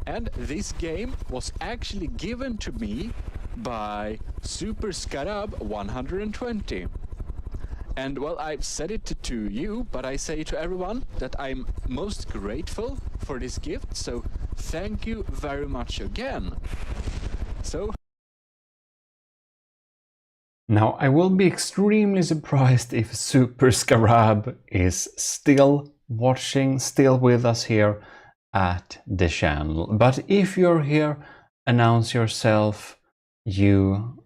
And this game was actually given to me by Super Scarab 120. And well, I've said it to you, but I say to everyone that I'm most grateful for this gift, so thank you very much again. So now I will be extremely surprised if Super Scarab is still watching, still with us here at the channel. But if you're here, announce yourself. You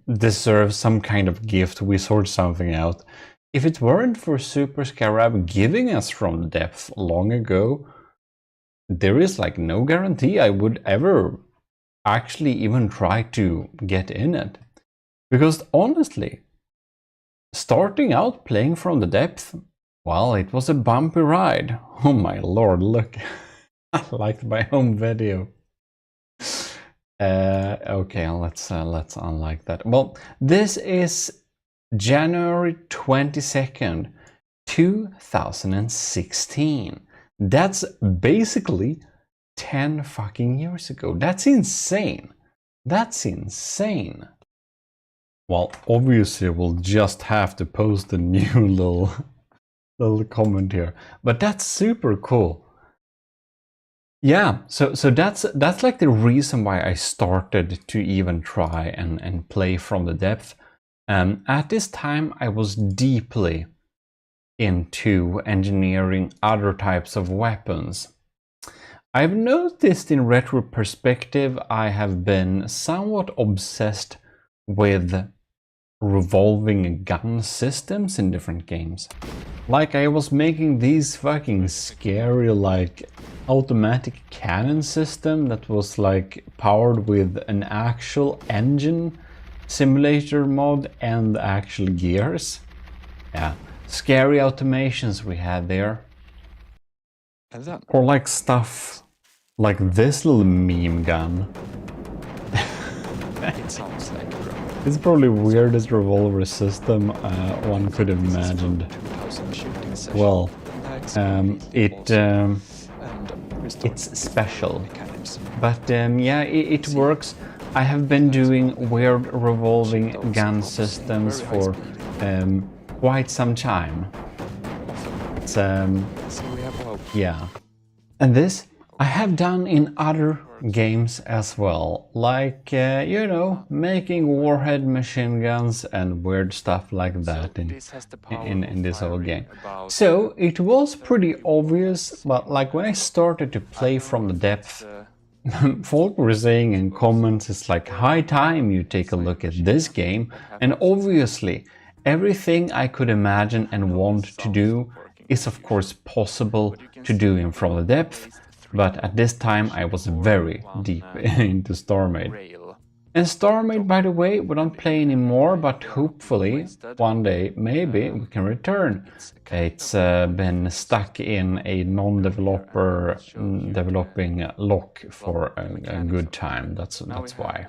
deserve some kind of gift. We sort something out. If it weren't for Super Scarab giving us From the Depth long ago, there is like no guarantee I would ever actually even try to get in it. Because honestly, starting out playing From the Depth, well, it was a bumpy ride. Oh my lord, look. I liked my home video. Okay, let's unlike that. Well, this is January 22nd, 2016. That's basically 10 fucking years ago. That's insane. That's insane. Well, obviously we'll just have to post a new little comment here, but that's super cool. Yeah, so that's like the reason why I started to even try and play From the Depth. At this time I was deeply into engineering other types of weapons. I've noticed in retro perspective I have been somewhat obsessed with revolving gun systems in different games. Like I was making these fucking scary like automatic cannon system that was like powered with an actual engine simulator mod and actual gears. Yeah, scary automations we had there. Or like stuff like this little meme gun. it sounds like It's probably the weirdest revolver system one could have imagined. Well, it's special, but yeah, it works. I have been doing weird revolving gun systems for quite some time. It's, yeah, and this I have done in other games as well, like, you know, making warhead machine guns and weird stuff like that in this whole game. So it was pretty obvious, but like when I started to play From the Depth, folk were saying in comments it's like high time you take a look at this game, and obviously everything I could imagine and want to do is of course possible to do in From the Depth. But at this time I was very deep into StarMade. And StarMade, by the way, we don't play anymore, but hopefully one day maybe we can return. It's been stuck in a non-developer developing lock for a good time. That's why.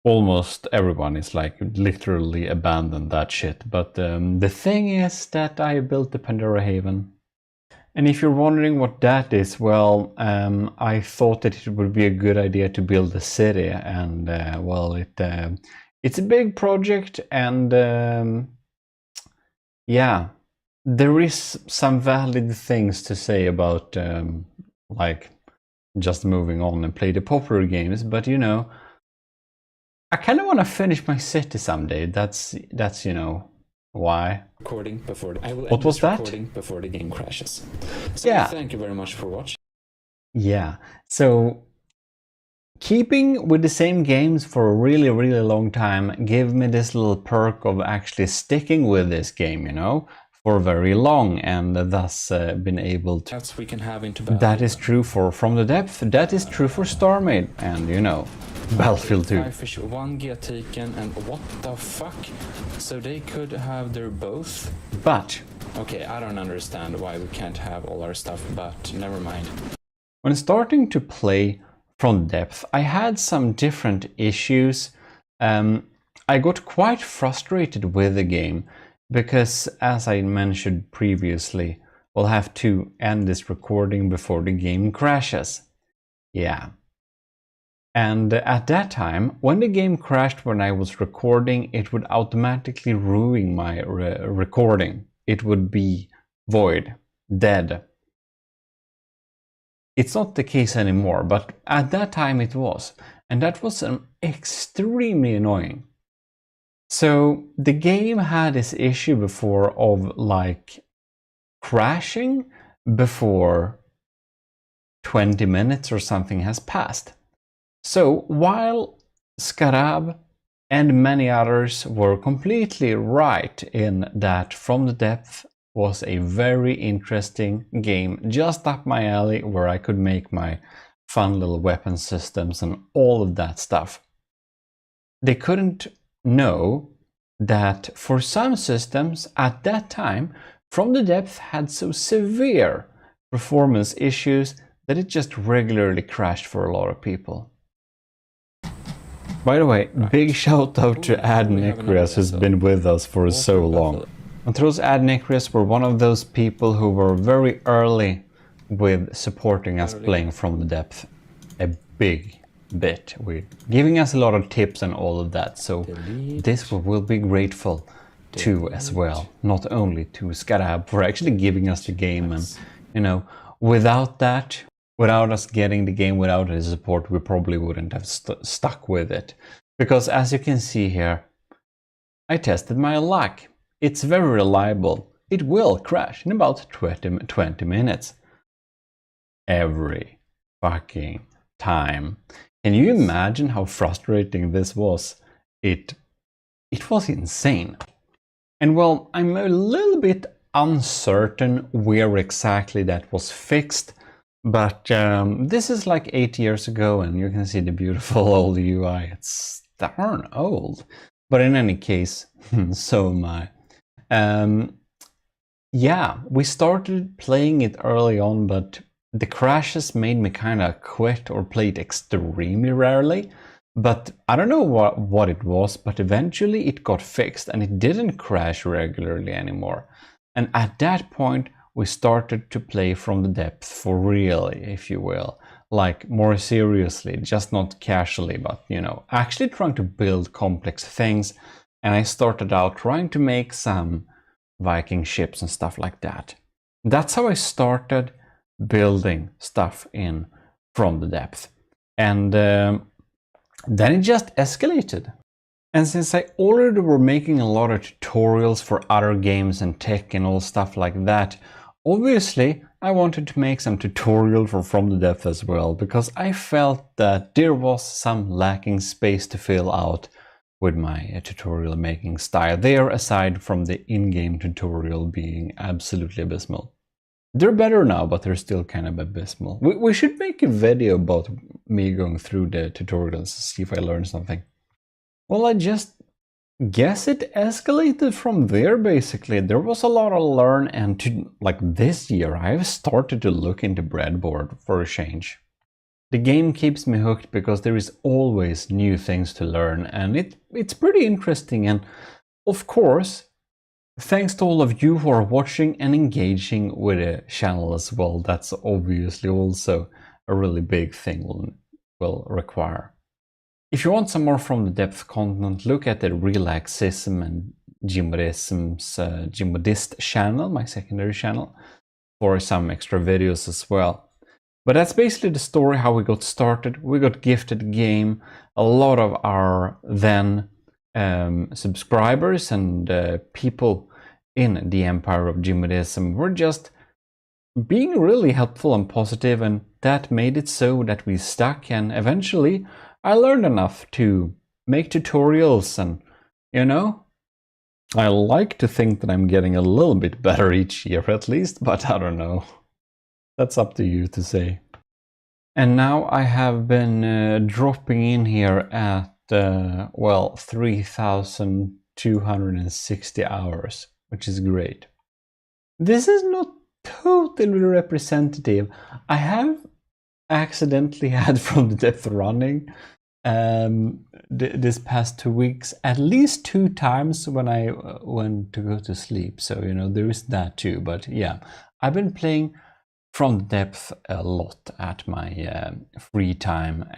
Almost everyone is like literally abandoned that shit. But the thing is that I built the Pandora Haven. And if you're wondering what that is, well, I thought that it would be a good idea to build a city, and well, it's a big project, and yeah, there is some valid things to say about like just moving on and play the popular games, but you know, I kind of want to finish my city someday. That's you know. Why? Recording before I will what was that? Recording before the game crashes. So yeah. Thank you very much for watching. Yeah. So keeping with the same games for a really long time gave me this little perk of actually sticking with this game, you know, for very long, and thus been able to. That's we can have into battle. That is true for From the Depth. That is true for StarMade, and you know, Battlefield 2. 1 get taken, and what the fuck? So they could have their both. But okay, I don't understand why we can't have all our stuff, but never mind. When starting to play From the Depth, I had some different issues. I got quite frustrated with the game because, as I mentioned previously, we'll have to end this recording before the game crashes. Yeah. And at that time, when the game crashed when I was recording, it would automatically ruin my recording. It would be void, dead. It's not the case anymore, but at that time it was. And that was extremely annoying. So the game had this issue before of like crashing before 20 minutes or something has passed. So while Scarab and many others were completely right in that From the Depth was a very interesting game, just up my alley, where I could make my fun little weapon systems and all of that stuff, they couldn't know that for some systems at that time, From the Depth had so severe performance issues that it just regularly crashed for a lot of people. By the way, big shout out to Adnecrius, who's been with us for so long. Anthros Adnecrius were one of those people who were very early with supporting us playing From the Depth a big bit, with giving us a lot of tips and all of that. So this we'll be grateful to as well, not only to Scarab for actually giving us the game, and you know, without that, without us getting the game, without his support, we probably wouldn't have stuck with it. Because as you can see here, I tested my luck. It's very reliable. It will crash in about 20 minutes. Every fucking time. Can you imagine how frustrating this was? It was insane. And well, I'm a little bit uncertain where exactly that was fixed. But this is like 8 years ago, and you can see the beautiful old UI. It's darn old. But in any case, so am I. Yeah, we started playing it early on, but the crashes made me kind of quit or play it extremely rarely. But I don't know what it was, but eventually it got fixed and it didn't crash regularly anymore. And at that point, we started to play From the Depth for real, if you will, like more seriously, just not casually, but you know, actually trying to build complex things. And I started out trying to make some Viking ships and stuff like that. That's how I started building stuff in From the Depth. And then it just escalated. And since I already were making a lot of tutorials for other games and tech and all stuff like that, obviously I wanted to make some tutorial for From the Depth as well, because I felt that there was some lacking space to fill out with my tutorial making style there, aside from the in-game tutorial being absolutely abysmal. They're better now, but they're still kind of abysmal. We should make a video about me going through the tutorials to see if I learned something. Well, I just guess it escalated from there, basically. There was a lot to learn, and like this year, I've started to look into breadboard for a change. The game keeps me hooked because there is always new things to learn, and it's pretty interesting. And of course, thanks to all of you who are watching and engaging with the channel as well. That's obviously also a really big thing will require. If you want some more From the Depth content, look at the Relaxism and GMODISM's GMODIST channel, my secondary channel, for some extra videos as well. But that's basically the story how we got started. We got gifted the game. A lot of our then subscribers and people in the empire of GMODISM were just being really helpful and positive, and that made it so that we stuck, and eventually I learned enough to make tutorials, and you know, I like to think that I'm getting a little bit better each year at least, but I don't know. That's up to you to say. And now I have been dropping in here at, well, 3,260 hours, which is great. This is not totally representative. I have accidentally had From the Depth running this past 2 weeks at least 2 times when I went to go to sleep. So, you know, there is that too. But yeah, I've been playing from the depth a lot at my free time.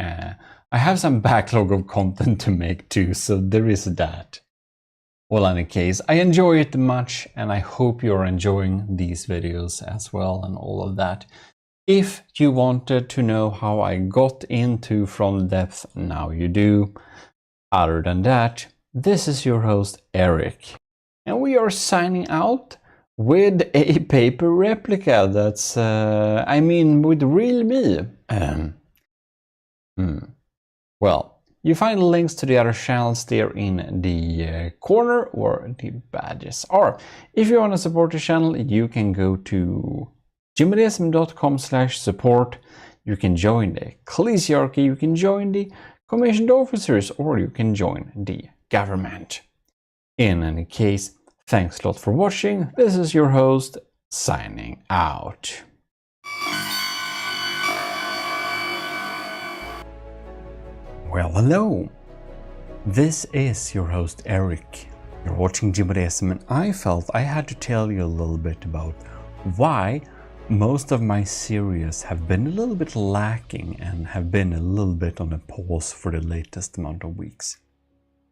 I have some backlog of content to make too, so there is that. Well, in any case, I enjoy it much, and I hope you're enjoying these videos as well and all of that. If you wanted to know how I got into From the Depth, now you do. Other than that, this is your host Eric, and we are signing out with a paper replica that's, with real me. Well, you find the links to the other channels there in the corner where the badges are. If you want to support the channel, you can go to gmodisim.com/support. You can join the Ecclesiarchy, you can join the commissioned officers, or you can join the government. In any case, thanks a lot for watching. This is your host, signing out. Well, hello. This is your host, Eric. You're watching GMODIST, and I felt I had to tell you a little bit about why most of my series have been a little bit lacking and have been a little bit on a pause for the latest amount of weeks.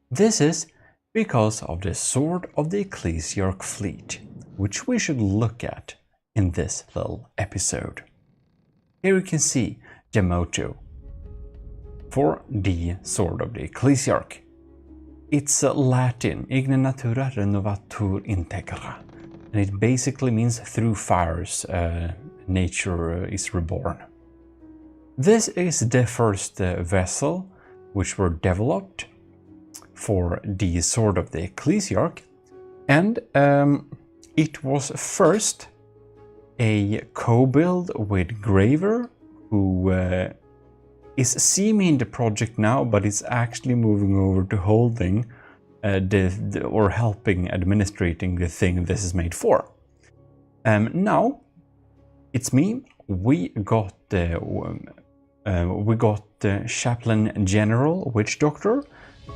This is because of the Sword of the Ecclesiarch fleet, which we should look at in this little episode. Here you can see the motto for the Sword of the Ecclesiarch. It's Latin, Igni natura renovatur integra, and it basically means through fires nature is reborn. This is the first vessel which were developed for the Sword of the Ecclesiarch, and it was first a co-build with Graver, who is seeming the project now, but it's actually moving over to holding or helping administrating the thing this is made for. Now it's me. We got the Chaplain General Witch Doctor,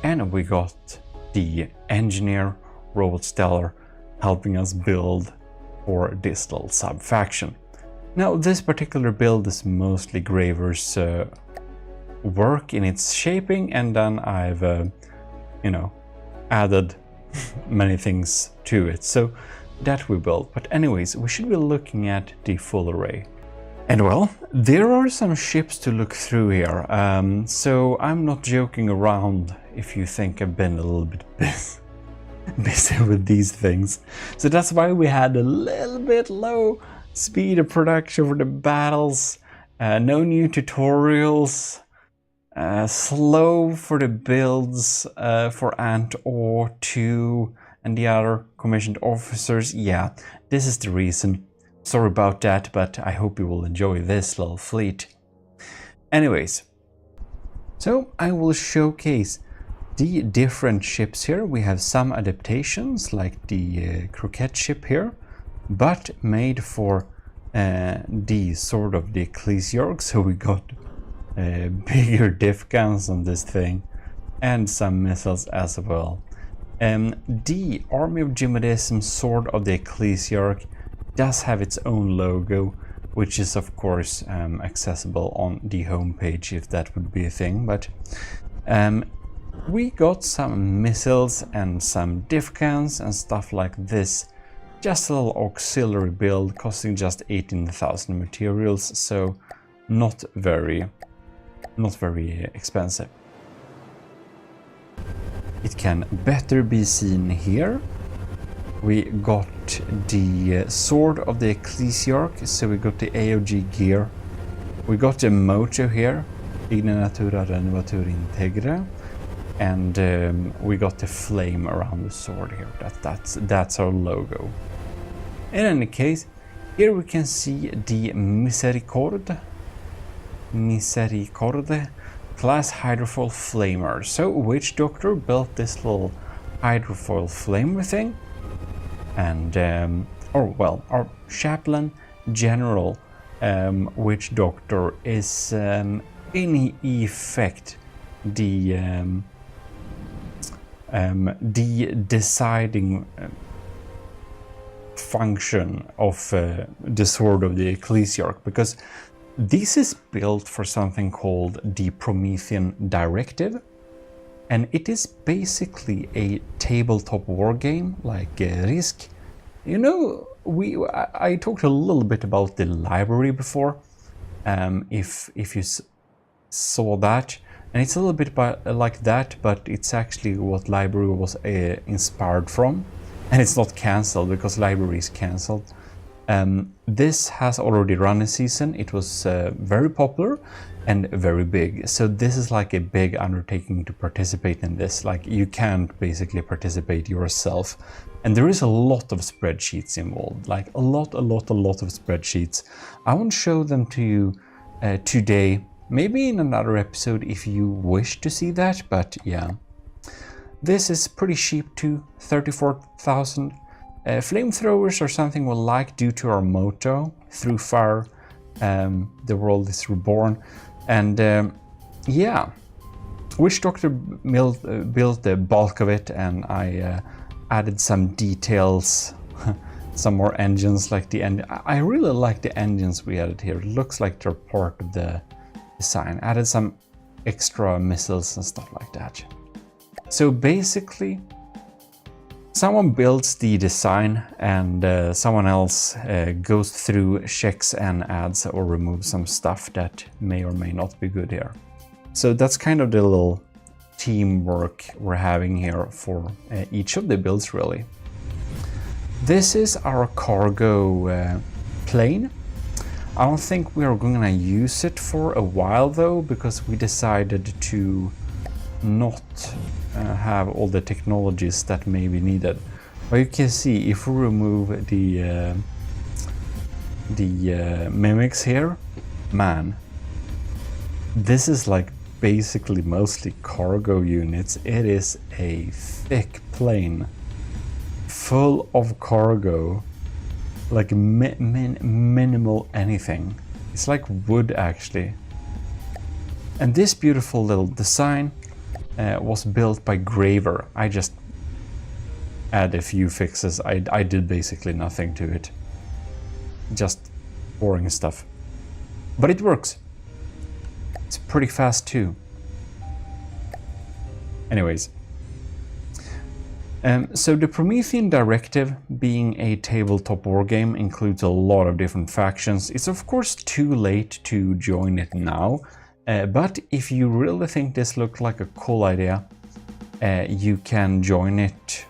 and we got the Engineer Robot Stellar helping us build for this little sub-faction. Now this particular build is mostly Graver's work in its shaping, and then I've added many things to it, so that we built. But anyways, we should be looking at the full array. And well, there are some ships to look through here, so I'm not joking around if you think I've been a little bit busy with these things. So that's why we had a little bit low speed of production for the battles, no new tutorials, slow for the builds for Ant Or 2 and the other commissioned officers. Yeah, this is the reason. Sorry about that, but I hope you will enjoy this little fleet. Anyways, so I will showcase the different ships here. We have some adaptations like the Croquette ship here, but made for the Sword of the Ecclesiarch, so we got bigger diff guns on this thing and some missiles as well. The Army of GMODIST Sword of the Ecclesiarch does have its own logo, which is of course accessible on the homepage if that would be a thing, but we got some missiles and some diff guns and stuff like this. Just a little auxiliary build costing just 18,000 materials, so not very expensive. It can better be seen here. We got the Sword of the Ecclesiarch, so we got the AOG gear. We got the motto here, Igni natura renovatur integra, and we got the flame around the sword here. That's our logo. In any case, here we can see the Misericorde class hydrofoil flamer. So Witch Doctor built this little hydrofoil flamer thing, and our Chaplain General Witch Doctor is in effect the deciding function of the Sword of the Ecclesiarch, because this is built for something called the Promethean Directive, and it is basically a tabletop war game like Risk. You know, I talked a little bit about the library before, if you saw that, and it's a little bit like that, but it's actually what library was inspired from, and it's not cancelled because library is cancelled. This has already run a season. It was very popular and very big, so this is like a big undertaking to participate in this. Like, you can't basically participate yourself, and there is a lot of spreadsheets involved, like a lot of spreadsheets. I won't show them to you today, maybe in another episode if you wish to see that, but yeah. This is pretty cheap too, 34,000. Flamethrowers are something we like due to our motto, through fire, the world is reborn. And yeah, Witch Doctor built the bulk of it, and I added some details, some more engines like the end. I really like the engines we added here. It looks like they're part of the design. Added some extra missiles and stuff like that. So basically, someone builds the design and someone else goes through, checks and adds or removes some stuff that may or may not be good here. So that's kind of the little teamwork we're having here for each of the builds, really. This is our cargo plane. I don't think we are going to use it for a while though, because we decided to not have all the technologies that may be needed. But you can see if we remove the mimics here, man, this is like basically mostly cargo units. It is a thick plane full of cargo, like minimal anything. It's like wood actually. And this beautiful little design was built by Graver. I just add a few fixes. I did basically nothing to it. Just boring stuff. But it works. It's pretty fast too. Anyways. So the Promethean Directive, being a tabletop war game, includes a lot of different factions. It's of course too late to join it now. But if you really think this looked like a cool idea, you can join it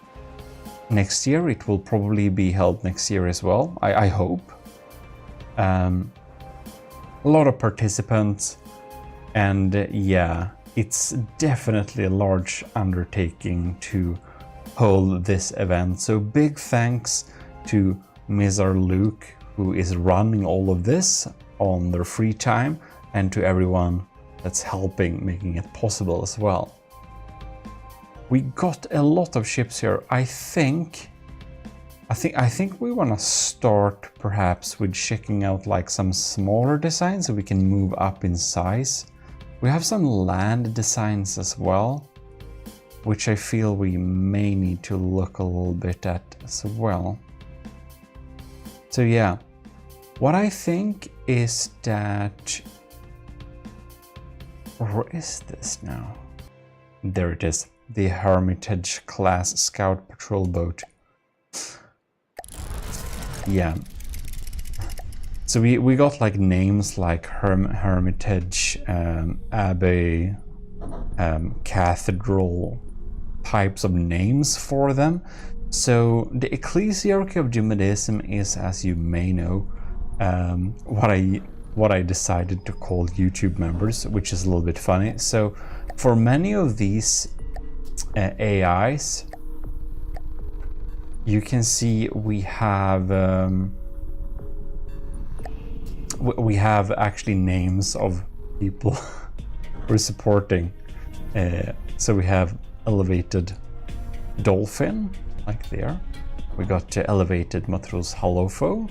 next year. It will probably be held next year as well, I hope. A lot of participants, and yeah, it's definitely a large undertaking to hold this event. So big thanks to Mizar Luke, who is running all of this on their free time, and to everyone that's helping making it possible as well. We got a lot of ships here. I think we want to start perhaps with checking out like some smaller designs so we can move up in size. We have some land designs as well, which I feel we may need to look a little bit at as well. So yeah, what I think is that, where is this now? There it is, the Hermitage class scout patrol boat. Yeah. So we got like names like Hermitage, Abbey, Cathedral, types of names for them. So the Ecclesiarchy of GMODISM is, as you may know, what I decided to call YouTube members, which is a little bit funny. So for many of these AIs, you can see we have actually names of people we're supporting. So we have Elevated Dolphin, like there. We got Elevated Matros Halofo.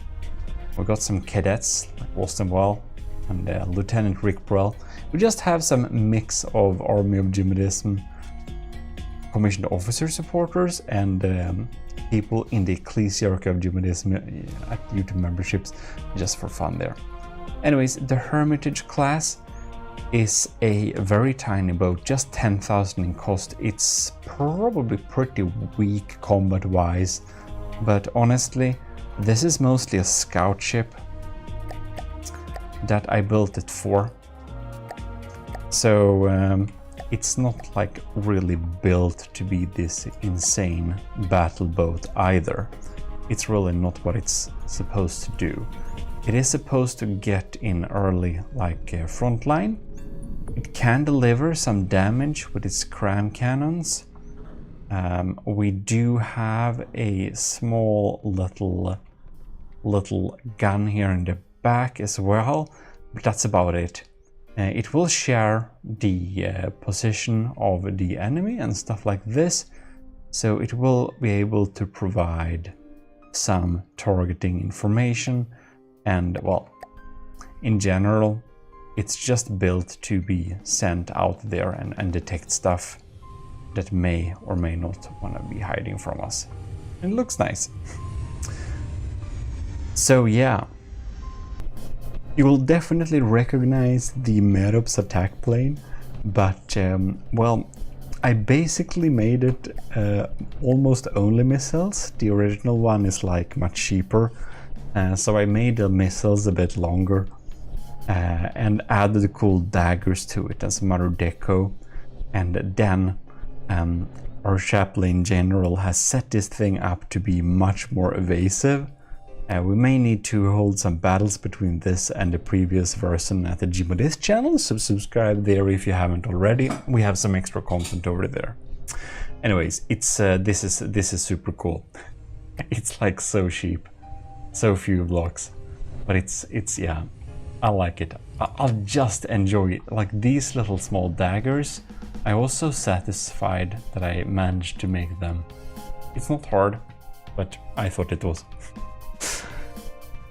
We got some cadets like Austin Well and Lieutenant Rick Brell. We just have some mix of Army of GMODISM commissioned officer supporters and people in the Ecclesiarchy of GMODIST at YouTube memberships, just for fun there. Anyways, the Hermitage class is a very tiny boat, just 10,000 in cost. It's probably pretty weak combat-wise, but honestly, this is mostly a scout ship that I built it for. So it's not like really built to be this insane battle boat either. It's really not what it's supposed to do. It is supposed to get in early, like front line. It can deliver some damage with its cram cannons. We do have a small little gun here in the back as well, but that's about it. It will share the position of the enemy and stuff like this, so it will be able to provide some targeting information, and well, in general, it's just built to be sent out there and detect stuff that may or may not want to be hiding from us. It looks nice. So yeah, you will definitely recognize the Medops attack plane, but well, I basically made it almost only missiles. The original one is like much cheaper, so I made the missiles a bit longer and added cool daggers to it and some other deco, and then our chaplain general has set this thing up to be much more evasive. We may need to hold some battles between this and the previous version at the GMODIST channel, so subscribe there if you haven't already. We have some extra content over there. Anyways, it's this is super cool. It's like so cheap, so few blocks, but it's yeah, I like it. I'll just enjoy it. Like these little small daggers, I'm also satisfied that I managed to make them. It's not hard, but I thought it was.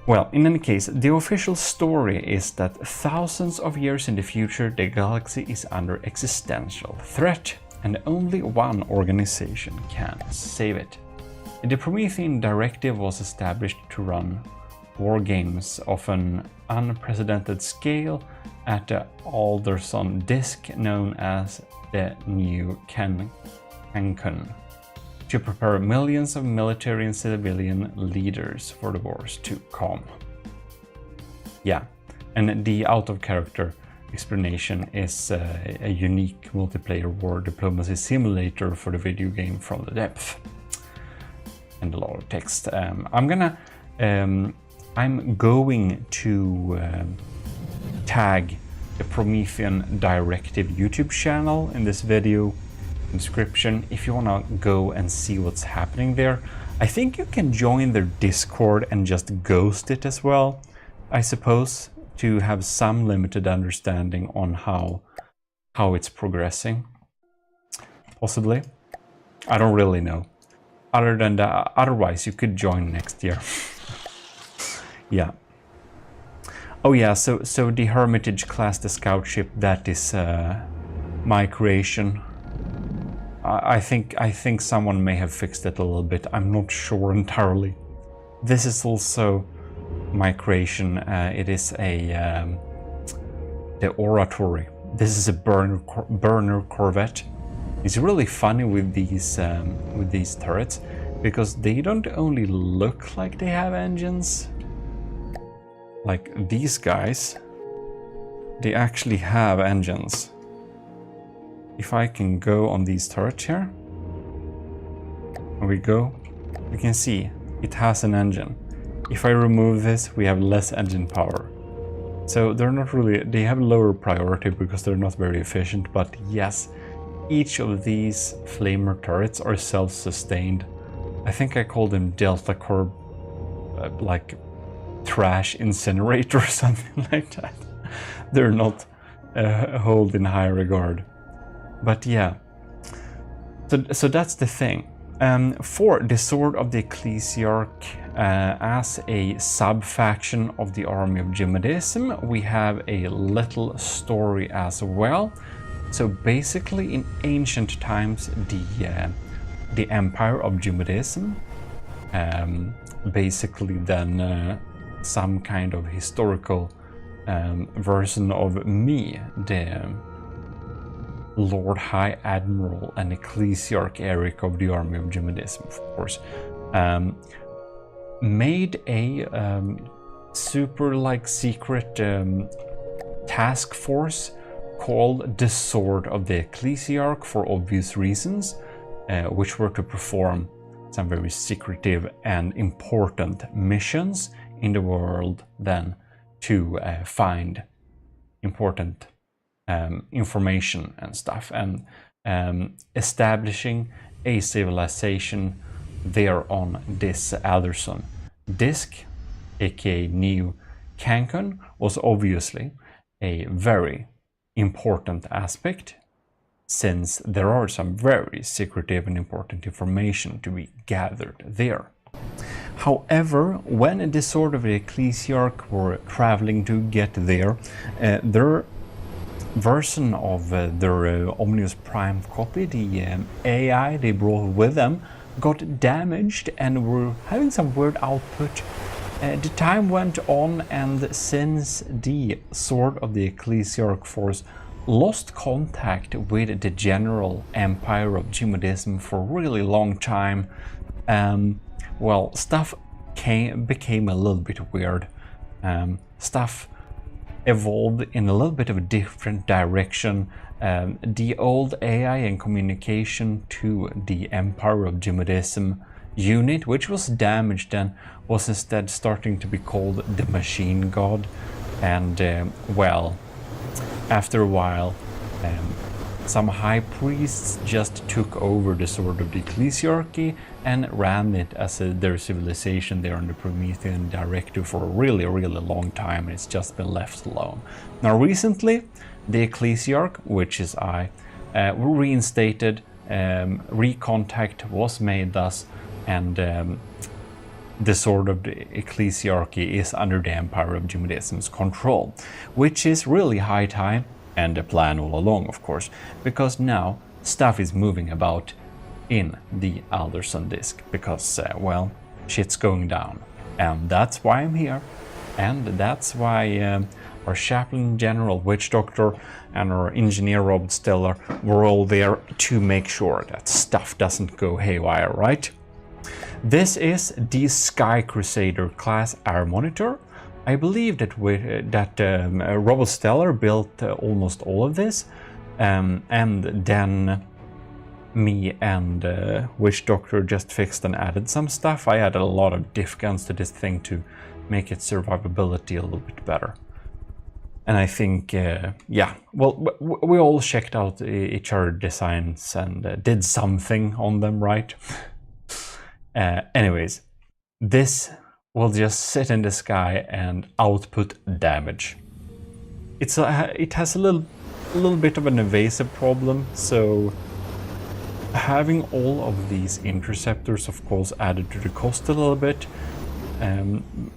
Well, in any case, the official story is that thousands of years in the future, the galaxy is under existential threat, and only one organization can save it. The Promethean Directive was established to run war games of an unprecedented scale at the Alderson disk known as the New Cancun, to prepare millions of military and civilian leaders for the wars to come. Yeah, and the out-of-character explanation is a unique multiplayer war diplomacy simulator for the video game From the Depth. And a lot of text. I'm going to tag the Promethean Directive YouTube channel in this video description if you want to go and see what's happening there. I think you can join their Discord and just ghost it as well, I suppose, to have some limited understanding on how it's progressing. Possibly. I don't really know. Other than that, otherwise you could join next year. Yeah. Oh yeah, so the Hermitage class, the scout ship, that is my creation. I think someone may have fixed it a little bit. I'm not sure entirely. This is also my creation. It is the oratory. This is a burner corvette. It's really funny with these turrets because they don't only look like they have engines. Like these guys, they actually have engines. If I can go on these turrets here, there we go, you can see it has an engine. If I remove this, we have less engine power. So they're not really, they have lower priority because they're not very efficient, but yes, each of these flamer turrets are self-sustained. I think I call them Delta Corp, like trash incinerator or something like that. They're not held in high regard. But yeah, so that's the thing. For the Sword of the Ecclesiarch, as a sub-faction of the army of GMODism, we have a little story as well. So basically, in ancient times, the empire of GMODism basically then some kind of historical version of me, the Lord High Admiral and Ecclesiarch Eric of the Army of GMODIST, of course, made a super like secret task force called the Sword of the Ecclesiarch for obvious reasons, which were to perform some very secretive and important missions in the world then to find important information and stuff, and establishing a civilization there on this Alderson disk, aka New Cancun, was obviously a very important aspect, since there are some very secretive and important information to be gathered there. However, when the Sword of the Ecclesiarch were traveling to get there, their version of their Omnius Prime copy, the AI they brought with them, got damaged and were having some weird output. The time went on, and since the Sword of the Ecclesiarch force lost contact with the general empire of GMODISM for a really long time, well, stuff became a little bit weird. Stuff evolved in a little bit of a different direction. The old AI and communication to the Empire of GMODISM unit, which was damaged and was instead starting to be called the Machine God. And well, after a while, some high priests just took over the Sword of the Ecclesiarchy and ran it as their civilization there on the Promethean Directive for a really, really long time, and it's just been left alone. Now recently, the Ecclesiarch, which is I, were reinstated, recontact was made thus, and the Sword of the Ecclesiarchy is under the Empire of GMODISM's control, which is really high time, and the plan all along, of course, because now stuff is moving about in the Alderson disk, because, well, shit's going down. And that's why I'm here, and that's why our Chaplain General, Witch Doctor, and our Engineer Robert Stellar were all there to make sure that stuff doesn't go haywire, right? This is the Sky Crusader class air monitor. I believe that Robert Stellar built almost all of this, and then me and Witch Doctor just fixed and added some stuff. I added a lot of diff guns to this thing to make its survivability a little bit better. And I think, yeah, well, we all checked out each other's designs and did something on them, right? Anyways, this will just sit in the sky and output damage. It has a little bit of an evasive problem, so having all of these interceptors, of course, added to the cost a little bit.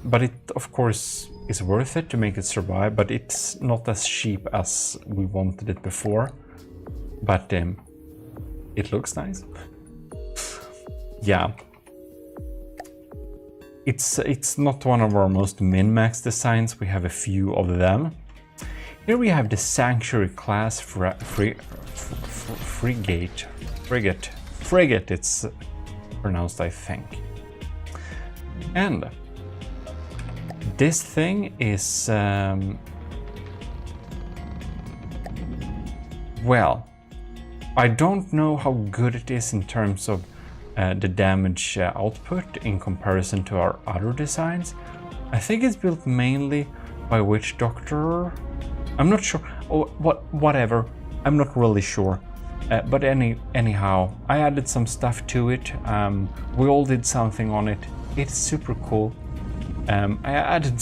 But it, of course, is worth it to make it survive, but it's not as cheap as we wanted it before. But it looks nice. Yeah. It's not one of our most min-max designs. We have a few of them. Here we have the Sanctuary class frigate. It's pronounced, I think. And this thing is, well, I don't know how good it is in terms of the damage output in comparison to our other designs. I think it's built mainly by Witch Doctor. I'm not sure. Oh, whatever. I'm not really sure. But anyhow, I added some stuff to it. We all did something on it. It's super cool. I added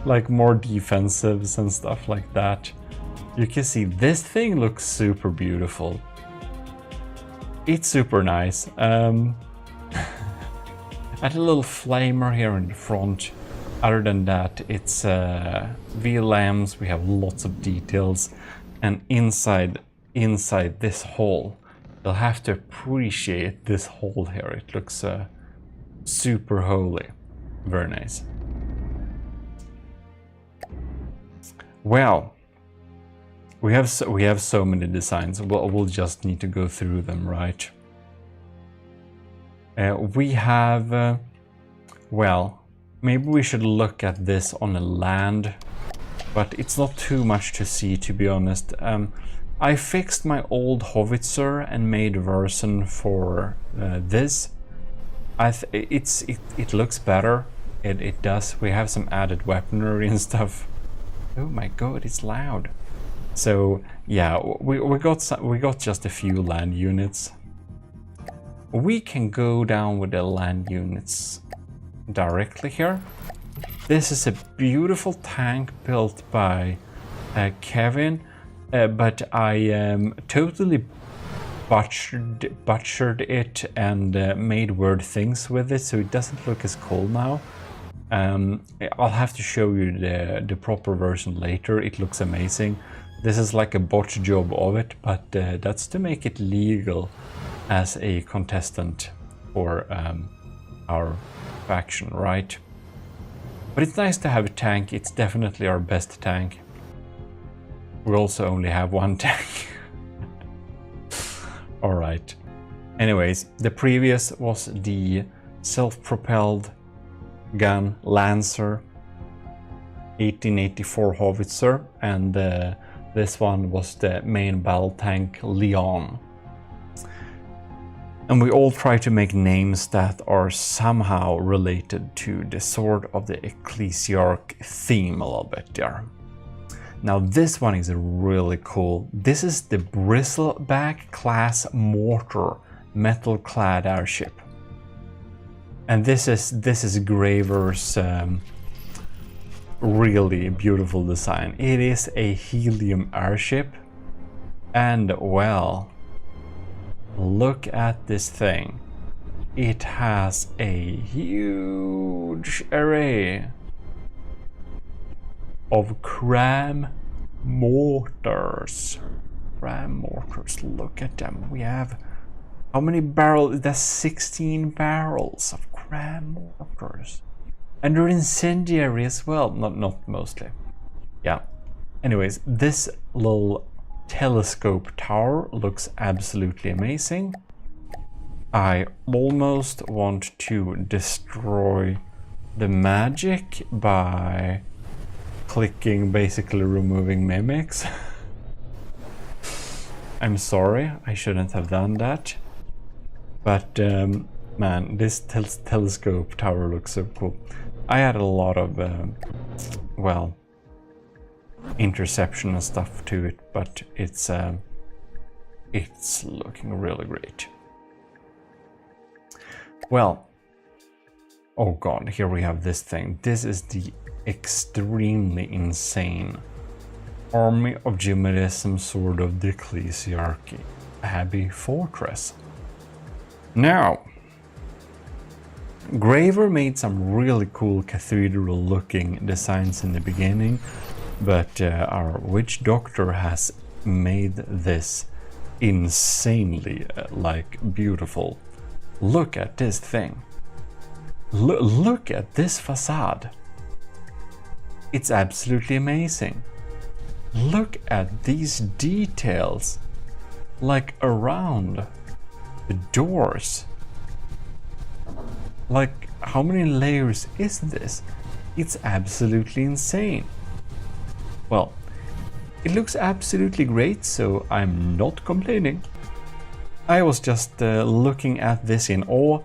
like more defensives and stuff like that. You can see this thing looks super beautiful. It's super nice. Add a little flamer here in the front. Other than that, it's VLMs. We have lots of details, and inside this hole You'll have to appreciate this hole here. It looks super holy. Very nice. Well, we have so many designs. We'll just need to go through them, right? We have, well, maybe we should look at this on a land, but it's not too much to see, to be honest. I fixed my old howitzer and made a version for this. It looks better. It does. We have some added weaponry and stuff. Oh my god, it's loud. So yeah, we got just a few land units. We can go down with the land units directly here. This is a beautiful tank built by Kevin, but I totally butchered it and made weird things with it, so it doesn't look as cool now. I'll have to show you the proper version later. It looks amazing. This is like a botch job of it, but that's to make it legal as a contestant for our faction, right? But it's nice to have a tank. It's definitely our best tank. We also only have one tank. Alright. Anyways, the previous was the self-propelled gun Lancer 1884 howitzer, and this one was the main battle tank Leon. And we all try to make names that are somehow related to the Sword of the Ecclesiarch theme a little bit there. Now this one is really cool. This is the Bristleback class mortar metal clad airship. And this is Graver's really beautiful design. It is a helium airship, and well, look at this thing. It has a huge array of cram mortars. Cram mortars, look at them. We have, how many barrels? That's 16 barrels of cram mortars. And they're incendiary as well. Not mostly. Yeah. Anyways, this little telescope tower looks absolutely amazing. I almost want to destroy the magic by clicking, basically removing mimics. I'm sorry, I shouldn't have done that. But man, this telescope tower looks so cool. I had a lot of, well, interception and stuff to it, but it's looking really great. Well, oh god, here we have this thing. This is the extremely insane Army of GMODIST Sword of the Ecclesiarchy Abbey Fortress. Now, Graver made some really cool cathedral looking designs in the beginning, but our witch doctor has made this insanely beautiful. Look at this thing. Look at this facade. It's absolutely amazing. Look at these details, like around the doors. Like, how many layers is this? It's absolutely insane. Well, it looks absolutely great, so I'm not complaining. I was just looking at this in awe,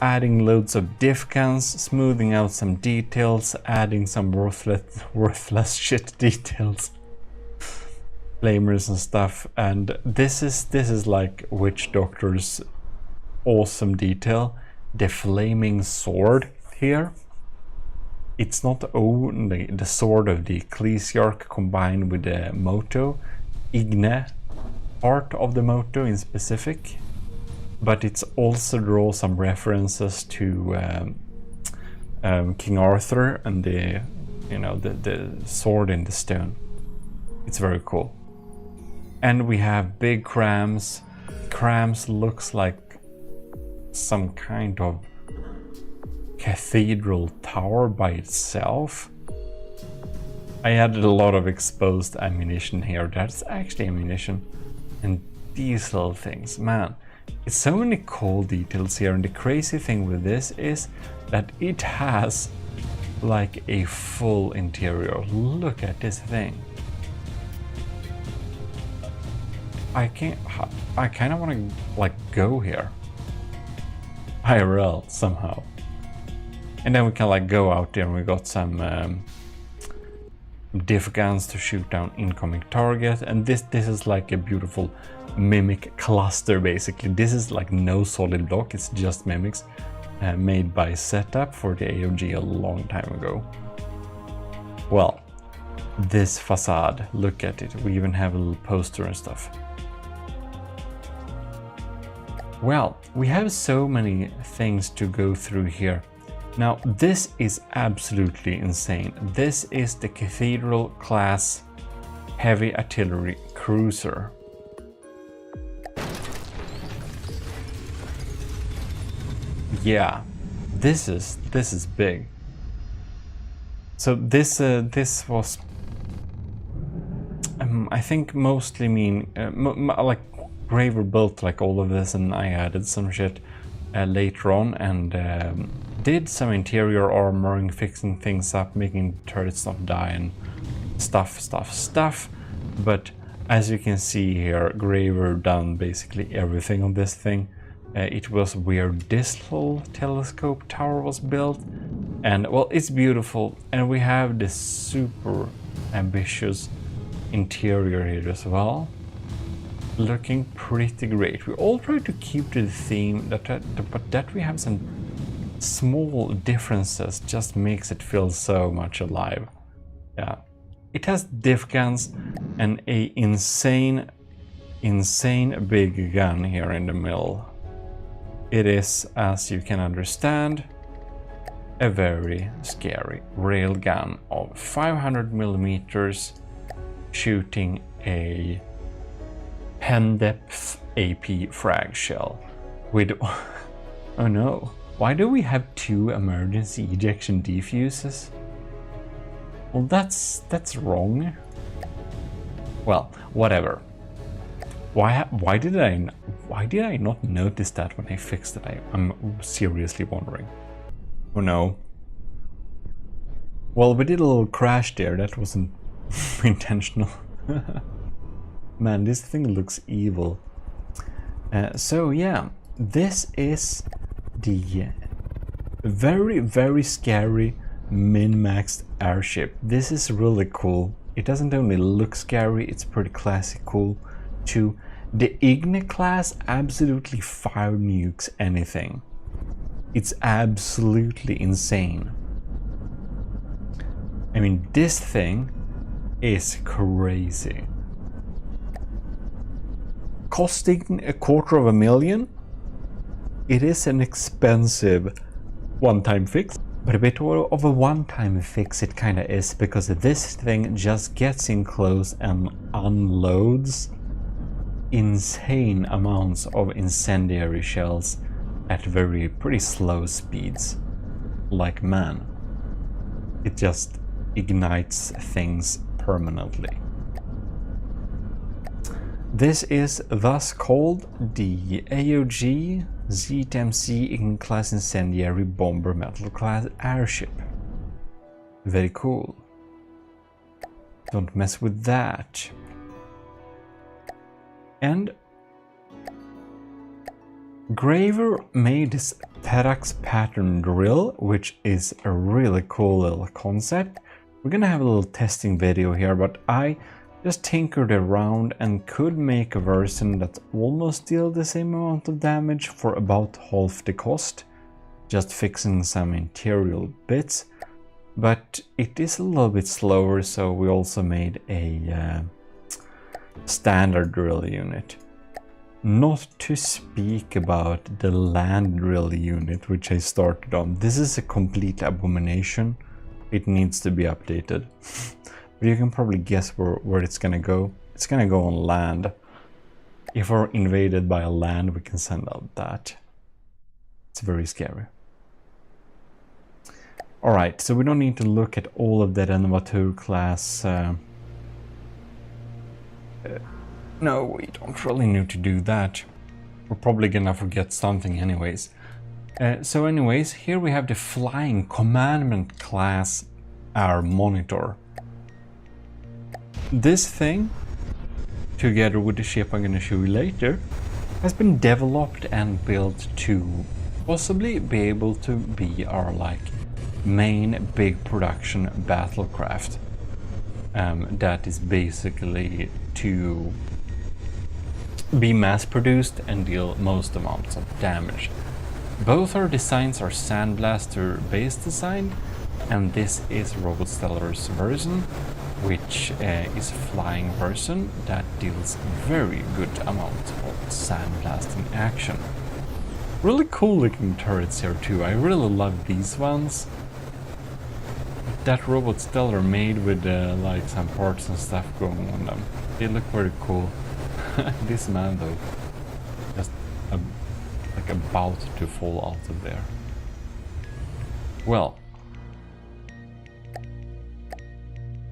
adding loads of diff cans, smoothing out some details, adding some worthless shit details, flamers and stuff. And this is like Witch Doctor's awesome detail. The flaming sword here. It's not only the sword of the Ecclesiarch combined with the motto, Igne part of the motto in specific, but it's also draw some references to King Arthur and the sword in the stone. It's very cool. And we have big crams crams looks like some kind of cathedral tower by itself. I added a lot of exposed ammunition here. That's actually ammunition. And these little things, man, it's so many cool details here. And the crazy thing with this is that it has like a full interior. Look at this thing. I kind of want to like go here IRL somehow, and then we can like go out there and we got some diff guns to shoot down incoming target. And this is like a beautiful mimic cluster basically. This is like no solid block, it's just mimics made by Setup for the AOG a long time ago. Well, this facade, look at it, we even have a little poster and stuff. Well, we have so many things to go through here. Now, this is absolutely insane. This is the Cathedral class heavy artillery cruiser. Yeah, this is big. So this was, I think mostly like Graver built like all of this, and I added some shit later on, and did some interior armoring, fixing things up, making turrets not die and stuff. But as you can see here, Graver done basically everything on this thing. It was where this little telescope tower was built, and well, it's beautiful, and we have this super ambitious interior here as well, looking pretty great. We all try to keep to the theme, but that we have some small differences just makes it feel so much alive. Yeah, it has diff guns and a insane big gun here in the middle. It is, as you can understand, a very scary railgun of 500 millimeters shooting a pen depth AP frag shell with oh no, why do we have 2 emergency ejection defuses? Well, that's wrong. Well, whatever. Why did I not notice that when I fixed it? I'm seriously wondering. Oh no. Well, we did a little crash there. That wasn't intentional. Man, this thing looks evil. So yeah, this is the very scary min-maxed airship. This is really cool. It doesn't only look scary, it's pretty classy cool too. The Igni class absolutely fire nukes anything. It's absolutely insane. I mean, this thing is crazy. Costing $250,000, it is an expensive one-time fix, but a bit of a one-time fix it kind of is, because this thing just gets in close and unloads insane amounts of incendiary shells at pretty slow speeds. Like, man, it just ignites things permanently. This is thus called the AOG ZTMC Igni class incendiary bomber metal class airship. Very cool. Don't mess with that. And Graver made this Terax pattern drill, which is a really cool little concept. We're gonna have a little testing video here, but I just tinkered around and could make a version that almost deal the same amount of damage for about half the cost, just fixing some interior bits. But it is a little bit slower, so we also made a standard drill unit. Not to speak about the land drill unit, which I started on. This is a complete abomination. It needs to be updated. But you can probably guess where it's gonna go. It's gonna go on land. if we're invaded by a land, we can send out that. It's very scary. Alright, so we don't need to look at all of the Renovateur class. No, we don't really need to do that. We're probably gonna forget something anyways. So anyways, here we have the Flying Commandment class Air Monitor. This thing, together with the ship I'm gonna show you later, has been developed and built to possibly be able to be our main big production battlecraft. That is basically to be mass produced and deal most amounts of damage. Both our designs are Sandblaster based design, and this is Robot Stellar's version, which is a flying version that deals very good amount of sandblasting action. Really cool looking turrets here too. I really love these ones. That Robot Stellar made with some parts and stuff going on them. They look very cool. This man though, just about to fall out of there. Well,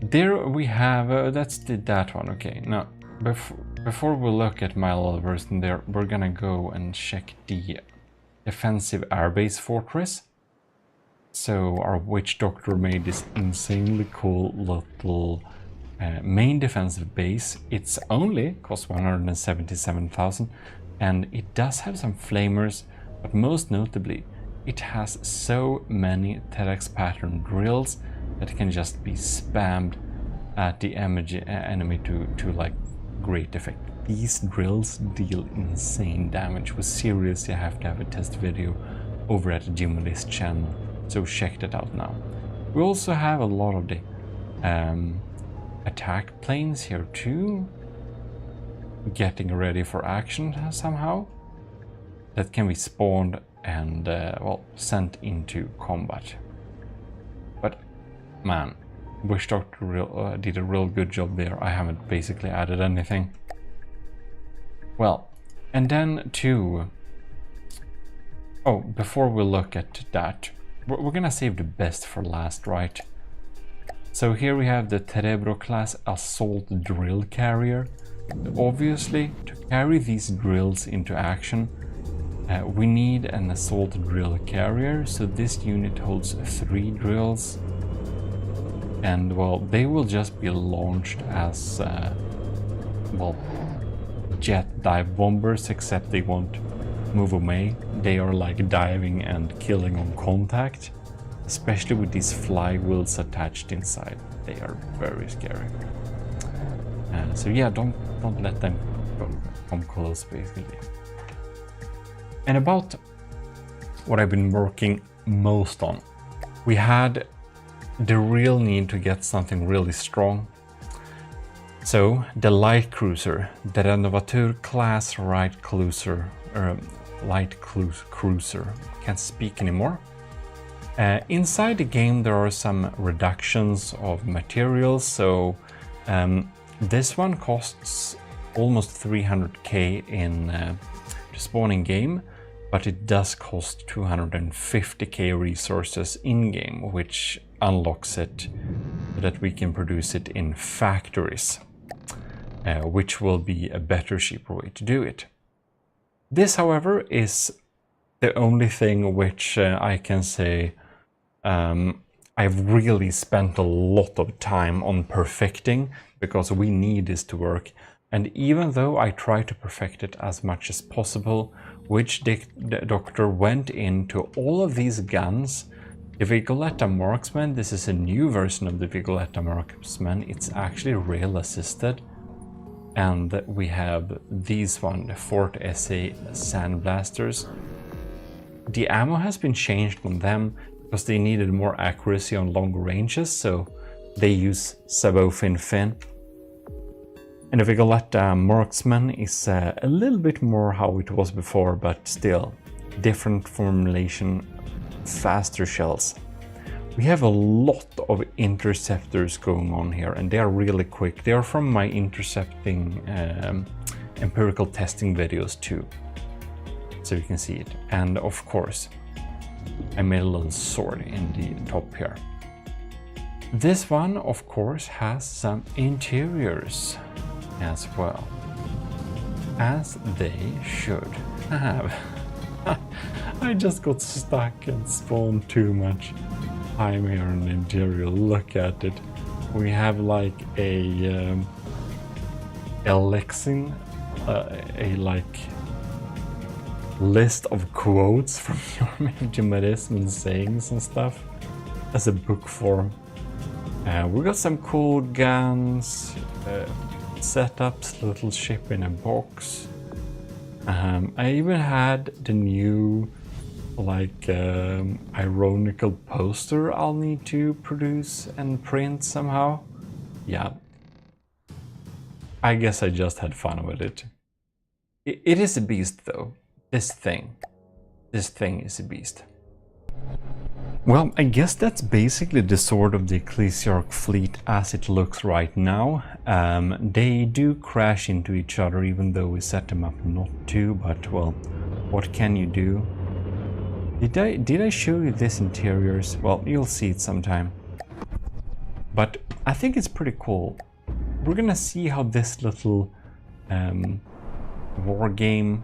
there we have, that's that one. Okay, now before we look at my little version there, we're gonna go and check the defensive airbase fortress. So our Witch Doctor made this insanely cool little main defensive base. It's only costs 177,000, and it does have some flamers, but most notably it has so many TEDx pattern drills that can just be spammed at the enemy to great effect. These drills deal insane damage. We seriously have to have a test video over at the GMODIST channel, so check that out now. We also have a lot of the attack planes here too, getting ready for action somehow, that can be spawned and well, sent into combat. But man, Witch Doctor did a real good job there. I haven't basically added anything. Well, and then before we look at that, we're gonna save the best for last, right? So here we have the Cerebro class assault drill carrier. Obviously, to carry these drills into action, we need an assault drill carrier. So this unit holds 3 drills, and well, they will just be launched as well, jet dive bombers, except they won't move away. They are like diving and killing on contact, especially with these flywheels attached inside. They are very scary. So yeah, don't let them come close, basically. And about what I've been working most on, we had the real need to get something really strong. So the light cruiser, the Renovateur class light cruiser, can't speak anymore. Inside the game there are some reductions of materials, so this one costs almost 300k in the spawning game, but it does cost 250k resources in-game, which unlocks it so that we can produce it in factories, which will be a better, cheaper way to do it. This, however, is the only thing which I can say I've really spent a lot of time on perfecting, because we need this to work. And even though I try to perfect it as much as possible, Witch Doctor went into all of these guns. The Vigoletta Marksman, this is a new version of the Vigoletta Marksman. It's actually rail assisted. And we have these one, the Fort SA Sandblasters. The ammo has been changed on them because they needed more accuracy on longer ranges, so they use Sabofin Fin. And the Vigoletta Marksman is a little bit more how it was before, but still different formulation, faster shells. We have a lot of interceptors going on here, and they are really quick. They are from my intercepting empirical testing videos too, so you can see it. And of course, I made a little sword in the top here. This one, of course, has some interiors as well, as they should have. I just got stuck and spawned too much time here in the interior. Look at it. We have like a lexing, a like list of quotes from your GMODIST and sayings and stuff as a book form. We got some cool guns, setups, little ship in a box. I even had the new like ironical poster I'll need to produce and print somehow. Yeah, I guess I just had fun with it. It is a beast though. This thing is a beast. Well, I guess that's basically the Sword of the Ecclesiarch fleet as it looks right now. They do crash into each other even though we set them up not to, but well, what can you do? Did I show you this interiors? Well, you'll see it sometime. But I think it's pretty cool. We're gonna see how this little war game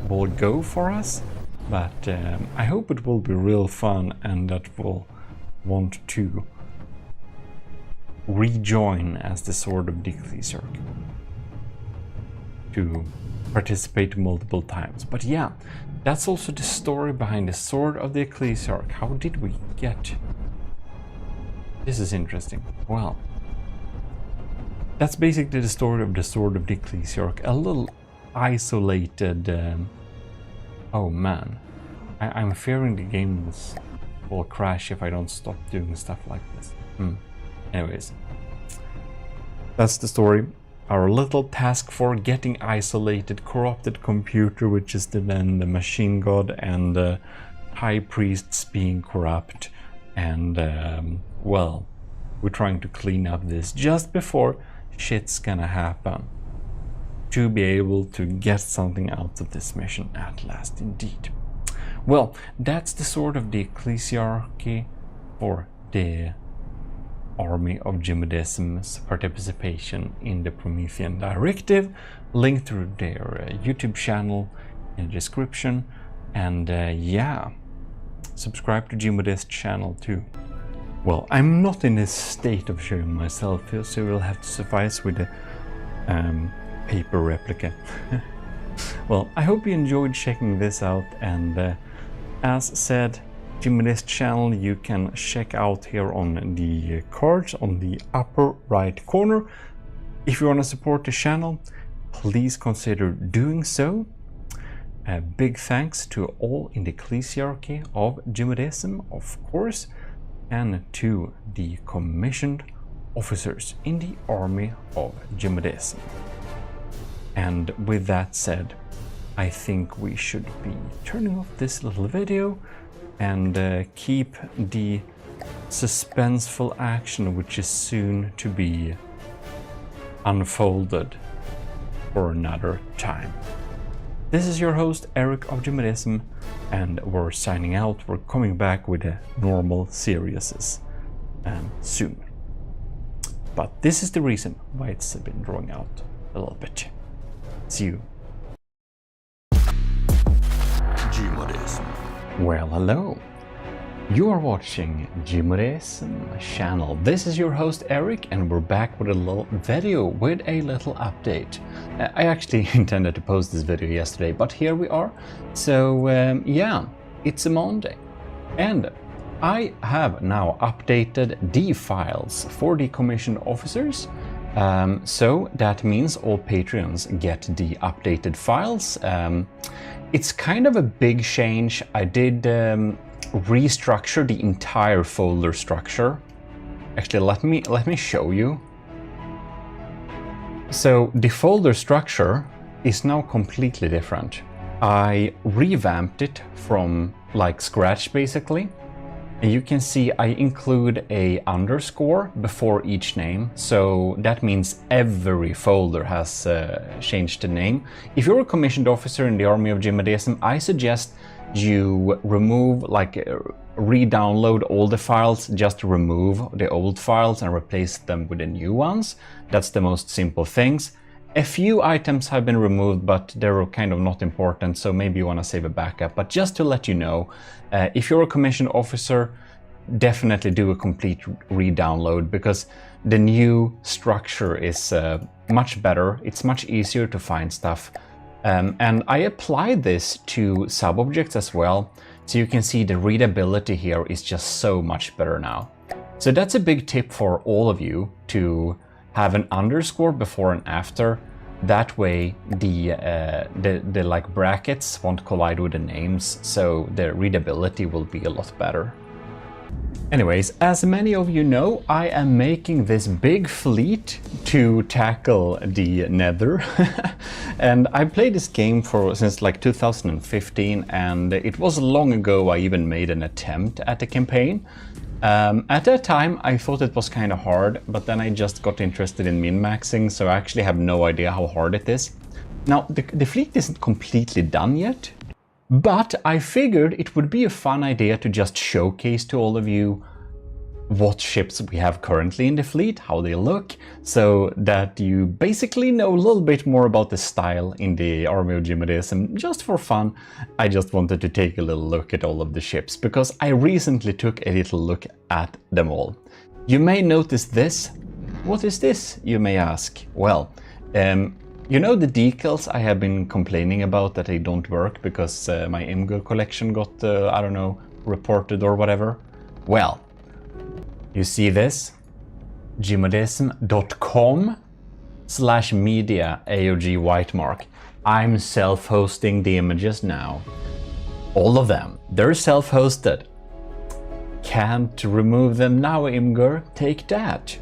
will go for us. But I hope it will be real fun and that we'll want to rejoin as the Sword of the Ecclesiarch to participate multiple times. But yeah, that's also the story behind the Sword of the Ecclesiarch. How did we get? This is interesting. Well, that's basically the story of the Sword of the Ecclesiarch. A little isolated. Oh man, I'm fearing the game will crash if I don't stop doing stuff like this. Anyways, that's the story. Our little task for getting isolated, corrupted computer, which is then the machine god, and the high priests being corrupt. And well, we're trying to clean up this just before shit's gonna happen, to be able to get something out of this mission at last indeed. Well, that's the Sword of the Ecclesiarchy for the army of GMODISM's participation in the Promethean Directive. Link to their YouTube channel in the description. And yeah, subscribe to GMODIST channel too. Well, I'm not in a state of showing myself here, so we'll have to suffice with the paper replica. Well, I hope you enjoyed checking this out, and as said, GMODIST channel you can check out here on the cards on the upper right corner. If you want to support the channel, please consider doing so. A big thanks to all in the Ecclesiarchy of GMODISM, of course, and to the commissioned officers in the army of GMODISM. And with that said, I think we should be turning off this little video and keep the suspenseful action which is soon to be unfolded for another time. This is your host Eric of GMODISM, and we're signing out. We're coming back with a normal series soon. But this is the reason why it's been drawing out a little bit. See you. GMODISM. Well, hello. You are watching GMODISM channel. This is your host Eric, and we're back with a little video with a little update. I actually intended to post this video yesterday, but here we are. So yeah, it's a Monday, and I have now updated the files for the commissioned officers. So that means all Patreons get the updated files. It's kind of a big change. I did restructure the entire folder structure. Actually, let me show you. So the folder structure is now completely different. I revamped it from like scratch basically. And you can see I include a underscore before each name, so that means every folder has changed the name. If you're a commissioned officer in the army of GMODISM, I suggest you remove, like re-download all the files, just remove the old files and replace them with the new ones. That's the most simple things. A few items have been removed, but they're kind of not important, so maybe you want to save a backup. But just to let you know, if you're a commissioned officer, definitely do a complete re-download, because the new structure is much better. It's much easier to find stuff. And I applied this to sub-objects as well, so you can see the readability here is just so much better now. So that's a big tip for all of you, to have an underscore before and after. That way the like brackets won't collide with the names, so the readability will be a lot better. Anyways, as many of you know, I am making this big fleet to tackle the Nether. And I played this game since like 2015, and it was long ago I even made an attempt at a campaign. At that time I thought it was kind of hard, but then I just got interested in min-maxing, so I actually have no idea how hard it is. Now the fleet isn't completely done yet, but I figured it would be a fun idea to just showcase to all of you what ships we have currently in the fleet, how they look, so that you basically know a little bit more about the style in the army of GMODISM. Just for fun, I just wanted to take a little look at all of the ships, because I recently took a little look at them all. You may notice this. What is this, you may ask? Well, you know the decals I have been complaining about, that they don't work because my Imgur collection got, I don't know, reported or whatever? Well, you see this? gmodism.com/media AOG whitemark. I'm self-hosting the images now. All of them. They're self-hosted. Can't remove them now, Imgur. Take that.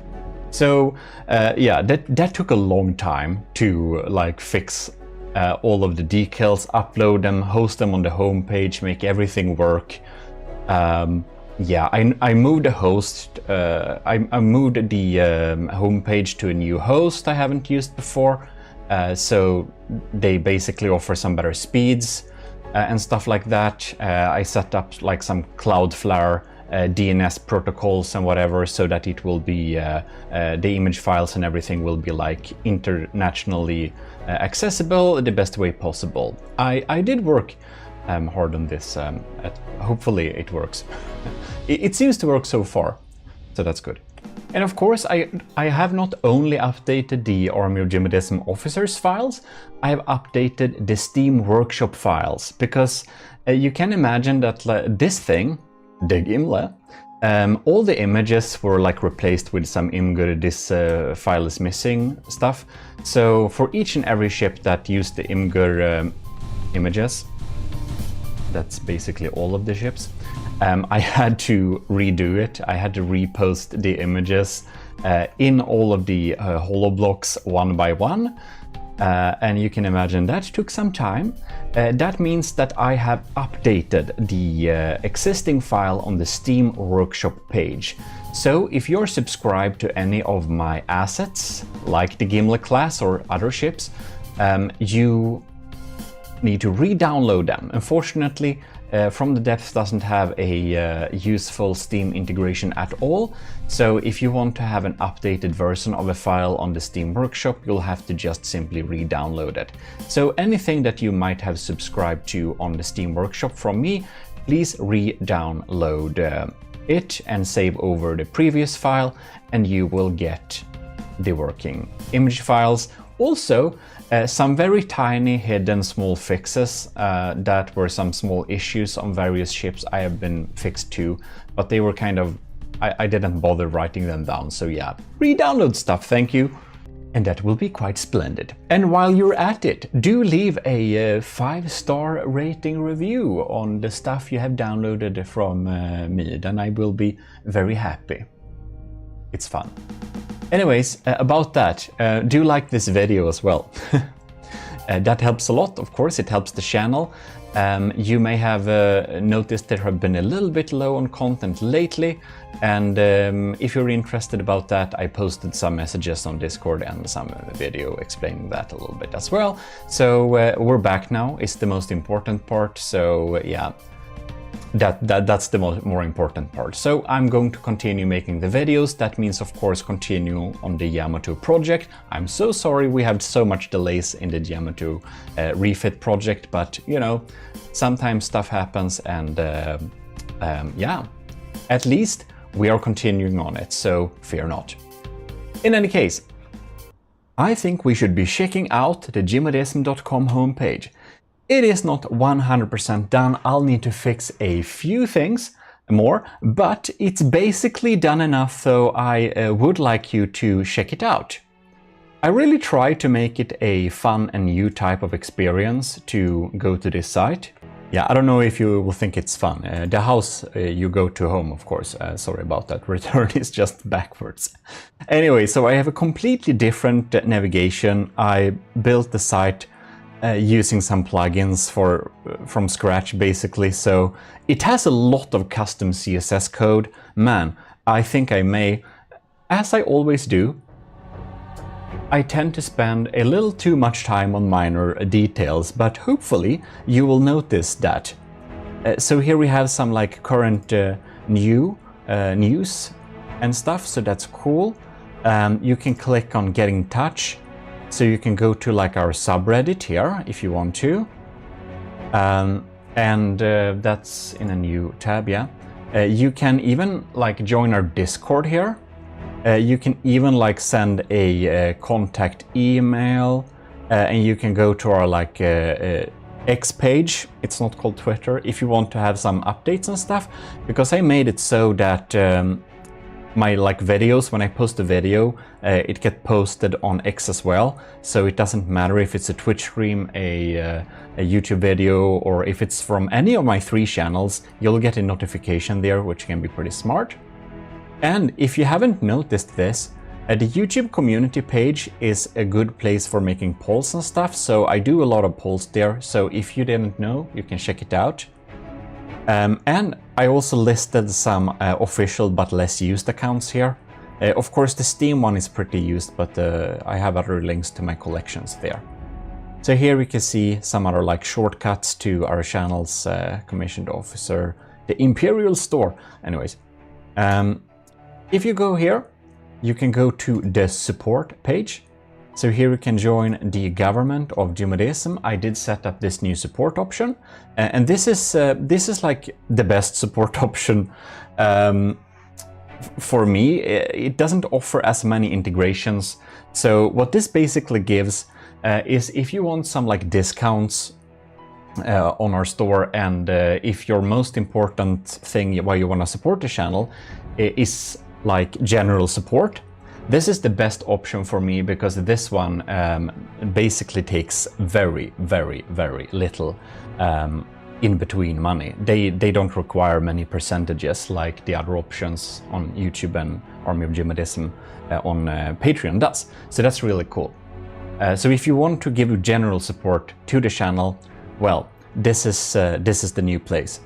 So yeah, that took a long time to like fix all of the decals, upload them, host them on the homepage, make everything work. Yeah, I moved the host. I moved the homepage to a new host I haven't used before. So they basically offer some better speeds and stuff like that. I set up like some Cloudflare DNS protocols and whatever, so that it will be the image files and everything will be like internationally accessible the best way possible. I did work hard on this. Hopefully it works. It seems to work so far, so that's good. And of course, I have not only updated the Army of GMODISM officers files, I have updated the Steam Workshop files, because you can imagine that this thing, the Gimle, all the images were like replaced with some Imgur this file is missing stuff. So for each and every ship that used the Imgur images, that's basically all of the ships, I had to redo it. I had to repost the images in all of the holo blocks one by one. And you can imagine that took some time. That means that I have updated the existing file on the Steam Workshop page. So if you're subscribed to any of my assets, like the Gimle class or other ships, you need to re-download them. Unfortunately, From the Depths doesn't have a useful Steam integration at all, so if you want to have an updated version of a file on the Steam Workshop, you'll have to just simply re-download it. So anything that you might have subscribed to on the Steam Workshop from me, please re-download it and save over the previous file, and you will get the working image files. Also, some very tiny hidden small fixes that were some small issues on various ships I have been fixed too, but they were kind of, I didn't bother writing them down, so yeah. Re-download stuff, thank you. And that will be quite splendid. And while you're at it, do leave a 5-star rating review on the stuff you have downloaded from me, then I will be very happy. It's fun. Anyways, about that, do like this video as well. That helps a lot, of course, it helps the channel. You may have noticed there have been a little bit low on content lately, and if you're interested about that, I posted some messages on Discord and some video explaining that a little bit as well. So we're back now, is the most important part, so yeah. That's the more important part. So I'm going to continue making the videos. That means, of course, continue on the Yamato project. I'm so sorry we have so much delays in the Yamato refit project, but you know, sometimes stuff happens, and yeah, at least we are continuing on it, so fear not. In any case, I think we should be checking out the gmodism.com homepage. It is not 100% done, I'll need to fix a few things more, but it's basically done enough, so I would like you to check it out. I really try to make it a fun and new type of experience to go to this site. Yeah, I don't know if you will think it's fun. The house you go to home, of course. Sorry about that, return is just backwards. Anyway, so I have a completely different navigation. I built the site using some plugins from scratch, basically, so it has a lot of custom CSS code. Man, I think I may, as I always do, I tend to spend a little too much time on minor details, but hopefully you will notice that. So here we have some like current news and stuff, so that's cool. You can click on Get in Touch. So you can go to like our subreddit here if you want to, and that's in a new tab, yeah. You can even like join our Discord here. You can even like send a contact email, and you can go to our like X page, it's not called Twitter, if you want to have some updates and stuff, because I made it so that my like videos, when I post a video, it gets posted on X as well, so it doesn't matter if it's a Twitch stream, a YouTube video, or if it's from any of my 3 channels, you'll get a notification there, which can be pretty smart. And if you haven't noticed this, the YouTube community page is a good place for making polls and stuff, so I do a lot of polls there, so if you didn't know, you can check it out. And I also listed some official but less used accounts here. Of course, the Steam one is pretty used, but I have other links to my collections there. So here we can see some other like shortcuts to our channel's commissioned officer, the Imperial store. Anyways, if you go here, you can go to the support page. So here we can join the government of GMODISM. I did set up this new support option, and this is like the best support option for me. It doesn't offer as many integrations. So what this basically gives is if you want some like discounts on our store, and if your most important thing why you want to support the channel is like general support, this is the best option for me, because this one basically takes very little in between money. They don't require many percentages like the other options on YouTube and Army of GMODISM on Patreon does. So that's really cool. So if you want to give general support to the channel, well, this is the new place.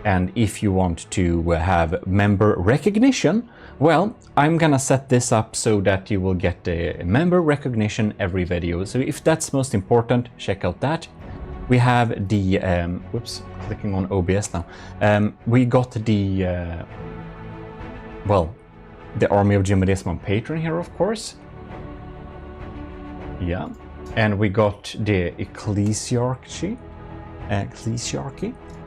And if you want to have member recognition, well, I'm gonna set this up so that you will get a member recognition every video. So if that's most important, check out that. We have the, whoops, clicking on OBS now. We got the, well, the Army of GMODISM on Patreon here, of course. Yeah, and we got the ECCLESIARCHY.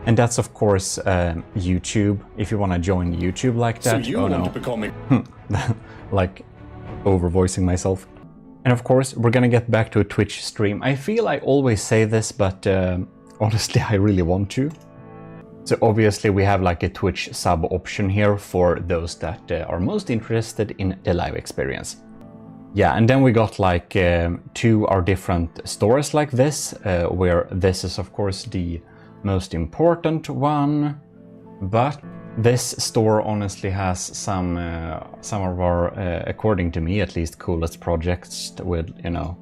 And that's of course YouTube, if you want to join YouTube like that. So you want to become like over-voicing myself. And of course, we're gonna get back to a Twitch stream. I feel I always say this, but honestly, I really want to. So obviously we have like a Twitch sub option here for those that are most interested in the live experience. Yeah, and then we got like 2 our different stores like this, where this is of course the most important one, but this store honestly has some of our, according to me at least, coolest projects with, you know,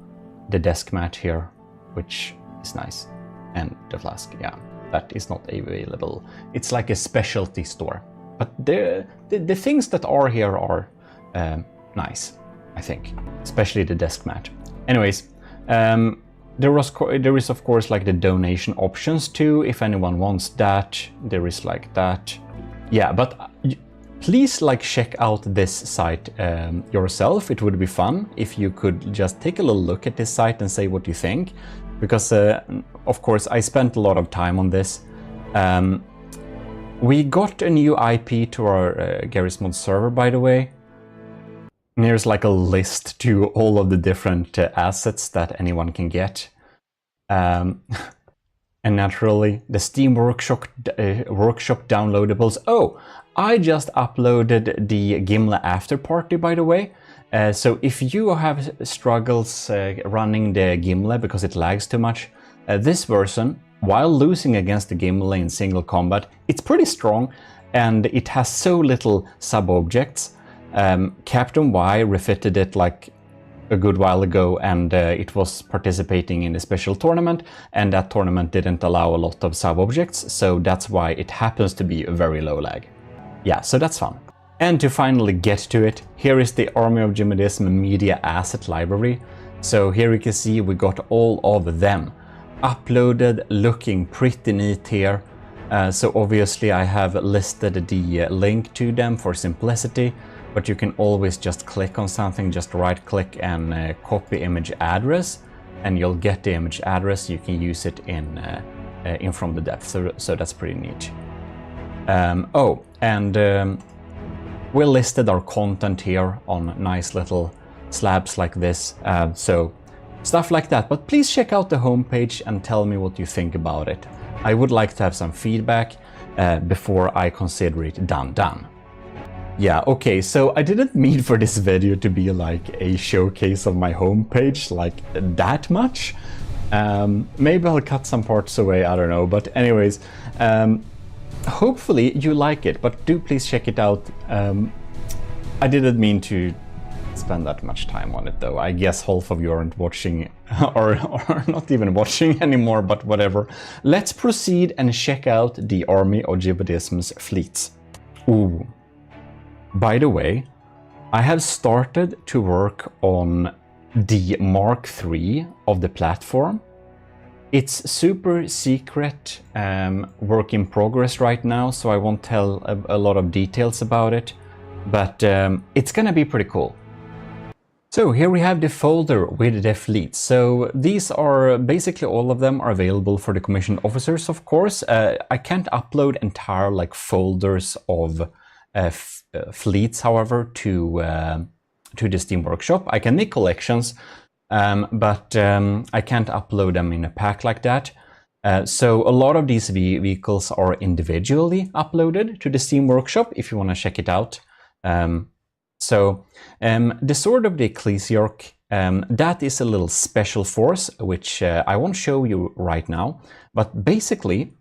the desk mat here. which is nice. And the flask, yeah, that is not available. It's like a specialty store. But the things that are here are nice, I think, especially the desk mat. Anyways, there is of course like the donation options too, if anyone wants that. There is like that. Yeah, but please like check out this site yourself. It would be fun if you could just take a little look at this site and say what you think, because of course I spent a lot of time on this. We got a new IP to our Garry's Mod server, by the way. And here's like a list to all of the different assets that anyone can get. And naturally, the Steam Workshop downloadables. Oh, I just uploaded the Gimle After Party, by the way. So if you have struggles running the Gimle because it lags too much, this version, while losing against the Gimle in single combat, it's pretty strong and it has so little sub-objects. Captain Y refitted it like a good while ago, and it was participating in a special tournament, and that tournament didn't allow a lot of sub-objects, so that's why it happens to be a very low lag. Yeah, so that's fun. And to finally get to it, here is the Army of GMODIST media asset library. So here you can see we got all of them uploaded, looking pretty neat here. So obviously I have listed the link to them for simplicity, but you can always just click on something, just right click and copy image address, and you'll get the image address. You can use it in from the depth, so that's pretty neat. We listed our content here on nice little slabs like this, so stuff like that. But please check out the homepage and tell me what you think about it. I would like to have some feedback before I consider it done. Yeah, okay, so I didn't mean for this video to be like a showcase of my homepage, like that much. Maybe I'll cut some parts away, I don't know, but anyways, hopefully you like it, but do please check it out. I didn't mean to spend that much time on it though. I guess half of you aren't watching or not even watching anymore, but whatever. Let's proceed and check out the Army of GMODIST's fleets. Ooh. By the way, I have started to work on the Mark III of the platform. It's super secret, work in progress right now, so I won't tell a lot of details about it, but it's gonna be pretty cool. So here we have the folder with the fleets. So these are basically all of them are available for the commissioned officers, of course. I can't upload entire like folders of fleets, however, to the Steam Workshop. I can make collections, but I can't upload them in a pack like that. So a lot of these vehicles are individually uploaded to the Steam Workshop if you want to check it out. The Sword of the Ecclesiarch, that is a little special force, which I won't show you right now, but basically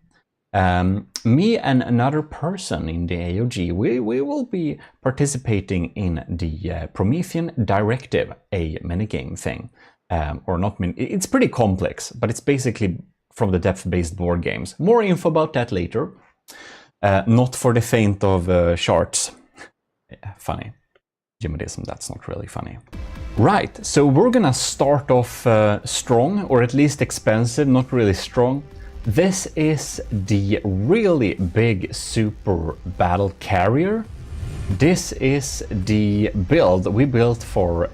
me and another person in the AOG, we will be participating in the Promethean Directive, a minigame thing. Or not it's pretty complex, but it's basically from the depth-based board games. More info about that later. Not for the faint of charts. Yeah, funny. GMODism, that's not really funny. Right, so we're gonna start off strong, or at least expensive, not really strong. This is the really big super battle carrier. This is the build we built for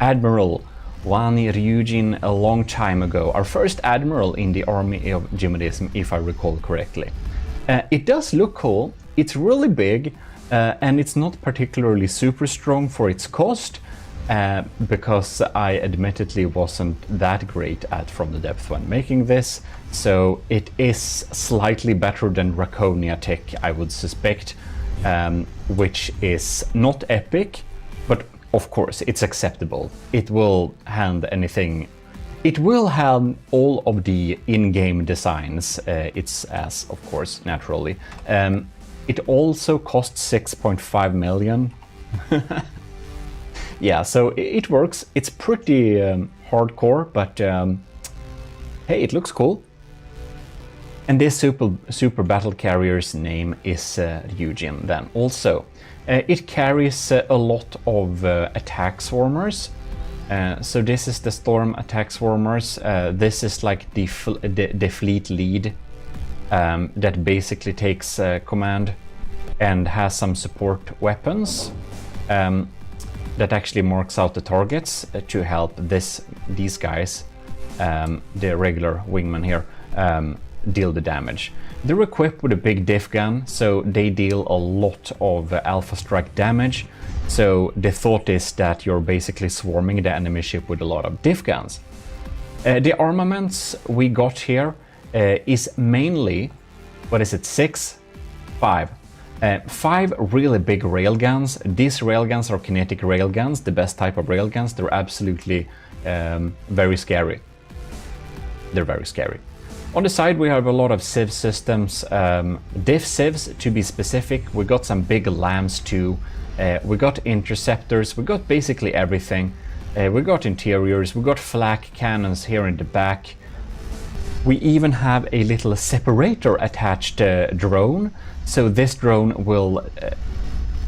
Admiral Wani Ryujin a long time ago. Our first admiral in the Army of GMODism, if I recall correctly. It does look cool. It's really big, and it's not particularly super strong for its cost, because I admittedly wasn't that great at From the Depth when making this. So it is slightly better than Draconia tech, I would suspect, which is not epic, but of course it's acceptable. It will hand anything. It will have all of the in-game designs, its as, of course, naturally. It also costs 6.5 million. Yeah, so it works. It's pretty hardcore, but hey, it looks cool. And this super battle carrier's name is Ryujin then also. It carries a lot of attack swarmers. So this is the storm attack swarmers. This is like the fleet lead that basically takes command and has some support weapons that actually marks out the targets to help these guys, the regular wingmen here, deal the damage. They're equipped with a big diff gun, so they deal a lot of alpha strike damage. So the thought is that you're basically swarming the enemy ship with a lot of diff guns. The armaments we got here is mainly, what is it, 5 really big railguns. These railguns are kinetic railguns, the best type of railguns. They're absolutely very scary. They're very scary. On the side we have a lot of civ systems, diff civs to be specific. We got some big lambs too. We got interceptors, we got basically everything. We got interiors, we got flak cannons here in the back. We even have a little separator attached drone. So this drone will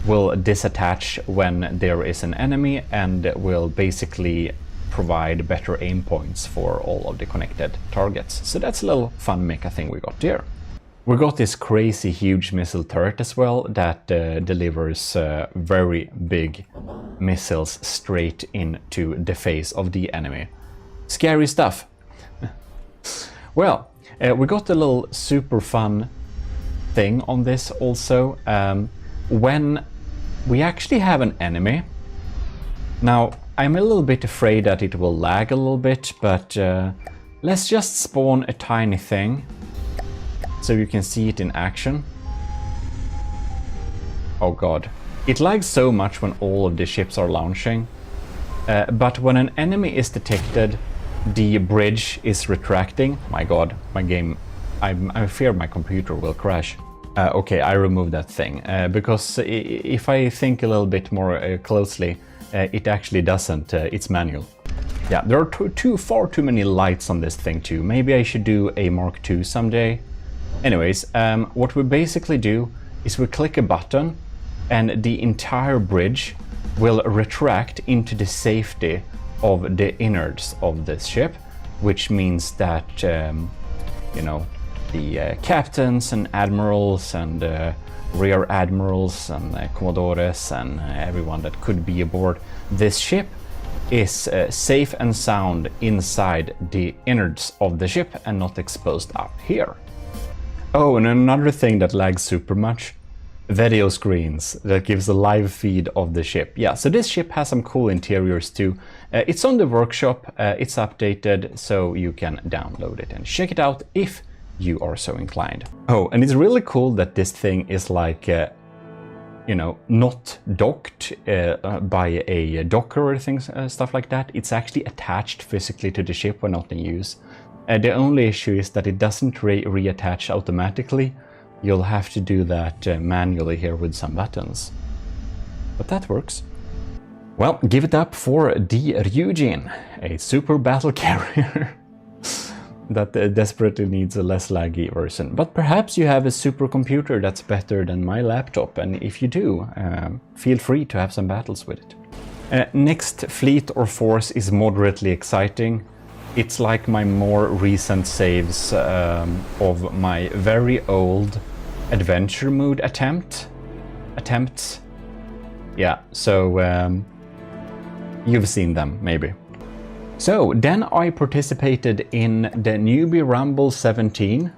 disattach when there is an enemy and will basically provide better aim points for all of the connected targets. So that's a little fun mecha thing we got there. We got this crazy huge missile turret as well that delivers very big missiles straight into the face of the enemy. Scary stuff. Well, we got a little super fun thing on this also. When we actually have an enemy. Now, I'm a little bit afraid that it will lag a little bit, but let's just spawn a tiny thing so you can see it in action. Oh god. It lags so much when all of the ships are launching, but when an enemy is detected, the bridge is retracting. My god, my game, I fear my computer will crash. Okay, I removed that thing, because if I think a little bit more closely, it actually doesn't, it's manual. Yeah, there are far too many lights on this thing too. Maybe I should do a Mark II someday. Anyways, what we basically do is we click a button and the entire bridge will retract into the safety of the innards of this ship, which means that, you know, the captains and admirals and rear admirals and commodores and everyone that could be aboard this ship is safe and sound inside the innards of the ship and not exposed up here. Oh, and another thing that lags super much, video screens that gives a live feed of the ship. Yeah, so this ship has some cool interiors too. It's on the workshop, it's updated, so you can download it and check it out if you are so inclined. Oh, and it's really cool that this thing is like, you know, not docked by a docker or things, stuff like that. It's actually attached physically to the ship when not in use. The only issue is that it doesn't reattach automatically. You'll have to do that manually here with some buttons. But that works. Well, give it up for the Ryujin, a super battle carrier that desperately needs a less laggy version. But perhaps you have a supercomputer that's better than my laptop, and if you do, feel free to have some battles with it. Next fleet or force is moderately exciting. It's like my more recent saves of my very old adventure mode attempts. Yeah, so you've seen them maybe. So then I participated in the Newbie Rumble 17.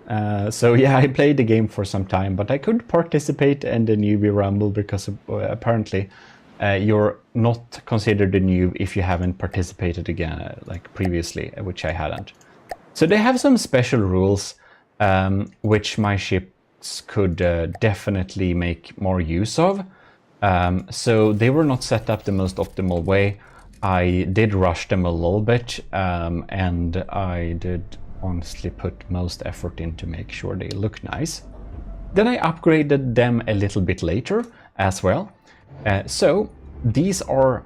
So yeah, I played the game for some time, but I couldn't participate in the Newbie Rumble because apparently you're not considered a noob if you haven't participated again like previously, which I hadn't. So they have some special rules which my ships could definitely make more use of. So they were not set up the most optimal way. I did rush them a little bit, and I did honestly put most effort in to make sure they look nice. Then I upgraded them a little bit later as well. So these are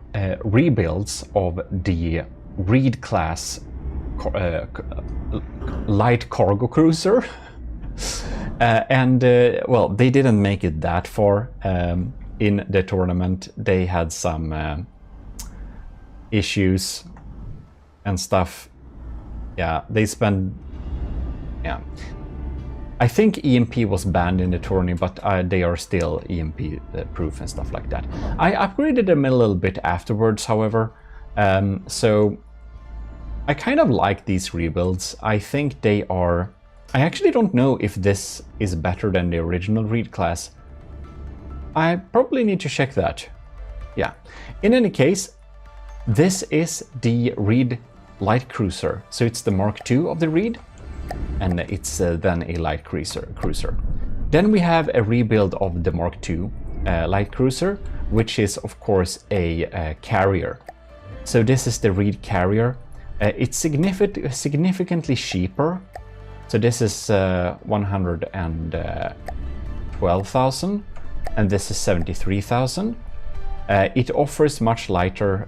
light cargo cruiser. Well, they didn't make it that far in the tournament. They had some issues and stuff. Yeah, they spent... Yeah. I think EMP was banned in the tourney, but they are still EMP proof and stuff like that. I upgraded them a little bit afterwards, however. So I kind of like these rebuilds. I think they are... I actually don't know if this is better than the original Reed class. I probably need to check that. Yeah. In any case, this is the Reed light cruiser. So it's the Mark II of the Reed, and it's then a light cruiser. Then we have a rebuild of the Mark II light cruiser, which is of course a carrier. So this is the Reed carrier. It's significantly cheaper. So this is 112,000, and this is 73,000. It offers much lighter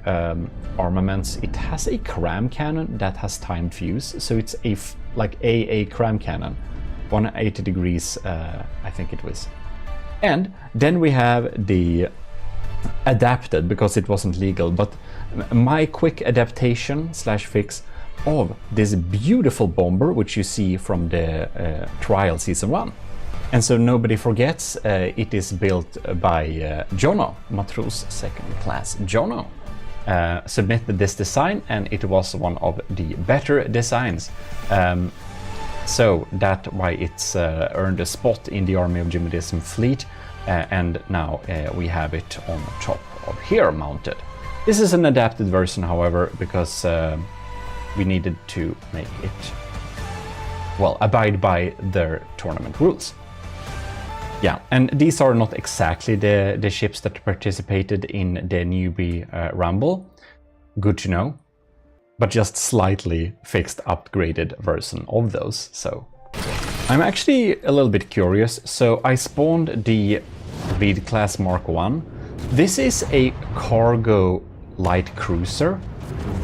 armaments. It has a cram cannon that has timed fuse, so it's like a cram cannon, 180 degrees, I think it was. And then we have the adapted, because it wasn't legal, but my quick adaptation slash fix of this beautiful bomber, which you see from the trial season 1. And so nobody forgets, it is built by Jono, Matros second class Jono. Submitted this design, and it was one of the better designs. So that's why it's earned a spot in the Army of GMODISM fleet, and now we have it on top of here mounted. This is an adapted version, however, because we needed to make it, well, abide by their tournament rules. Yeah, and these are not exactly the ships that participated in the newbie Rumble. Good to know. But just slightly fixed, upgraded version of those, so. I'm actually a little bit curious. So I spawned the Reed class Mark I. This is a cargo light cruiser.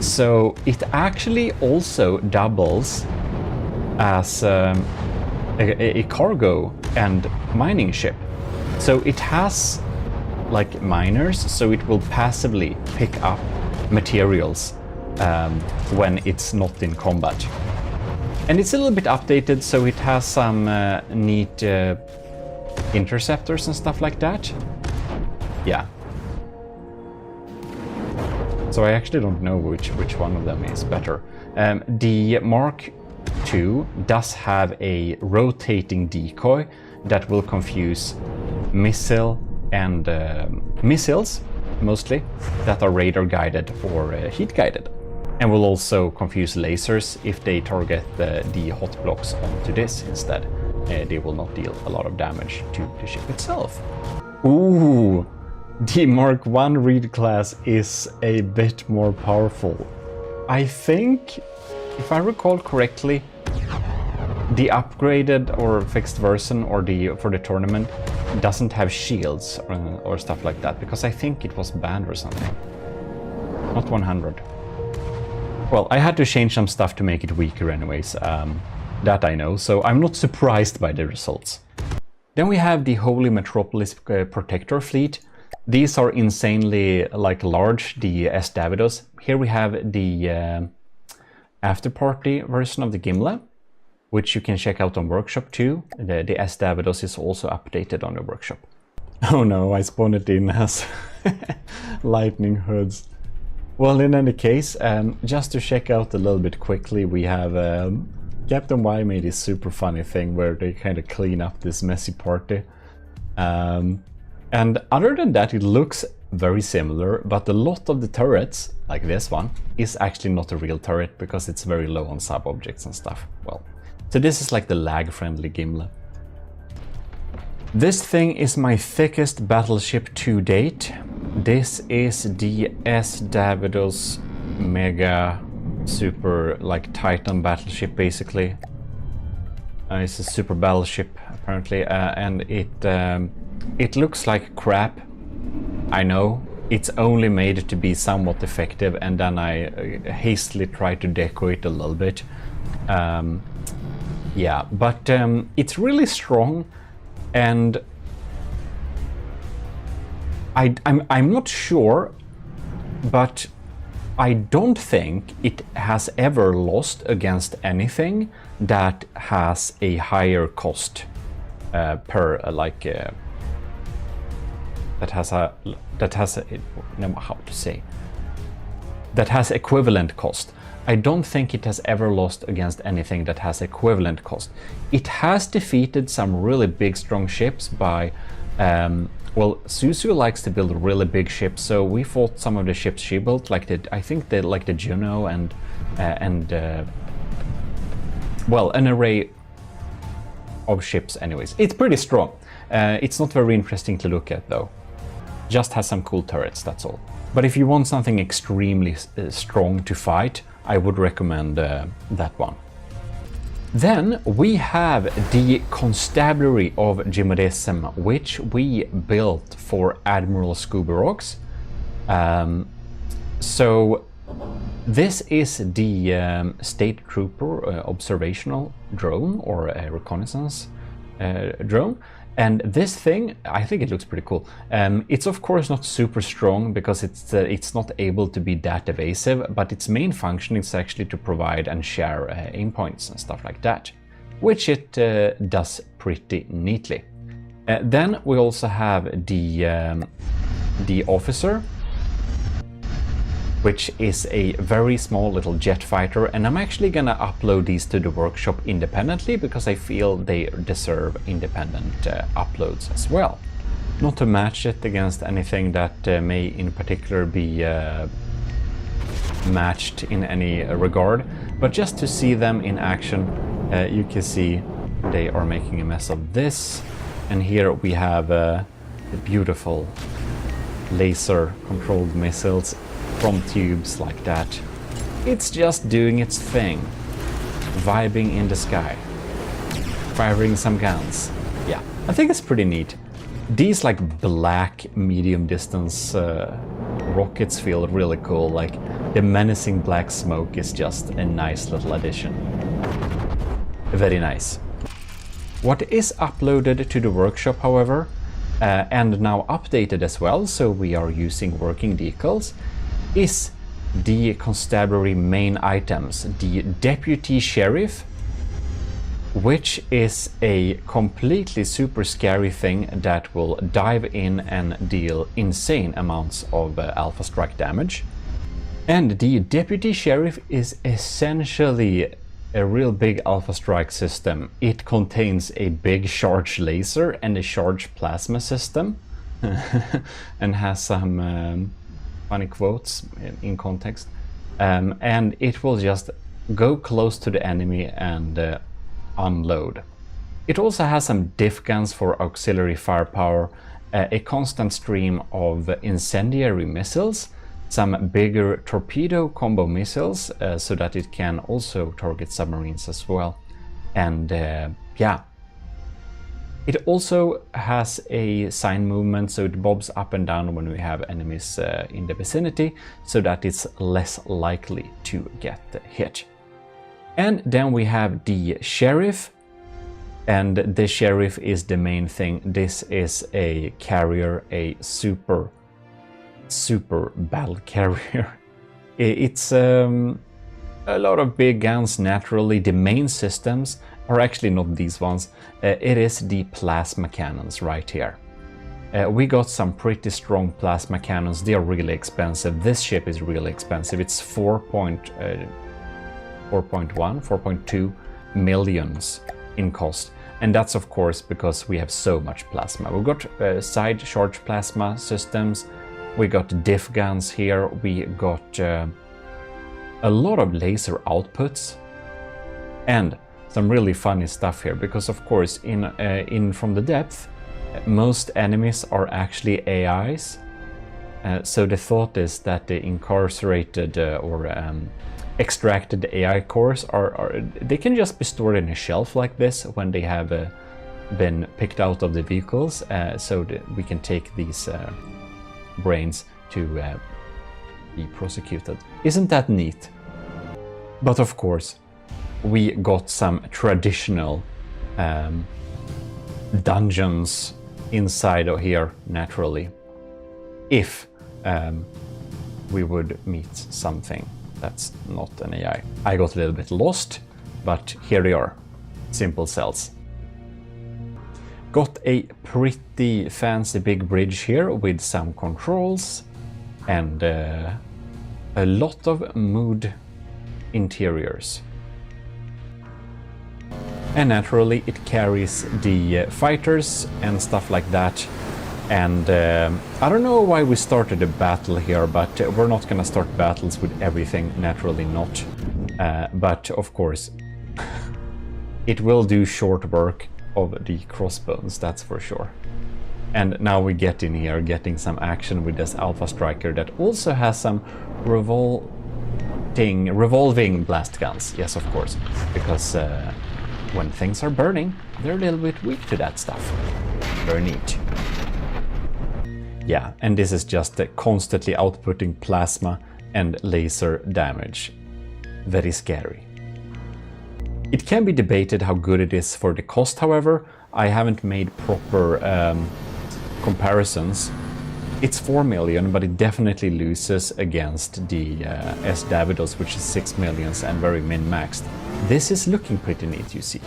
So it actually also doubles as a cargo and mining ship. So it has like miners, so it will passively pick up materials when it's not in combat. And it's a little bit updated, so it has some neat interceptors and stuff like that. Yeah. So I actually don't know which one of them is better. The Mark II does have a rotating decoy that will confuse missile and missiles, mostly, that are radar guided or heat guided. And will also confuse lasers if they target the hot blocks onto this instead. They will not deal a lot of damage to the ship itself. Ooh! The Mark I Reed class is a bit more powerful. I think, if I recall correctly, the upgraded or fixed version or for the tournament doesn't have shields or stuff like that, because I think it was banned or something. Not 100. Well, I had to change some stuff to make it weaker anyways, that I know, so I'm not surprised by the results. Then we have the Holy Metropolis Protector fleet. These are insanely large, the S. Davidos. Here we have the after-party version of the Gimle, which you can check out on Workshop too. The S. Davidos is also updated on the Workshop. Oh no, I spawned it in as lightning hoods. Well, in any case, just to check out a little bit quickly, we have Captain Y made this super funny thing where they kind of clean up this messy party. And other than that, it looks very similar, but a lot of the turrets, like this one, is actually not a real turret because it's very low on sub-objects and stuff. Well, so this is like the lag-friendly Gimle. This thing is my thickest battleship to date. This is the S. Davidos Mega Super Titan battleship, basically. It's a super battleship apparently, and it looks like crap. I know, it's only made to be somewhat effective, and then I hastily tried to deco it a little bit. Yeah, but it's really strong, and I'm not sure, but I don't think it has ever lost against anything that has a higher cost per that has equivalent cost. I don't think it has ever lost against anything that has equivalent cost. It has defeated some really big strong ships by well, Suzu likes to build really big ships, so we fought some of the ships she built, like the Juno and well, an array of ships anyways. It's pretty strong. It's not very interesting to look at though. Just has some cool turrets, that's all. But if you want something extremely strong to fight, I would recommend that one. Then we have the Constabulary of GMODISM, which we built for Admiral Scooby-Rocks. So this is the State Trooper observational drone, or a reconnaissance drone. And this thing, I think it looks pretty cool. It's of course not super strong because it's not able to be that evasive, but its main function is actually to provide and share aim points and stuff like that, which it does pretty neatly. Then we also have the Officer, which is a very small little jet fighter, and I'm actually gonna upload these to the workshop independently because I feel they deserve independent uploads as well. Not to match it against anything that may in particular be matched in any regard, but just to see them in action. You can see they are making a mess of this, and here we have the beautiful laser controlled missiles from tubes like that. It's just doing its thing, vibing in the sky, firing some guns. Yeah, I think it's pretty neat. These like black medium distance rockets feel really cool. Like the menacing black smoke is just a nice little addition. Very nice. What is uploaded to the workshop, however, and now updated as well, so we are using working decals, is the Constabulary main items. The Deputy Sheriff, which is a completely super scary thing that will dive in and deal insane amounts of alpha strike damage. And the Deputy Sheriff is essentially a real big alpha strike system. It contains a big charge laser and a charge plasma system and has some funny quotes in context, and it will just go close to the enemy and unload. It also has some diff guns for auxiliary firepower, a constant stream of incendiary missiles, some bigger torpedo combo missiles so that it can also target submarines as well, and yeah. It also has a sign movement, so it bobs up and down when we have enemies in the vicinity, so that it's less likely to get hit. And then we have the Sheriff, and the Sheriff is the main thing. This is a carrier, a super battle carrier. It's a lot of big guns naturally. The main systems are actually not these ones. It is the plasma cannons right here. We got some pretty strong plasma cannons. They are really expensive. This ship is really expensive. It's 4.2 millions in cost. And that's of course because we have so much plasma. We've got side charge plasma systems. We got diff guns here. We got a lot of laser outputs. And some really funny stuff here, because of course in From the Depth most enemies are actually AIs, so the thought is that the incarcerated or extracted AI cores they can just be stored in a shelf like this when they have been picked out of the vehicles, so that we can take these brains to be prosecuted. Isn't that neat? But of course we got some traditional dungeons inside of here naturally, if we would meet something that's not an AI. I got a little bit lost, but here they are, simple cells. Got a pretty fancy big bridge here with some controls and a lot of mood interiors. And naturally it carries the fighters and stuff like that. And I don't know why we started a battle here, but we're not gonna start battles with everything, naturally not. But of course, it will do short work of the crossbones, that's for sure. And now we get in here, getting some action with this Alpha Striker that also has some revolving blast guns. Yes, of course, because when things are burning, they're a little bit weak to that stuff. Very neat. Yeah, and this is just constantly outputting plasma and laser damage. Very scary. It can be debated how good it is for the cost, however. I haven't made proper comparisons. It's 4 million, but it definitely loses against the S Davidos, which is 6 millions and very min-maxed. This is looking pretty neat, you see.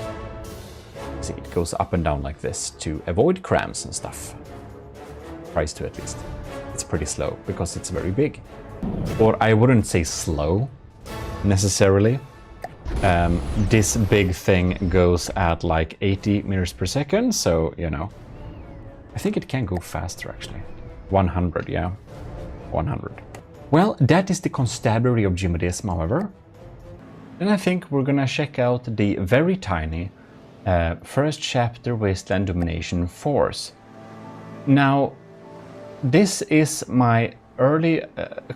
See, it goes up and down like this to avoid cramps and stuff. Tries to, at least. It's pretty slow because it's very big. Or I wouldn't say slow necessarily. This big thing goes at like 80 meters per second, so you know. I think it can go faster actually. 100, yeah. 100. Well, that is the constabulary of GMODISM, however. Then I think we're gonna check out the very tiny first chapter Wasteland Domination Force. Now, this is my early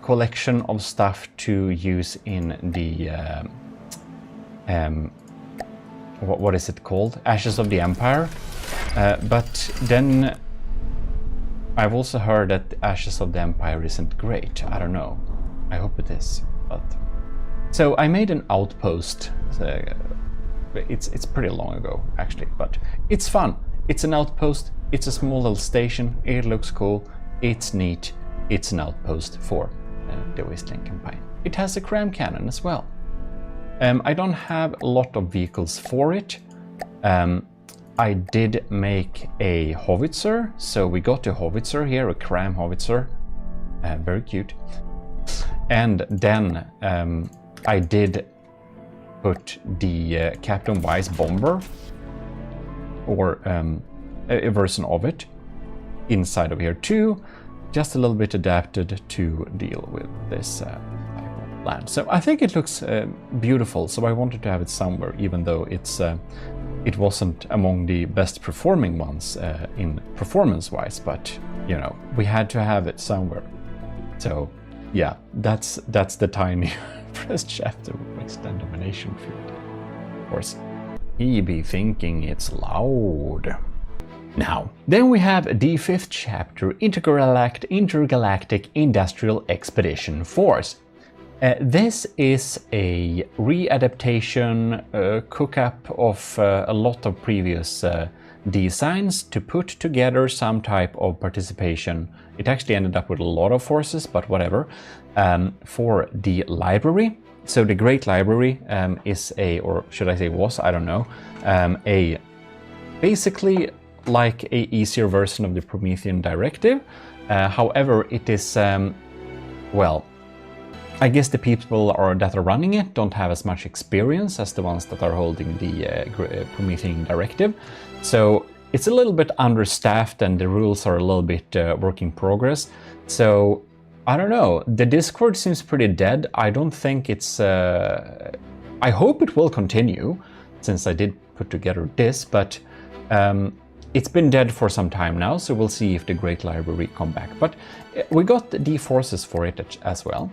collection of stuff to use in the what is it called? Ashes of the Empire. But then I've also heard that Ashes of the Empire isn't great. I don't know. I hope it is. But so I made an outpost. It's pretty long ago actually, but it's fun. It's an outpost. It's a small little station. It looks cool. It's neat. It's an outpost for the Wasteland campaign. It has a cram cannon as well. I don't have a lot of vehicles for it. I did make a howitzer, so we got a howitzer here, a cram howitzer. Very cute. And then I did put the Captain Wise bomber, or a version of it, inside of here too, just a little bit adapted to deal with this type of land. So I think it looks beautiful, so I wanted to have it somewhere, even though it wasn't among the best performing ones in performance-wise, but you know, we had to have it somewhere. So yeah, that's the tiny first chapter of Wasteland Domination Field. Of course, he be thinking it's loud. Now, then we have the 5th chapter, Intergalactic Industrial Expedition Force. This is a readaptation, cook-up of a lot of previous designs to put together some type of participation. It actually ended up with a lot of forces, but whatever, for the library. So the Great Library is or should I say was, I don't know, a basically like a easier version of the Promethean Directive. However, it is, well, I guess the people that are running it don't have as much experience as the ones that are holding the Promethean Directive. So it's a little bit understaffed and the rules are a little bit work in progress. So I don't know, the Discord seems pretty dead. I don't think it's... I hope it will continue, since I did put together this, but it's been dead for some time now, so we'll see if the Great Library come back. But we got the forces for it as well.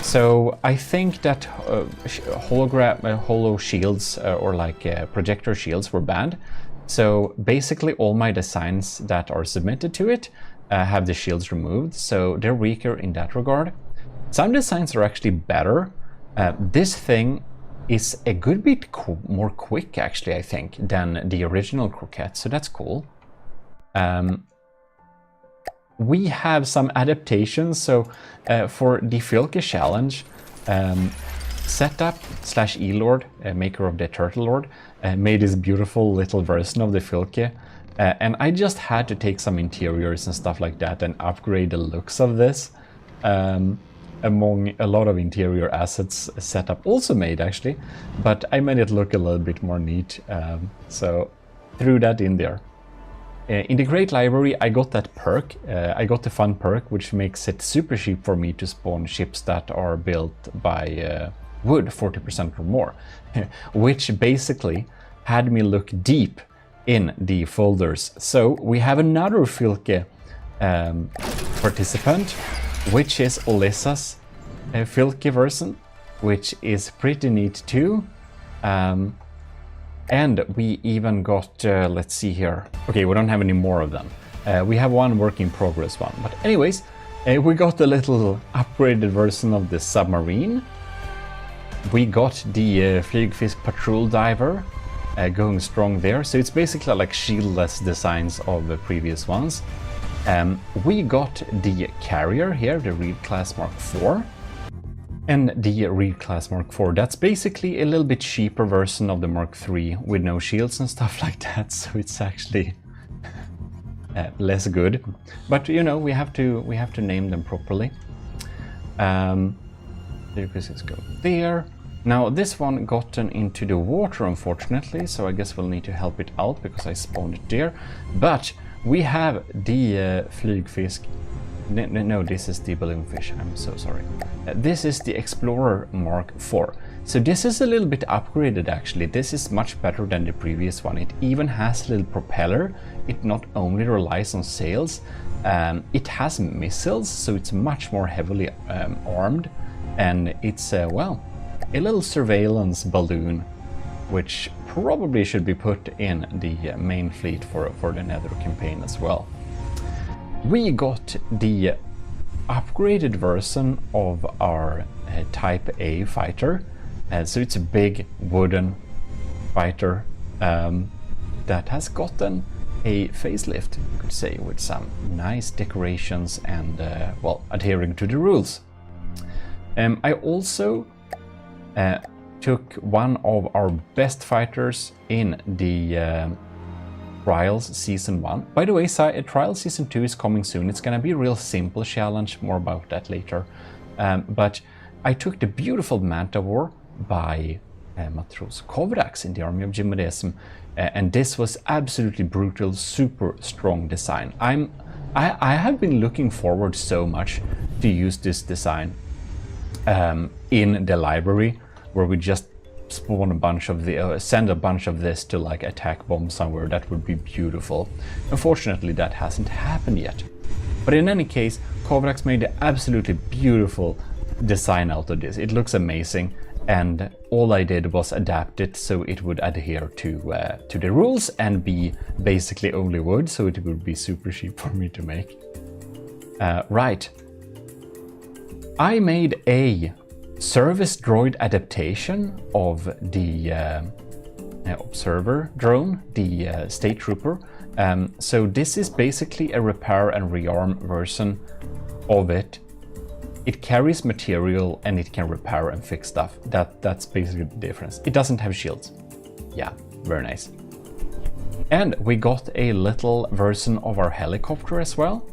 So I think that holo shields or like projector shields were banned. So basically all my designs that are submitted to it have the shields removed, so they're weaker in that regard. Some designs are actually better. This thing is a good bit more quick, actually, I think, than the original croquette, so that's cool. We have some adaptations, so for the Fylke challenge, Setup/Elord, maker of the Turtle Lord, made this beautiful little version of the Fylke, and I just had to take some interiors and stuff like that and upgrade the looks of this. Among a lot of interior assets Setup also made, actually, but I made it look a little bit more neat, so threw that in there. In the Great Library, I got that perk. I got the fun perk, which makes it super cheap for me to spawn ships that are built by wood, 40% or more, which basically had me look deep in the folders. So we have another Fylke participant, which is Olissa's Fylke version, which is pretty neat too. And we even got, let's see here. Okay, we don't have any more of them. We have one work in progress one. But anyways, we got a little upgraded version of the submarine. We got the Flygfisk Patrol Diver going strong there. So it's basically like shieldless designs of the previous ones. We got the carrier here, the Reed Class Mark IV. And the Reed Class Mark IV, that's basically a little bit cheaper version of the Mark III with no shields and stuff like that, so it's actually less good. But you know, we have to name them properly. Let's go there. Now this one gotten into the water, unfortunately, so I guess we'll need to help it out because I spawned it there. But we have the Flygfisk. No, this is the balloonfish, I'm so sorry. This is the Explorer Mark IV. So this is a little bit upgraded, actually. This is much better than the previous one. It even has a little propeller. It not only relies on sails, it has missiles, so it's much more heavily armed. And it's, well, a little surveillance balloon, which probably should be put in the main fleet for the Nether campaign as well. We got the upgraded version of our Type A fighter. So it's a big wooden fighter that has gotten a facelift, you could say, with some nice decorations and, well, adhering to the rules. I also took one of our best fighters in the Trials Season 1. By the way, Trials Season 2 is coming soon. It's gonna be a real simple challenge, more about that later. But I took the beautiful Manta War by Matros Kovraks in the army of GMODIST, and this was absolutely brutal, super strong design. I have been looking forward so much to use this design in the library, where we just spawn a bunch of the send a bunch of this to like attack bomb somewhere. That would be beautiful. Unfortunately, that hasn't happened yet. But in any case, Kovraks made an absolutely beautiful design out of this. It looks amazing, and all I did was adapt it so it would adhere to the rules and be basically only wood, so it would be super cheap for me to make. Right. I made a service droid adaptation of the observer drone, the state trooper. So this is basically a repair and rearm version of it. It carries material and it can repair and fix stuff. That's basically the difference. It doesn't have shields. Yeah, very nice. And we got a little version of our helicopter as well.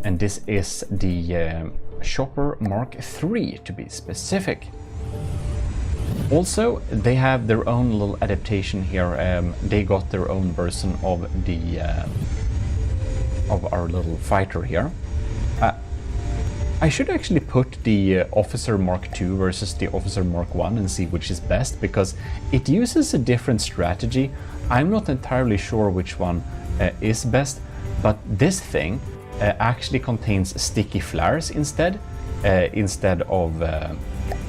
And this is the Chopper Mark III, to be specific. Also, they have their own little adaptation here. They got their own version of the of our little fighter here. I should actually put the Officer Mark II versus the Officer Mark I and see which is best, because it uses a different strategy. I'm not entirely sure which one is best, but this thing actually contains sticky flares instead of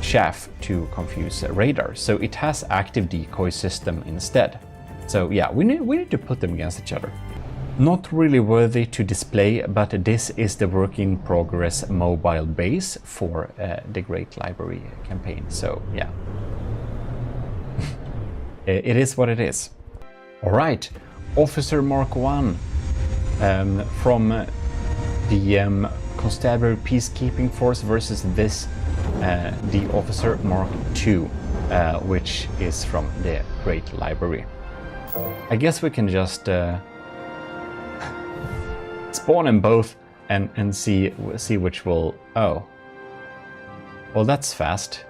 chaff to confuse radar. So it has active decoy system instead. So yeah, we need to put them against each other. Not really worthy to display, but this is the work in progress mobile base for the Great Library campaign. So yeah, it is what it is. All right, Officer Mark 1 from the Constabulary Peacekeeping Force versus this, the Officer Mark 2, which is from the Great Library. I guess we can just spawn them both and see which will... Oh. Well, that's fast.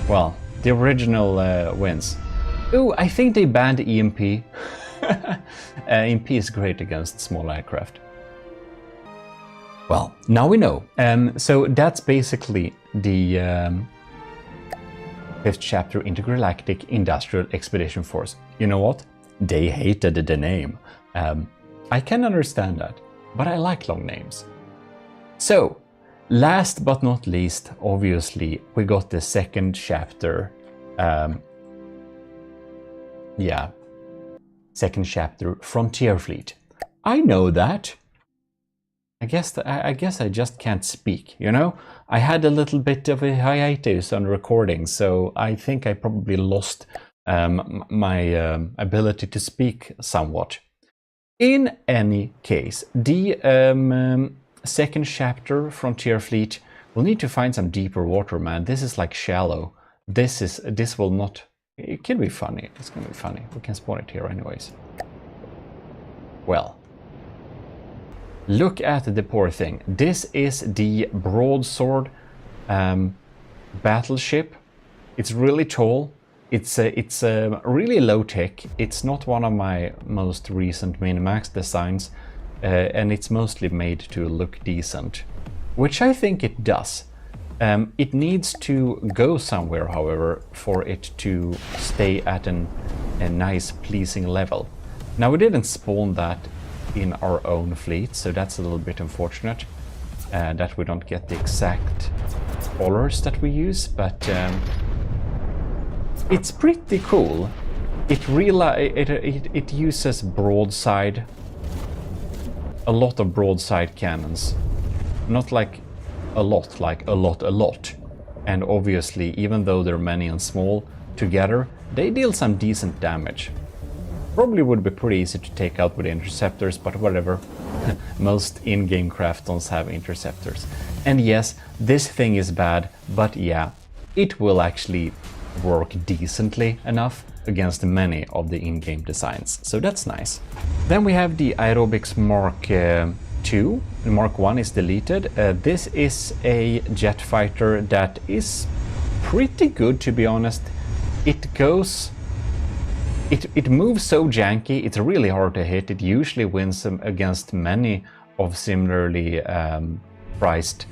Well, the original wins. Ooh, I think they banned EMP. EMP is great against small aircraft. Well, now we know. So that's basically the 5th chapter Intergalactic Industrial Expedition Force. You know what? They hated the name. I can understand that, but I like long names. So, last but not least, obviously, we got the 2nd chapter. Yeah, 2nd chapter Frontier Fleet. I know that. I guess I just can't speak, you know? I had a little bit of a hiatus on recording, so I think I probably lost my ability to speak somewhat. In any case, the 2nd chapter Frontier Fleet will need to find some deeper water, man. This is like shallow. This will not... It can be funny. It's gonna be funny. We can spawn it here anyways. Well. Look at the poor thing. This is the broadsword battleship. It's really tall. It's really low tech. It's not one of my most recent Minimax designs, and it's mostly made to look decent, which I think it does. It needs to go somewhere, however, for it to stay at a nice, pleasing level. Now, we didn't spawn that in our own fleet, so that's a little bit unfortunate that we don't get the exact colors that we use, but it's pretty cool. It uses broadside, a lot of broadside cannons, not like a lot. And obviously, even though they're many and small, together they deal some decent damage. Probably would be pretty easy to take out with interceptors, but whatever. Most in-game Craftons have interceptors. And yes, this thing is bad, but yeah, it will actually work decently enough against many of the in-game designs, so that's nice. Then we have the Aerobics Mark 2. Mark 1 is deleted. This is a jet fighter that is pretty good, to be honest. It moves so janky, it's really hard to hit. It usually wins against many of similarly priced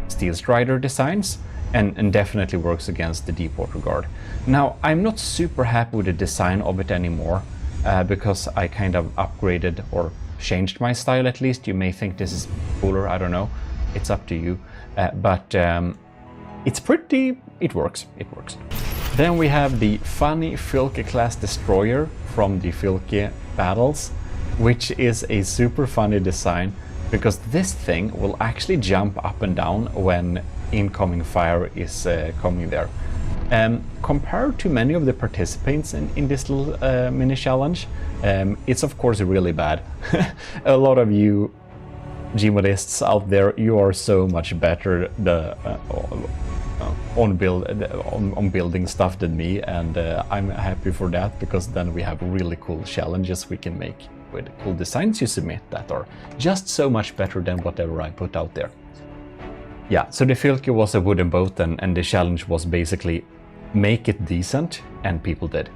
Steel Strider designs, and definitely works against the Deepwater Guard. Now, I'm not super happy with the design of it anymore, because I kind of upgraded or changed my style at least. You may think this is cooler, I don't know. It's up to you. But it's pretty... it works. Then we have the funny Filke class destroyer from the Filke battles, which is a super funny design because this thing will actually jump up and down when incoming fire is coming there. Compared to many of the participants in this little mini challenge, it's of course really bad. A lot of you GMODists out there, you are so much better on building stuff than me, and I'm happy for that, because then we have really cool challenges we can make with cool designs you submit that are just so much better than whatever I put out there. Yeah, so the Filke was a wooden boat, and the challenge was basically make it decent, and people did.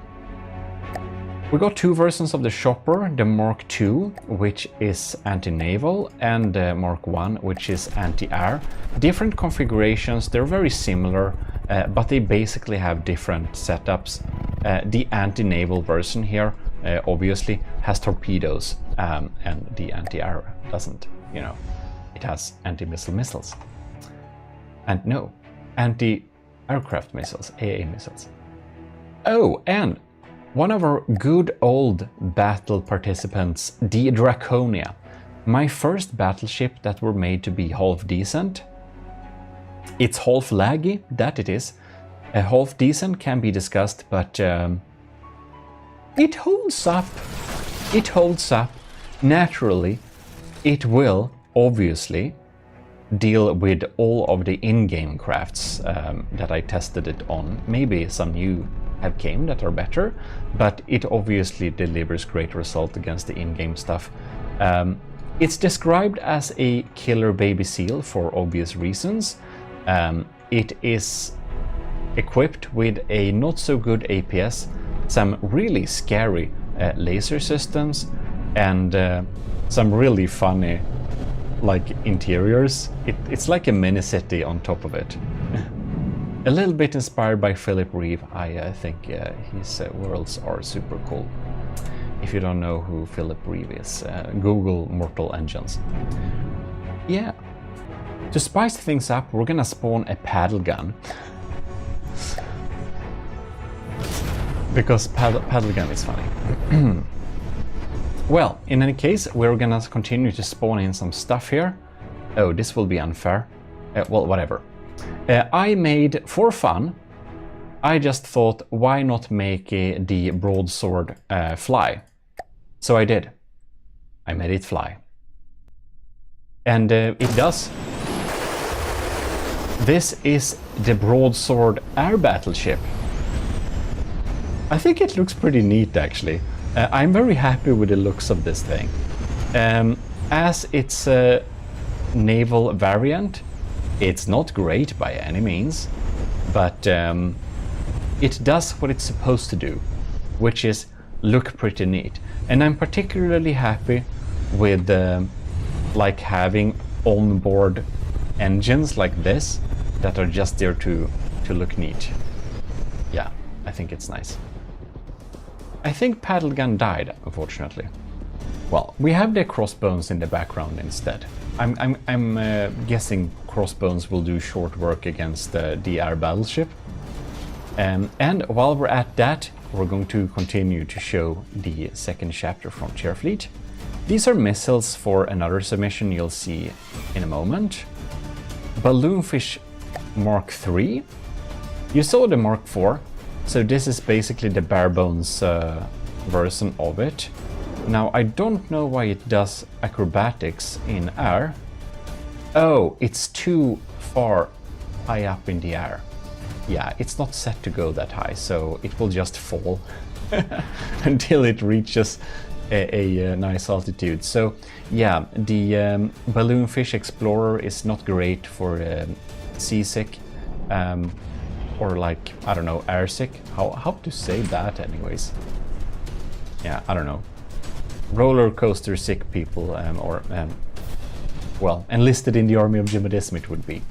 We got two versions of the chopper, the Mark II, which is anti-naval, and Mark I, which is anti-air. Different configurations, they're very similar, but they basically have different setups. The anti-naval version here, obviously, has torpedoes, and the anti-air doesn't, you know. It has anti-missile missiles. And no, anti-aircraft missiles, AA missiles. Oh, and one of our good old battle participants, the Draconia. My first battleship that were made to be half decent. It's half laggy, that it is. half decent, can be discussed, but it holds up. It holds up. Naturally, it will obviously deal with all of the in-game crafts that I tested it on. Maybe some new have came that are better, but it obviously delivers great result against the in-game stuff. It's described as a killer baby seal for obvious reasons. It is equipped with a not so good APS, some really scary laser systems, and some really funny like interiors. It's like a mini city on top of it. A little bit inspired by Philip Reeve. I think his worlds are super cool. If you don't know who Philip Reeve is, Google Mortal Engines. Yeah. To spice things up, we're gonna spawn a paddle gun. Because paddle gun is funny. Well, in any case, we're gonna continue to spawn in some stuff here. Oh, this will be unfair. Well, whatever. I made, for fun, I just thought, why not make the broadsword fly? So I did. I made it fly. And it does. This is the broadsword air battleship. I think it looks pretty neat, actually. I'm very happy with the looks of this thing. As it's a naval variant, it's not great by any means, but it does what it's supposed to do, which is look pretty neat. And I'm particularly happy with like having onboard engines like this that are just there to look neat. Yeah, I think it's nice. I think paddle gun died, unfortunately. Well, we have the crossbones in the background instead. I'm guessing crossbones will do short work against the air battleship. And while we're at that, we're going to continue to show the second chapter from Chairfleet. These are missiles for another submission you'll see in a moment. Balloonfish Mark III. You saw the Mark IV, so this is basically the bare bones version of it. Now, I don't know why it does acrobatics in air. Oh, it's too far high up in the air. Yeah, it's not set to go that high, so it will just fall until it reaches a nice altitude. So yeah, the Balloonfish Explorer is not great for seasick or like, I don't know, airsick. How to say that anyways? Yeah, I don't know. Roller coaster sick people, or well, enlisted in the army of GMODISM it would be.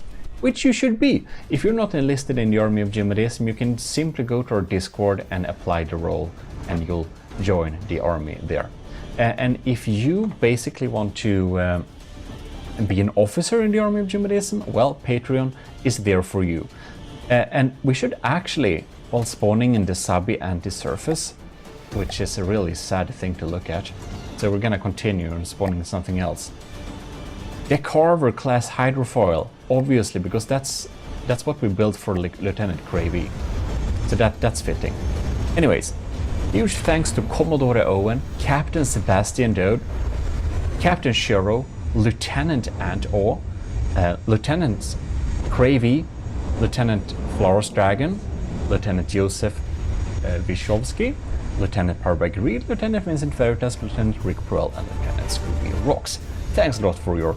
Which you should be. If you're not enlisted in the army of GMODISM, you can simply go to our Discord and apply the role, and you'll join the army there. And if you basically want to be an officer in the army of GMODISM, well, Patreon is there for you. And we should actually, while spawning in the subby anti-surface, which is a really sad thing to look at, so we're gonna continue on spawning something else. The Carver class hydrofoil, obviously, because that's what we built for Lieutenant Cravey. So that's fitting. Anyways, huge thanks to Commodore Owen, Captain Sebastian Dode, Captain Shiro, Lieutenant Ant-O, Lieutenant Cravey, Lieutenant Flores Dragon, Lieutenant Joseph Vyshkovsky, Lieutenant Parberg Reed, Lieutenant Vincent Veritas, Lieutenant Rick Pearl, and Lieutenant Scooby Rocks. Thanks a lot for your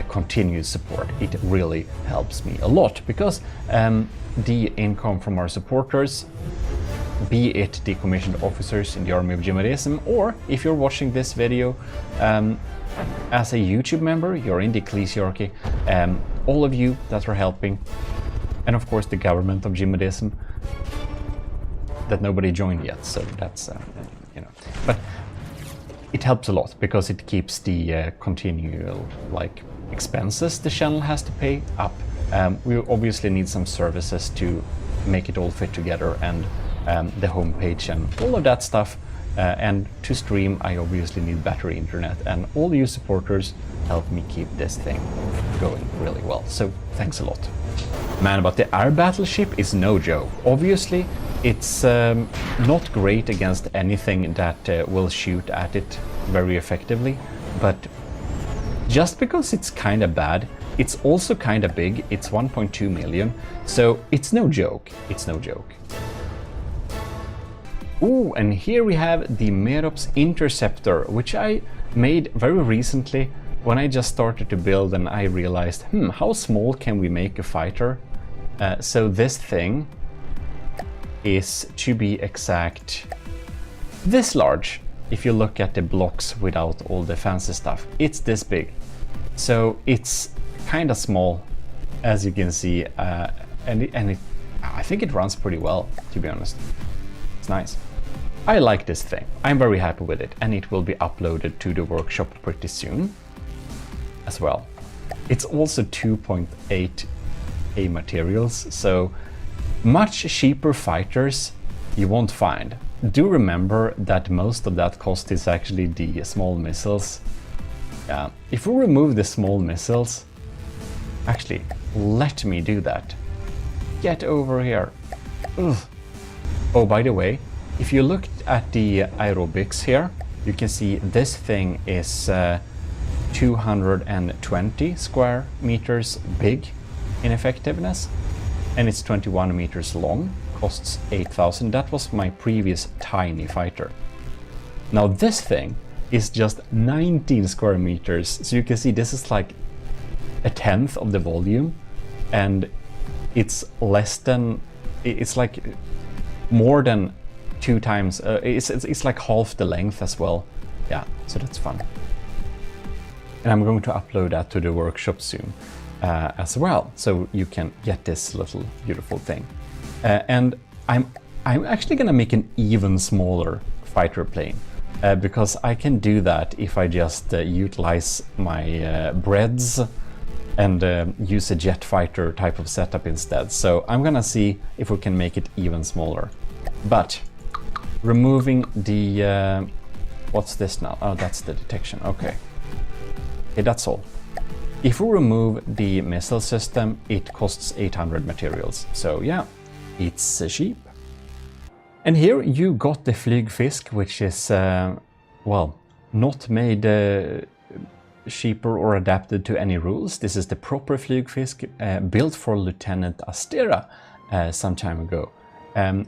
continued support. It really helps me a lot, because the income from our supporters, be it the commissioned officers in the army of GMODISM, or if you're watching this video as a YouTube member, you're in the ECCLESIARCHY, all of you that are helping, and of course the government of GMODISM that nobody joined yet, so that's you know, but it helps a lot because it keeps the continual like expenses the channel has to pay up. We obviously need some services to make it all fit together, and the homepage and all of that stuff, and to stream I obviously need better internet, and all you supporters help me keep this thing going really well, so thanks a lot. Man, but the air battleship is no joke. Obviously, it's not great against anything that will shoot at it very effectively, but just because it's kind of bad, it's also kind of big. It's 1.2 million, so it's no joke. It's no joke. Ooh, and here we have the Merops Interceptor, which I made very recently when I just started to build, and I realized, how small can we make a fighter? So this thing is, to be exact, this large. If you look at the blocks without all the fancy stuff, it's this big. So it's kind of small, as you can see, and I think it runs pretty well, to be honest. It's nice. I like this thing. I'm very happy with it, and it will be uploaded to the workshop pretty soon as well. It's also 2.8A materials, so much cheaper fighters you won't find. Do remember that most of that cost is actually the small missiles. Yeah, if we remove the small missiles, actually, let me do that. Get over here. Ugh. Oh, by the way, if you look at the aerobics here, you can see this thing is 220 square meters big in effectiveness, and it's 21 meters long, costs 8,000. That was my previous tiny fighter. Now this thing is just 19 square meters, so you can see this is like a tenth of the volume, and it's less than, it's like more than 2 times, it's like half the length as well. Yeah, so that's fun. And I'm going to upload that to the workshop soon as well, so you can get this little beautiful thing. And I'm actually gonna make an even smaller fighter plane, because I can do that if I just utilize my breads and use a jet fighter type of setup instead. So I'm gonna see if we can make it even smaller. But removing the what's this now? Oh, that's the detection. Okay, that's all. If we remove the missile system, it costs 800 materials. So yeah, it's cheap. And here you got the Flygfisk, which is well, not made cheaper or adapted to any rules. This is the proper Flygfisk, built for Lieutenant Astera some time ago,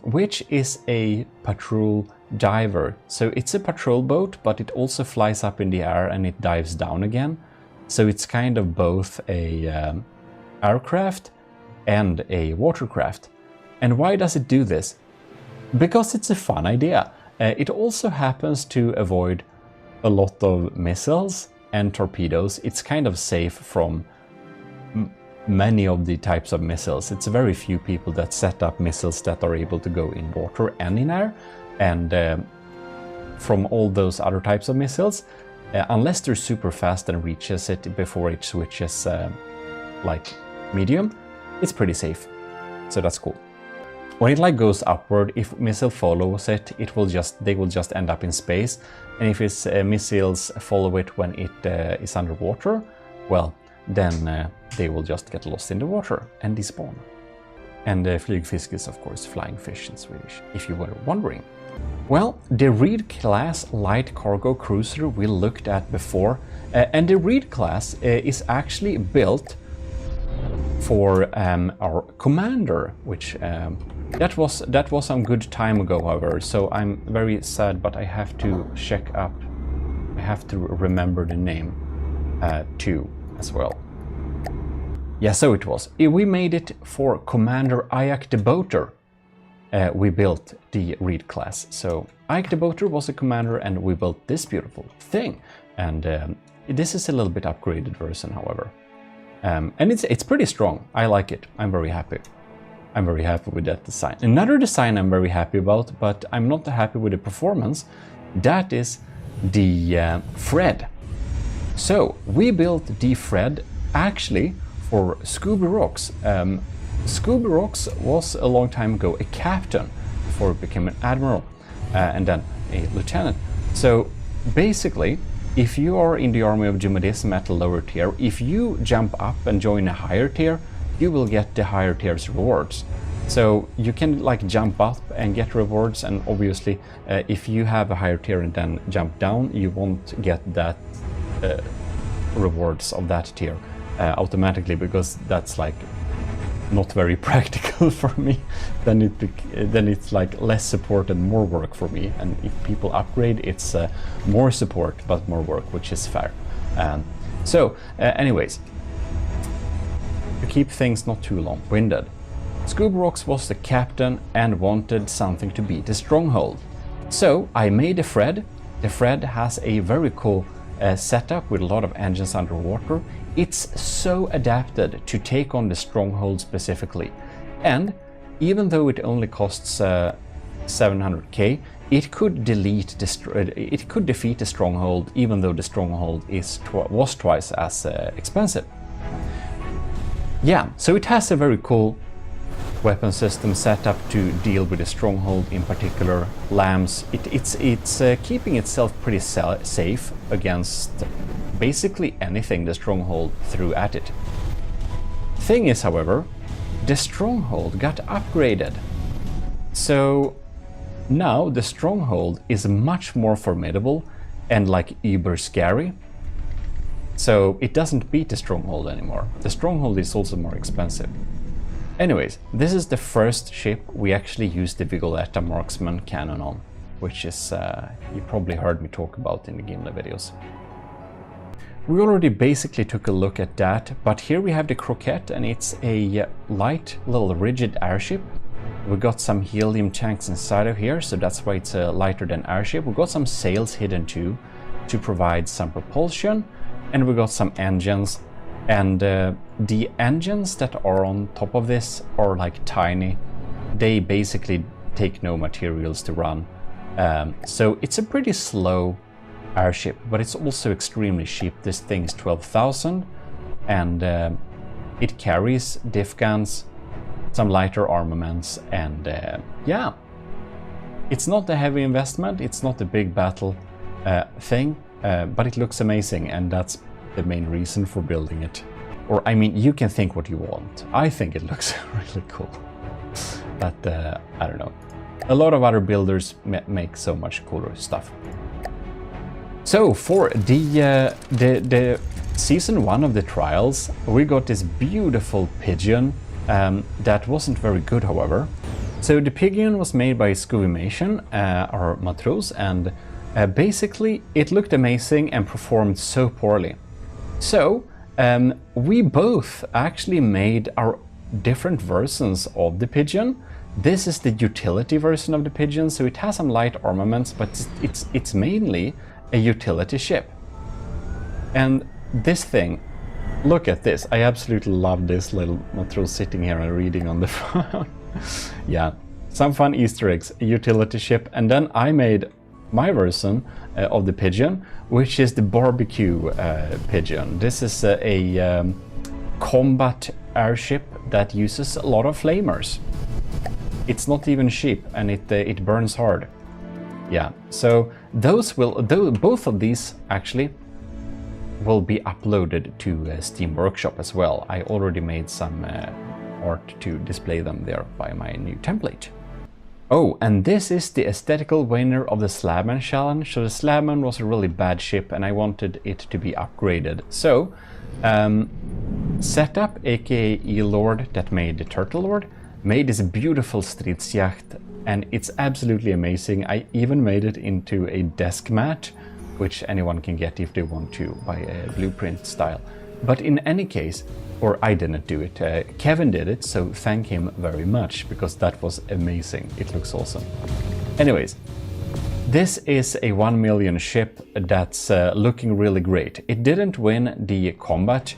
which is a patrol diver. So it's a patrol boat, but it also flies up in the air and it dives down again. So it's kind of both a aircraft and a watercraft. And why does it do this? Because it's a fun idea. It also happens to avoid a lot of missiles and torpedoes. It's kind of safe from many of the types of missiles. It's very few people that set up missiles that are able to go in water and in air. And from all those other types of missiles, unless they're super fast and reaches it before it switches like medium, it's pretty safe. So that's cool. When it like goes upward, if missile follows it, they will just end up in space. And if its missiles follow it when it is underwater, well, then they will just get lost in the water and despawn. And Flygfisk is of course flying fish in Swedish, if you were wondering. Well, the Reed class light cargo cruiser we looked at before, and the Reed class is actually built for our commander, which that was some good time ago, however. So I'm very sad, but I have to check up. I have to remember the name too as well. Yeah, so it was. We made it for Commander Ayak the Boater. We built the Reed class. So Ayak the Boater was a commander, and we built this beautiful thing. And this is a little bit upgraded version, however. And it's pretty strong. I like it. I'm very happy. I'm very happy with that design. Another design I'm very happy about, but I'm not happy with the performance, that is the Fred. So we built the Fred actually for Scooby Rocks. Scooby Rocks was a long time ago a captain before he became an admiral and then a lieutenant. So basically, if you are in the army of GMODIST at a lower tier, if you jump up and join a higher tier, you will get the higher tiers rewards. So you can like jump up and get rewards, and obviously if you have a higher tier and then jump down, you won't get that rewards of that tier automatically, because that's like not very practical for me. Then it's like less support and more work for me, and if people upgrade, it's more support but more work, which is fair. Anyways, to keep things not too long-winded, Scoobrox was the captain and wanted something to beat the stronghold. So I made a Fred. The Fred has a very cool setup with a lot of engines underwater. It's so adapted to take on the stronghold specifically. And even though it only costs 700k, it could defeat the stronghold, even though the stronghold was twice as expensive. Yeah, so it has a very cool weapon system set up to deal with the stronghold, in particular lambs. It's keeping itself pretty safe against basically anything the stronghold threw at it. Thing is, however, the stronghold got upgraded. So now the stronghold is much more formidable and like uber scary. So it doesn't beat the stronghold anymore. The stronghold is also more expensive. Anyways, this is the first ship we actually used the Vigoletta marksman cannon on, which is you probably heard me talk about in the Gimli videos. We already basically took a look at that, but here we have the Croquette, and it's a light, little rigid airship. We got some helium tanks inside of here, so that's why it's a lighter than airship. We got some sails hidden too, to provide some propulsion, and we got some engines. And the engines that are on top of this are like tiny. They basically take no materials to run. So it's a pretty slow airship, but it's also extremely cheap. This thing is 12,000, and it carries diff guns, some lighter armaments, and yeah. It's not a heavy investment, it's not a big battle thing, but it looks amazing, and that's the main reason for building it. Or I mean, you can think what you want. I think it looks really cool. But I don't know. A lot of other builders make so much cooler stuff. So for the season 1 of the trials, we got this beautiful pigeon that wasn't very good, however. So the pigeon was made by Scuvimation, our matros, and basically it looked amazing and performed so poorly. So we both actually made our different versions of the pigeon. This is the utility version of the pigeon, so it has some light armaments, but it's mainly a utility ship. And this thing, look at this. I absolutely love this little matros sitting here and reading on the phone. Yeah, some fun Easter eggs, a utility ship. And then I made my version of the pigeon, which is the barbecue pigeon. This is a combat airship that uses a lot of flamers. It's not even cheap, and it burns hard. Yeah, so both of these actually will be uploaded to Steam Workshop as well. I already made some art to display them there by my new template. Oh, and this is the aesthetical winner of the Slabman challenge. So the Slabman was a really bad ship, and I wanted it to be upgraded. So, Setup, aka E-Lord, that made the Turtle Lord, made this beautiful Stridsjacht, and it's absolutely amazing. I even made it into a desk mat, which anyone can get if they want to, by a blueprint style. But in any case, or I didn't do it, Kevin did it, so thank him very much, because that was amazing. It looks awesome. Anyways, this is a 1 million ship that's looking really great. It didn't win the combat,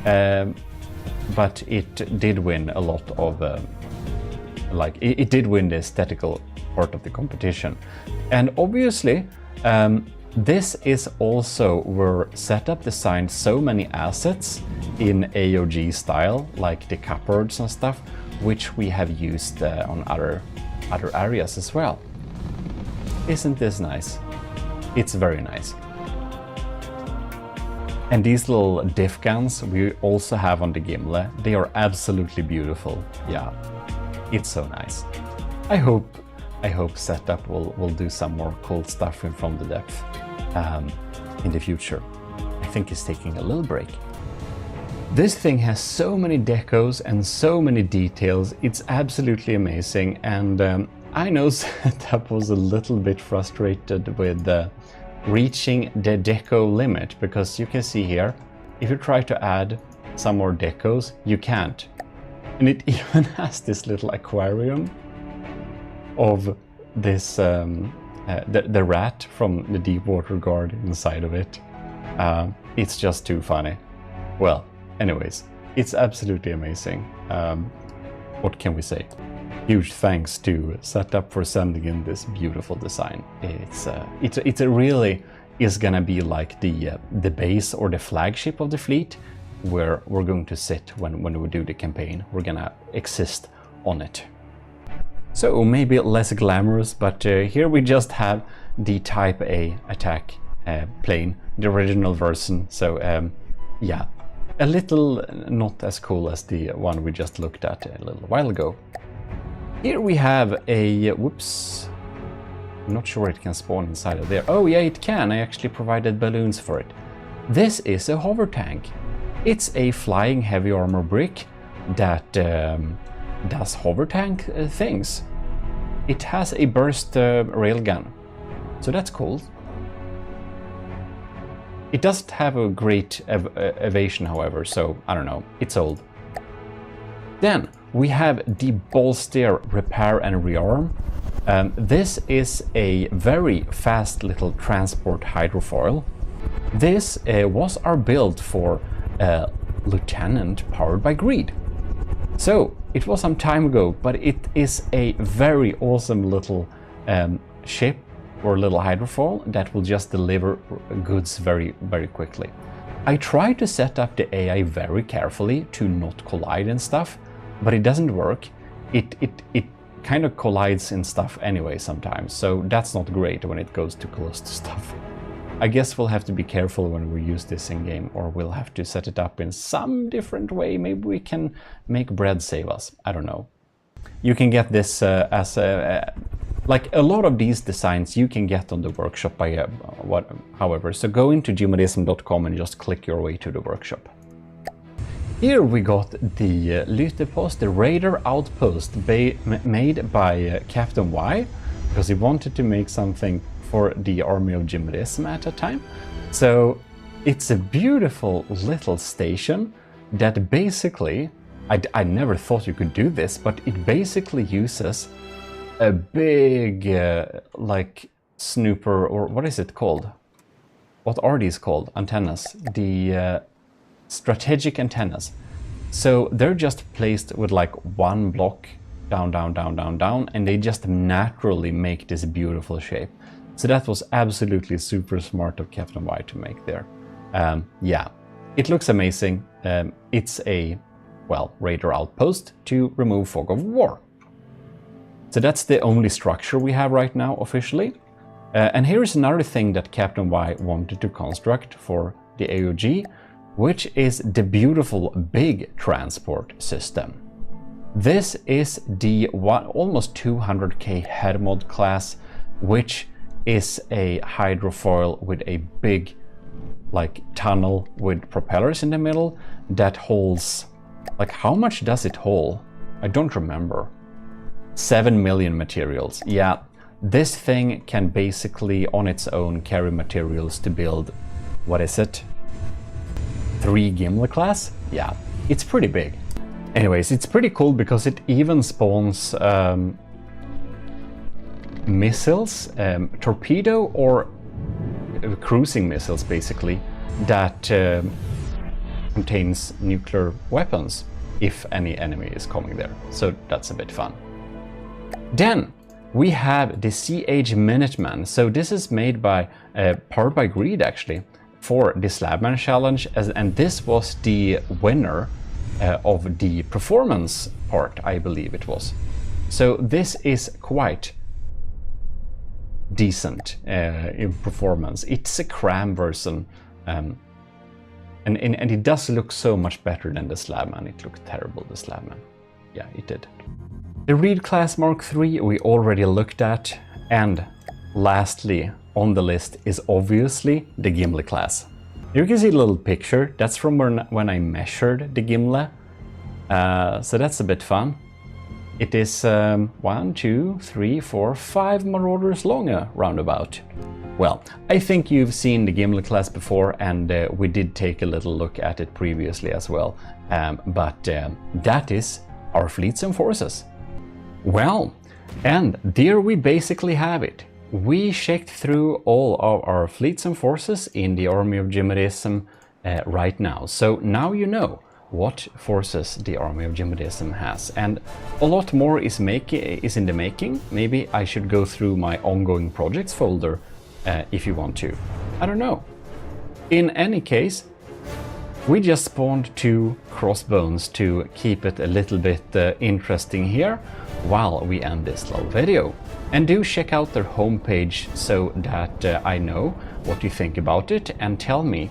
but it did win a lot of, it did win the aesthetical part of the competition. And obviously, this is also where Setup designed so many assets in AOG style, like the cupboards and stuff, which we have used on other areas as well. Isn't this nice? It's very nice. And these little diff guns we also have on the Gimli. They are absolutely beautiful. Yeah, it's so nice. I hope Setup will do some more cool stuff From the Depth in the future. I think it's taking a little break. This thing has so many decos and so many details. It's absolutely amazing. And I know Setup was a little bit frustrated with reaching the deco limit, because you can see here, if you try to add some more decos, you can't. And it even has this little aquarium of this the rat from the Deepwater Guard inside of it. It's just too funny. Well, anyways, it's absolutely amazing. What can we say? Huge thanks to Setup for sending in this beautiful design. It's a really is gonna be like the base or the flagship of the fleet, where we're going to sit when we do the campaign. We're gonna exist on it. So maybe less glamorous, but here we just have the Type A attack plane, the original version. So yeah, a little not as cool as the one we just looked at a little while ago. Here we have a, whoops, I'm not sure it can spawn inside of there. Oh yeah, it can. I actually provided balloons for it. This is a hover tank. It's a flying heavy armor brick that does hover tank things. It has a burst railgun, so that's cool. It doesn't have a great evasion, however, so I don't know, it's old. Then we have the Bolster repair and rearm. This is a very fast little transport hydrofoil. This was our build for Lieutenant powered by greed. So it was some time ago, but it is a very awesome little ship or little hydrofoil that will just deliver goods very, very quickly. I tried to set up the AI very carefully to not collide and stuff, but it doesn't work. It kind of collides in stuff anyway sometimes, so that's not great when it goes too close to stuff. I guess we'll have to be careful when we use this in game, or we'll have to set it up in some different way. Maybe we can make bread save us. I don't know. You can get this as a like a lot of these designs you can get on the workshop by however. So go into gmodism.com and just click your way to the workshop. Here we got the Lytepost, the Raider Outpost made by Captain Y, because he wanted to make something for the army of GMODIST at a time. So it's a beautiful little station that basically, I never thought you could do this, but it basically uses a big like snooper, or what is it called? What are these called? Antennas. The strategic antennas. So they're just placed with like one block down, down, down, down, down, and they just naturally make this beautiful shape. So that was absolutely super smart of Captain Y to make there. Yeah, it looks amazing. It's a, well, Raider Outpost to remove fog of war. So that's the only structure we have right now officially. And here is another thing that Captain Y wanted to construct for the AOG, which is the beautiful big transport system. This is the almost 200k head mod class, which is a hydrofoil with a big like tunnel with propellers in the middle that holds, like, how much does it hold? I don't remember. 7 million materials. Yeah, this thing can basically on its own carry materials to build, what is it? 3 Gimli class? Yeah, it's pretty big. Anyways, it's pretty cool because it even spawns missiles, torpedo or cruising missiles basically, that contains nuclear weapons if any enemy is coming there. So that's a bit fun. Then we have the Siege Minuteman. So this is made by powered by greed actually for the Slabman challenge, and this was the winner of the performance part, I believe it was. So this is quite decent in performance. It's a cram version, And it does look so much better than the Slabman. It looked terrible, the Slabman. Yeah, it did. The Reed class Mark III we already looked at, and lastly on the list is obviously the Gimli class. You can see a little picture. That's from when I measured the Gimli. So that's a bit fun. It is 1, 2, 3, 4, 5 Marauders long roundabout. Well, I think you've seen the Gimli class before, and we did take a little look at it previously as well. But that is our fleets and forces. Well, and there we basically have it. We checked through all of our fleets and forces in the Army of GMODISM right now. So now you know what forces the Army of GMODISM has, and a lot more is in the making. Maybe I should go through my ongoing projects folder if you want to. I don't know. In any case, we just spawned 2 crossbones to keep it a little bit interesting here while we end this little video. And do check out their homepage so that I know what you think about it, and tell me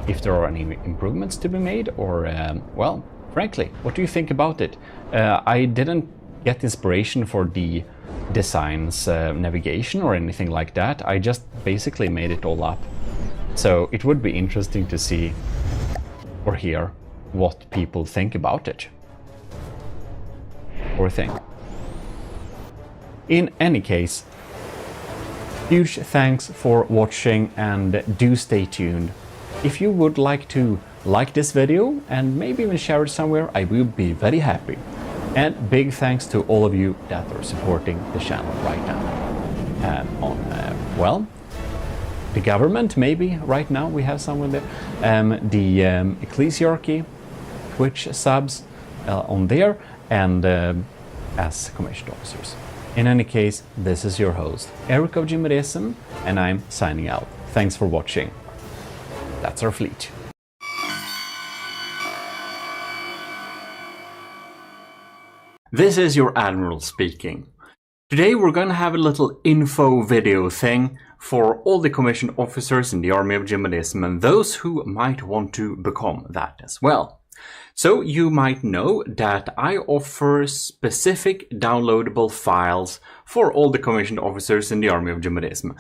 if there are any improvements to be made, or, well, frankly, what do you think about it? I didn't get inspiration for the design's navigation or anything like that. I just basically made it all up. So it would be interesting to see or hear what people think about it. Or think. In any case, huge thanks for watching, and do stay tuned. If you would like to like this video and maybe even share it somewhere, I will be very happy. And big thanks to all of you that are supporting the channel right now. Well, the government, maybe right now we have someone there. The ECCLESIARCHY, Twitch subs on there, and as commissioned officers. In any case, this is your host, Eric of GMODISM, and I'm signing out. Thanks for watching. That's our fleet. This is your Admiral speaking. Today we're gonna have a little info video thing for all the commissioned officers in the Army of GMODISM and those who might want to become that as well. So you might know that I offer specific downloadable files for all the commissioned officers in the Army of GMODISM.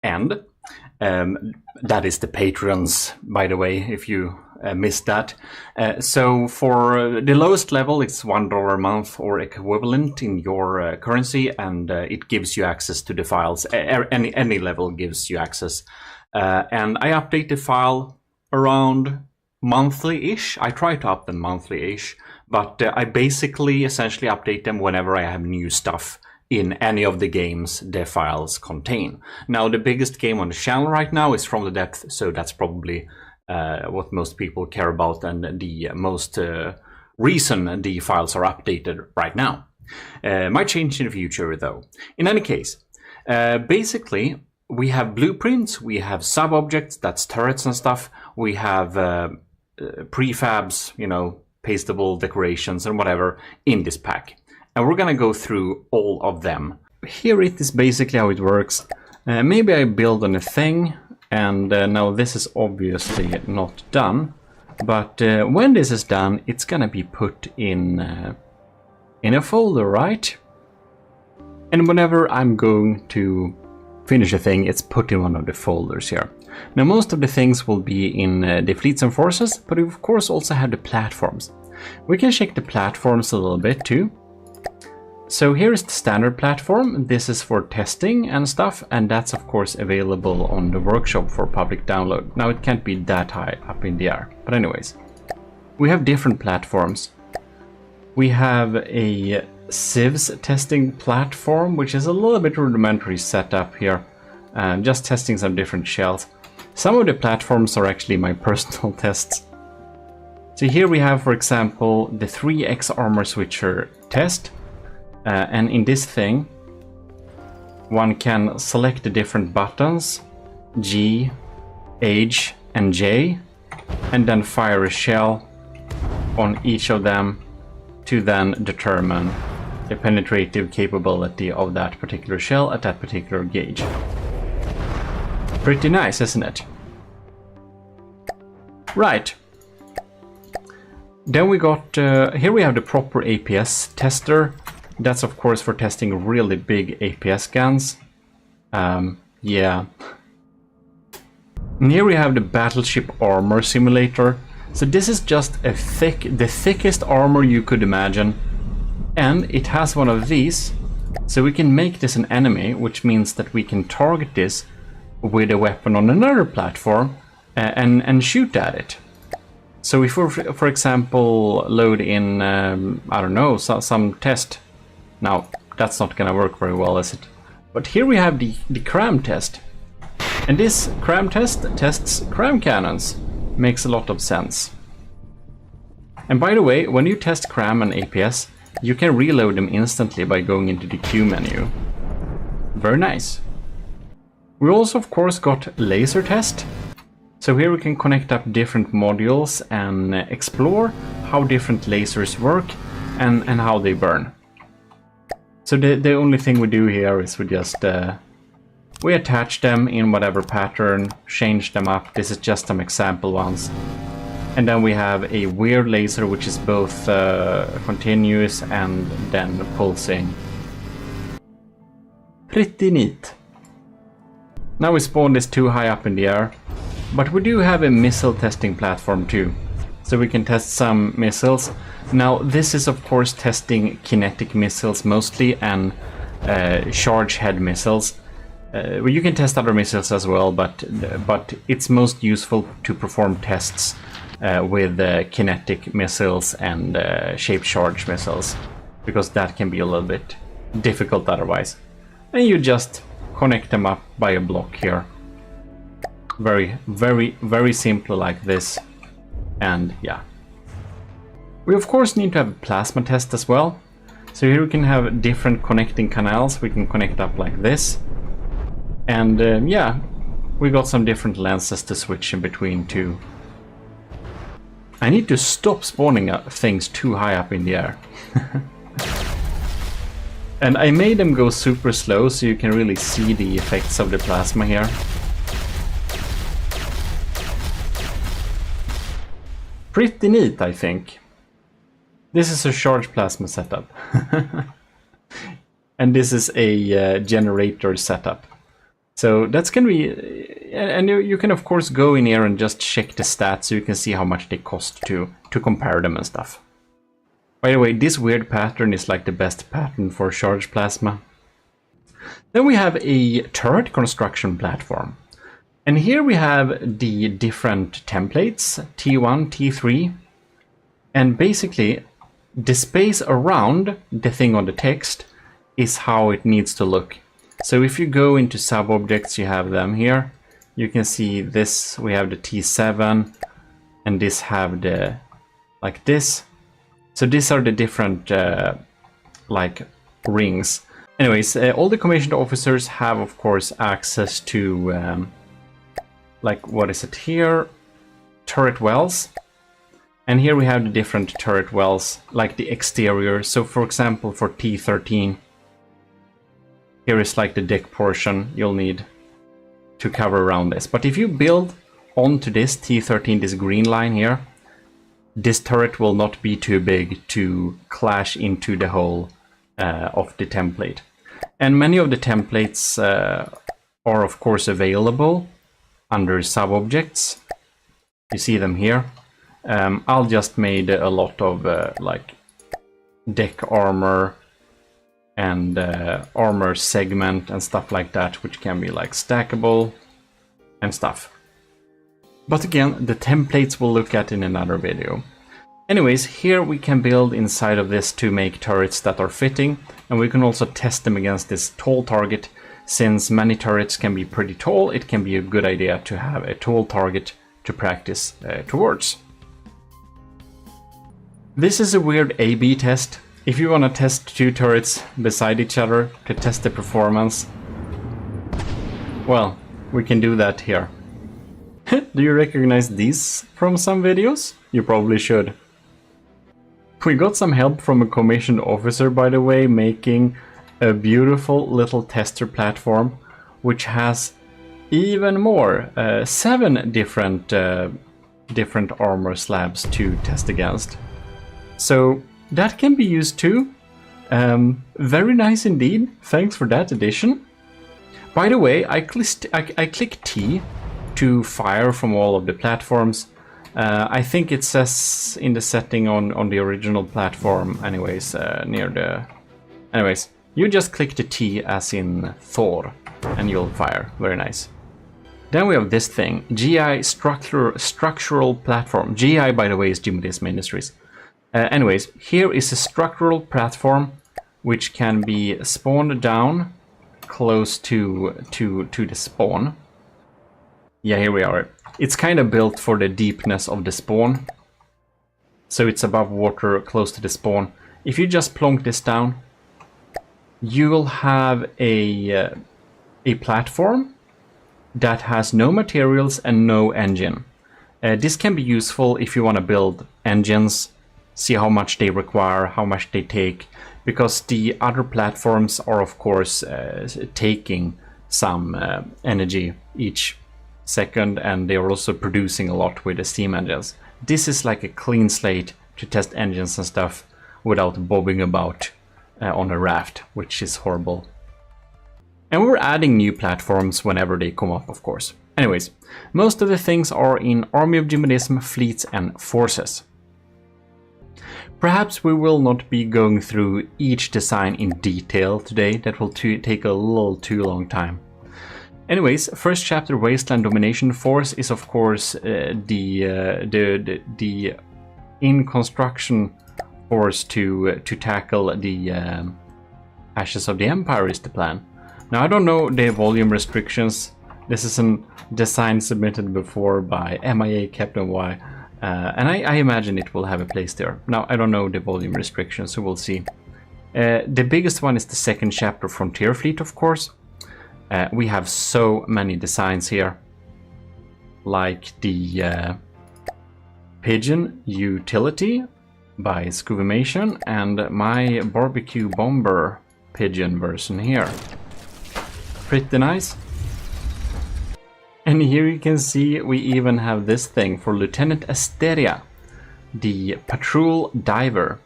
And that is the patrons, by the way, if you missed that. So for the lowest level, it's $1 a month or equivalent in your currency, and it gives you access to the files. Any level gives you access. And I update the file around monthly-ish. I try to up them monthly-ish, but I basically essentially update them whenever I have new stuff in any of the games the files contain. Now, the biggest game on the channel right now is From the Depth, so that's probably what most people care about, and the most reason the files are updated right now. Might change in the future though. In any case, basically we have blueprints, we have sub-objects, that's turrets and stuff, we have prefabs, you know, pastable decorations and whatever in this pack. And we're gonna go through all of them. Here it is basically how it works. Maybe I build on a thing, and now this is obviously not done, but when this is done, it's gonna be put in a folder, right? And whenever I'm going to finish a thing, it's put in one of the folders here. Now, most of the things will be in the fleets and forces, but we of course also have the platforms. We can check the platforms a little bit too. So here is the standard platform. This is for testing and stuff, and that's of course available on the workshop for public download. Now, it can't be that high up in the air, but anyways. We have different platforms. We have a civs testing platform, which is a little bit rudimentary setup here, just testing some different shells. Some of the platforms are actually my personal tests. So here we have, for example, the 3x armor switcher test, and in this thing one can select the different buttons G, H and J, and then fire a shell on each of them to then determine the penetrative capability of that particular shell at that particular gauge. Pretty nice, isn't it? Right. Then we got, here we have the proper APS tester. That's of course for testing really big APS guns. Yeah. And here we have the battleship armor simulator. So this is just the thickest armor you could imagine. And it has one of these. So we can make this an enemy, which means that we can target this with a weapon on another platform and shoot at it. So if we, for example, load in, I don't know, some test. Now, that's not gonna work very well, is it? But here we have the cram test. And this cram test tests cram cannons. Makes a lot of sense. And by the way, when you test cram and APS, you can reload them instantly by going into the Q menu. Very nice. We also, of course, got laser test. So here we can connect up different modules and explore how different lasers work and how they burn. So the only thing we do here is we just we attach them in whatever pattern, change them up. This is just some example ones. And then we have a weird laser which is both continuous and then pulsing. Pretty neat. Now we spawn this too high up in the air. But we do have a missile testing platform too. So we can test some missiles. Now this is of course testing kinetic missiles mostly and charge head missiles. Well, you can test other missiles as well, but it's most useful to perform tests with kinetic missiles and shape charge missiles, because that can be a little bit difficult otherwise. And you just connect them up by a block here. Very simple like this. And yeah. We of course need to have a plasma test as well. So here we can have different connecting canals. We can connect up like this. And yeah, we got some different lenses to switch in between too. I need to stop spawning things too high up in the air. And I made them go super slow so you can really see the effects of the plasma here. Pretty neat, I think. This is a charge plasma setup. And this is a generator setup. So that's gonna be, and you can of course go in here and just check the stats so you can see how much they cost to compare them and stuff. By the way, this weird pattern is like the best pattern for charge plasma. Then we have a turret construction platform. And here we have the different templates, T1, T3. And basically, the space around the thing on the text is how it needs to look. So if you go into sub-objects, you have them here. You can see this, we have the T7, and this have the, like this. So these are the different, like, rings. Anyways, all the commissioned officers have, of course, access to, like, what is it here? Turret wells. And here we have the different turret wells, like the exterior. So for example, for T13, here is like the deck portion you'll need to cover around this. But if you build onto this T13, this green line here, this turret will not be too big to clash into the hole of the template. And many of the templates are of course available under sub-objects. You see them here. I'll just made a lot of like deck armor and armor segment and stuff like that, which can be like stackable and stuff. But again, the templates we'll look at in another video. Anyways, here we can build inside of this to make turrets that are fitting, and we can also test them against this tall target. Since many turrets can be pretty tall, it can be a good idea to have a tall target to practice towards. This is a weird A/B test. If you want to test two turrets beside each other to test the performance, well, we can do that here. Do you recognize these from some videos? You probably should. We got some help from a commissioned officer, by the way, making a beautiful little tester platform, which has even more, 7 different different armor slabs to test against. So that can be used too. Very nice indeed. Thanks for that addition. By the way, I click T to fire from all of the platforms. I think it says in the setting on the original platform, anyways, near the... Anyways, you just click the T as in Thor, and you'll fire. Very nice. Then we have this thing, GI Structural Platform. GI, by the way, is GMODIST Industries. Anyways, here is a structural platform which can be spawned down close to the spawn. Yeah, here we are. It's kind of built for the deepness of the spawn. So it's above water, close to the spawn. If you just plonk this down, you will have a platform that has no materials and no engine. This can be useful if you want to build engines, see how much they require, how much they take, because the other platforms are of course taking some energy each second, and they are also producing a lot with the steam engines. This is like a clean slate to test engines and stuff without bobbing about on a raft, which is horrible. And we're adding new platforms whenever they come up, of course. Anyways, most of the things are in Army of GMODISM, Fleets and Forces. Perhaps we will not be going through each design in detail today. That will take a little too long time. Anyways, first chapter, Wasteland Domination Force, is of course the in construction force to tackle the Ashes of the Empire is the plan. Now, I don't know the volume restrictions. This is a design submitted before by MIA Captain Y, and I imagine it will have a place there. Now, I don't know the volume restrictions, so we'll see. The biggest one is the second chapter, Frontier Fleet, of course. We have so many designs here, like the Pigeon Utility by Scuvimation and my Barbecue Bomber Pigeon version here. Pretty nice. And here you can see we even have this thing for Lieutenant Asteria, the Patrol Diver.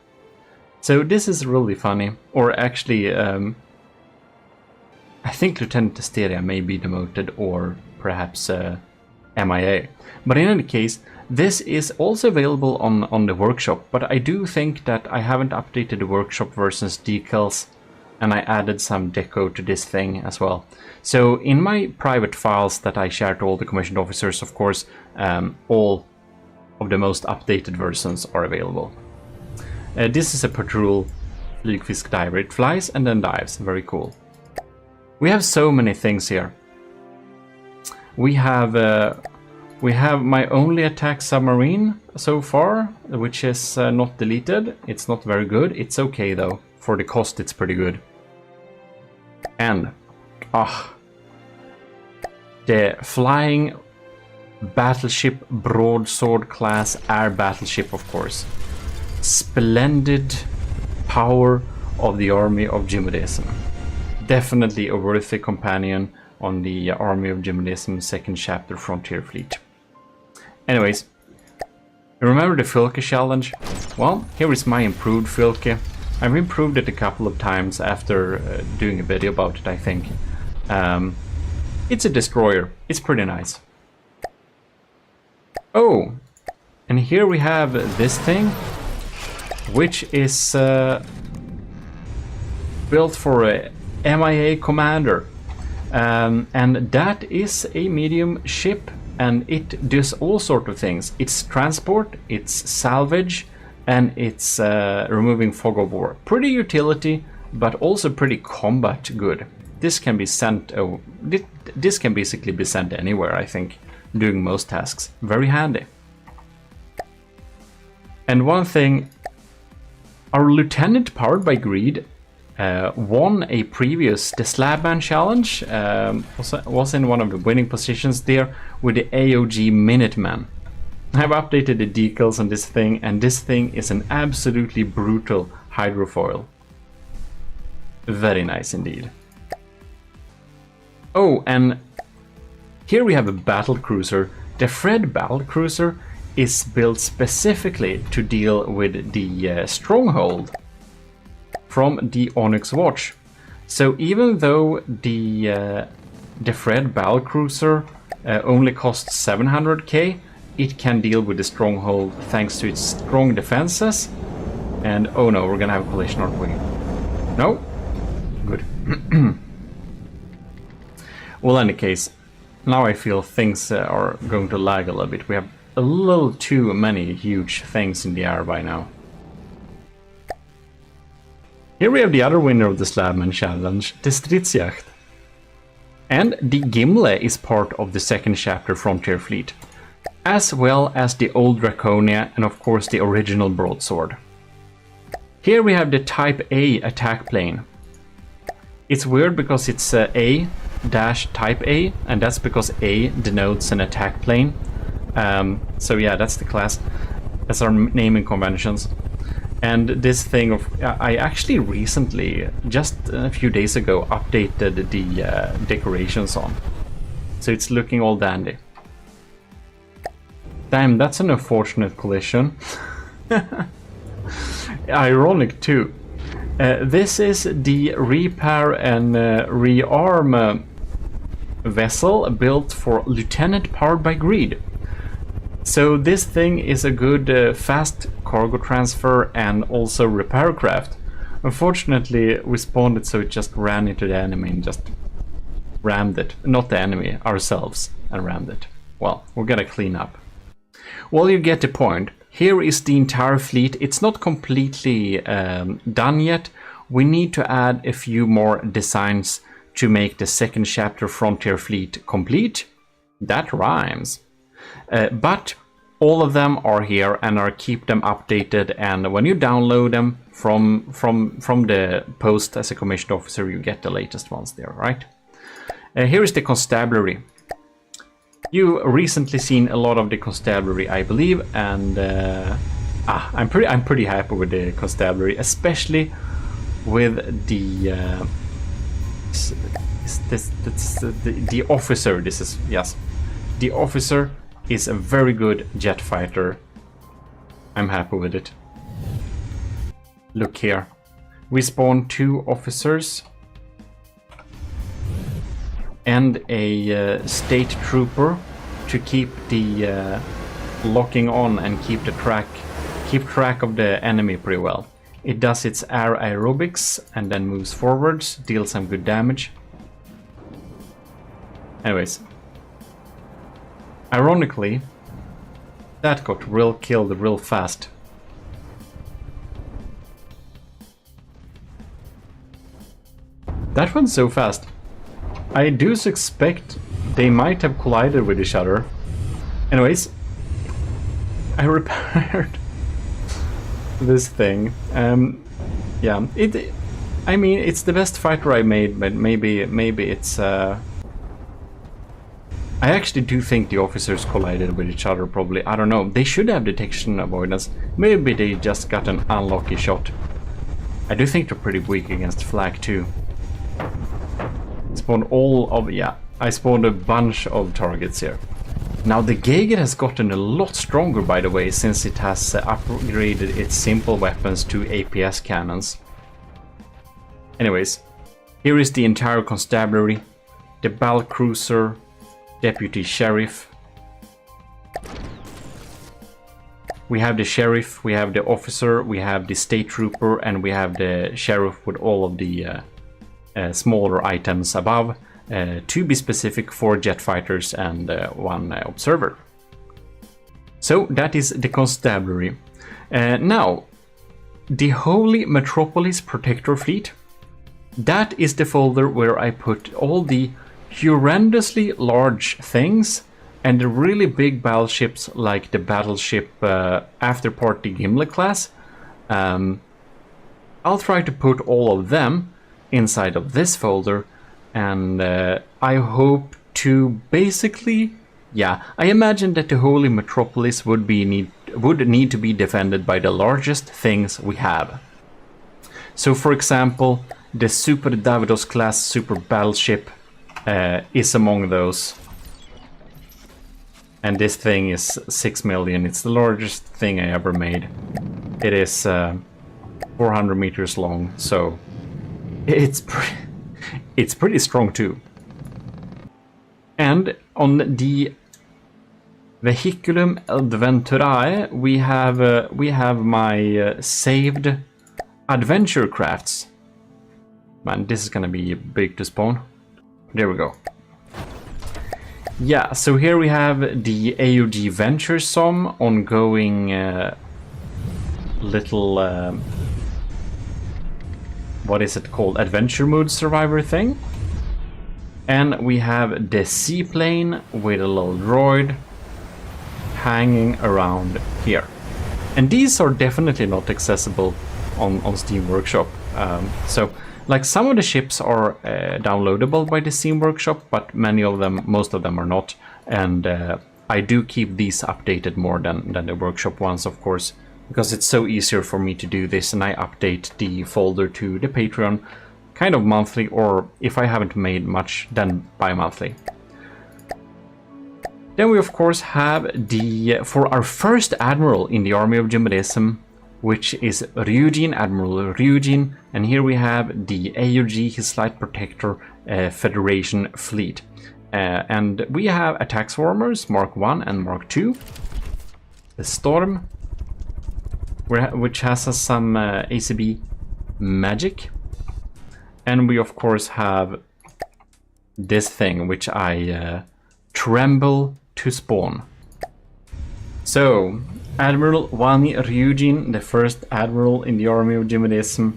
So this is really funny, or actually I think Lieutenant Asteria may be demoted, or perhaps MIA. But in any case, this is also available on the workshop, but I do think that I haven't updated the workshop versions decals, and I added some deco to this thing as well. So in my private files that I share to all the commissioned officers, of course, all of the most updated versions are available. This is a Patrol Flygfisk Diver. It flies and then dives. Very cool. We have so many things here. We have my only attack submarine so far, which is not deleted. It's not very good. It's okay though. For the cost, it's pretty good. And the flying battleship broadsword class air battleship, of course. Splendid power of the Army of GMODISM. Definitely a worthy companion on the Army of GMODISM second chapter Frontier Fleet. Anyways, remember the Filke challenge? Well, here is my improved Filke. I've improved it a couple of times after doing a video about it, I think. It's a destroyer. It's pretty nice. Oh, and here we have this thing, which is built for a MIA commander. And that is a medium ship, and it does all sorts of things. It's transport, it's salvage, and it's removing fog of war. Pretty utility, but also pretty combat good. This can be sent. This can basically be sent anywhere, I think, doing most tasks. Very handy. And one thing, our lieutenant powered by greed won a previous the Slabman challenge. Was in one of the winning positions there with the AOG Minuteman. I've updated the decals on this thing, and this thing is an absolutely brutal hydrofoil. Very nice indeed. Oh, and here we have a battle cruiser. The Fred battle cruiser is built specifically to deal with the stronghold from the Onyx Watch. So even though the Fred Battlecruiser only costs 700k, it can deal with the stronghold thanks to its strong defenses. And oh no, we're gonna have a collision, aren't we? No? Good. Well, in any case, now I feel things are going to lag a little bit. We have a little too many huge things in the air by now. Here we have the other winner of the Slabman Challenge, the Stridsjacht. And the Gimle is part of the second chapter Frontier Fleet, as well as the old Draconia and of course the original broadsword. Here we have the Type A attack plane. It's weird because it's A-Type A, and that's because A denotes an attack plane. So yeah, that's the class. That's our naming conventions. And this thing of... I actually recently, just a few days ago, updated the decorations on. So it's looking all dandy. Damn, that's an unfortunate collision. Ironic too. This is the repair and rearm vessel built for Lieutenant powered by greed. So this thing is a good fast cargo transfer and also repair craft. Unfortunately, we spawned it so it just ran into the enemy and just rammed it. Not the enemy, ourselves, and rammed it. Well, we're gonna clean up. Well, you get the point. Here is the entire fleet. It's not completely done yet. We need to add a few more designs to make the second chapter Frontier Fleet complete. That rhymes. But all of them are here and are keep them updated, and when you download them from the post as a commissioned officer, you get the latest ones there, right? Here is the constabulary. You recently seen a lot of the constabulary, I believe, and I'm pretty happy with the constabulary, especially with the the officer. This is, yes, the officer is a very good jet fighter. I'm happy with it. Look here, we spawned 2 officers and a state trooper to keep the locking on and keep track of the enemy pretty well. It does its air aerobics and then moves forwards, deals some good damage. Anyways, ironically, that got killed real fast. That went so fast. I do suspect they might have collided with each other. Anyways, I repaired this thing. Yeah, I mean, it's the best fighter I made, but maybe it's. I actually do think the officers collided with each other. Probably, I don't know. They should have detection avoidance. Maybe they just got an unlucky shot. I do think they're pretty weak against flak too. Spawned I spawned a bunch of targets here. Now the Geiger has gotten a lot stronger, by the way, since it has upgraded its simple weapons to APS cannons. Anyways, here is the entire constabulary, the Battlecruiser, Deputy Sheriff. We have the Sheriff, we have the Officer, we have the State Trooper, and we have the Sheriff with all of the smaller items above, to be specific, 4 jet fighters and 1 observer. So that is the constabulary. Now, the Holy Metropolis Protector Fleet. That is the folder where I put all the horrendously large things and the really big battleships, like the battleship Afterparty Gimle class. I'll try to put all of them inside of this folder, and I hope to basically, yeah, I imagine that the Holy Metropolis would need to be defended by the largest things we have. So for example, the Super Davidos class super battleship is among those. And this thing is 6 million. It's the largest thing I ever made. It is 400 meters long, so it's pretty strong too. And on the Vehiculum Adventurae, we have my saved adventure crafts. Man, this is gonna be big to spawn. There we go. Yeah, so here we have the AUG Venturesome ongoing little what is it called? Adventure mode survivor thing. And we have the seaplane with a little droid hanging around here. And these are definitely not accessible on Steam Workshop. So like some of the ships are downloadable by the Steam Workshop, but most of them are not. And I do keep these updated more than the Workshop ones, of course, because it's so easier for me to do this, and I update the folder to the Patreon kind of monthly, or if I haven't made much, then bi-monthly. Then we of course have for our first admiral in the army of GMODISM, which is Ryujin, Admiral Ryujin, and here we have the AUG, his Light Protector Federation fleet. And we have attack swarmers, Mark 1 and Mark 2. The Storm, which has some ACB magic. And we of course have this thing, which I tremble to spawn. So, Admiral Wani Ryujin, the first admiral in the army of GMODISM.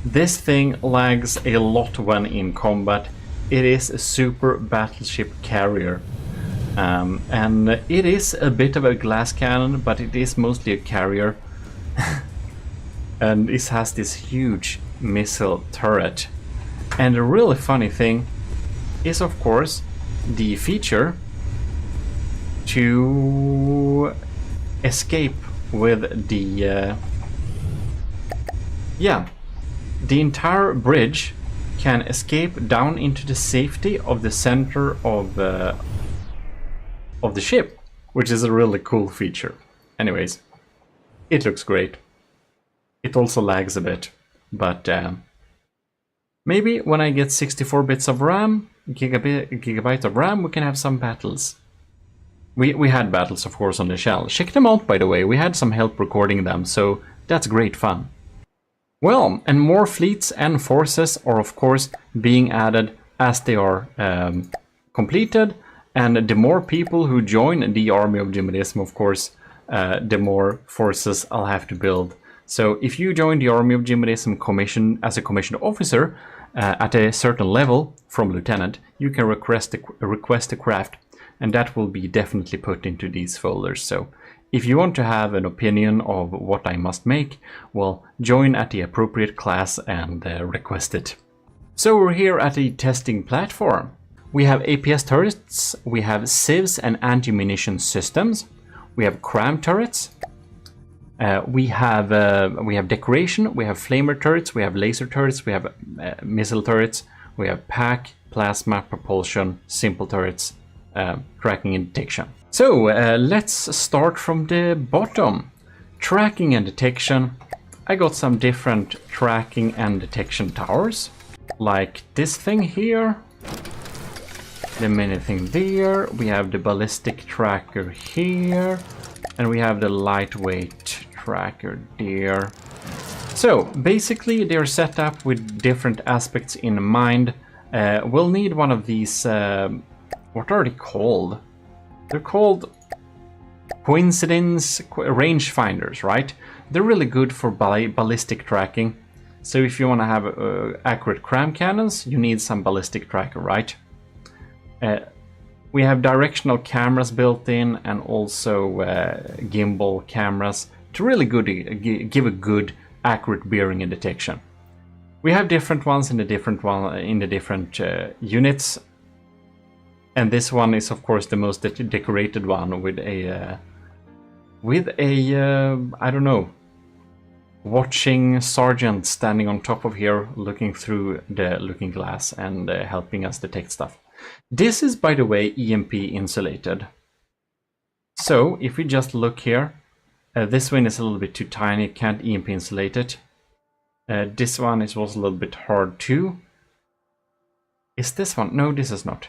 This thing lags a lot when in combat. It is a super battleship carrier. And it is a bit of a glass cannon, but it is mostly a carrier. And it has this huge missile turret. And the really funny thing is, of course, the feature to escape with the the entire bridge can escape down into the safety of the center of the ship, which is a really cool feature. Anyways, it looks great. It also lags a bit, but maybe when I get 64 bits of RAM, gigabyte of RAM, we can have some battles. We had battles, of course, on the shell. Check them out, by the way. We had some help recording them, so that's great fun. Well, and more fleets and forces are, of course, being added as they are completed. And the more people who join the army of GMODISM, of course, the more forces I'll have to build. So if you join the army of GMODISM as a commissioned officer at a certain level from lieutenant, you can request a craft. And that will be definitely put into these folders. So if you want to have an opinion of what I must make, well, join at the appropriate class and request it. So we're here at the testing platform. We have APS turrets, we have civs and anti-munition systems, we have cram turrets, we have decoration, we have flamer turrets, we have laser turrets, we have missile turrets, we have pack, plasma, propulsion, simple turrets, tracking and detection. So let's start from the bottom. Tracking and detection. I got some different tracking and detection towers, like this thing here, the mini thing there, we have the ballistic tracker here, and we have the lightweight tracker there. So basically they're set up with different aspects in mind. We'll need one of these what are they called? They're called coincidence rangefinders, right? They're really good for ballistic tracking. So if you want to have accurate cram cannons, you need some ballistic tracker, right? We have directional cameras built in, and also gimbal cameras to really give a good accurate bearing and detection. We have different ones in the different units. And this one is, of course, the most decorated one with a I don't know, watching sergeant standing on top of here, looking through the looking glass and helping us detect stuff. This is, by the way, EMP insulated. So if we just look here, this one is a little bit too tiny, can't EMP insulate it. This one is also a little bit hard too. Is this one? No, this is not.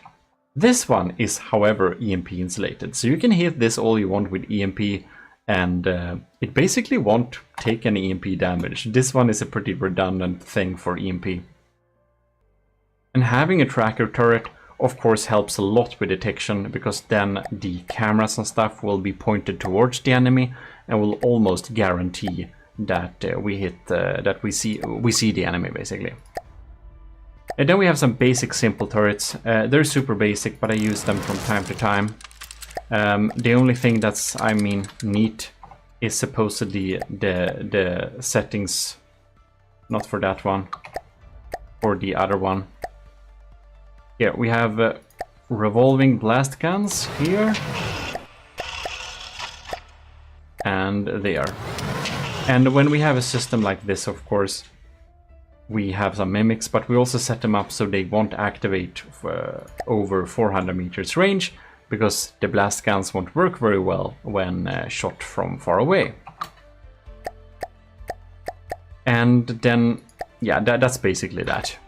This one is, however, EMP insulated. So you can hit this all you want with EMP, and it basically won't take any EMP damage. This one is a pretty redundant thing for EMP. And having a tracker turret, of course, helps a lot with detection, because then the cameras and stuff will be pointed towards the enemy and will almost guarantee that we see the enemy, basically. And then we have some basic simple turrets. They're super basic, but I use them from time to time. The only thing that's, neat is supposedly the settings, not for that one, for the other one. Here we have revolving blast guns here and there. And when we have a system like this, of course, we have some mimics, but we also set them up so they won't activate over 400 meters range, because the blast guns won't work very well when shot from far away. And then, yeah, that's basically that.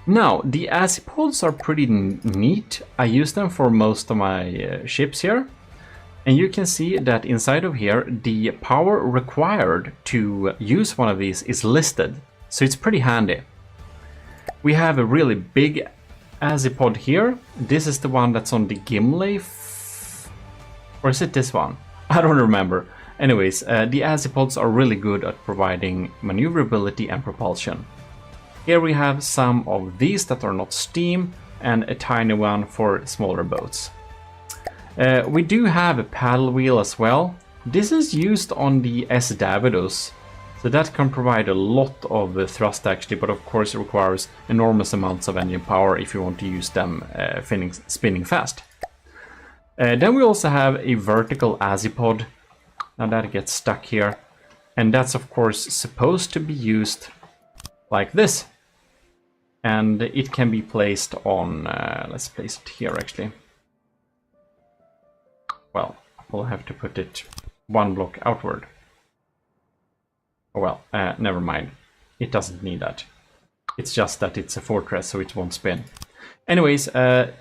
Now, the azipods are pretty neat. I use them for most of my ships here. And you can see that inside of here, the power required to use one of these is listed. So it's pretty handy. We have a really big azipod here. This is the one that's on the Gimli. Or is it this one? I don't remember. Anyways, the azipods are really good at providing maneuverability and propulsion. Here we have some of these that are not steam, and a tiny one for smaller boats. We do have a paddle wheel as well. This is used on the S. Davidos, so that can provide a lot of thrust actually, but of course it requires enormous amounts of engine power if you want to use them spinning fast. Then we also have a vertical azipod. Now that gets stuck here, and that's of course supposed to be used like this, and it can be placed on, let's place it here actually. Well, we'll have to put it one block outward. Oh well, never mind. It doesn't need that. It's just that it's a fortress, so it won't spin. Anyways,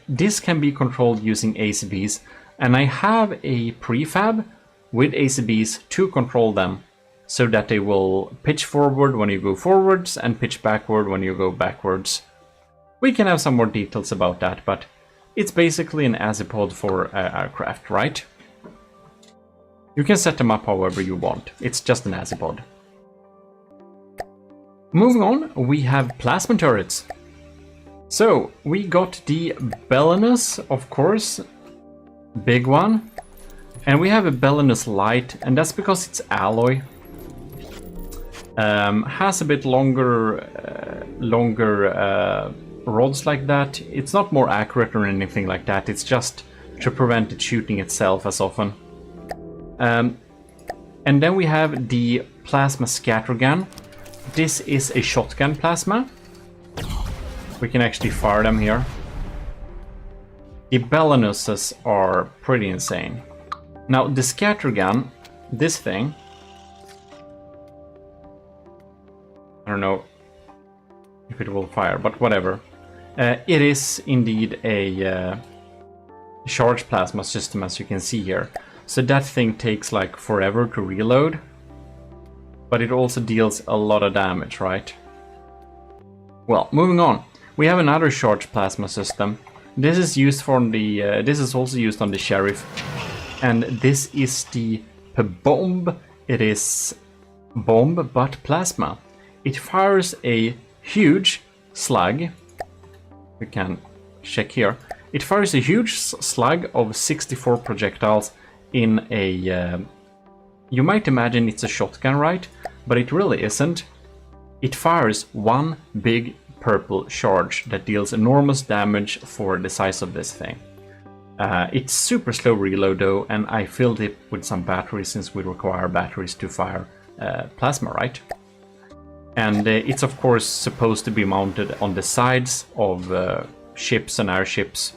this can be controlled using ACBs, and I have a prefab with ACBs to control them, so that they will pitch forward when you go forwards and pitch backward when you go backwards. We can have some more details about that, but it's basically an azipod for aircraft, right? You can set them up however you want. It's just an azipod. Moving on, we have plasma turrets. So, we got the Belinus, of course, big one. And we have a Belinus Light, and that's because it's alloy. Has a bit longer rods like that. It's not more accurate or anything like that. It's just to prevent it shooting itself as often. And then we have the plasma scattergun. This is a shotgun plasma. We can actually fire them here. The Belinuses are pretty insane. Now the scattergun, this thing, I don't know if it will fire, but whatever. It is indeed a charge plasma system, as you can see here. So that thing takes like forever to reload, but it also deals a lot of damage, right? Well, moving on, we have another charge plasma system. This is used for the. This is also used on the Sheriff, and this is the bomb. It is bomb but plasma. It fires a huge slug. We can check here. It fires a huge slug of 64 projectiles in a... you might imagine it's a shotgun, right? But it really isn't. It fires one big purple charge that deals enormous damage for the size of this thing. It's super slow reload though, and I filled it with some batteries since we require batteries to fire plasma, right? And it's of course supposed to be mounted on the sides of ships and airships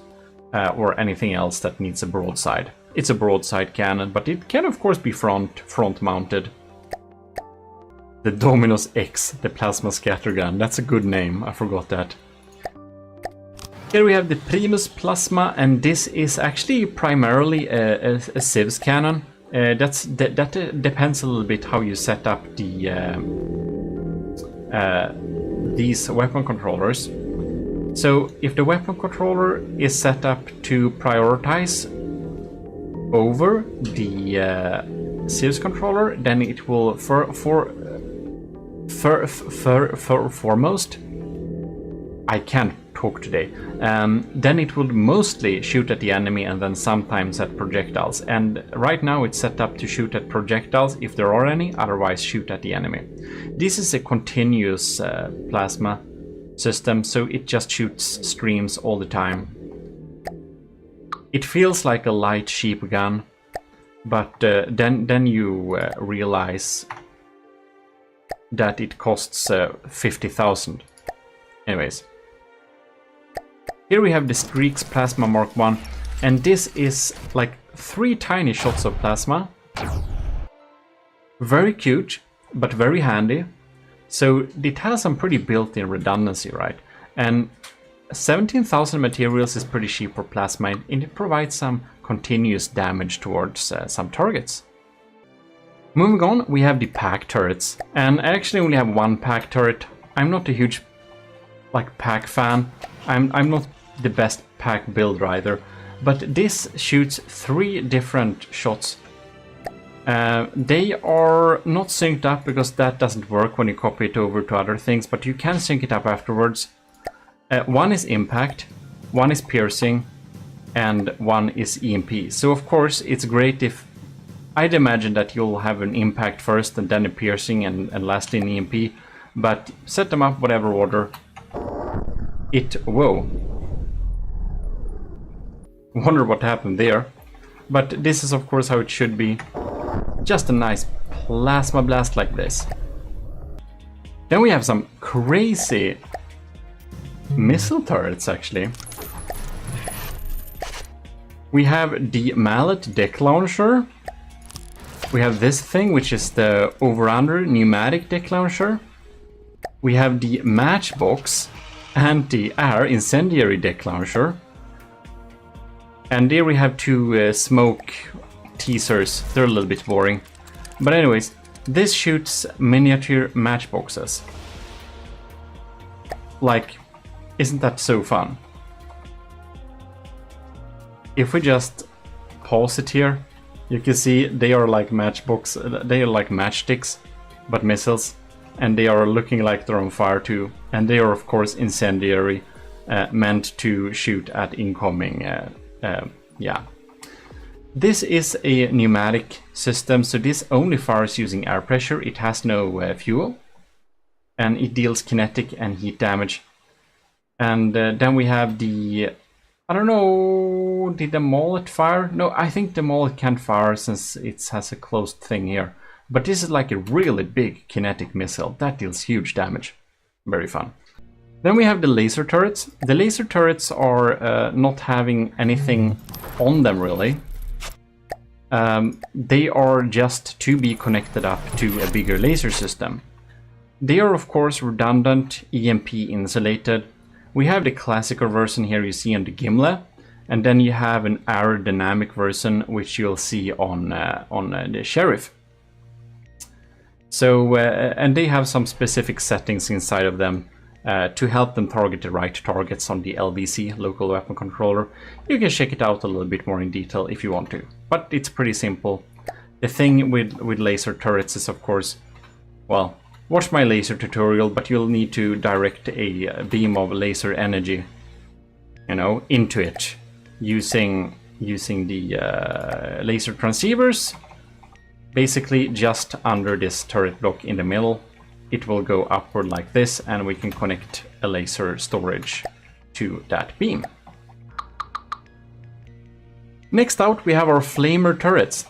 or anything else that needs a broadside. It's a broadside cannon, but it can of course be front mounted. The Dominus X, the plasma scattergun. That's a good name, I forgot that. Here we have the Primus Plasma, and this is actually primarily a Civs cannon. That depends a little bit how you set up these weapon controllers. So if the weapon controller is set up to prioritize over the Civs controller, then it will foremost, I can't talk today, then it would mostly shoot at the enemy and then sometimes at projectiles. And right now it's set up to shoot at projectiles if there are any, otherwise shoot at the enemy. This is a continuous plasma system, so it just shoots streams all the time. It feels like a light sheep gun, but then you realize that it costs 50,000. Anyways. Here we have the Streaks Plasma Mark 1, and this is like 3 tiny shots of plasma. Very cute, but very handy. So it has some pretty built-in redundancy, right? And 17,000 materials is pretty cheap for plasma, and it provides some continuous damage towards some targets. Moving on, we have the pack turrets, and I actually only have one pack turret. I'm not a huge pack fan. I'm not the best pack builder either, but this shoots 3 different shots. They are not synced up because that doesn't work when you copy it over to other things, but you can sync it up afterwards. One is impact, one is piercing, and one is EMP. So of course it's great if I'd imagine that you'll have an impact first and then a piercing and lastly an EMP, but set them up whatever order. Whoa. Wonder what happened there. But this is of course how it should be. Just a nice plasma blast like this. Then we have some crazy missile turrets actually. We have the Mallet deck launcher. We have this thing, which is the over-under pneumatic deck launcher. We have the Matchbox anti-air incendiary deck launcher. And there we have 2 smoke teasers. They're a little bit boring. But anyways, this shoots miniature matchboxes. Like, isn't that so fun? If we just pause it here, you can see they are like they are like matchsticks, but missiles, and they are looking like they're on fire too. And they are of course incendiary, meant to shoot at incoming. Yeah. This is a pneumatic system, so this only fires using air pressure. It has no fuel, and it deals kinetic and heat damage. And then we have the, I don't know, did the mullet fire? No, I think the mullet can't fire since it has a closed thing here. But this is like a really big kinetic missile that deals huge damage. Very fun. Then we have the laser turrets. The laser turrets are not having anything on them really. They are just to be connected up to a bigger laser system. They are of course redundant, EMP insulated. We have the classical version here you see on the Gimle, and then you have an aerodynamic version which you'll see on the Sheriff. So and they have some specific settings inside of them to help them target the right targets on the LVC, local weapon controller. You can check it out a little bit more in detail if you want to, but it's pretty simple. The thing with laser turrets is of course, well, watch my laser tutorial, but you'll need to direct a beam of laser energy, you know, into it using the laser transceivers. Basically just under this turret block in the middle. It will go upward like this, and we can connect a laser storage to that beam. Next out we have our flamer turrets.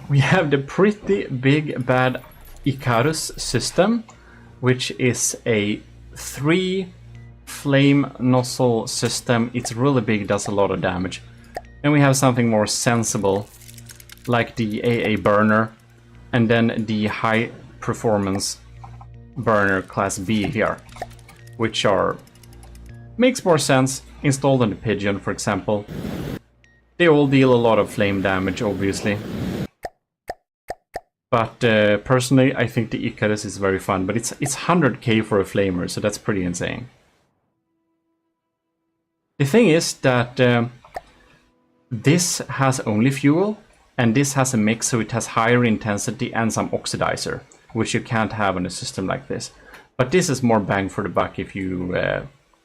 We have the pretty big bad Icarus system, which is a 3 flame nozzle system. It's really big, does a lot of damage. And we have something more sensible, like the AA burner, and then the high performance burner class B here, which are makes more sense installed on the Pigeon, for example. They all deal a lot of flame damage, obviously. But personally, I think the Icarus is very fun, but it's 100k for a flamer, so that's pretty insane. The thing is that this has only fuel, and this has a mix, so it has higher intensity and some oxidizer, which you can't have on a system like this. But this is more bang for the buck if you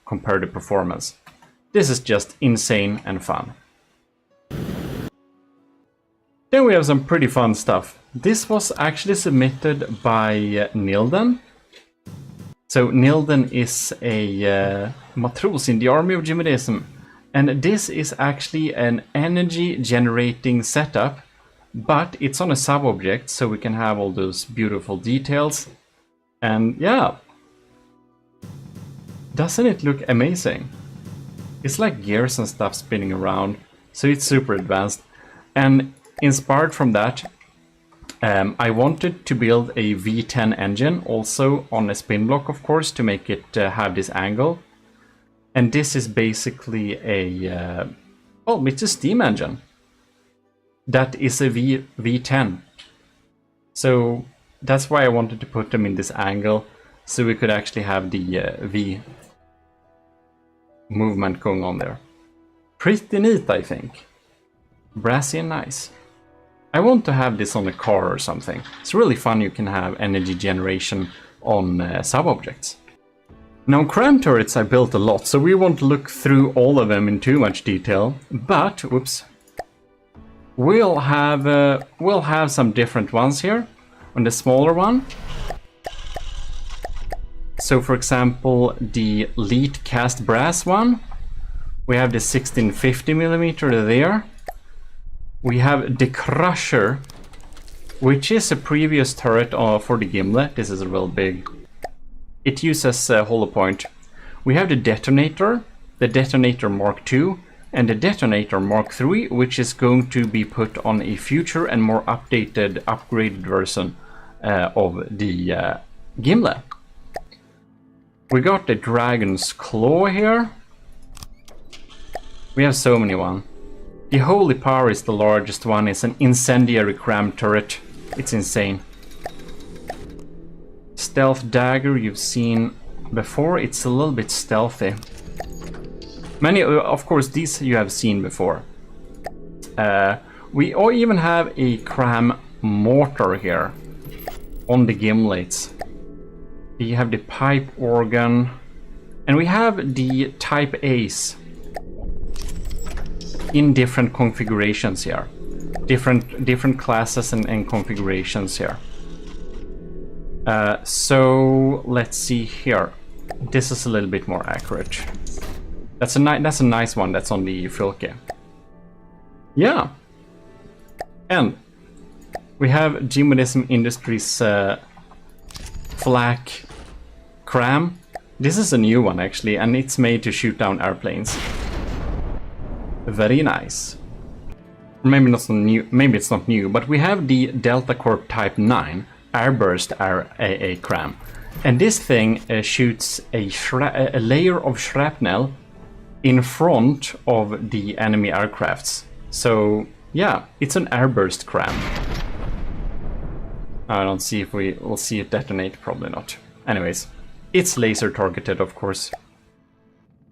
compare the performance. This is just insane and fun. Then we have some pretty fun stuff. This was actually submitted by Nilden. So Nilden is a matros in the army of GMODISM. And this is actually an energy generating setup, but it's on a sub-object, so we can have all those beautiful details. And yeah, doesn't it look amazing? It's like gears and stuff spinning around, so it's super advanced. And inspired from that, I wanted to build a V10 engine, also on a spin block, of course, to make it have this angle. And this is basically a, well, it's a steam engine. That is a V10. So that's why I wanted to put them in this angle, so we could actually have the V movement going on there. Pretty neat, I think. Brassy and nice. I want to have this on a car or something. It's really fun. You can have energy generation on sub-objects. Now, cram turrets I built a lot, so we won't look through all of them in too much detail. But, whoops, we'll have some different ones here on the smaller one. So, for example, the Lead Cast Brass one, we have the 1650mm there. We have the Crusher, which is a previous turret for the Gimlet. This is real big. It uses hollow point. We have the Detonator Mark II, and the Detonator Mark III, which is going to be put on a future and more updated, upgraded version of the Gimlet. We got the Dragon's Claw here. We have so many ones. The Holy Power is the largest one. It's an incendiary cram turret. It's insane. Stealth Dagger you've seen before. It's a little bit stealthy. Many, of course, these you have seen before. We even have a cram mortar here on the gimlets. We have the pipe organ, and we have the Type A's in different configurations here. Different classes and configurations here. So let's see here. This is a little bit more accurate. That's a nice one. That's on the Filke. Yeah. And we have GMODISM Industries flak cram. This is a new one actually, and it's made to shoot down airplanes. Very nice. Maybe not so new. Maybe it's not new, but we have the Delta Corp Type 9 Airburst AA cram, and this thing shoots a layer of shrapnel in front of the enemy aircrafts. So yeah, it's an airburst cram. I don't see if we'll see it detonate. Probably not. Anyways, it's laser targeted, of course.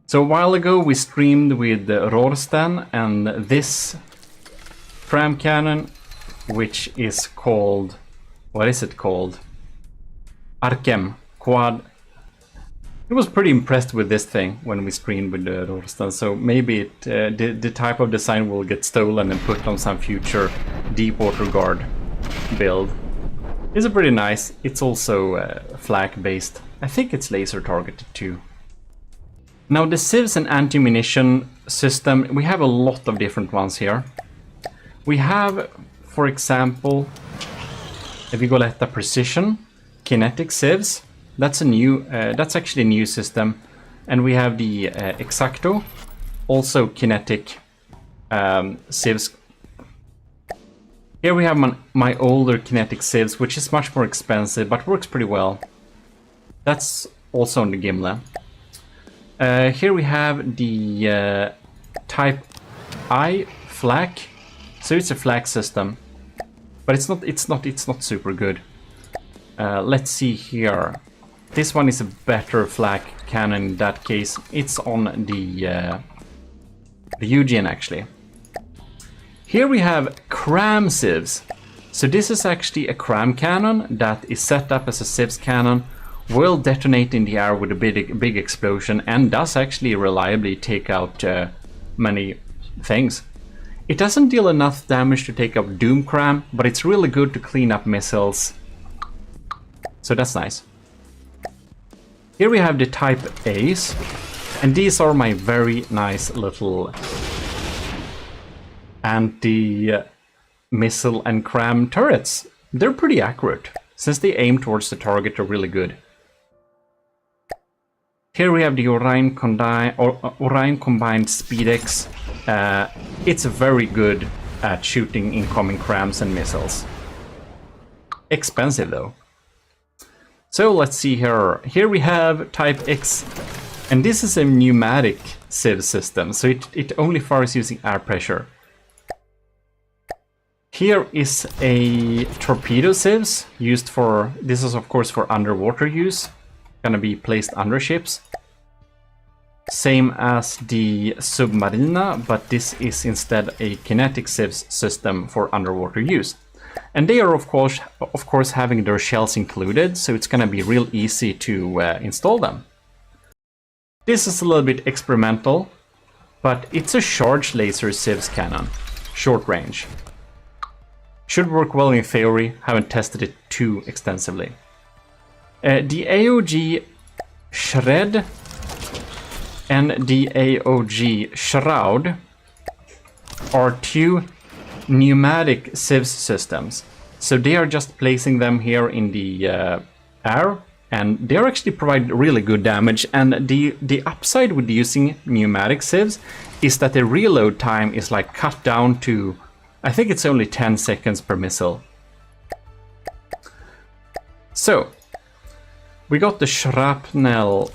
So a while ago we streamed with Rorsten and this cram cannon, which is called, what is it called? Arkem Quad. I was pretty impressed with this thing when we streamed with Rorsten, so maybe the type of design will get stolen and put on some future Deepwater Guard build. It's pretty nice. It's also flak based. I think it's laser targeted too. Now the civs and anti-munition system, we have a lot of different ones here. We have, for example, the Vigoletta Precision kinetic civs. That's a new, that's actually a new system. And we have the Exacto, also kinetic civs. Here we have my older kinetic sieves, which is much more expensive, but works pretty well. That's also on the Gimle. Here we have the Type I flak. So it's a flak system, but it's not super good. Let's see here. This one is a better flak cannon in that case. It's on the Eugen actually. Here we have cram sieves. So this is actually a cram cannon that is set up as a sieves cannon, will detonate in the air with a big explosion, and does actually reliably take out many things. It doesn't deal enough damage to take up Doom Cram, but it's really good to clean up missiles. So that's nice. Here we have the Type A's, and these are my very nice little anti-missile and cram turrets. They're pretty accurate. Since they aim towards the target, they're really good. Here we have the Orion Combined Speedex. It's very good at shooting incoming crams and missiles. Expensive though. So let's see here. Here we have Type X, and this is a pneumatic sieve system, so it only fires using air pressure. Here is a torpedo sieves used for, this is of course for underwater use, gonna be placed under ships. Same as the Submarina, but this is instead a kinetic sieves system for underwater use. And they are of course having their shells included, so it's gonna be real easy to install them. This is a little bit experimental, but it's a charged laser sieves cannon, short range. Should work well in theory, haven't tested it too extensively. The AOG Shred and the AOG Shroud are two pneumatic sieves systems. So they are just placing them here in the air, and they actually provide really good damage. And the upside with using pneumatic sieves is that the reload time is like cut down to, I think it's only 10 seconds per missile. So we got the Shrapnel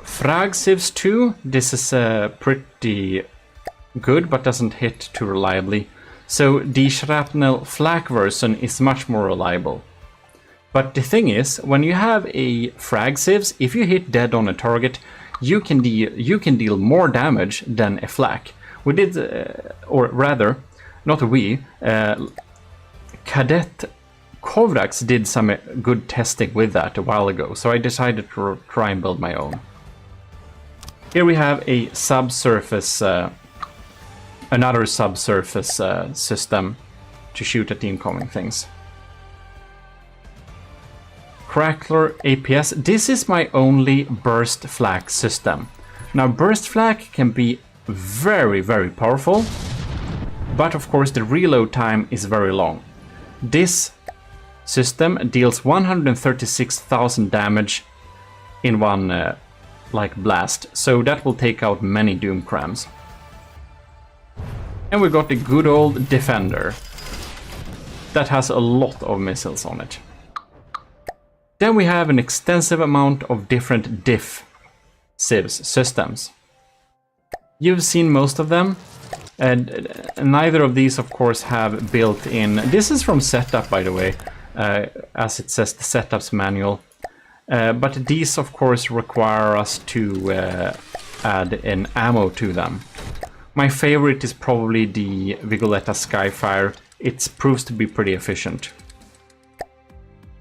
Frag sieves too. This is pretty good, but doesn't hit too reliably. So the Shrapnel Flak version is much more reliable. But the thing is, when you have a frag sieves, if you hit dead on a target, you can deal more damage than a flak. We did, or rather, not we, Cadet Kovrax did some good testing with that a while ago, so I decided to try and build my own. Here we have a subsurface, another subsurface system to shoot at the incoming things. Crackler APS. This is my only burst flak system. Now burst flak can be very, very powerful, but of course the reload time is very long. This system deals 136,000 damage in one blast, so that will take out many Doom Crams. And we got the good old Defender that has a lot of missiles on it. Then we have an extensive amount of different diff sieves systems. You've seen most of them, and neither of these of course have built-in. This is from Setup, by the way, as it says the Setup's manual. But these of course require us to add an ammo to them. My favorite is probably the Vigoletta Skyfire. It proves to be pretty efficient.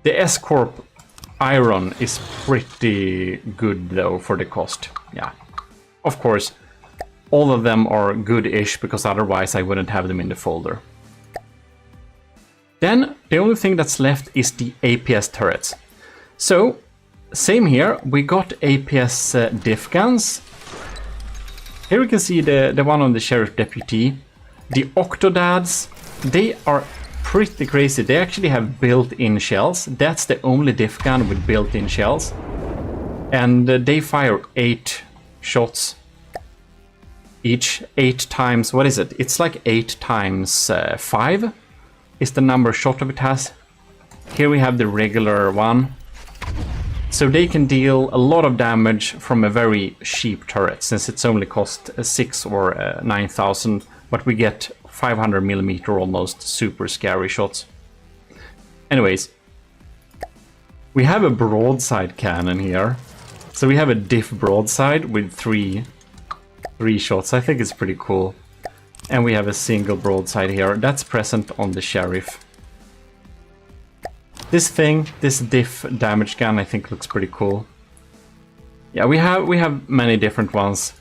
The S-Corp Iron is pretty good though for the cost. Yeah, of course, all of them are good-ish because otherwise I wouldn't have them in the folder. Then the only thing that's left is the APS turrets. So same here, we got APS diff guns. Here we can see the one on the Sheriff Deputy. The Octodads, they are pretty crazy. They actually have built-in shells. That's the only diff gun with built-in shells. And they fire 8 shots each, 8 times, what is it? It's like 8 times 5. is the number shot of it has. Here we have the regular one. So they can deal a lot of damage from a very cheap turret, since it's only cost 6 or 9,000, but we get 500mm almost super scary shots. Anyways, we have a broadside cannon here. So we have a diff broadside with three shots. I think it's pretty cool. And we have a single broadside here. That's present on the Sheriff. This thing, this diff damage gun, I think looks pretty cool. Yeah, we have many different ones.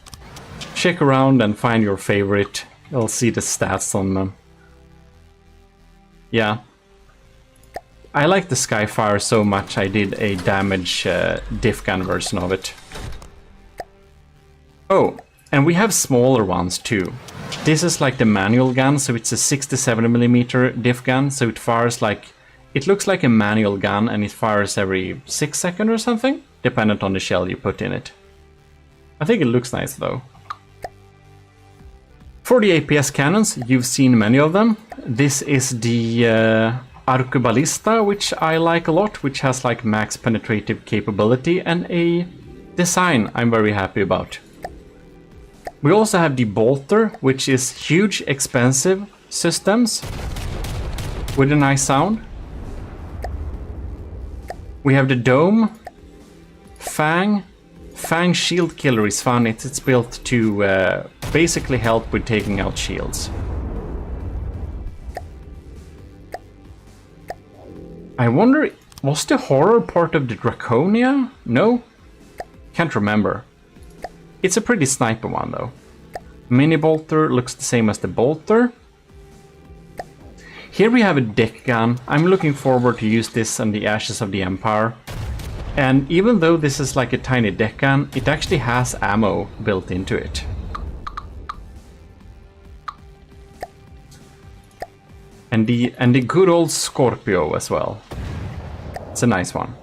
Check around and find your favorite. You'll see the stats on them. Yeah. I like the Skyfire so much I did a damage diff gun version of it. Oh, and we have smaller ones too. This is like the manual gun, so it's a 67mm diff gun, so it fires like... It looks like a manual gun and it fires every 6 seconds or something, dependent on the shell you put in it. I think it looks nice though. For the APS cannons, you've seen many of them. This is the Arqueballista, which I like a lot, which has like max penetrative capability and a design I'm very happy about. We also have the Bolter, which is huge, expensive systems with a nice sound. We have the Dome, Fang. Fang Shield Killer is fun. It's built to basically help with taking out shields. I wonder, was the horror part of the Draconia? No? Can't remember. It's a pretty sniper one though. Mini Bolter looks the same as the Bolter. Here we have a deck gun. I'm looking forward to use this on the Ashes of the Empire. And even though this is like a tiny deck gun, it actually has ammo built into it. And the good old Scorpio as well. It's a nice one.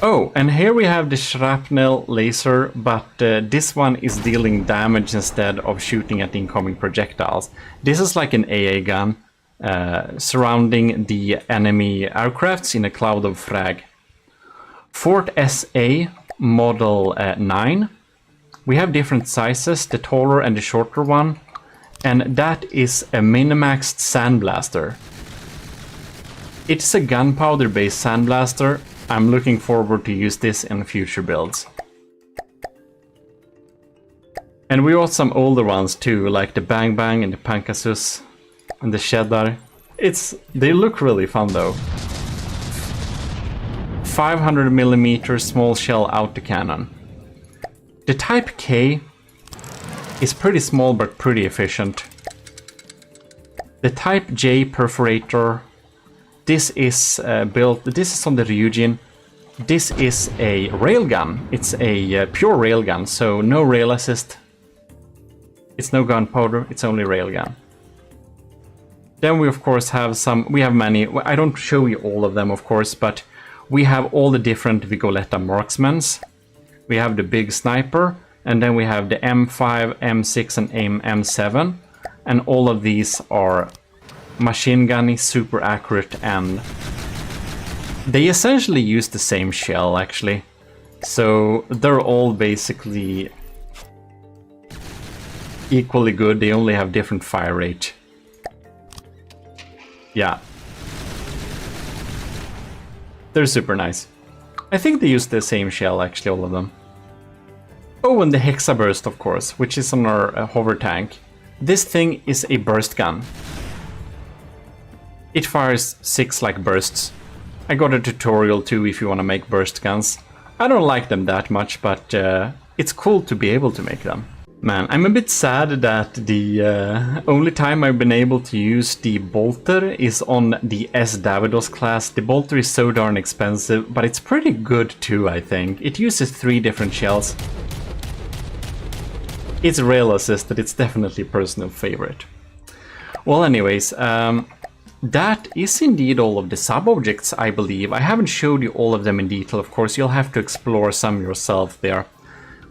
Oh, and here we have the shrapnel laser, but this one is dealing damage instead of shooting at incoming projectiles. This is like an AA gun surrounding the enemy aircrafts in a cloud of frag. Fort SA Model 9. We have different sizes, the taller and the shorter one. And that is a minimaxed sandblaster. It's a gunpowder based sandblaster. I'm looking forward to use this in future builds. And we got some older ones too, like the Bang Bang and the Pancasus and the Cheddar. They look really fun though. 500mm small shell autocannon. The Type K is pretty small but pretty efficient. The Type J perforator. This is this is on the Ryujin. This is a railgun. It's a pure railgun, so no rail assist. It's no gunpowder, it's only railgun. Then we of course have many, I don't show you all of them of course, but we have all the different Vigoletta marksmans. We have the big sniper, and then we have the M5, M6 and M7, and all of these are machine gunny, super accurate, and they essentially use the same shell actually. So they're all basically equally good, they only have different fire rate. Yeah. They're super nice. I think they use the same shell actually, all of them. Oh, and the Hexaburst of course, which is on our hover tank. This thing is a burst gun. It fires 6 like bursts. I got a tutorial too if you want to make burst guns. I don't like them that much, but it's cool to be able to make them. Man, I'm a bit sad that the only time I've been able to use the Bolter is on the S. Davidos class. The Bolter is so darn expensive, but it's pretty good too, I think. It uses 3 different shells. It's rail assisted, it's definitely a personal favorite. Well, anyways, that is indeed all of the sub-objects, I believe. I haven't showed you all of them in detail, of course. You'll have to explore some yourself there.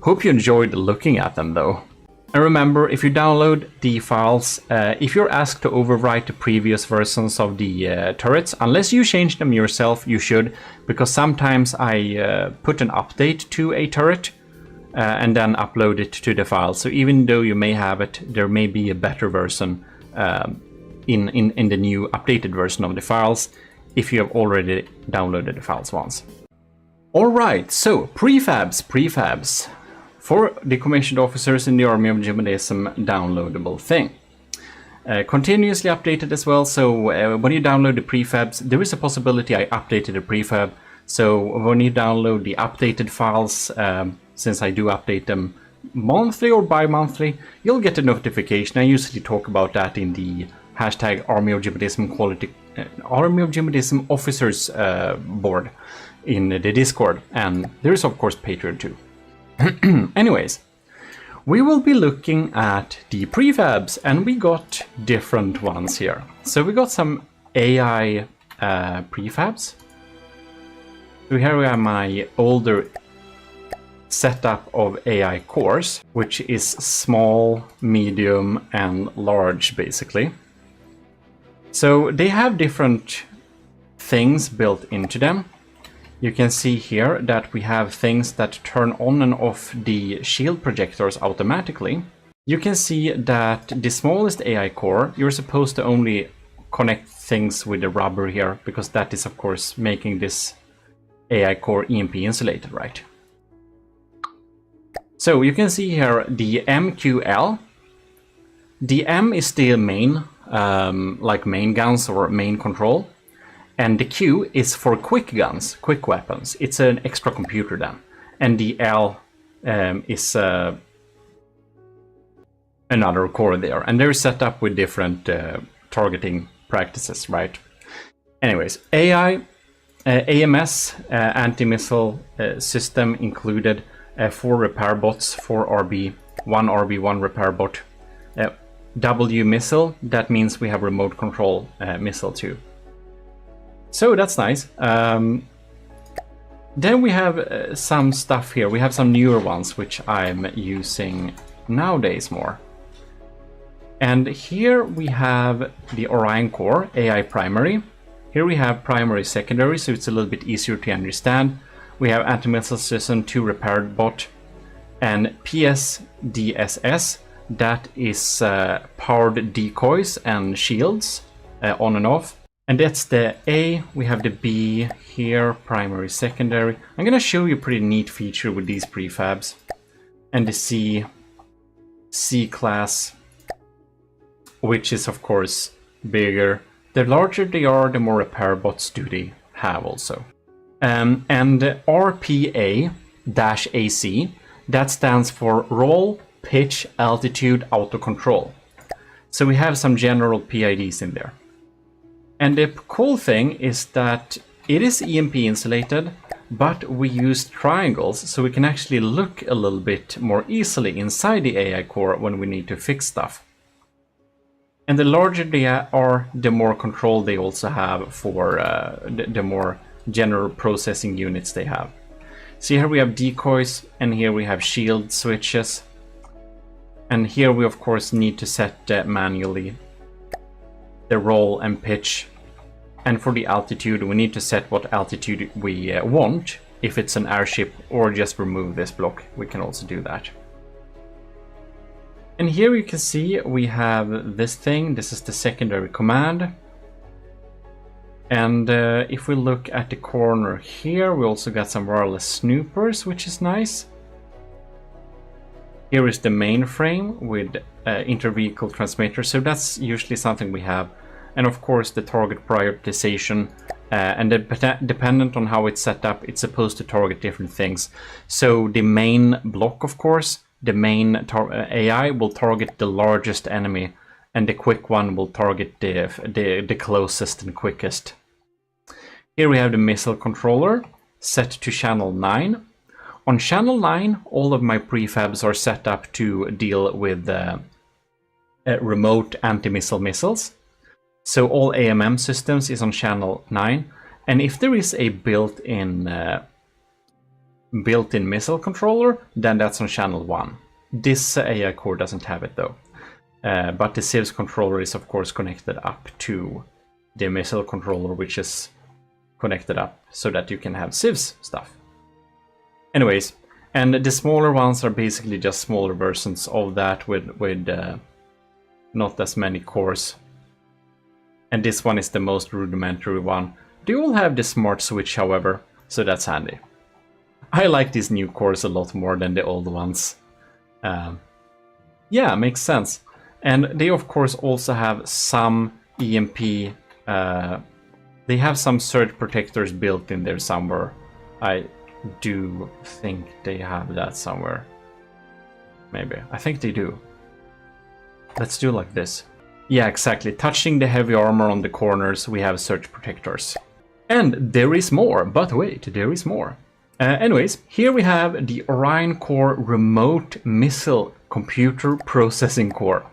Hope you enjoyed looking at them, though. And remember, if you download the files, if you're asked to overwrite the previous versions of the turrets, unless you change them yourself, you should, because sometimes I put an update to a turret and then upload it to the file. So even though you may have it, there may be a better version in the new updated version of the files if you have already downloaded the files once. Alright, so prefabs. For the commissioned officers in the Army of GMODISM downloadable thing. Continuously updated as well, so when you download the prefabs, there is a possibility I updated a prefab. So when you download the updated files, since I do update them monthly or bi-monthly, you'll get a notification. I usually talk about that in the hashtag Army of GMODISM quality, Army of GMODISM officers board in the Discord, and there is of course Patreon too. Anyways, we will be looking at the prefabs, and we got different ones here. So we got some AI prefabs. So here we have my older setup of AI cores, which is small, medium, and large basically. So they have different things built into them. You can see here that we have things that turn on and off the shield projectors automatically. You can see that the smallest AI core, you're supposed to only connect things with the rubber here, because that is of course making this AI core EMP insulated, right? So you can see here the MQL. The M is still main, like main guns or main control. And the Q is for quick guns, quick weapons. It's an extra computer then. And the L is another core there. And they're set up with different targeting practices, right? Anyways, AI, AMS, anti-missile system included, 4 repair bots, 4 RB, 1 RB, 1 repair bot. W missile, that means we have remote control missile too. So that's nice. Then we have some stuff here. We have some newer ones which I'm using nowadays more. And here we have the Orion core, AI primary. Here we have primary secondary, so it's a little bit easier to understand. We have anti-missile system 2 repair bot and PSDSS. That is powered decoys and shields on and off. And that's the A. We have the B here, primary, secondary. I'm gonna show you a pretty neat feature with these prefabs. And the C class, which is of course bigger. The larger they are, the more repair bots do they have also. And RPA-AC, that stands for roll, pitch, altitude, auto control. So we have some general PIDs in there. And the cool thing is that it is EMP insulated, but we use triangles, so we can actually look a little bit more easily inside the AI core when we need to fix stuff. And the larger they are, the more control they also have for the more general processing units they have. So here we have decoys, and here we have shield switches. And here we of course need to set manually the roll and pitch. And for the altitude, we need to set what altitude we want. If it's an airship, or just remove this block, we can also do that. And here you can see we have this thing. This is the secondary command. And if we look at the corner here, we also got some wireless snoopers, which is nice. Here is the mainframe with inter-vehicle transmitter, so that's usually something we have. And of course the target prioritization, and dependent on how it's set up, it's supposed to target different things. So the main block, of course, the main AI will target the largest enemy, and the quick one will target the closest and quickest. Here we have the missile controller set to channel 9. On channel 9, all of my prefabs are set up to deal with remote anti-missile missiles. So all AMM systems is on channel 9, and if there is a built-in missile controller, then that's on channel 1. This AI core doesn't have it though. But the civs controller is of course connected up to the missile controller, which is connected up so that you can have civs stuff. Anyways, and the smaller ones are basically just smaller versions of that with not as many cores. And this one is the most rudimentary one. They all have the smart switch, however, so that's handy. I like these new cores a lot more than the old ones. Yeah, makes sense. And they of course also have some EMP, they have some surge protectors built in there somewhere. I do think they have that somewhere. Maybe. I think they do. Let's do like this. Yeah, exactly. Touching the heavy armor on the corners, we have surge protectors. And there is more, but wait, there is more. Anyways, here we have the Orion Core Remote Missile Computer Processing Core.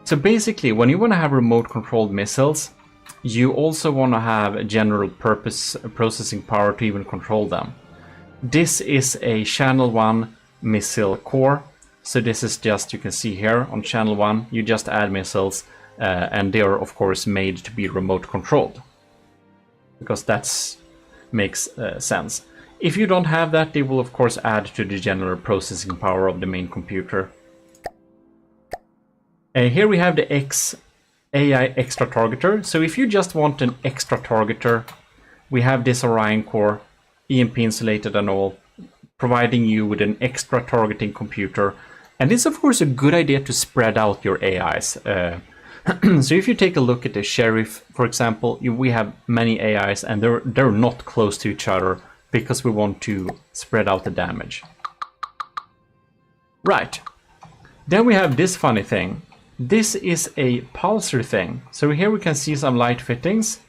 So basically, when you want to have remote controlled missiles, you also want to have general purpose processing power to even control them. This is a channel 1 missile core. So this is just, you can see here on channel 1, you just add missiles and they are of course made to be remote controlled. Because that makes sense. If you don't have that, they will of course add to the general processing power of the main computer. Here we have the AI extra targeter. So if you just want an extra targeter, we have this Orion Core, EMP insulated and all, providing you with an extra targeting computer. And it's of course a good idea to spread out your AIs. So if you take a look at the Sheriff, for example, we have many AIs and they're not close to each other because we want to spread out the damage. Right. Then we have this funny thing. This is a pulsar thing. So here we can see some light fittings.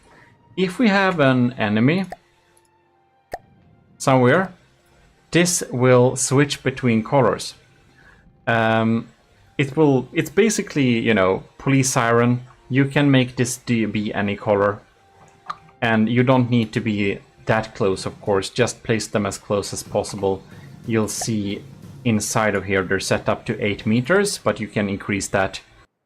If we have an enemy somewhere, this will switch between colors. It's basically, you know, police siren. You can make this be any color. And you don't need to be that close, of course. Just place them as close as possible. You'll see inside of here they're set up to 8 meters, but you can increase that.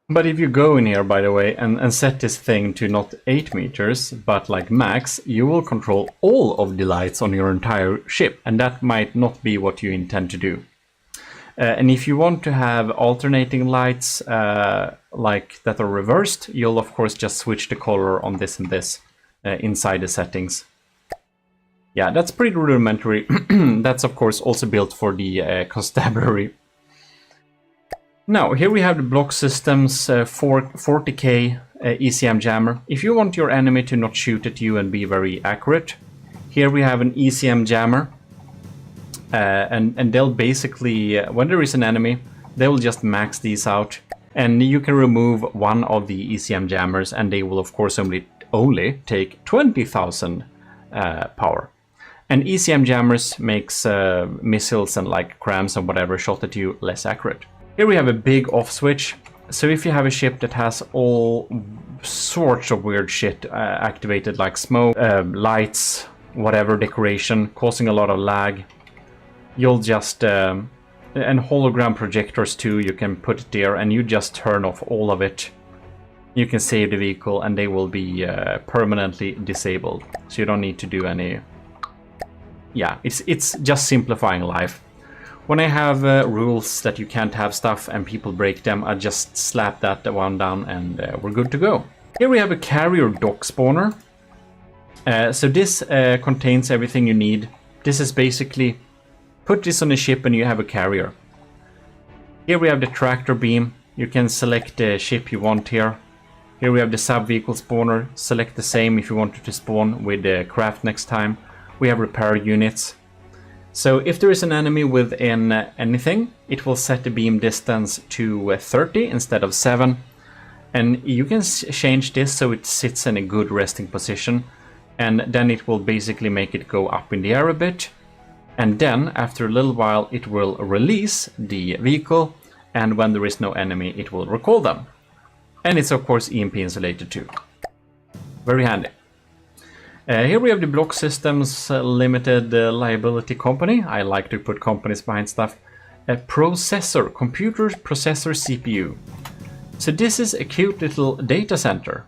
But if you go in here, by the way, and set this thing to not 8 meters, but like max, you will control all of the lights on your entire ship. And that might not be what you intend to do. And if you want to have alternating lights like that are reversed, you'll of course just switch the color on this and this inside the settings. Yeah, that's pretty rudimentary. That's of course also built for the constabulary. Now, here we have the block systems 40k ECM jammer. If you want your enemy to not shoot at you and be very accurate, here we have an ECM jammer. And they'll basically, when there is an enemy, they will just max these out. And you can remove one of the ECM jammers and they will of course only take 20,000 power. And ECM jammers makes missiles and like crams and whatever shot at you less accurate. Here we have a big off switch. So if you have a ship that has all sorts of weird shit activated, like smoke, lights, whatever decoration, causing a lot of lag, you'll just, and hologram projectors too, you can put it there and you just turn off all of it. You can save the vehicle and they will be permanently disabled. So you don't need to do any, yeah, it's just simplifying life. When I have rules that you can't have stuff and people break them, I just slap that one down and we're good to go. Here we have a carrier dock spawner. So this contains everything you need. This is basically, put this on a ship and you have a carrier. Here we have the tractor beam. You can select the ship you want here. Here we have the sub-vehicle spawner. Select the same if you wanted to spawn with the craft next time. We have repair units. So if there is an enemy within anything, it will set the beam distance to 30 instead of 7. And you can change this so it sits in a good resting position. And then it will basically make it go up in the air a bit. And then after a little while it will release the vehicle. And when there is no enemy, it will recall them. And it's of course EMP insulated too. Very handy. Here we have the Block Systems Limited Liability Company. I like to put companies behind stuff. a processor, computer processor CPU. So this is a cute little data center.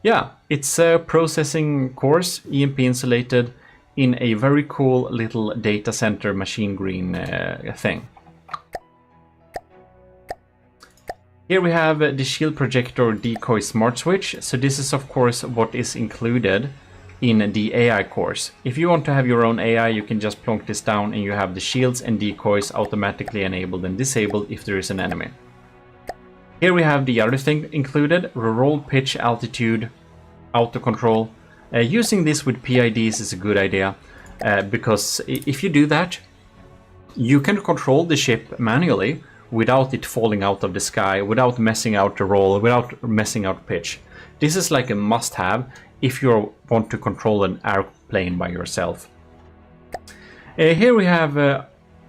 Yeah, it's a processing cores, EMP insulated, in a very cool little data center machine green thing. Here we have the shield projector decoy smart switch. So this is of course what is included in the AI course. If you want to have your own AI, you can just plonk this down and you have the shields and decoys automatically enabled and disabled if there is an enemy. Here we have the other thing included, roll, pitch, altitude, auto control. Using this with PIDs is a good idea because if you do that, you can control the ship manually without it falling out of the sky, without messing out the roll, without messing out pitch. This is like a must-have if you want to control an airplane by yourself. Here we have,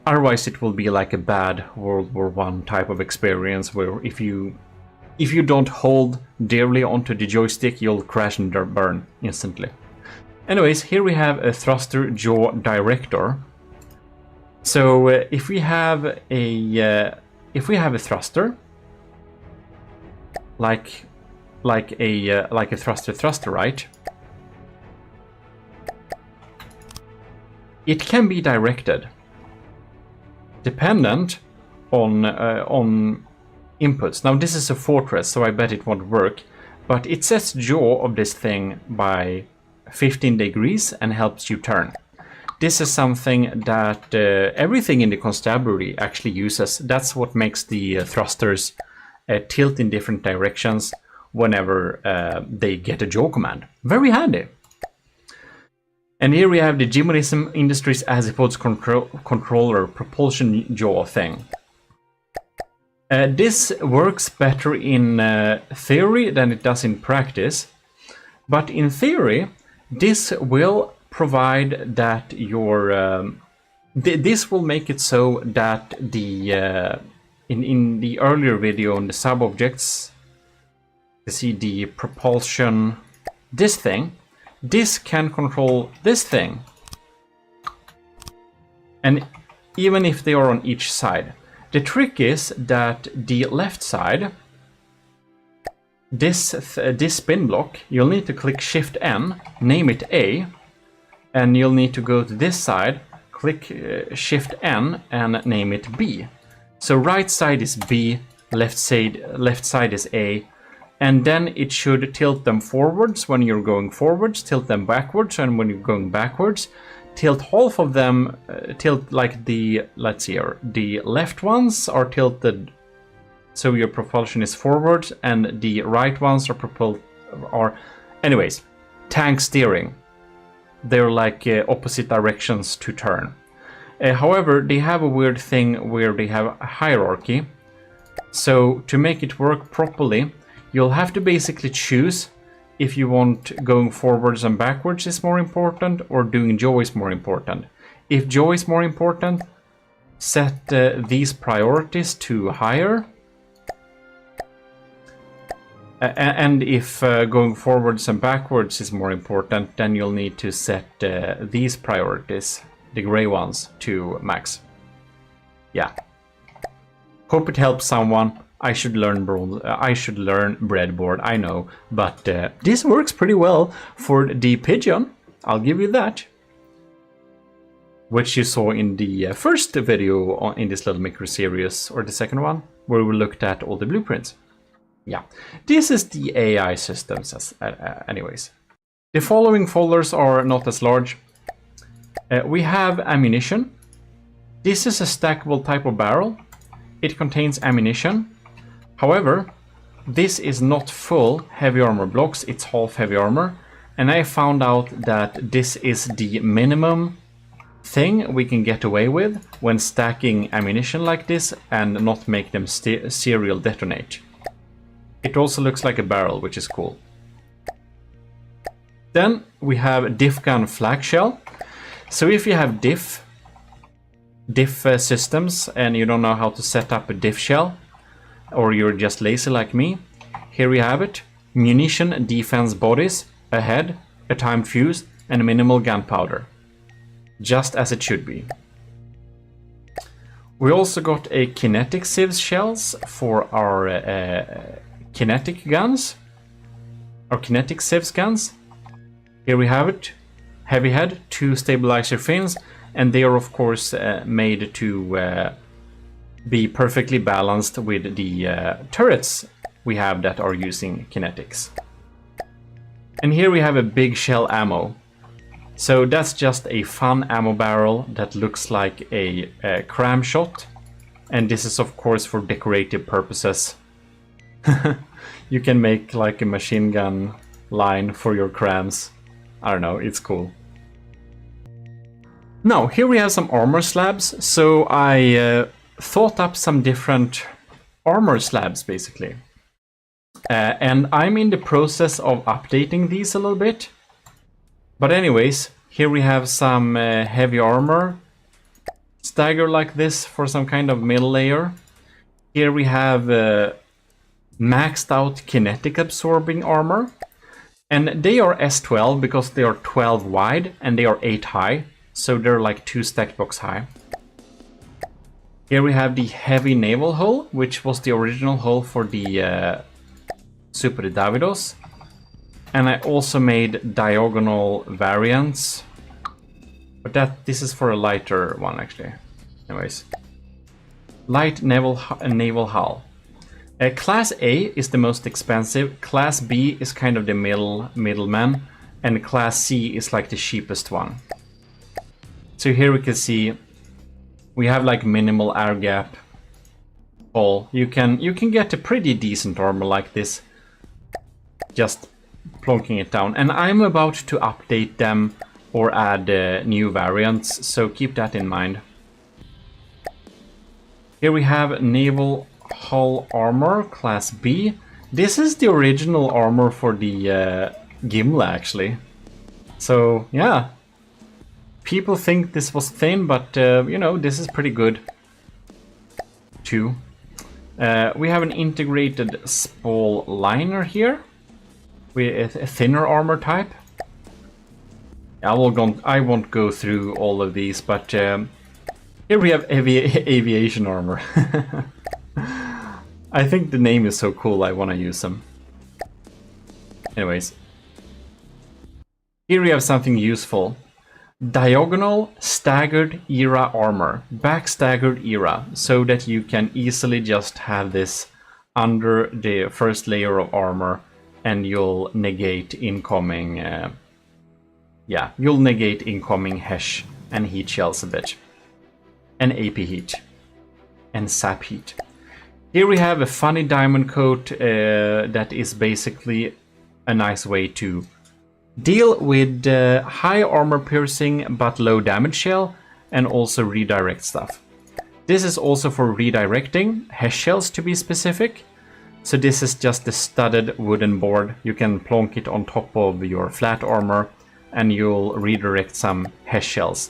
otherwise it will be like a bad World War I type of experience where if you don't hold dearly onto the joystick, you'll crash and burn instantly. Anyways, here we have a thruster jaw director. So if we have a thruster, like a thruster, right? It can be directed, dependent on inputs. Now this is a fortress, so I bet it won't work, but it sets jaw of this thing by 15 degrees and helps you turn. This is something that everything in the constabulary actually uses. That's what makes the thrusters tilt in different directions whenever they get a jaw command. Very handy. And here we have the GMODIST Industries Azipods controller propulsion jaw thing. This works better in theory than it does in practice, but in theory this will provide that your this will make it so that the in the earlier video on the sub-objects, you see the propulsion, this thing, this can control this thing, and even if they are on each side. The trick is that the left side, this spin block, you'll need to click Shift N, name it A, and you'll need to go to this side, click Shift N and name it B. So right side is B, left side is A, and then it should tilt them forwards when you're going forwards, tilt them backwards, and when you're going backwards, tilt half of them, tilt like the, let's see here, the left ones are tilted so your propulsion is forward, and the right ones are anyways, tank steering. They're like opposite directions to turn. However, they have a weird thing where they have a hierarchy. So to make it work properly, you'll have to basically choose if you want going forwards and backwards is more important or doing jaw is more important. If jaw is more important, set these priorities to higher. And if going forwards and backwards is more important, then you'll need to set these priorities, the gray ones, to max. Yeah. Hope it helps someone. I should learn breadboard, I know, but this works pretty well for the pigeon. I'll give you that. Which you saw in the first video in this little micro series, or the second one, where we looked at all the blueprints. Yeah, this is the AI systems anyways. The following folders are not as large. We have ammunition. This is a stackable type of barrel. It contains ammunition. However, this is not full heavy armor blocks, it's half heavy armor. And I found out that this is the minimum thing we can get away with when stacking ammunition like this and not make them serial detonate. It also looks like a barrel, which is cool. Then we have diff gun flak shell. So if you have diff systems and you don't know how to set up a diff shell, or you're just lazy like me, here we have it. Munition defense bodies, a head, a timed fuse, and minimal gunpowder. Just as it should be. We also got a kinetic sieves shells for our kinetic guns. Our kinetic sieves guns. Here we have it. Heavy head, 2 stabilizer fins, and they are of course made to be perfectly balanced with the turrets we have that are using kinetics. And here we have a big shell ammo. So that's just a fun ammo barrel that looks like a cram shot. And this is of course for decorative purposes. You can make like a machine gun line for your crams. I don't know, it's cool. Now, here we have some armor slabs. So I thought up some different armor slabs basically. And I'm in the process of updating these a little bit. But anyways, here we have some heavy armor stagger like this for some kind of middle layer. Here we have maxed out kinetic absorbing armor. And they are S12 because they are 12 wide and they are 8 high. So they're like 2 stacked box high. Here we have the heavy naval hull, which was the original hull for the Super Davidos. And I also made diagonal variants. But this is for a lighter one actually. Anyways. Light naval hull. Class A is the most expensive. Class B is kind of the middleman. And Class C is like the cheapest one. So here we can see we have like minimal air gap. All you can get a pretty decent armor like this. Just plonking it down, and I'm about to update them or add new variants, so keep that in mind. Here we have naval hull armor class B. This is the original armor for the Gimli actually. So yeah, people think this was thin, but you know, this is pretty good too. We have an integrated spall liner here. With a thinner armor type. I won't go through all of these, but here we have aviation armor. I think the name is so cool, I want to use them. Anyways. Here we have something useful. Diagonal staggered era armor. Back staggered era. So that you can easily just have this under the first layer of armor. And you'll negate incoming, you'll negate incoming HESH and heat shells a bit. And AP heat. And sap heat. Here we have a funny diamond coat that is basically a nice way to deal with high armor piercing but low damage shell and also redirect stuff. This is also for redirecting HESH shells to be specific. So this is just a studded wooden board. You can plonk it on top of your flat armor and you'll redirect some HESH shells.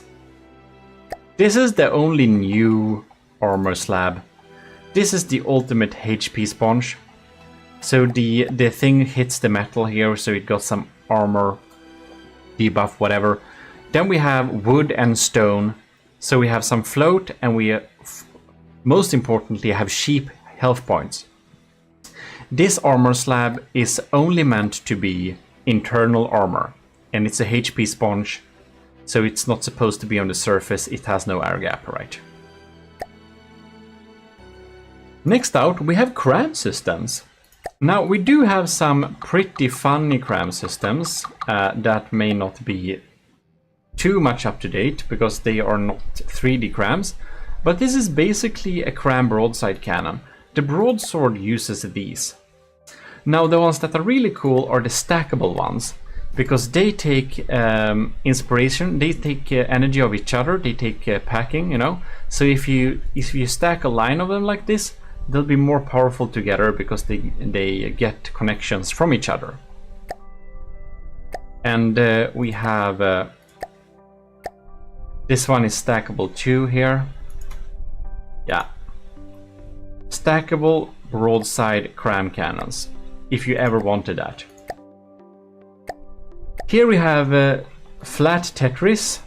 This is the only new armor slab. This is the ultimate HP sponge. So the thing hits the metal here, so it got some armor debuff, whatever. Then we have wood and stone. So we have some float and we, most importantly, have sheep health points. This armor slab is only meant to be internal armor, and it's a HP sponge, so it's not supposed to be on the surface, it has no air gap, right? Next out, we have cram systems. Now, we do have some pretty funny cram systems that may not be too much up to date, because they are not 3D crams, but this is basically a cram broadside cannon. The broadsword uses these. Now the ones that are really cool are the stackable ones, because they take inspiration, they take energy of each other, they take packing, you know. So if you stack a line of them like this, they'll be more powerful together because they get connections from each other. And we have this one is stackable too here. Yeah. Stackable broadside cram cannons, if you ever wanted that. Here we have flat Tetris.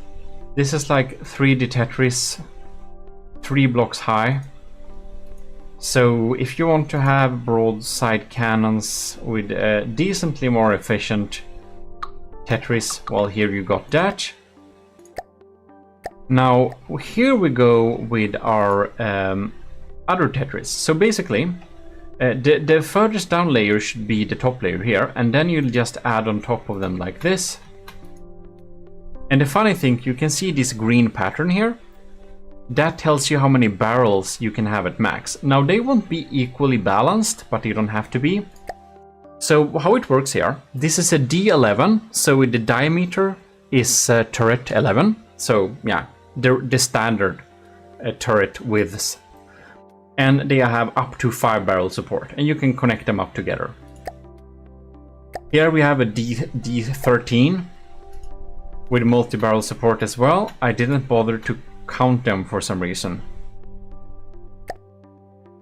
This is like 3D Tetris 3 blocks high. So if you want to have broadside cannons with decently more efficient Tetris, well, here you got that. Now here we go with our other Tetris. So basically the furthest down layer should be the top layer here, and then you'll just add on top of them like this. And the funny thing, you can see this green pattern here. That tells you how many barrels you can have at max. Now they won't be equally balanced, but they don't have to be. So how it works here, this is a D11, so the diameter is turret 11. So yeah, the standard turret widths. And they have up to 5 barrel support, and you can connect them up together. Here we have a D13 with multi-barrel support as well. I didn't bother to count them for some reason.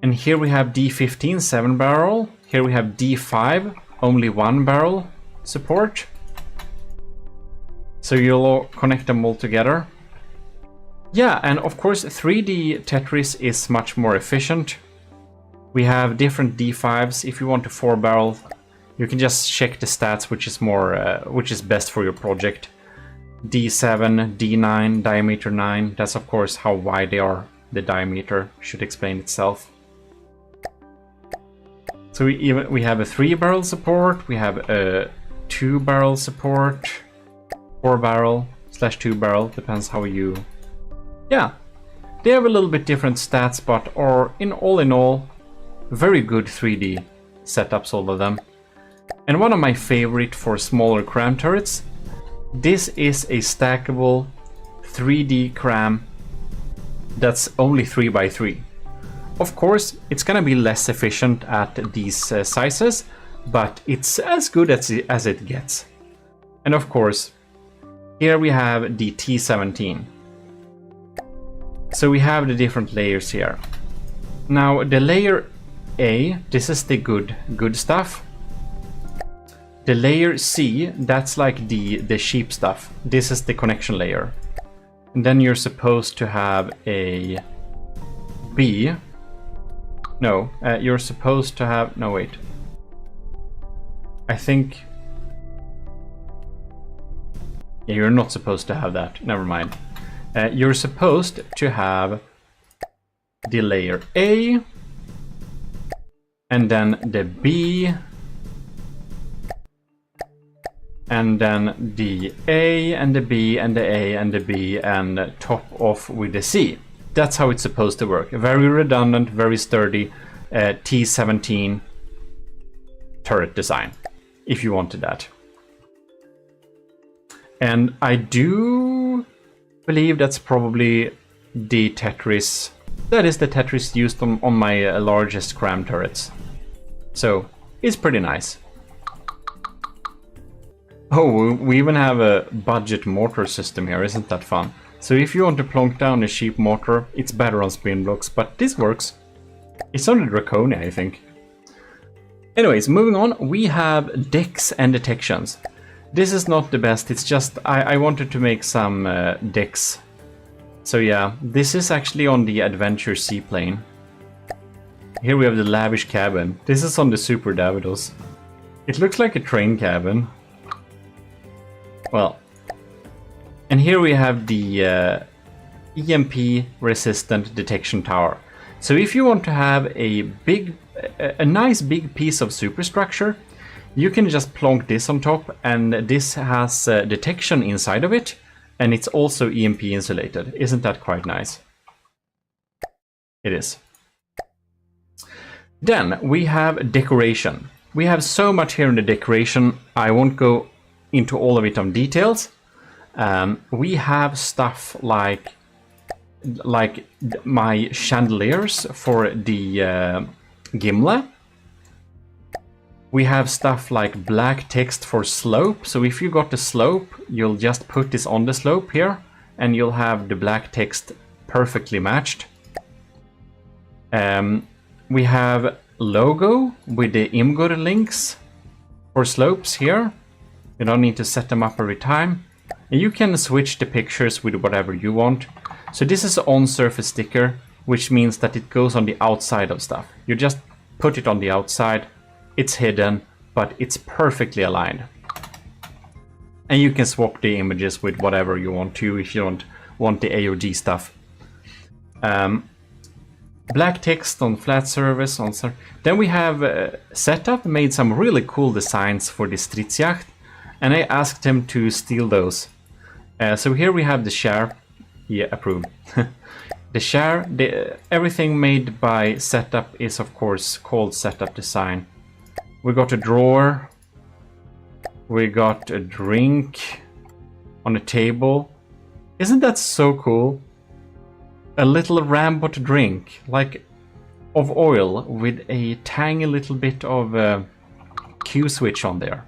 And here we have D15, 7 barrel. Here we have D5, only 1 barrel support. So you'll connect them all together. Yeah, and of course 3D Tetris is much more efficient. We have different D5s. If you want a 4 barrel, you can just check the stats, which is best for your project. D7, D9, diameter 9. That's of course how wide they are. The diameter should explain itself. So we have a 3 barrel support. We have a 2 barrel support. 4 barrel / 2 barrel, depends how you. Yeah, they have a little bit different stats, but are in all, very good 3D setups, all of them. And one of my favorite for smaller cram turrets, this is a stackable 3D cram that's only 3x3. Of course, it's gonna be less efficient at these sizes, but it's as good as it gets. And of course, here we have the T17. So we have the different layers here. Now the layer A, this is the good stuff. The layer C, that's like the cheap stuff. This is the connection layer. And then you're supposed to have a B. No, you're supposed to have, no wait. I think, yeah, you're not supposed to have that, never mind. You're supposed to have the layer A, and then the B, and then the A and the B and the A and the B, and top off with the C. That's how it's supposed to work. Very redundant, very sturdy T17 turret design, if you wanted that. And I do believe that's probably the Tetris. That is the Tetris used on my largest cram turrets. So it's pretty nice. Oh, we even have a budget mortar system here, isn't that fun? So if you want to plonk down a cheap mortar, it's better on spin blocks, but this works. It's on the Draconia, I think. Anyways, moving on, we have decks and detections. This is not the best, it's just I wanted to make some decks. So yeah, this is actually on the Adventure Seaplane. Here we have the Lavish Cabin. This is on the Super Davidos. It looks like a train cabin. Well, and here we have the EMP resistant detection tower. So if you want to have a nice big piece of superstructure, you can just plonk this on top, and this has detection inside of it, and it's also EMP insulated. Isn't that quite nice? It is. Then we have decoration. We have so much here in the decoration, I won't go into all of it on details. We have stuff like my chandeliers for the gimlet. We have stuff like black text for slope. So if you got the slope, you'll just put this on the slope here, and you'll have the black text perfectly matched. We have logo with the Imgur links for slopes here. You don't need to set them up every time. And you can switch the pictures with whatever you want. So this is an on-surface sticker. which means that it goes on the outside of stuff. You just put it on the outside, it's hidden, but it's perfectly aligned. And you can swap the images with whatever you want to if you don't want the AOG stuff. Black text on flat surface. Then we have Setup made some really cool designs for the Stridsjacht, and I asked him to steal those. So here we have the share. Yeah, approved. The share, everything made by Setup is of course called Setup Design. We got a drawer. We got a drink on a table. Isn't that so cool? A little Rambot drink, like of oil with a tiny little bit of Q switch on there.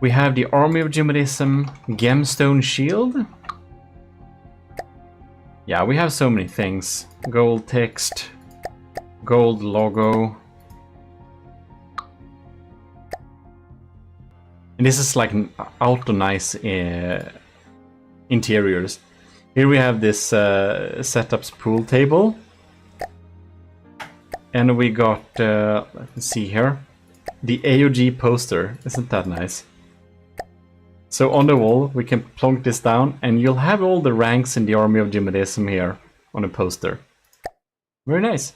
We have the Army of GMODISM gemstone shield. Yeah, we have so many things. Gold text, gold logo. And this is like an auto nice interiors. Here we have this Setup's pool table. And we got, let's see here, the AOG poster. Isn't that nice? So on the wall, we can plonk this down, and you'll have all the ranks in the Army of GMODISM here on a poster. Very nice.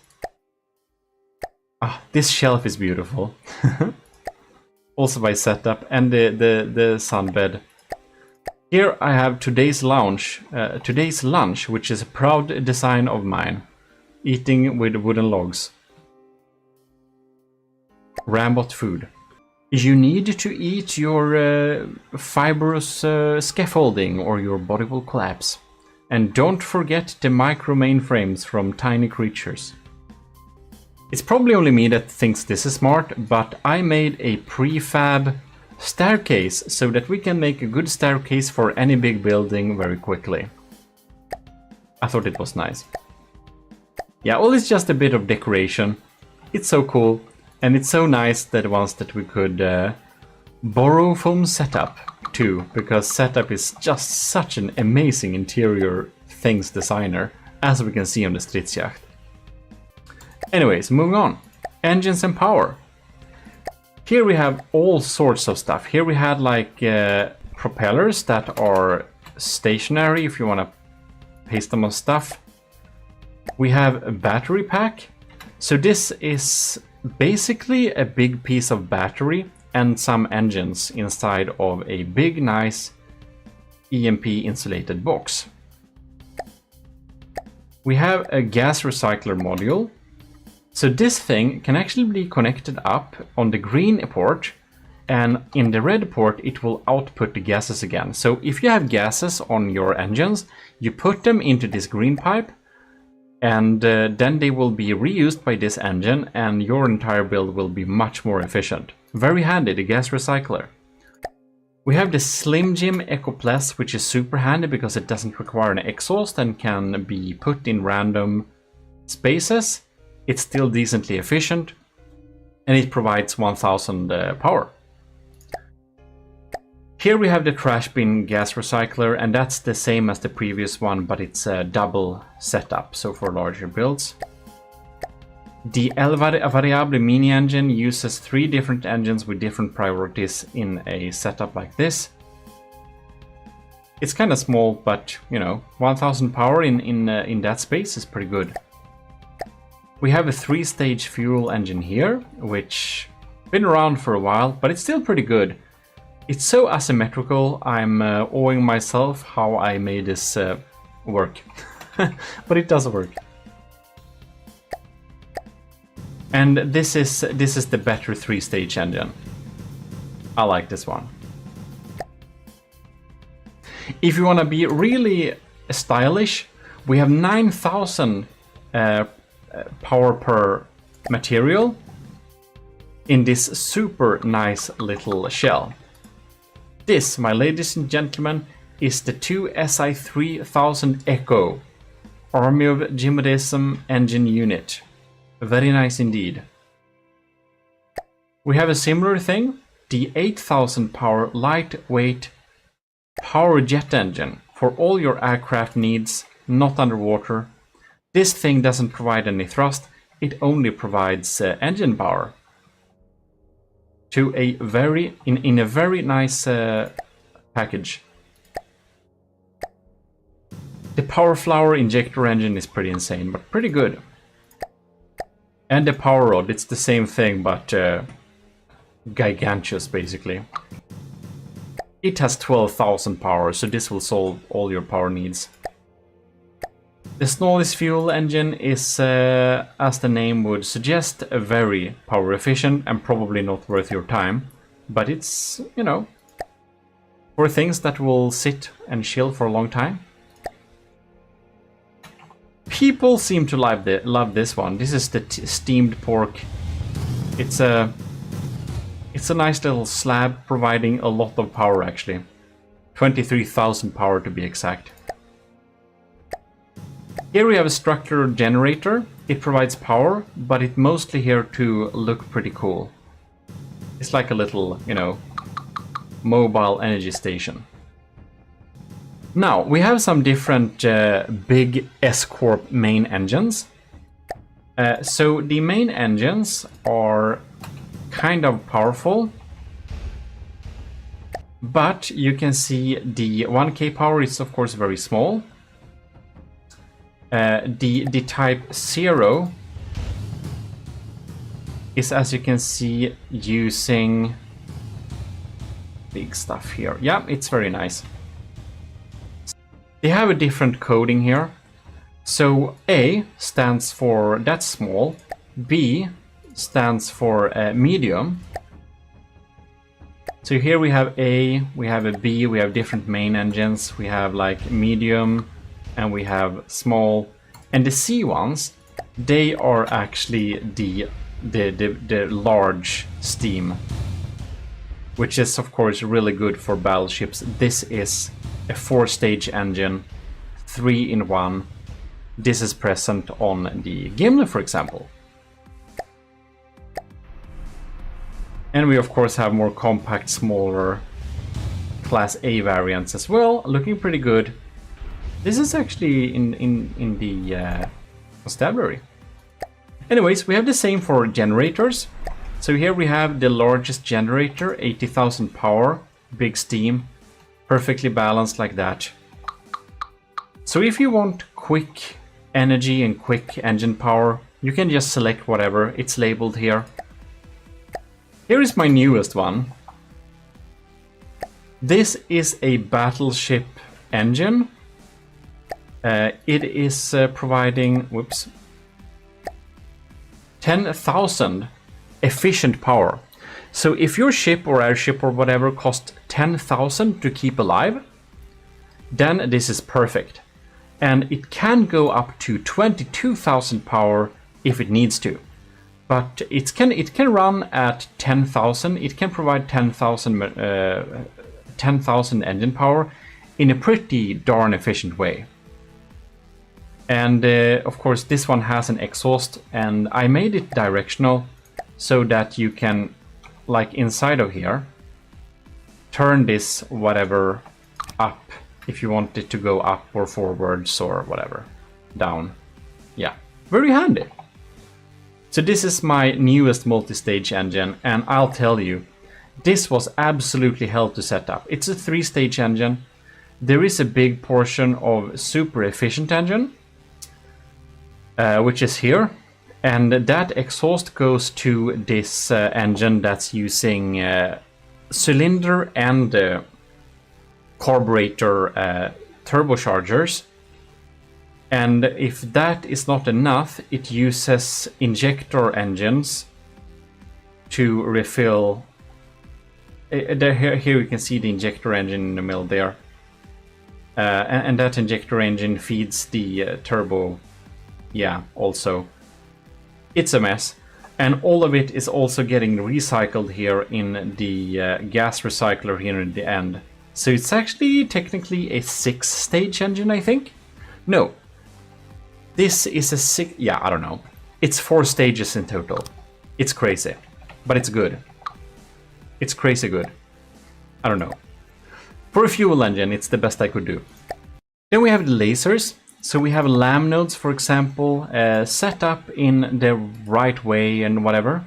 Ah, this shelf is beautiful. Also by Setup, and the sunbed. Here I have today's lunch, which is a proud design of mine. Eating with wooden logs. Rambot food. You need to eat your fibrous scaffolding or your body will collapse. And don't forget the micro mainframes from tiny creatures. It's probably only me that thinks this is smart, but I made a prefab staircase so that we can make a good staircase for any big building very quickly. I thought it was nice. Yeah, all is just a bit of decoration. It's so cool, and it's so nice that once that we could borrow from Setup too, because Setup is just such an amazing interior things designer, as we can see on the Stridsjacht. Anyways, moving on. Engines and power. Here we have all sorts of stuff. Here we had like propellers that are stationary if you want to paste them on stuff. We have a battery pack. So this is basically a big piece of battery and some engines inside of a big, nice EMP insulated box. We have a gas recycler module. So this thing can actually be connected up on the green port, and in the red port it will output the gases again. So if you have gases on your engines, you put them into this green pipe, and then they will be reused by this engine, and your entire build will be much more efficient. Very handy, the gas recycler. We have the Slim Jim Eco Plus, which is super handy because it doesn't require an exhaust and can be put in random spaces. It's still decently efficient, and it provides 1000 power. Here we have the trash bin gas recycler, and that's the same as the previous one, but it's a double setup, so for larger builds. The El Variable mini engine uses 3 different engines with different priorities in a setup like this. It's kind of small, but you know, 1000 power in that space is pretty good. We have a 3-stage fuel engine here, which been around for a while, but it's still pretty good. It's so asymmetrical, I'm owing myself how I made this work. But it does work. And this is the better 3-stage engine. I like this one. If you want to be really stylish, we have 9000 power per material in this super nice little shell. This, my ladies and gentlemen, is the 2 SI3000 Echo Army of GMODISM engine unit. Very nice indeed. We have a similar thing, the 8000 power lightweight power jet engine for all your aircraft needs not underwater. This thing doesn't provide any thrust, it only provides engine power. To a in a very nice package. The power flower injector engine is pretty insane, but pretty good. And the power rod, it's the same thing, but gigantuous basically. It has 12,000 power, so this will solve all your power needs. The smallest fuel engine is, as the name would suggest, very power efficient and probably not worth your time. But it's, you know, for things that will sit and chill for a long time. People seem to love this one. This is the steamed pork. It's a nice little slab providing a lot of power actually. 23,000 power to be exact. Here we have a structural generator. It provides power, but it's mostly here to look pretty cool. It's like a little, you know, mobile energy station. Now, we have some different big S-Corp main engines. So the main engines are kind of powerful, but you can see the 1K power is of course very small. The type 0 is, as you can see, using big stuff here. Yeah, it's very nice. They have a different coding here. So A stands for that's small, B stands for medium. So here we have A, we have a B, we have different main engines, we have like medium, and we have small, and the C ones, they are actually the large steam, which is of course really good for battleships. This is a 4-stage engine, 3-in-1. This is present on the Gimli, for example. And we of course have more compact, smaller Class A variants as well, looking pretty good. This is actually in the constabulary. Anyways, we have the same for generators. So here we have the largest generator, 80,000 power, big steam, perfectly balanced like that. So if you want quick energy and quick engine power, you can just select whatever, it's labeled here. Here is my newest one. This is a battleship engine. It is providing, 10,000 efficient power. So if your ship or airship or whatever costs 10,000 to keep alive, then this is perfect. And it can go up to 22,000 power if it needs to. But it can run at 10,000. It can provide 10,000 engine power in a pretty darn efficient way. And of course this one has an exhaust, and I made it directional so that you can, like inside of here, turn this whatever up if you want it to go up or forwards or whatever, down. Yeah, very handy. So this is my newest multi-stage engine, and I'll tell you, this was absolutely hell to set up. It's a 3-stage engine. There is a big portion of super efficient engine, which is here, and that exhaust goes to this engine that's using cylinder and carburetor turbochargers. And if that is not enough, it uses injector engines to refill. Here you can see the injector engine in the middle there. And that injector engine feeds the turbo. Yeah, also. It's a mess. And all of it is also getting recycled here in the gas recycler here in the end. So it's actually technically a 6-stage engine, I think. No. This is a 6... Yeah, I don't know. It's 4 stages in total. It's crazy. But it's good. It's crazy good. I don't know. For a fuel engine, it's the best I could do. Then we have the lasers. So we have LAM nodes, for example, set up in the right way and whatever.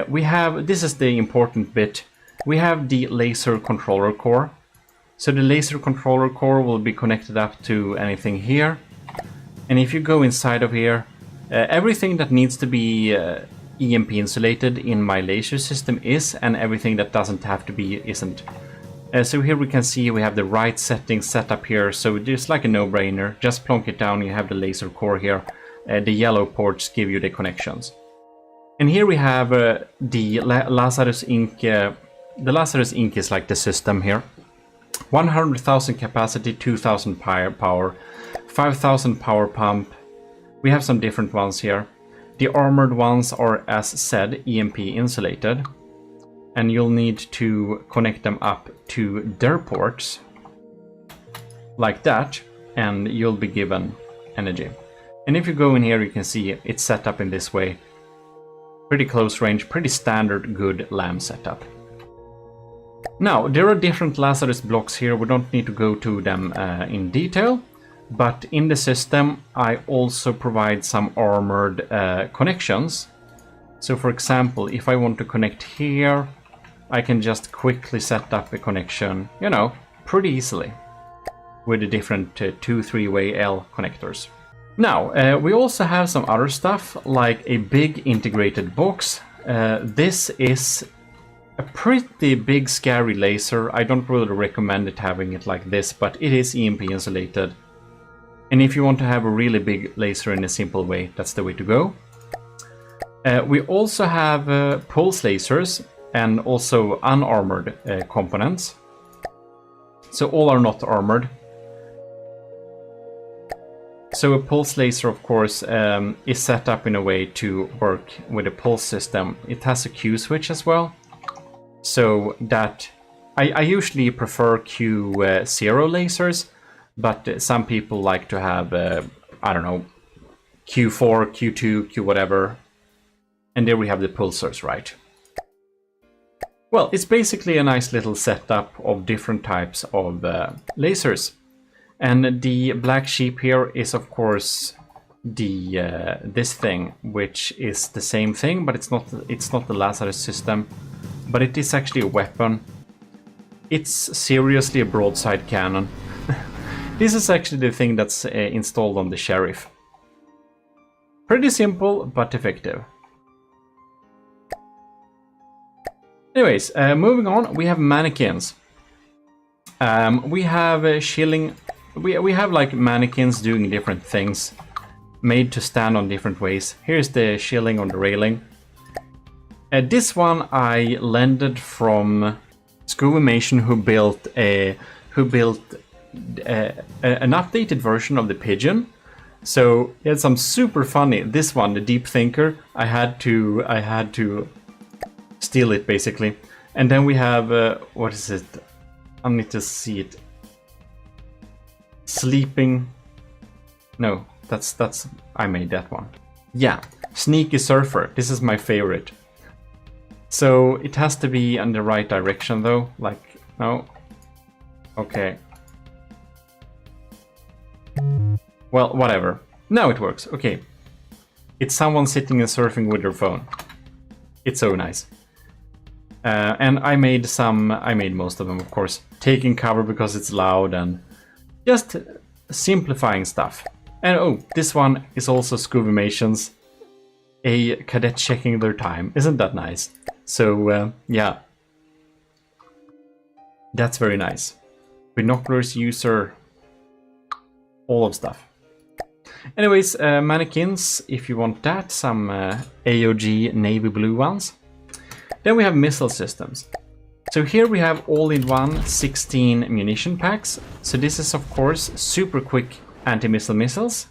We have, this is the important bit, we have the laser controller core. So the laser controller core will be connected up to anything here. And if you go inside of here, everything that needs to be EMP insulated in my laser system is, and everything that doesn't have to be isn't. So here we can see we have the right settings set up here, so it's like a no-brainer. Just plonk it down, you have the laser core here. The yellow ports give you the connections. And here we have the Lazarus Inc. The Lazarus Inc. is like the system here. 100,000 capacity, 2,000 power, 5,000 power pump. We have some different ones here. The armored ones are, as said, EMP insulated. And you'll need to connect them up to their ports. Like that. And you'll be given energy. And if you go in here, you can see it's set up in this way. Pretty close range, pretty standard, good LAM setup. Now, there are different Lazarus blocks here. We don't need to go to them in detail. But in the system, I also provide some armored connections. So for example, if I want to connect here, I can just quickly set up a connection, you know, pretty easily. With the different 2-3-way L connectors. Now, we also have some other stuff, like a big integrated box. This is a pretty big scary laser. I don't really recommend it having it like this, but it is EMP insulated. And if you want to have a really big laser in a simple way, that's the way to go. We also have pulse lasers and also unarmored components. So all are not armored. So a pulse laser, of course, is set up in a way to work with a pulse system. It has a Q switch as well. So that I usually prefer Q0 lasers, but some people like to have, I don't know, Q4, Q2, Q whatever. And there we have the pulsars, right? Well, it's basically a nice little setup of different types of lasers. And the black sheep here is, of course, the this thing, which is the same thing, but it's not the Lazarus system. But it is actually a weapon. It's seriously a broadside cannon. This is actually the thing that's installed on the Sheriff. Pretty simple, but effective. Anyways, moving on, we have mannequins. We have shilling. We have like mannequins doing different things, made to stand on different ways. Here's the shilling on the railing. This one I lended from Scovimation, who built an updated version of the pigeon. So he had some super funny. This one, the Deep Thinker, I had to steal it basically. And then we have what is it? I need to see it. Sleeping. No, that's I made that one. Yeah, Sneaky Surfer. This is my favorite. So it has to be in the right direction though. Like, no. Okay. Well, whatever. Now it works. Okay. It's someone sitting and surfing with their phone. It's so nice. And I made most of them, of course. Taking cover because it's loud and just simplifying stuff. And oh, this one is also Scovimation's. A cadet checking their time. Isn't that nice? So, yeah. That's very nice. Binoculars, user, all of stuff. Anyways, mannequins, if you want that, some AOG navy blue ones. Then we have missile systems. So here we have all-in-one 16 munition packs. So this is of course super quick anti-missile missiles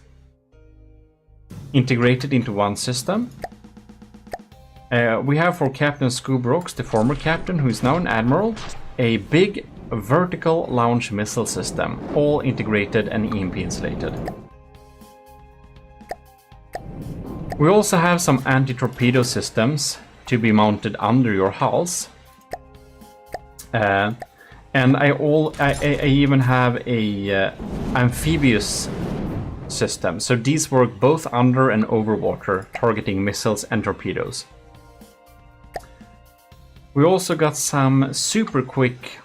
integrated into one system. We have for Captain Scoobrox, the former captain who is now an admiral, a big vertical launch missile system, all integrated and EMP insulated. We also have some anti-torpedo systems to be mounted under your hulls. And I even have a amphibious system. So these work both under and over water, targeting missiles and torpedoes. We also got some super quick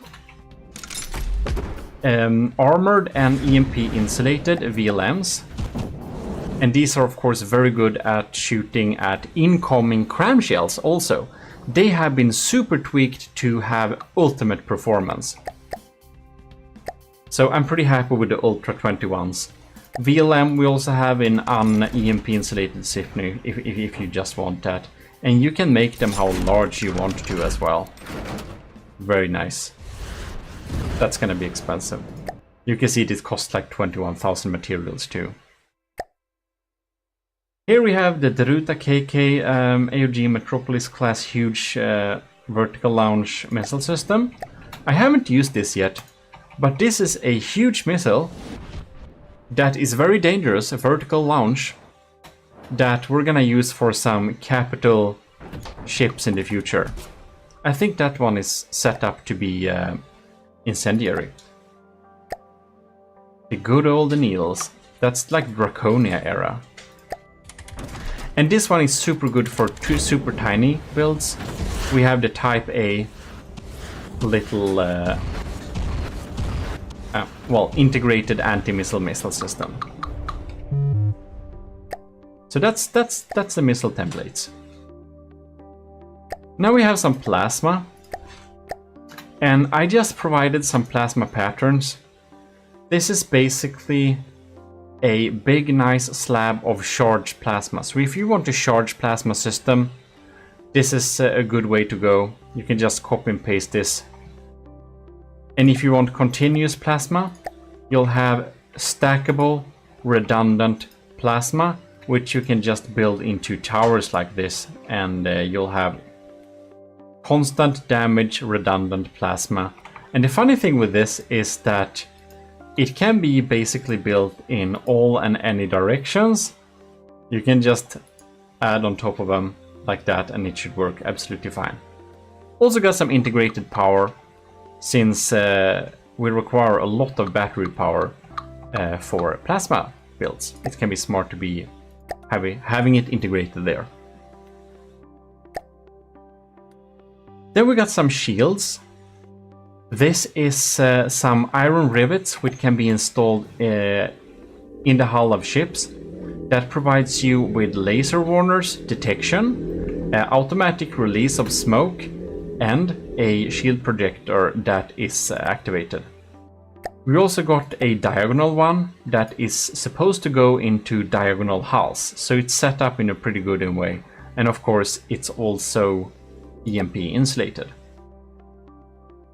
armored and EMP insulated VLMs. And these are of course very good at shooting at incoming cram shells also. They have been super tweaked to have ultimate performance. So I'm pretty happy with the Ultra 21s. VLM we also have in an EMP insulated Sipney if you just want that. And you can make them how large you want to as well. Very nice. That's gonna be expensive. You can see this costs like 21,000 materials too. Here we have the Deruta KK AOG Metropolis class huge vertical launch missile system. I haven't used this yet, but this is a huge missile that is very dangerous, a vertical launch, that we're gonna use for some capital ships in the future. I think that one is set up to be incendiary. The good old needles. That's like Draconia era. And this one is super good for two super tiny builds. We have the Type A little, integrated anti-missile missile system. So that's the missile templates. Now we have some plasma. And I just provided some plasma patterns. This is basically a big nice slab of charged plasma. So if you want a charged plasma system, this is a good way to go. You can just copy and paste this. And if you want continuous plasma, you'll have stackable, redundant plasma, which you can just build into towers like this, and you'll have constant damage, redundant plasma. And the funny thing with this is that it can be basically built in all and any directions. You can just add on top of them like that and it should work absolutely fine. Also got some integrated power, since we require a lot of battery power for plasma builds. It can be smart to be having it integrated there. Then we got some shields. This is some iron rivets which can be installed in the hull of ships. That provides you with laser warners, detection, automatic release of smoke, and a shield projector that is activated. We also got a diagonal one that is supposed to go into diagonal hulls, so it's set up in a pretty good way. And of course it's also EMP insulated.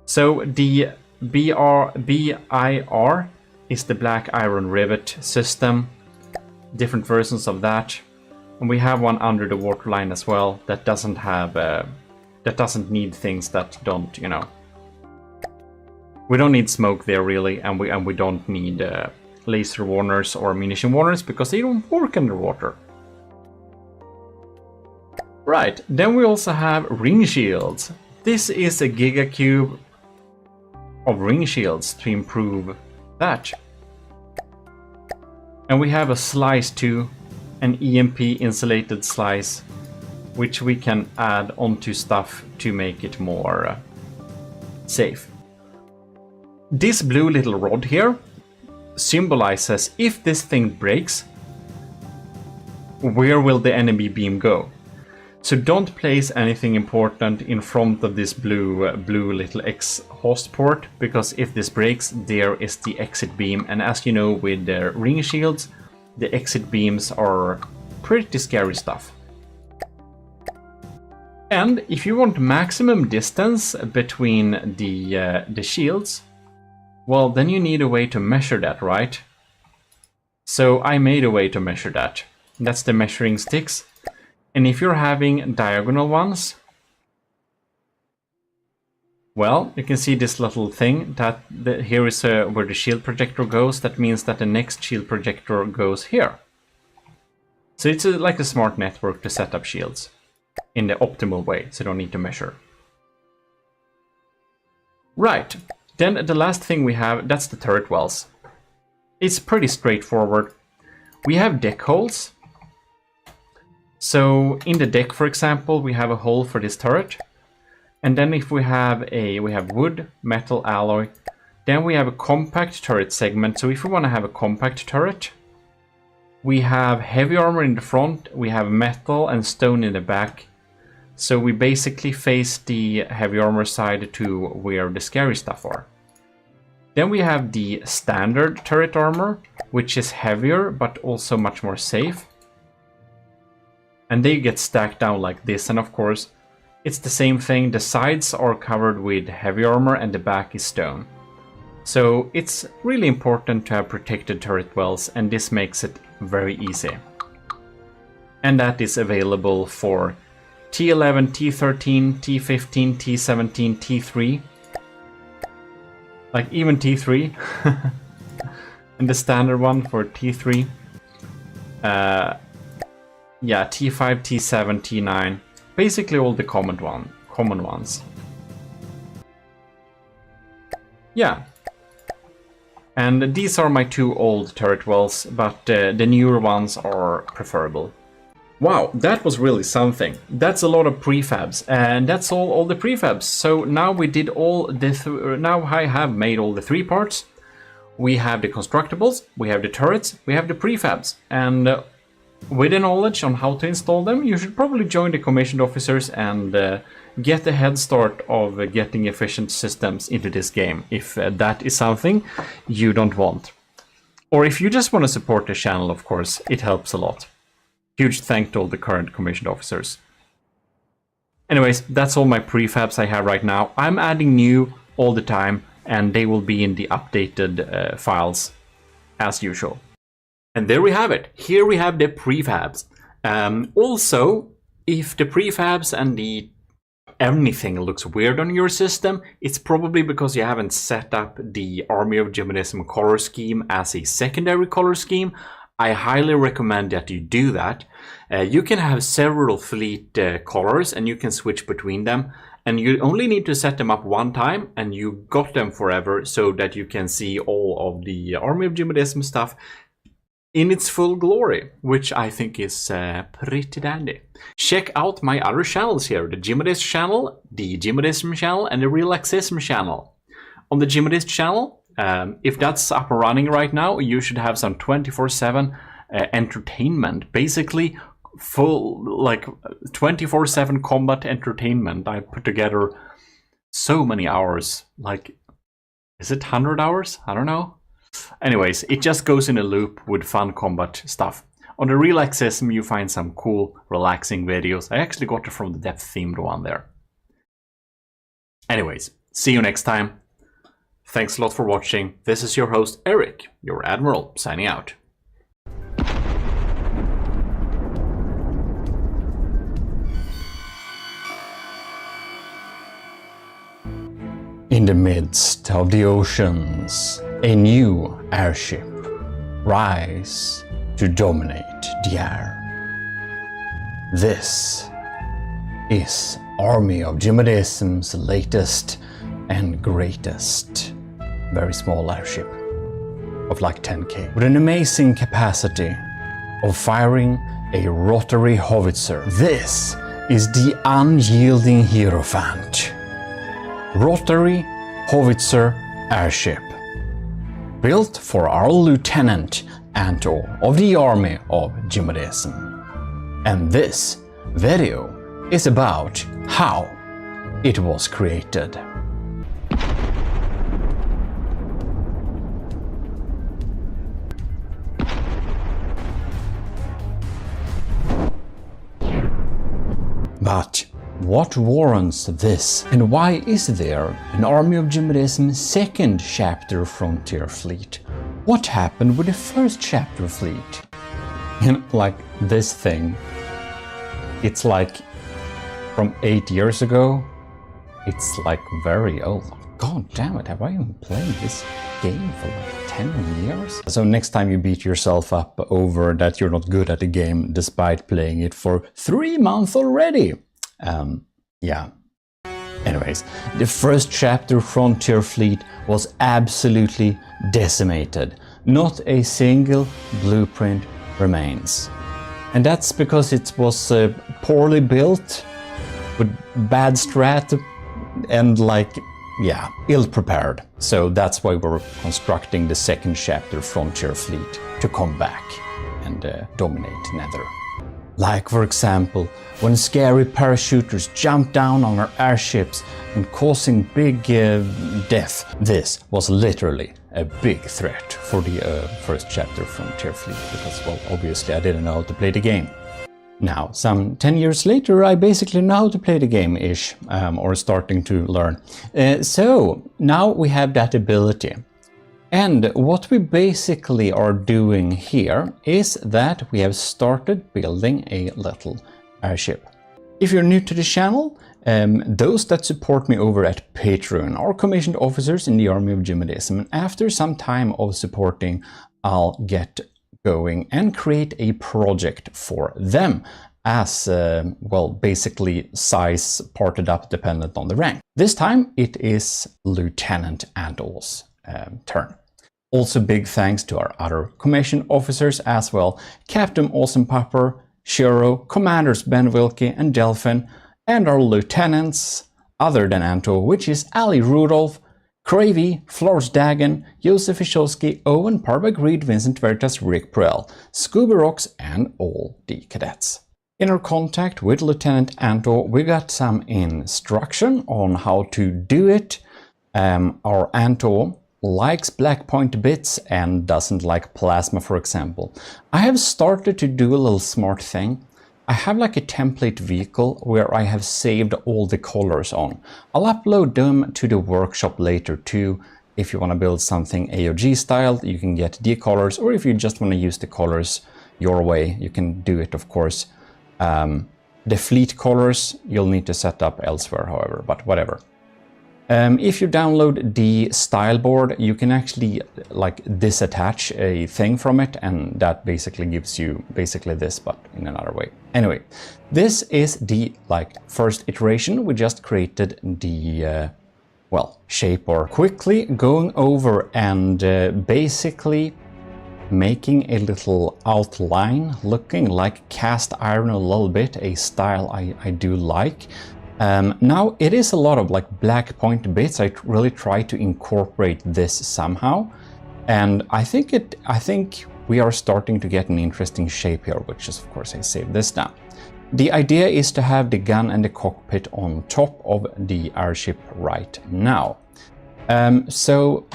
So the BIR is the black iron rivet system, different versions of that, and we have one under the waterline as well that doesn't have that doesn't need things that don't, you know, we don't need smoke there really, and we don't need laser warners or munition warners because they don't work underwater. Right, then we also have ring shields. This is a gigacube of ring shields to improve that. And we have a slice too, an EMP insulated slice, which we can add onto stuff to make it more safe. This blue little rod here symbolizes if this thing breaks, where will the enemy beam go? So don't place anything important in front of this blue little exhaust port, because if this breaks, there is the exit beam. And as you know, with the ring shields, the exit beams are pretty scary stuff. And if you want maximum distance between the shields, well, then you need a way to measure that, right? So I made a way to measure that. That's the measuring sticks. And if you're having diagonal ones, well, you can see this little thing that here is where the shield projector goes. That means that the next shield projector goes here. So it's like a smart network to set up shields in the optimal way, so you don't need to measure. Right, then the last thing we have, that's the turret wells. It's pretty straightforward. we have deck holes. So in the deck, for example, we have a hole for this turret. And then if we have wood, metal, alloy, then we have a compact turret segment. So if we want to have a compact turret, we have heavy armor in the front, we have metal and stone in the back. So we basically face the heavy armor side to where the scary stuff are. Then we have the standard turret armor, which is heavier but also much more safe. And they get stacked down like this, and of course it's the same thing. The sides are covered with heavy armor and the back is stone. So it's really important to have protected turret wells, and this makes it very easy. And that is available for T11, T13, T15, T17, T3. Like even T3. And the standard one for T3. Yeah, T5, T7, T9. Basically all the common ones. Yeah. And these are my two old turret wells, but the newer ones are preferable. Wow, that was really something. That's a lot of prefabs, and that's all the prefabs. So now we did all the now I have made all the three parts. We have the constructibles, we have the turrets, we have the prefabs, and with the knowledge on how to install them, you should probably join the commissioned officers and get a head start of getting efficient systems into this game, if that is something you don't want. Or if you just want to support the channel, of course, it helps a lot. Huge thank to all the current commissioned officers. Anyways, that's all my prefabs I have right now. I'm adding new all the time, and they will be in the updated files as usual. And there we have it. Here we have the prefabs. Also, if the prefabs and anything looks weird on your system, it's probably because you haven't set up the Army of GMODIST color scheme as a secondary color scheme. I highly recommend that you do that. You can have several fleet colors and you can switch between them. And you only need to set them up one time and you got them forever, so that you can see all of the Army of GMODIST stuff in its full glory, which I think is pretty dandy. Check out my other channels here, the GMODIST channel, the GMODISM channel, and the Relaxism channel. On the GMODIST channel, if that's up and running right now, you should have some 24/7 entertainment. Basically, full, like 24/7 combat entertainment. I put together so many hours, like, is it 100 hours? I don't know. Anyways, it just goes in a loop with fun combat stuff. On the Relaxism, you find some cool, relaxing videos. I actually got it from the depth-themed one there. Anyways, see you next time. Thanks a lot for watching. This is your host, Eric, your Admiral, signing out. In the midst of the oceans, a new airship rises to dominate the air. This is Army of GMODISM's latest and greatest very small airship of like 10K, with an amazing capacity of firing a rotary howitzer. This is the unyielding Hierophant rotary howitzer airship, built for our Lieutenant Anto of the Army of GMODISM. And this video is about how it was created. But what warrants this, and why is there an Army of GMODISM's second chapter frontier fleet? What happened with the first chapter fleet? And like this thing, it's like from 8 years ago. It's like very old. God damn it, have I been playing this game for like 10 years? So next time you beat yourself up over that you're not good at the game despite playing it for 3 months already. Yeah. Anyways, the first chapter frontier fleet was absolutely decimated. Not a single blueprint remains. And that's because it was poorly built, with bad strat, and like, yeah, ill-prepared. So that's why we're constructing the second chapter Frontier Fleet to come back and dominate Nether. Like, for example, when scary parachuters jump down on our airships and causing big death. This was literally a big threat for the first chapter Frontier Fleet, because, well, obviously I didn't know how to play the game. Now, some 10 years later, I basically know how to play the game-ish, or starting to learn. So, now we have that ability. And what we basically are doing here is that we have started building a little airship. If you're new to the channel, those that support me over at Patreon are commissioned officers in the army of GMODIST, and after some time of supporting, I'll get going and create a project for them as, well, basically size parted up dependent on the rank. This time it is Lieutenant Antol's turn. Also big thanks to our other commissioned officers as well: Captain Awesome Pupper, Shiro, Commanders Ben Wilkie and Delphin, and our lieutenants other than Anto, which is Ali Rudolph, Cravey, Flores Dagan, Josef Ishowski, Owen Parbag Reed, Vincent Veritas, Rick Prell, Scooby Rocks, and all the cadets. In our contact with Lieutenant Anto, we got some instruction on how to do it. Our Anto likes black point bits and doesn't like plasma, for example. I have started to do a little smart thing. I have like a template vehicle where I have saved all the colors on. I'll upload them to the workshop later too. If you want to build something AOG style, you can get the colors, or if you just want to use the colors your way, you can do it, of course. The fleet colors you'll need to set up elsewhere, however, but whatever. If you download the style board, you can actually like disattach a thing from it, and that basically gives you basically this, but in another way. Anyway, this is the like first iteration. We just created the well, shape, or quickly going over and basically making a little outline looking like cast iron a little bit, a style I do like. Now it is a lot of like black point bits. I really try to incorporate this somehow, and I think we are starting to get an interesting shape here, which is, of course, I saved this down. The idea is to have the gun and the cockpit on top of the airship right now. So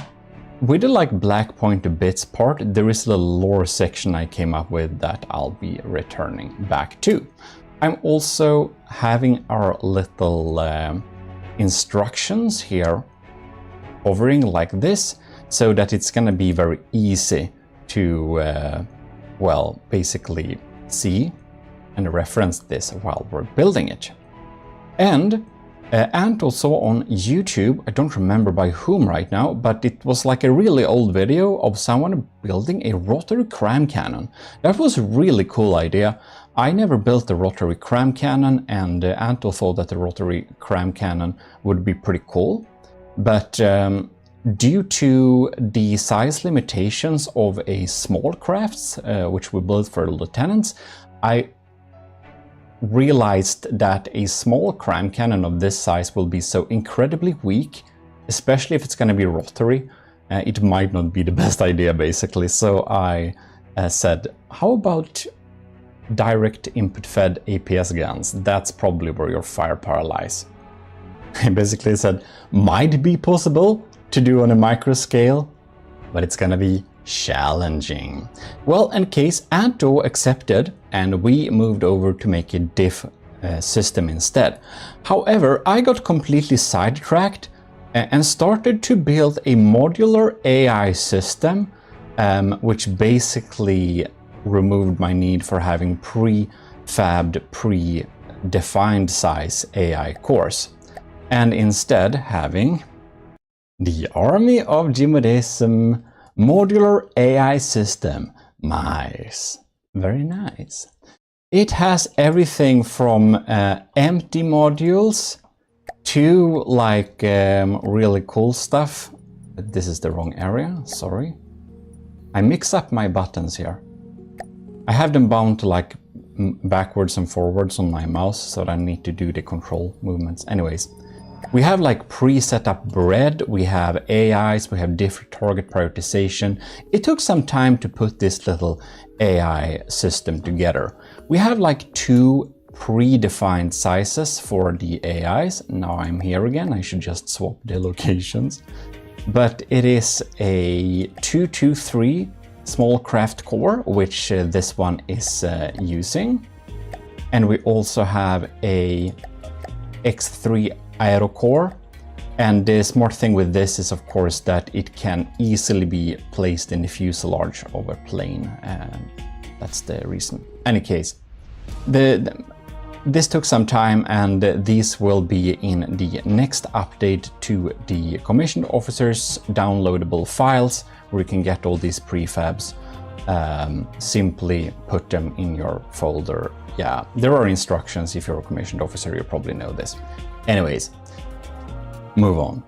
with the like black point bits part, there is a little lore section I came up with that I'll be returning back to. I'm also having our little instructions here hovering like this, so that it's gonna be very easy to, well, basically see and reference this while we're building it. And also on YouTube, I don't remember by whom right now, but it was like a really old video of someone building a rotary cram cannon. That was a really cool idea. I never built a rotary cram cannon, and Anto thought that the rotary cram cannon would be pretty cool. But due to the size limitations of a small crafts, which we built for lieutenants, I realized that a small cram cannon of this size will be so incredibly weak, especially if it's going to be rotary. It might not be the best idea, basically. So I said, how about direct input fed APS guns? That's probably where your firepower lies. I basically said, might be possible to do on a micro scale, but it's gonna be challenging. Well, in case Anto accepted, and we moved over to make a diff system instead. However, I got completely sidetracked and started to build a modular AI system, which basically removed my need for having prefabbed, pre-defined size AI cores, and instead having the Army of GMODIST modular AI system. Nice, very nice. It has everything from empty modules to like really cool stuff. This is the wrong area, sorry. I mix up my buttons here. I have them bound to like backwards and forwards on my mouse, so that I need to do the control movements. Anyways, we have like pre-set up bread, we have AIs, we have different target prioritization. It took some time to put this little AI system together. We have like 2 predefined sizes for the AIs. Now I'm here again, I should just swap the locations. But it is a 223 small craft core, which this one is using. And we also have a X3 aero core. And the smart thing with this is of course that it can easily be placed in the fuselage of a plane. That's the reason. Any case, this took some time, and these will be in the next update to the commissioned officers downloadable files, where you can get all these prefabs. Simply put them in your folder. Yeah, there are instructions. If you're a commissioned officer, you probably know this. Anyways, move on.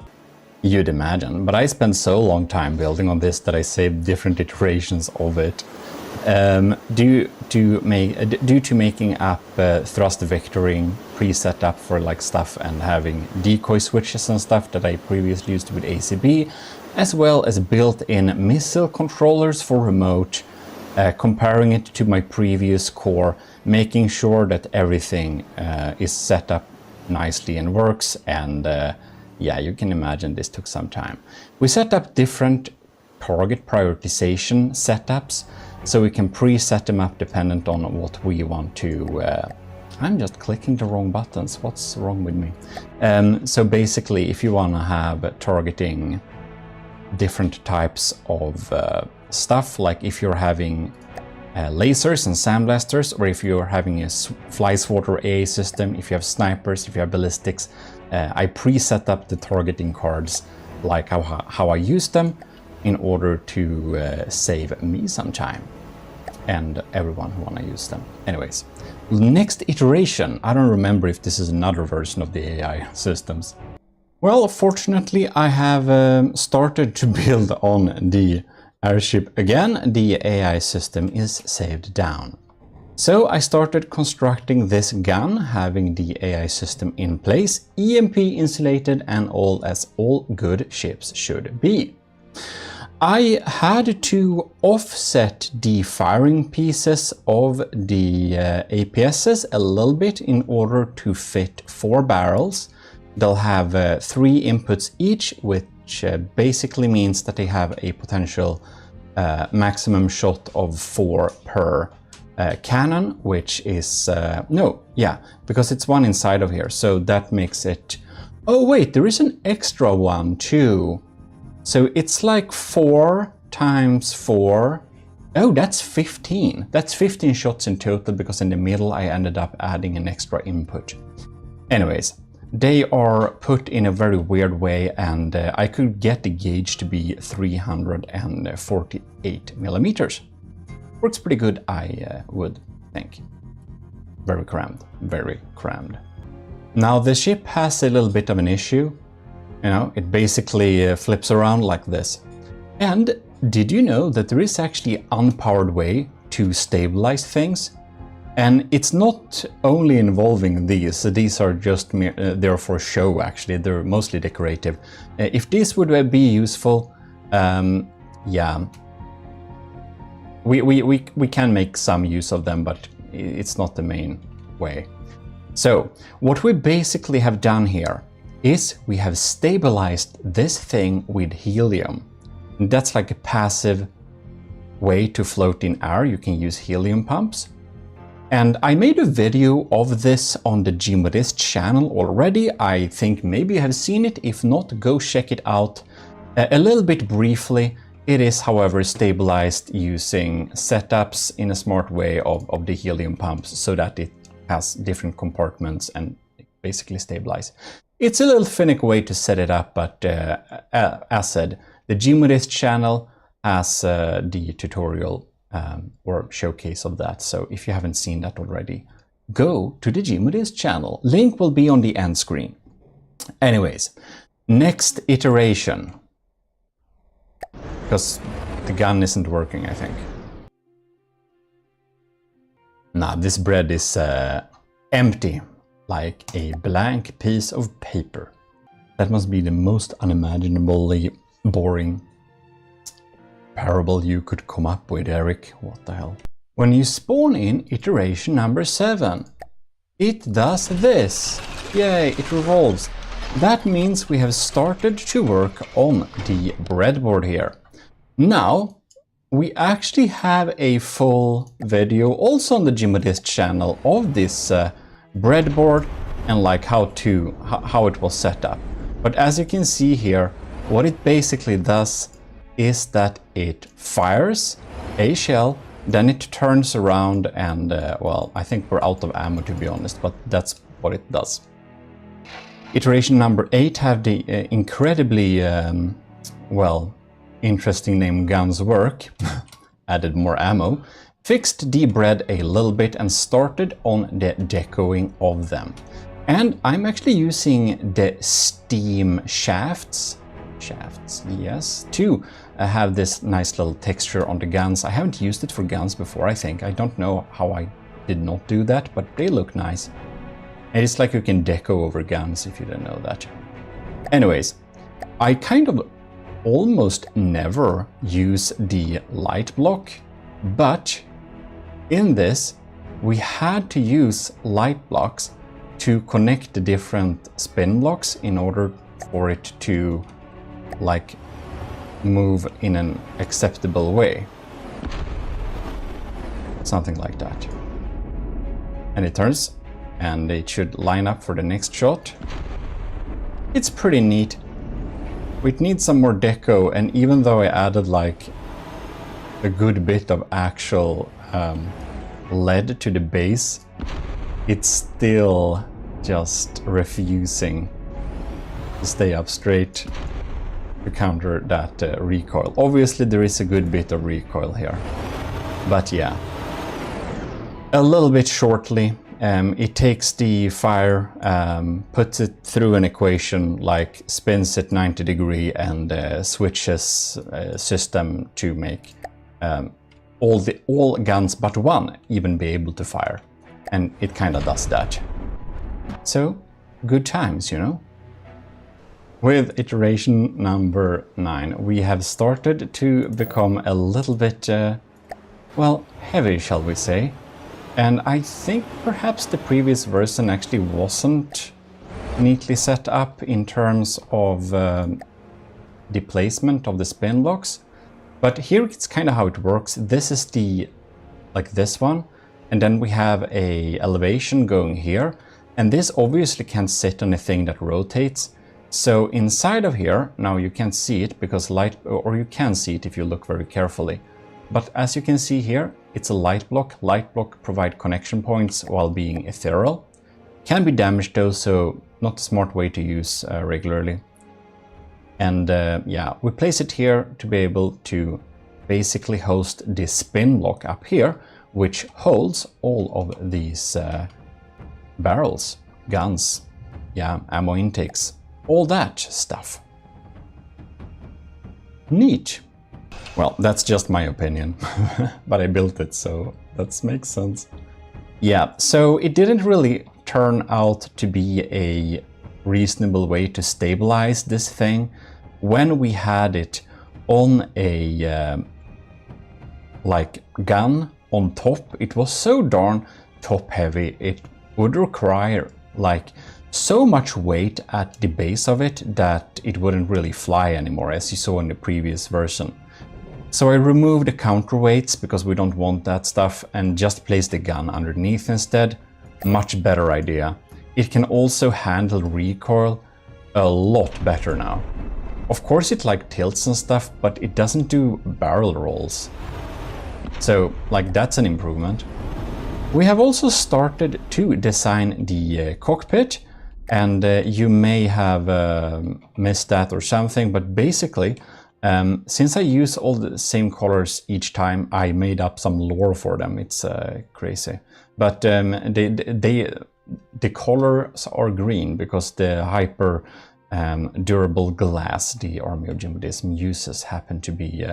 You'd imagine, but I spent so long time building on this that I saved different iterations of it. Due to making up thrust vectoring pre-set up for like stuff and having decoy switches and stuff that I previously used with ACB, as well as built-in missile controllers for remote, comparing it to my previous core, making sure that everything is set up nicely and works, and yeah, you can imagine this took some time. We set up different target prioritization setups, so we can preset them up dependent on what we want to... I'm just clicking the wrong buttons, what's wrong with me? So basically, if you want to have targeting different types of stuff, like if you're having lasers and sandblasters, or if you're having a fly swatter AA system, if you have snipers, if you have ballistics, I preset up the targeting cards like how I use them, in order to save me some time and everyone who wanna use them. Anyways, next iteration. I don't remember if this is another version of the AI systems. Well, fortunately, I have started to build on the airship again. The AI system is saved down. So I started constructing this gun, having the AI system in place, EMP insulated, and all as all good ships should be. I had to offset the firing pieces of the APSs a little bit in order to fit 4 barrels. They'll have 3 inputs each, which basically means that they have a potential maximum shot of 4 per cannon, which is... because it's 1 inside of here, so that makes it... Oh wait, there is an extra one too. So it's like 4 times 4. Oh, that's 15. That's 15 shots in total, because in the middle I ended up adding an extra input. Anyways, they are put in a very weird way, and I could get the gauge to be 348 millimeters. Works pretty good, I would think. Very crammed, very crammed. Now the ship has a little bit of an issue. You know, it basically flips around like this. And did you know that there is actually an unpowered way to stabilize things? And it's not only involving these. These are just there for show, actually. They're mostly decorative. If this would be useful, yeah, we can make some use of them, but it's not the main way. So what we basically have done here is we have stabilized this thing with helium. And that's like a passive way to float in air. You can use helium pumps. And I made a video of this on the GMODIST channel already. I think maybe you have seen it. If not, go check it out a little bit briefly. It is, however, stabilized using setups in a smart way of the helium pumps, so that it has different compartments and basically stabilize. It's a little finicky way to set it up, but as said, the GMODIST channel has the tutorial or showcase of that. So if you haven't seen that already, go to the GMODIST channel. Link will be on the end screen. Anyways, next iteration. Because the gun isn't working, I think. Now this bread is empty, like a blank piece of paper. That must be the most unimaginably boring parable you could come up with, Eric. What the hell? When you spawn in iteration number 7, it does this. Yay, it revolves. That means we have started to work on the breadboard here. Now, we actually have a full video also on the GMODIST channel of this breadboard and like how it was set up. But as you can see here, what it basically does is that it fires a shell, then it turns around and, well, I think we're out of ammo to be honest, but that's what it does. Iteration number 8 have the incredibly, well, interesting name Guns Work, added more ammo, fixed the bread a little bit and started on the decoing of them. And I'm actually using the steam shafts, yes, to have this nice little texture on the guns. I haven't used it for guns before, I think. I don't know how I did not do that, but they look nice. And it's like you can deco over guns if you don't know that. Anyways, I kind of almost never use the light block, but in this we had to use light blocks to connect the different spin blocks in order for it to like move in an acceptable way. Something like that. And it turns and it should line up for the next shot. It's pretty neat. It needs some more deco, and even though I added like a good bit of actual lead to the base, it's still just refusing to stay up straight to counter that recoil. Obviously there is a good bit of recoil here, but yeah. A little bit shortly, it takes the fire, puts it through an equation, like spins it 90 degrees and switches system to make all guns but one even be able to fire. And it kind of does that. So, good times, you know? With iteration number 9, we have started to become a little bit, well, heavy, shall we say. And I think perhaps the previous version actually wasn't neatly set up in terms of the placement of the spin blocks. But here it's kind of how it works. This is the, like this one, and then we have a elevation going here. And this obviously can't sit on a thing that rotates. So inside of here, now you can't see it because light, or you can see it if you look very carefully. But as you can see here, it's a light block. Light block provide connection points while being ethereal. Can be damaged though, so not a smart way to use regularly. And yeah, we place it here to be able to basically host this spin block up here, which holds all of these barrels, guns, yeah, ammo intakes, all that stuff. Neat. Well, that's just my opinion, but I built it, so that makes sense. Yeah, so it didn't really turn out to be a reasonable way to stabilize this thing. When we had it on a like gun on top, it was so darn top heavy, it would require like so much weight at the base of it that it wouldn't really fly anymore, as you saw in the previous version. So I removed the counterweights because we don't want that stuff and just placed the gun underneath instead. Much better idea. It can also handle recoil a lot better now. Of course it like tilts and stuff, but it doesn't do barrel rolls. So like that's an improvement. We have also started to design the cockpit, and you may have missed that or something, but basically since I use all the same colors each time, I made up some lore for them. It's crazy. But the colors are green because the hyper durable glass the Army of GMODISM uses happen to be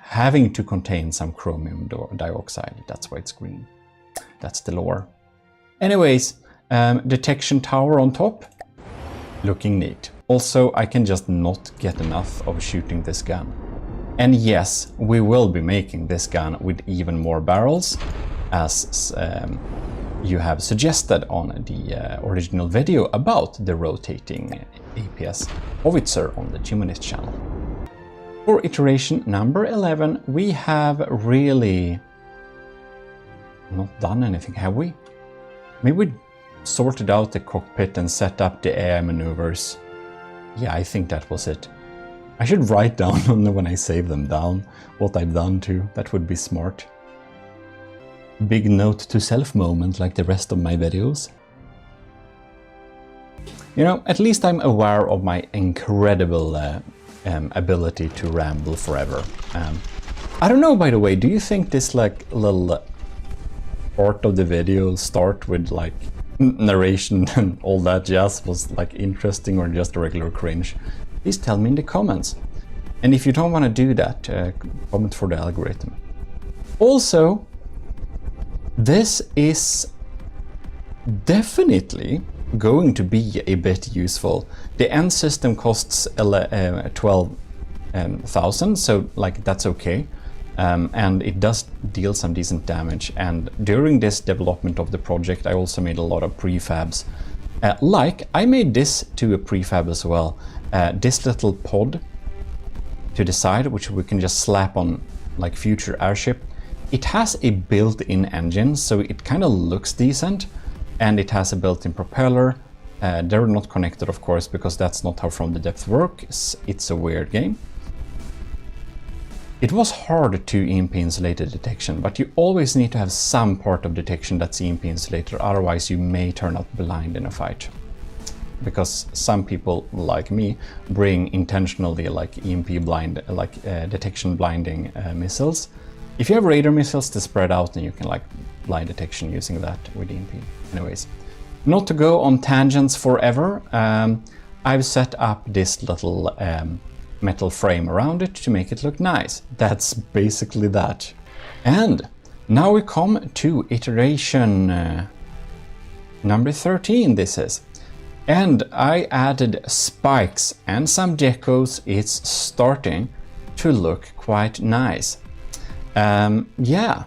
having to contain some chromium dioxide. That's why it's green. That's the lore. Anyways, detection tower on top. Looking neat. Also, I can just not get enough of shooting this gun. And yes, we will be making this gun with even more barrels, as you have suggested on the original video about the rotating APS howitzer on the GMODIST channel. For iteration number 11, we have really not done anything, have we? Maybe we sorted out the cockpit and set up the AI maneuvers. Yeah, I think that was it. I should write down when I save them down what I've done too. That would be smart. Big note to self moment like the rest of my videos. You know, at least I'm aware of my incredible ability to ramble forever. I don't know, by the way, do you think this like little part of the video start with like narration and all that jazz was like interesting or just a regular cringe? Please tell me in the comments. And if you don't want to do that, comment for the algorithm. Also, this is definitely going to be a bit useful. The end system costs 12,000, so like that's okay. And it does deal some decent damage. And during this development of the project, I also made a lot of prefabs. Like, I made this to a prefab as well. This little pod to the side, which we can just slap on like future airship. It has a built-in engine, so it kind of looks decent. And it has a built-in propeller. They're not connected, of course, because that's not how From the Depth works. It's a weird game. It was hard to EMP insulated detection, but you always need to have some part of detection that's EMP insulated, otherwise you may turn out blind in a fight. Because some people, like me, bring intentionally like EMP blind, like detection blinding missiles. If you have radar missiles to spread out, then you can like blind detection using that with EMP. Anyways, not to go on tangents forever, I've set up this little metal frame around it to make it look nice. That's basically that. And now we come to iteration number 13, this is. And I added spikes and some decos. It's starting to look quite nice. Yeah.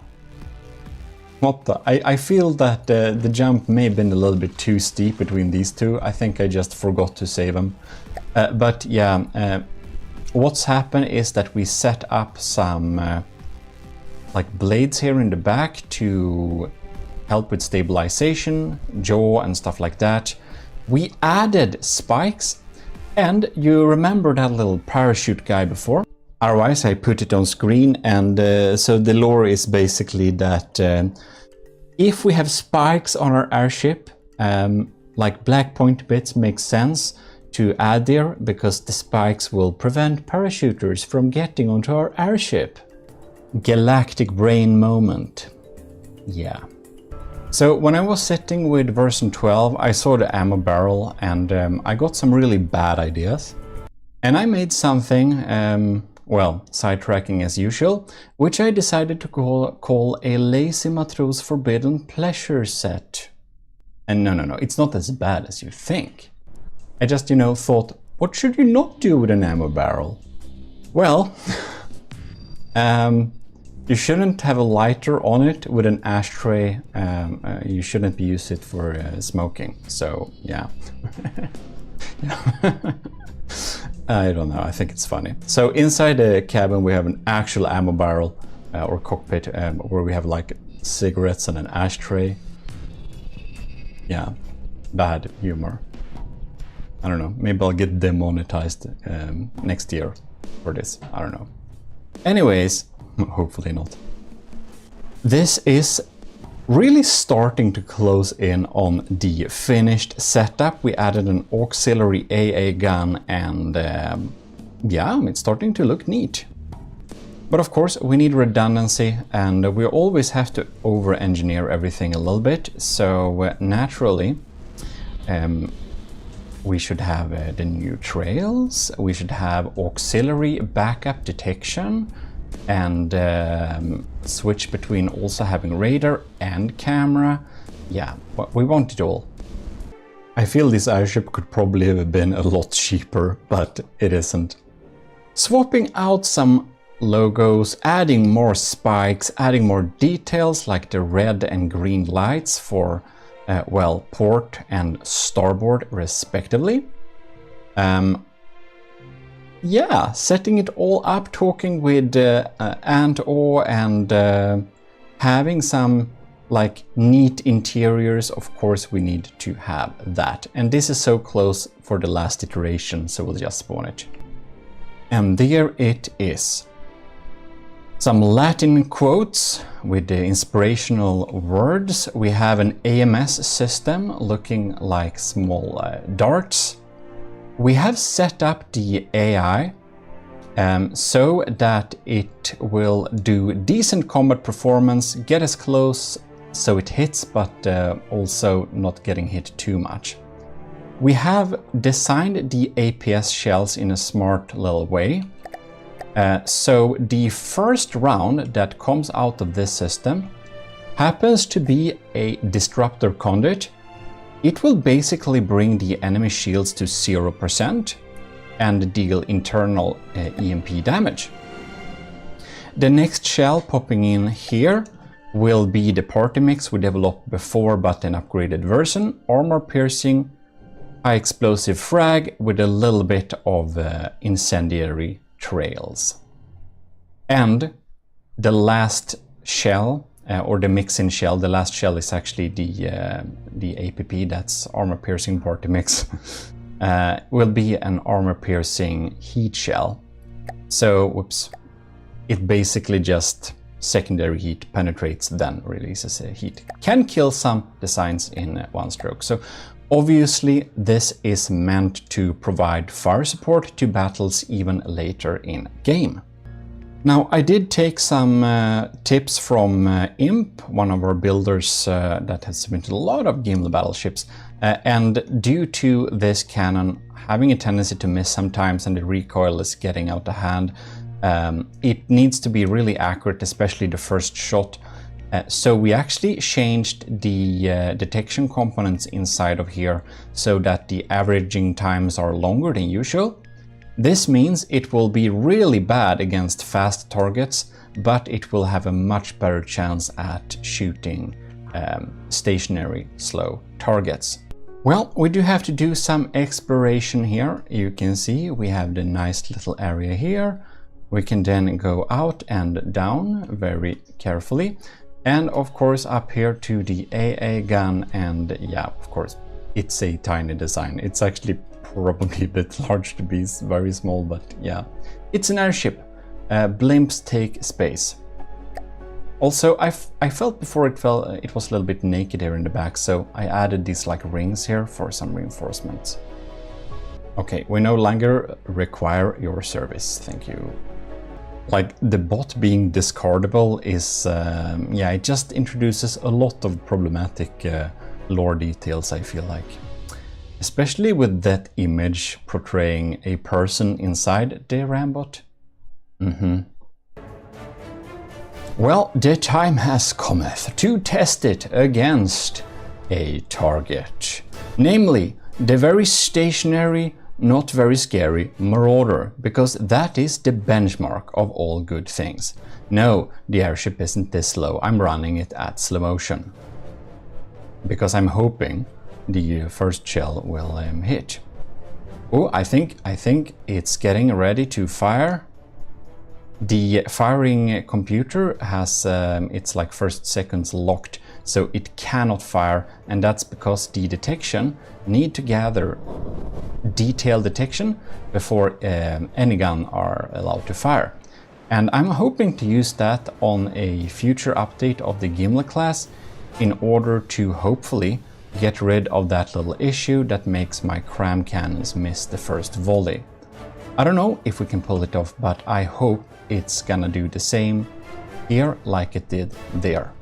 What the? I feel that the jump may have been a little bit too steep between these two. I think I just forgot to save them. But yeah, what's happened is that we set up some like blades here in the back to help with stabilization, jaw and stuff like that. We added spikes, and you remember that little parachute guy before? Otherwise I put it on screen, and so the lore is basically that if we have spikes on our airship, like black point bits makes sense to add there, because the spikes will prevent parachuters from getting onto our airship. Galactic brain moment. Yeah. So when I was sitting with version 12, I saw the ammo barrel, and I got some really bad ideas. And I made something, well, sidetracking as usual, which I decided to call a Lazy Matros Forbidden Pleasure set. And no, it's not as bad as you think. I just, you know, thought, what should you not do with an ammo barrel? Well, you shouldn't have a lighter on it with an ashtray. You shouldn't use it for smoking. So, yeah. I don't know, I think it's funny. So inside the cabin we have an actual ammo barrel or cockpit where we have like cigarettes and an ashtray. Yeah, bad humor. I don't know, maybe I'll get demonetized next year for this, I don't know. Anyways, hopefully not. This is really starting to close in on the finished setup. We added an auxiliary AA gun, and yeah, it's starting to look neat. But of course we need redundancy, and we always have to over-engineer everything a little bit. So naturally we should have the new trails, we should have auxiliary backup detection, and switch between also having radar and camera. Yeah, but we want it all. I feel this airship could probably have been a lot cheaper, but it isn't. Swapping out some logos, adding more spikes, adding more details like the red and green lights for, well, port and starboard respectively. Yeah, setting it all up, talking with Ant-O and having some like neat interiors. Of course we need to have that. And this is so close for the last iteration, so we'll just spawn it. And there it is. Some Latin quotes with the inspirational words. We have an AMS system looking like small darts. We have set up the AI so that it will do decent combat performance, get as close so it hits, but also not getting hit too much. We have designed the APS shells in a smart little way. So the first round that comes out of this system happens to be a disruptor conduit. It will basically bring the enemy shields to 0% and deal internal EMP damage. The next shell popping in here will be the party mix we developed before but an upgraded version. Armor piercing, high explosive frag with a little bit of incendiary trails. And the last shell, or the mix-in shell, the last shell is actually the APP, that's armor piercing party mix, will be an armor piercing heat shell. So, whoops, it basically just secondary heat penetrates, then releases a heat. Can kill some designs in one stroke. So obviously this is meant to provide fire support to battles even later in game. Now I did take some tips from Imp, one of our builders that has submitted a lot of Gimli battleships, and due to this cannon having a tendency to miss sometimes and the recoil is getting out of hand, it needs to be really accurate, especially the first shot. So we actually changed the detection components inside of here so that the averaging times are longer than usual. This means it will be really bad against fast targets, but it will have a much better chance at shooting stationary, slow targets. Well, we do have to do some exploration here. You can see we have the nice little area here. We can then go out and down very carefully. And of course up here to the AA gun, and yeah, of course, it's a tiny design. It's actually probably a bit large to be very small, but yeah. It's an airship. Blimps take space. Also, I felt before it was a little bit naked here in the back, so I added these like rings here for some reinforcements. Okay, we no longer require your service, thank you. Like the bot being discardable is, yeah, it just introduces a lot of problematic lore details, I feel like. Especially with that image portraying a person inside the Rambot. Well, the time has cometh to test it against a target. Namely, the very stationary, not very scary Marauder, because that is the benchmark of all good things. No, the airship isn't this slow. I'm running it at slow motion. Because I'm hoping the first shell will hit. Oh, I think it's getting ready to fire. The firing computer has its like first seconds locked, so it cannot fire, and that's because the detection need to gather detailed detection before any gun are allowed to fire. And I'm hoping to use that on a future update of the Gimli class in order to hopefully get rid of that little issue that makes my cram cannons miss the first volley. I don't know if we can pull it off, but I hope it's gonna do the same here like it did there.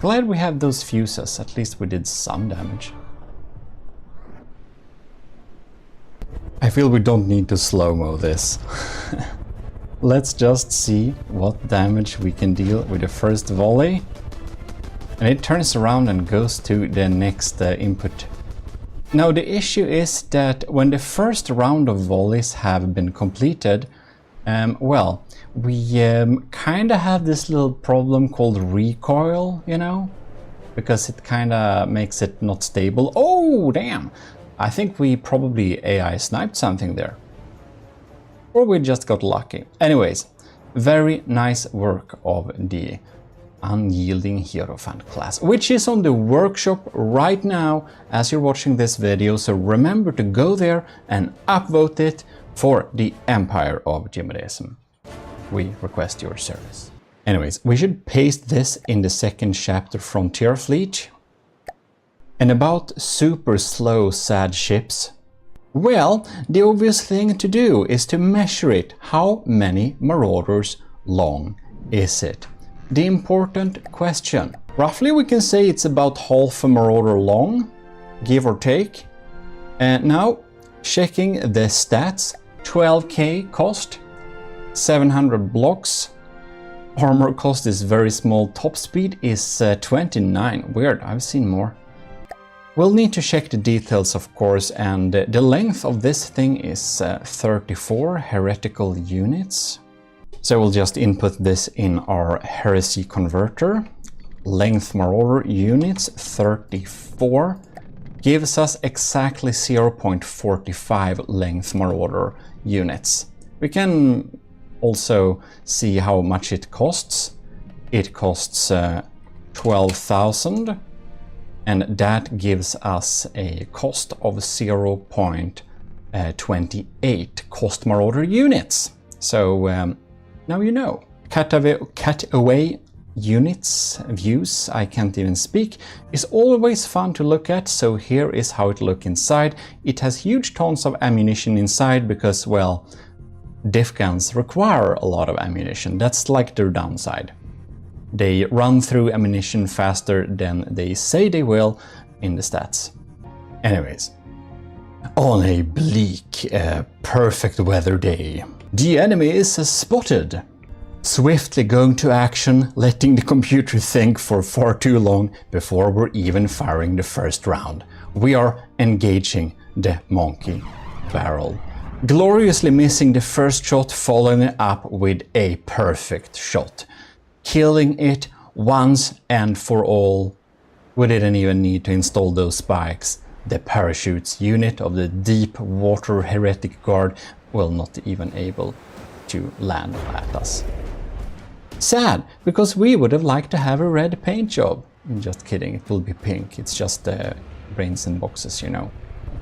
Glad we have those fuses, at least we did some damage. I feel we don't need to slow-mo this. Let's just see what damage we can deal with the first volley. And it turns around and goes to the next input. Now the issue is that when the first round of volleys have been completed, well, we kinda have this little problem called recoil, you know? Because it kinda makes it not stable. Oh, damn! I think we probably AI sniped something there. Or we just got lucky. Anyways, very nice work of the Unyielding Hierophant class, which is on the workshop right now as you're watching this video, so remember to go there and upvote it for the Empire of GMODISM. We request your service. Anyways, we should paste this in the second chapter, Frontier Fleet. And about super slow sad ships, well, the obvious thing to do is to measure it. How many marauders long is it? The important question. Roughly we can say it's about half a marauder long, give or take. And now, checking the stats, 12k cost, 700 blocks, armor cost is very small, top speed is 29, weird, I've seen more. We'll need to check the details, of course, and the length of this thing is 34 heretical units. So we'll just input this in our heresy converter. Length marauder units 34 gives us exactly 0.45 length marauder units. We can also see how much it costs. It costs 12,000. And that gives us a cost of 0.28 cost marauder units. So now you know. Cut away units, views, I can't even speak, is always fun to look at, so here is how it looks inside. It has huge tons of ammunition inside because, well, diff guns require a lot of ammunition. That's like their downside. They run through ammunition faster than they say they will in the stats. Anyways, on a bleak, perfect weather day, the enemy is spotted. Swiftly going to action, letting the computer think for far too long before we're even firing the first round. We are engaging the monkey barrel. Gloriously missing the first shot, following it up with a perfect shot. Killing it once and for all. We didn't even need to install those spikes. The parachutes unit of the deep water heretic guard will not even able to land at us. Sad, because we would have liked to have a red paint job. Just kidding, it will be pink. It's just brains and boxes, you know.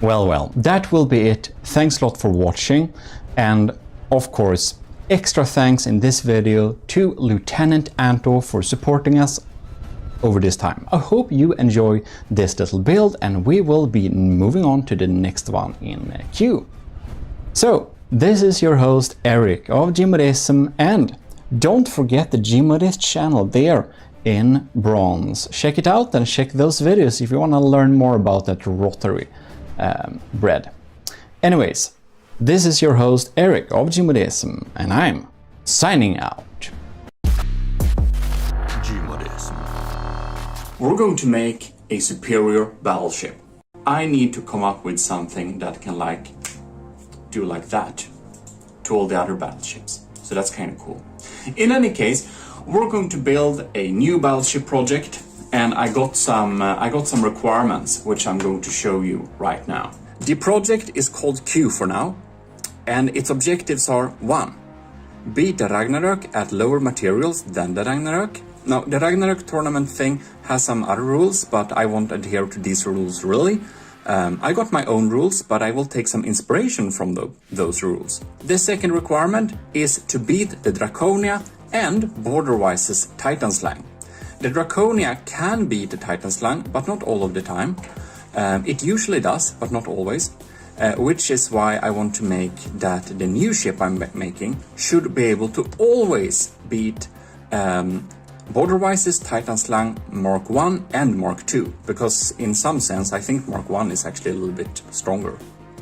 Well, that will be it. Thanks a lot for watching. And of course, extra thanks in this video to Lieutenant Anto for supporting us over this time. I hope you enjoy this little build, and we will be moving on to the next one in queue. So, this is your host Eric of GMODISM, and don't forget the GMODIST channel there in bronze. Check it out and check those videos if you want to learn more about that rotary bread. Anyways, this is your host Eric of GMODISM, and I'm signing out. GMODISM. We're going to make a superior battleship. I need to come up with something that can do like that to all the other battleships. So that's kind of cool. In any case, we're going to build a new battleship project, and I got some requirements which I'm going to show you right now. The project is called Q for now, and its objectives are 1. Beat the Ragnarok at lower materials than the Ragnarok. Now, the Ragnarok tournament thing has some other rules, but I won't adhere to these rules really. I got my own rules, but I will take some inspiration from those rules. The second requirement is to beat the Draconia and Borderwise's Titan Slang. The Draconia can beat the Titan Slang, but not all of the time. It usually does, but not always. Which is why I want to make that the new ship I'm making should be able to always beat Borderwise's Titan Slang Mark 1 and Mark 2, because in some sense I think Mark 1 is actually a little bit stronger.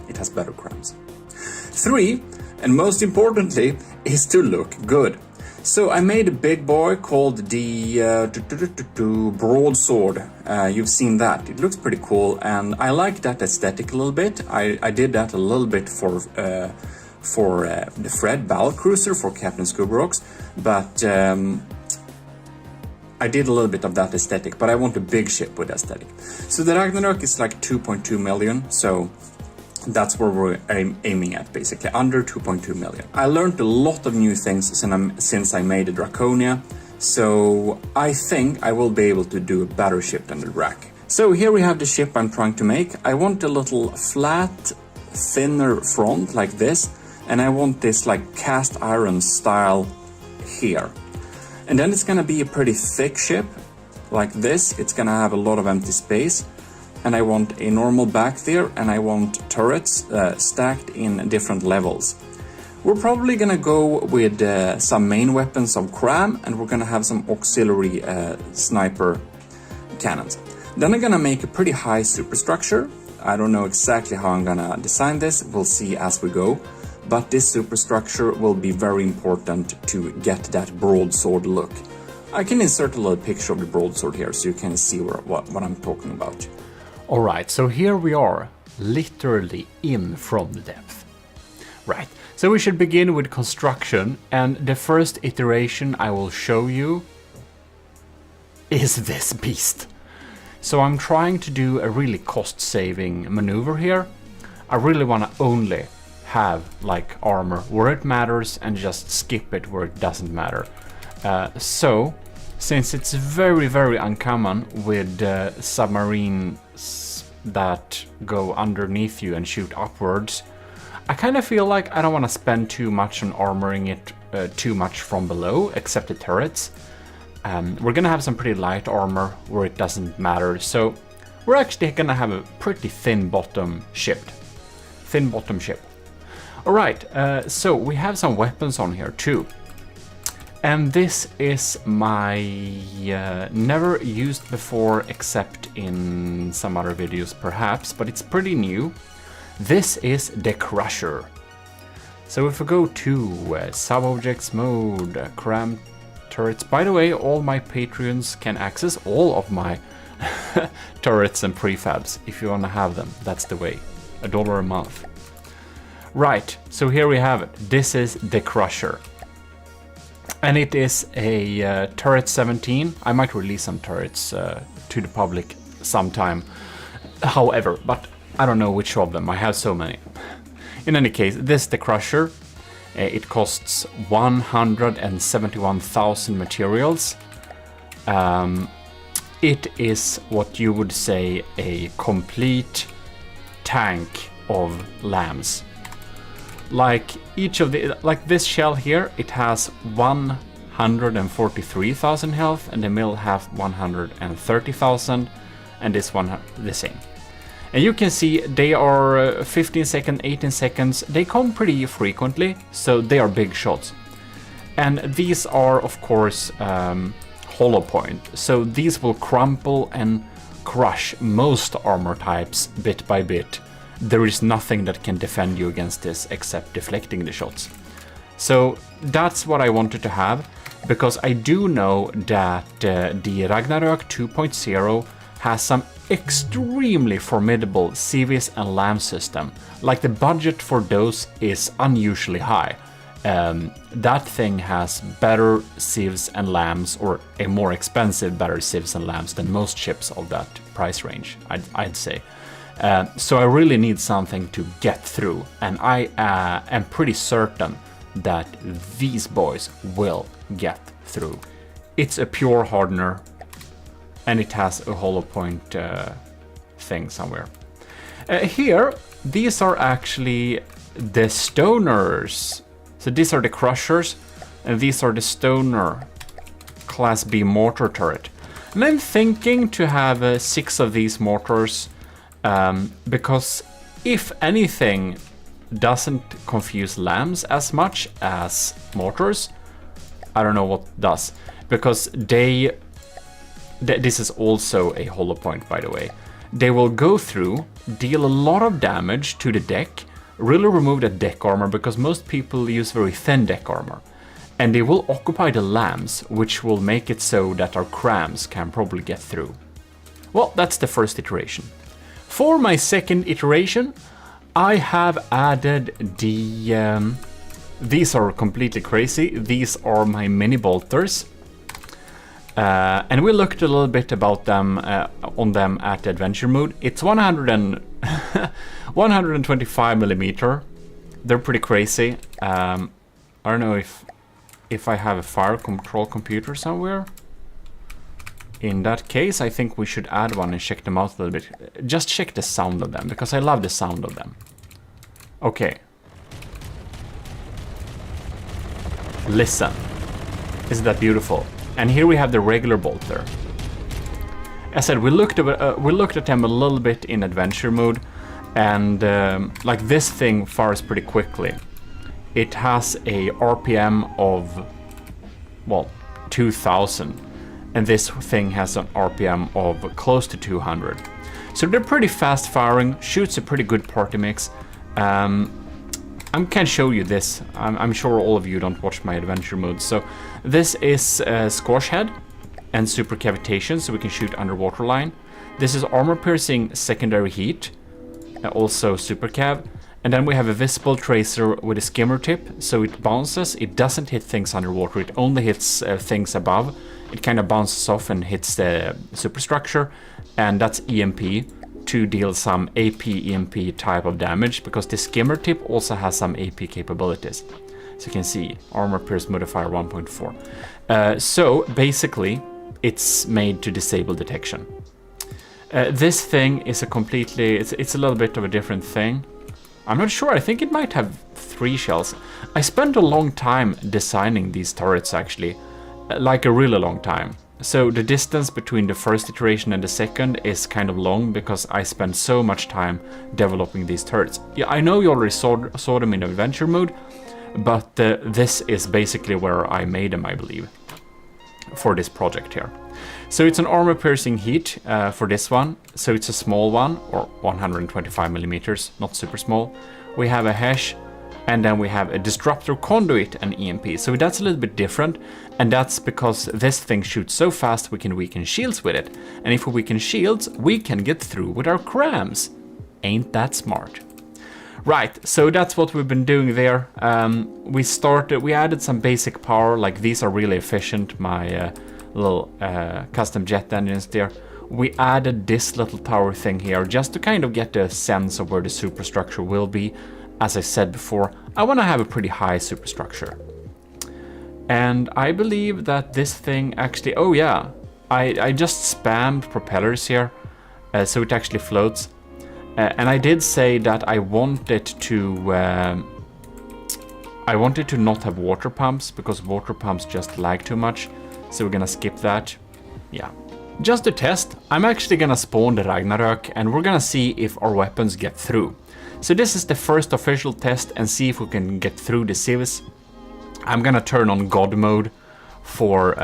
It has better crabs. 3. and most importantly, is to look good. So I made a big boy called the broadsword. You've seen that. It looks pretty cool, and I like that aesthetic a little bit. I did that a little bit for the Fred Battlecruiser for Captain Scoobrocks, but I did a little bit of that aesthetic, but I want a big ship with aesthetic. So the Ragnarok is like 2.2 million, so that's where we're aiming at, basically, under 2.2 million. I learned a lot of new things since I made the Draconia, so I think I will be able to do a better ship than the Drac. So here we have the ship I'm trying to make. I want a little flat, thinner front like this, and I want this like cast iron style here. And then it's gonna be a pretty thick ship, like this. It's gonna have a lot of empty space. And I want a normal back there, and I want turrets stacked in different levels. We're probably gonna go with some main weapons of Cram, and we're gonna have some auxiliary sniper cannons. Then I'm gonna make a pretty high superstructure. I don't know exactly how I'm gonna design this, we'll see as we go. But this superstructure will be very important to get that broadsword look. I can insert a little picture of the broadsword here so you can see what I'm talking about. Alright, so here we are, literally in from the depth. Right, so we should begin with construction, and the first iteration I will show you is this beast. So I'm trying to do a really cost-saving maneuver here. I really want to only have like armor where it matters and just skip it where it doesn't matter. So, since it's very uncommon with submarines that go underneath you and shoot upwards, I kind of feel like I don't want to spend too much on armoring it too much from below, except the turrets. We're gonna have some pretty light armor where it doesn't matter, so we're actually gonna have a pretty thin bottom ship. Alright, so we have some weapons on here too. And this is my never used before except in some other videos perhaps, but it's pretty new. This is the Crusher. So if we go to sub-objects mode, Cram turrets. By the way, all my Patreons can access all of my turrets and prefabs if you want to have them. That's the way. $1 a month. Right, so here we have it. This is the Crusher. And it is a turret 17. I might release some turrets to the public sometime. However, but I don't know which of them. I have so many. In any case, this is the Crusher. It costs 171,000 materials. It is what you would say a complete tank of lambs. Like each of the, like this shell here, it has 143,000 health, and the mill have 130,000, and this one the same. And you can see they are 15 seconds, 18 seconds. They come pretty frequently, so they are big shots. And these are, of course, hollow point. So these will crumple and crush most armor types bit by bit. There is nothing that can defend you against this except deflecting the shots. So that's what I wanted to have, because I do know that the Ragnarok 2.0 has some extremely formidable civs and LAM system. Like the budget for those is unusually high. That thing has better civs and LAMs, or a more expensive better civs and LAMs than most ships of that price range, I'd say. So I really need something to get through, and I am pretty certain that these boys will get through. It's a pure hardener, and it has a hollow point thing somewhere. Here, these are actually the stoners. So these are the crushers, and these are the stoner class B mortar turret. And I'm thinking to have 6 of these mortars, because if anything doesn't confuse lambs as much as mortars, I don't know what does, because this is also a hollow point, by the way. They will go through, deal a lot of damage to the deck, really remove that deck armor, because most people use very thin deck armor. And they will occupy the lamps, which will make it so that our crams can probably get through. Well, that's the first iteration. For my second iteration, I have added the... these are completely crazy. These are my mini bolters. And we looked a little bit about them on them at adventure mode. It's 125 millimeter. They're pretty crazy. I don't know if I have a fire control computer somewhere. In that case, I think we should add one and check them out a little bit. Just check the sound of them, because I love the sound of them. Okay. Listen. Isn't that beautiful? And here we have the regular bolter. As I said, we looked at them a little bit in adventure mode, and like this thing fires pretty quickly. It has a RPM of, well, 2000, and this thing has an RPM of close to 200. So they're pretty fast firing, shoots a pretty good party mix. I can show you this. I'm sure all of you don't watch my adventure mode. So this is squash head and super cavitation, so we can shoot underwater line. This is armor piercing secondary heat, also super cav. And then we have a visible tracer with a skimmer tip, so it bounces. It doesn't hit things underwater, it only hits things above. It kind of bounces off and hits the superstructure, and that's EMP to deal some AP EMP type of damage, because the skimmer tip also has some AP capabilities. So you can see armor pierce modifier 1.4. So basically it's made to disable detection. This thing is a completely, it's a little bit of a different thing. I'm not sure, I think it might have 3 shells. I spent a long time designing these turrets actually, like a really long time. So the distance between the first iteration and the second is kind of long, because I spent so much time developing these turrets. Yeah, I know you already saw them in adventure mode, but this is basically where I made them, I believe, for this project here. So it's an armor piercing heat for this one. So it's a small one, or 125 millimeters, not super small. We have a hash, and then we have a disruptor conduit and EMP. So that's a little bit different, and that's because this thing shoots so fast we can weaken shields with it. And if we weaken shields, we can get through with our crams. Ain't that smart? Right, so that's what we've been doing there. We added some basic power, like these are really efficient, my little custom jet engines there. We added this little tower thing here just to kind of get a sense of where the superstructure will be. As I said before, I want to have a pretty high superstructure. And I believe that this thing actually, oh yeah, I just spammed propellers here, so it actually floats. And I did say that I wanted to not have water pumps, because water pumps just lag too much. So we're gonna skip that. Yeah. Just to test, I'm actually gonna spawn the Ragnarök, and we're gonna see if our weapons get through. So this is the first official test, and see if we can get through the civs. I'm gonna turn on God mode for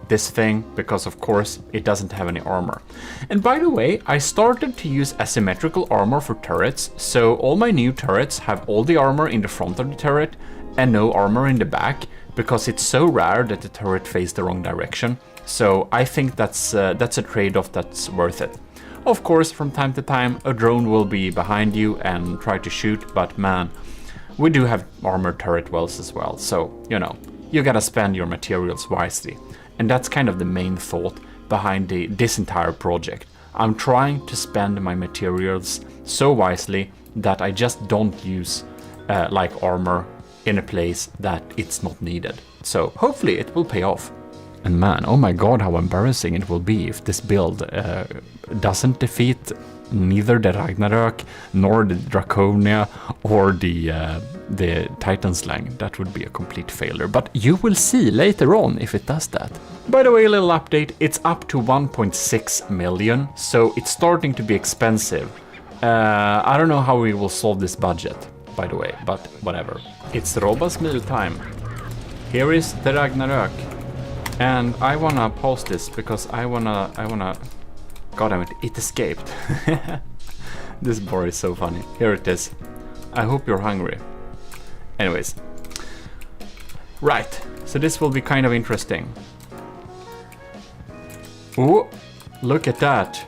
this thing, because of course it doesn't have any armor. And by the way, I started to use asymmetrical armor for turrets, so all my new turrets have all the armor in the front of the turret and no armor in the back, because it's so rare that the turret faces the wrong direction. So I think that's a trade-off that's worth it. Of course, from time to time a drone will be behind you and try to shoot, but man, we do have armored turret wells as well, so you know, you gotta spend your materials wisely. And that's kind of the main thought behind this entire project. I'm trying to spend my materials so wisely that I just don't use like armor in a place that it's not needed. So hopefully it will pay off. And man, oh my god, how embarrassing it will be if this build doesn't defeat neither the Ragnarök nor the Draconia or the Titan Slang. That would be a complete failure, but you will see later on if it does that. By the way, a little update, it's up to 1.6 million, so it's starting to be expensive. I don't know how we will solve this budget, by the way, but whatever. It's Robas meal time. Here is the Ragnarök. And I wanna pause this because I wanna, god damn it, it escaped. This bar is so funny. Here it is. I hope you're hungry. Anyways. Right, so this will be kind of interesting. Oh, look at that.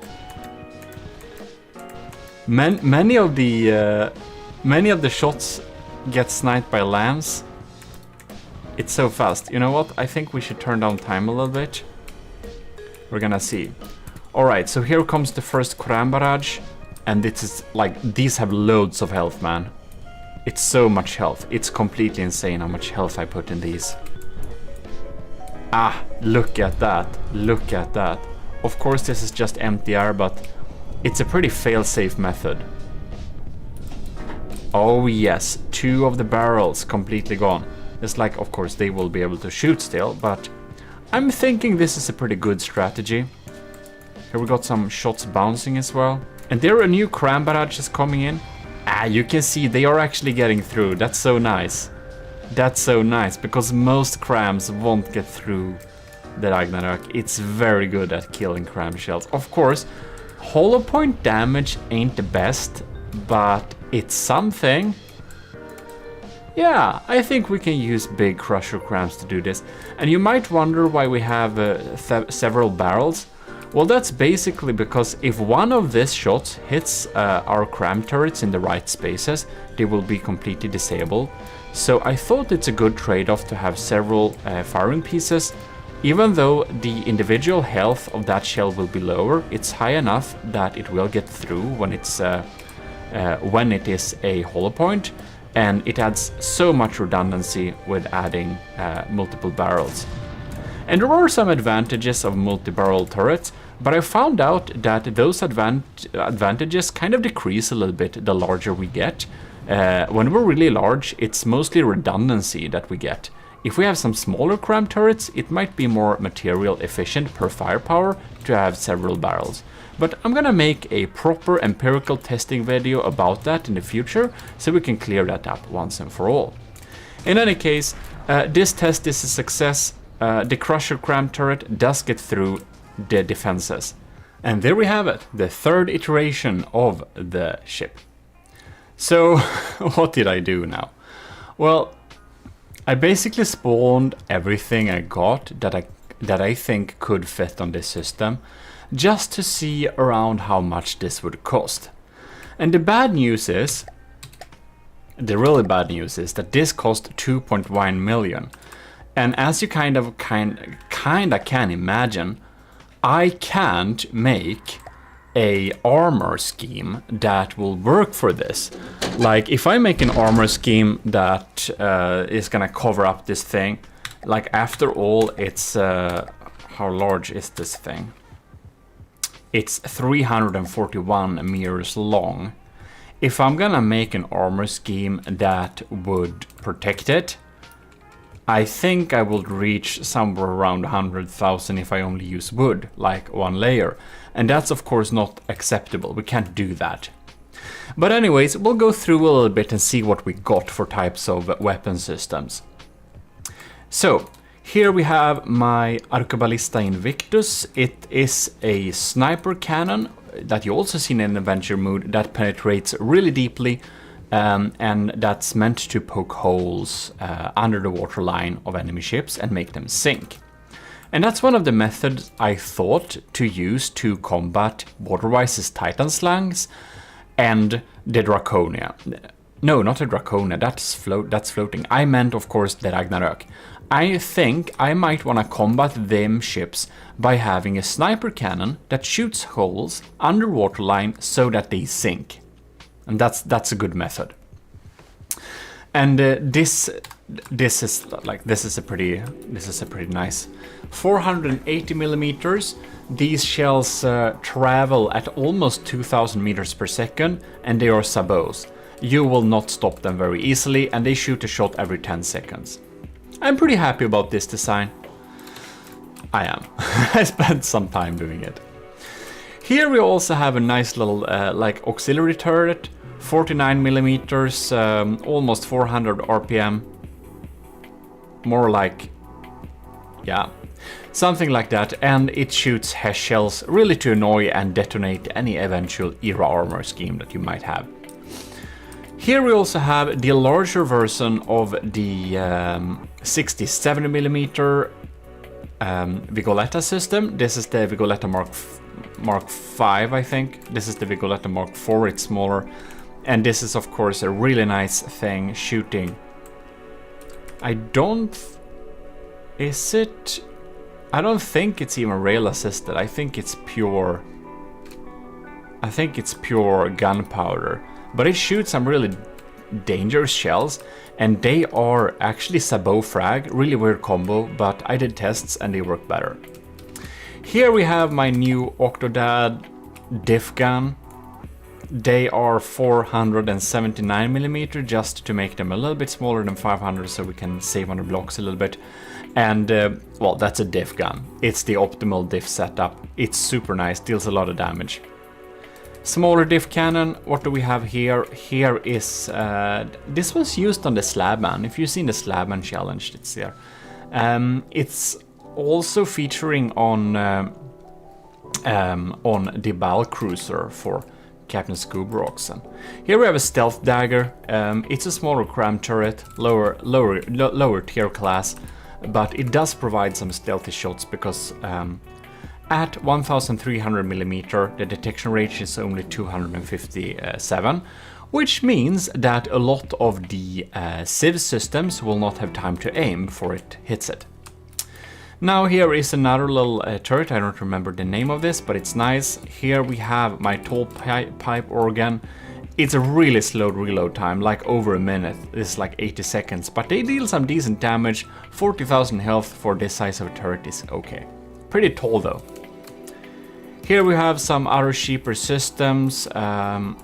Many of the shots get sniped by lambs. It's so fast. You know what? I think we should turn down time a little bit. We're gonna see. Alright, so here comes the first Quran barrage. And this is like, these have loads of health, man. It's so much health. It's completely insane how much health I put in these. Ah, look at that. Look at that. Of course, this is just empty air, but it's a pretty fail-safe method. Oh yes, 2 of the barrels completely gone. It's like, of course, they will be able to shoot still, but I'm thinking this is a pretty good strategy. Here we got some shots bouncing as well. And there a new cram barrage is coming in. Ah, you can see they are actually getting through. That's so nice. That's so nice, because most crams won't get through the Ragnarok. It's very good at killing cram shells. Of course, hollow point damage ain't the best, but it's something. Yeah, I think we can use big crusher crams to do this. And you might wonder why we have several barrels. Well, that's basically because if one of these shots hits our cram turrets in the right spaces, they will be completely disabled. So I thought it's a good trade-off to have several firing pieces. Even though the individual health of that shell will be lower, it's high enough that it will get through when it is a hollow point, and it adds so much redundancy with adding multiple barrels. And there are some advantages of multi-barrel turrets, but I found out that those advantages kind of decrease a little bit the larger we get. When we're really large, it's mostly redundancy that we get. If we have some smaller cram turrets, it might be more material efficient per firepower to have several barrels. But I'm gonna make a proper empirical testing video about that in the future, so we can clear that up once and for all. In any case, this test is a success. The crusher cram turret does get through the defenses. And there we have it, the third iteration of the ship. So, what did I do now? Well, I basically spawned everything I got that I think could fit on this system, just to see around how much this would cost. And the really bad news is that this cost 2.1 million. And as you kinda can imagine, I can't make a armor scheme that will work for this. Like, if I make an armor scheme that is gonna cover up this thing, like, after all, it's how large is this thing? It's 341 meters long. If I'm gonna make an armor scheme that would protect it, I think I will reach somewhere around 100,000 if I only use wood, like one layer. And that's of course not acceptable, we can't do that. But anyways, we'll go through a little bit and see what we got for types of weapon systems. So, here we have my Arquebalista Invictus. It is a sniper cannon that you also see in adventure mode that penetrates really deeply. And that's meant to poke holes under the waterline of enemy ships and make them sink. And that's one of the methods I thought to use to combat Waterwise's Titan Slangs and the Draconia. No, not the Draconia, that's floating. I meant, of course, the Ragnarök. I think I might want to combat them ships by having a sniper cannon that shoots holes under waterline so that they sink. And that's a good method. And this is a pretty nice 480 millimeters. These shells travel at almost 2,000 meters per second, and they are sabots. You will not stop them very easily, and they shoot a shot every 10 seconds. I'm pretty happy about this design. I am. I spent some time doing it. Here we also have a nice little like auxiliary turret, 49 millimeters, almost 400 RPM. More like, yeah, something like that. And it shoots HESH shells really to annoy and detonate any eventual era armor scheme that you might have. Here we also have the larger version of the 60-70mm Vigoletta system. This is the Vigoletta Mark 5, I think. This is the Vigoletta Mark 4, it's smaller. And this is of course a really nice thing shooting. I don't think it's even rail assisted. I think it's pure gunpowder. But it shoots some really dangerous shells, and they are actually sabot frag, really weird combo, but I did tests and they work better. Here we have my new Octodad diff gun. They are 479mm, just to make them a little bit smaller than 500 so we can save on the blocks a little bit. And well, that's a diff gun. It's the optimal diff setup. It's super nice, deals a lot of damage. Smaller diff cannon, what do we have here? Here is, this was used on the Slabman. If you've seen the Slabman challenge, it's there. It's also featuring on the Battle Cruiser for Captain Scoober Oxen. Here we have a stealth dagger. It's a smaller cram turret, lower tier class, but it does provide some stealthy shots because at 1300mm the detection range is only 257, which means that a lot of the Civ systems will not have time to aim before it hits it. Now here is another little turret, I don't remember the name of this, but it's nice. Here we have my tall pipe organ. It's a really slow reload time, like over a minute. This is like 80 seconds, but they deal some decent damage. 40,000 health for this size of a turret is okay. Pretty tall though. Here we have some other cheaper systems, some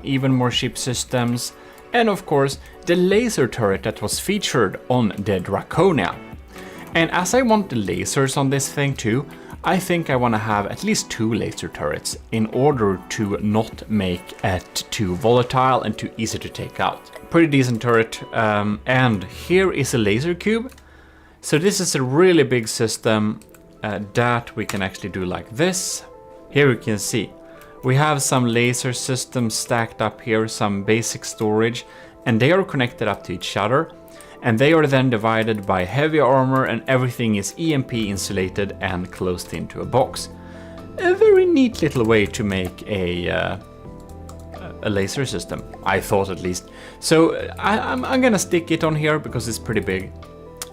even more cheap systems, and of course the laser turret that was featured on the Draconia. And as I want the lasers on this thing too, I think I want to have at least 2 laser turrets in order to not make it too volatile and too easy to take out. Pretty decent turret, and here is a laser cube. So this is a really big system that we can actually do like this. Here you can see we have some laser systems stacked up here, some basic storage, and they are connected up to each other. And they are then divided by heavy armor, and everything is EMP insulated and closed into a box. A very neat little way to make a laser system, I thought at least. So I'm gonna stick it on here because it's pretty big.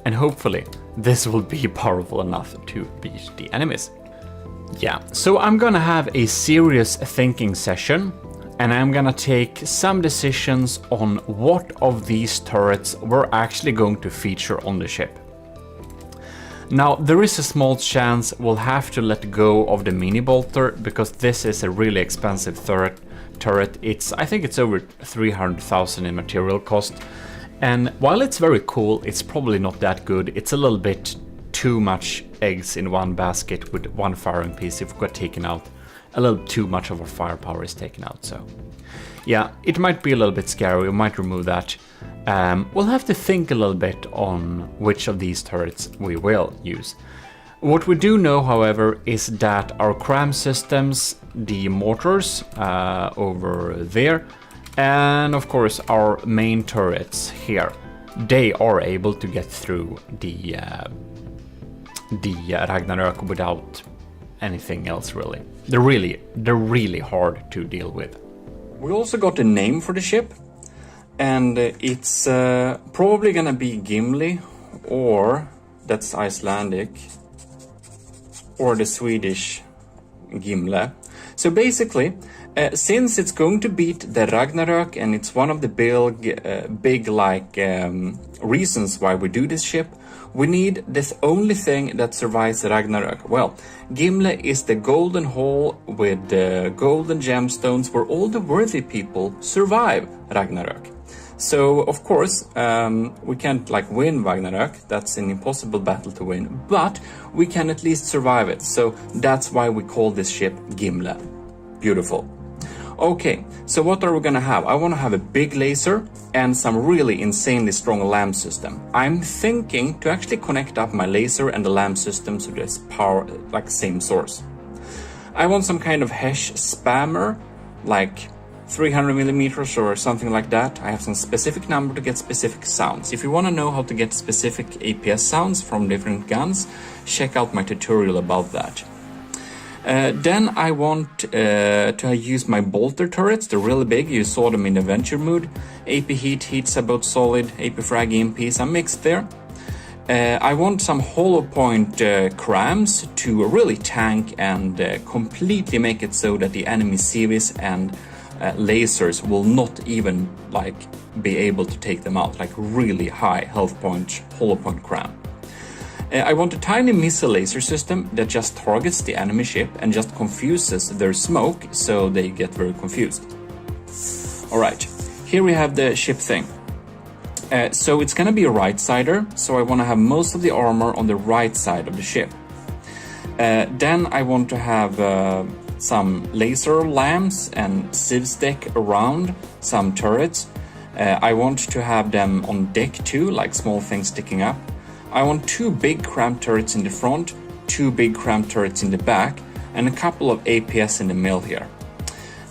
And hopefully this will be powerful enough to beat the enemies. Yeah, so I'm gonna have a serious thinking session. And I'm gonna take some decisions on what of these turrets we're actually going to feature on the ship. Now, there is a small chance we'll have to let go of the mini bolter because this is a really expensive turret. I think it's over 300,000 in material cost. And while it's very cool, it's probably not that good. It's a little bit too much eggs in one basket with one firing piece if we got taken out. A little too much of our firepower is taken out, so yeah, it might be a little bit scary. We might remove that. We'll have to think a little bit on which of these turrets we will use. What we do know, however, is that our cram systems, the mortars over there, and of course our main turrets here, they are able to get through the Ragnarök without anything else really. They're really hard to deal with. We also got a name for the ship, and it's probably gonna be Gimli, or that's Icelandic, or the Swedish Gimle. So basically, since it's going to beat the Ragnarök, and it's one of the big reasons why we do this ship, we need this only thing that survives Ragnarök. Well, Gimle is the golden hole with the golden gemstones where all the worthy people survive Ragnarök. So, of course, we can't win Ragnarök. That's an impossible battle to win, but we can at least survive it. So that's why we call this ship Gimle. Beautiful. Okay, so what are we gonna have? I wanna have a big laser and some really insanely strong lamp system. I'm thinking to actually connect up my laser and the lamp system so there's power, same source. I want some kind of Hesh spammer, like 300 millimeters or something like that. I have some specific number to get specific sounds. If you want to know how to get specific APS sounds from different guns, check out my tutorial about that. Then I want to use my bolter turrets. They're really big. You saw them in the Venture mood. AP heat, heats about solid, AP frag, EMP, some mixed there. I want some hollow point crams to really tank and completely make it so that the enemy CVs and lasers will not even like be able to take them out, like really high health point hollow point cram. I want a tiny missile laser system that just targets the enemy ship and just confuses their smoke so they get very confused. Alright, here we have the ship thing. So it's gonna be a right-sider, so I want to have most of the armor on the right side of the ship. Then I want to have some laser lamps and sieve deck around, some turrets. I want to have them on deck too, like small things sticking up. I want 2 big cram turrets in the front, 2 big cram turrets in the back, and a couple of APS in the middle here.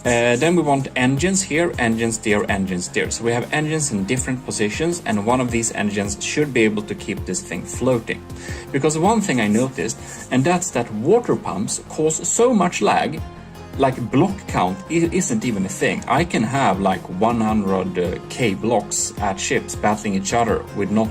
Then we want engines here, engines there, engines there. So we have engines in different positions, and one of these engines should be able to keep this thing floating. Because one thing I noticed, and that's that water pumps cause so much lag, like block count isn't even a thing. I can have like 100k blocks at ships battling each other with not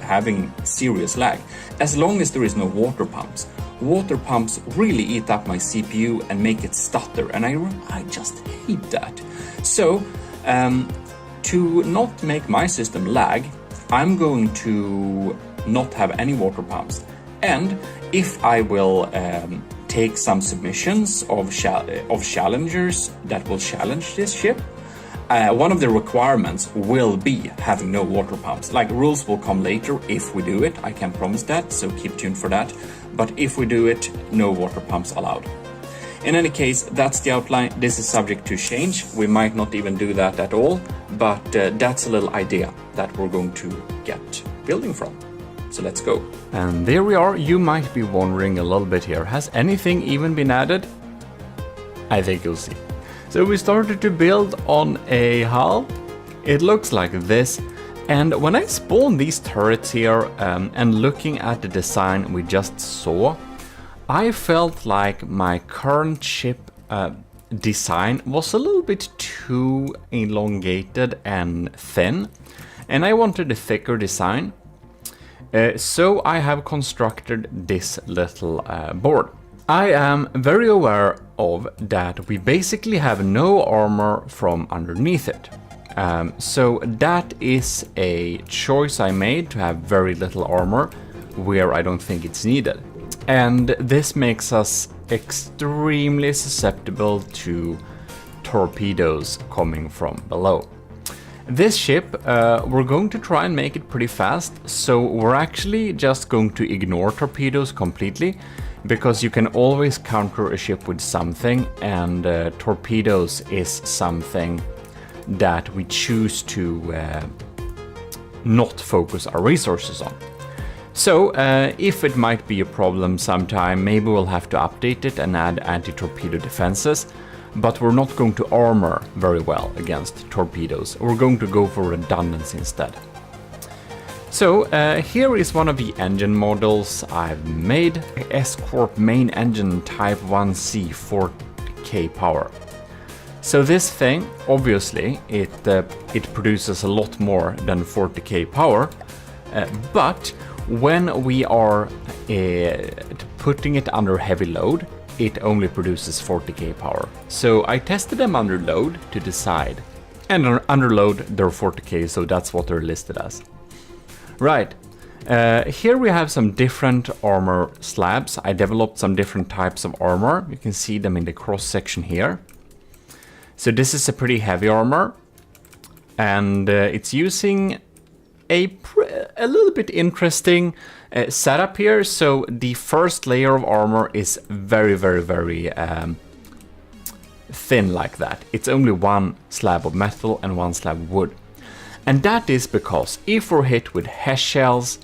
having serious lag, as long as there is no water pumps. Water pumps really eat up my CPU and make it stutter, and I just hate that. So to not make my system lag, I'm going to not have any water pumps. And if I will take some submissions of challengers that will challenge this ship, one of the requirements will be having no water pumps. Like, rules will come later if we do it, I can promise that, so keep tuned for that. But if we do it, no water pumps allowed. In any case, that's the outline. This is subject to change. We might not even do that at all, but that's a little idea that we're going to get building from. So let's go. And there we are. You might be wondering a little bit here, has anything even been added? I think you'll see. So we started to build on a hull. It looks like this. And when I spawned these turrets here and looking at the design we just saw, I felt like my current ship design was a little bit too elongated and thin, and I wanted a thicker design. So I have constructed this little board. I am very aware of that we basically have no armor from underneath it. So that is a choice I made, to have very little armor where I don't think it's needed. And this makes us extremely susceptible to torpedoes coming from below. This ship, we're going to try and make it pretty fast, so we're actually just going to ignore torpedoes completely, because you can always counter a ship with something, and torpedoes is something that we choose to not focus our resources on. So if it might be a problem sometime, maybe we'll have to update it and add anti-torpedo defenses, but we're not going to armor very well against torpedoes. We're going to go for redundancy instead. So here is one of the engine models I've made. S-Corp main engine type 1C 4K power. So this thing, obviously, it produces a lot more than 40k power, but when we are putting it under heavy load, it only produces 40k power. So I tested them under load to decide, and under load they're 40k, so that's what they're listed as. Right, here we have some different armor slabs. I developed some different types of armor. You can see them in the cross section here. So this is a pretty heavy armor, and it's using a little bit interesting setup here. So the first layer of armor is very thin like that. It's only one slab of metal and one slab of wood. And that is because if we're hit with HESH shells,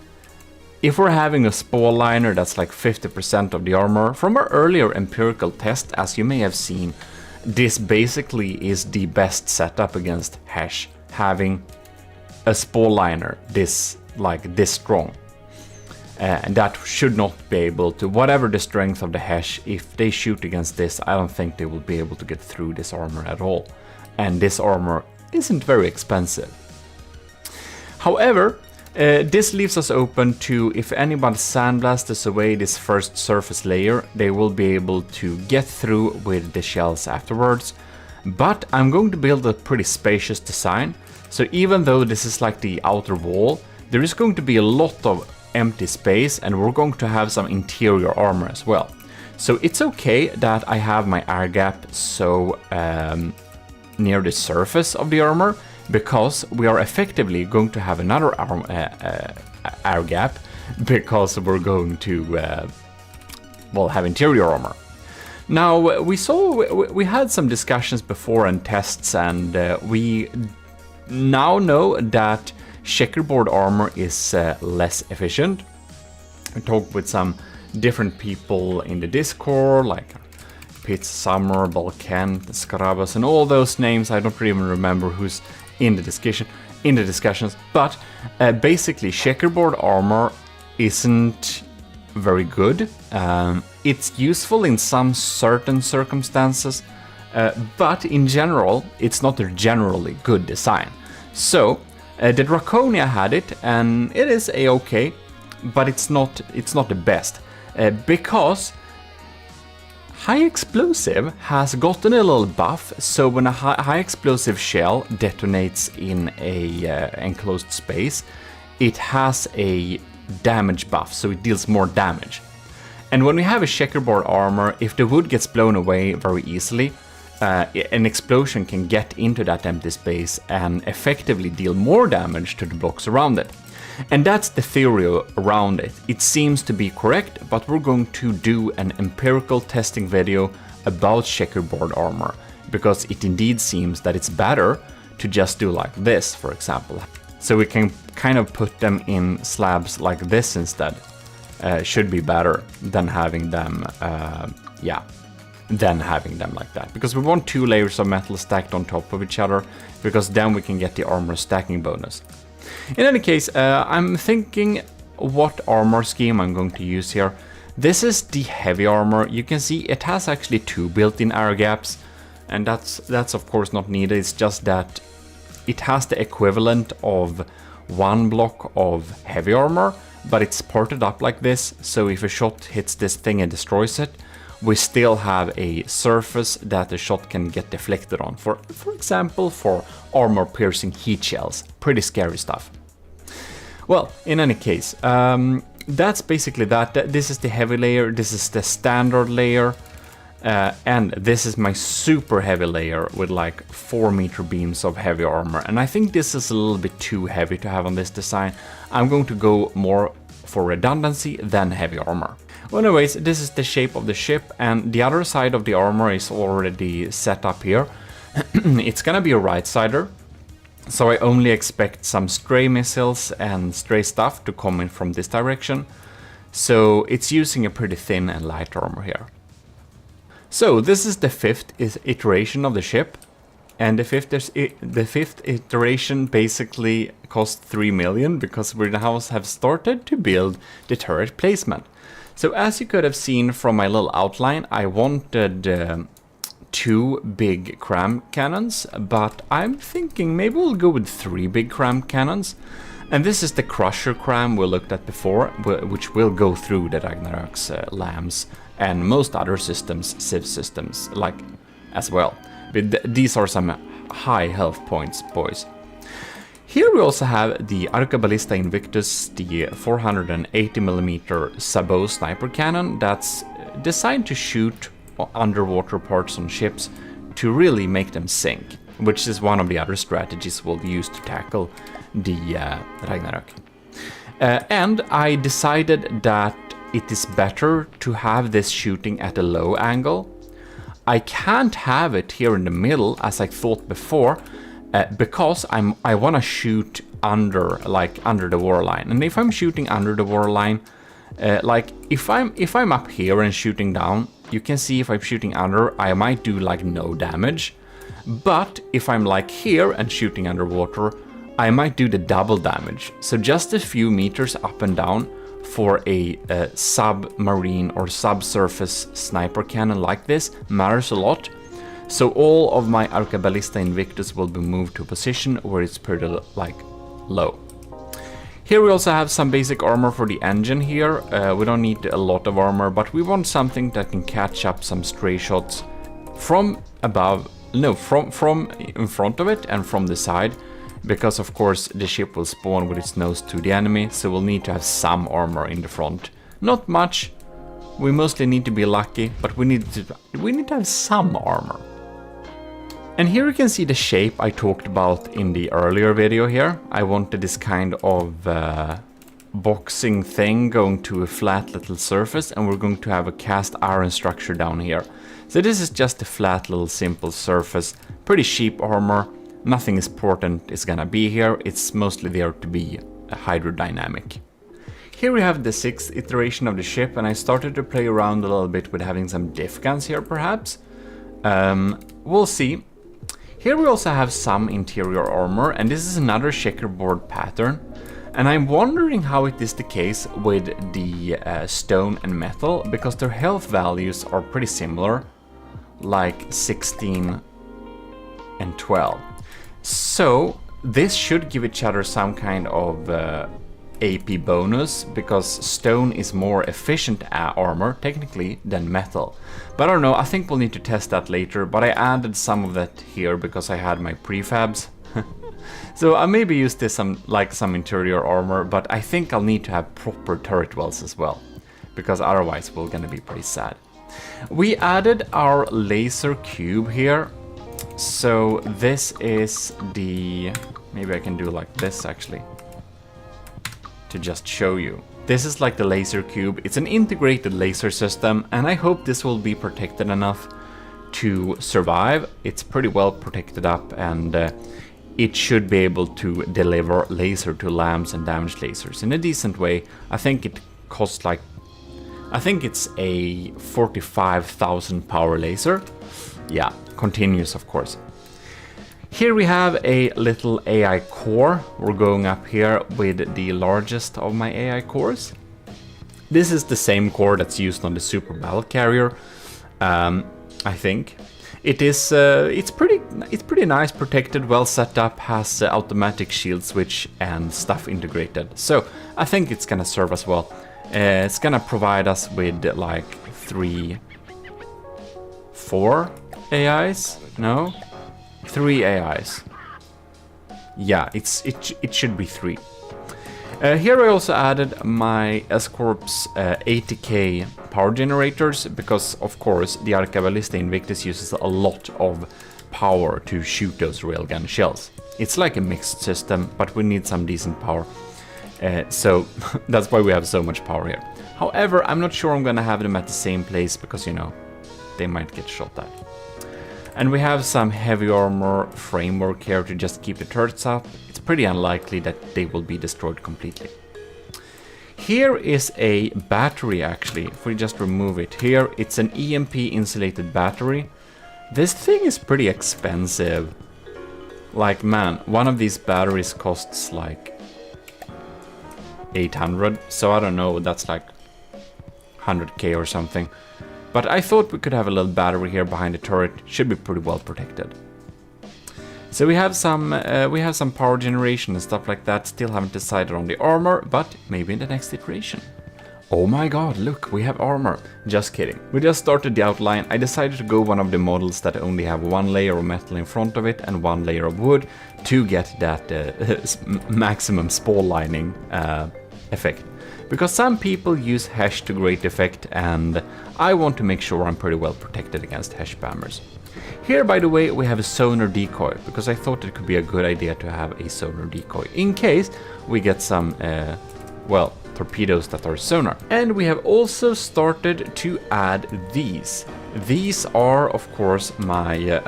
if we're having a spall liner that's like 50% of the armor, from our earlier empirical test, as you may have seen, this basically is the best setup against Hesh, having a spall liner this strong. And that should not be able to, whatever the strength of the Hesh, if they shoot against this, I don't think they will be able to get through this armor at all. And this armor isn't very expensive. However, this leaves us open to, if anybody sandblasts away this first surface layer, they will be able to get through with the shells afterwards. But I'm going to build a pretty spacious design, so even though this is like the outer wall, there is going to be a lot of empty space, and we're going to have some interior armor as well. So it's okay that I have my air gap so near the surface of the armor, because we are effectively going to have another air gap, because we're going to well, have interior armor. Now we had some discussions before and tests, and we now know that checkerboard armor is less efficient. I talked with some different people in the Discord, like Pete, Summer, Balkan, Scarabas, and all those names. I don't even remember who's in the discussions, but basically checkerboard armor isn't very good. It's useful in some certain circumstances, but in general it's not a generally good design. So the Draconia had it, and it is a-okay, but it's not the best, because high explosive has gotten a little buff. So when a high explosive shell detonates in a enclosed space, it has a damage buff, so it deals more damage. And when we have a checkerboard armor, if the wood gets blown away very easily, an explosion can get into that empty space and effectively deal more damage to the blocks around it. And that's the theory around it. It seems to be correct, but we're going to do an empirical testing video about checkerboard armor, because it indeed seems that it's better to just do like this, for example. So we can kind of put them in slabs like this instead. Should be better than having them, than having them like that. Because we want 2 layers of metal stacked on top of each other, because then we can get the armor stacking bonus. In any case, I'm thinking what armor scheme I'm going to use here. This is the heavy armor. You can see it has actually 2 built-in air gaps, and that's of course not needed. It's just that it has the equivalent of 1 block of heavy armor, but it's ported up like this, so if a shot hits this thing and destroys it, we still have a surface that the shot can get deflected on. For example, for armor-piercing heat shells. Pretty scary stuff. Well, in any case, that's basically that. This is the heavy layer, this is the standard layer, and this is my super heavy layer with like 4-meter beams of heavy armor. And I think this is a little bit too heavy to have on this design. I'm going to go more for redundancy than heavy armor. Well, anyways, this is the shape of the ship, and the other side of the armor is already set up here. It's gonna be a right-sider, so I only expect some stray missiles and stray stuff to come in from this direction. So it's using a pretty thin and light armor here. So this is the 5th iteration of the ship, and the fifth iteration basically cost 3 million, because we now have started to build the turret placement. So as you could have seen from my little outline, I wanted 2 big cram cannons, but I'm thinking maybe we'll go with 3 big cram cannons. And this is the crusher cram we looked at before, which will go through the Ragnarok's lambs and most other systems, civ systems, like as well. But these are some high health points, boys. Here we also have the Arcaballista Invictus, the 480mm sabot sniper cannon that's designed to shoot underwater parts on ships to really make them sink, which is one of the other strategies we'll use to tackle the Ragnarok. And I decided that it is better to have this shooting at a low angle. I can't have it here in the middle as I thought before, because I want to shoot under the waterline. And if I'm shooting under the waterline, like if I'm up here and shooting down, you can see if I'm shooting under, I might do like no damage. But if I'm like here and shooting underwater, I might do the double damage. So just a few meters up and down for a submarine or subsurface sniper cannon like this matters a lot. So all of my Arcaballista Invictus will be moved to a position where it's pretty like low. Here we also have some basic armor for the engine here. We don't need a lot of armor, but we want something that can catch up some stray shots from above, no, from in front of it and from the side. Because of course the ship will spawn with its nose to the enemy, so we'll need to have some armor in the front. Not much, we mostly need to be lucky, but we need to have some armor. And here you can see the shape I talked about in the earlier video here. I wanted this kind of boxing thing going to a flat little surface, and we're going to have a cast iron structure down here. So this is just a flat little simple surface, pretty cheap armor. Nothing important is gonna be here, it's mostly there to be hydrodynamic. Here we have the 6th iteration of the ship, and I started to play around a little bit with having some diff guns here perhaps. We'll see. Here we also have some interior armor, and this is another checkerboard pattern. And I'm wondering how it is the case with the stone and metal, because their health values are pretty similar, like 16 and 12. So this should give each other some kind of AP bonus, because stone is more efficient armor technically than metal. But I don't know, I think we'll need to test that later, but I added some of that here because I had my prefabs. So I maybe use this some interior armor, but I think I'll need to have proper turret wells as well, because otherwise we're gonna be pretty sad. We added our laser cube here. So this is the, maybe I can do like this actually, to just show you. This is like the laser cube. It's an integrated laser system, and I hope this will be protected enough to survive. It's pretty well protected up, and it should be able to deliver laser to lamps and damaged lasers in a decent way. I think it costs like, I think it's a 45,000 power laser. Yeah, continuous of course. Here we have a little AI core. We're going up here with the largest of my AI cores. This is the same core that's used on the Super Battle Carrier, I think. It is, it's pretty nice, protected, well set up, has automatic shield switch and stuff integrated. So I think it's gonna serve us well. It's gonna provide us with like 4 AIs? No? 3 AIs. Yeah, it should be 3. Here I also added my S-Corp's 80k power generators, because of course the Arcaballista Invictus uses a lot of power to shoot those railgun shells. It's like a mixed system, but we need some decent power. So that's why we have so much power here. However, I'm not sure I'm gonna have them at the same place, because you know, they might get shot at. And we have some heavy armor framework here to just keep the turrets up. It's pretty unlikely that they will be destroyed completely. Here is a battery actually, if we just remove it here, it's an EMP insulated battery. This thing is pretty expensive. Like man, one of these batteries costs like 800, so I don't know, that's like 100k or something. But I thought we could have a little battery here behind the turret, should be pretty well protected. So we have some power generation and stuff like that. Still haven't decided on the armor, but maybe in the next iteration. Oh my god, look, we have armor. Just kidding. We just started the outline. I decided to go one of the models that only have 1 layer of metal in front of it and 1 layer of wood to get that maximum spall lining effect. Because some people use hash to great effect, and I want to make sure I'm pretty well protected against hash spammers. Here, by the way, we have a sonar decoy, because I thought it could be a good idea to have a sonar decoy in case we get some, well, torpedoes that are sonar. And we have also started to add these. These are, of course, my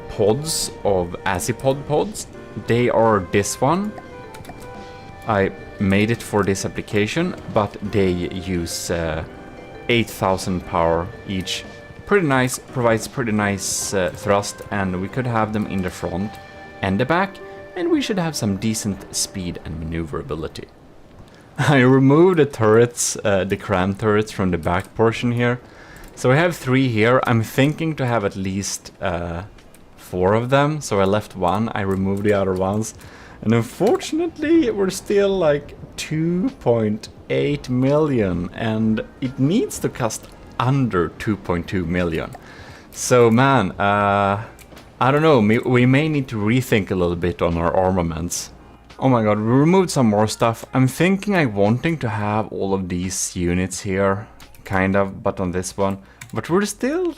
pods of Azipod pods. They are this one. I made it for this application, but they use 8,000 power each. Pretty nice, provides pretty nice thrust, and we could have them in the front and the back, and we should have some decent speed and maneuverability. I removed the turrets, the cram turrets from the back portion here. So I have 3 here. I'm thinking to have at least 4 of them. So I left 1, I removed the other ones. And unfortunately, we're still like 2.8 million, and it needs to cost under 2.2 million. So man, I don't know, we may need to rethink a little bit on our armaments. Oh my god, we removed some more stuff. I'm thinking I'm wanting to have all of these units here, kind of, but on this one. But we're still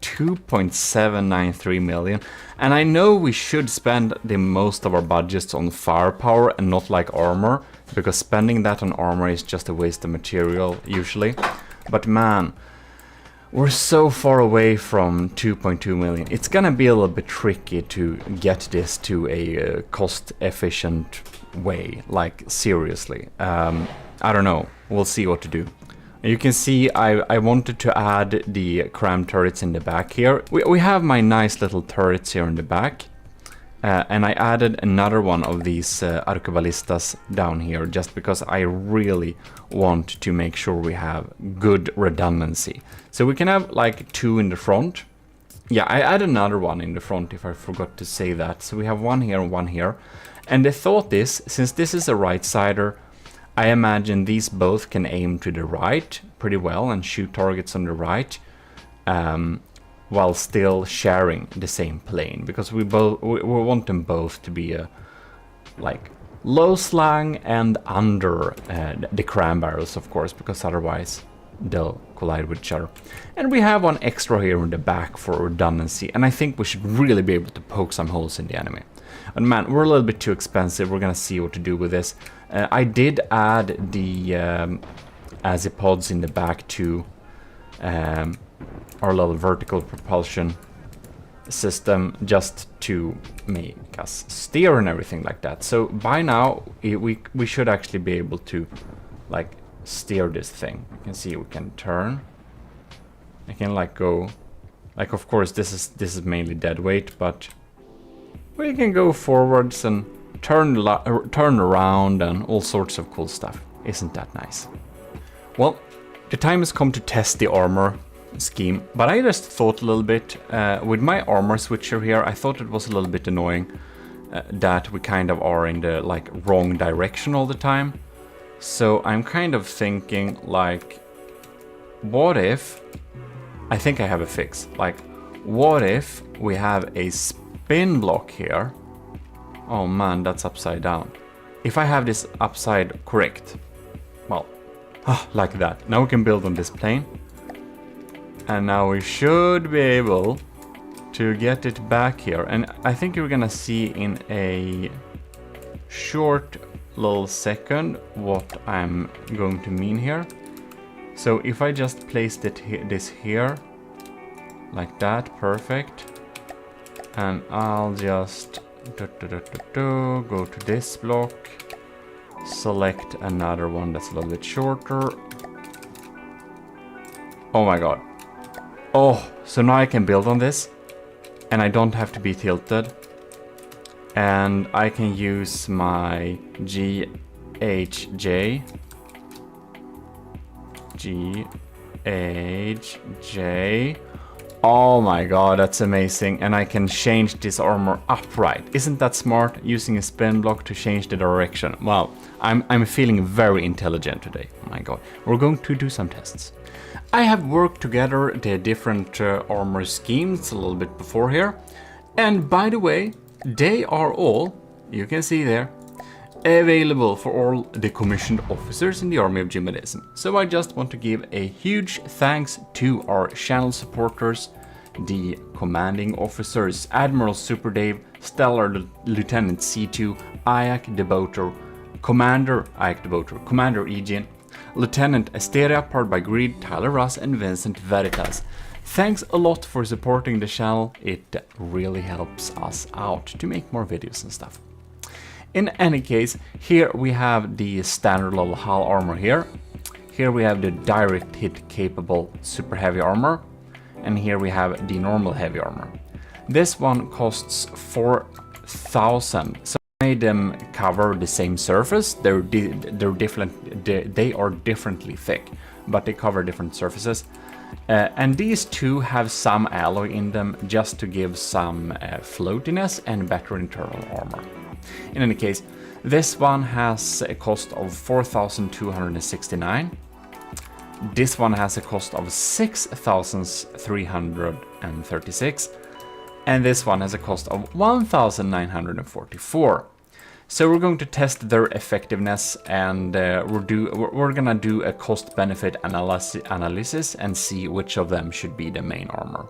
2.793 million. And I know we should spend the most of our budgets on firepower and not like armor, because spending that on armor is just a waste of material, usually. But man, we're so far away from 2.2 million. It's gonna be a little bit tricky to get this to a cost-efficient way, like seriously. I don't know, we'll see what to do. You can see I wanted to add the cram turrets in the back here. We have my nice little turrets here in the back. And I added another one of these arquebalistas down here, just because I really want to make sure we have good redundancy. So we can have like 2 in the front. Yeah, I added another one in the front if I forgot to say that. So we have 1 here and 1 here. And the thought is, since this is a right-sider, I imagine these both can aim to the right pretty well and shoot targets on the right. While still sharing the same plane, because we want them both to be like low slang and under the cram barrels, of course, because otherwise they'll collide with each other. And we have 1 extra here in the back for redundancy, and I think we should really be able to poke some holes in the enemy. And man, we're a little bit too expensive. We're gonna see what to do with this. I did add the azipods in the back too. Our little vertical propulsion system, just to make us steer and everything like that. So by now we should actually be able to like steer this thing. You can see we can turn. I can like go, like of course this is mainly dead weight, but we can go forwards and turn around and all sorts of cool stuff. Isn't that nice? Well, the time has come to test the armor scheme, but I just thought a little bit with my armor switcher here. I thought it was a little bit annoying that we kind of are in the like wrong direction all the time. So I'm kind of thinking like, what if, I think I have a fix, like what if we have a spin block here? Oh man, that's upside down. If I have this upside correct, well, like that. Now we can build on this plane. And now we should be able to get it back here. And I think you're gonna see in a short little second what I'm going to mean here. So if I just placed this here, like that, perfect. And I'll just go to this block, select another one that's a little bit shorter. Oh my god. Oh, so now I can build on this, and I don't have to be tilted. And I can use my GHJ. Oh my god, that's amazing. And I can change this armor upright. Isn't that smart? Using a spin block to change the direction. Wow, I'm feeling very intelligent today. Oh my god. We're going to do some tests. I have worked together the different armor schemes a little bit before here. And by the way, they are all, you can see there, available for all the commissioned officers in the Army of GMODIST. So I just want to give a huge thanks to our channel supporters, the commanding officers, Admiral Super Dave, Stellar Lieutenant C2, Ayak the Boater, Commander Ayak the Boater, Commander Eugene, Lieutenant Asteria, powered by Greed, Tyler Russ, and Vincent Veritas. Thanks a lot for supporting the channel. It really helps us out to make more videos and stuff. In any case, here we have the standard level hull armor here. Here we have the direct hit capable super heavy armor, and here we have the normal heavy armor. This one costs 4,000, so I made them cover the same surface. They're different. They are differently thick, but they cover different surfaces. And these two have some alloy in them just to give some floatiness and better internal armor. In any case, this one has a cost of 4,269. This one has a cost of 6,336. And this one has a cost of 1,944. So we're going to test their effectiveness, and we're gonna do a cost-benefit analysis and see which of them should be the main armor.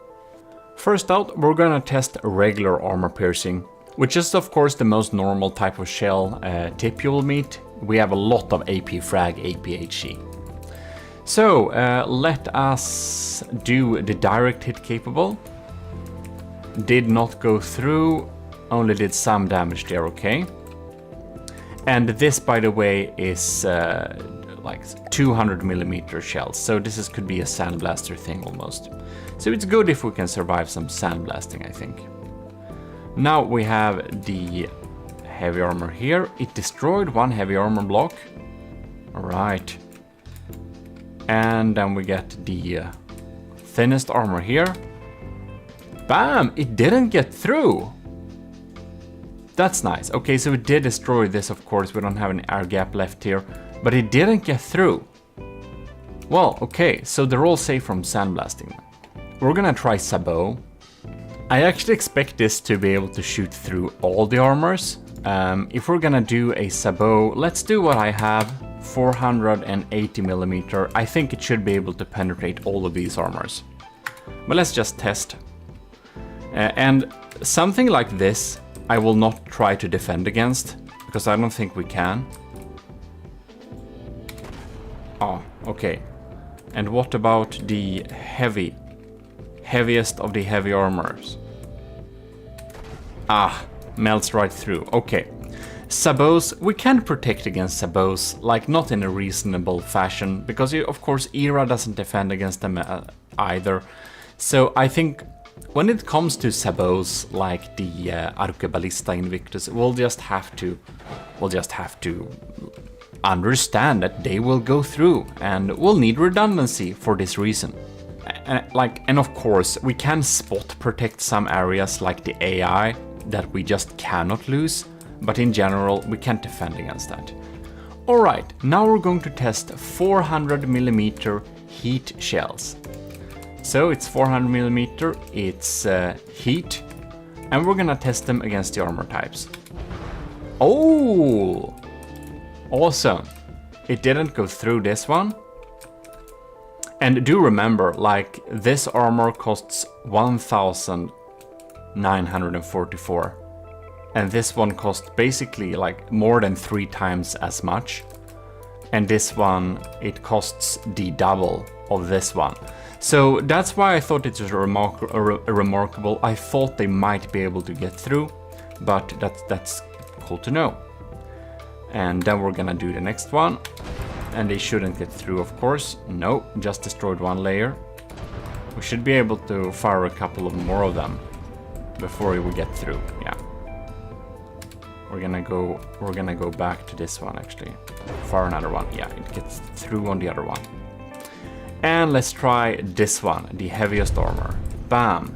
First out, we're gonna test regular armor piercing, which is of course the most normal type of shell tip you will meet. We have a lot of AP frag, APHE. So let us do the direct hit capable. Did not go through, only did some damage there, okay. And this, by the way, is like 200mm shells, so this could be a sandblaster thing almost. So it's good if we can survive some sandblasting, I think. Now we have the heavy armor here. It destroyed one heavy armor block. Alright. And then we get the thinnest armor here. Bam! It didn't get through! That's nice. Okay, so it did destroy this, of course. We don't have any air gap left here. But it didn't get through. Well, okay, so they're all safe from sandblasting. We're gonna try Sabot. I actually expect this to be able to shoot through all the armors. If we're gonna do a Sabot, let's do what I have. 480mm. I think it should be able to penetrate all of these armors. But let's just test. And something like this, I will not try to defend against, because I don't think we can. Oh, okay. And what about the heaviest of the heavy armors? Ah, melts right through. Okay. Sabots, we can protect against Sabots, like not in a reasonable fashion, because of course ERA doesn't defend against them either. So I think when it comes to Sabots like the Arquebalista Invictus, we'll just have to understand that they will go through, and we'll need redundancy for this reason. And of course, we can spot protect some areas like the AI that we just cannot lose, but in general, we can't defend against that. Alright, now we're going to test 400mm heat shells. So it's 400mm, it's heat, and we're gonna test them against the armor types. Oh! Awesome! It didn't go through this one. And do remember, like, this armor costs 1,944. And this one costs basically like more than 3 times as much. And this one, it costs the double of this one. So that's why I thought it was remarkable. I thought they might be able to get through, but that's cool to know. And then we're gonna do the next one. And they shouldn't get through, of course. No, just destroyed one layer. We should be able to fire a couple of more of them before we get through, yeah. We're gonna go back to this one actually. Fire another one. Yeah, it gets through on the other one. And let's try this one, the heaviest armor. Bam.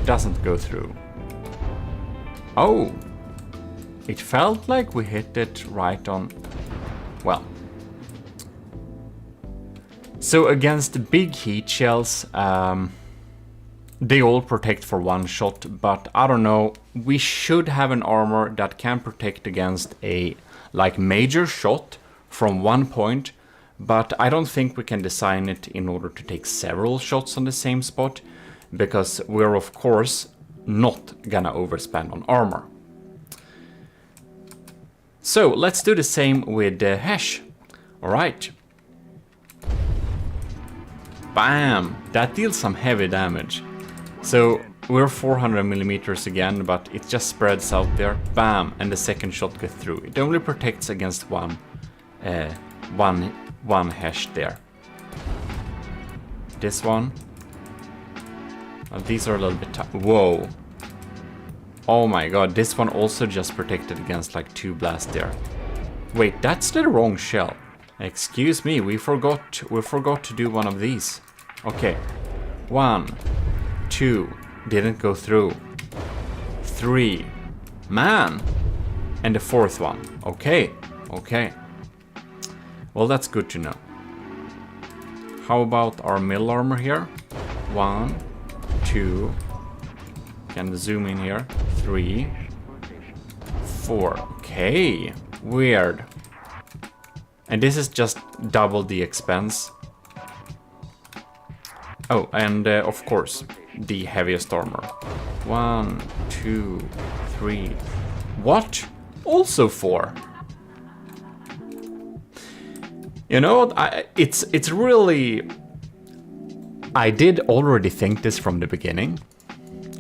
Doesn't go through. Oh. It felt like we hit it right on. Well. So against big heat shells, they all protect for one shot, but I don't know, we should have an armor that can protect against a like major shot from one point, but I don't think we can design it in order to take several shots on the same spot, because we're of course not gonna overspend on armor. So let's do the same with Hesh. Alright. Bam! That deals some heavy damage. So we're 400mm again, but it just spreads out there. Bam! And the second shot gets through. It only protects against one one hash there. This one. These are a little bit tough. Whoa. Oh my god, this one also just protected against like 2 blasts there. Wait, that's the wrong shell. Excuse me, we forgot to do one of these. Okay. 1, 2, didn't go through. 3, man. And the 4th one. Okay, okay. Well, that's good to know. How about our middle armor here? 1, 2. Can zoom in here. 3, 4. Okay, weird. And this is just double the expense. Oh, and of course, the heaviest armor. 1, 2, 3. What? Also 4. You know what? It's really... I did already think this from the beginning.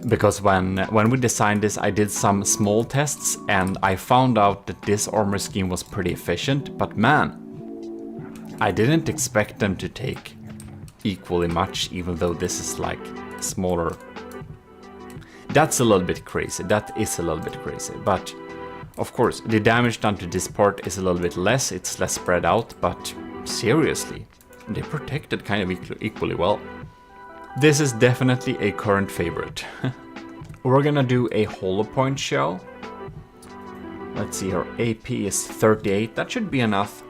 Because when we designed this, I did some small tests and I found out that this armor scheme was pretty efficient. But man, I didn't expect them to take equally much, even though this is like smaller. That's a little bit crazy. That is a little bit crazy. But of course, the damage done to this part is a little bit less. It's less spread out. But seriously, they protected kind of equally well. This is definitely a current favorite. We're gonna do a hollow point shell. Let's see, our AP is 38. That should be enough.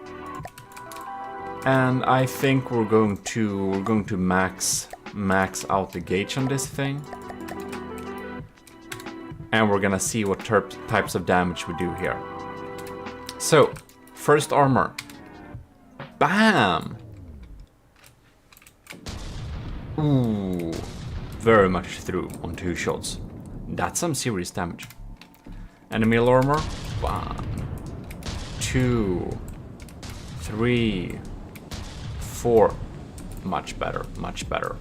And I think we're going to max out the gauge on this thing. And we're gonna see what types of damage we do here. So, first armor. Bam! Ooh, very much through on 2 shots. That's some serious damage. And the middle armor. 1, 2, 3, 4. Much better, much better.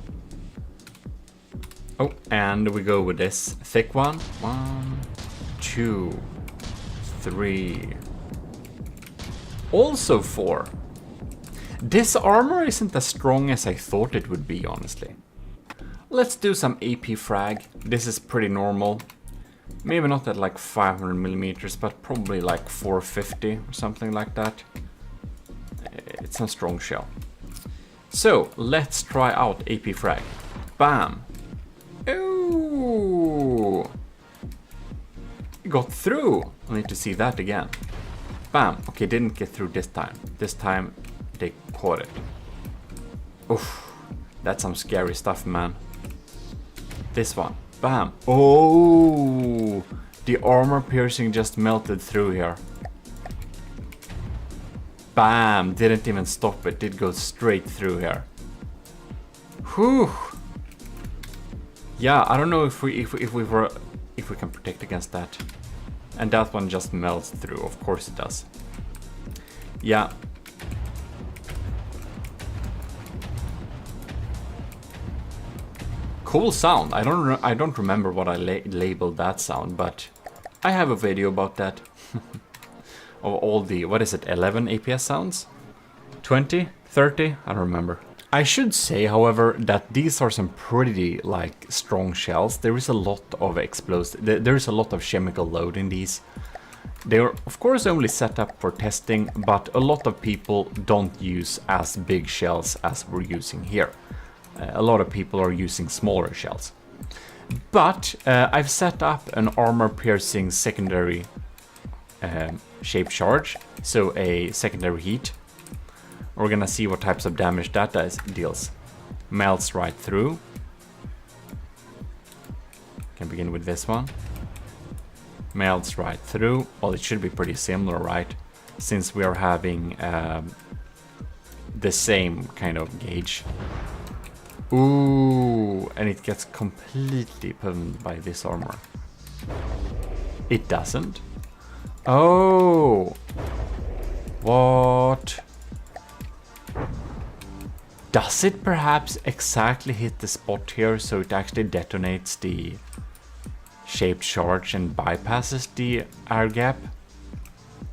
Oh, and we go with this thick one. 1, 2, 3. Also 4. This armor isn't as strong as I thought it would be, honestly. Let's do some AP frag. This is pretty normal. Maybe not at like 500 millimeters, but probably like 450 or something like that. It's a strong shell. So, let's try out AP frag. Bam! Ooh! Got through! I need to see that again. Bam! Okay, didn't get through this time. This time they caught it. Oof, that's some scary stuff, man. This one, bam. Oh, the armor piercing just melted through here. Bam, didn't even stop it, did go straight through here. Whew. Yeah, I don't know if we can protect against that. And that one just melts through, of course it does. Yeah. Cool sound. I don't remember what I labeled that sound, but I have a video about that. Of all the, what is it, 11 APS sounds? 20? 30? I don't remember. I should say, however, that these are some pretty like strong shells. There is a lot of explosive. There is a lot of chemical load in these. They are of course only set up for testing, but a lot of people don't use as big shells as we're using here. A lot of people are using smaller shells. But I've set up an armor-piercing secondary shape charge, so a secondary heat. We're gonna see what types of damage that deals. Melts right through. Can begin with this one. Melts right through. Well, it should be pretty similar, right? Since we are having the same kind of gauge. Ooh, and it gets completely pummeled by this armor. It doesn't? Oh! What? Does it perhaps exactly hit the spot here so it actually detonates the shaped charge and bypasses the air gap?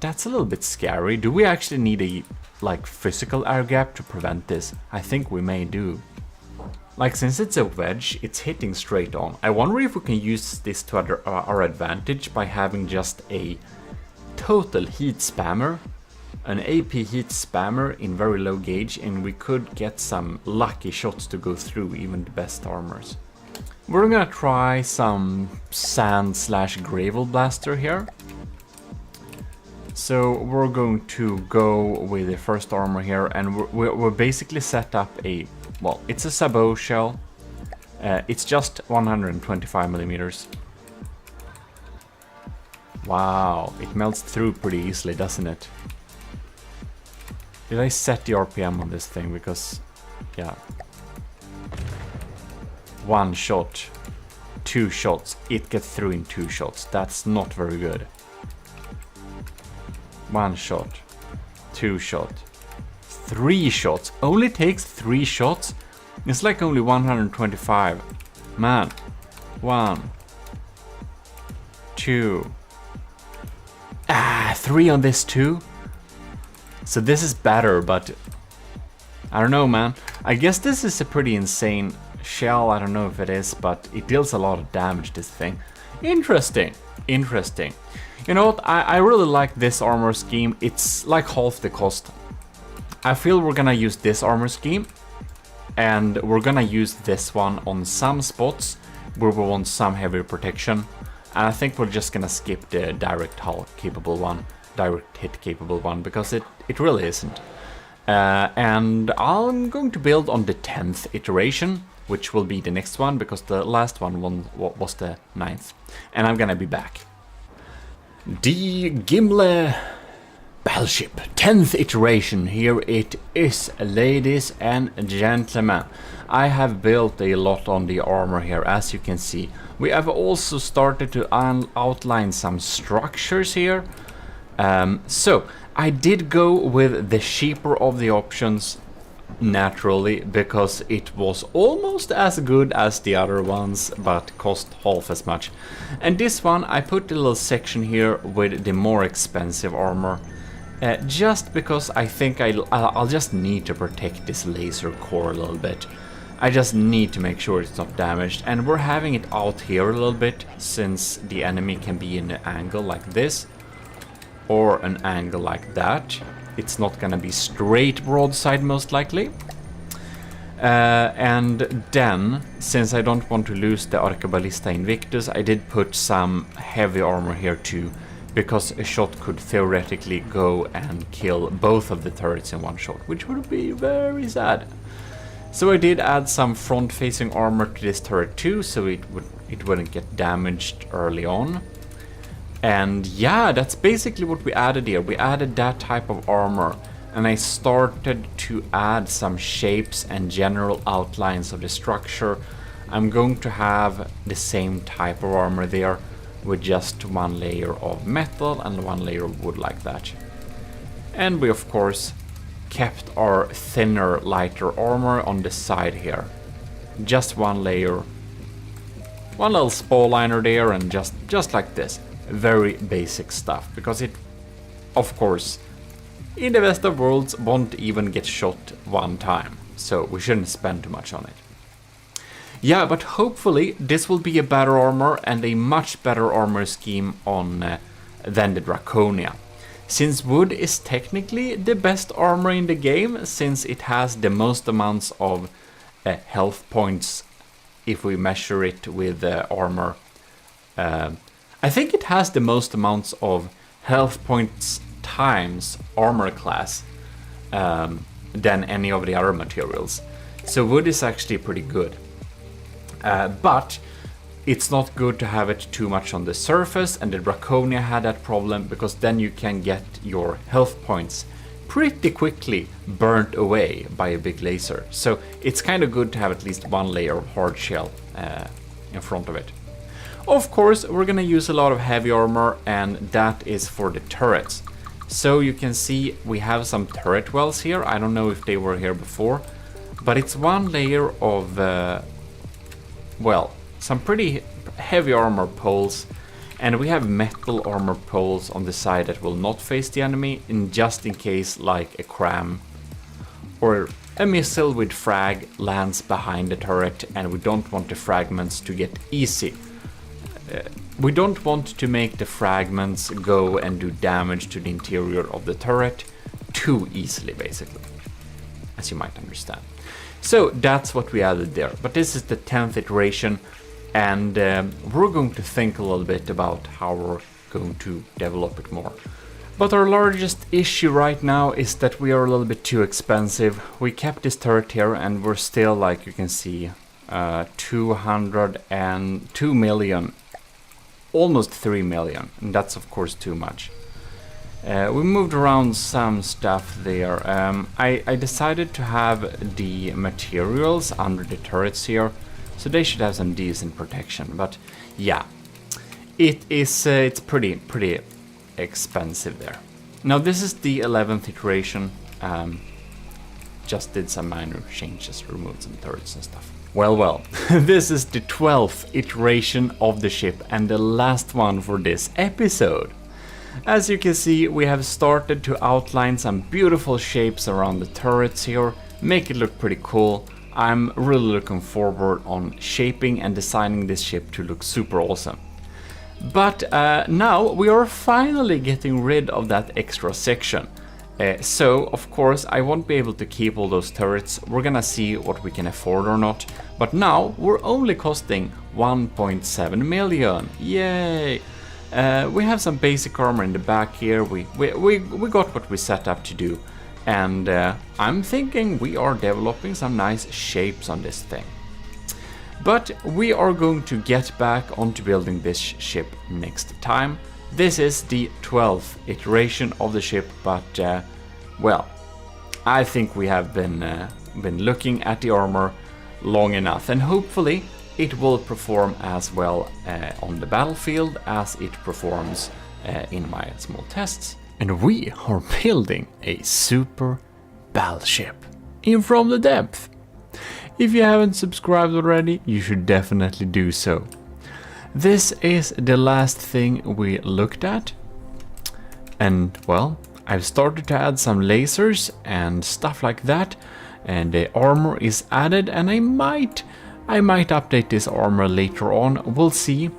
That's a little bit scary. Do we actually need a like physical air gap to prevent this? I think we may do. Like, since it's a wedge, it's hitting straight on. I wonder if we can use this to our advantage by having just a total heat spammer, an AP heat spammer in very low gauge, and we could get some lucky shots to go through even the best armors. We're gonna try some sand/gravel blaster here. So we're going to go with the first armor here, and we're basically set up a, well, it's a sabot shell. It's just 125 millimeters. Wow, it melts through pretty easily, doesn't it? Did I set the RPM on this thing? Because, yeah. 1 shot, 2 shots, it gets through in 2 shots. That's not very good. 1 shot, 2 shot, 3 shots. Only takes 3 shots? It's like only 125. Man. 1, 2. 3 on this too? So this is better, but I don't know, man. I guess this is a pretty insane shell. I don't know if it is, but it deals a lot of damage, this thing. Interesting. Interesting. You know what? I really like this armor scheme. It's like half the cost. I feel we're gonna use this armor scheme, and we're gonna use this one on some spots where we want some heavier protection. And I think we're just gonna skip the direct hull capable one, direct hit capable one, because it really isn't. And I'm going to build on the 10th iteration, which will be the next one, because the last one was the 9th. And I'm gonna be back. The Gimli battleship, 10th iteration, here it is, ladies and gentlemen. I have built a lot on the armor here, as you can see. We have also started to outline some structures here. So I did go with the cheaper of the options, naturally, because it was almost as good as the other ones, but cost half as much. And this one, I put a little section here with the more expensive armor, just because I think I'll just need to protect this laser core a little bit. I just need to make sure it's not damaged, and we're having it out here a little bit, since the enemy can be in an angle like this, or an angle like that. It's not gonna be straight broadside, most likely. And then, since I don't want to lose the Arqueballista Invictus, I did put some heavy armor here too, because a shot could theoretically go and kill both of the turrets in one shot, which would be very sad. So I did add some front-facing armor to this turret too, so it wouldn't get damaged early on. And yeah, that's basically what we added here. We added that type of armor, and I started to add some shapes and general outlines of the structure. I'm going to have the same type of armor there, with just 1 layer of metal and 1 layer of wood like that. And we of course kept our thinner, lighter armor on the side here. Just 1 layer, 1 little spall liner there, and just like this. Very basic stuff, because it, of course, in the best of worlds, won't even get shot 1 time, so we shouldn't spend too much on it. Yeah, but hopefully this will be a better armor and a much better armor scheme on than the Draconia. Since wood is technically the best armor in the game, since it has the most amounts of health points if we measure it with armor. I think it has the most amounts of health points times armor class than any of the other materials. So wood is actually pretty good. But it's not good to have it too much on the surface, and the Draconia had that problem, because then you can get your health points pretty quickly burnt away by a big laser. So it's kind of good to have at least 1 layer of hard shell in front of it. Of course, we're gonna use a lot of heavy armor, and that is for the turrets. So you can see we have some turret wells here. I don't know if they were here before, but it's 1 layer of, well, some pretty heavy armor poles, And we have metal armor poles on the side that will not face the enemy, in just in case like a cram or a missile with frag lands behind the turret and we don't want the fragments to get easy. We don't want to make the fragments go and do damage to the interior of the turret too easily, basically, as you might understand. So that's what we added there, but this is the 10th iteration, and we're going to think a little bit about how we're going to develop it more. But our largest issue right now is that we are a little bit too expensive. We kept this turret here and we're still, like you can see, 202 million, almost 3 million, and that's of course too much. We moved around some stuff there. I decided to have the materials under the turrets here, so they should have some decent protection. But yeah, it's pretty expensive there. Now this is the 11th iteration. Just did some minor changes, removed some turrets and stuff. Well, this is the 12th iteration of the ship and the last one for this episode. As you can see, we have started to outline some beautiful shapes around the turrets here, make it look pretty cool. I'm really looking forward on shaping and designing this ship to look super awesome. But now we are finally getting rid of that extra section. So, of course, I won't be able to keep all those turrets. We're gonna see what we can afford or not. But now we're only costing 1.7 million. Yay! We have some basic armor in the back here. We got what we set up to do. And I'm thinking we are developing some nice shapes on this thing. But we are going to get back onto building this ship next time. This is the 12th iteration of the ship, but well, I think we have been looking at the armor long enough, and hopefully it will perform as well on the battlefield as it performs in my small tests. And we are building a super battleship in From the Depth. If you haven't subscribed already, you should definitely do so. This is the last thing we looked at, and well, I've started to add some lasers and stuff like that, and the armor is added, and I might update this armor later on. We'll see.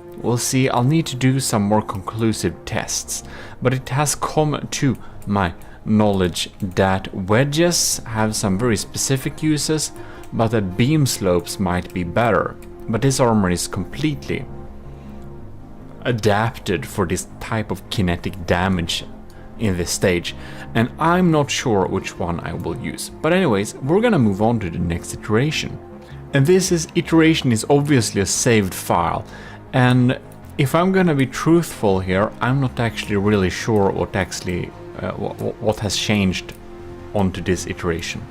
I'll need to do some more conclusive tests, but it has come to my knowledge that wedges have some very specific uses, but that beam slopes might be better. But this armor is completely adapted for this type of kinetic damage in this stage, and I'm not sure which one I will use. But anyways, we're gonna move on to the next iteration. And this iteration is obviously a saved file, and if I'm gonna be truthful here, I'm not actually really sure what has changed onto this iteration.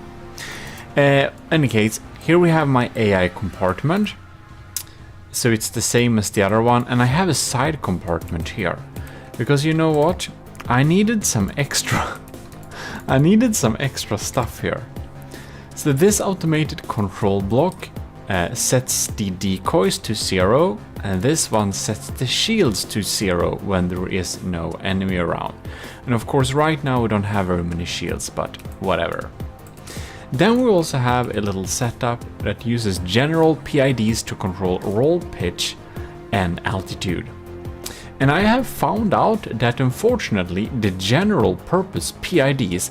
Any case, here we have my AI compartment. So it's the same as the other one, and I have a side compartment here. Because you know what? I needed some extra stuff here. So this automated control block sets the decoys to 0, and this one sets the shields to 0 when there is no enemy around. And of course right now we don't have very many shields, but whatever. Then we also have a little setup that uses general PIDs to control roll pitch and altitude. And I have found out that unfortunately the general purpose PIDs,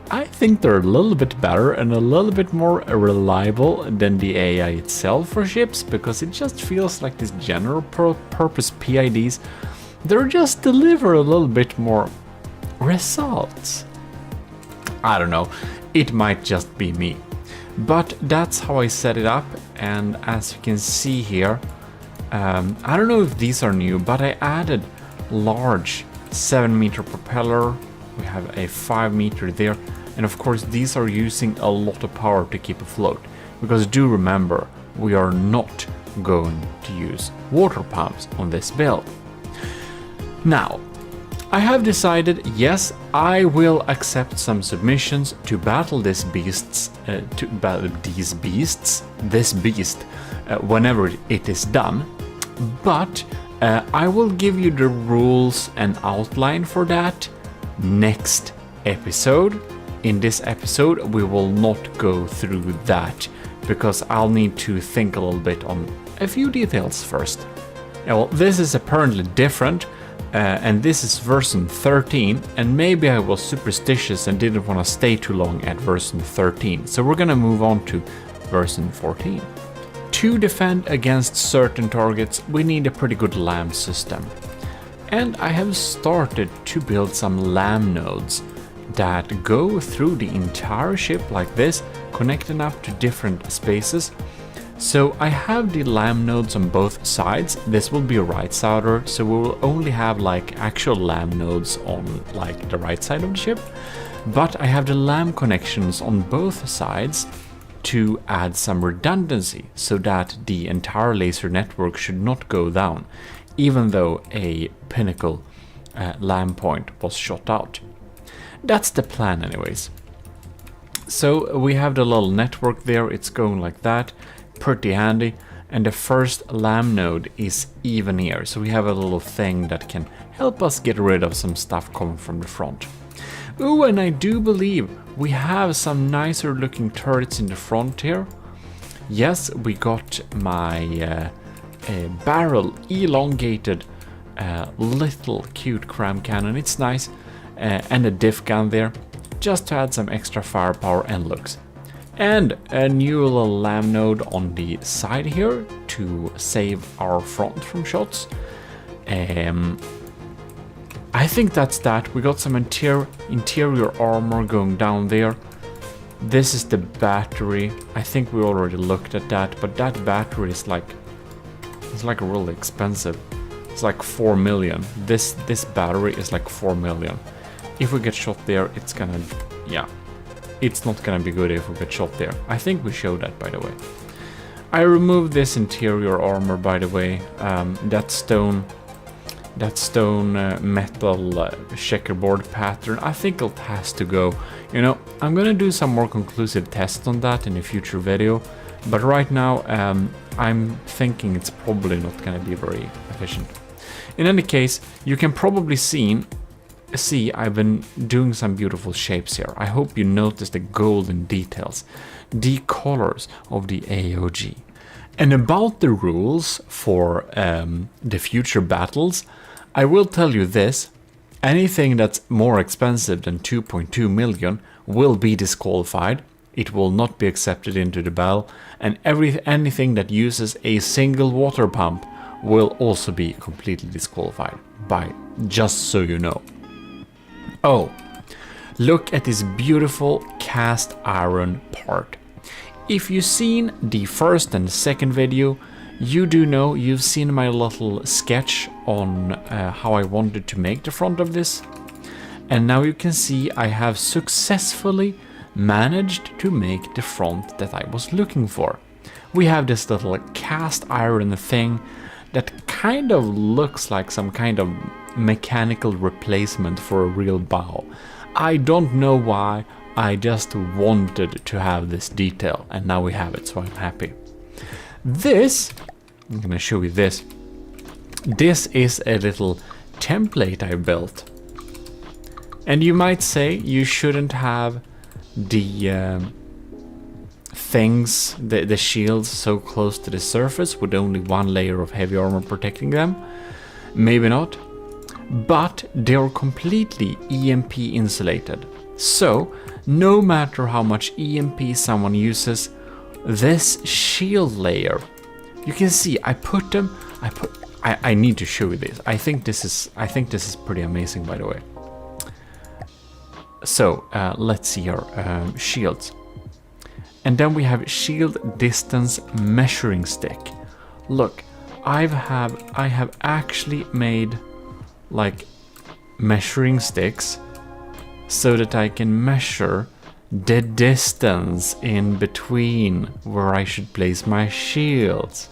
I think they're a little bit better and a little bit more reliable than the AI itself for ships, because it just feels like these general purpose PIDs, they're just deliver a little bit more results. I don't know. It might just be me, but that's how I set it up. And as you can see here, I don't know if these are new, but I added large 7-meter propeller. We have a 5-meter there, and of course these are using a lot of power to keep afloat, because do remember, we are not going to use water pumps on this build. Now, I have decided, yes, I will accept some submissions to battle this beast, whenever it is done. But I will give you the rules and outline for that next episode. In this episode, we will not go through that because I'll need to think a little bit on a few details first. Well, this is apparently different, and this is version 13, and maybe I was superstitious and didn't want to stay too long at version 13, so we're gonna move on to version 14. To defend against certain targets, we need a pretty good LAM system. And I have started to build some LAM nodes that go through the entire ship like this, connecting up to different spaces. So I have the LAM nodes on both sides. This will be a right sider, so we will only have like actual LAM nodes on like the right side of the ship. But I have the LAM connections on both sides to add some redundancy so that the entire laser network should not go down, even though a pinnacle LAM point was shot out. That's the plan anyways. So we have the little network there, it's going like that, pretty handy, and the first LAM node is even here, so we have a little thing that can help us get rid of some stuff coming from the front. Ooh, and I do believe we have some nicer looking turrets in the front here. Yes, we got my barrel elongated little cute cram cannon, it's nice, and a diff gun there, just to add some extra firepower and looks. And a new little LAM node on the side here to save our front from shots. I think that's that. We got some interior armor going down there. This is the battery. I think we already looked at that, but that battery is like, it's like really expensive. It's like 4 million. This battery is like 4 million. If we get shot there, it's gonna, yeah, it's not gonna be good if we get shot there. I think we showed that, by the way. I removed this interior armor, by the way. That stone metal checkerboard pattern, I think it has to go. You know, I'm gonna do some more conclusive tests on that in a future video, but right now I'm thinking it's probably not gonna be very efficient. In any case, you can probably see I've been doing some beautiful shapes here. I hope you notice the golden details, the colors of the AOG. And about the rules for the future battles, I will tell you this: anything that's more expensive than 2.2 million will be disqualified. It will not be accepted into the battle, and anything that uses a single water pump will also be completely disqualified, just so you know. Oh, look at this beautiful cast iron part. If you've seen the first and second video, you do know, you've seen my little sketch on how I wanted to make the front of this. And now you can see I have successfully managed to make the front that I was looking for. We have this little cast iron thing that kind of looks like some kind of mechanical replacement for a real bow. I don't know why, I just wanted to have this detail, and now we have it, so I'm happy. This, I'm gonna show you this. This is a little template I built. And you might say you shouldn't have the things, the shields so close to the surface with only one layer of heavy armor protecting them. Maybe not. But they're completely EMP insulated. So, no matter how much EMP someone uses, this shield layer, you can see I need to show you this. I think this is pretty amazing, by the way. So let's see here, shields. And then we have shield distance measuring stick. Look, I have actually made like measuring sticks so that I can measure the distance in between where I should place my shields.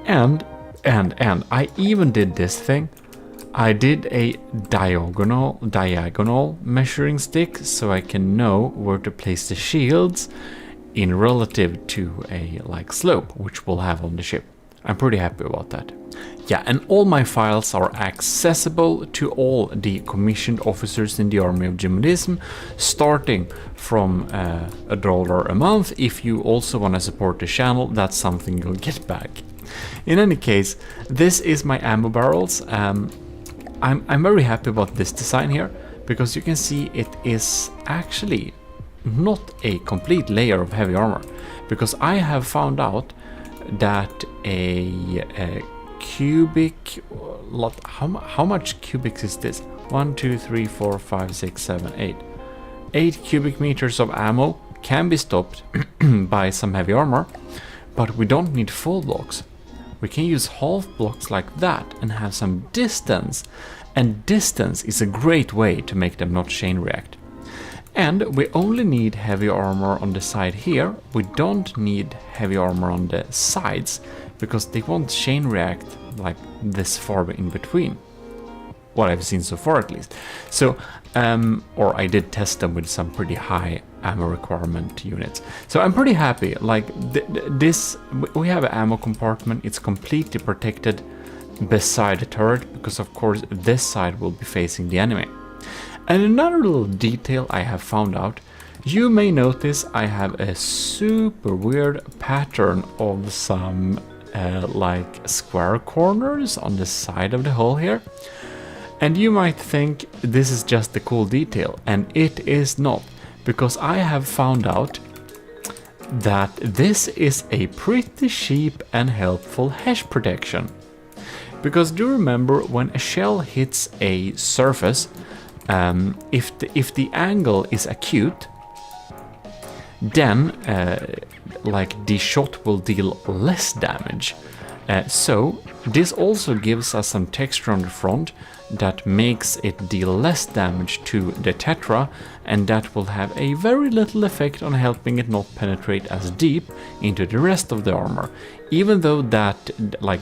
And I even did this thing. I did a diagonal measuring stick so I can know where to place the shields in relative to a like slope which we'll have on the ship. I'm pretty happy about that. Yeah, and all my files are accessible to all the commissioned officers in the army of GMODISM, starting from $1 a month. If you also want to support the channel, that's something you'll get back. In any case, this is my ammo barrels. I'm very happy about this design here, because you can see it is actually not a complete layer of heavy armor, because I have found out that a cubic, how much cubics is this? 1, 2, 3, 4, 5, 6, 7, 8. 8 cubic meters of ammo can be stopped by some heavy armor, but we don't need full blocks. We can use half blocks like that and have some distance, and distance is a great way to make them not chain react. And we only need heavy armor on the side here. We don't need heavy armor on the sides, because they won't chain react like this far in between. What I've seen so far, at least. So, or I did test them with some pretty high ammo requirement units. So I'm pretty happy. Like this, we have an ammo compartment. It's completely protected beside the turret, because of course this side will be facing the enemy. And another little detail I have found out, you may notice I have a super weird pattern of some like square corners on the side of the hull here. And you might think this is just a cool detail, and it is not, because I have found out that this is a pretty cheap and helpful HESH protection. Because do remember, when a shell hits a surface, if the angle is acute, then like the shot will deal less damage. So this also gives us some texture on the front that makes it deal less damage to the Tetra, and that will have a very little effect on helping it not penetrate as deep into the rest of the armor, even though that like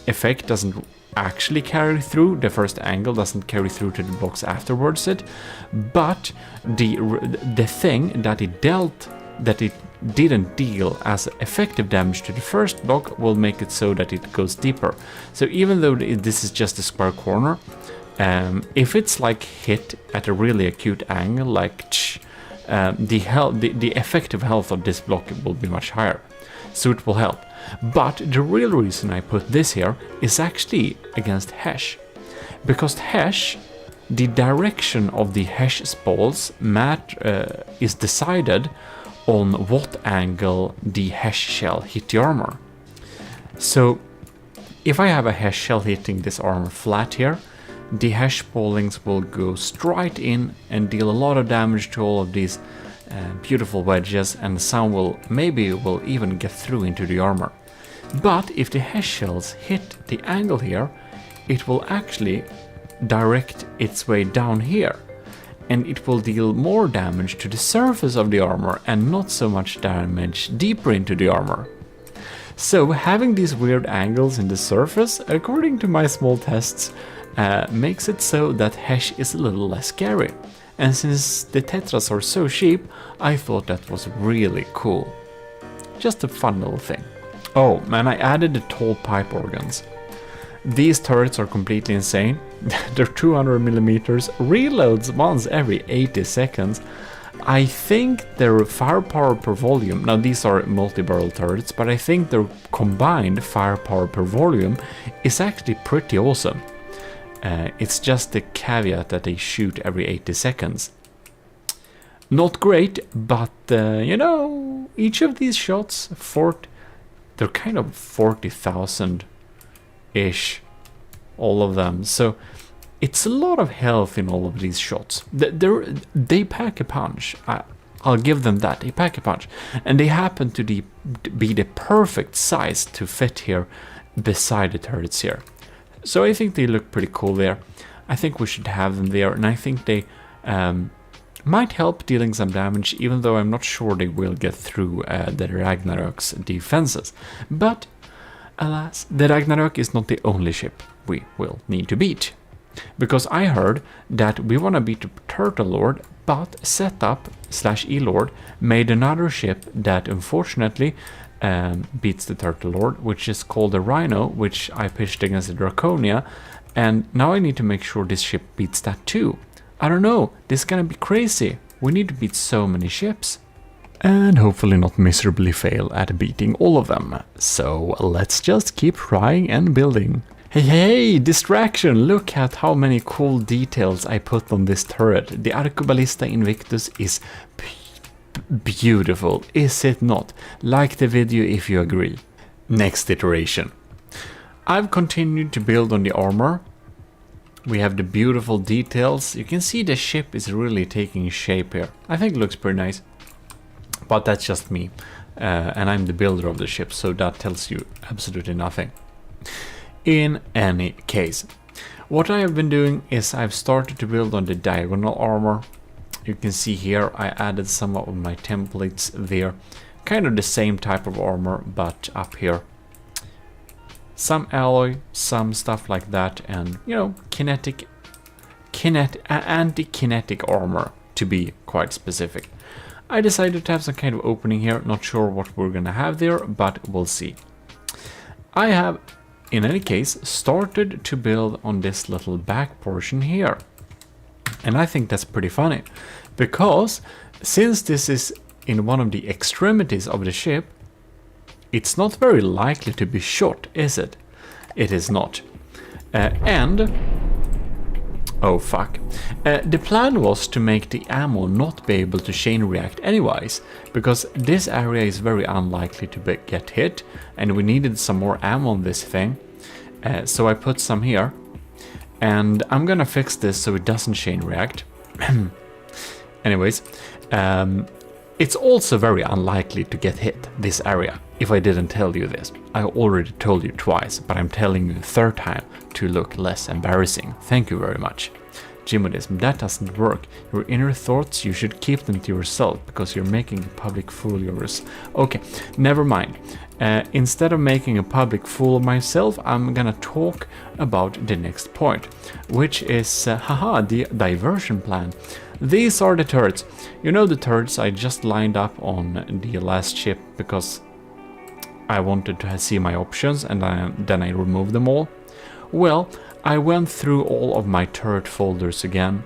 effect doesn't actually carry through, the first angle doesn't carry through to the blocks afterwards it, but the thing that it didn't deal as effective damage to the first block will make it so that it goes deeper. So even though this is just a square corner, if it's like hit at a really acute angle, like the effective health of this block will be much higher, so it will help. But the real reason I put this here is actually against HESH, because HESH, the direction of the HESH spalls is decided on what angle the HESH shell hit the armor. So if I have a HESH shell hitting this armor flat here, the HESH spallings will go straight in and deal a lot of damage to all of these beautiful wedges, and some will even get through into the armor. But if the HESH shells hit the angle here, it will actually direct its way down here, and it will deal more damage to the surface of the armor and not so much damage deeper into the armor. So having these weird angles in the surface, according to my small tests, makes it so that HESH is a little less scary. And since the Tetras are so cheap, I thought that was really cool. Just a fun little thing. Oh, and I added the tall pipe organs. These turrets are completely insane. They're 200mm, reloads once every 80 seconds. I think their firepower per volume, now these are multi-barrel turrets, but I think their combined firepower per volume is actually pretty awesome. It's just the caveat that they shoot every 80 seconds. Not great, but you know, each of these shots, they're kind of 40,000-ish, all of them. So it's a lot of health in all of these shots. They pack a punch. I'll give them that. They pack a punch. And they happen to be the perfect size to fit here beside the turrets here. So I think they look pretty cool there. I think we should have them there, and I think they might help dealing some damage, even though I'm not sure they will get through the Ragnarok's defenses. But alas, the Ragnarok is not the only ship we will need to beat. Because I heard that we want to beat the Turtle Lord, but Setup/E-Lord made another ship that unfortunately beats the Turtle Lord, which is called the Rhino, which I pitched against the Draconia, and now I need to make sure this ship beats that too. I don't know, this is gonna be crazy. We need to beat so many ships. And hopefully not miserably fail at beating all of them. So let's just keep trying and building. Hey, hey, hey, distraction! Look at how many cool details I put on this turret. The Arcoballista Invictus is beautiful, is it not? Like the video if you agree. Next iteration. I've continued to build on the armor. We have the beautiful details. You can see the ship is really taking shape here. I think it looks pretty nice. But that's just me. And I'm the builder of the ship, so that tells you absolutely nothing. In any case, what I have been doing is I've started to build on the diagonal armor. You can see here I added some of my templates there. Kind of the same type of armor, but up here. Some alloy, some stuff like that, and you know, anti-kinetic armor, to be quite specific. I decided to have some kind of opening here, not sure what we're gonna have there, but we'll see. I have, in any case, started to build on this little back portion here. And I think that's pretty funny, because since this is in one of the extremities of the ship, it's not very likely to be shot, is it? It is not. Oh fuck. The plan was to make the ammo not be able to chain react anyways, because this area is very unlikely to get hit, and we needed some more ammo on this thing. So I put some here, and I'm gonna fix this so it doesn't chain react. Anyways, it's also very unlikely to get hit, this area, if I didn't tell you this. I already told you twice, but I'm telling you a third time to look less embarrassing. Thank you very much. GMODISM, that doesn't work. Your inner thoughts, you should keep them to yourself, because you're making a public fool of yours. Okay, never mind. Instead of making a public fool of myself, I'm gonna talk about the next point, which is, the diversion plan. These are the turrets. You know the turrets I just lined up on the last ship because I wanted to see my options, and then I removed them all. Well, I went through all of my turret folders again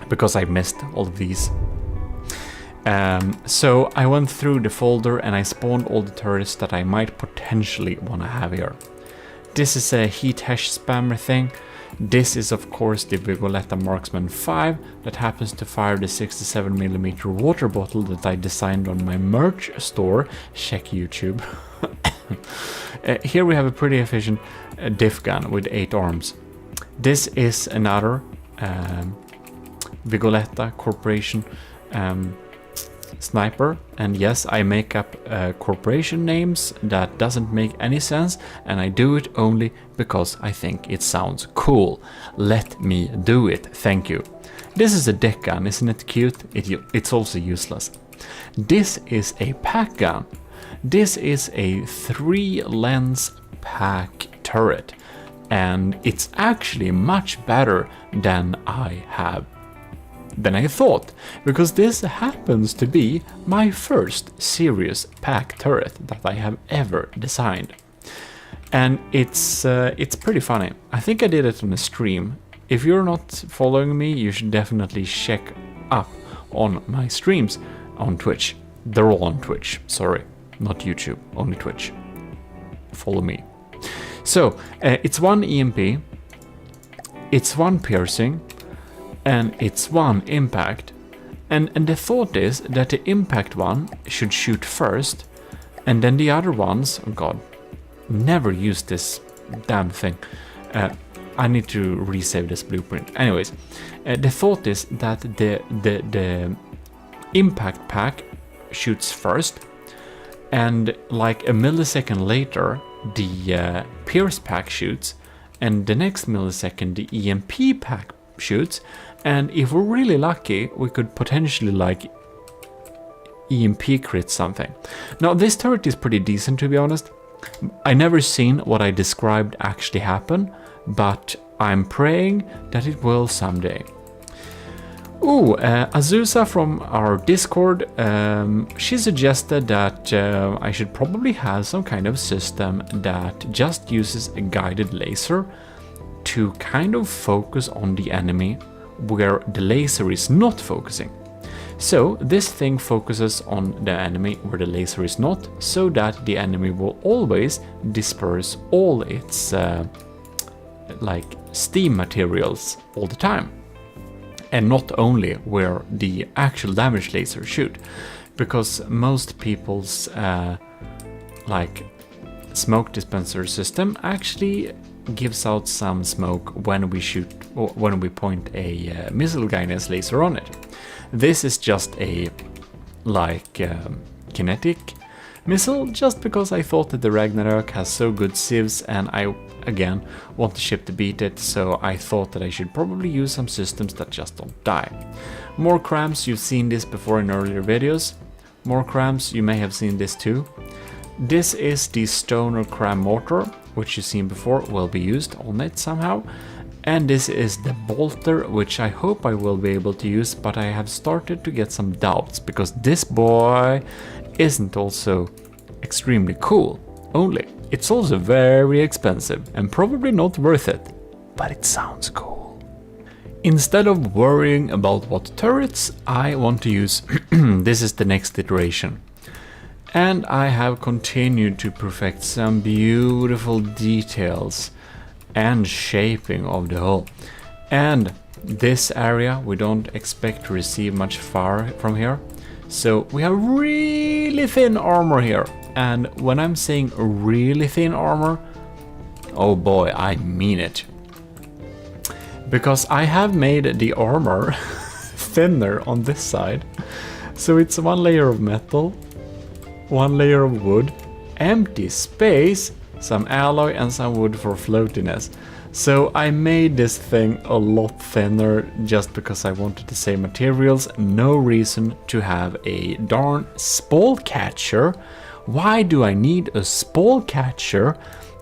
because I missed all of these. So I went through the folder and I spawned all the turrets that I might potentially want to have here. This is a heat hash spammer thing. This is of course the Vigoletta Marksman 5 that happens to fire the 67mm water bottle that I designed on my merch store. Check YouTube. Here we have a pretty efficient diff gun with 8 arms. This is another Vigoletta Corporation sniper, and yes, I make up corporation names that doesn't make any sense, and I do it only because I think it sounds cool. Let me do it, thank you. This is a deck gun, isn't it cute? It's also useless. This is a pack gun. This is a 3-lens pack turret, and it's actually much better than I thought, because this happens to be my first serious pack turret that I have ever designed. And it's pretty funny. I think I did it on a stream. If you're not following me, you should definitely check up on my streams on Twitch. They're all on Twitch, sorry, not YouTube, only Twitch. Follow me. So, it's 1 EMP, it's 1 piercing, and it's 1 impact. And the thought is that the impact one should shoot first, and then the other ones, oh god, never use this damn thing. I need to resave this blueprint. Anyways, the thought is that the impact pack shoots first, and like a millisecond later the pierce pack shoots, and the next millisecond the EMP pack shoots, and if we're really lucky we could potentially like EMP crit something. Now this turret is pretty decent, to be honest. I never seen what I described actually happen, but I'm praying that it will someday. Azusa from our Discord, she suggested that I should probably have some kind of system that just uses a guided laser to kind of focus on the enemy where the laser is not focusing. So this thing focuses on the enemy where the laser is not, so that the enemy will always disperse all its like steam materials all the time, and not only where the actual damage laser should, because most people's like smoke dispenser system actually gives out some smoke when we shoot or when we point a missile guidance laser on it. This is just a like kinetic missile, just because I thought that the Ragnarok has so good civs and I again want the ship to beat it, so I thought that I should probably use some systems that just don't die. More cramps, you've seen this before in earlier videos. More cramps, you may have seen this too. This is the Stoner Cram Mortar, which you've seen before, will be used on it somehow. And this is the Bolter, which I hope I will be able to use, but I have started to get some doubts, because this boy isn't also extremely cool. Only, it's also very expensive and probably not worth it, but it sounds cool. Instead of worrying about what turrets, I want to use this is the next iteration. And I have continued to perfect some beautiful details and shaping of the hull. And this area we don't expect to receive much fire from here. So we have really thin armor here. And when I'm saying really thin armor, oh boy, I mean it. Because I have made the armor thinner on this side. So it's one layer of metal, one layer of wood, empty space, some alloy and some wood for floatiness. So I made this thing a lot thinner just because I wanted to save materials. No reason to have a darn spall catcher. Why do I need a spall catcher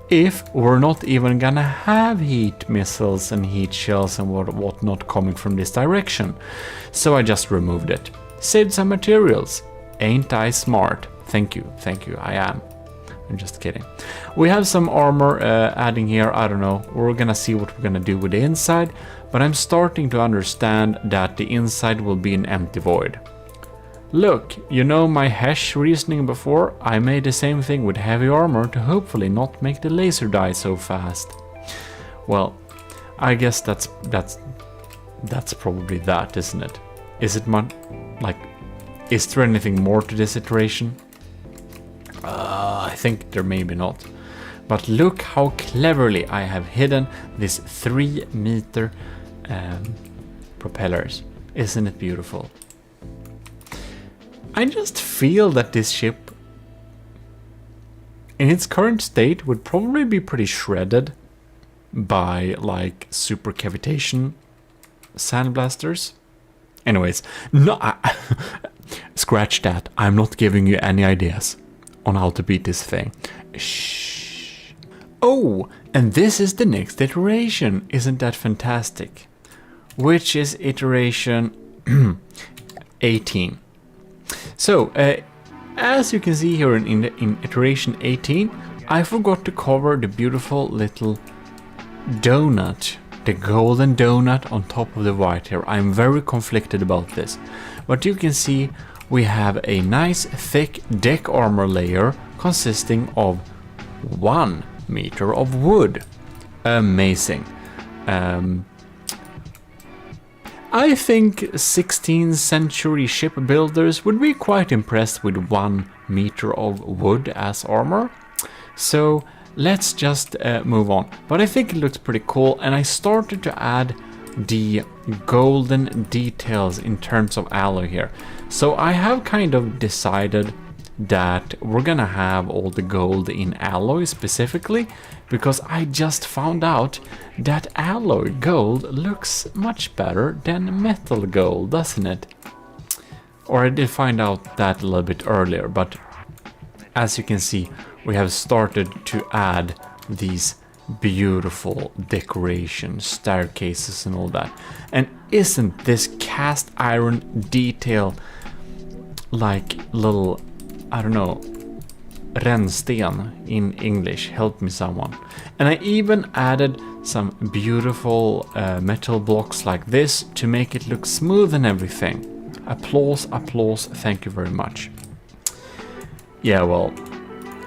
if we're not even gonna have heat missiles and heat shells and whatnot coming from this direction? So I just removed it. Saved some materials. Ain't I smart? Thank you, I am. I'm just kidding. We have some armor adding here, I don't know. We're gonna see what we're gonna do with the inside, but I'm starting to understand that the inside will be an empty void. Look, you know my Hesh reasoning before? I made the same thing with heavy armor to hopefully not make the laser die so fast. Well, I guess that's probably that, isn't it? Is it like, is there anything more to this iteration? I think there maybe not. But look how cleverly I have hidden these 3-meter propellers. Isn't it beautiful? I just feel that this ship, in its current state, would probably be pretty shredded by like super cavitation sandblasters. Anyways, no, scratch that. I'm not giving you any ideas on how to beat this thing. Shh. Oh, and this is the next iteration. Isn't that fantastic? Which is iteration 18. So, as you can see here in iteration 18, I forgot to cover the beautiful little donut, the golden donut on top of the white here. I'm very conflicted about this. But you can see we have a nice thick deck armor layer consisting of 1 meter of wood. Amazing. I think 16th century shipbuilders would be quite impressed with 1 meter of wood as armor. So let's just move on. But I think it looks pretty cool, and I started to add the golden details in terms of alloy here. So I have kind of decided that we're gonna have all the gold in alloy specifically, because I just found out that alloy gold looks much better than metal gold, doesn't it? Or I did find out that a little bit earlier, but as you can see, we have started to add these beautiful decoration, staircases and all that. And isn't this cast iron detail like little, I don't know, rännsten in English? Help me someone. And I even added some beautiful metal blocks like this to make it look smooth and everything. Applause, applause, thank you very much. Yeah, well,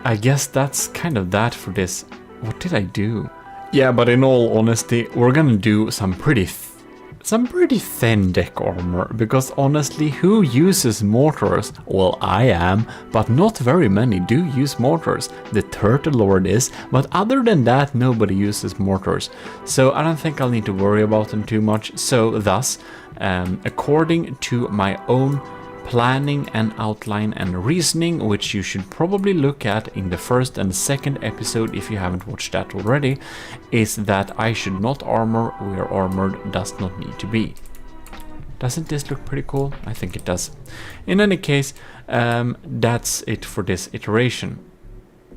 I guess that's kind of that for this. What did I do? Yeah, but in all honesty, we're gonna do some pretty thin deck armor, because honestly, who uses mortars? Well, I am, but not very many do use mortars. The Turtle Lord is, but other than that, nobody uses mortars. So I don't think I'll need to worry about them too much. So thus, according to my own planning and outline and reasoning, which you should probably look at in the first and second episode if you haven't watched that already, is that I should not armor where armored does not need to be. Doesn't this look pretty cool? I think it does. In any case, that's it for this iteration.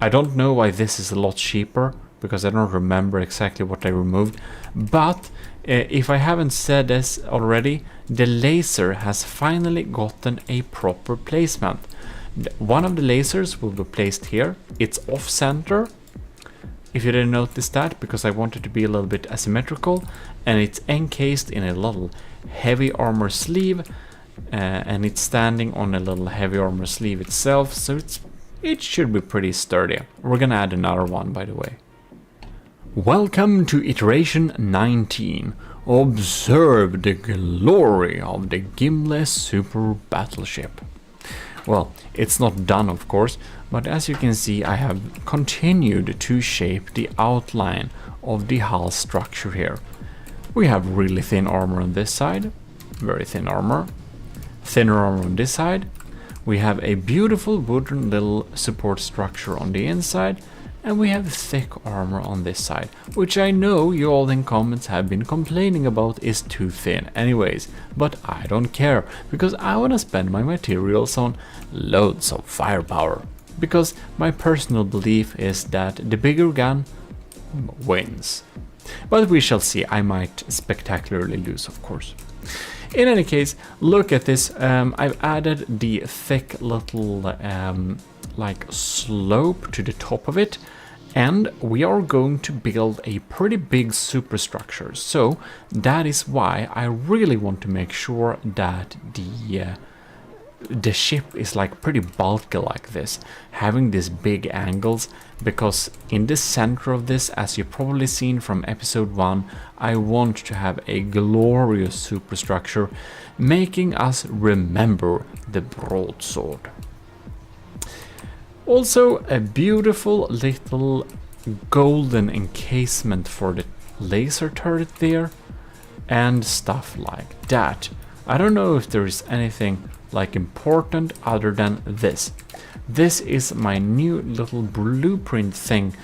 I don't know why this is a lot cheaper, because I don't remember exactly what I removed, but if I haven't said this already, the laser has finally gotten a proper placement. One of the lasers will be placed here. It's off center, if you didn't notice that, because I wanted to be a little bit asymmetrical, and it's encased in a little heavy armor sleeve, and it's standing on a little heavy armor sleeve itself, so it should be pretty sturdy. We're gonna add another one, by the way. Welcome to iteration 19. Observe the glory of the Gimli super battleship. Well, it's not done, of course, but as you can see, I have continued to shape the outline of the hull structure here. We have really thin armor on this side, very thin armor, thinner armor on this side. We have a beautiful wooden little support structure on the inside, and we have thick armor on this side, which I know you all in comments have been complaining about is too thin anyways, but I don't care, because I want to spend my materials on loads of firepower, because my personal belief is that the bigger gun wins. But we shall see. I might spectacularly lose, of course. In any case, look at this. I've added the thick little like slope to the top of it, and we are going to build a pretty big superstructure. So that is why I really want to make sure that the ship is like pretty bulky like this, having these big angles, because in the center of this, as you've probably seen from episode 1, I want to have a glorious superstructure, making us remember the broadsword. Also, a beautiful little golden encasement for the laser turret there, and stuff like that. I don't know if there is anything like important other than this. This is my new little blueprint thing,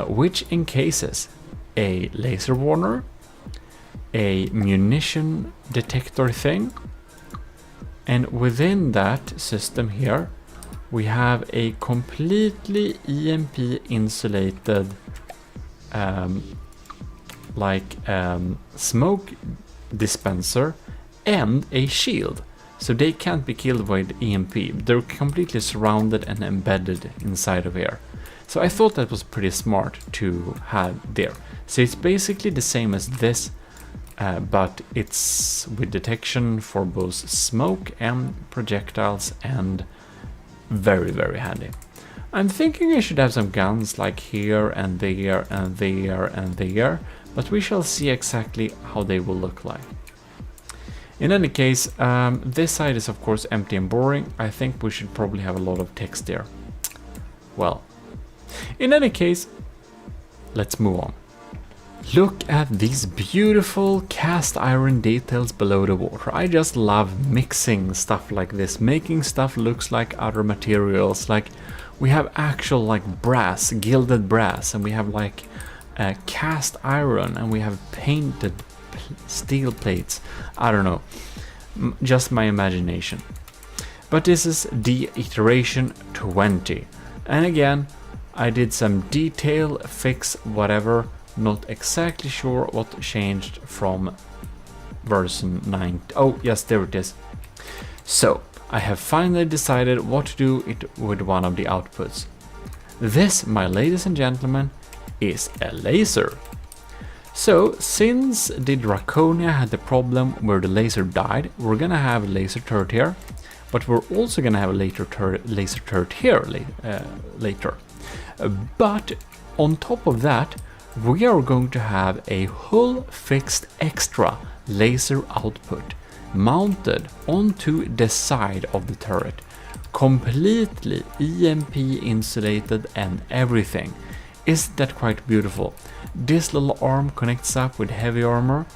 which encases a laser warner, a munition detector thing, and within that system here we have a completely EMP insulated smoke dispenser and a shield, so they can't be killed by the EMP. They're completely surrounded and embedded inside of here. So I thought that was pretty smart to have there. So it's basically the same as this, but it's with detection for both smoke and projectiles, and very, very handy. I'm thinking I should have some guns like here and there and there and there, but we shall see exactly how they will look like. In any case, this side is of course empty and boring. I think we should probably have a lot of text there. Well, in any case, let's move on. Look at these beautiful cast iron details below the water. I just love mixing stuff like this, making stuff looks like other materials. Like we have actual like brass, gilded brass, and we have like cast iron, and we have painted steel plates. I don't know, just my imagination. But this is the iteration 20, and again I did some detail fix whatever Not exactly sure what changed from version 9. Oh, yes, there it is. So, I have finally decided what to do with one of the outputs. This, my ladies and gentlemen, is a laser. So, since the Draconia had the problem where the laser died, we're gonna have a laser turret here, but we're also gonna have a laser turret here later. But on top of that, we are going to have a hull fixed extra laser output mounted onto the side of the turret, completely EMP insulated and everything. Isn't that quite beautiful? This little arm connects up with heavy armor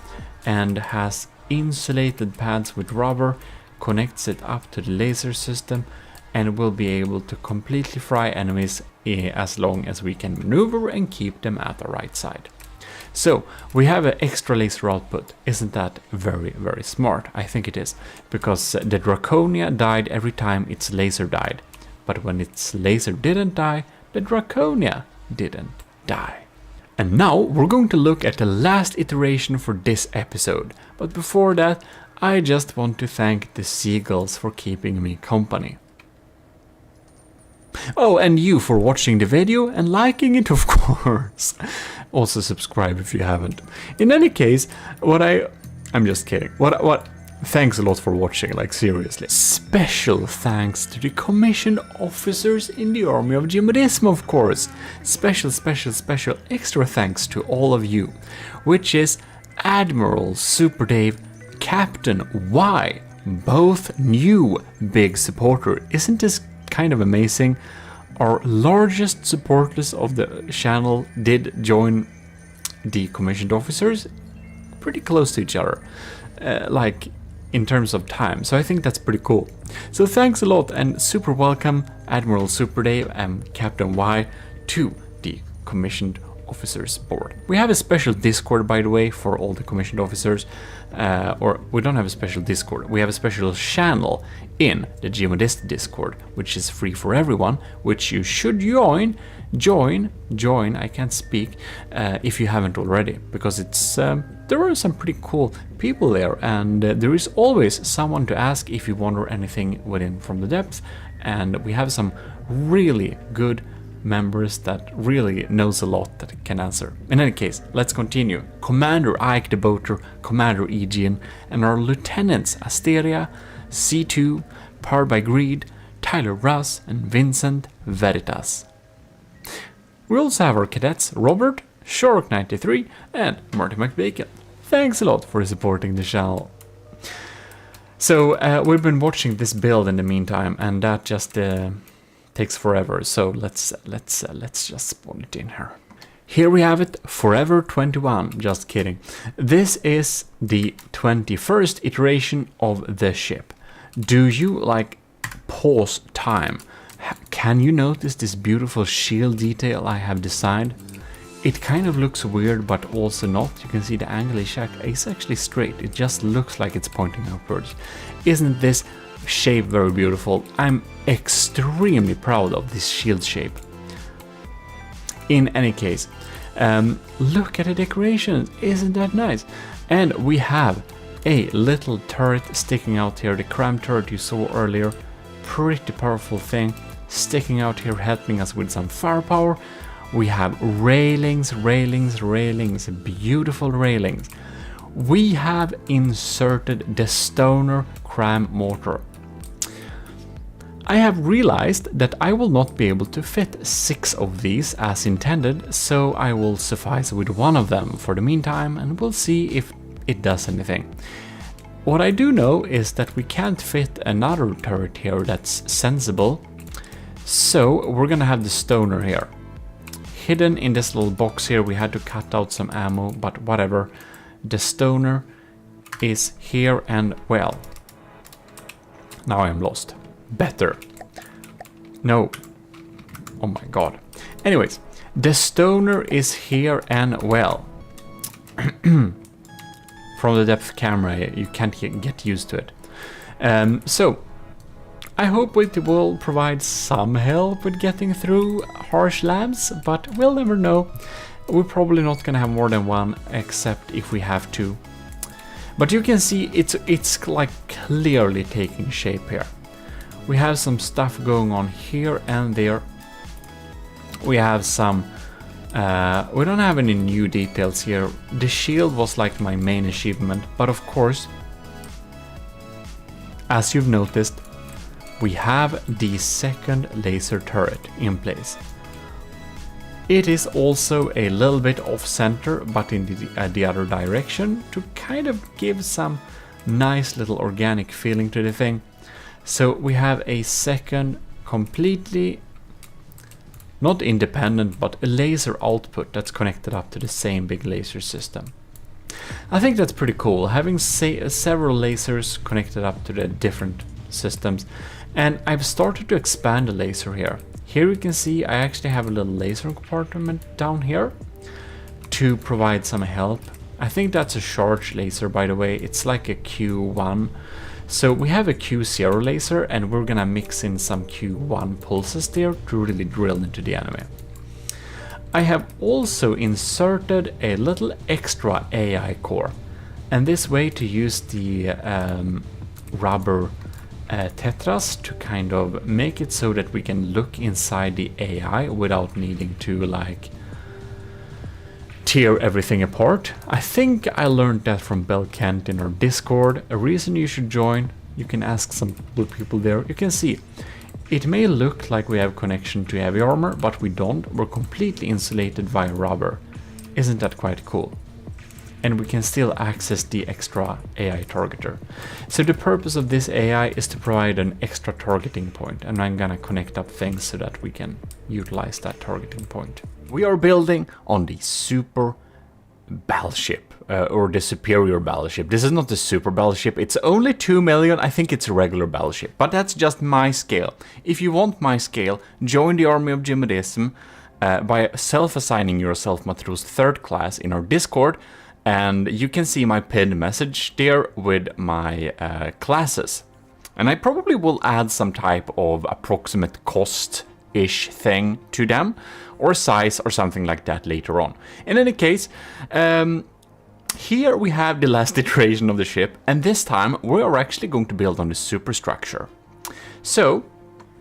and has insulated pads with rubber, connects it up to the laser system, and will be able to completely fry enemies as long as we can maneuver and keep them at the right side. So we have an extra laser output. Isn't that very, very smart? I think it is, because the Draconia died every time its laser died, but when its laser didn't die, the Draconia didn't die. And now we're going to look at the last iteration for this episode, but before that I just want to thank the seagulls for keeping me company. Oh, and you for watching the video and liking it, of course. Also subscribe if you haven't. In any case, I'm just kidding. Thanks a lot for watching, like seriously. Special thanks to the commissioned officers in the army of GMODIST, of course. Special extra thanks to all of you, which is Admiral Super Dave, Captain Y, both new big supporter. Isn't this kind of amazing? Our largest supporters of the channel did join the commissioned officers pretty close to each other, like in terms of time, so I think that's pretty cool. So thanks a lot and super welcome Admiral Super Dave and Captain Y to the commissioned officers board. We have a special Discord, by the way, for all the commissioned officers, or we don't have a special Discord, we have a special channel in the GMODIST Discord, which is free for everyone, which you should join, I can't speak, if you haven't already, because it's there are some pretty cool people there, and there is always someone to ask if you wonder anything within From the Depths, and we have some really good members that really knows a lot that can answer. In any case, let's continue. Commander Ike the Boater, Commander Aegean, and our lieutenants Asteria, C2, Powered by Greed, Tyler Russ, and Vincent Veritas. We also have our cadets Robert, Shark93, and Marty McBacon. Thanks a lot for supporting the channel. So we've been watching this build in the meantime, and that just takes forever. So let's just spawn it in here. Here we have it, Forever 21. Just kidding. This is the 21st iteration of the ship. Do you like pause time? Can you notice this beautiful shield detail I have designed? It kind of looks weird, but also not. You can see the angle is actually straight. It just looks like it's pointing upwards. Isn't this shape very beautiful? I'm extremely proud of this shield shape. In any case, look at the decorations. Isn't that nice? And we have a little turret sticking out here. The cram turret you saw earlier. Pretty powerful thing sticking out here, helping us with some firepower. We have railings, beautiful railings. We have inserted the Stoner cram mortar. I have realized that I will not be able to fit 6 of these as intended, so I will suffice with 1 of them for the meantime, and we'll see if it does anything. What I do know is that we can't fit another turret here that's sensible, so we're gonna have the Stoner here. Hidden in this little box here, we had to cut out some ammo, but whatever. The Stoner is here, and well, now I am lost. Better. No. Oh my god. Anyways, the Stoner is here, and well, from the depth camera you can't get used to it. So I hope it will provide some help with getting through harsh labs, but we'll never know. we're probably not gonna have more than one, except if we have to. But you can see it's like clearly taking shape here. We have some stuff going on here and there. We have some, we don't have any new details here. The shield was like my main achievement, but of course, as you've noticed, we have the second laser turret in place. It is also a little bit off center, but in the other direction, to kind of give some nice little organic feeling to the thing. So we have a second completely, not independent, but a laser output that's connected up to the same big laser system. I think that's pretty cool, having several lasers connected up to the different systems. And I've started to expand the laser here. Here you can see I actually have a little laser compartment down here to provide some help. I think that's a charge laser, by the way. It's like a Q1. So we have a Q0 laser and we're gonna mix in some Q1 pulses there to really drill into the enemy. I have also inserted a little extra AI core, and this way to use the rubber tetras to kind of make it so that we can look inside the AI without needing to like tear everything apart. I think I learned that from Bell Kent in our Discord. A reason you should join, you can ask some people there. You can see it may look like we have connection to heavy armor, but we don't. We're completely insulated via rubber. Isn't that quite cool? And we can still access the extra AI targeter. So the purpose of this AI is to provide an extra targeting point, and I'm gonna connect up things so that we can utilize that targeting point. We are building on the super battleship, or the superior battleship. This is not the super battleship, it's only 2 million, I think it's a regular battleship, but that's just my scale. If you want my scale, join the army of GMODISM by self-assigning yourself Matros 3rd class in our Discord, and you can see my pinned message there with my classes. And I probably will add some type of approximate cost-ish thing to them, or size or something like that later on. In any case, here we have the last iteration of the ship, and this time we are actually going to build on the superstructure. So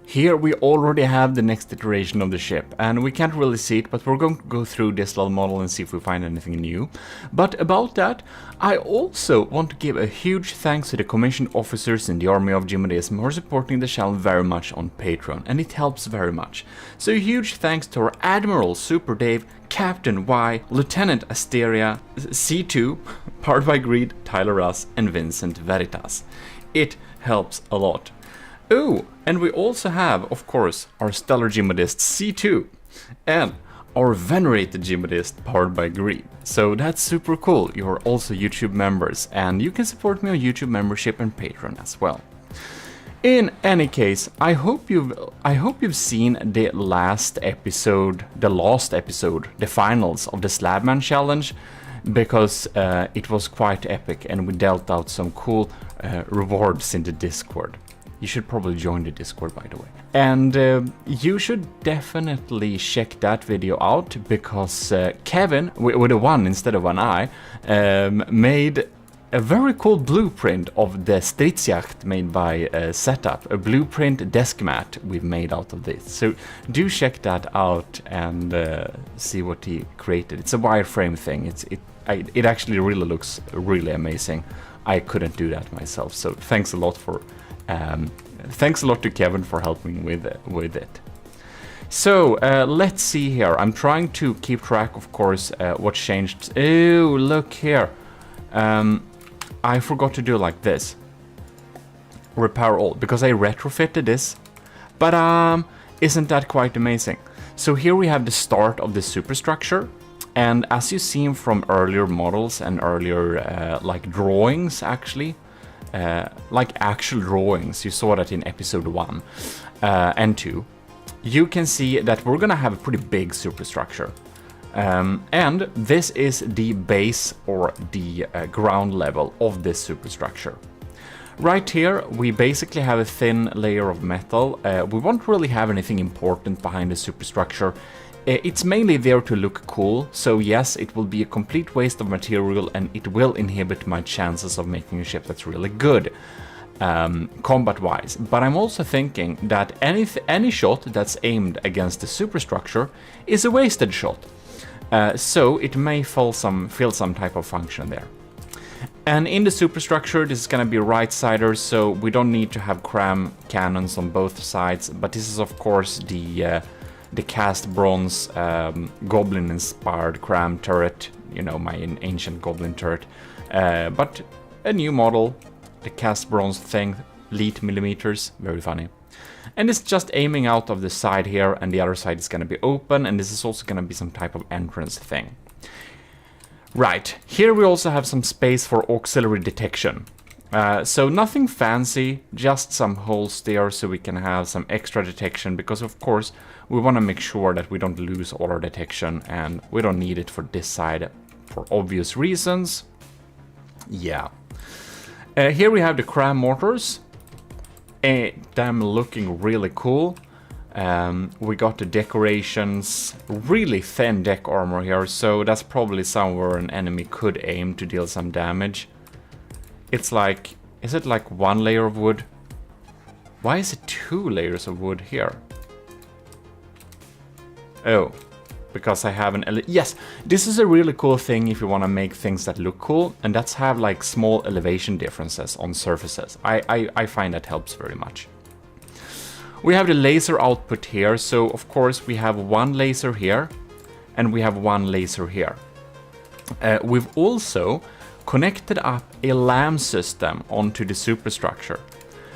here we already have the next iteration of the ship, and we can't really see it, but we're going to go through this little model and see if we find anything new. But about that, I also want to give a huge thanks to the commissioned officers in the Army of GMODISM who are supporting the channel very much on Patreon, and it helps very much. So a huge thanks to our Admiral Super Dave, Captain Y, Lieutenant Asteria, C2, Powered by Greed, Tyler Russ, and Vincent Veritas. It helps a lot. Oh, and we also have, of course, our stellar GMODIST C2 and our venerated GMODIST Powered by Greed. So that's super cool. You're also YouTube members, and you can support me on YouTube membership and Patreon as well. In any case, I hope you've seen the last episode, the finals of the Slabman challenge, because it was quite epic, and we dealt out some cool rewards in the Discord. You should probably join the Discord, by the way. And you should definitely check that video out, because Kevin, with a 1 instead of an I, made a very cool blueprint of the Stridsjacht made by Setup, a blueprint desk mat we've made out of this. So do check that out and see what he created. It's a wireframe thing. It actually really looks really amazing. I couldn't do that myself, so thanks a lot for thanks a lot to Kevin for helping with it. So let's see here. I'm trying to keep track, of course, what changed. Oh, look here. I forgot to do like this. Repair all, because I retrofitted this. But isn't that quite amazing? So here we have the start of the superstructure. And as you've seen from earlier models and earlier like drawings, actually, like actual drawings, you saw that in episode 1 and 2, you can see that we're gonna have a pretty big superstructure. And this is the base or the ground level of this superstructure. Right here, we basically have a thin layer of metal. We won't really have anything important behind the superstructure, It's mainly there to look cool, so yes, it will be a complete waste of material and it will inhibit my chances of making a ship that's really good combat-wise. But I'm also thinking that any shot that's aimed against the superstructure is a wasted shot. So it may fill some type of function there. And in the superstructure, this is going to be right-sider, so we don't need to have cram cannons on both sides. But this is, of course, the cast bronze goblin-inspired cram turret. You know, my ancient goblin turret. But a new model, the cast bronze thing, elite millimeters, very funny. And it's just aiming out of the side here, and the other side is going to be open, and this is also going to be some type of entrance thing. Right, here we also have some space for auxiliary detection. So nothing fancy, just some holes there so we can have some extra detection, because of course we want to make sure that we don't lose all our detection, and we don't need it for this side for obvious reasons. Yeah. Here we have the cram mortars. Them looking really cool. We got the decorations, really thin deck armor here, so that's probably somewhere an enemy could aim to deal some damage. It's like, is it like one layer of wood? Why is it 2 layers of wood here? Oh, because I have an... Yes, this is a really cool thing if you want to make things that look cool, and that's have like small elevation differences on surfaces. I find that helps very much. We have the laser output here, so of course we have one laser here, and we have one laser here. We've also connected up a LAM system onto the superstructure.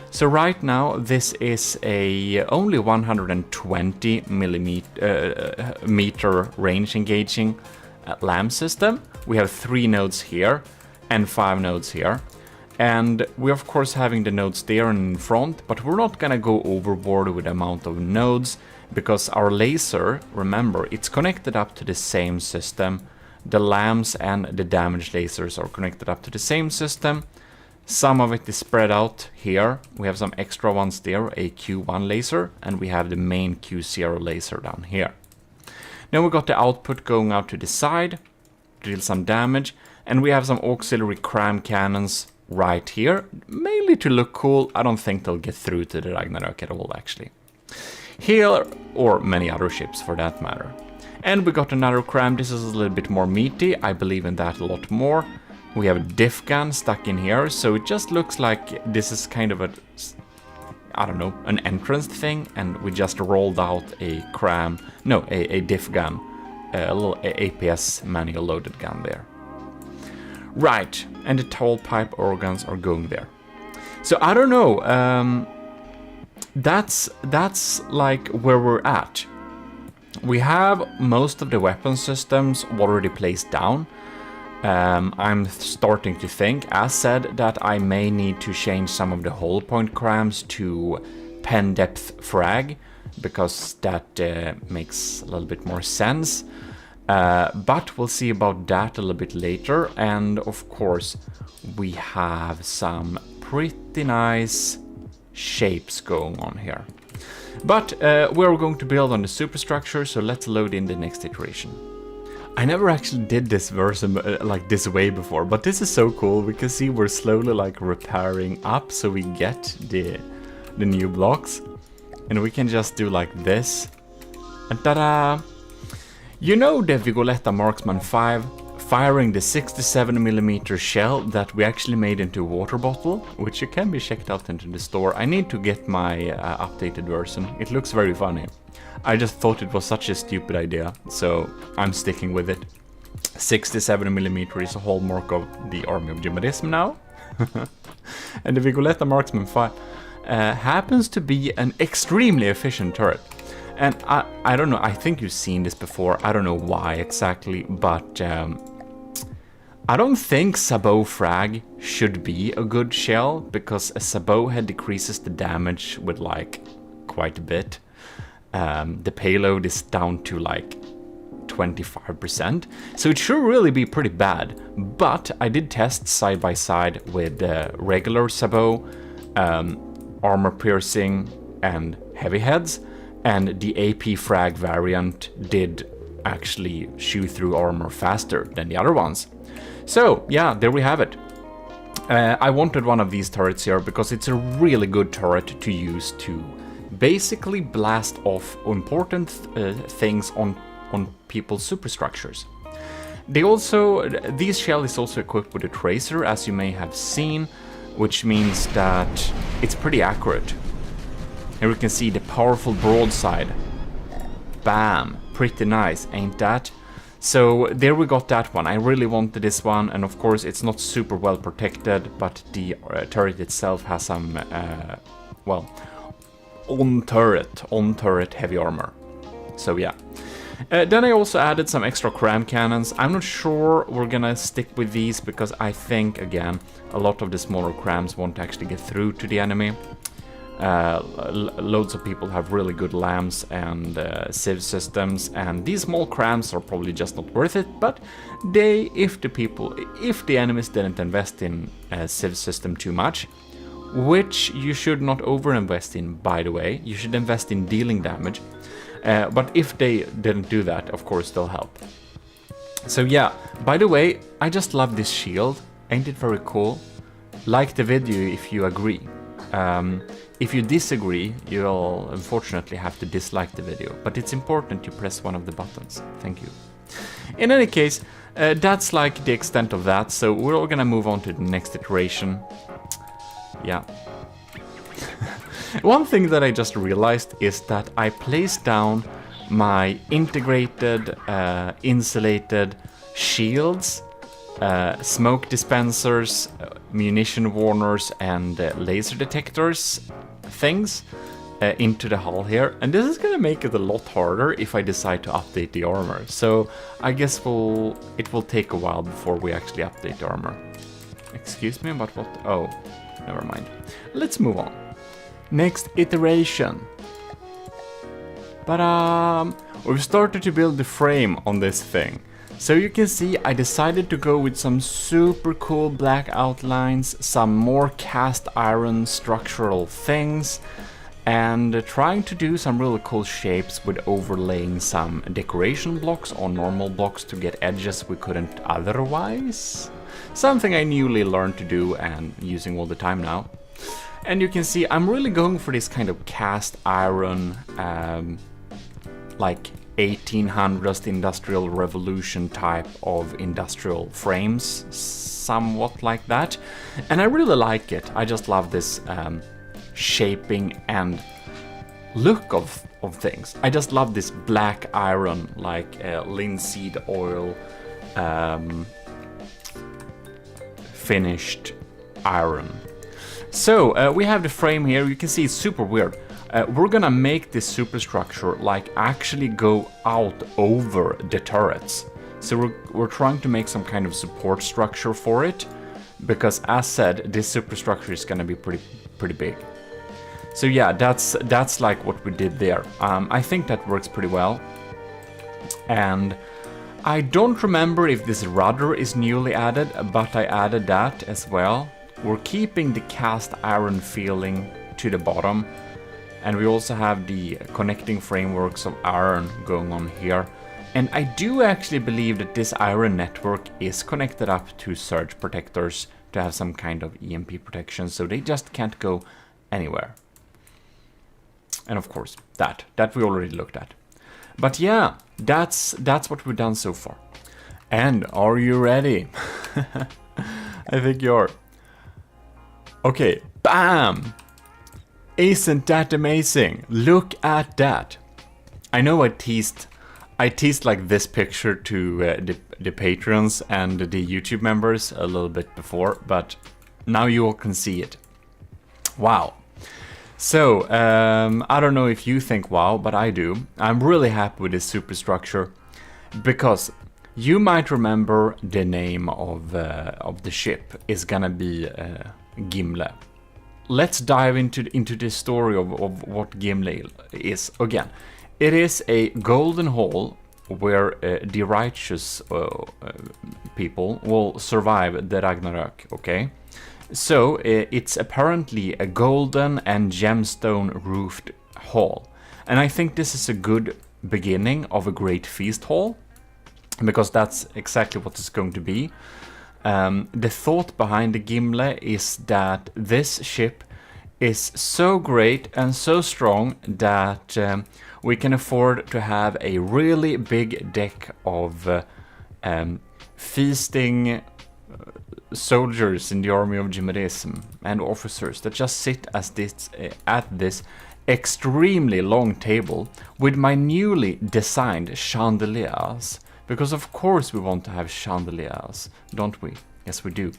So right now this is a only 120 meter range engaging LAM system. We have 3 nodes here and 5 nodes here. And we're of course having the nodes there and in front, but we're not gonna go overboard with the amount of nodes, because our laser, remember, it's connected up to the same system. The LAMs and the damage lasers are connected up to the same system. Some of it is spread out here. We have some extra ones there, a Q1 laser, and we have the main Q0 laser down here. Then we got the output going out to the side to deal some damage, and we have some auxiliary cram cannons right here, mainly to look cool. I don't think they'll get through to the Ragnarok at all, actually. Here, or many other ships for that matter. And we got another cram. This is a little bit more meaty. I believe in that a lot more. We have a diff gun stuck in here, so it just looks like this is kind of a, I don't know, an entrance thing, and we just rolled out a cram, no, a diff gun, a little APS manual loaded gun there. Right, and the tall pipe organs are going there. So I don't know, that's like where we're at. We have most of the weapon systems already placed down. I'm starting to think, as said, that I may need to change some of the hull point crams to pen depth frag, because that makes a little bit more sense. But we'll see about that a little bit later. And of course, we have some pretty nice shapes going on here. But we're going to build on the superstructure, so let's load in the next iteration. I never actually did this version like this way before, but this is so cool. We can see we're slowly like repairing up so we get the new blocks. And we can just do like this. And ta-da! You know the Vigoletta Marksman 5 firing the 67mm shell that we actually made into a water bottle, which you can be checked out into the store. I need to get my updated version. It looks very funny. I just thought it was such a stupid idea, so I'm sticking with it. 67mm is a hallmark of the Army of GMODIST now. And the Vigoletta Marksman 5 happens to be an extremely efficient turret. And I don't know, I think you've seen this before, I don't know why exactly, but I don't think sabot frag should be a good shell, because a sabot head decreases the damage with like quite a bit. The payload is down to like 25%, so it should really be pretty bad. But I did test side by side with regular sabot, armor piercing and heavy heads, and the AP frag variant did actually shoot through armor faster than the other ones. So yeah, there we have it. I wanted one of these turrets here because it's a really good turret to use to basically blast off important things on people's superstructures. This shell is also equipped with a tracer, as you may have seen, which means that it's pretty accurate. Here we can see the powerful broadside. Bam! Pretty nice, ain't that? So there we got that one. I really wanted this one, and of course it's not super well protected, but the turret itself has some, well, on-turret heavy armor. So yeah. Then I also added some extra cram cannons. I'm not sure we're gonna stick with these because I think, again, a lot of the smaller crams won't actually get through to the enemy. Loads of people have really good LAMs and sieve systems, and these small crams are probably just not worth it, but if the enemies didn't invest in a sieve system too much, which you should not over-invest in, by the way, you should invest in dealing damage. But if they didn't do that, of course they'll help. So yeah, by the way, I just love this shield. Ain't it very cool? Like the video if you agree. If you disagree, you'll unfortunately have to dislike the video, but it's important you press one of the buttons. Thank you. In any case, that's like the extent of that, so we're all gonna move on to the next iteration. Yeah. One thing that I just realized is that I placed down my integrated, insulated shields, smoke dispensers, munition warners, and laser detectors things into the hull here. And this is gonna make it a lot harder if I decide to update the armor. So I guess it will take a while before we actually update the armor. Excuse me, but what? Oh, never mind. Let's move on. Next iteration. But we've started to build the frame on this thing. So you can see I decided to go with some super cool black outlines, some more cast iron structural things, and trying to do some really cool shapes with overlaying some decoration blocks on normal blocks to get edges we couldn't otherwise. Something I newly learned to do and using all the time now. And you can see I'm really going for this kind of cast iron, like 1800s industrial revolution type of industrial frames, somewhat like that. And I really like it. I just love this shaping and look of things. I just love this black iron, like linseed oil finished iron. So we have the frame here. You can see it's super weird. We're gonna make this superstructure like actually go out over the turrets. So we're trying to make some kind of support structure for it, because as said, this superstructure is gonna be pretty big. So yeah, that's like what we did there. I think that works pretty well. And I don't remember if this rudder is newly added, but I added that as well. We're keeping the cast iron feeling to the bottom. And we also have the connecting frameworks of iron going on here. And I do actually believe that this iron network is connected up to surge protectors to have some kind of EMP protection, so they just can't go anywhere. And of course, that we already looked at. But yeah, that's what we've done so far. And are you ready? I think you are. Okay, bam! Isn't that amazing? Look at that. I know I teased like this picture to the patrons and the YouTube members a little bit before, but now you all can see it. Wow. So, I don't know if you think wow, but I do. I'm really happy with this superstructure because you might remember the name of the ship is gonna be Gimle. Let's dive into the story of what Gimle is. Again, it is a golden hole where the righteous people will survive the Ragnarök, okay? So it's apparently a golden and gemstone roofed hall. And I think this is a good beginning of a great feast hall, because that's exactly what it's going to be. The thought behind the Gimli is that this ship is so great and so strong that we can afford to have a really big deck of feasting soldiers in the army of GMODISM and officers that just sit as this at this extremely long table with my newly designed chandeliers, because of course we want to have chandeliers, don't we? Yes, we do.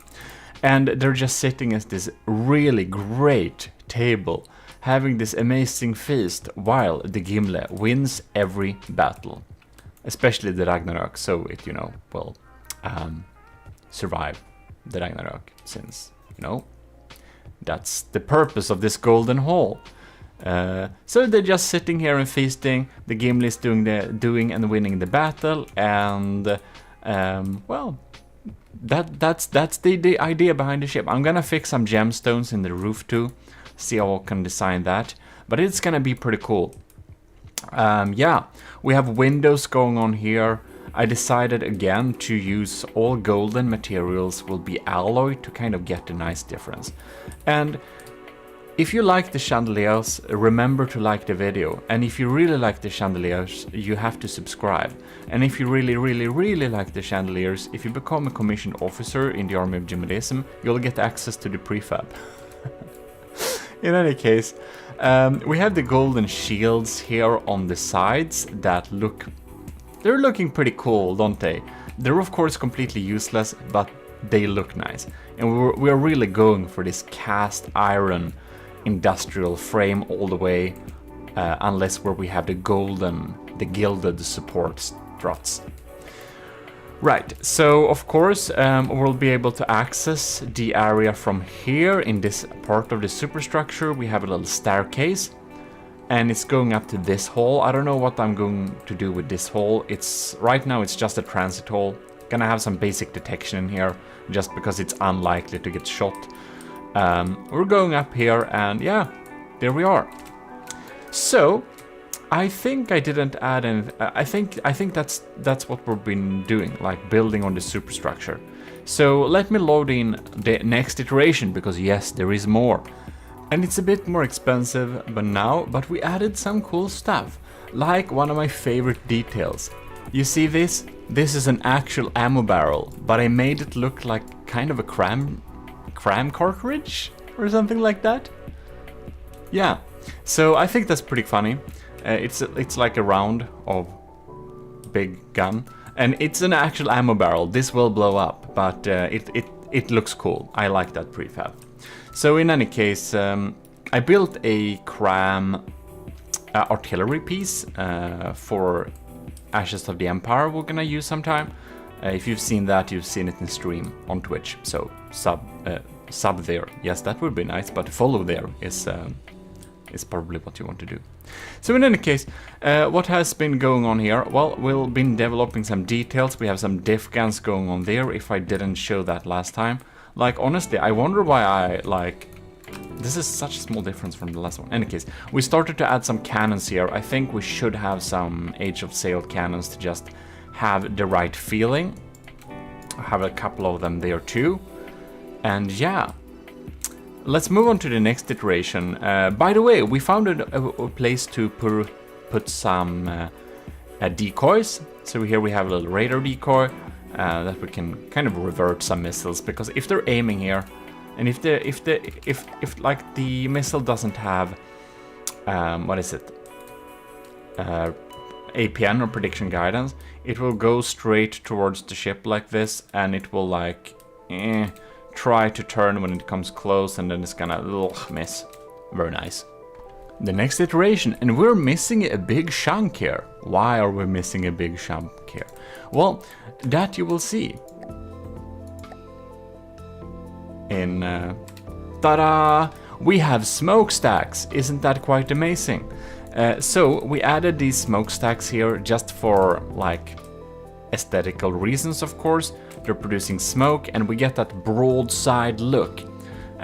And they're just sitting at this really great table having this amazing feast while the Gimli wins every battle, especially the Ragnarok, so it, you know, will survive the Ragnarok, since, you know, that's the purpose of this golden hall. So they're just sitting here and feasting. The Gimli is doing and winning the battle, and well, that's the idea behind the ship. I'm gonna fix some gemstones in the roof too, see how I can design that, but it's gonna be pretty cool. Yeah, we have windows going on here. I decided again to use all golden materials will be alloy to kind of get a nice difference. And if you like the chandeliers, remember to like the video. And if you really like the chandeliers, you have to subscribe. And if you really like the chandeliers, if you become a commissioned officer in the army of GMODISM, you'll get access to the prefab. In any case, we have the golden shields here on the sides that they're looking pretty cool, don't they? They're of course completely useless, but they look nice. And we're really going for this cast iron industrial frame all the way, unless where we have the gilded support struts. Right, so of course we'll be able to access the area from here. In this part of the superstructure we have a little staircase, and it's going up to this hall. I don't know what I'm going to do with this hall. Right now it's just a transit hall. Gonna have some basic detection in here, just because it's unlikely to get shot. We're going up here, and yeah, there we are. So I think I didn't add any. I think that's what we've been doing, like building on the superstructure. So let me load in the next iteration, because yes, there is more. And it's a bit more expensive but we added some cool stuff, like one of my favorite details. You see this? This is an actual ammo barrel, but I made it look like kind of a cram cartridge or something like that. Yeah, so I think that's pretty funny. It's like a round of big gun, and it's an actual ammo barrel. This will blow up, but it looks cool. I like that prefab. So in any case, I built a cram artillery piece for Ashes of the Empire we're gonna use sometime. If you've seen that, you've seen it in stream on Twitch, so sub there. Yes, that would be nice, but follow there is probably what you want to do. So in any case, what has been going on here? Well, we've been developing some details. We have some diff guns going on there, if I didn't show that last time. Like, honestly, I wonder why this is such a small difference from the last one. In any case, we started to add some cannons here. I think we should have some Age of Sail cannons to just have the right feeling. I have a couple of them there too. And yeah, let's move on to the next iteration. By the way, we found a place to put some decoys. So here we have a little radar decoy. That we can kind of revert some missiles, because if they're aiming here, and if like the missile doesn't have what is it, APN or prediction guidance, it will go straight towards the ship like this, and it will like try to turn when it comes close, and then it's gonna miss. Very nice. The next iteration, and we're missing a big chunk here. Why are we missing a big chunk here? Well, that you will see in ta-da! We have smokestacks. Isn't that quite amazing? So we added these smokestacks here just for like aesthetical reasons, of course. They're producing smoke, and we get that broadside look.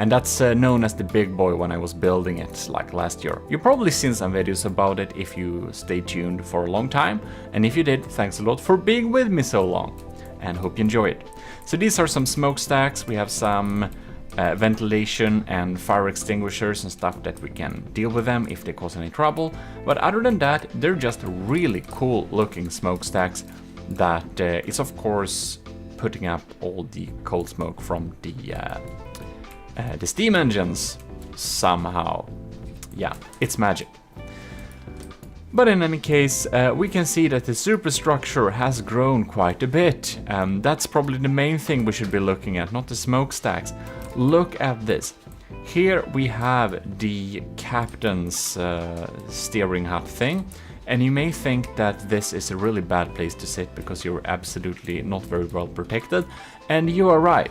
And that's known as the big boy when I was building it like last year. You've probably seen some videos about it if you stayed tuned for a long time. And if you did, thanks a lot for being with me so long. And hope you enjoy it. So these are some smokestacks. We have some ventilation and fire extinguishers and stuff that we can deal with them if they cause any trouble. But other than that, they're just really cool looking smokestacks that is of course putting up all the cold smoke from the steam engines somehow. Yeah, it's magic. But in any case, we can see that the superstructure has grown quite a bit. That's probably the main thing we should be looking at, not the smokestacks. Look at this. Here we have the captain's steering hut thing. And you may think that this is a really bad place to sit because you're absolutely not very well protected. And you are right.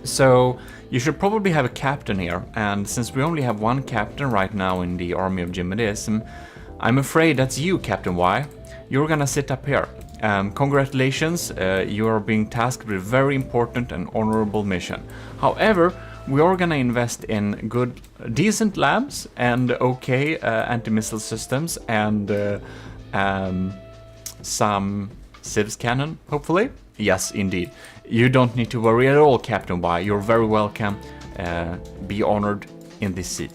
So you should probably have a captain here. And since we only have one captain right now in the army of GMODIST, I'm afraid that's you, Captain Y. You're gonna sit up here. Congratulations, you are being tasked with a very important and honorable mission. However, we are gonna invest in good, decent labs and okay anti-missile systems and some civs cannon, hopefully. Yes, indeed. You don't need to worry at all, Captain Y. You're very welcome. Be honored in this seat.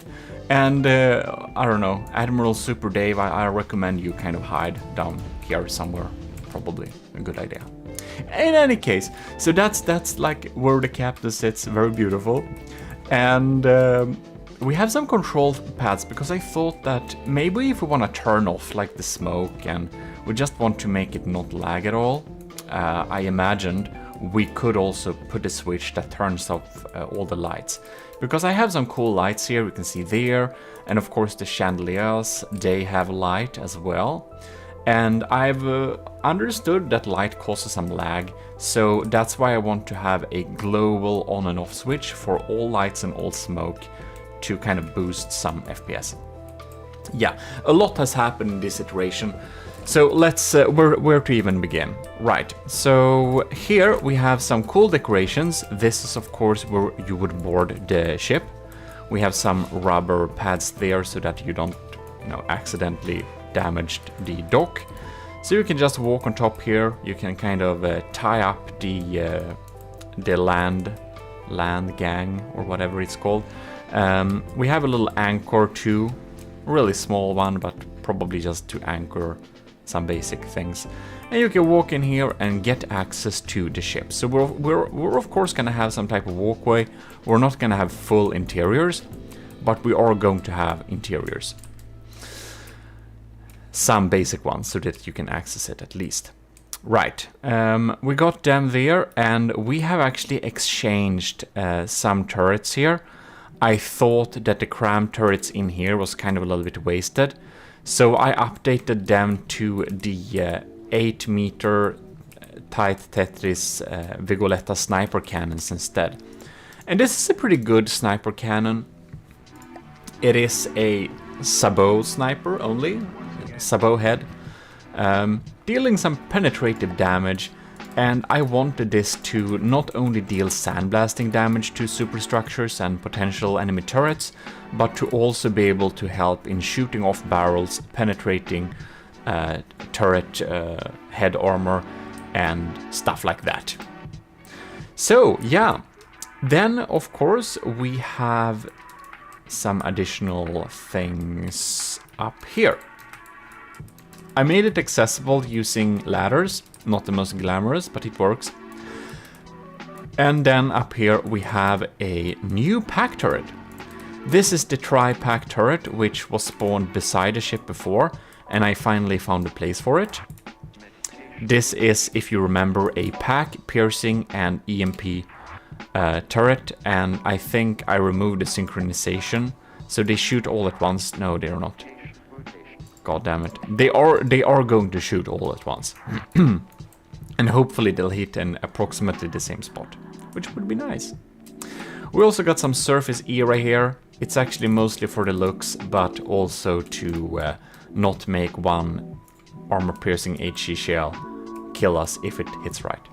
And I don't know, Admiral Super Dave, I recommend you kind of hide down here somewhere. Probably a good idea. In any case, so that's like where the captain sits, very beautiful. And we have some control pads because I thought that maybe if we want to turn off like the smoke and we just want to make it not lag at all, I imagined we could also put a switch that turns off all the lights. Because I have some cool lights here, we can see there, and of course the chandeliers, they have light as well. And I've understood that light causes some lag, so that's why I want to have a global on and off switch for all lights and all smoke to kind of boost some FPS. Yeah, a lot has happened in this iteration. So let's, where to even begin? Right, so here we have some cool decorations. This is of course where you would board the ship. We have some rubber pads there so that you don't, accidentally damage the dock. So you can just walk on top here. You can kind of tie up the land gang or whatever it's called. We have a little anchor too, really small one, but probably just to anchor some basic things. And you can walk in here and get access to the ship. So we're of course gonna have some type of walkway. We're not gonna have full interiors, but we are going to have interiors. Some basic ones so that you can access it at least. Right, we got them there and we have actually exchanged some turrets here. I thought that the cram turrets in here was kind of a little bit wasted. So I updated them to the 8-meter tight Tetris Vigoletta sniper cannons instead. And this is a pretty good sniper cannon. It is a sabot sniper only, sabot head, dealing some penetrative damage. And I wanted this to not only deal sandblasting damage to superstructures and potential enemy turrets, but to also be able to help in shooting off barrels, penetrating turret head armor, and stuff like that. So yeah, then of course we have some additional things up here. I made it accessible using ladders. Not the most glamorous, but it works. And then up here we have a new pack turret. This is the tri-pack turret, which was spawned beside the ship before, and I finally found a place for it. This is, if you remember, a pack, piercing, and EMP turret, and I think I removed the synchronization, so they shoot all at once. No, they are not. God damn it. They are going to shoot all at once. And hopefully they'll hit in approximately the same spot, which would be nice. We also got some surface era here. It's actually mostly for the looks, but also to not make one armor-piercing HE shell kill us if it hits right.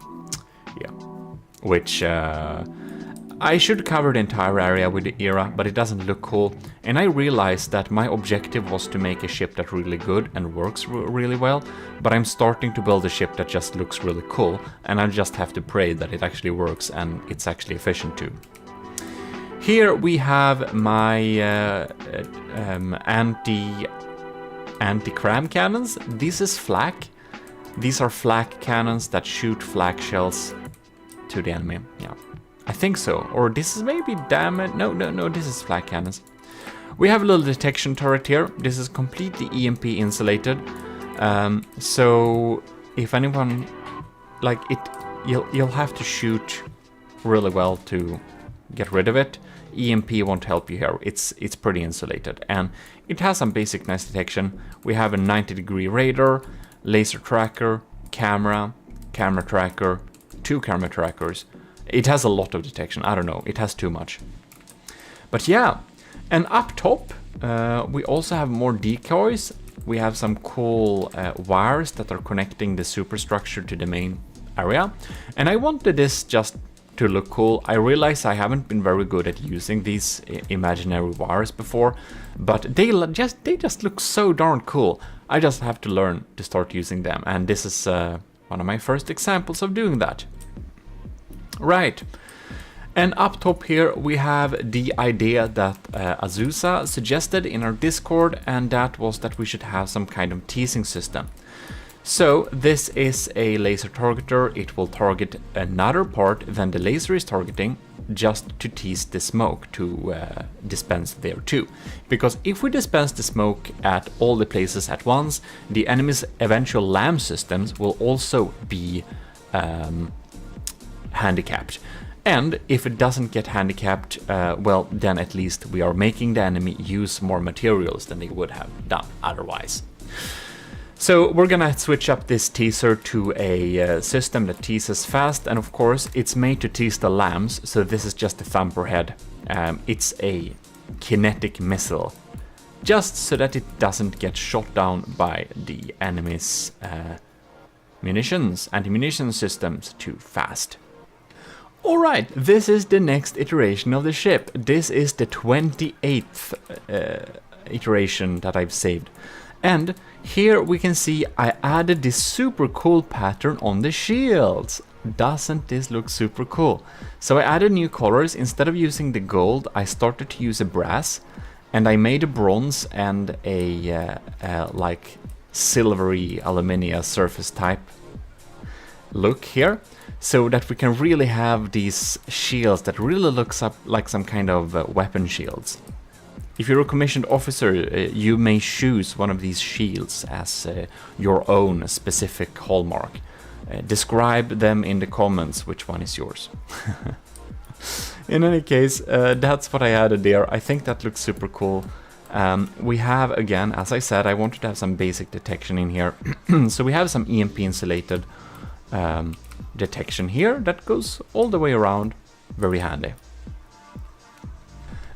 Yeah. Which I should cover the entire area with the era, but it doesn't look cool. And I realized that my objective was to make a ship that's really good and works really well, but I'm starting to build a ship that just looks really cool, and I just have to pray that it actually works and it's actually efficient too. Here we have my anti-cram cannons. This is flak. These are flak cannons that shoot flak shells to the enemy. Yeah. I think so, or this is maybe damage. No, this is flak cannons. We have a little detection turret here. This is completely EMP insulated, so if anyone like it, you'll have to shoot really well to get rid of it. EMP won't help you here. It's pretty insulated, and it has some basic nice detection. We have a 90-degree radar, laser tracker, camera tracker, 2 camera trackers. It has a lot of detection. I don't know, it has too much. But yeah, and up top we also have more decoys. We have some cool wires that are connecting the superstructure to the main area. And I wanted this just to look cool. I realize I haven't been very good at using these imaginary wires before, but they just look so darn cool. I just have to learn to start using them, and this is one of my first examples of doing that. Right, and up top here we have the idea that Azusa suggested in our Discord, and that was that we should have some kind of teasing system. So this is a laser targeter. It will target another part than the laser is targeting, just to tease the smoke, to dispense there too. Because if we dispense the smoke at all the places at once, the enemy's eventual LAM systems will also be handicapped. And if it doesn't get handicapped, well, then at least we are making the enemy use more materials than they would have done otherwise. So we're gonna switch up this teaser to a system that teases fast, and of course it's made to tease the lambs, so this is just a thumper head. It's a kinetic missile, just so that it doesn't get shot down by the enemy's anti-munition systems too fast. Alright, this is the next iteration of the ship. This is the 28th iteration that I've saved. And here we can see I added this super cool pattern on the shields. Doesn't this look super cool? So I added new colors. Instead of using the gold, I started to use a brass, and I made a bronze and a like silvery aluminium surface type look here, so that we can really have these shields that really looks up like some kind of weapon shields. If you're a commissioned officer, you may choose one of these shields as your own specific hallmark. Describe them in the comments which one is yours. In any case, that's what I added there. I think that looks super cool. We have, again, as I said, I wanted to have some basic detection in here. So we have some EMP insulated detection here that goes all the way around. Very handy.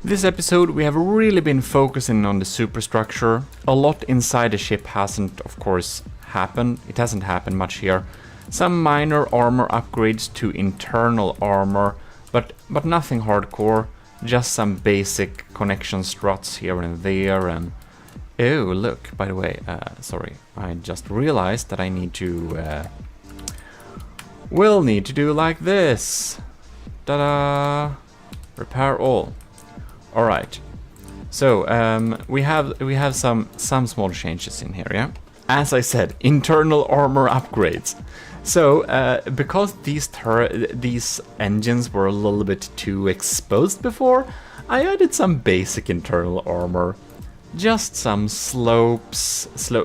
This episode we have really been focusing on the superstructure. A lot inside the ship hasn't, of course, happened. It hasn't happened much here. Some minor armor upgrades to internal armor, but nothing hardcore. Just some basic connection struts here and there. And oh, look, by the way, sorry, I just realized that I need to we'll need to do like this. Ta-da! Repair all. All right. So we have some small changes in here, yeah. As I said, internal armor upgrades. So because these engines were a little bit too exposed before, I added some basic internal armor. Just some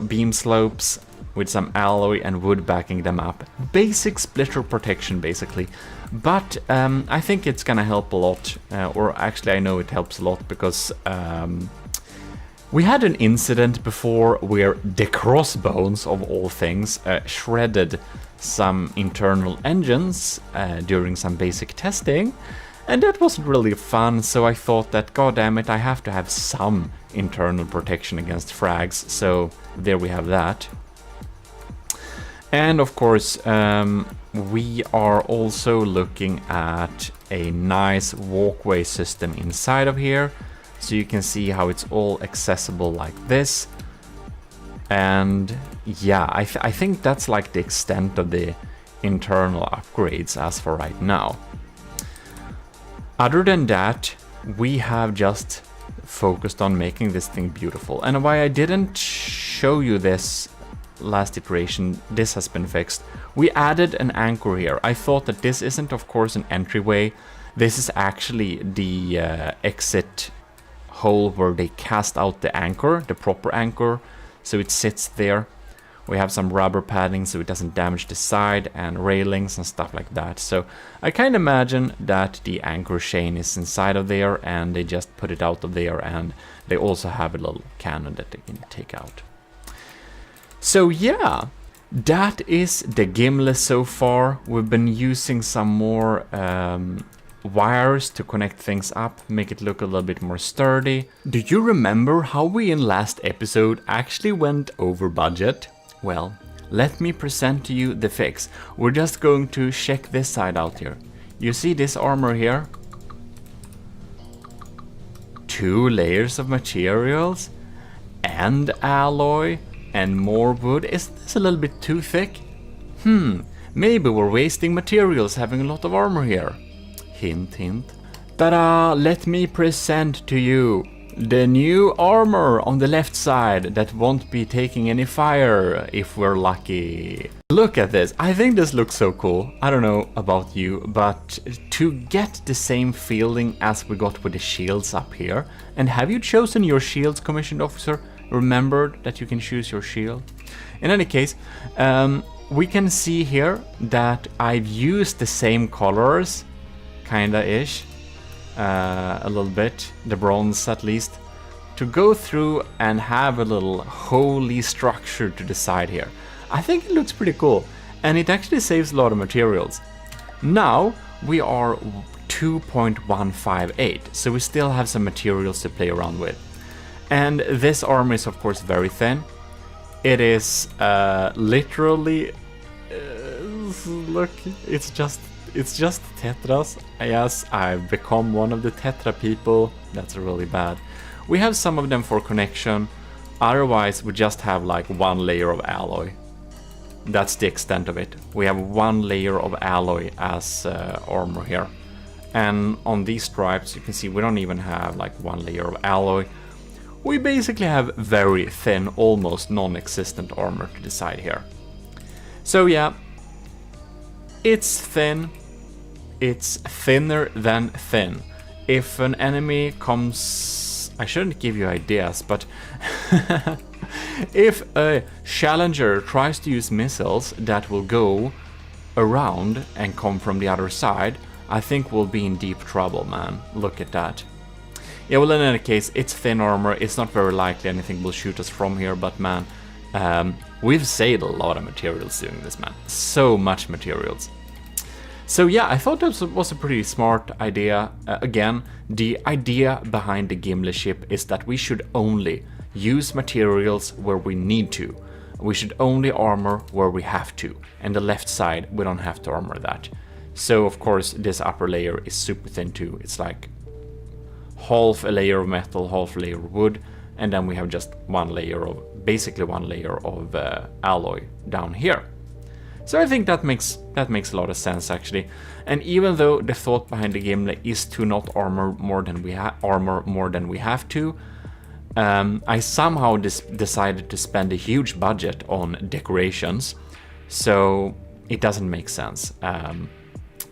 beam slopes with some alloy and wood backing them up. Basic splitter protection, basically. But I think it's gonna help a lot, or actually I know it helps a lot, because we had an incident before where the crossbones, of all things, shredded some internal engines during some basic testing, and that wasn't really fun, so I thought that, god damn it, I have to have some internal protection against frags, so there we have that. And of course, we are also looking at a nice walkway system inside of here. So you can see how it's all accessible like this. And yeah, I think that's like the extent of the internal upgrades as for right now. Other than that, we have just focused on making this thing beautiful. And why I didn't show you this last iteration, this has been fixed. We added an anchor here. I thought that this isn't, of course, an entryway. This is actually the exit hole where they cast out the anchor, the proper anchor. So it sits there. We have some rubber padding so it doesn't damage the side, and railings and stuff like that. So I kind of imagine that the anchor chain is inside of there and they just put it out of there, and they also have a little cannon that they can take out. So yeah, that is the gimlet so far. We've been using some more wires to connect things up, make it look a little bit more sturdy. Do you remember how we in last episode actually went over budget? Well, let me present to you the fix. We're just going to check this side out here. You see this armor here? 2 layers of materials and alloy and more wood. Isn't this a little bit too thick? Maybe we're wasting materials having a lot of armor here. Hint, hint. Ta-da! Let me present to you the new armor on the left side that won't be taking any fire if we're lucky. Look at this. I think this looks so cool. I don't know about you, but to get the same feeling as we got with the shields up here. And have you chosen your shields, commissioned officer? Remembered that you can choose your shield? In any case, we can see here that I've used the same colors, kinda-ish. A little bit, the bronze at least, to go through and have a little holy structure to the side here. I think it looks pretty cool, and it actually saves a lot of materials. Now we are 2.158, so we still have some materials to play around with. And this armor is of course very thin. It is literally look, it's just tetras. Yes, I've become one of the tetra people. That's really bad. We have some of them for connection. Otherwise, we just have like 1 layer of alloy. That's the extent of it. We have 1 layer of alloy as armor here. And on these stripes, you can see we don't even have like 1 layer of alloy. We basically have very thin, almost non-existent armor to the side here. So yeah, it's thin. It's thinner than thin. If an enemy comes... I shouldn't give you ideas, but... if a challenger tries to use missiles that will go around and come from the other side, I think we'll be in deep trouble, man. Look at that. Yeah, well, in any case, it's thin armor. It's not very likely anything will shoot us from here, but man, we've saved a lot of materials doing this, man. So much materials. So yeah, I thought this was a pretty smart idea. Again, the idea behind the gimlet ship is that we should only use materials where we need to. We should only armor where we have to. And the left side, we don't have to armor that. So of course, this upper layer is super thin too. It's like half a layer of metal, half a layer of wood, and then we have just 1 layer of, basically 1 layer of alloy down here. So I think that makes a lot of sense actually. And even though the thought behind the gimlet is to not armor more than we have to, I somehow decided to spend a huge budget on decorations, so it doesn't make sense,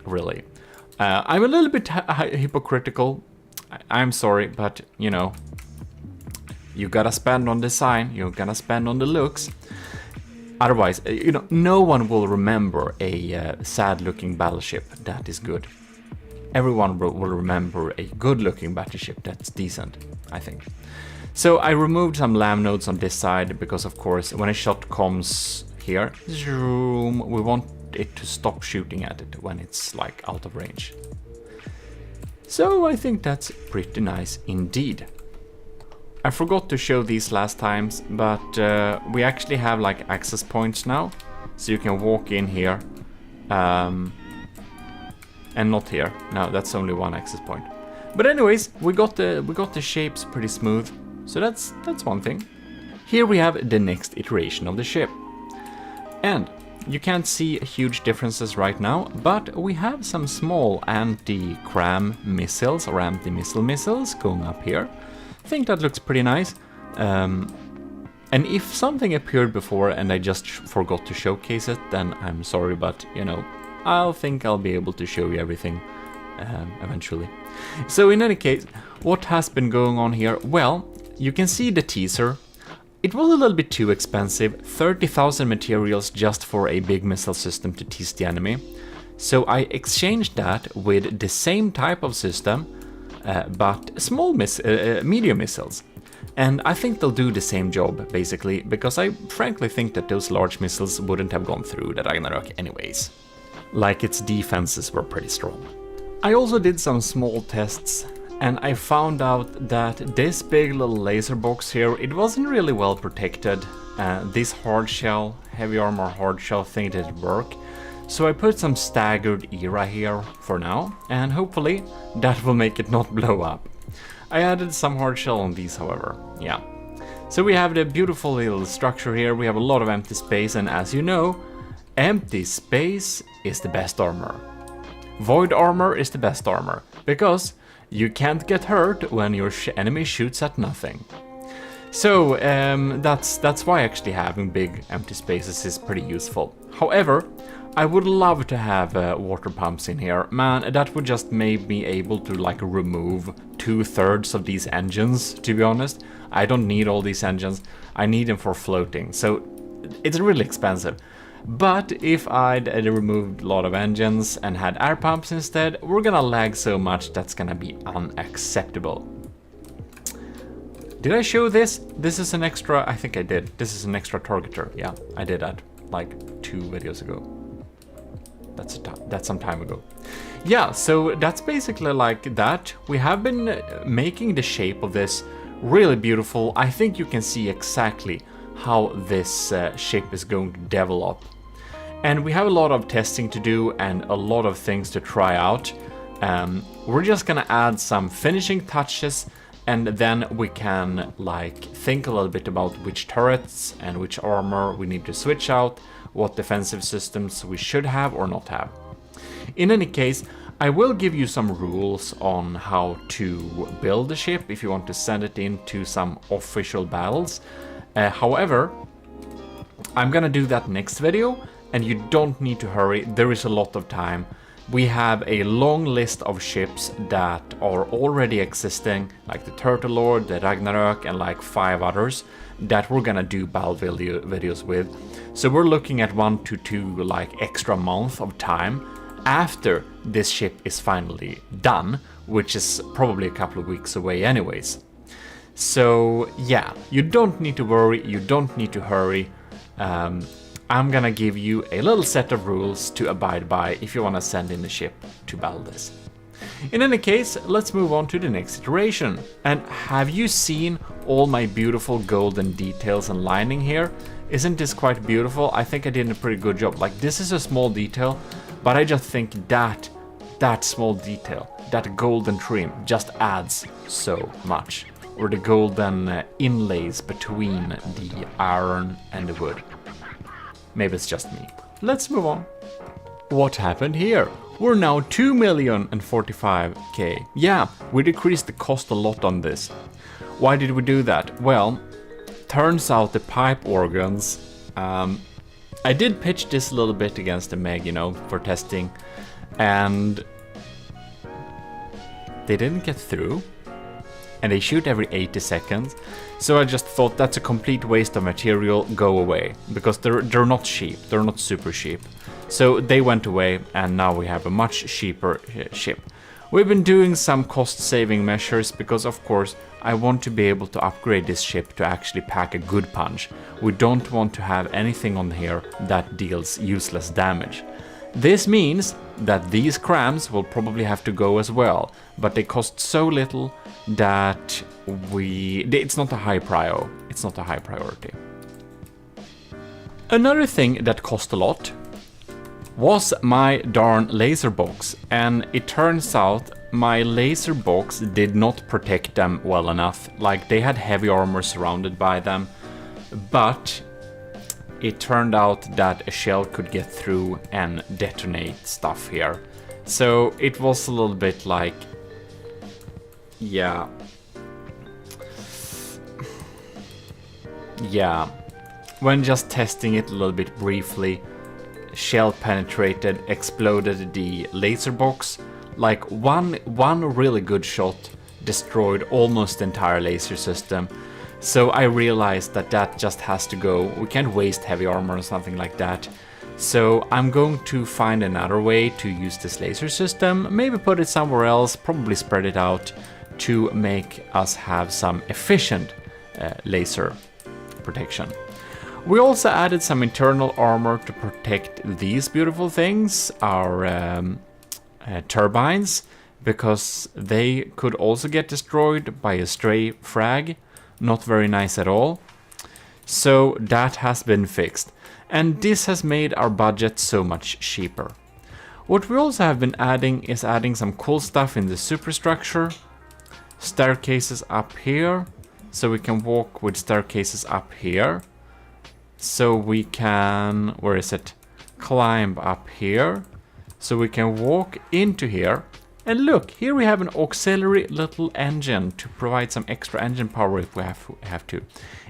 really. I'm a little bit hypocritical. I'm sorry, but you know, you gotta spend on design, you gotta spend on the looks. Otherwise, you know, no one will remember a sad-looking battleship that is good. Everyone will remember a good-looking battleship that's decent, I think. So I removed some lam nodes on this side because, of course, when a shot comes here, zoom, we want it to stop shooting at it when it's like out of range. So I think that's pretty nice indeed. I forgot to show these last times, but we actually have like access points now. So you can walk in here And not here. No, that's only one access point. But anyways, we got the shapes pretty smooth. So that's one thing. Here we have the next iteration of the ship. And you can't see huge differences right now, but we have some small anti-cram missiles or anti-missile missiles going up here. I think that looks pretty nice. And if something appeared before and I just forgot to showcase it, then I'm sorry, but you know, I'll be able to show you everything eventually. So in any case, what has been going on here? Well, you can see the teaser. It was a little bit too expensive, 30,000 materials just for a big missile system to tease the enemy. So I exchanged that with the same type of system, but small medium missiles. And I think they'll do the same job, basically, because I frankly think that those large missiles wouldn't have gone through the Ragnarok anyways. Like, its defenses were pretty strong. I also did some small tests, and I found out that this big little laser box here, it wasn't really well protected. This hard shell, heavy armor hard shell thing didn't work. So I put some staggered era here for now, and hopefully that will make it not blow up. I added some hard shell on these, however, yeah. So we have the beautiful little structure here, we have a lot of empty space, and as you know, empty space is the best armor. Void armor is the best armor, because you can't get hurt when your enemy shoots at nothing. So that's why actually having big empty spaces is pretty useful. However, I would love to have water pumps in here. Man, that would just make me able to like remove 2/3 of these engines, to be honest. I don't need all these engines, I need them for floating, so it's really expensive. But if I'd removed a lot of engines and had air pumps instead, we're gonna lag so much that's gonna be unacceptable. Did I show this? This is an extra, I think I did. This is an extra targeter. Yeah, I did that like 2 videos ago. That's some time ago. Yeah, so that's basically like that. We have been making the shape of this really beautiful. I think you can see exactly how this ship is going to develop. And we have a lot of testing to do and a lot of things to try out. We're just gonna add some finishing touches, and then we can like think a little bit about which turrets and which armor we need to switch out, what defensive systems we should have or not have. In any case, I will give you some rules on how to build the ship if you want to send it into some official battles. However, I'm gonna do that next video, and you don't need to hurry, there is a lot of time. We have a long list of ships that are already existing, like the Turtle Lord, the Ragnarok, and like 5 others that we're gonna do battle videos with. So we're looking at 1 to 2 like extra month of time after this ship is finally done, which is probably a couple of weeks away anyways. So yeah, you don't need to worry, you don't need to hurry. I'm gonna give you a little set of rules to abide by if you wanna send in the ship to battle this. In any case, let's move on to the next iteration. And have you seen all my beautiful golden details and lining here? Isn't this quite beautiful? I think I did a pretty good job. Like, this is a small detail, but I just think that small detail, that golden trim, just adds so much. Or the golden inlays between the iron and the wood. Maybe it's just me. Let's move on. What happened here? We're now 2,045,000. Yeah, we decreased the cost a lot on this. Why did we do that? Well, turns out the pipe organs, I did pitch this a little bit against the Meg, you know, for testing, and they didn't get through, and they shoot every 80 seconds, so I just thought that's a complete waste of material, go away, because they're not cheap, they're not super cheap. So they went away, and now we have a much cheaper ship. We've been doing some cost-saving measures because, of course, I want to be able to upgrade this ship to actually pack a good punch. We don't want to have anything on here that deals useless damage. This means that these crams will probably have to go as well, but they cost so little that it's not a high priority. Another thing that cost a lot was my darn laser box, and it turns out my laser box did not protect them well enough. Like, they had heavy armor surrounded by them, but it turned out that a shell could get through and detonate stuff here. So it was a little bit like, yeah, when just testing it a little bit briefly, shell penetrated, exploded the laser box. Like one really good shot destroyed almost the entire laser system. So I realized that that just has to go. We can't waste heavy armor or something like that. So I'm going to find another way to use this laser system, maybe put it somewhere else, probably spread it out to make us have some efficient laser protection. We also added some internal armor to protect these beautiful things, our turbines, because they could also get destroyed by a stray frag. Not very nice at all. So that has been fixed. And this has made our budget so much cheaper. What we also have been adding is adding some cool stuff in the superstructure. Staircases up here. So we can walk with staircases up here. So we can, where is it? Climb up here. So we can walk into here. And look, here we have an auxiliary little engine to provide some extra engine power if we have to.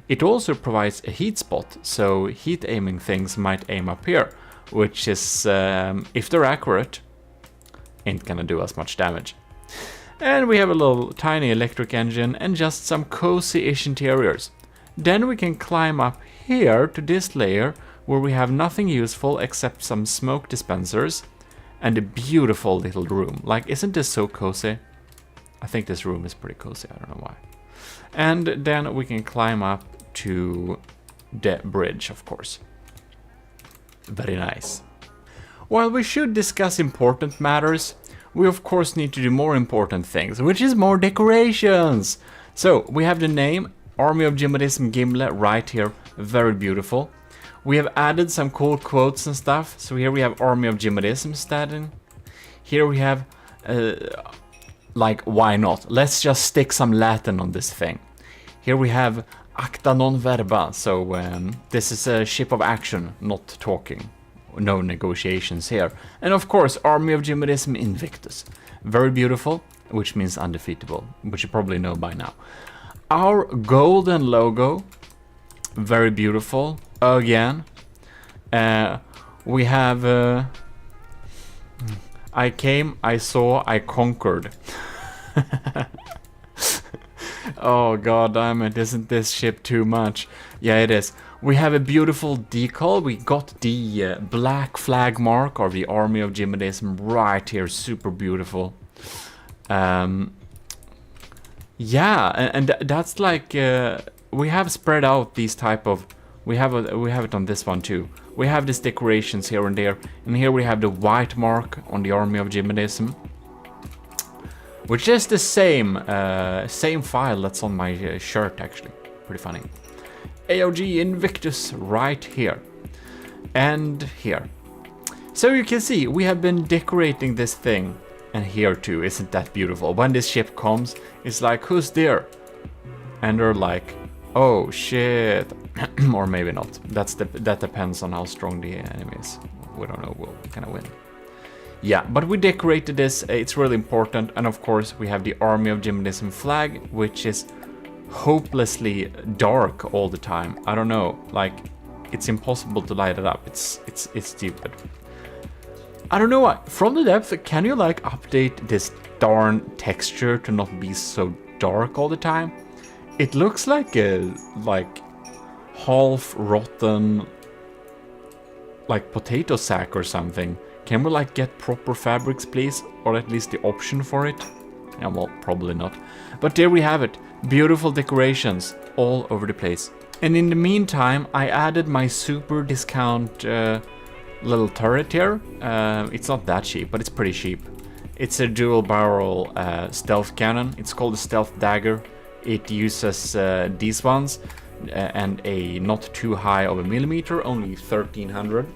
It also provides a heat spot, so heat aiming things might aim up here, which is, if they're accurate, ain't gonna do us much damage. And we have a little tiny electric engine and just some cozy-ish interiors. Then we can climb up here to this layer where we have nothing useful except some smoke dispensers. And a beautiful little room. Like, isn't this so cozy? I think this room is pretty cozy, I don't know why. And then we can climb up to the bridge, of course. Very nice. While we should discuss important matters, we of course need to do more important things, which is more decorations. So, we have the name, Army of GMODIST Gimle, right here. Very beautiful. We have added some cool quotes and stuff. So here we have Army of GMODIST standing. Here we have, like, why not? Let's just stick some Latin on this thing. Here we have Acta non verba. So this is a ship of action, not talking. No negotiations here. And of course, Army of GMODIST Invictus. Very beautiful, which means undefeatable, which you probably know by now. Our golden logo, very beautiful. Again, we have I came, I saw, I conquered. Oh god damn it, isn't this ship too much? Yeah, it is. We have a beautiful decal. We got the black flag mark of the Army of GMODIST right here, super beautiful. Yeah, and that's like we have spread out these type of. We have it on this one too. We have these decorations here and there, and here we have the white mark on the Army of GMODIST, which is the same file that's on my shirt actually. Pretty funny. AOG Invictus right here and here. So you can see we have been decorating this thing, and here too. Isn't that beautiful? When this ship comes, it's like, who's there? And they're like, oh shit. Or maybe not. That depends on how strong the enemy is. We don't know, we'll kind of win. Yeah, but we decorated this, it's really important. And of course we have the Army of GMODIST flag, which is hopelessly dark all the time. I don't know, like, it's impossible to light it up. It's stupid. I don't know why. From the depth, can you like update this darn texture to not be so dark all the time? It looks like a half rotten like potato sack or something. Can we like get proper fabrics please, or at least the option for it? Yeah, well, probably not. But there we have it. Beautiful decorations all over the place. And in the meantime, I added my super discount little turret here. It's not that cheap, but it's pretty cheap. It's a dual barrel stealth cannon. It's called a stealth dagger. It uses these ones and a not too high of a millimeter, only 1300.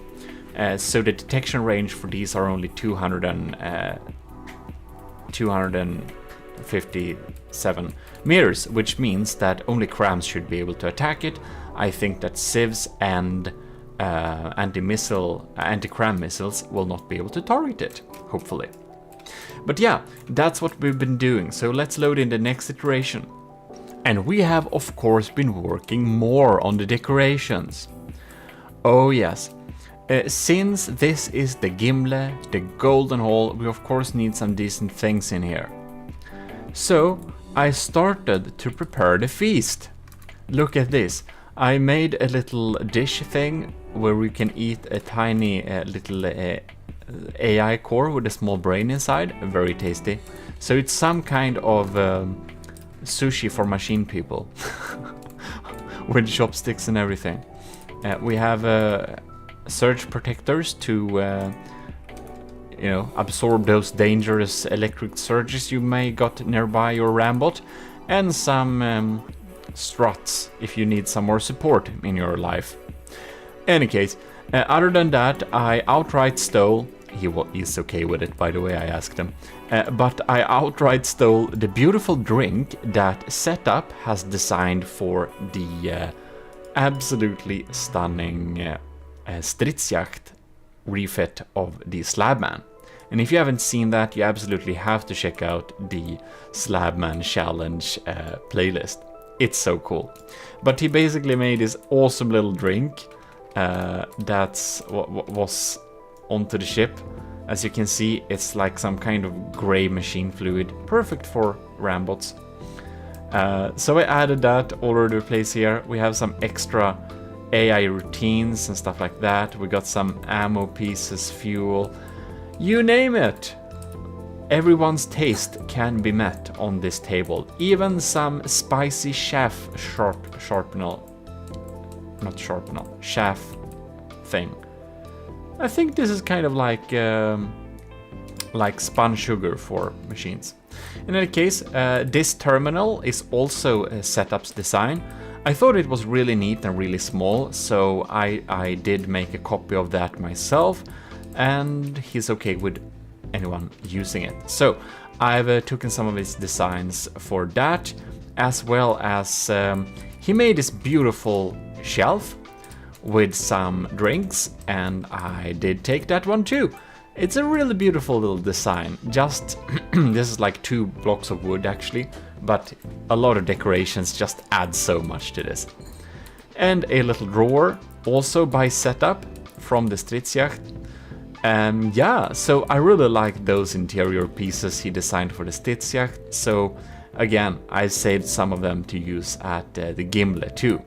So the detection range for these are only 257 meters, which means that only crams should be able to attack it. I think that civs and anti-cram missiles will not be able to target it, hopefully. But yeah, that's what we've been doing, so let's load in the next iteration. And we have of course been working more on the decorations. Oh yes, since this is the Gimle, the Golden Hall, we of course need some decent things in here. So I started to prepare the feast. Look at this. I made a little dish thing where we can eat a tiny little AI core with a small brain inside. Very tasty. So it's some kind of sushi for machine people with chopsticks and everything. We have surge protectors to you know, absorb those dangerous electric surges you may got nearby your Rambot, and some struts if you need some more support in your life. Any case, other than that, I outright stole. He's okay with it, by the way, I asked him. But I outright stole the beautiful drink that Setup has designed for the absolutely stunning Stridsjagd refit of the Slabman. And if you haven't seen that, you absolutely have to check out the Slabman Challenge playlist. It's so cool. But he basically made this awesome little drink that's what was onto the ship. As you can see, it's like some kind of gray machine fluid, perfect for Rambots. So I added that all over the place here. We have some extra AI routines and stuff like that. We got some ammo pieces, fuel, you name it. Everyone's taste can be met on this table. Even some spicy chaff thing. I think this is kind of like spun sugar for machines. In any case, this terminal is also Setup's design. I thought it was really neat and really small, so I did make a copy of that myself, and he's okay with anyone using it. So I've taken some of his designs for that, as well as he made this beautiful shelf with some drinks, and I did take that one too. It's a really beautiful little design. Just this is like 2 blocks of wood actually, but a lot of decorations just add so much to this. And a little drawer, also by Setup from the Stridsjagd. Yeah, so I really like those interior pieces he designed for the Stridsjagd. So again, I saved some of them to use at the Gimle too.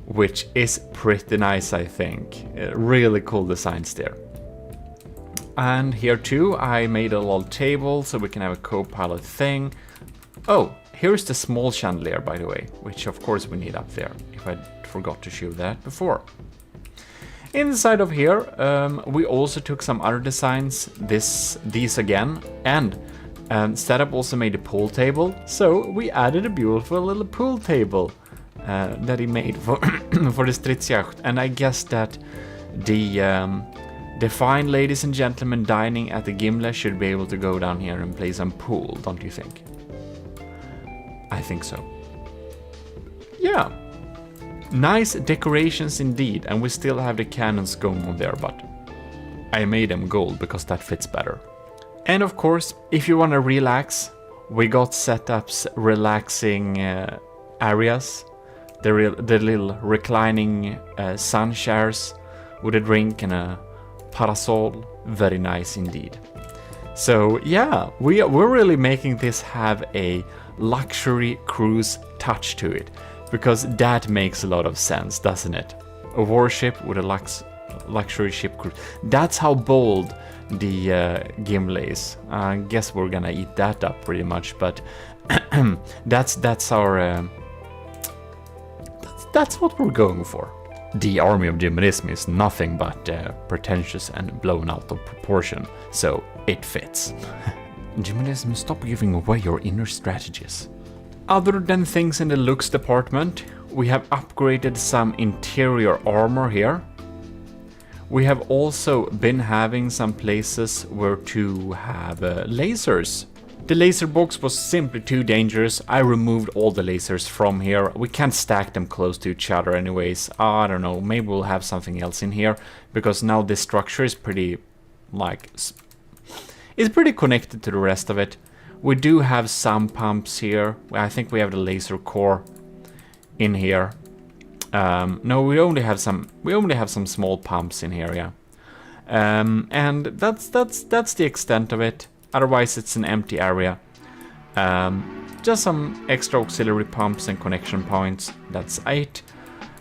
Which is pretty nice, I think. Really cool designs there. And here too, I made a little table so we can have a co-pilot thing. Oh, here's the small chandelier, by the way, which of course we need up there, if I forgot to show that before. Inside of here, we also took some other designs, these again, and Setup also made a pool table, so we added a beautiful little pool table that he made for for the Stridsjagd. And I guess that the fine ladies and gentlemen dining at the Gimle should be able to go down here and play some pool, don't you think? I think so. Yeah. Nice decorations indeed, and we still have the cannons going on there, but I made them gold because that fits better. And of course, if you want to relax, we got Setup's relaxing areas. The little reclining sun chairs with a drink and a parasol. Very nice indeed. So yeah, we're really making this have a luxury cruise touch to it, because that makes a lot of sense, doesn't it? A warship with a luxury ship cruise. That's how bold the Gimle is. I guess we're gonna eat that up pretty much, but that's our that's what we're going for. The army of GMODIST is nothing but pretentious and blown out of proportion, so it fits. GMODIST, stop giving away your inner strategies. Other than things in the looks department, we have upgraded some interior armor here. We have also been having some places where to have lasers. The laser box was simply too dangerous. I removed all the lasers from here. We can't stack them close to each other anyways. I don't know, maybe we'll have something else in here, because now this structure is pretty, like, it's pretty connected to the rest of it. We do have some pumps here. I think we have the laser core in here. No, we only have some small pumps in here, yeah. And that's the extent of it. Otherwise, it's an empty area. Just some extra auxiliary pumps and connection points. That's 8.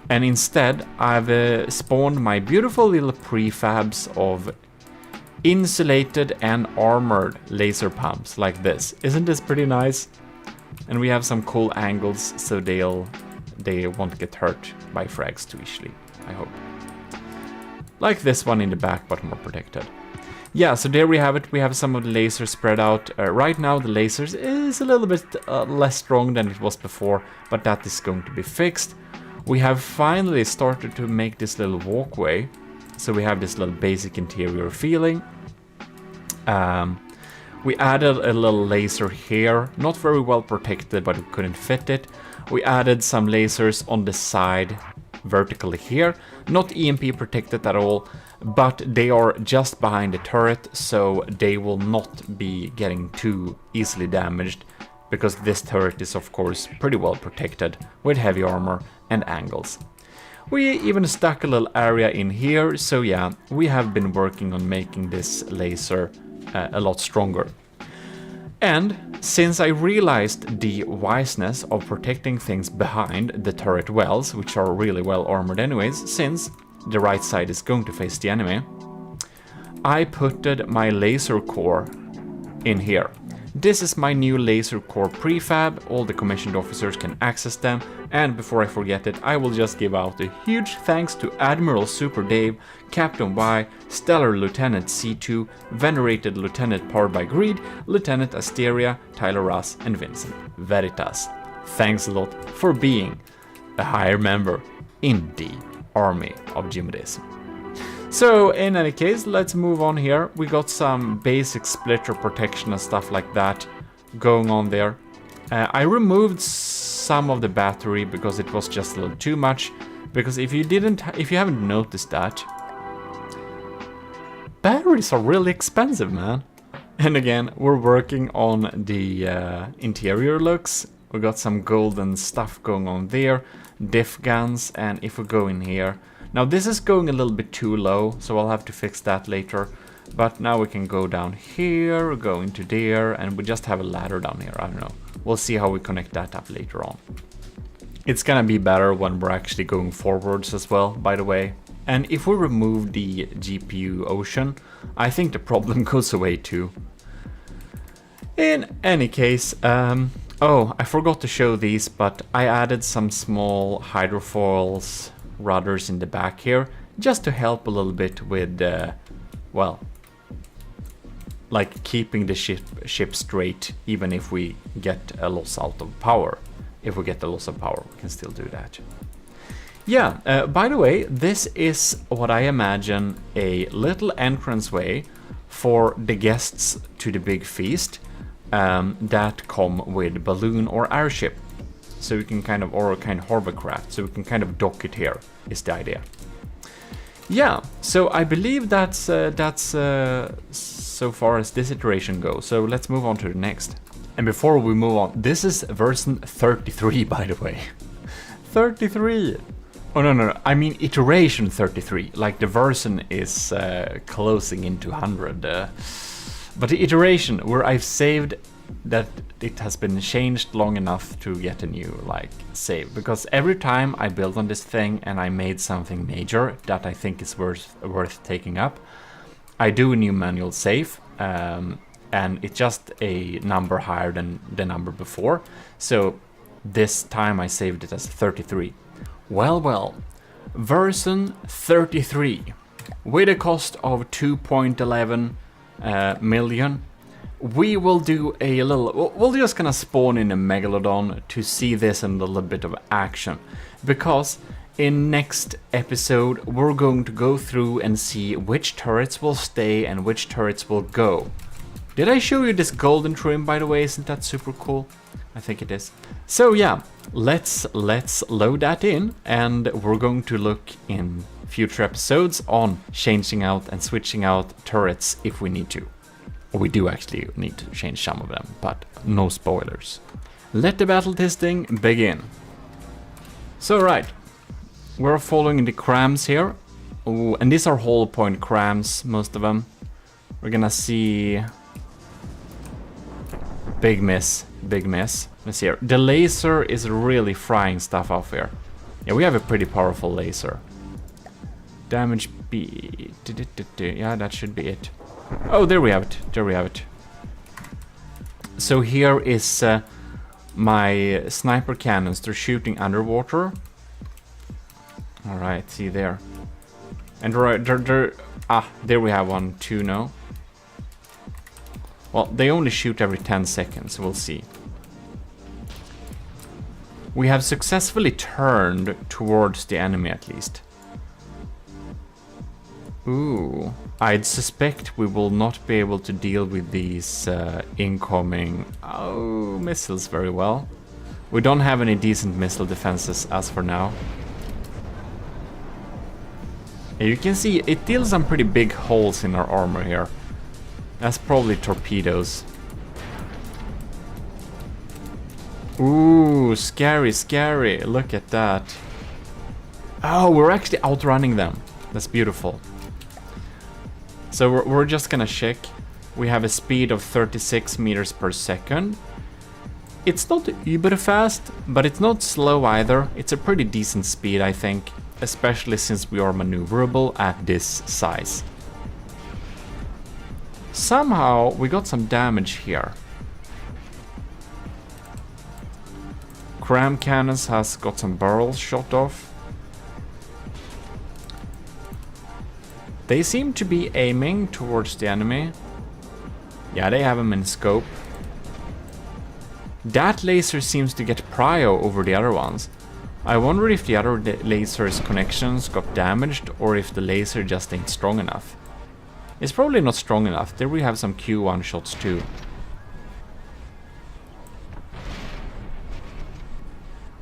And instead, I've spawned my beautiful little prefabs of insulated and armored laser pumps like this. Isn't this pretty nice? And we have some cool angles, so they won't get hurt by frags too easily, I hope. Like this one in the back, but more protected. Yeah, so there we have it. We have some of the lasers spread out. Right now the lasers is a little bit less strong than it was before, but that is going to be fixed. We have finally started to make this little walkway. So we have this little basic interior feeling. We added a little laser here, not very well protected, but we couldn't fit it. We added some lasers on the side vertically here, not EMP protected at all, but they are just behind the turret, so they will not be getting too easily damaged, because this turret is of course pretty well protected with heavy armor and angles. We even stuck a little area in here, so yeah, we have been working on making this laser a lot stronger. And since I realized the wiseness of protecting things behind the turret wells, which are really well armored anyways, since the right side is going to face the enemy, I putted my laser core in here. This is my new laser core prefab. All the commissioned officers can access them. And before I forget it, I will just give out a huge thanks to Admiral Super Dave, Captain Y, Stellar Lieutenant C2, Venerated Lieutenant Powered by Greed, Lieutenant Asteria, Tyler Russ, and Vincent Veritas. Thanks a lot for being a higher member in the army of GMODIST. So in any case, let's move on here. We got some basic splitter protection and stuff like that going on there. I removed some of the battery because it was just a little too much. Because if you haven't noticed that, batteries are really expensive, man. And again, we're working on the interior looks. We got some golden stuff going on there, diff guns, and if we go in here. Now this is going a little bit too low, so I'll have to fix that later. But now we can go down here, go into there, and we just have a ladder down here, I don't know. We'll see how we connect that up later on. It's gonna be better when we're actually going forwards as well, by the way. And if we remove the GPU ocean, I think the problem goes away too. In any case, oh, I forgot to show these, but I added some small hydrofoils rudders in the back here, just to help a little bit with, well, like keeping the ship straight, even if we get a loss out of power. If we get a loss of power, we can still do that. Yeah, by the way, this is what I imagine a little entranceway for the guests to the big feast that come with balloon or airship. So we can kind of, or a kind of hovercraft, so we can kind of dock it here, is the idea. Yeah, so I believe that's so far as this iteration goes, so let's move on to the next. And before we move on, this is version 33, by the way. 33! Oh, no, I mean iteration 33, like the version is closing into 100. But the iteration where I've saved that it has been changed long enough to get a new like save, because every time I build on this thing and I made something major that I think is worth taking up, I do a new manual save, and it's just a number higher than the number before, so this time I saved it as 33. Well, version 33 with a cost of 2.11 million. We will do a little, we're just gonna spawn in a megalodon to see this in a little bit of action, because in next episode, we're going to go through and see which turrets will stay and which turrets will go. Did I show you this golden trim, by the way? Isn't that super cool? I think it is. So yeah, let's load that in, and we're going to look in future episodes on changing out and switching out turrets if we need to. We do actually need to change some of them, but no spoilers. Let the battle testing begin. So right, we're following the crams here. Ooh, and these are hollow point crams, most of them. We're gonna see... Big miss, big miss. Let's see here. The laser is really frying stuff off here. Yeah, we have a pretty powerful laser. Damage B... Yeah, that should be it. Oh, there we have it. There we have it. So here is my sniper cannons. They're shooting underwater. Alright, see there. And there we have one, two, no? Well, they only shoot every 10 seconds, we'll see. We have successfully turned towards the enemy at least. Ooh, I'd suspect we will not be able to deal with these incoming missiles very well. We don't have any decent missile defenses as for now. You can see it deals some pretty big holes in our armor here. That's probably torpedoes. Ooh, scary, scary. Look at that. Oh, we're actually outrunning them. That's beautiful. So we're just gonna check. We have a speed of 36 meters per second. It's not uber fast, but it's not slow either. It's a pretty decent speed, I think, especially since we are maneuverable at this size. Somehow we got some damage here. Cram cannons has got some barrels shot off. They seem to be aiming towards the enemy. Yeah, they have them in scope. That laser seems to get prio over the other ones. I wonder if the other laser's connections got damaged or if the laser just ain't strong enough. It's probably not strong enough. There we have some Q1 shots too.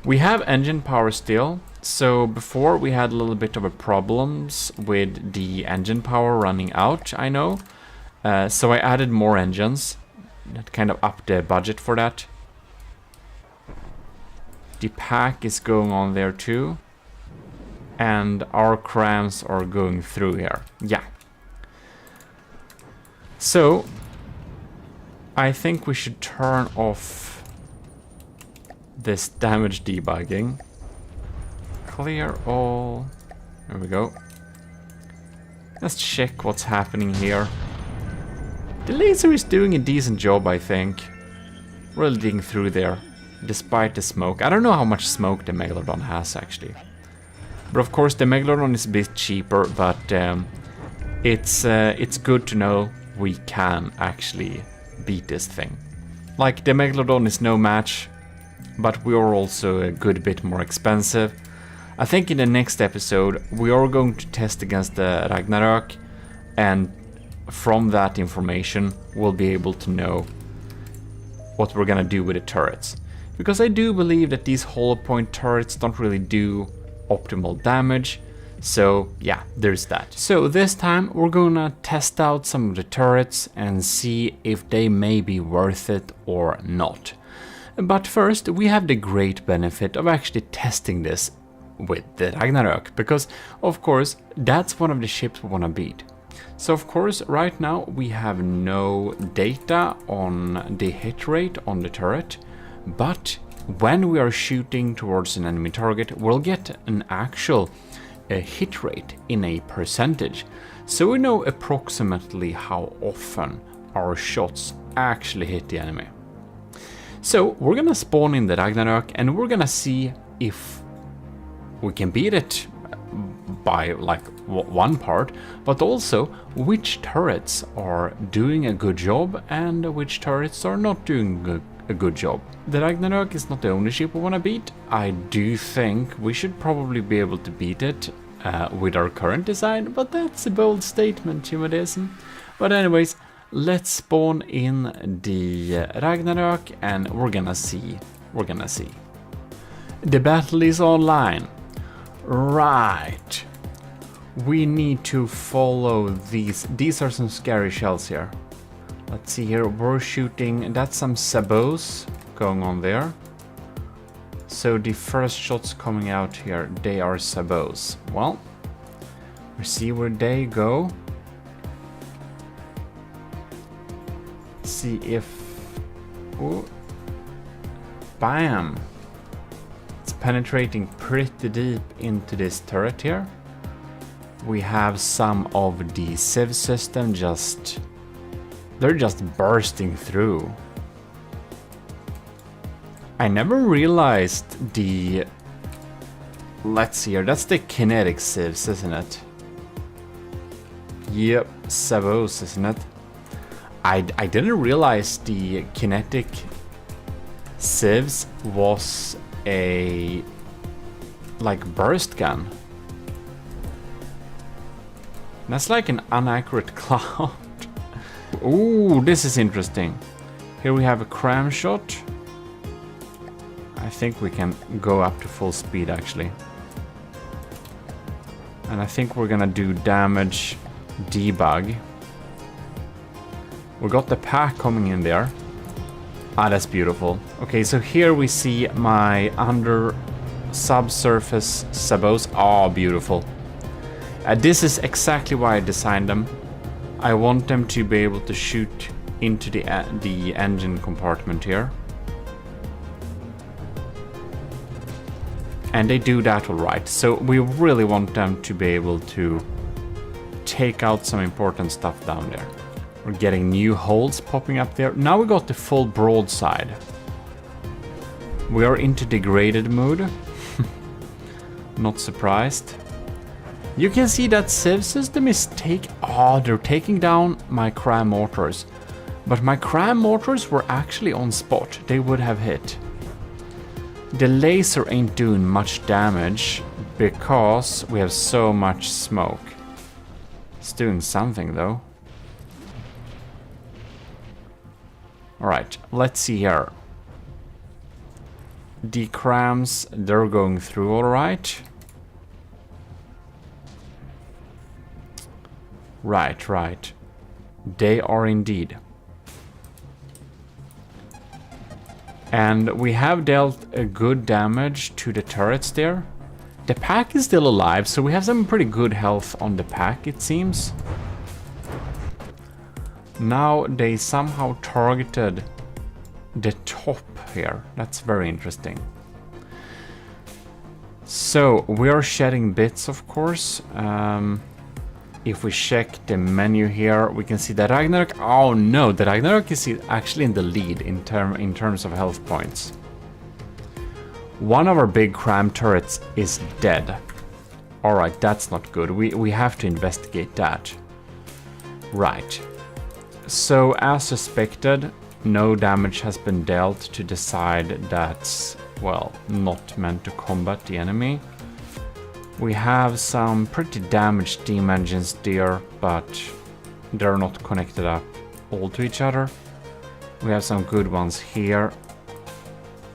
We have engine power still. So before we had a little bit of a problems with the engine power running out, I know. So I added more engines. That kind of upped the budget for that. The pack is going on there too. And our crams are going through here. Yeah. So, I think we should turn off this damage debugging. Clear all. There we go. Let's check what's happening here. The laser is doing a decent job, I think. Really digging through there, despite the smoke. I don't know how much smoke the Megalodon has, actually. But of course, the Megalodon is a bit cheaper, but it's good to know we can actually beat this thing. Like, the Megalodon is no match, but we are also a good bit more expensive. I think in the next episode we are going to test against the Ragnarok, and from that information we'll be able to know what we're gonna do with the turrets. Because I do believe that these hollow point turrets don't really do optimal damage. So yeah, there's that. So this time we're gonna test out some of the turrets and see if they may be worth it or not. But first we have the great benefit of actually testing this with the Ragnarok, because of course that's one of the ships we wanna beat. So of course right now we have no data on the hit rate on the turret, but when we are shooting towards an enemy target we'll get an actual hit rate in a percentage, so we know approximately how often our shots actually hit the enemy. So we're gonna spawn in the Ragnarok and we're gonna see if we can beat it by like one part, but also which turrets are doing a good job and which turrets are not doing a good job. The Ragnarök is not the only ship we want to beat. I do think we should probably be able to beat it with our current design, but that's a bold statement, GMODIST. But anyways, let's spawn in the Ragnarök and we're gonna see. The battle is online. Right. We need to follow these. These are some scary shells here. Let's see here. We're shooting. That's some sabots going on there. So the first shots coming out here, they are sabots. Well, we see where they go. See if... Oh. Bam! It's penetrating pretty deep into this turret here. We have some of the sieve system just... They're just bursting through. I never realized the... Let's see here, that's the kinetic sieves, isn't it? Yep, sabots, isn't it? I didn't realize the kinetic sieves was a like burst gun. That's like an inaccurate cloud. Ooh, this is interesting. Here we have a cram shot. I think we can go up to full speed actually. And I think we're gonna do damage debug. We got the pack coming in there. Ah, that's beautiful. Okay, so here we see my under subsurface sabots. Oh, beautiful. This is exactly why I designed them. I want them to be able to shoot into the engine compartment here. And they do that all right. So we really want them to be able to take out some important stuff down there. We're getting new holes popping up there. Now we got the full broadside. We are into degraded mode. Not surprised. You can see that sieve system is they're taking down my cram mortars. But my cram mortars were actually on spot. They would have hit. The laser ain't doing much damage because we have so much smoke. It's doing something though. Alright, let's see here. The crams, they're going through alright. Right. They are indeed. And we have dealt a good damage to the turrets there. The pack is still alive, so we have some pretty good health on the pack, it seems. Now they somehow targeted the top here. That's very interesting. So we are shedding bits, of course. If we check the menu here, we can see that Ragnarök. Oh no, the Ragnarök is actually in the lead in terms of health points. One of our big cram turrets is dead. Alright, that's not good. We have to investigate that. Right. So, as suspected, no damage has been dealt to the side that's, well, not meant to combat the enemy. We have some pretty damaged steam engines there, but they're not connected up all to each other. We have some good ones here.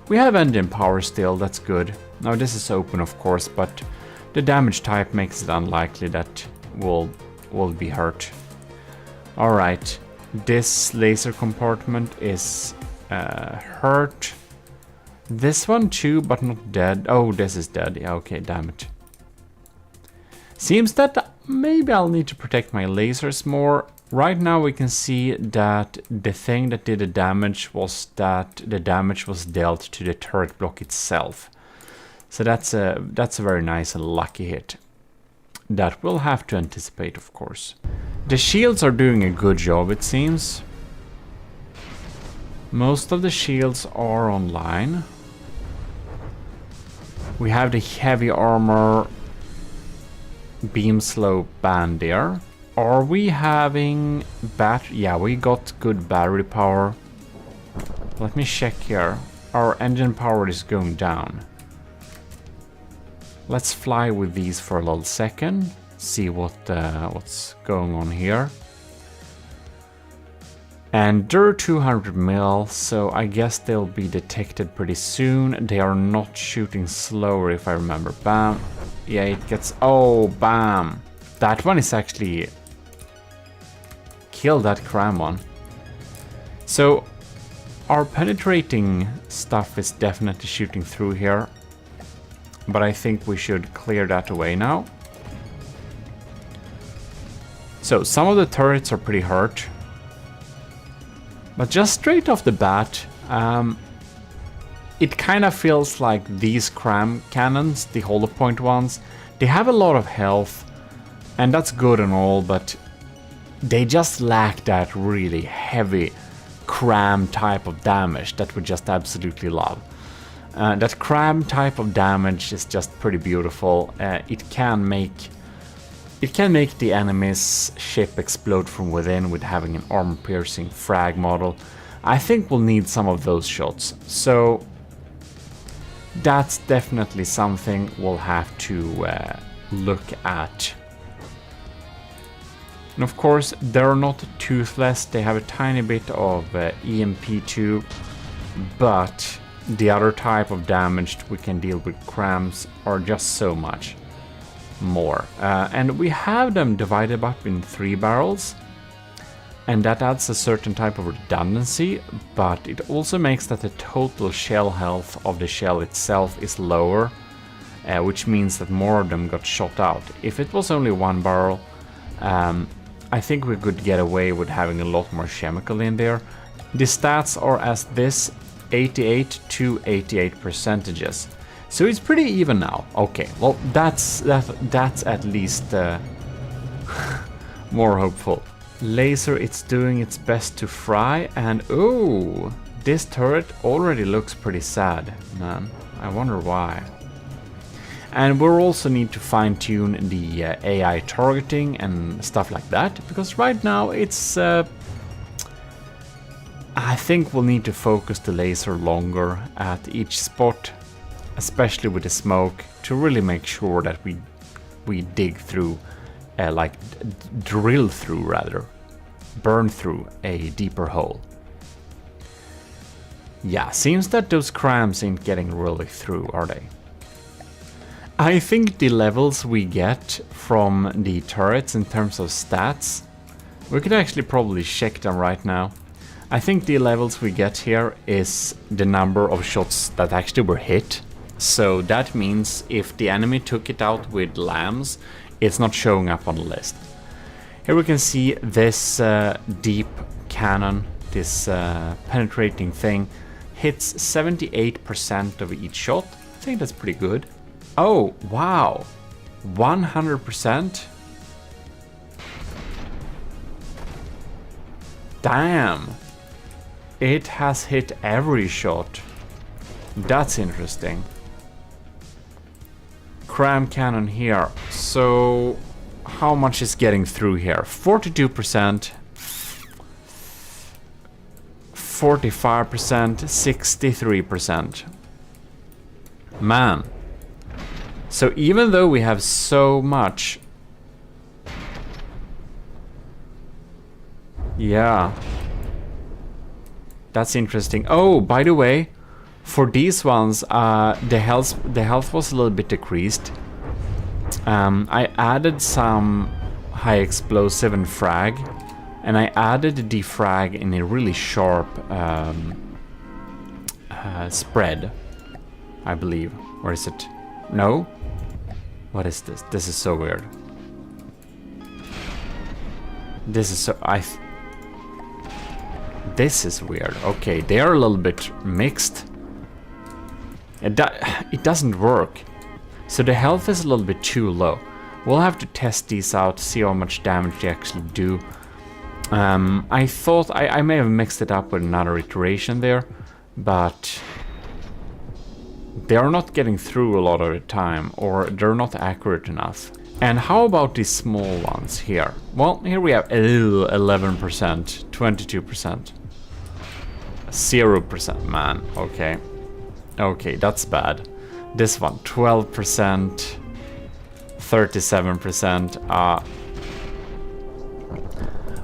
We have engine power still, that's good. Now this is open of course, but the damage type makes it unlikely that we'll be hurt. Alright, this laser compartment is hurt. This one too, but not dead. Oh, this is dead. Yeah, okay, damn it. Seems that maybe I'll need to protect my lasers more. Right now we can see that the thing that did the damage was that the damage was dealt to the turret block itself. So that's a very nice and lucky hit. That we'll have to anticipate, of course. The shields are doing a good job, it seems. Most of the shields are online. We have the heavy armor beam slope band there. Are we having yeah, we got good battery power. Let me check here. Our engine power is going down. Let's fly with these for a little second. See what's going on here. And they're 200 mil, so I guess they'll be detected pretty soon. They are not shooting slower, if I remember. Bam. Yeah, it gets... Oh, bam. That one is actually... Kill that cram one. So, our penetrating stuff is definitely shooting through here. But I think we should clear that away now. So, some of the turrets are pretty hurt. But just straight off the bat, it kind of feels like these cram cannons, the hollow point ones, they have a lot of health, and that's good and all, but they just lack that really heavy cram type of damage that we just absolutely love. That cram type of damage is just pretty beautiful. It can make the enemy's ship explode from within with having an armor-piercing frag model. I think we'll need some of those shots. So that's definitely something we'll have to look at. And of course, they're not toothless. They have a tiny bit of EMP2, but the other type of damage we can deal with crams are just so much more. And we have them divided up in 3 barrels, and that adds a certain type of redundancy, but it also makes that the total shell health of the shell itself is lower, which means that more of them got shot out. If it was only 1 barrel, I think we could get away with having a lot more chemical in there. The stats are as this, 88 to 88 percentages. So it's pretty even now. Okay, well that's at least more hopeful. Laser, it's doing its best to fry, and oh, this turret already looks pretty sad, man. I wonder why. And we'll also need to fine-tune the AI targeting and stuff like that, because right now it's... I think we'll need to focus the laser longer at each spot, especially with the smoke, to really make sure that we dig through, drill through rather, burn through a deeper hole. Yeah, seems that those crams ain't getting really through, are they? I think the levels we get from the turrets in terms of stats, we could actually probably check them right now. I think the levels we get here is the number of shots that actually were hit. So that means if the enemy took it out with lambs, it's not showing up on the list. Here we can see this deep cannon, this penetrating thing, hits 78% of each shot. I think that's pretty good. Oh, wow. 100%? Damn. It has hit every shot. That's interesting. Cram cannon here. So how much is getting through here? 42%, 45%, 63%. Man. So even though we have so much... Yeah. That's interesting. Oh, by the way, for these ones, the health was a little bit decreased. I added some high explosive and frag, and I added the frag in a really sharp spread, I believe. Or is it? No? What is this? This is so weird. This is so... This is weird. Okay, they are a little bit mixed. It doesn't work. So the health is a little bit too low. We'll have to test these out, see how much damage they actually do. I thought I may have mixed it up with another iteration there, but they are not getting through a lot of the time, or they're not accurate enough. And how about these small ones here? Well, here we have 11%, 22%. 0%, man. Okay. Okay, that's bad. This one, 12%, 37%.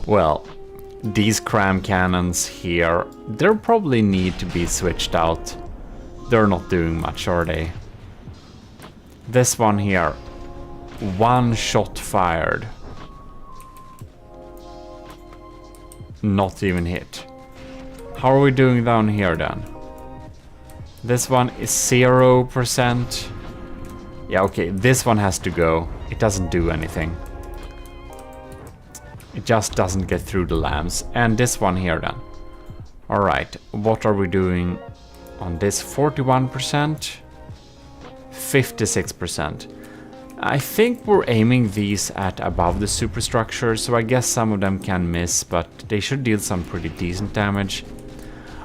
Well, these cram cannons here, they probably need to be switched out. They're not doing much, are they? This one here, 1 shot fired. Not even hit. How are we doing down here then? This one is 0%. Yeah, okay, this one has to go. It doesn't do anything. It just doesn't get through the lambs. And this one here then. Alright, what are we doing on this? 41%? 56%. I think we're aiming these at above the superstructure, so I guess some of them can miss, but they should deal some pretty decent damage.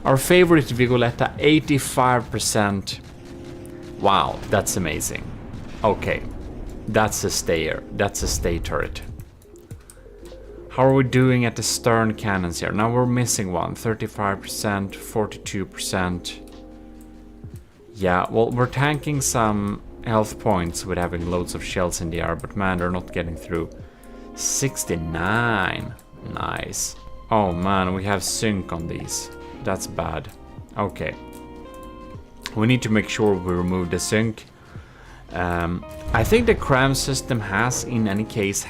Our favorite Vigoletta, 85%. Wow, that's amazing. Okay, that's a stayer. That's a stay turret. How are we doing at the stern cannons here? Now we're missing one. 35%, 42%. Yeah, well, we're tanking some health points with having loads of shells in the air, but man, they're not getting through. 69. Nice. Oh man, we have sync on these. That's bad. Okay. We need to make sure we remove the sync. I think the cram system has, in any case,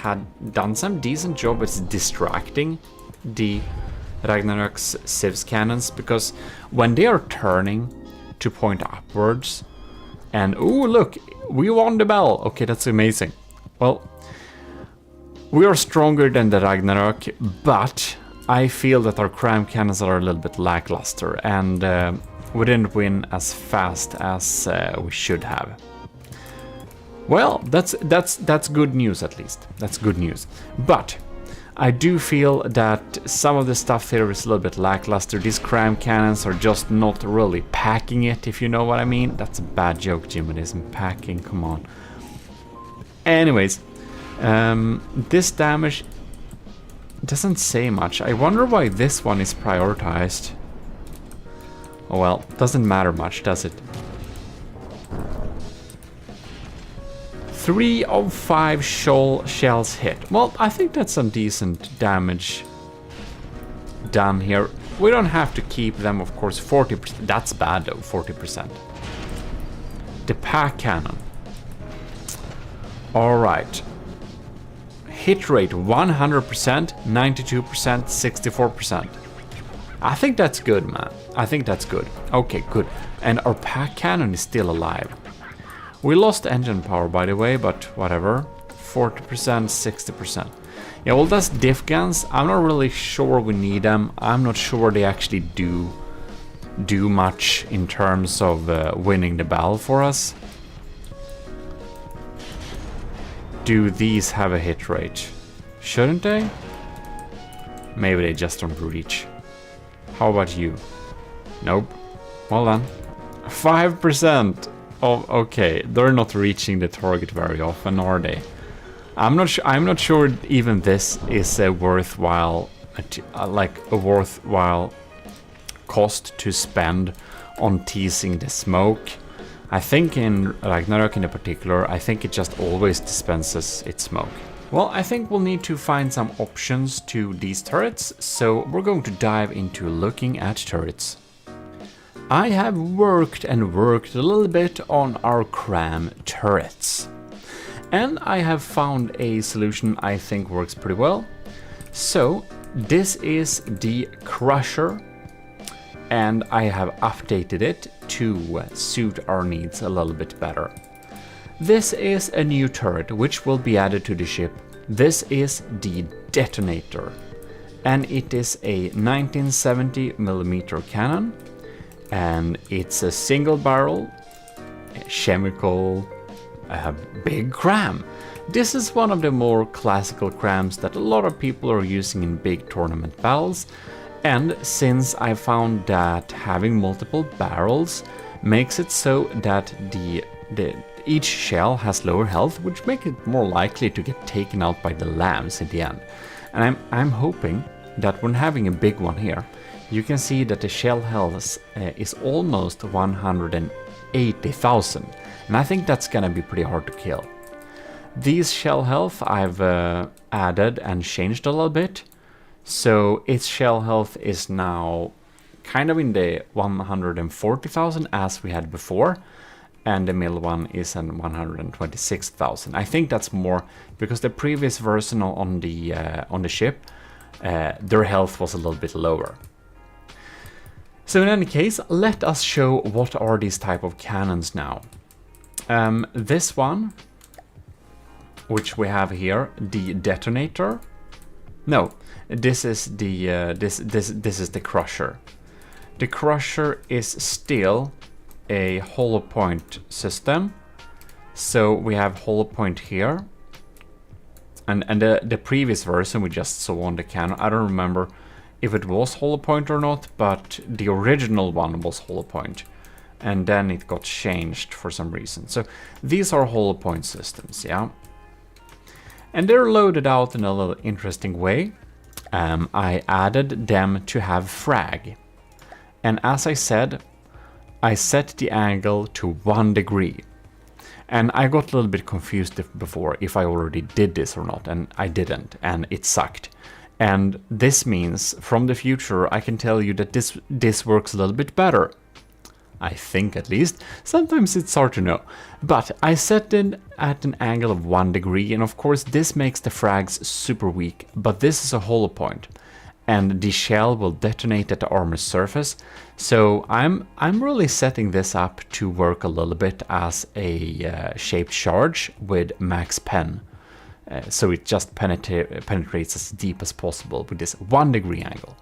done some decent job at distracting the Ragnarok's Civs cannons, because when they are turning to point upwards, and oh look, we won the bell. Okay, that's amazing. Well, we are stronger than the Ragnarok, but I feel that our cram cannons are a little bit lackluster, and we didn't win as fast as we should have. Well, that's good news, at least. That's good news. But I do feel that some of the stuff here is a little bit lackluster. These cram cannons are just not really packing it, if you know what I mean. That's a bad joke, GMODISM. Packing, come on. Anyways, this damage doesn't say much. I wonder why this one is prioritized. Oh well, doesn't matter much, does it? 3 of 5 shells hit. Well, I think that's some decent damage done here. We don't have to keep them, of course. 40%. That's bad though, 40%. The pack cannon. Alright. Hit rate 100%, 92%, 64%. I think that's good, man. I think that's good. Okay, good. And our pack cannon is still alive. We lost engine power, by the way, but whatever. 40%, 60%. Yeah, well, that's diff guns. I'm not really sure we need them. I'm not sure they actually do much in terms of winning the battle for us. Do these have a hit rate? Shouldn't they? Maybe they just don't reach. How about you? Nope. Well done. 5%. Oh, okay. They're not reaching the target very often, are they? I'm not sure even this is a worthwhile, cost to spend on teasing the smoke. I think in Ragnarok in particular, I think it just always dispenses its smoke. Well, I think we'll need to find some options to these turrets, so we're going to dive into looking at turrets. I have worked a little bit on our cram turrets, and I have found a solution I think works pretty well. So this is the Crusher, and I have updated it to suit our needs a little bit better. This is a new turret which will be added to the ship. This is the Detonator, and it is a 1970mm cannon, and it's a single barrel, chemical, big cram. This is one of the more classical crams that a lot of people are using in big tournament battles. And since I found that having multiple barrels makes it so that each shell has lower health, which makes it more likely to get taken out by the lambs in the end. And I'm hoping that when having a big one here, you can see that the shell health is almost 180,000. And I think that's gonna be pretty hard to kill. These shell health I've added and changed a little bit. So its shell health is now kind of in the 140,000 as we had before. And the middle one is in 126,000. I think that's more because the previous version on the ship, their health was a little bit lower. So in any case, let us show what are these type of cannons now. This one, which we have here, the detonator. No, this is the this is the crusher. The crusher is still a hollow point system. So we have hollow point here. And the previous version we just saw on the cannon, I don't remember if it was hollow point or not, but the original one was hollow point. And then it got changed for some reason. So these are hollow point systems, yeah. And they're loaded out in a little interesting way. I added them to have frag. And as I said, I set the angle to 1 degree. And I got a little bit confused before if I already did this or not, and I didn't, and it sucked. And this means, from the future, I can tell you that this works a little bit better. I think, at least. Sometimes it's hard to know. But I set it at an angle of 1 degree, and of course this makes the frags super weak, but this is a hollow point. And the shell will detonate at the armor surface. So I'm really setting this up to work a little bit as a shaped charge with max pen. So it just penetrates as deep as possible with this 1 degree angle.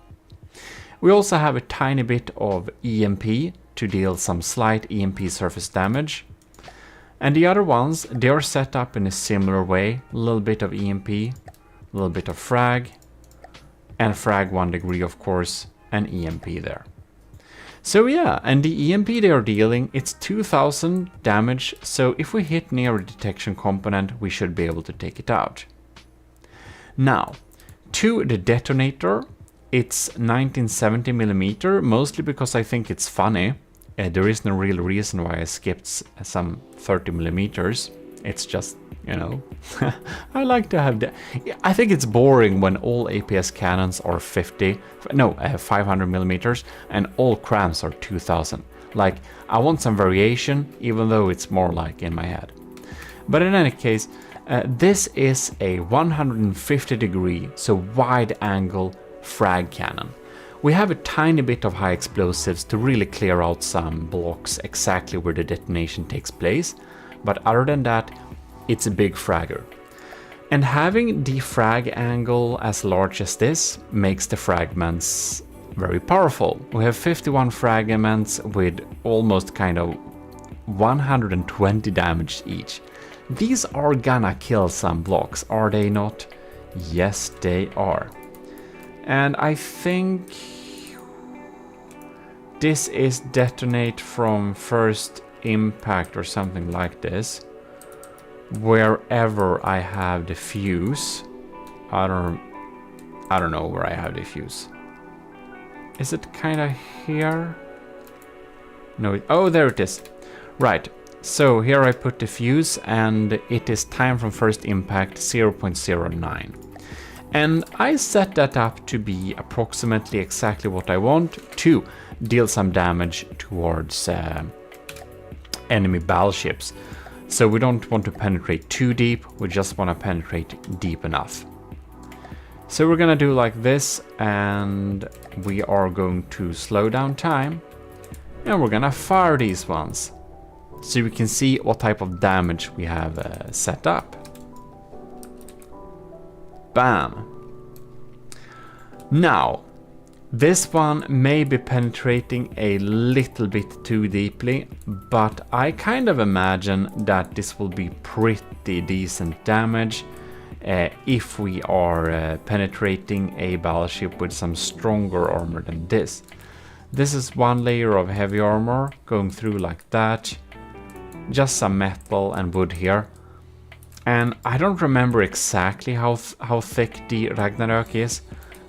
We also have a tiny bit of EMP to deal some slight EMP surface damage. And the other ones, they are set up in a similar way. A little bit of EMP, a little bit of frag, and frag 1 degree, of course, and EMP there. So yeah, and the EMP they are dealing, it's 2000 damage, so if we hit near a detection component, we should be able to take it out. Now, to the detonator, it's 1970mm, mostly because I think it's funny. There is no real reason why I skipped some 30mm. It's just, you know, I like to have that. I think it's boring when all APS cannons are 500mm and all crams are 2000. Like, I want some variation, even though it's more like in my head. But in any case, this is a 150 degree, so wide angle frag cannon. We have a tiny bit of high explosives to really clear out some blocks exactly where the detonation takes place. But other than that, it's a big fragger. And having the frag angle as large as this makes the fragments very powerful. We have 51 fragments with almost kind of 120 damage each. These are gonna kill some blocks, are they not? Yes, they are. And I think this is detonate from first impact or something like this. Wherever I have the fuse, I don't know where I have the fuse. Is it kind of here? No, oh, there it is. Right, so here I put the fuse and it is time from first impact 0.09. And I set that up to be approximately exactly what I want to deal some damage towards enemy battleships. So we don't want to penetrate too deep, we just want to penetrate deep enough. So we're gonna do like this, and we are going to slow down time, and we're gonna fire these ones, so we can see what type of damage we have set up. Bam! Now, this one may be penetrating a little bit too deeply, but I kind of imagine that this will be pretty decent damage if we are penetrating a battleship with some stronger armor than this. This is one layer of heavy armor going through like that, just some metal and wood here. And I don't remember exactly how thick the Ragnarök is,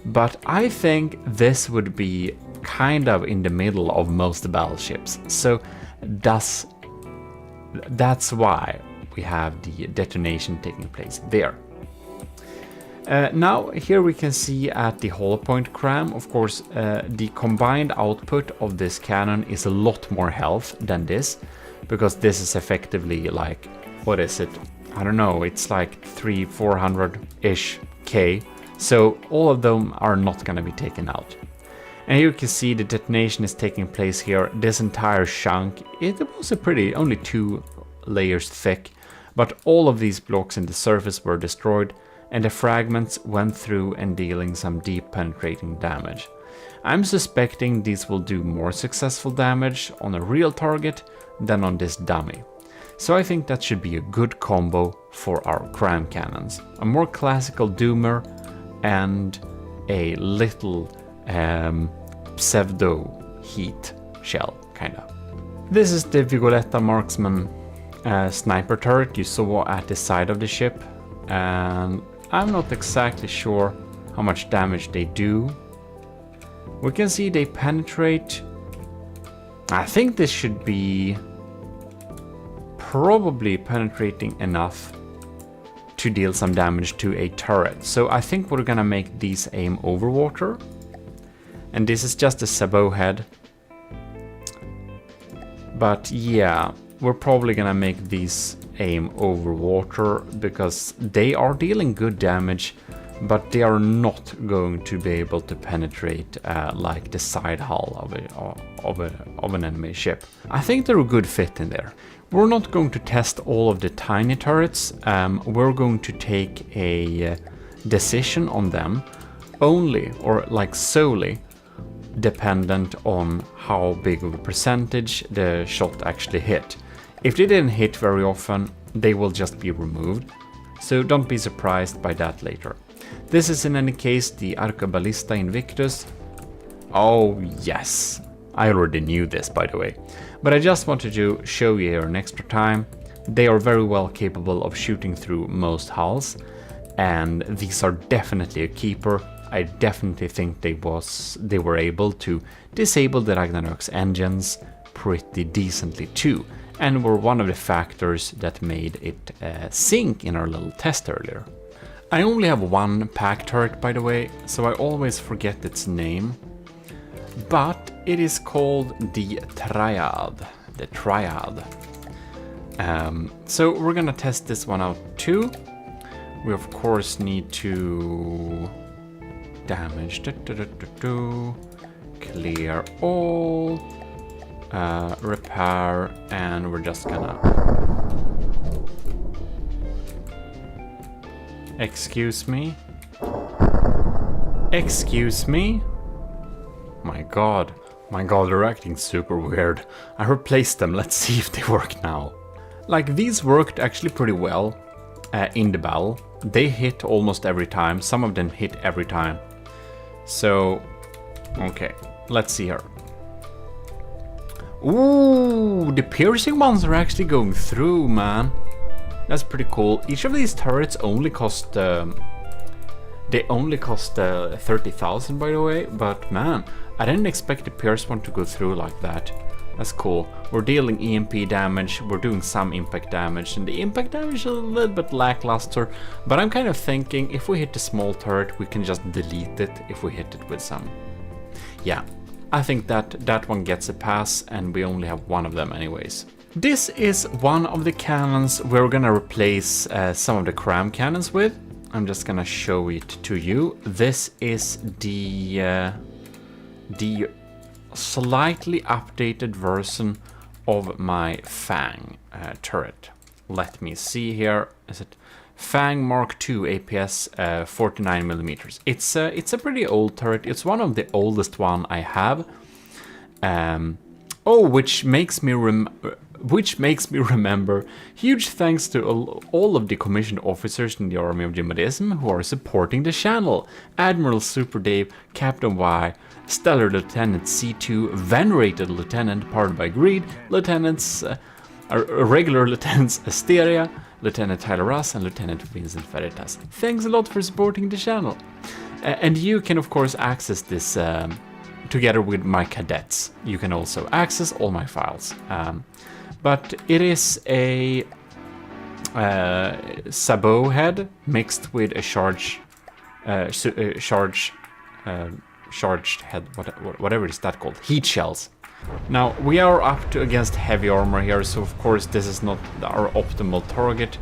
but I think this would be kind of in the middle of most battleships. So that's why we have the detonation taking place there. Now here we can see at the hollow point cram, of course, the combined output of this cannon is a lot more health than this, because this is effectively like, what is it? I don't know, it's like 300-400-ish K. So all of them are not going to be taken out. And here you can see the detonation is taking place here. This entire chunk, it was a pretty, only 2 layers thick, but all of these blocks in the surface were destroyed, and the fragments went through and dealing some deep penetrating damage. I'm suspecting these will do more successful damage on a real target than on this dummy. So I think that should be a good combo for our cram cannons. A more classical doomer and a little pseudo heat shell, kinda. This is the Vigoletta Marksman sniper turret you saw at the side of the ship, and I'm not exactly sure how much damage they do. We can see they penetrate. I think this should be probably penetrating enough to deal some damage to a turret. So I think we're gonna make these aim over water. And this is just a sabot head. But yeah, we're probably gonna make these aim over water because they are dealing good damage, but they are not going to be able to penetrate like the side hull of an enemy ship. I think they're a good fit in there. We're not going to test all of the tiny turrets. We're going to take a decision on them only, or like solely, dependent on how big of a percentage the shot actually hit. If they didn't hit very often, they will just be removed. So don't be surprised by that later. This is in any case the Arcaballista Invictus. Oh yes, I already knew this by the way. But I just wanted to show you here an extra time. They are very well capable of shooting through most hulls. And these are definitely a keeper. I definitely think they were able to disable the Ragnarok's engines pretty decently too. And were one of the factors that made it sink in our little test earlier. I only have one pack turret by the way, so I always forget its name. But it is called the Triad. The Triad. So we're gonna test this one out too. We of course need to damage, clear all, repair, and we're just gonna... Excuse me? Excuse me? My god, they're acting super weird. I replaced them, let's see if they work now. Like, these worked actually pretty well in the battle. They hit almost every time, some of them hit every time. So, okay, let's see here. Ooh, the piercing ones are actually going through, man. That's pretty cool. Each of these turrets only cost... they only cost 30,000 by the way, but man, I didn't expect the pierce one to go through like that. That's cool. We're dealing EMP damage, we're doing some impact damage, and the impact damage is a little bit lackluster, but I'm kind of thinking if we hit the small turret, we can just delete it if we hit it with some. Yeah, I think that one gets a pass, and we only have one of them anyways. This is one of the cannons we're gonna replace some of the cram cannons with. I'm just gonna show it to you. This is the slightly updated version of my Fang turret. Let me see here. Is it Fang Mark II APS 49mm? It's a pretty old turret. It's one of the oldest one I have. Oh, which makes me remember, huge thanks to all of the commissioned officers in the Army of GMODIST who are supporting the channel. Admiral Super Dave, Captain Y, Stellar Lieutenant C2, Venerated Lieutenant Powered by Greed, Lieutenants, Regular Lieutenants Asteria, Lieutenant Tyler Russ, and Lieutenant Vincent Veritas. Thanks a lot for supporting the channel. And you can of course access this together with my cadets. You can also access all my files. But it is a sabot head mixed with a charged head, whatever is that called, heat shells. Now we are up to against heavy armor here, so of course this is not our optimal target.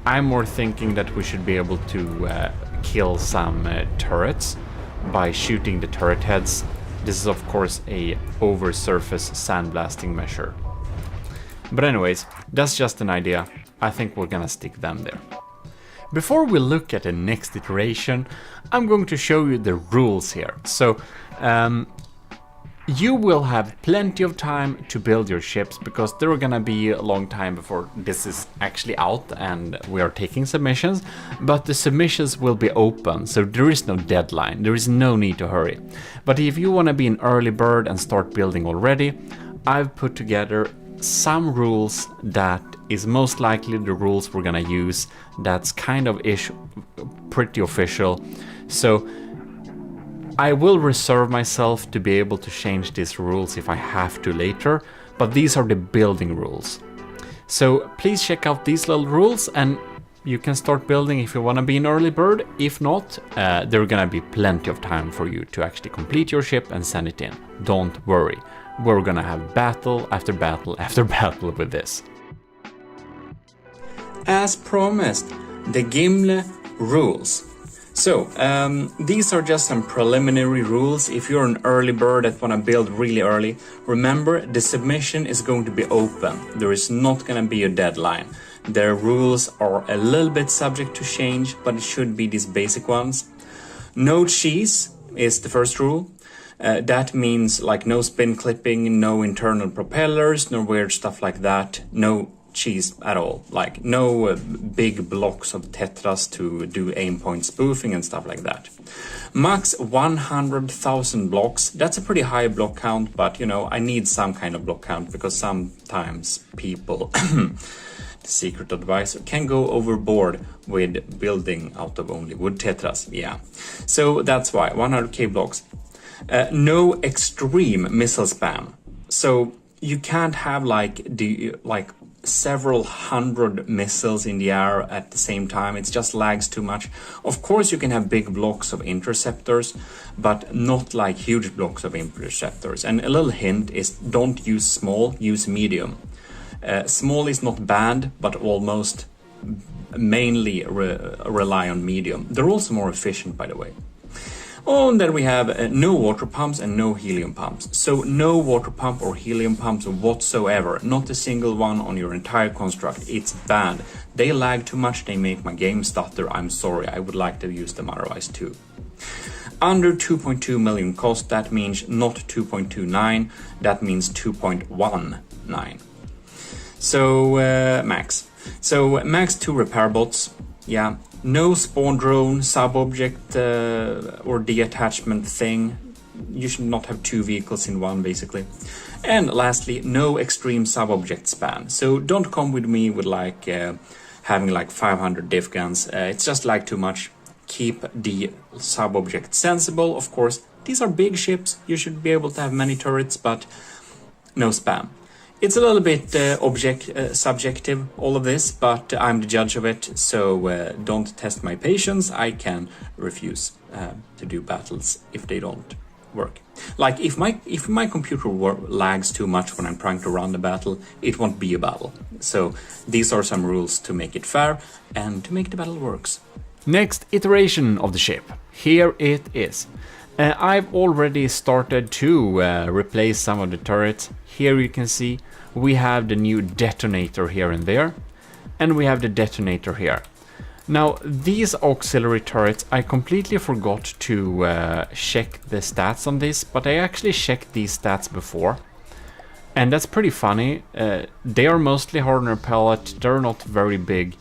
I'm more thinking that we should be able to kill some turrets by shooting the turret heads. This is of course a over surface sandblasting measure. But anyways, that's just an idea. I think we're gonna stick them there. Before we look at the next iteration, I'm going to show you the rules here. So you will have plenty of time to build your ships, because there are gonna be a long time before this is actually out and we are taking submissions, but the submissions will be open, so there is no deadline, there is no need to hurry. But if you want to be an early bird and start building already, I've put together some rules that is most likely the rules we're gonna use, that's kind of pretty official. So I will reserve myself to be able to change these rules if I have to later, but these are the building rules. So please check out these little rules and you can start building if you want to be an early bird. If not, there are gonna be plenty of time for you to actually complete your ship and send it in. Don't worry, we're gonna have battle after battle after battle with this. As promised, the Gimli rules. So, these are just some preliminary rules. If you're an early bird that want to build really early, remember the submission is going to be open. There is not going to be a deadline. Their rules are a little bit subject to change, but it should be these basic ones. No cheese is the first rule. That means like no spin clipping, no internal propellers, no weird stuff like that. No cheese at all, like no big blocks of tetras to do aim point spoofing and stuff like that. Max 100,000 blocks. That's a pretty high block count, but you know, I need some kind of block count because sometimes people, the secret advisor, can go overboard with building out of only wood tetras. Yeah, so that's why 100k blocks. No extreme missile spam. So you can't have like several hundred missiles in the air at the same time. It just lags too much. Of course you can have big blocks of interceptors, but not like huge blocks of interceptors. And a little hint is don't use small, use medium. Small is not bad, but almost mainly rely on medium. They're also more efficient, by the way. Oh, and then we have no water pumps and no helium pumps. So no water pump or helium pumps whatsoever. Not a single one on your entire construct. It's bad. They lag too much. They make my game stutter. I'm sorry. I would like to use them otherwise too. Under 2.2 million cost, that means not 2.29. That means 2.19. So max. So max 2 repair bots. Yeah. No spawn drone, sub-object or detachment thing. You should not have 2 vehicles in one, basically. And lastly, no extreme sub-object spam. So don't come with me with like having like 500 diff guns. It's just like too much. Keep the sub-object sensible, of course. These are big ships. You should be able to have many turrets, but no spam. It's a little bit subjective, all of this, but I'm the judge of it, so don't test my patience. I can refuse to do battles if they don't work. Like, if my computer lags too much when I'm trying to run the battle, it won't be a battle. So these are some rules to make it fair and to make the battle works. Next iteration of the ship. Here it is. I've already started to replace some of the turrets. Here you can see we have the new detonator here and there, and we have the detonator here. Now these auxiliary turrets, I completely forgot to check the stats on this, but I actually checked these stats before, and that's pretty funny. They are mostly hardener pellet, they're not very big,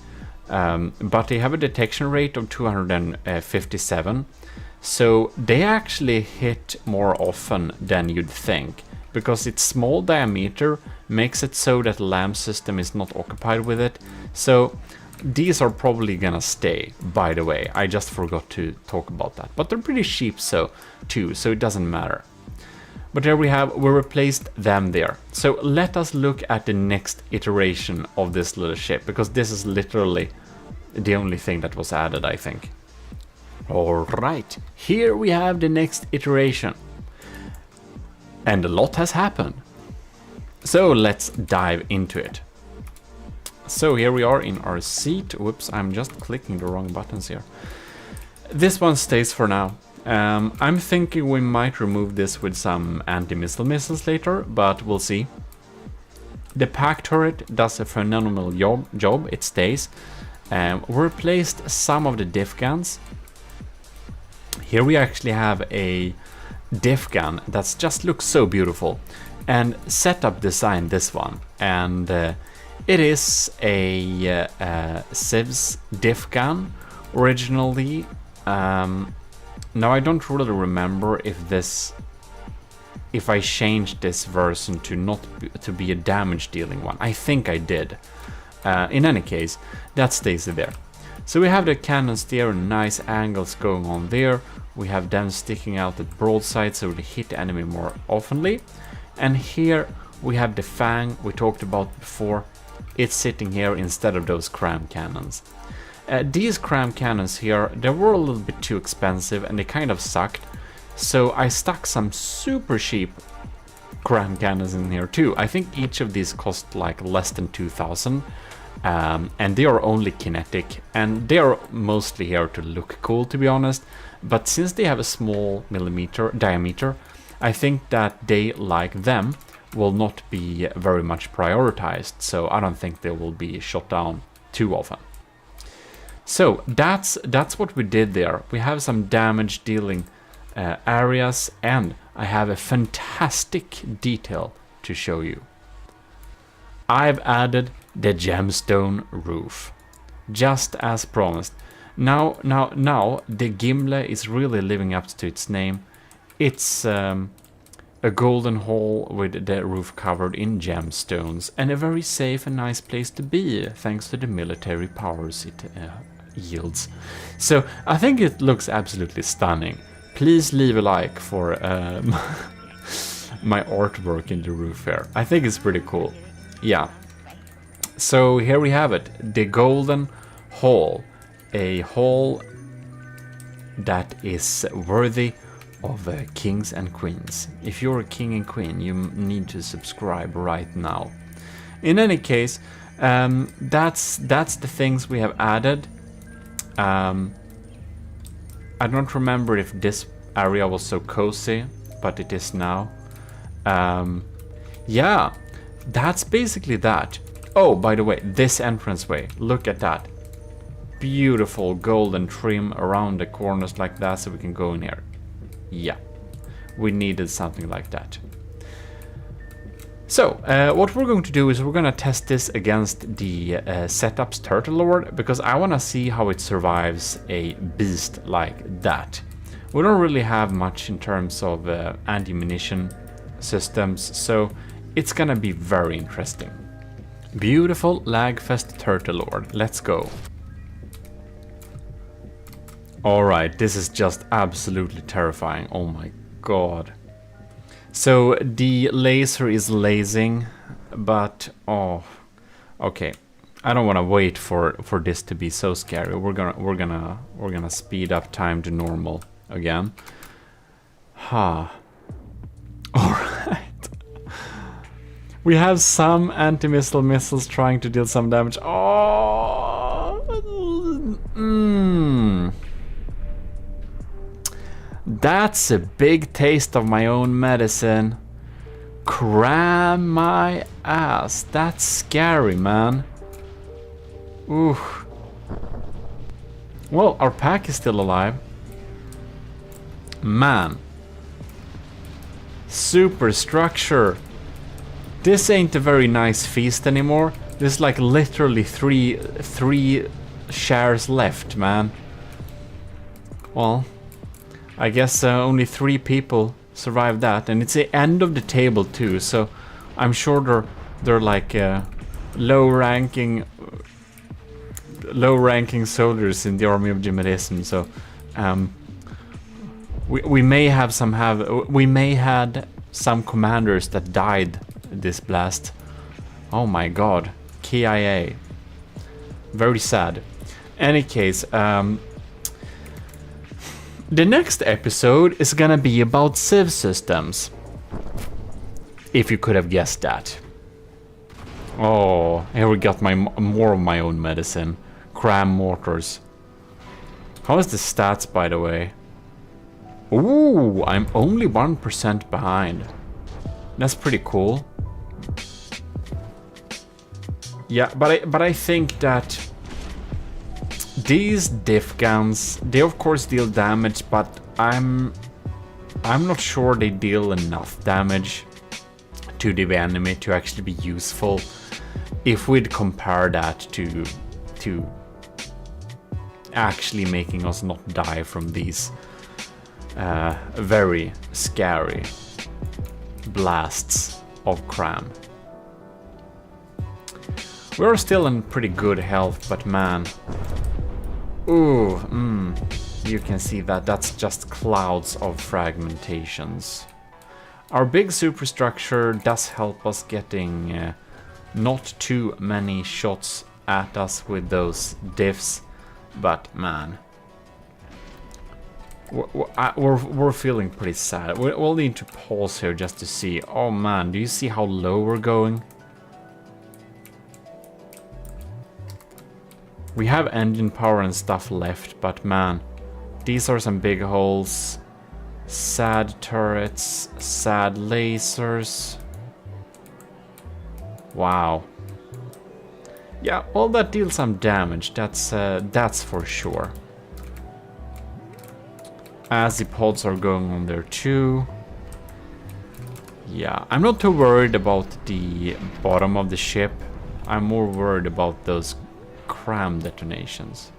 but they have a detection rate of 257. So they actually hit more often than you'd think, because its small diameter makes it so that the LAM system is not occupied with it. So these are probably gonna stay, by the way. I just forgot to talk about that, but they're pretty cheap too, so it doesn't matter. But there we have, we replaced them there. So let us look at the next iteration of this little ship, because this is literally the only thing that was added, I think. Alright, here we have the next iteration. And a lot has happened. So let's dive into it. So here we are in our seat. Whoops, I'm just clicking the wrong buttons here. This one stays for now. I'm thinking we might remove this with some anti-missile missiles later, but we'll see. The pack turret does a phenomenal job, it stays. We replaced some of the diff guns. Here we actually have a diff gun that just looks so beautiful. And setup designed this one. And it is a Civs diff gun originally. Now I don't really remember if I changed this version to be a damage dealing one. I think I did. In any case, that stays there. So we have the cannons there, nice angles going on there. We have them sticking out at broadside so they hit the enemy more oftenly. And here we have the Fang we talked about before. It's sitting here instead of those cram cannons. These cram cannons here, they were a little bit too expensive and they kind of sucked. So I stuck some super cheap cram cannons in here too. I think each of these cost like less than 2,000. And they are only kinetic, and they are mostly here to look cool, to be honest. But since they have a small diameter, I think that they, like them, will not be very much prioritized. So I don't think they will be shot down too often. So that's what we did there. We have some damage dealing areas, and I have a fantastic detail to show you. I've added the gemstone roof, just as promised. Now the Gimle is really living up to its name. It's a golden hall with the roof covered in gemstones, and a very safe and nice place to be, thanks to the military powers it yields. So I think it looks absolutely stunning. Please leave a like for my artwork in the roof here. I think it's pretty cool. Yeah. So here we have it, the Golden Hall, a hall that is worthy of kings and queens. If you're a king and queen, you need to subscribe right now. In any case, that's the things we have added. I don't remember if this area was so cozy, but it is now. Yeah, that's basically that. Oh, by the way, this entranceway, look at that. Beautiful golden trim around the corners like that so we can go in here. Yeah, we needed something like that. So, what we're going to do is we're going to test this against the Setups Turtle Lord, because I want to see how it survives a beast like that. We don't really have much in terms of anti-munition systems, so it's going to be very interesting. Beautiful Lagfest Turtle Lord, let's go. Alright, this is just absolutely terrifying, oh my god. So the laser is lasing, but oh, okay. I don't want to wait for this to be so scary. We're gonna speed up time to normal again. Ha. Alright. We have some anti-missile missiles trying to deal some damage. Oh, that's a big taste of my own medicine. Cram my ass. That's scary, man. Ooh. Well, our pack is still alive. Man. Superstructure. This ain't a very nice feast anymore. There's like literally three shares left, man. Well, I guess only 3 people survived that, and it's the end of the table too. So I'm sure they're like low-ranking soldiers in the army of GMODIST. So we may have some commanders that died this blast. Oh my god. KIA. Very sad. Any case, the next episode is gonna be about Civ systems. If you could have guessed that. Oh, here we got more of my own medicine. Cram mortars. How is the stats, by the way? Ooh, I'm only 1% behind. That's pretty cool. Yeah, but I think that these diff guns, they of course deal damage, but I'm not sure they deal enough damage to the enemy to actually be useful. If we'd compare that to actually making us not die from these very scary blasts of cram. We're still in pretty good health, but man, ooh, you can see that that's just clouds of fragmentations. Our big superstructure does help us getting not too many shots at us with those diffs, but man, we're feeling pretty sad. We'll need to pause here just to see. Oh man, do you see how low we're going? We have engine power and stuff left, but man, these are some big holes. Sad turrets, sad lasers. Wow. Yeah, well, that deals some damage, that's for sure. Azipods are going on there too. Yeah, I'm not too worried about the bottom of the ship. I'm more worried about those cram detonations.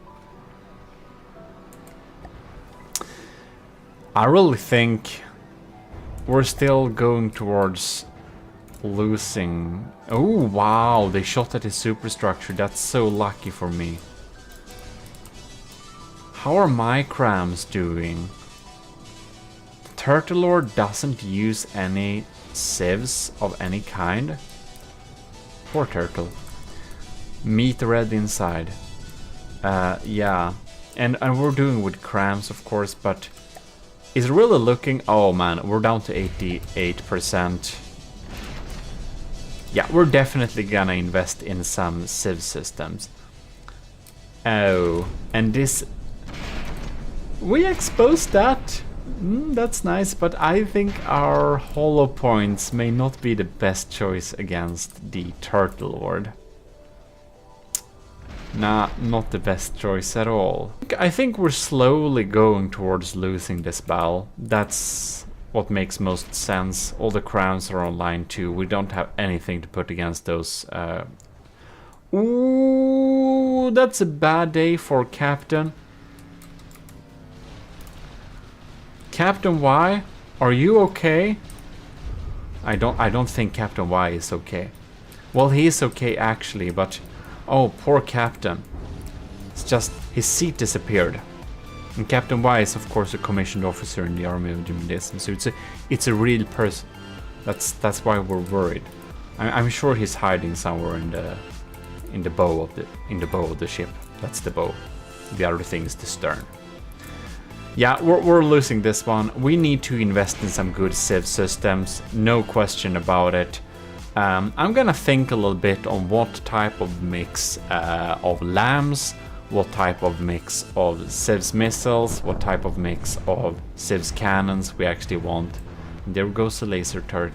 I really think we're still going towards losing. Oh wow, they shot at his superstructure. That's so lucky for me. How are my crams doing? Turtle Lord doesn't use any civs of any kind. Poor turtle. Meat red inside. Yeah, and we're doing with crams, of course, but it's really looking. Oh man, we're down to 88%. Yeah, we're definitely gonna invest in some civ systems. Oh, and this, we exposed that. That's nice, but I think our hollow points may not be the best choice against the Turtle Lord. Nah, not the best choice at all. I think we're slowly going towards losing this battle. That's what makes most sense. All the crowns are online too. We don't have anything to put against those. Ooh, that's a bad day for Captain. Captain Y, are you okay? I don't think Captain Y is okay. Well, he is okay actually, but oh, poor Captain. It's just his seat disappeared. And Captain Y is of course a commissioned officer in the army of GMODIST, so it's a real person. That's why we're worried. I'm sure he's hiding somewhere in the bow of the ship. That's the bow. The other thing is the stern. Yeah, we're losing this one. We need to invest in some good civ systems, no question about it. I'm gonna think a little bit on what type of mix of lambs, what type of mix of civs missiles, what type of mix of civs cannons we actually want. There goes the laser turret.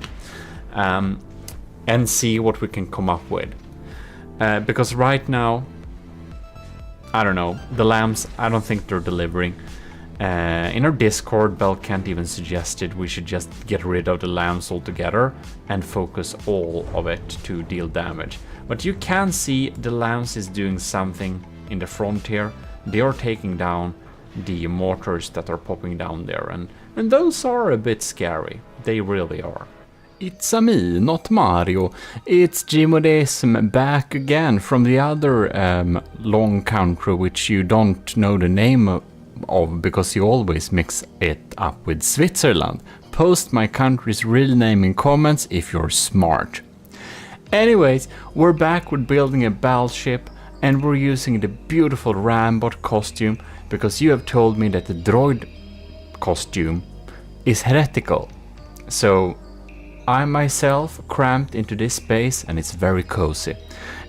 And see what we can come up with. Because right now, I don't know, the lambs, I don't think they're delivering. In our Discord, Belkant even suggested we should just get rid of the lambs altogether and focus all of it to deal damage. But you can see the lambs is doing something in the front here. They are taking down the mortars that are popping down there, and those are a bit scary. They really are. It's me, not Mario. It's GMODIST back again from the other long country which you don't know the name of because you always mix it up with Switzerland. post my country's real name in comments if you're smart. Anyways, we're back with building a battleship, and we're using the beautiful Rambot costume because you have told me that the droid costume is heretical. So I myself cramped into this space and it's very cozy.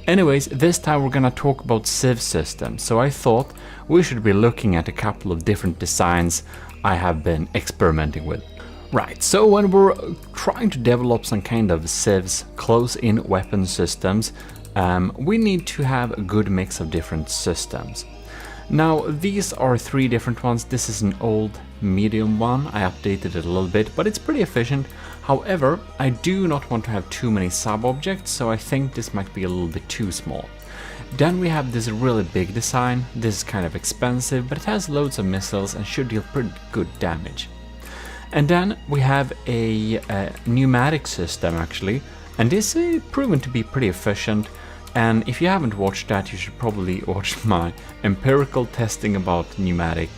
Anyways, this time we're gonna talk about Civ systems, so I thought we should be looking at a couple of different designs I have been experimenting with. Right, so when we're trying to develop some kind of Civs, close-in weapon systems, we need to have a good mix of different systems. Now, these are 3 different ones. This is an old medium one. I updated it a little bit, but it's pretty efficient. However, I do not want to have too many sub-objects, so I think this might be a little bit too small. Then we have this really big design. This is kind of expensive, but it has loads of missiles and should deal pretty good damage. And then we have a pneumatic system actually, and this is proven to be pretty efficient. And if you haven't watched that, you should probably watch my empirical testing about pneumatic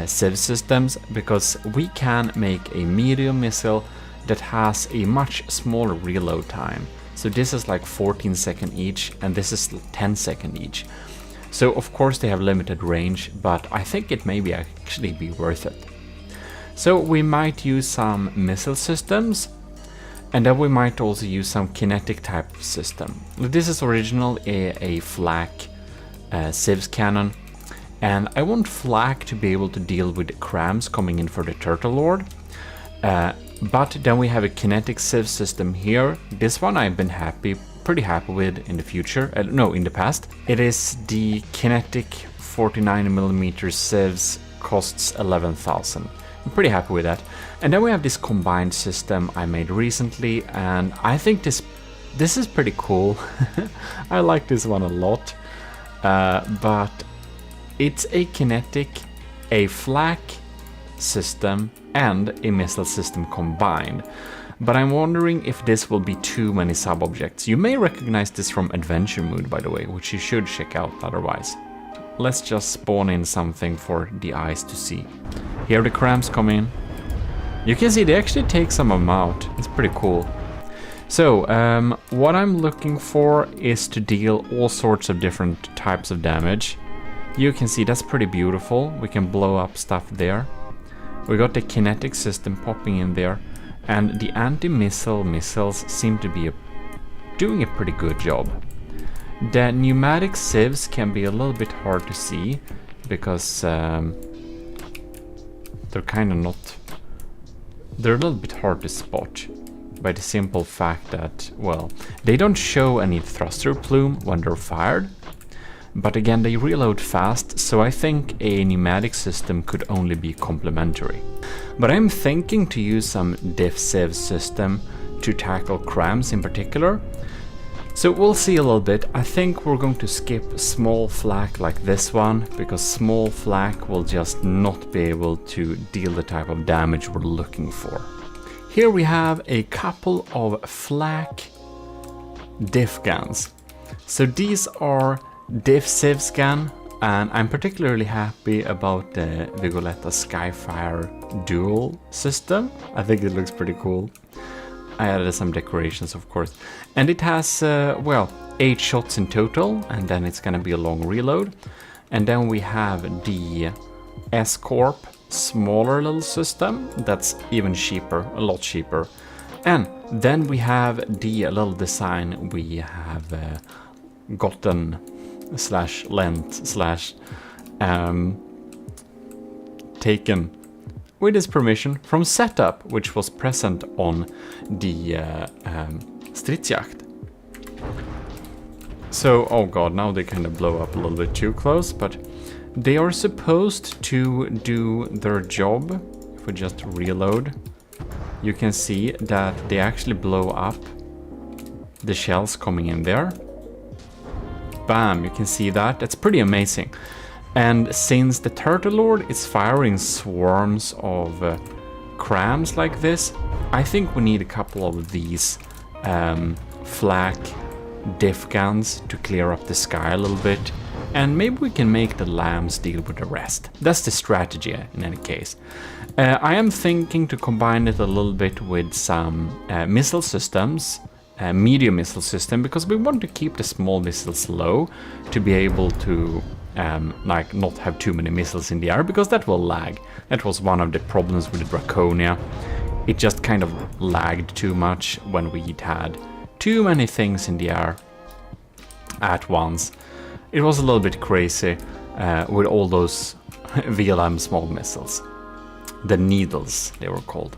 Civ systems, because we can make a medium missile that has a much smaller reload time. So this is like 14 seconds each, and this is 10 seconds each. So of course they have limited range, but I think it may be actually be worth it. So we might use some missile systems, and then we might also use some kinetic type system. This is original a flak Civs cannon, and I want flak to be able to deal with crams coming in for the Turtle Lord. But then we have a kinetic Civ system here. This one I've been pretty happy with in the future. No, in the past. It is the kinetic 49mm Civs, costs 11,000. I'm pretty happy with that. And then we have this combined system I made recently, and I think this is pretty cool. I like this one a lot. But it's a kinetic, a flak system, and a missile system combined. But I'm wondering if this will be too many sub-objects. You may recognize this from Adventure Mode, by the way, which you should check out otherwise. Let's just spawn in something for the eyes to see. Here the crams come in. You can see they actually take some of them out. It's pretty cool. So, what I'm looking for is to deal all sorts of different types of damage. You can see that's pretty beautiful. We can blow up stuff there. We got the kinetic system popping in there, and the anti-missile missiles seem to be doing a pretty good job. The pneumatic Civs can be a little bit hard to see because they're kind of not... They're a little bit hard to spot by the simple fact that, well, they don't show any thruster plume when they're fired. But again, they reload fast, so I think a pneumatic system could only be complementary. But I'm thinking to use some diff Civ system to tackle crams in particular. So we'll see a little bit. I think we're going to skip small flak like this one, because small flak will just not be able to deal the type of damage we're looking for. Here we have a couple of flak diff guns. So these are diff Civ scan, and I'm particularly happy about the Vigoletta Skyfire dual system. I think it looks pretty cool. I added some decorations, of course, and it has well, 8 shots in total, and then it's gonna be a long reload. And then we have the S-Corp smaller little system that's even cheaper, a lot cheaper. And then we have the little design we have gotten / lent / taken with his permission from Setup, which was present on the Stridsjakt. So, oh god, now they kind of blow up a little bit too close, but they are supposed to do their job. If we just reload, you can see that they actually blow up the shells coming in there. Bam, you can see that. That's pretty amazing. And since the Turtle Lord is firing swarms of crams like this, I think we need a couple of these flak diff guns to clear up the sky a little bit. and maybe we can make the lambs deal with the rest. That's the strategy in any case. I am thinking to combine it a little bit with some missile systems, medium missile system, because we want to keep the small missiles low to be able to like not have too many missiles in the air, because that will lag. That was one of the problems with the Draconia. It just kind of lagged too much when we had too many things in the air at once. It was a little bit crazy with all those VLM small missiles. The needles, they were called.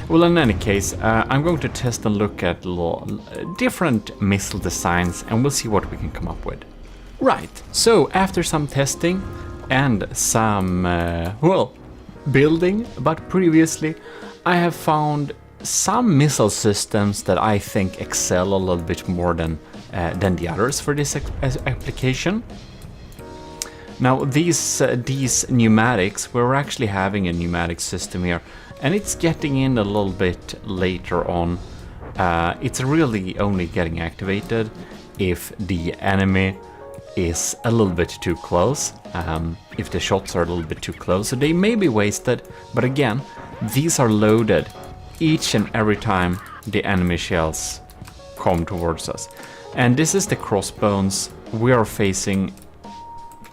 Well, in any case, I'm going to test and look at different missile designs, and we'll see what we can come up with. Right, so after some testing and some, well, building, but previously I have found some missile systems that I think excel a little bit more than the others for this application. Now these pneumatics, we're actually having a pneumatic system here, and it's getting in a little bit later on. It's really only getting activated if the enemy is a little bit too close, if the shots are a little bit too close, so they may be wasted, but again, these are loaded each and every time the enemy shells come towards us. And this is the crossbones. We are facing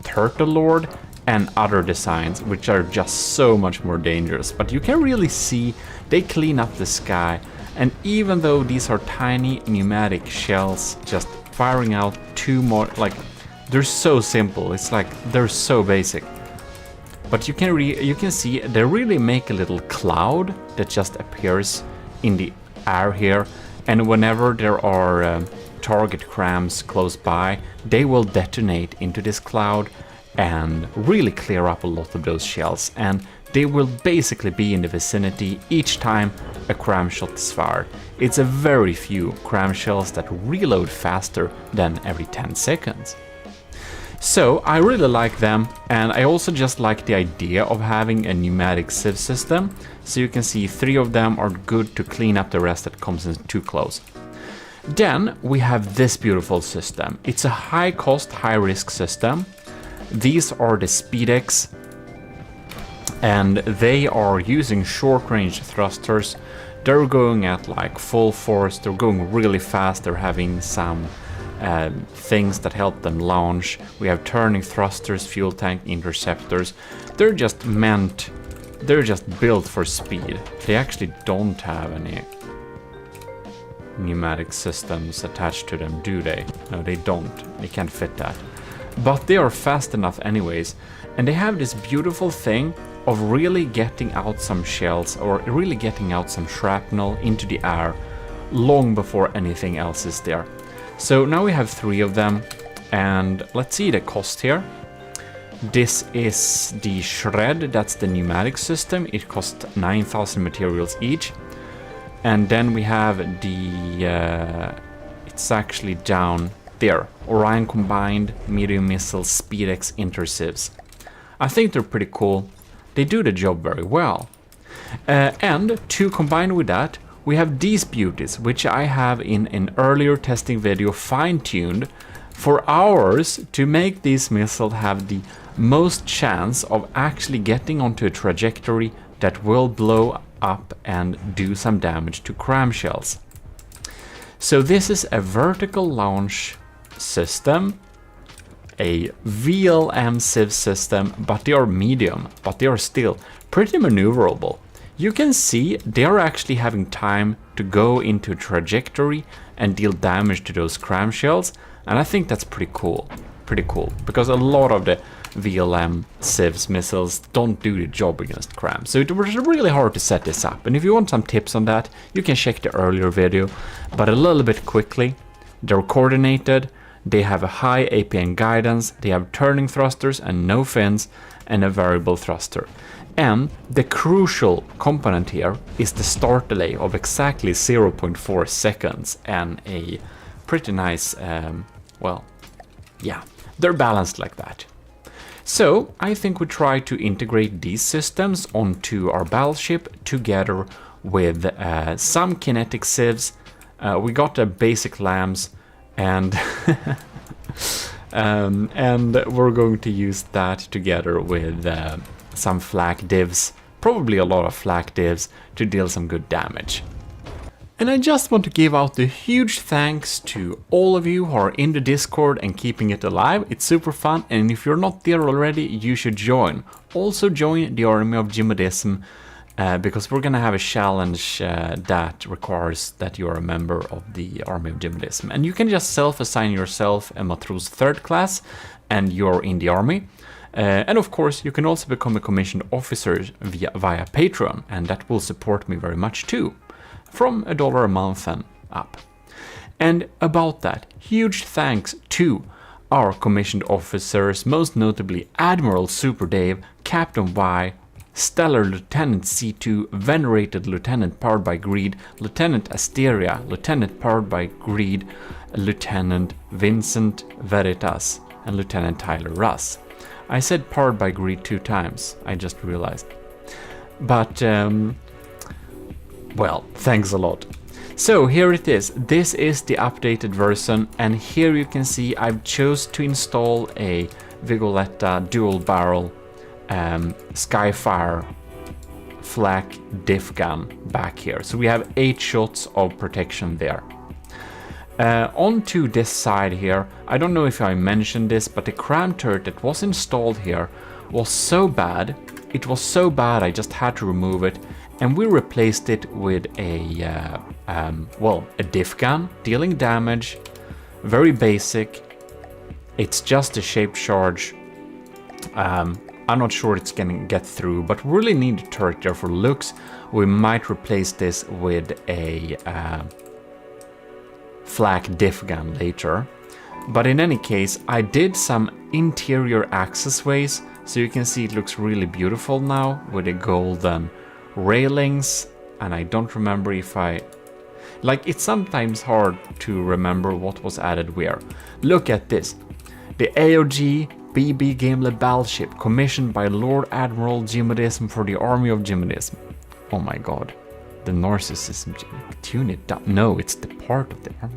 Turtle Lord and other designs, which are just so much more dangerous, but you can really see they clean up the sky, and even though these are tiny pneumatic shells just firing out two more, like, they're so simple, it's like they're so basic, but you can see they really make a little cloud that just appears in the air here, and whenever there are target crams close by, they will detonate into this cloud and really clear up a lot of those shells, and they will basically be in the vicinity each time a cram shot is fired. It's a very few cram shells that reload faster than every 10 seconds. So I really like them, and I also just like the idea of having a pneumatic sieve system. So you can see 3 of them are good to clean up the rest that comes in too close. Then we have this beautiful system. It's a high cost, high risk system. These are the Speedex, and they are using short range thrusters. They're going at like full force, they're going really fast, they're having some things that help them launch. We have turning thrusters, fuel tank interceptors. They're just built for speed. They actually don't have any pneumatic systems attached to them, do they? No, they don't. They can't fit that. But they are fast enough anyways, and they have this beautiful thing of really getting out some shells or really getting out some shrapnel into the air long before anything else is there. So now we have 3 of them, and let's see the cost here. This is the Shred, that's the pneumatic system. It costs 9,000 materials each. And then we have the, it's actually down there, Orion Combined Medium Missile Speedex Intersieves. I think they're pretty cool. They do the job very well. And to combine with that, we have these beauties, which I have in an earlier testing video fine-tuned for hours to make these missiles have the most chance of actually getting onto a trajectory that will blow up and do some damage to cram shells. So this is a vertical launch system, a VLM sieve system, but they are medium, but they are still pretty maneuverable. You can see they are actually having time to go into a trajectory and deal damage to those cram shells, and I think that's pretty cool, because a lot of the VLM sieves missiles don't do the job against crams, so it was really hard to set this up. And if you want some tips on that, you can check the earlier video, but a little bit quickly. They're coordinated, they have a high APN guidance, they have turning thrusters and no fins, and a variable thruster. And the crucial component here is the start delay of exactly 0.4 seconds and a pretty nice, well, yeah, they're balanced like that. So I think we try to integrate these systems onto our battleship together with some kinetic sieves. We got the basic lambs, and And we're going to use that together with some flak divs, probably a lot of flak divs, to deal some good damage. And I just want to give out a huge thanks to all of you who are in the Discord and keeping it alive. It's super fun, and if you're not there already, you should join. Also join the Army of GMODISM, because we're gonna have a challenge that requires that you're a member of the Army of GMODISM. And you can just self-assign yourself a Matros 3rd class, and you're in the army. And of course, you can also become a commissioned officer via Patreon, and that will support me very much too. From $1 a month and up. And about that, huge thanks to our commissioned officers, most notably Admiral Super Dave, Captain Y, Stellar Lieutenant C2, Venerated Lieutenant powered by Greed, Lieutenant Asteria, Lieutenant powered by Greed, Lieutenant Vincent Veritas, and Lieutenant Tyler Russ. I said powered by Greed 2 times, I just realized. But, well, thanks a lot. So here it is. This is the updated version, and here you can see I've chose to install a Vigoletta dual barrel Skyfire flak diff gun back here. So we have 8 shots of protection there. Onto this side here, I don't know if I mentioned this, but the cram turret that was installed here was so bad. It was so bad I just had to remove it. And we replaced it with a, well, a diff gun, dealing damage, very basic. It's just a shaped charge. I'm not sure it's gonna get through, but we really need a turret there for looks. We might replace this with a flak diff gun later. But in any case, I did some interior accessways, so you can see it looks really beautiful now with the golden railings, and I don't remember if it's sometimes hard to remember what was added where. Look at this. The AOG BB Gamelab battleship commissioned by Lord Admiral GMODISM for the Army of GMODISM. Oh my god. The narcissism. Tune it down. No, it's the part of the army.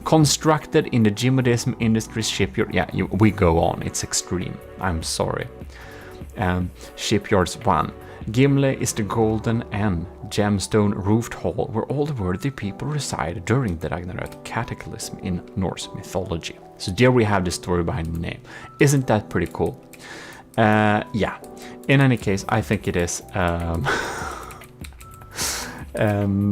Constructed in the GMODISM Industries shipyard. Yeah, we go on. It's extreme. I'm sorry. Shipyards 1. Gimle is the golden and gemstone roofed hall where all the worthy people reside during the Ragnarök cataclysm in Norse mythology. So there we have the story behind the name. Isn't that pretty cool? Yeah. In any case, I think it is. And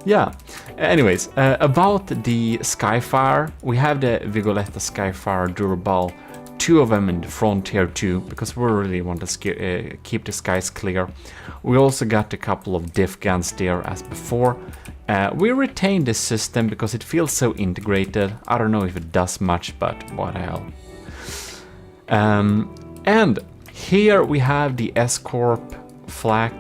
yeah. Anyways, about the Skyfire, we have the Vigoletta Skyfire Durable. 2 of them in the front here too, because we really want to keep the skies clear. We also got a couple of diff guns there as before. We retained this system because it feels so integrated. I don't know if it does much, but what the hell. And here we have the S-Corp flak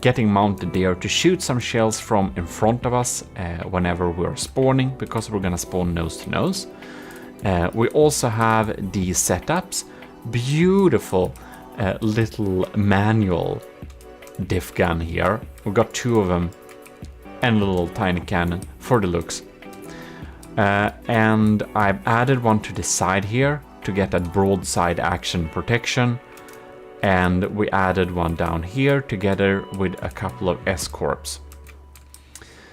getting mounted there to shoot some shells from in front of us whenever we're spawning, because we're gonna spawn nose to nose. We also have the setups, beautiful little manual diff gun here. We've got 2 of them and a little tiny cannon for the looks. And I've added one to the side here to get that broadside action protection. And we added one down here together with a couple of S-Corps.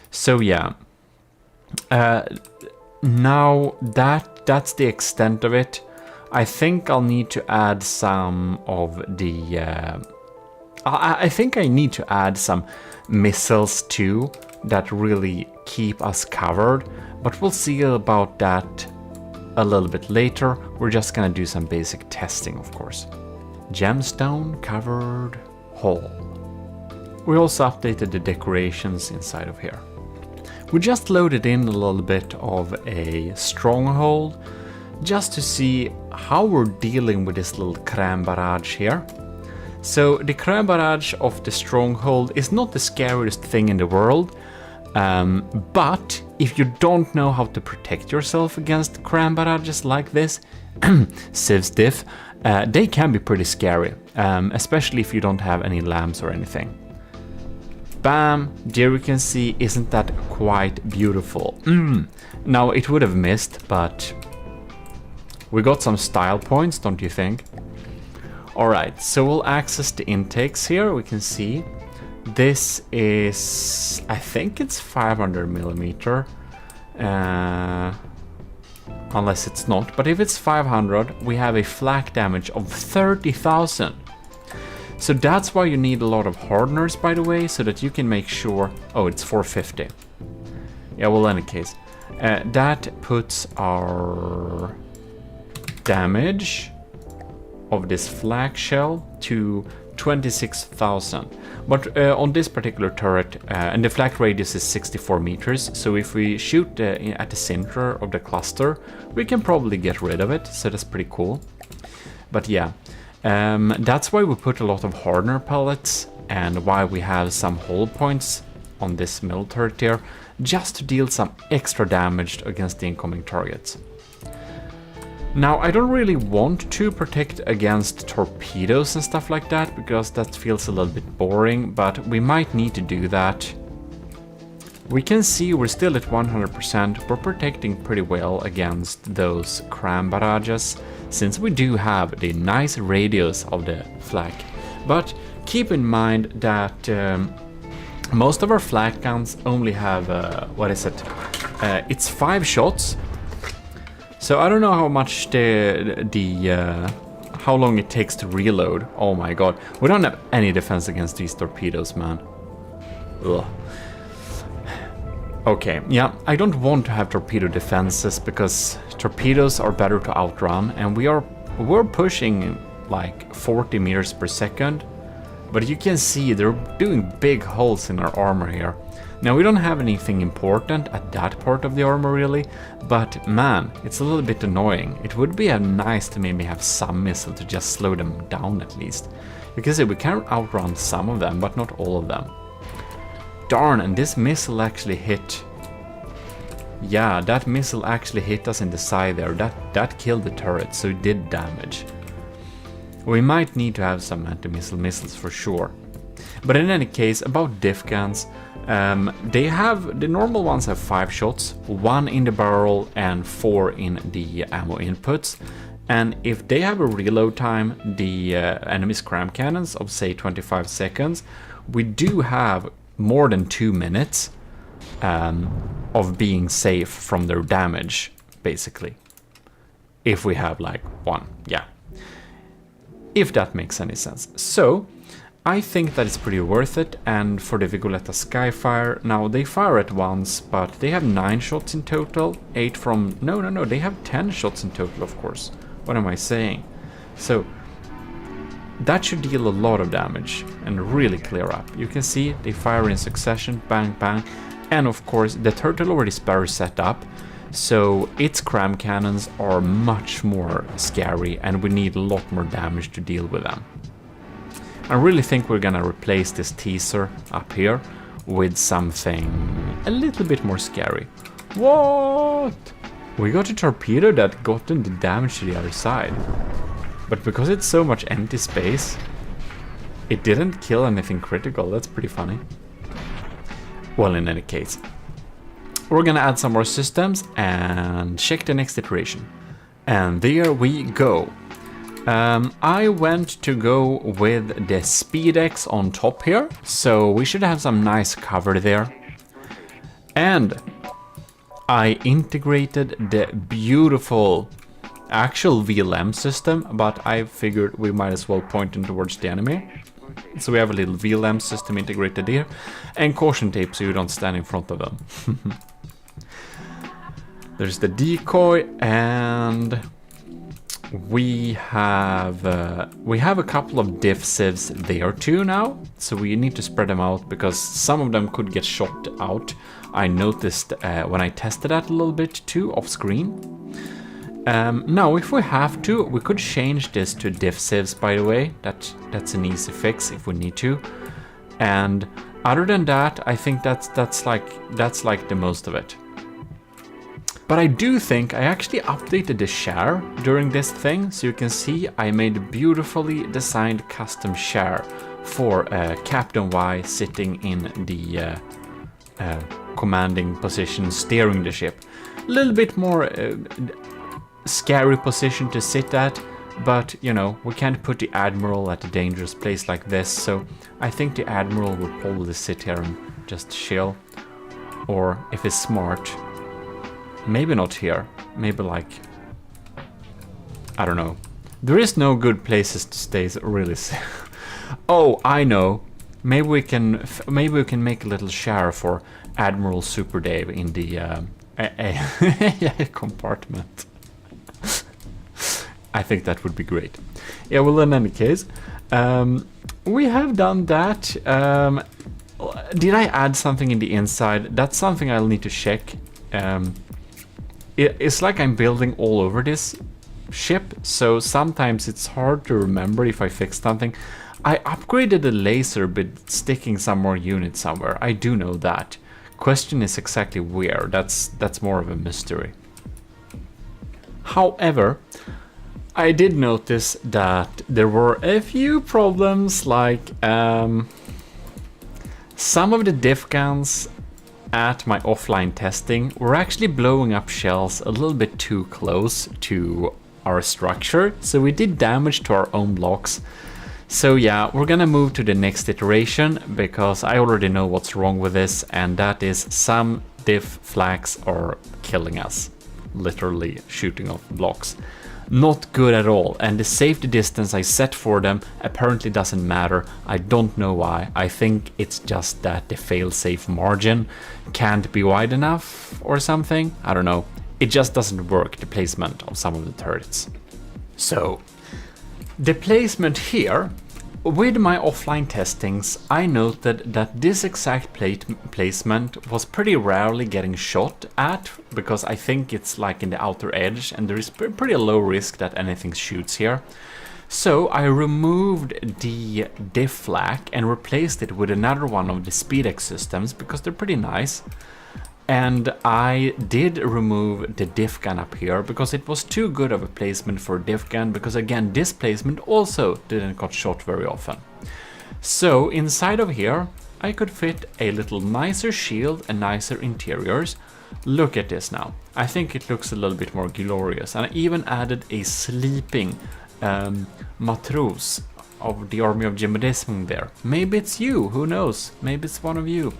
So yeah. Now that's the extent of it. I think I'll need to add some of the... I think I need to add some missiles too that really keep us covered. But we'll see about that a little bit later. We're just gonna do some basic testing, of course. Gemstone covered hall. We also updated the decorations inside of here. We just loaded in a little bit of a stronghold just to see how we're dealing with this little cram barrage here. So the cram barrage of the stronghold is not the scariest thing in the world, but if you don't know how to protect yourself against cram barrages like this, Civs diff, they can be pretty scary, especially if you don't have any lamps or anything. Bam, there you can see, isn't that quite beautiful? Now it would have missed, but We got some style points, don't you think? Alright, so we'll access the intakes here. We can see this is, I think it's 500 millimeter. Unless it's not, but if it's 500, we have a flak damage of 30,000. So that's why you need a lot of hardeners, by the way, so that you can make sure... Oh, it's 450. Yeah, well, in any case, that puts our damage of this flak shell to 26,000. But on this particular turret, and the flak radius is 64 meters, so if we shoot at the center of the cluster, we can probably get rid of it, so that's pretty cool. But yeah, that's why we put a lot of hardener pellets, and why we have some hull points on this middle turret here, just to deal some extra damage against the incoming targets. Now, I don't really want to protect against torpedoes and stuff like that, because that feels a little bit boring, but we might need to do that. We can see we're still at 100%, we're protecting pretty well against those cram barrages, since we do have the nice radius of the flak. But keep in mind that most of our flak guns only have, what is it? It's 5 shots. So I don't know how much how long it takes to reload. Oh my god, we don't have any defense against these torpedoes, man. Ugh. Okay, yeah, I don't want to have torpedo defenses because torpedoes are better to outrun, and we're pushing like 40 meters per second. But you can see they're doing big holes in our armor here. Now, we don't have anything important at that part of the armor really, but man, it's a little bit annoying. It would be nice to maybe have some missile to just slow them down at least. You can see we can outrun some of them, but not all of them. Darn, and this missile actually hit... Yeah, that missile actually hit us in the side there. That killed the turret, so it did damage. We might need to have some anti-missile missiles for sure. But in any case, about diff guns, the normal ones have 5 shots, 1 in the barrel and 4 in the ammo inputs. And if they have a reload time, the enemy's cram cannons of say 25 seconds, we do have more than 2 minutes of being safe from their damage, basically. If we have like 1, yeah. If that makes any sense. So, I think that it's pretty worth it, and for the Vigoletta Skyfire, now they fire at once, but they have 9 shots in total, 8 from... No, they have 10 shots in total, of course. What am I saying? So, that should deal a lot of damage and really clear up. You can see they fire in succession, bang, bang, and of course the turtle already is set up, so its cram cannons are much more scary and we need a lot more damage to deal with them. I really think we're gonna replace this teaser up here with something a little bit more scary. What? We got a torpedo that got the damage to the other side. But because it's so much empty space, it didn't kill anything critical. That's pretty funny. Well, in any case, we're gonna add some more systems and check the next iteration. And there we go. I went to go with the SpeedX on top here, so we should have some nice cover there. And I integrated the beautiful actual VLM system, but I figured we might as well point them towards the enemy. So we have a little VLM system integrated here, and caution tape so you don't stand in front of them. There's the decoy, and we have a couple of diff civs there too now, so we need to spread them out because some of them could get shot out. I noticed when I tested that a little bit too off screen. Now, if we have to, we could change this to diff civs, by the way. That's an easy fix if we need to. And other than that, I think that's like the most of it. But I do think I actually updated the share during this thing, so you can see I made a beautifully designed custom share for Captain Y sitting in the commanding position, steering the ship. A little bit more scary position to sit at, but, you know, we can't put the Admiral at a dangerous place like this, so I think the Admiral would probably sit here and just chill. Or, if he's smart, maybe not here, maybe like, I don't know. There is no good places to stay, really. Oh, I know. Maybe we can make a little share for Admiral Super Dave in the compartment. I think that would be great. Yeah, well, in any case, we have done that. Did I add something in the inside? That's something I'll need to check. It's like I'm building all over this ship, so sometimes it's hard to remember if I fixed something. I upgraded the laser but sticking some more units somewhere. I do know that. Question is exactly where. That's more of a mystery. However, I did notice that there were a few problems, like some of the diff guns at my offline testing were actually blowing up shells a little bit too close to our structure, so we did damage to our own blocks. So yeah, we're gonna move to the next iteration because I already know what's wrong with this, and that is some diff flags are killing us, literally shooting off blocks. Not good at all, and the safety distance I set for them apparently doesn't matter. I don't know why. I think it's just that the failsafe margin can't be wide enough or something. I don't know. It just doesn't work, the placement of some of the turrets. So, the placement here, with my offline testings, I noted that this exact placement was pretty rarely getting shot at, because I think it's like in the outer edge and there is pretty low risk that anything shoots here. So I removed the diff flag and replaced it with another one of the SpeedX systems because they're pretty nice. And I did remove the diff gun up here because it was too good of a placement for a diff gun, because again, this placement also didn't got shot very often. So inside of here, I could fit a little nicer shield and nicer interiors. Look at this now. I think it looks a little bit more glorious. And I even added a sleeping matros of the army of GMODIST there. Maybe it's you, who knows? Maybe it's one of you.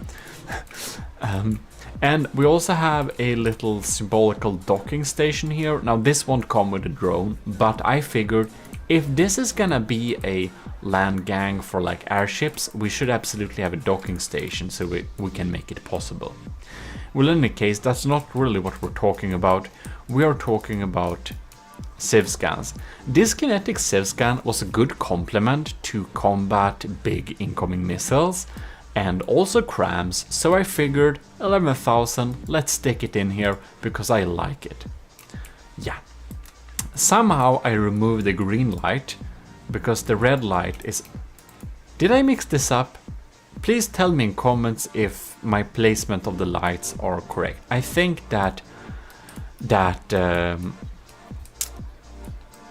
And we also have a little symbolical docking station here. Now this won't come with a drone, but I figured if this is gonna be a land gang for like airships, we should absolutely have a docking station so we can make it possible. Well, in any case, that's not really what we're talking about. We are talking about Civ scans. This kinetic Civ scan was a good complement to combat big incoming missiles and also crams, so I figured 11,000, let's stick it in here because I like it. Yeah. Somehow I removed the green light because the red light is... Did I mix this up? Please tell me in comments if my placement of the lights are correct. I think that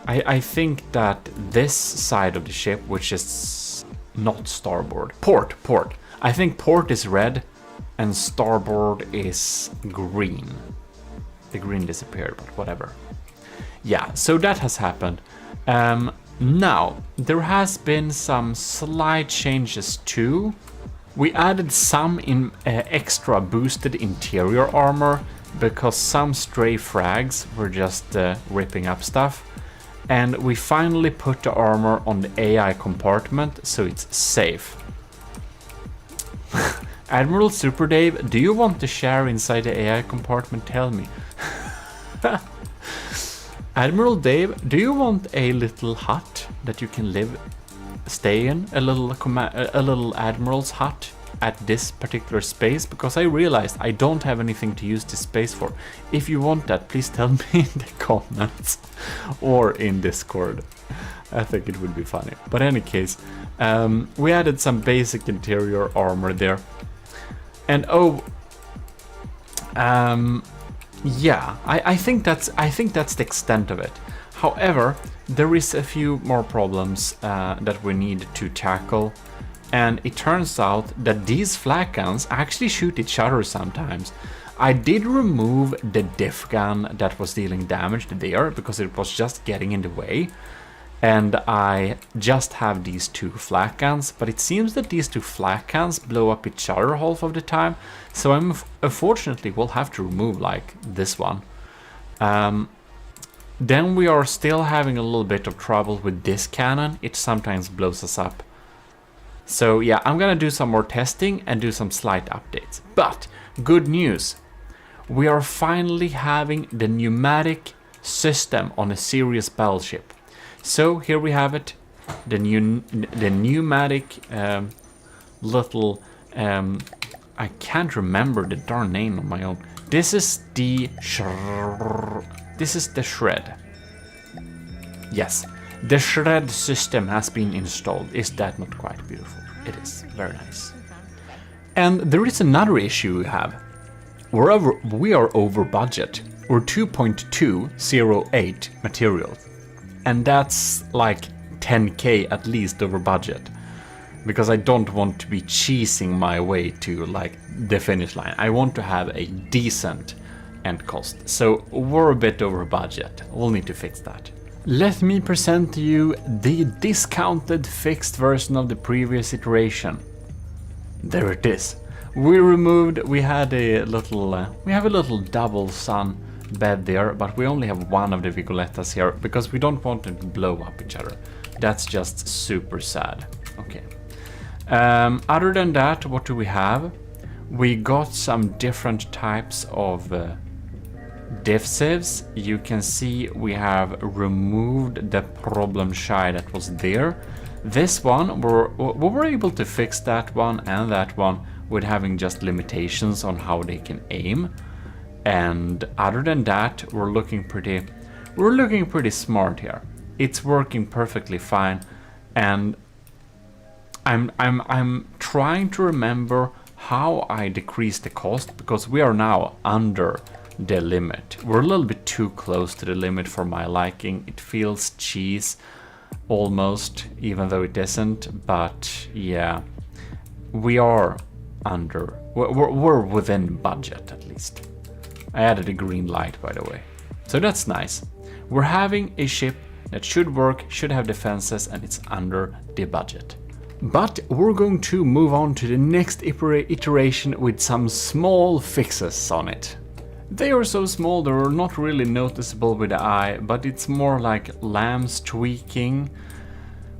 I think that this side of the ship, which is not starboard, port. I think port is red and starboard is green. The green disappeared, but whatever. Yeah, so that has happened. Now, there has been some slight changes too. We added some extra boosted interior armor because some stray frags were just ripping up stuff. And we finally put the armor on the AI compartment so it's safe. Admiral Super Dave, do you want to share inside the AI compartment? Tell me. Admiral Dave, do you want a little hut that you can stay in? A little admiral's hut at this particular space? Because I realized I don't have anything to use this space for. If you want that, please tell me in the comments or in Discord. I think it would be funny. But in any case, we added some basic interior armor there. And yeah, I think that's the extent of it. However, there is a few more problems that we need to tackle. And it turns out that these flag guns actually shoot each other sometimes. I did remove the diff gun that was dealing damage there because it was just getting in the way. And I just have these 2 flak guns, but it seems that these 2 flak guns blow up each other half of the time. So I'm unfortunately will have to remove like this one. Then we are still having a little bit of trouble with this cannon. It sometimes blows us up. So yeah, I'm gonna do some more testing and do some slight updates. But good news, we are finally having the pneumatic system on a serious battleship. So here we have it, the pneumatic little, I can't remember the darn name on my own. This is the shred. Yes, the shred system has been installed. Is that not quite beautiful? It is, very nice. And there is another issue we have. We are over budget. We're 2.208 materials. And that's like 10k at least over budget. Because I don't want to be cheesing my way to like the finish line. I want to have a decent end cost. So we're a bit over budget. We'll need to fix that. Let me present to you the discounted fixed version of the previous iteration. There it is. We have a little double sun bed there, but we only have one of the Vigolettas here because we don't want them to blow up each other. That's just super sad. Okay. Other than that, what do we have? We got some different types of diff sieves. You can see we have removed the problem shy that was there. This one, we were able to fix that one and that one with having just limitations on how they can aim. And other than that, we're looking pretty smart here. It's working perfectly fine, and I'm trying to remember how I decrease the cost because we are now under the limit. We're a little bit too close to the limit for my liking. It feels cheese almost, even though it isn't. But yeah, we are under. We're within budget at least. I added a green light, by the way. So that's nice. We're having a ship that should work, should have defenses, and it's under the budget. But we're going to move on to the next iteration with some small fixes on it. They are so small they're not really noticeable with the eye, but it's more like LAMs tweaking.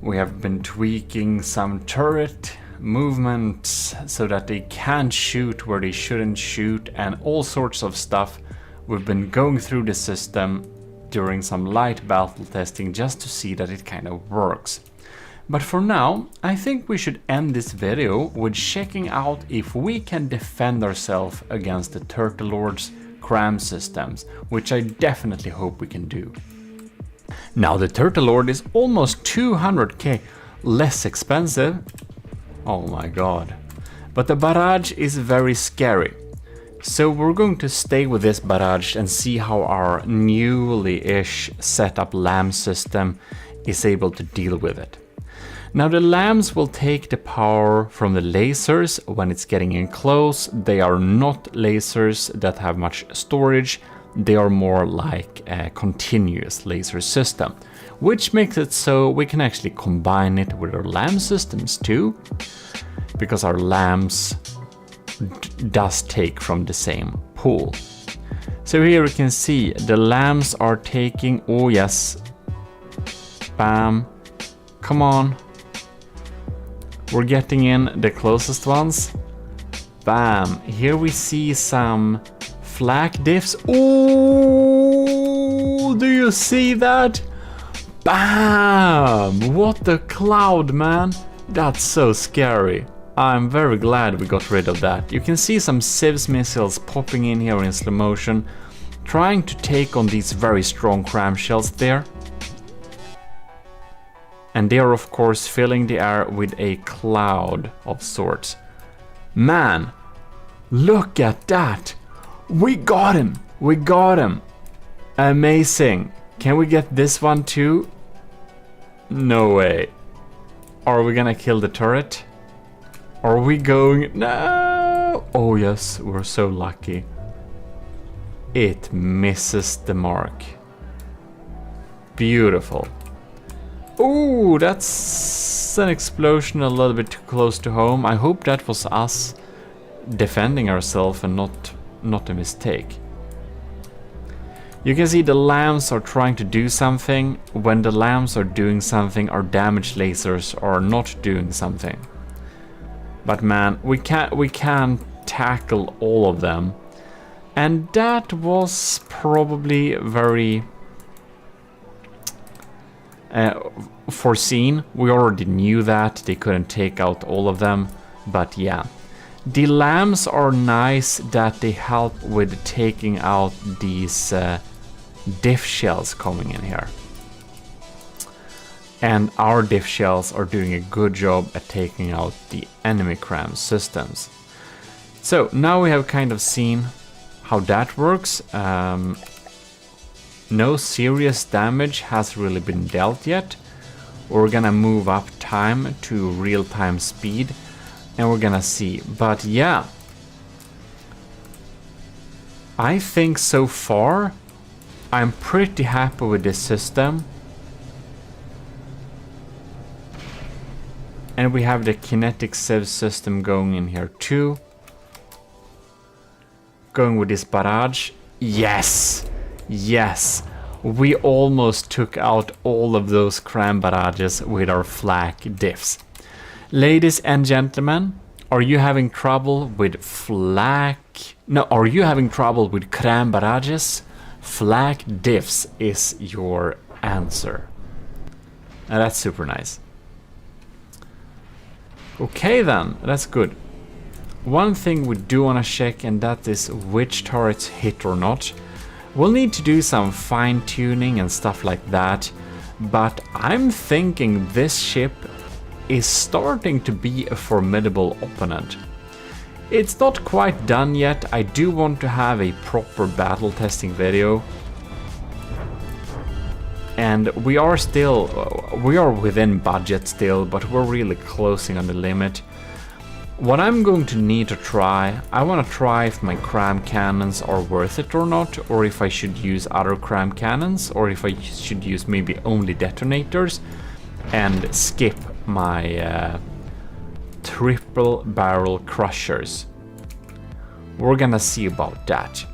We have been tweaking some turret movements so that they can't shoot where they shouldn't shoot and all sorts of stuff. We've been going through the system during some light battle testing just to see that it kind of works. But for now, I think we should end this video with checking out if we can defend ourselves against the Turtle Lord's cram systems, which I definitely hope we can do. Now the Turtle Lord is almost 200k less expensive. Oh my god. But the barrage is very scary. So we're going to stay with this barrage and see how our newly-ish set up LAM system is able to deal with it. Now the LAMs will take the power from the lasers when it's getting in close. They are not lasers that have much storage. They are more like a continuous laser system, which makes it so we can actually combine it with our LAM systems too, because our LAMs does take from the same pool. So here you can see the LAMs are taking, oh yes, bam, come on. We're getting in the closest ones. Bam. Here we see some flak diffs. Oh, do you see that? Bam! What the cloud, man. That's so scary. I'm very glad we got rid of that. You can see some Civs missiles popping in here in slow motion, trying to take on these very strong cram shells there. And they are of course filling the air with a cloud of sorts. Man, look at that! We got him! We got him! Amazing! Can we get this one too? No way. Are we gonna kill the turret? Are we going? No! Oh yes, we're so lucky. it misses the mark. Beautiful. Ooh, that's an explosion a little bit too close to home. I hope that was us defending ourselves and not a mistake. You can see the lambs are trying to do something. When the lambs are doing something, our damage lasers are not doing something. But man, we can't tackle all of them. And that was probably very foreseen. We already knew that they couldn't take out all of them, but yeah. The lambs are nice that they help with taking out these diff shells coming in here. And our diff shells are doing a good job at taking out the enemy cram systems. So now we have kind of seen how that works. No serious damage has really been dealt yet. We're gonna move up time to real-time speed and we're gonna see. But yeah, I think so far I'm pretty happy with this system. And we have the kinetic sieve system going in here too. Going with this barrage. Yes! Yes! We almost took out all of those cram barrages with our flak diffs. Ladies and gentlemen, are you having trouble with are you having trouble with cram barrages? Flak diffs is your answer. And that's super nice. Okay then, that's good. One thing we do want to check, and that is which turrets hit or not. We'll need to do some fine-tuning and stuff like that, but I'm thinking this ship is starting to be a formidable opponent. It's not quite done yet. I do want to have a proper battle testing video. And we are within budget still, but we're really closing on the limit. What I'm going to need to try, I want to try if my cram cannons are worth it or not, or if I should use other cram cannons, or if I should use maybe only detonators and skip my triple barrel crushers. We're gonna see about that.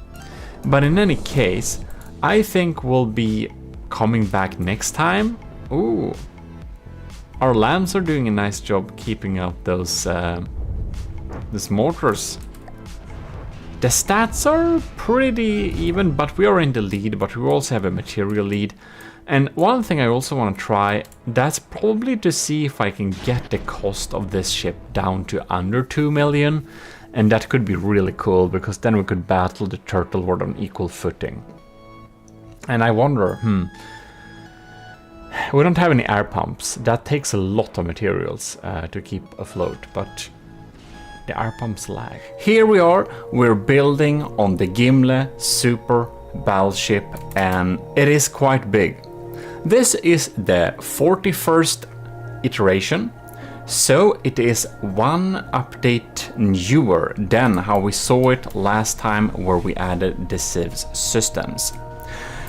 But in any case, I think we'll be coming back next time. Ooh, our lambs are doing a nice job keeping out those mortars. The stats are pretty even, but we are in the lead, but we also have a material lead. And one thing I also want to try, that's probably to see if I can get the cost of this ship down to under 2 million. And that could be really cool, because then we could battle the Turtle Horde on equal footing. And I wonder, we don't have any air pumps. That takes a lot of materials to keep afloat, but the air pumps lag. Here we are, we're building on the Gimle Super Battleship, and it is quite big. This is the 41st iteration, so it is one update newer than how we saw it last time where we added the sieves systems.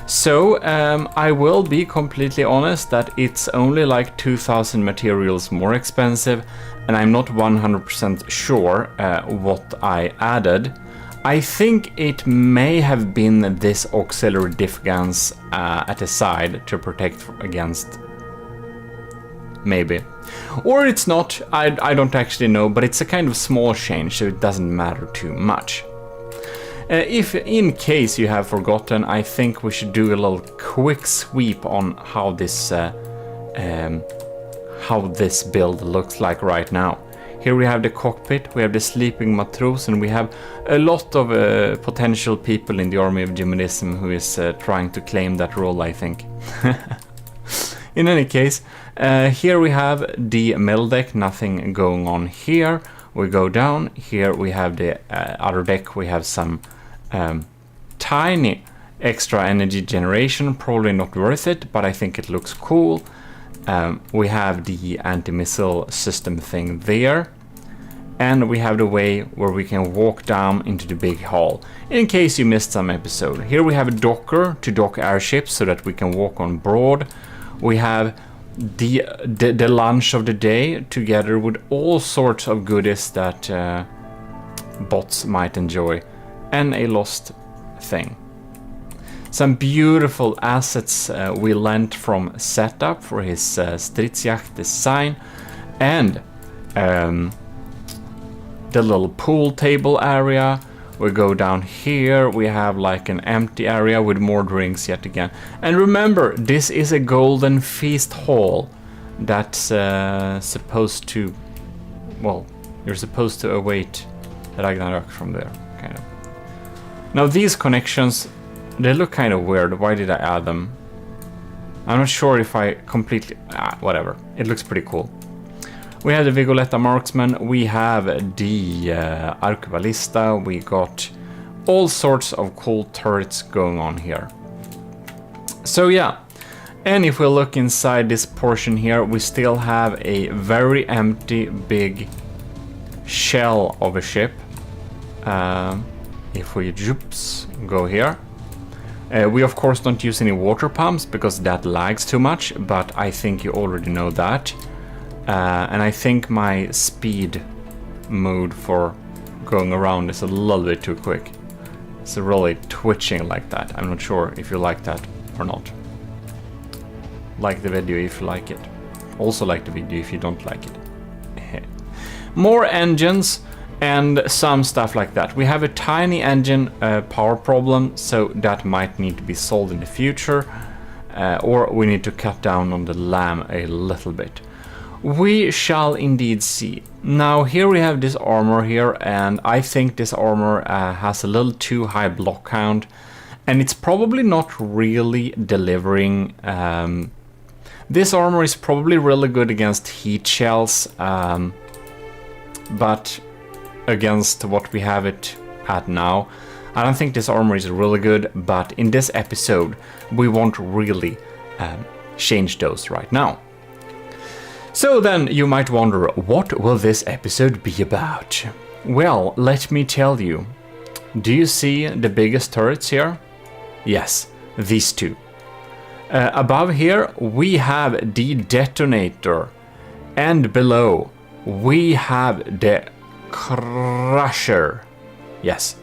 So I will be completely honest that it's only like 2,000 materials more expensive, and I'm not 100% sure what I added. I think it may have been this auxiliary diff guns at the side to protect against, maybe. Or it's not, I don't actually know, but it's a kind of small change, so it doesn't matter too much. If in case you have forgotten, I think we should do a little quick sweep on how this build looks like right now. Here we have the cockpit, we have the sleeping matros, and we have a lot of potential people in the army of GMODISM who is trying to claim that role, I think. In any case, here we have the middle deck, nothing going on here. We go down, here we have the other deck, we have some tiny extra energy generation, probably not worth it, but I think it looks cool. We have the anti-missile system thing there, and we have the way where we can walk down into the big hall. In case you missed some episode, here we have a docker to dock airships so that we can walk on board. We have the lunch of the day together with all sorts of goodies that bots might enjoy, and a lost thing. Some beautiful assets we lent from Setup for his Stridsjagd design, and the little pool table area. We go down here, we have like an empty area with more drinks yet again. And remember, this is a golden feast hall that's supposed to, well, you're supposed to await Ragnarök from there, kind of. Now these connections, they look kind of weird. Why did I add them? I'm not sure if I completely, whatever. It looks pretty cool. We have the Vigoletta Marksman, we have the Arquebalista, we got all sorts of cool turrets going on here. So yeah, and if we look inside this portion here, we still have a very empty big shell of a ship. If we go here, we of course don't use any water pumps because that lags too much, but I think you already know that. And I think my speed mode for going around is a little bit too quick. It's really twitching like that. I'm not sure if you like that or not. Like the video if you like it. Also like the video if you don't like it. More engines and some stuff like that. We have a tiny engine power problem, so that might need to be solved in the future. Or we need to cut down on the LAM a little bit. We shall indeed see. Now here we have this armor here, and I think this armor has a little too high block count, and it's probably not really delivering. This armor is probably really good against heat shells, but against what we have it at now, I don't think this armor is really good, but in this episode we won't really change those right now. So then you might wonder, what will this episode be about? Well, let me tell you. Do you see the biggest turrets here? Yes, these two. Above here we have the detonator, and below we have the crusher. Yes.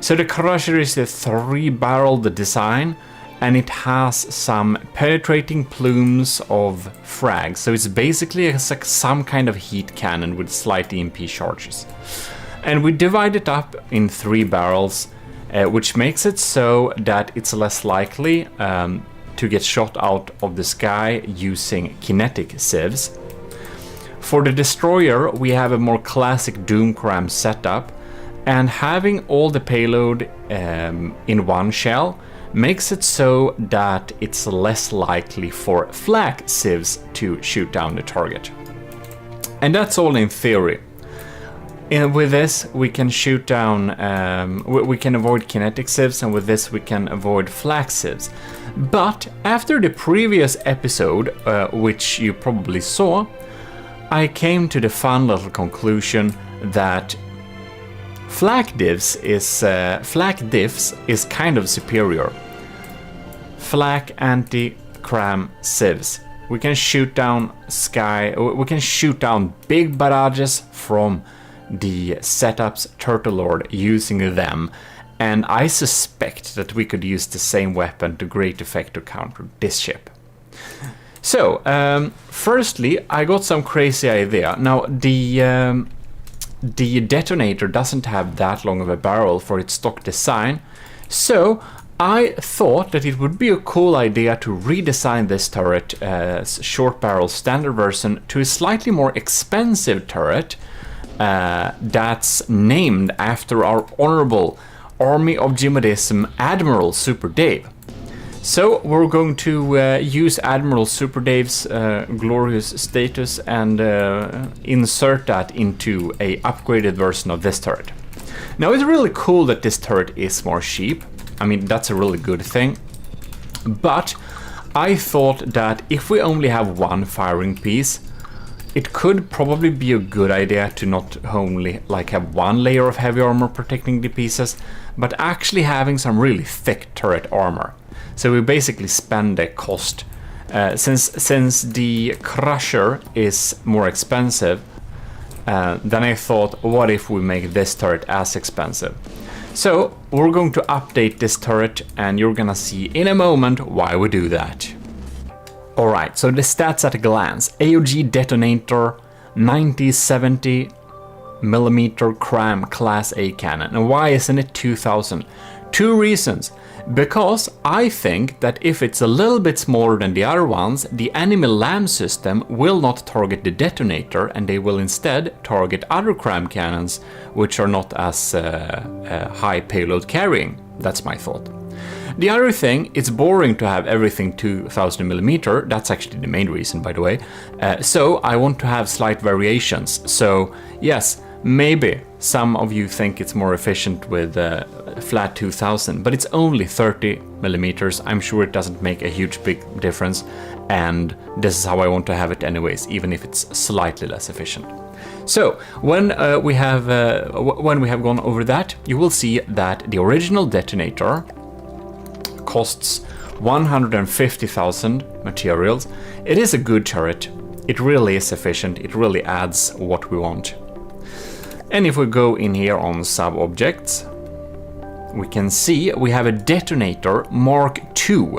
So the crusher is a 3-barreled design, and it has some penetrating plumes of frags. So it's basically some kind of heat cannon with slight EMP charges. And we divide it up in 3 barrels, which makes it so that it's less likely to get shot out of the sky using kinetic sieves. For the destroyer, we have a more classic Doomcram setup, and having all the payload in one shell makes it so that it's less likely for flak sieves to shoot down the target. And that's all in theory. And with this we can shoot down, we can avoid kinetic sieves, and with this we can avoid flak sieves. But after the previous episode, which you probably saw, I came to the fun little conclusion that flak diffs is kind of superior. Flak anti-cram sieves. We can shoot down big barrages from the setup's Turtle Lord using them, and I suspect that we could use the same weapon to great effect to counter this ship. So, firstly, I got some crazy idea. Now, the detonator doesn't have that long of a barrel for its stock design, so I thought that it would be a cool idea to redesign this turret, short barrel standard version, to a slightly more expensive turret that's named after our honorable Army of GMODISM Admiral Super Dave. So we're going to use Admiral Super Dave's glorious status and insert that into a upgraded version of this turret. Now it's really cool that this turret is more cheap. I mean, that's a really good thing. But I thought that if we only have one firing piece, it could probably be a good idea to not only like have one layer of heavy armor protecting the pieces, but actually having some really thick turret armor. So we basically spend the cost. Since the crusher is more expensive, then I thought, what if we make this turret as expensive? So we're going to update this turret, and you're gonna see in a moment why we do that. Alright, so the stats at a glance. AOG detonator, 90-70 millimeter cram class A cannon. And why isn't it 2000? Two reasons. Because I think that if it's a little bit smaller than the other ones, the enemy LAM system will not target the detonator, and they will instead target other cram cannons, which are not as high payload carrying. That's my thought. The other thing, it's boring to have everything 2000 millimeter. That's actually the main reason, by the way. So I want to have slight variations. So yes, maybe some of you think it's more efficient with flat 2000, but it's only 30 millimeters. I'm sure it doesn't make a huge big difference, and this is how I want to have it anyways, even if it's slightly less efficient. So when we have gone over that, you will see that the original detonator costs 150,000 materials. It is a good turret. It really is efficient. It really adds what we want. And if we go in here on sub-objects, we can see we have a detonator Mark II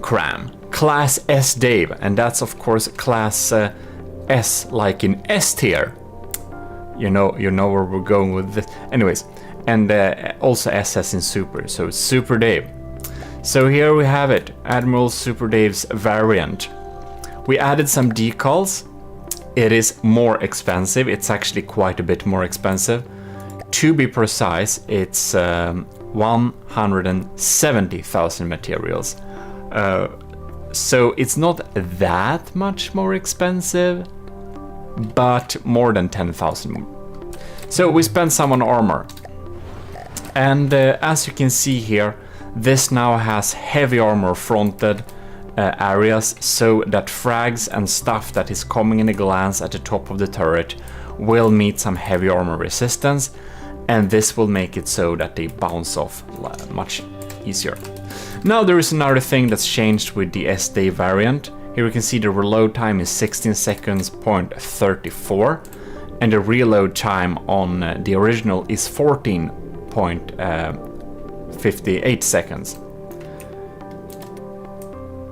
cram, class S Dave, and that's of course class S, like in S tier. You know where we're going with this. Anyways, and also SS in Super, so it's Super Dave. So here we have it, Admiral Super Dave's variant. We added some decals. It is more expensive. It's actually quite a bit more expensive. To be precise, it's 170,000 materials. So it's not that much more expensive, but more than 10,000. So we spent some on armor. And as you can see here, this now has heavy armor fronted areas, so that frags and stuff that is coming in a glance at the top of the turret will meet some heavy armor resistance, and this will make it so that they bounce off much easier. Now there is another thing that's changed with the SD variant. Here you can see the reload time is 16 seconds, 0.34, and the reload time on the original is 14.58 seconds.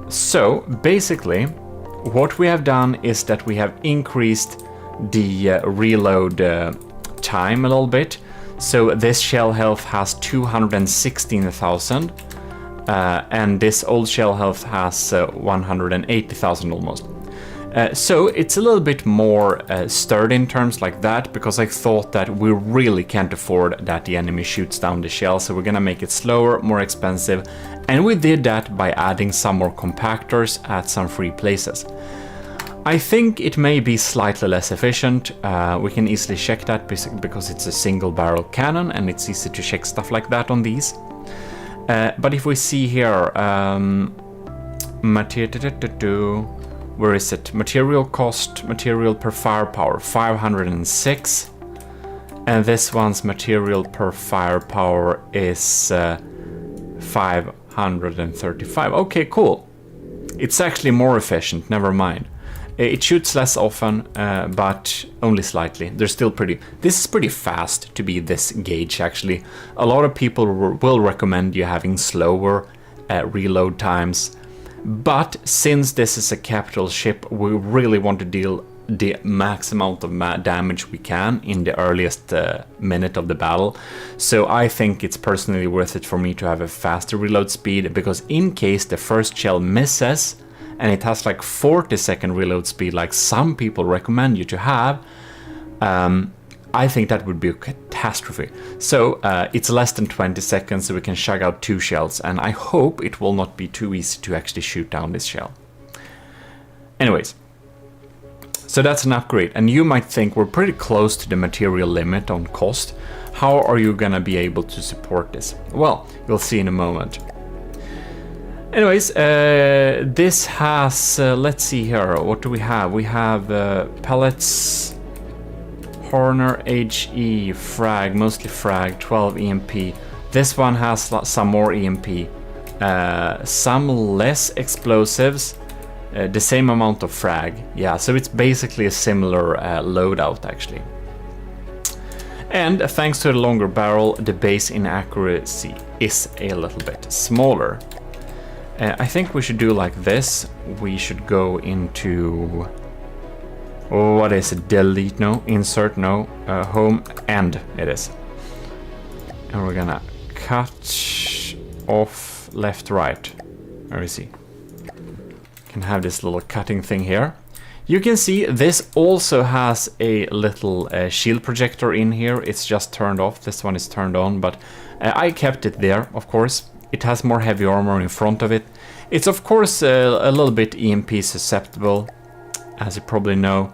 So basically what we have done is that we have increased the reload time a little bit. So this shell health has 216,000 and this old shell health has 180,000 almost. So it's a little bit more sturdy in terms like that, because I thought that we really can't afford that the enemy shoots down the shell, so we're gonna make it slower, more expensive, and we did that by adding some more compactors at some free places. I think it may be slightly less efficient. We can easily check that because it's a single barrel cannon and it's easy to check stuff like that on these. But if we see here, where is it? Material cost, material per firepower, 506. And this one's material per firepower is 535. Okay, cool. It's actually more efficient, never mind. It shoots less often, but only slightly. They're still pretty... This is pretty fast to be this gauge, actually. A lot of people will recommend you having slower reload times. But since this is a capital ship, we really want to deal the max amount of damage we can in the earliest minute of the battle. So I think it's personally worth it for me to have a faster reload speed, because in case the first shell misses and it has like 40-second reload speed like some people recommend you to have, I think that would be a catastrophe. So it's less than 20 seconds, so we can shug out 2 shells, and I hope it will not be too easy to actually shoot down this shell. Anyways, so that's an upgrade, and you might think we're pretty close to the material limit on cost. How are you gonna be able to support this? Well, you'll see in a moment. Anyways, this has, let's see here, what do we have? We have pellets, Horner, HE, frag, mostly frag, 12 EMP. This one has some more EMP, some less explosives, the same amount of frag. Yeah, so it's basically a similar loadout actually. And thanks to the longer barrel, the base inaccuracy is a little bit smaller. I think we should do like this. We should go into, oh, what is it? Delete, no, insert, no, home, end it is. And we're gonna cut off left, right. Where is he? Can have this little cutting thing here. You can see this also has a little shield projector in here. It's just turned off. This one is turned on, but I kept it there, of course. It has more heavy armor in front of it. It's of course a little bit EMP susceptible, as you probably know.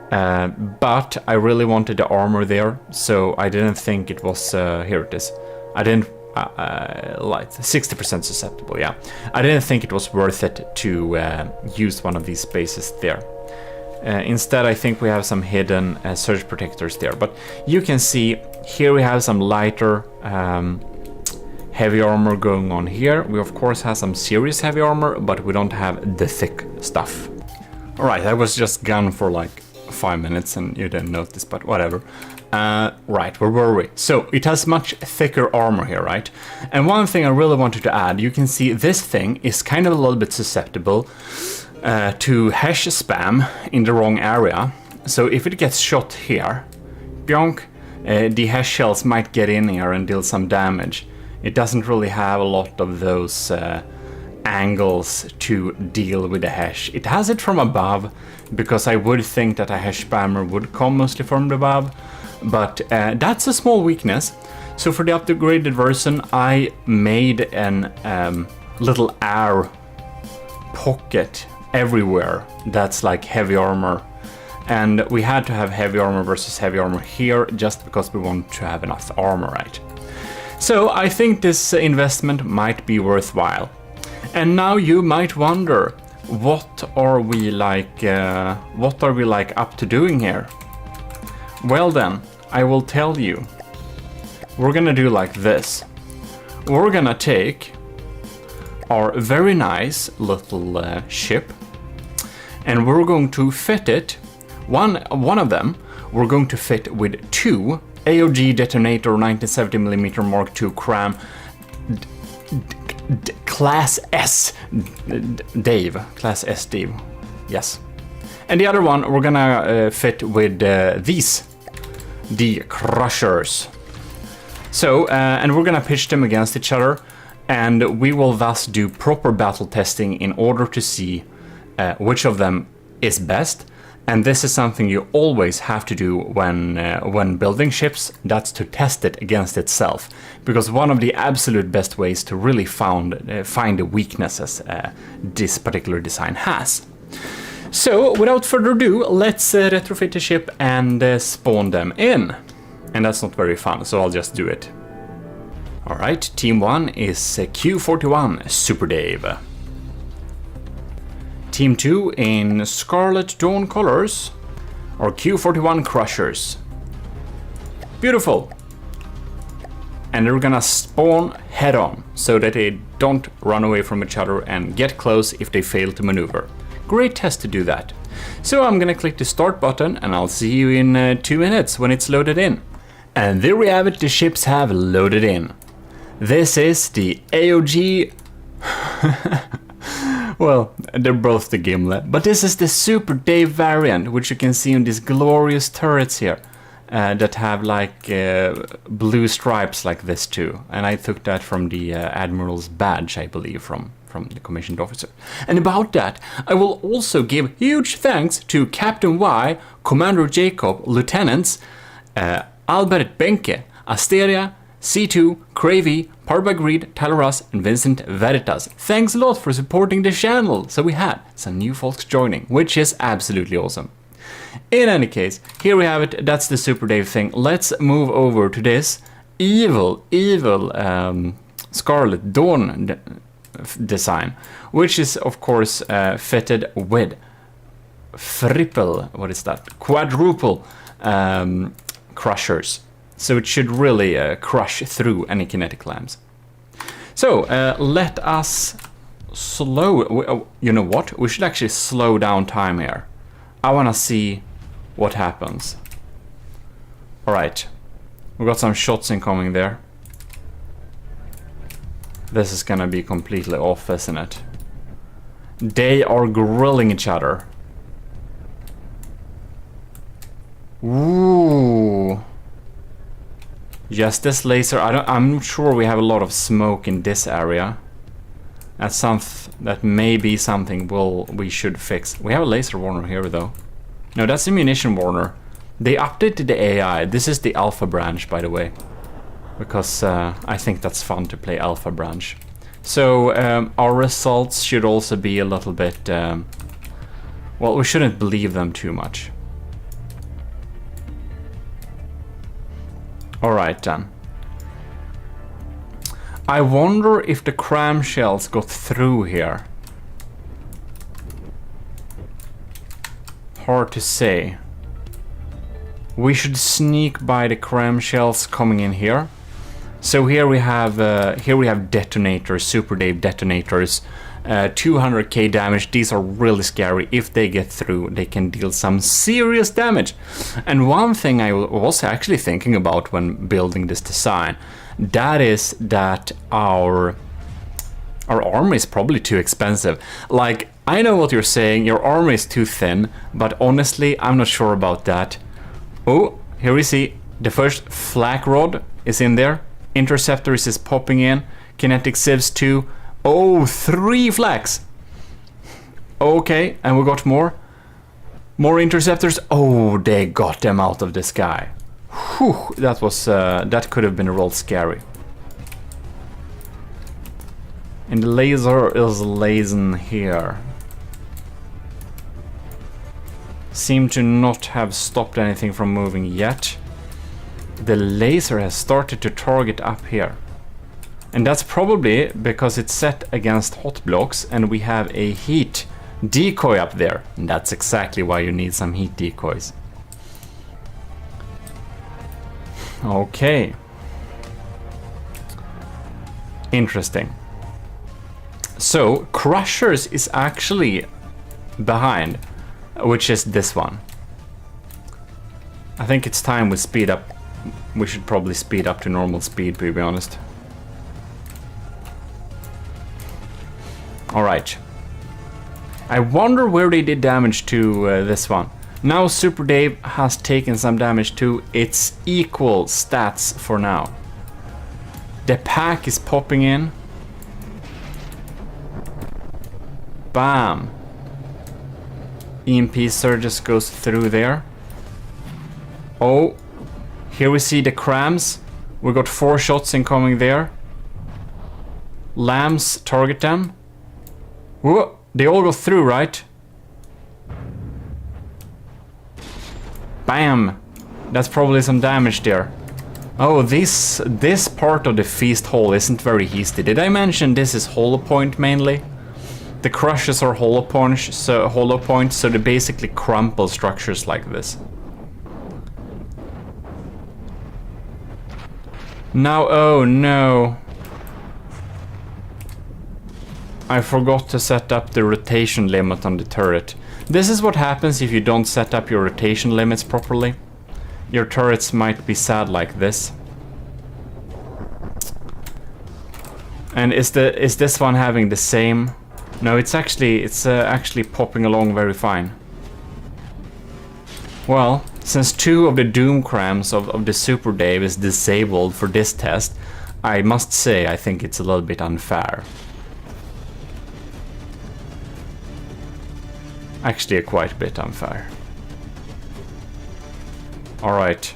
But I really wanted the armor there, so I didn't think it was, here it is. I didn't, like 60% susceptible, yeah. I didn't think it was worth it to use one of these spaces there. Instead, I think we have some hidden surge protectors there. But you can see, here we have some lighter heavy armor going on here. We of course have some serious heavy armor, but we don't have the thick stuff. Alright, I was just gone for like 5 minutes and you didn't notice, but whatever. Right, where were we? So, it has much thicker armor here, right? And one thing I really wanted to add, you can see this thing is kind of a little bit susceptible to hash spam in the wrong area. So if it gets shot here, bionk, the hash shells might get in here and deal some damage. It doesn't really have a lot of those angles to deal with the hash. It has it from above, because I would think that a hash spammer would come mostly from above, but that's a small weakness. So for the upgraded version, I made an little air pocket everywhere that's like heavy armor. And we had to have heavy armor versus heavy armor here just because we want to have enough armor, right? So I think this investment might be worthwhile. And now you might wonder, what are we like up to doing here? Well then, I will tell you. We're gonna do like this. We're gonna take our very nice little ship, and we're going to fit it. One of them we're going to fit with 2 AOG detonator 1970mm Mark II cram Class S Dave. Class S Dave. Yes. And the other one we're gonna fit with these. The crushers. So, and we're gonna pitch them against each other, and we will thus do proper battle testing in order to see which of them is best. And this is something you always have to do when building ships. That's to test it against itself, because one of the absolute best ways to really find the weaknesses this particular design has. So, without further ado, let's retrofit the ship and spawn them in. And that's not very fun, so I'll just do it. Alright, Team 1 is Q41 Super Dave. Team 2 in Scarlet Dawn colors are Q41 Crushers. Beautiful! And they're gonna spawn head on, so that they don't run away from each other and get close if they fail to maneuver. Great test to do that. So I'm gonna click the start button and I'll see you in 2 minutes when it's loaded in. And there we have it, the ships have loaded in. This is the AOG... Well, they're both the Gimlet, but this is the Super Dave variant, which you can see on these glorious turrets here, that have like blue stripes like this too. And I took that from the Admiral's badge, I believe, from the commissioned officer. And about that, I will also give huge thanks to Captain Y, Commander Jacob, Lieutenants Albert Benke, Asteria, C2, Cravey, Parbagreed, Talaras, and Vincent Veritas. Thanks a lot for supporting the channel. So we had some new folks joining, which is absolutely awesome. In any case, here we have it. That's the Super Dave thing. Let's move over to this evil Scarlet Dawn design, which is of course fitted with what is that? Quadruple crushers. So it should really crush through any kinetic lamps. So let us you know what? We should actually slow down time here. I want to see what happens. Alright. We got some shots incoming there. This is gonna be completely off, isn't it? They are grilling each other. Ooh. Yes, this laser, I'm sure we have a lot of smoke in this area. That may be something we should fix. We have a laser warner here though. No, that's a munition warner. They updated the AI. This is the alpha branch, by the way. Because I think that's fun to play alpha branch. So our results should also be a little bit... well, we shouldn't believe them too much. Alright then. I wonder if the cram shells got through here. Hard to say. We should sneak by the cram shells coming in here. So here we have detonators, Super Dave detonators, 200k damage. These are really scary. If they get through, they can deal some serious damage. And one thing I was actually thinking about when building this design, that is that our armor is probably too expensive. Like, I know what you're saying, your armor is too thin, but honestly, I'm not sure about that. Oh, here we see the first flak rod is in there. Interceptors is popping in. Kinetic sieves 2. Oh, 3 flaks. Okay, and we got more. More interceptors. Oh, they got them out of the sky. Whew, that was that could have been real scary. And the laser is lasing here. Seem to not have stopped anything from moving yet. The laser has started to target up here. And that's probably because it's set against hot blocks and we have a heat decoy up there. And that's exactly why you need some heat decoys. Okay. Interesting. So, Crushers is actually behind, which is this one. I think it's time we speed up. We should probably speed up to normal speed, to be honest. Alright. I wonder where they did damage to this one. Now Super Dave has taken some damage too. It's equal stats for now. The pack is popping in. Bam. EMP surges goes through there. Oh. Here we see the crams. We got 4 shots incoming there. Lambs target them. Whoa, they all go through, right? Bam! That's probably some damage there. Oh, this part of the feast hall isn't very easy. Did I mention this is hollow point mainly? The crushes are hollow points, so they basically crumple structures like this. Now, oh no. I forgot to set up the rotation limit on the turret. This is what happens if you don't set up your rotation limits properly. Your turrets might be sad like this. And is this one having the same? No, it's actually popping along very fine. Well, since 2 of the Doom Crams of the Super Dave is disabled for this test, I must say I think it's a little bit unfair. Actually, quite a bit unfair. Alright.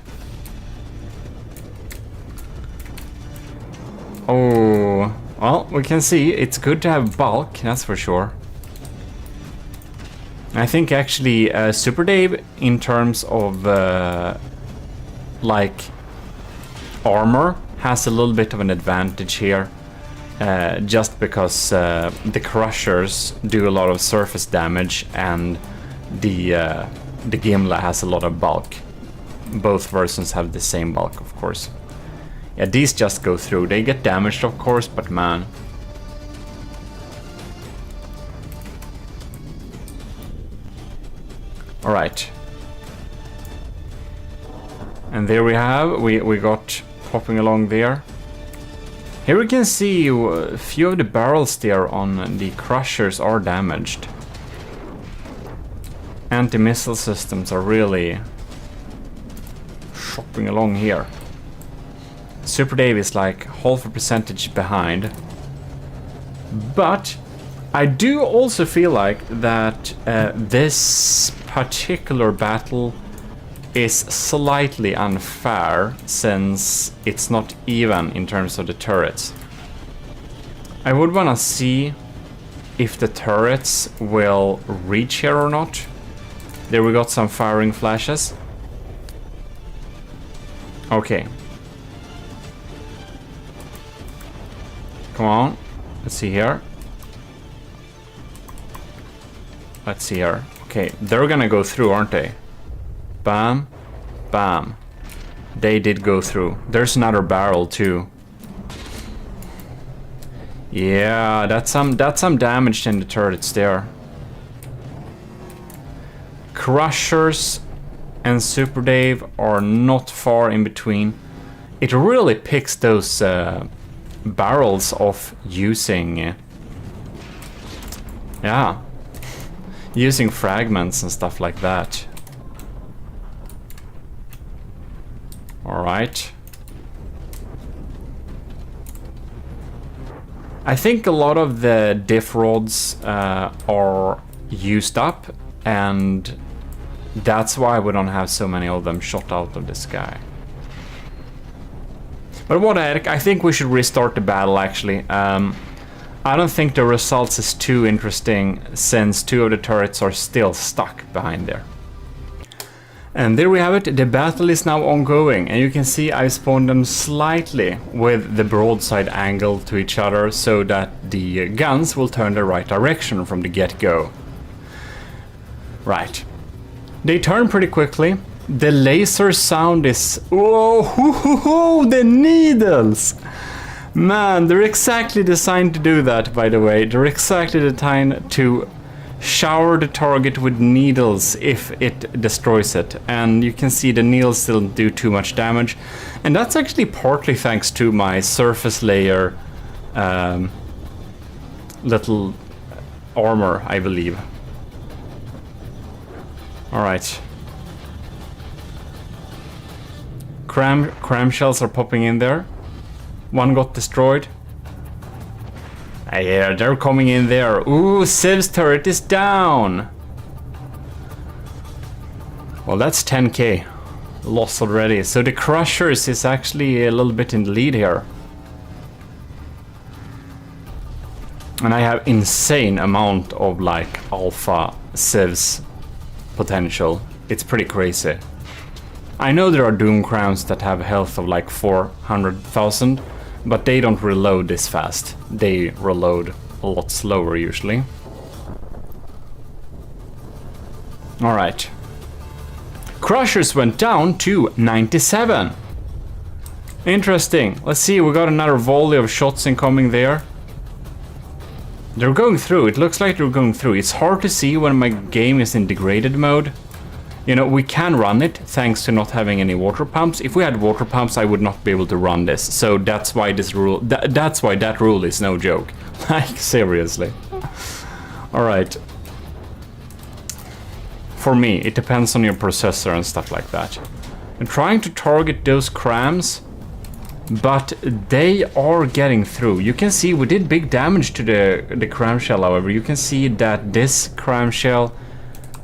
Oh, well, we can see it's good to have bulk, that's for sure. I think actually Super Dave, in terms of like armor, has a little bit of an advantage here. just because the crushers do a lot of surface damage and the Gimla has a lot of bulk. Both versions have the same bulk, of course. Yeah, these just go through. They get damaged, of course, but man. Alright. And there we have, we got popping along there. Here we can see a few of the barrels there on the crushers are damaged. Anti-missile systems are really shopping along here. Super Dave is like half a percentage behind. But I do also feel like that this particular battle is slightly unfair since it's not even in terms of the turrets. I would wanna see if the turrets will reach here or not. There we got some firing flashes. Okay. Come on. Let's see here. Let's see here. Okay, they're gonna go through, aren't they? Bam. Bam. They did go through. There's another barrel too. Yeah, that's some damage in the turrets there. Crushers and Super Dave are not far in between. It really picks those barrels off using using fragments and stuff like that. All right. I think a lot of the diff rods are used up, and that's why we don't have so many of them shot out of the sky. But what the heck, I think we should restart the battle actually. I don't think the results is too interesting since two of the turrets are still stuck behind there. And there we have it, the battle is now ongoing, and you can see I spawned them slightly with the broadside angle to each other so that the guns will turn the right direction from the get-go. Right. They turn pretty quickly. The laser sound is... Oh, the needles! Man, they're exactly designed to do that, by the way. They're exactly designed to shower the target with needles if it destroys it. And you can see the needles still do too much damage. And that's actually partly thanks to my surface layer little armor, I believe. Alright. Cram shells are popping in there. One got destroyed. Yeah, they're coming in there. Ooh, Civ's turret is down. Well, that's 10k lost already. So the Crushers is actually a little bit in the lead here. And I have insane amount of like alpha Civs potential. It's pretty crazy. I know there are Doom Crowns that have health of like 400,000, but they don't reload this fast. They reload a lot slower usually. Alright. Crushers went down to 97. Interesting. Let's see, we got another volley of shots incoming there. They're going through. It looks like they're going through. It's hard to see when my game is in degraded mode. You know, we can run it thanks to not having any water pumps. If we had water pumps, I would not be able to run this. So that's why this rule, that's why that rule is no joke. Like, seriously. All right. For me, it depends on your processor and stuff like that. I'm trying to target those crams, but they are getting through. You can see we did big damage to the cram shell, however. You can see that this cram shell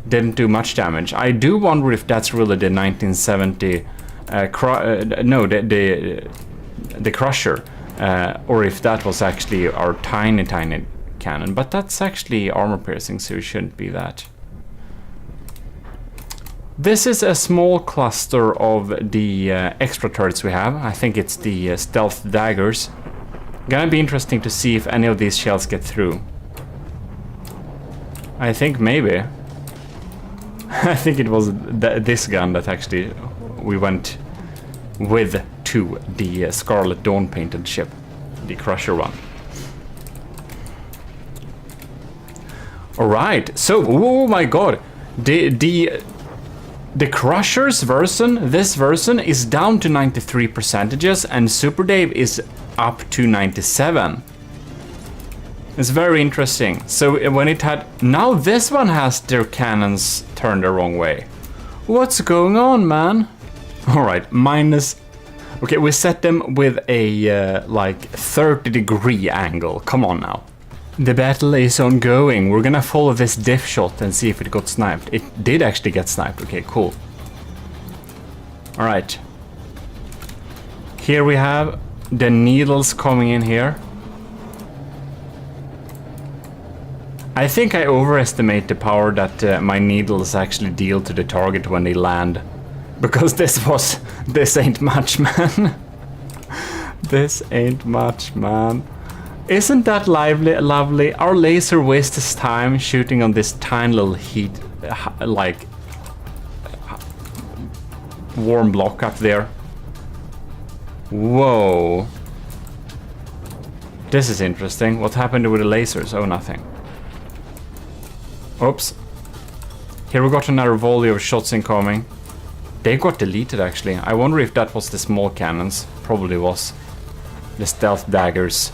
didn't do much damage. I do wonder if that's really the 1970 the Crusher, or if that was actually our tiny cannon. But that's actually armor piercing, so it shouldn't be that. This is a small cluster of the extra turrets we have. I think it's the stealth daggers. Gonna be interesting to see if any of these shells get through. I think maybe. I think it was this gun that actually we went with to the Scarlet Dawn painted ship, the Crusher one. Alright, so, oh my god, the Crusher's version, this version, is down to 93%, and Super Dave is up to 97. It's very interesting. So when it had... Now this one has their cannons turned the wrong way. What's going on, man? Alright, minus... Okay, we set them with a, like, 30-degree angle. Come on now. The battle is ongoing. We're gonna follow this diff shot and see if it got sniped. It did actually get sniped. Okay, cool. Alright. Here we have the needles coming in here. I think I overestimate the power that my needles actually deal to the target when they land. Because this ain't much, man. This ain't much, man. Isn't that lovely? Our laser wastes time shooting on this tiny little heat, like, warm block up there. Whoa. This is interesting. What happened with the lasers? Oh, nothing. Oops. Here we got another volley of shots incoming. They got deleted, actually. I wonder if that was the small cannons. Probably was. The stealth daggers.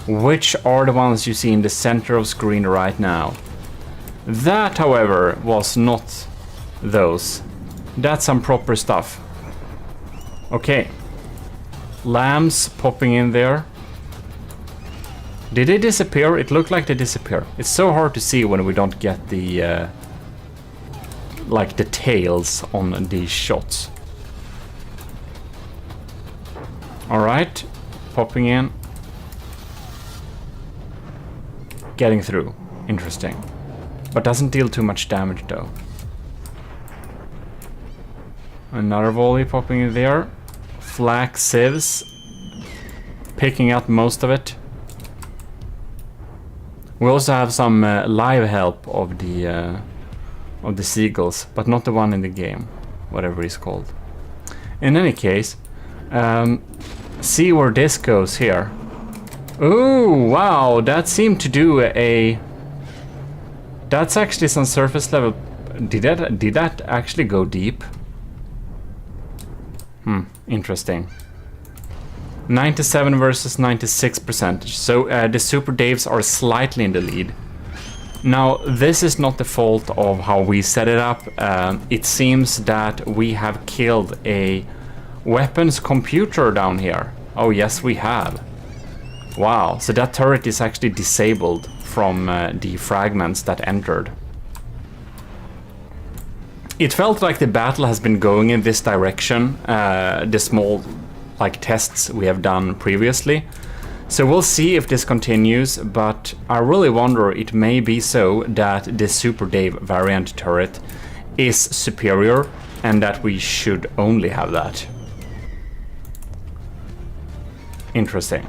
Which are the ones you see in the center of screen right now. That, however, was not those. That's some proper stuff. Okay. Lambs popping in there. Did they disappear? It looked like they disappeared. It's so hard to see when we don't get the like the tails on these shots. Alright, popping in. Getting through. Interesting. But doesn't deal too much damage though. Another volley popping in there. Flak sieves. Picking up most of it. We also have some live help of the seagulls, but not the one in the game, whatever it's called. In any case, see where this goes here. Ooh, wow, that seemed to do a... That's actually some surface level... Did that actually go deep? Interesting. 97 versus 96%. So the Super Daves are slightly in the lead. Now, this is not the fault of how we set it up. It seems that we have killed a weapons computer down here. Oh, yes, we have. Wow, so that turret is actually disabled from the fragments that entered. It felt like the battle has been going in this direction, the small like tests we have done previously. So we'll see if this continues, but I really wonder, it may be so that the Super Dave variant turret is superior and that we should only have that. Interesting.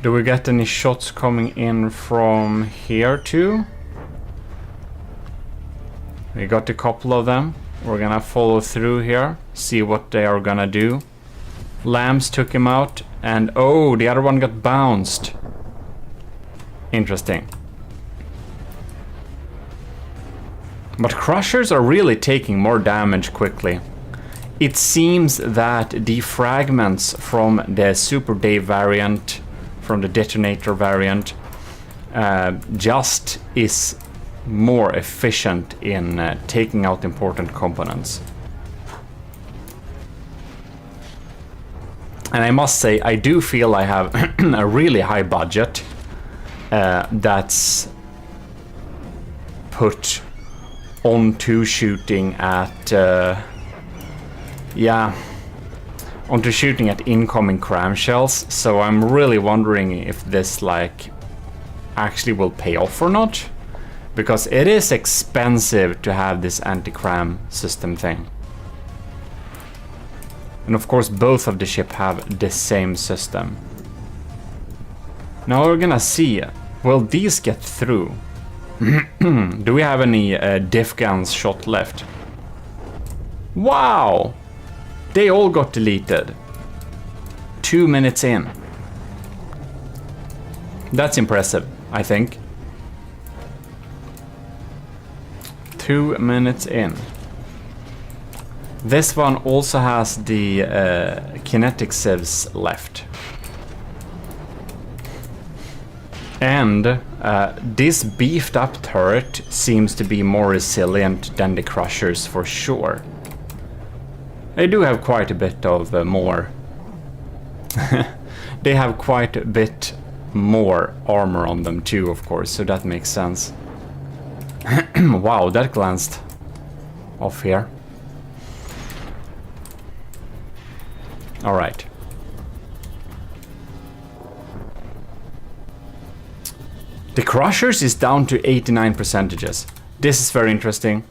Do we get any shots coming in from here too? We got a couple of them. We're gonna follow through here, see what they are gonna do. Lambs took him out, and oh, the other one got bounced. Interesting. But Crushers are really taking more damage quickly. It seems that the fragments from the Super Dave variant, from the detonator variant, just is more efficient in taking out important components. And I must say, I do feel I have a really high budget that's put onto shooting at onto shooting at incoming cram shells. So I'm really wondering if this like actually will pay off or not. Because it is expensive to have this anti-cram system thing. And of course both of the ship have the same system. Now we're gonna see, will these get through? Do we have any diff guns shot left? Wow! They all got deleted. 2 minutes in. That's impressive, I think. 2 minutes in. This one also has the kinetic sieves left. And this beefed up turret seems to be more resilient than the crushers for sure. They do have quite a bit of more. They have quite a bit more armor on them too, of course, so that makes sense. Wow, that glanced off here. Alright. The crushers is down to 89%. This is very interesting.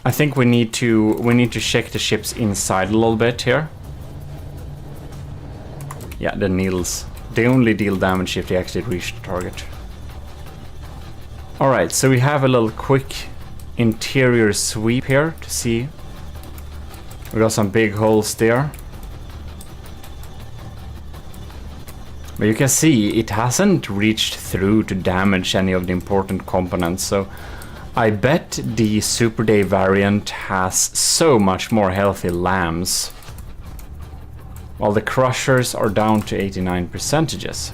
I think we need to check the ships inside a little bit here. Yeah, the needles. They only deal damage if they actually reach the target. Alright, so we have a little quick interior sweep here to see. We got some big holes there. But you can see it hasn't reached through to damage any of the important components, so I bet the Super Day variant has so much more healthy lambs. While the crushers are down to 89%.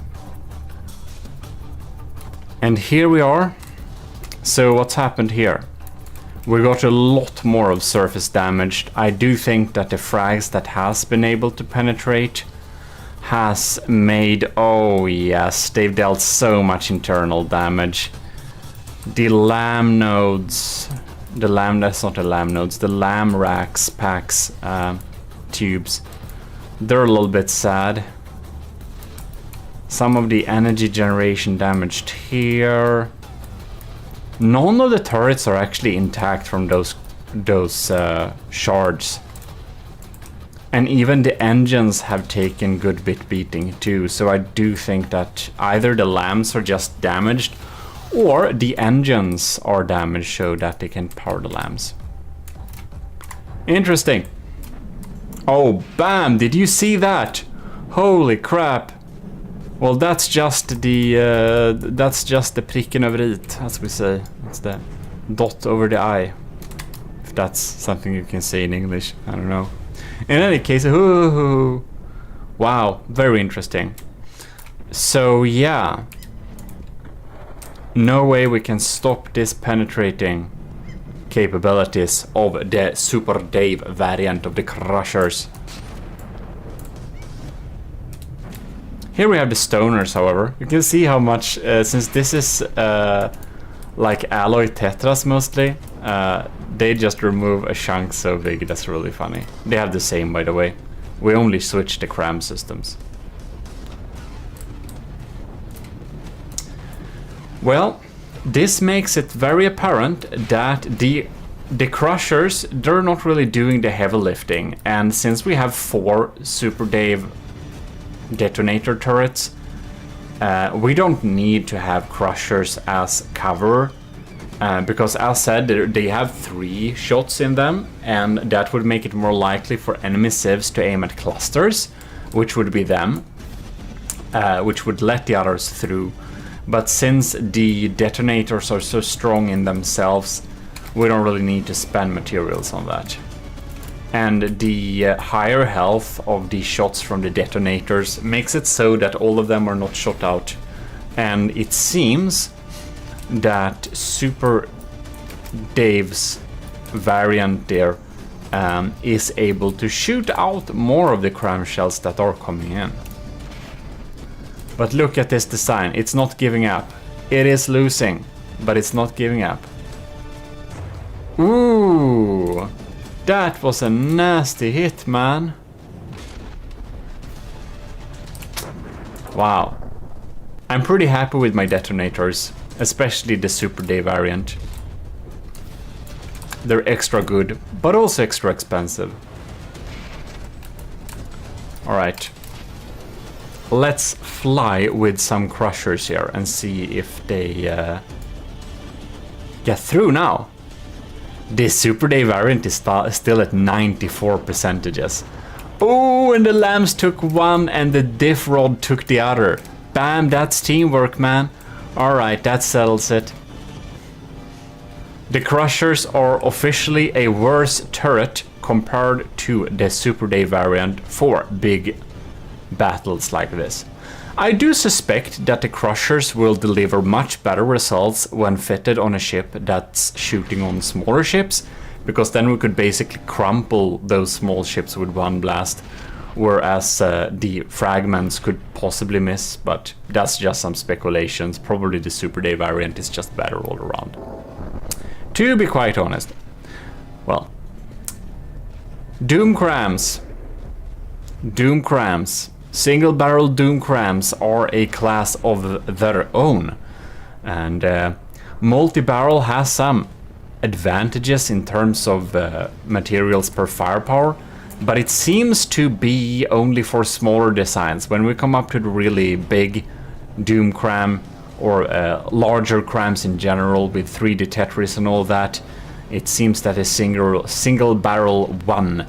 And here we are. So what's happened here? We got a lot more of surface damage. I do think that the frags that has been able to penetrate has made, oh yes, they've dealt so much internal damage. The lamb nodes, that's not the lamb nodes, the lamb racks, packs, tubes, they're a little bit sad. Some of the energy generation damaged here. None of the turrets are actually intact from those shards. And even the engines have taken good bit beating too, so I do think that either the lambs are just damaged or the engines are damaged so that they can power the lambs. Interesting. Oh, bam! Did you see that? Holy crap! Well, that's just the pricken över it, as we say. It's the dot over the I. If that's something you can say in English, I don't know. In any case, wow, very interesting. So yeah, no way we can stop this penetrating capabilities of the Super Dave variant of the crushers. Here we have the stoners, however. You can see how much, since this is like alloy tetras mostly, they just remove a chunk so big. That's really funny. They have the same, by the way. We only switch the cram systems. Well, this makes it very apparent that the crushers, they're not really doing the heavy lifting. And since we have 4 Super Dave detonator turrets, we don't need to have crushers as cover. Because as said, they have 3 shots in them, and that would make it more likely for enemy civs to aim at clusters, which would be them, which would let the others through. But since the detonators are so strong in themselves, we don't really need to spend materials on that. And the higher health of the shots from the detonators makes it so that all of them are not shot out. And it seems that Super Dave's variant there is able to shoot out more of the cram shells that are coming in. But look at this design, it's not giving up. It is losing, but it's not giving up. Ooh, that was a nasty hit, man. Wow. I'm pretty happy with my detonators, especially the Super Day variant. They're extra good, but also extra expensive. Alright. Let's fly with some crushers here and see if they get through now. This Super Day variant is still at 94%. Oh, and the lambs took one and the diff rod took the other. Bam, that's teamwork, man. Alright, that settles it. The crushers are officially a worse turret compared to the Super Day variant for big battles like this. I do suspect that the crushers will deliver much better results when fitted on a ship that's shooting on smaller ships, because then we could basically crumple those small ships with one blast, whereas the fragments could possibly miss, but that's just some speculations. Probably the Super Day variant is just better all around, to be quite honest. Well, Doom Crams. Single barrel Doom Crams are a class of their own, and multi-barrel has some advantages in terms of materials per firepower, but it seems to be only for smaller designs. When we come up to the really big Doom Cram or larger crams in general with 3D Tetris and all that, it seems that a single barrel one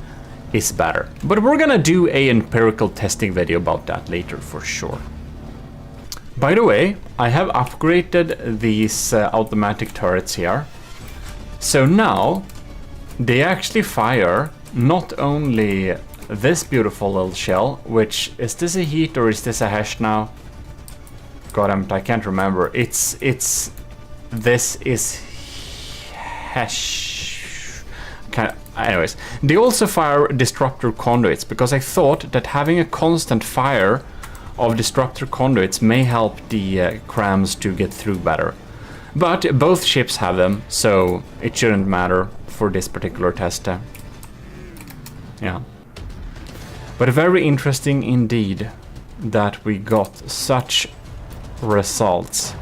is better. But we're gonna do a empirical testing video about that later for sure. By the way, I have upgraded these automatic turrets here. So now they actually fire not only this beautiful little shell, which is this a heat or is this a hash now? God, I can't remember. This is hash. Anyways, they also fire disruptor conduits, because I thought that having a constant fire of disruptor conduits may help the crams to get through better. But both ships have them, so it shouldn't matter for this particular test. Yeah. But very interesting indeed that we got such results.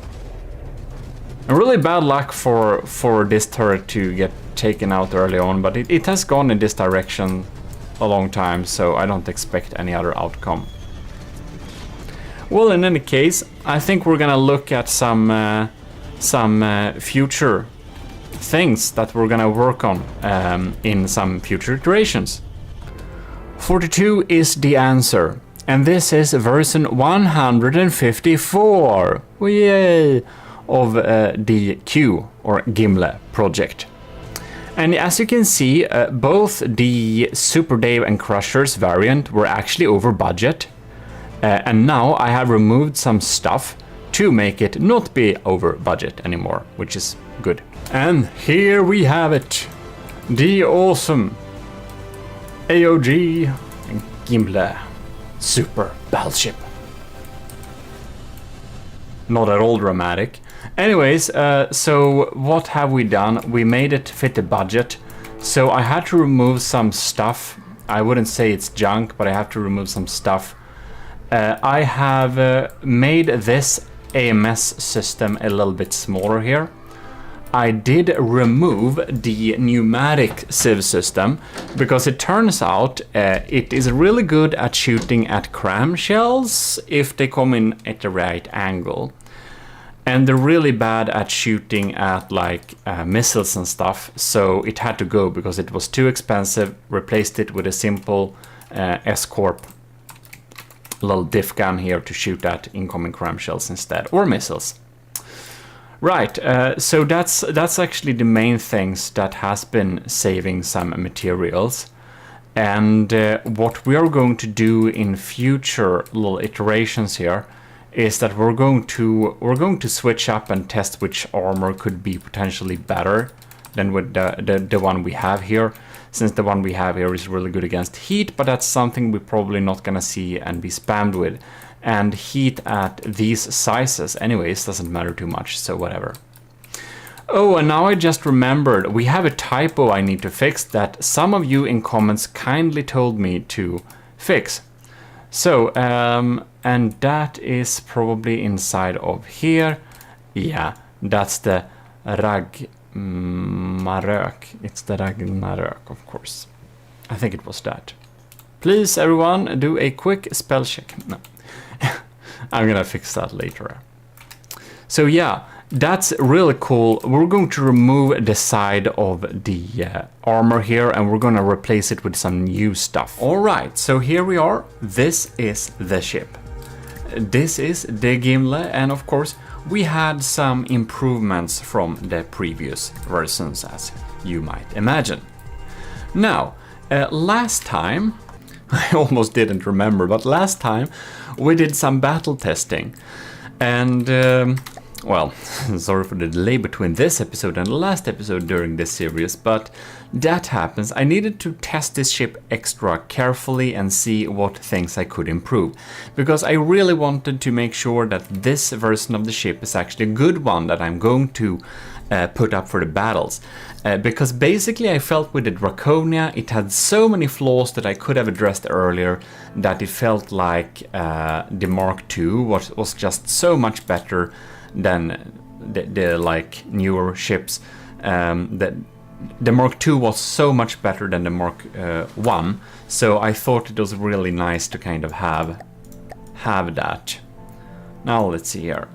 And really bad luck for this turret to get taken out early on, but it has gone in this direction a long time, so I don't expect any other outcome. Well, in any case, I think we're gonna look at some future things that we're gonna work on in some future iterations. 42 is the answer, and this is version 154. Yay! Of the Q or Gimle project. And as you can see, both the Super Day and Crushers variant were actually over budget, and now I have removed some stuff to make it not be over budget anymore, which is good. And here we have it, the awesome AOG Gimle Super Battleship. Not at all dramatic. Anyways, so what have we done? We made it fit the budget. So I had to remove some stuff. I wouldn't say it's junk, but I have to remove some stuff. I have made this AMS system a little bit smaller here. I did remove the pneumatic sieve system because it turns out it is really good at shooting at cram shells if they come in at the right angle. And they're really bad at shooting at like missiles and stuff, so it had to go because it was too expensive. Replaced it with a simple S-Corp little diff gun here to shoot at incoming cram shells instead, or missiles. Right, so that's actually the main things that has been saving some materials. And what we are going to do in future little iterations here is that we're going to switch up and test which armor could be potentially better than with the one we have here, since the one we have here is really good against heat, but that's something we're probably not gonna see and be spammed with. And heat at these sizes anyways doesn't matter too much, so whatever. Oh, and now I just remembered, we have a typo I need to fix that some of you in comments kindly told me to fix. So, and that is probably inside of here. Yeah, that's the Ragnarök. It's the Ragnarök, of course. I think it was that. Please, everyone, do a quick spell check. No. I'm gonna fix that later. So yeah, that's really cool. We're going to remove the side of the armor here, and we're gonna replace it with some new stuff. All right, so here we are. This is the ship. This is the Gimli, and of course, we had some improvements from the previous versions, as you might imagine. Now, last time, I almost didn't remember, but last time we did some battle testing, and well, sorry for the delay between this episode and the last episode during this series, but that happens. I needed to test this ship extra carefully and see what things I could improve, because I really wanted to make sure that this version of the ship is actually a good one that I'm going to put up for the battles. Because basically I felt with the Draconia, it had so many flaws that I could have addressed earlier, that it felt like the Mark II was just so much better than the like newer ships. The Mark II was so much better than the Mark I, so I thought it was really nice to kind of have that. Now let's see here.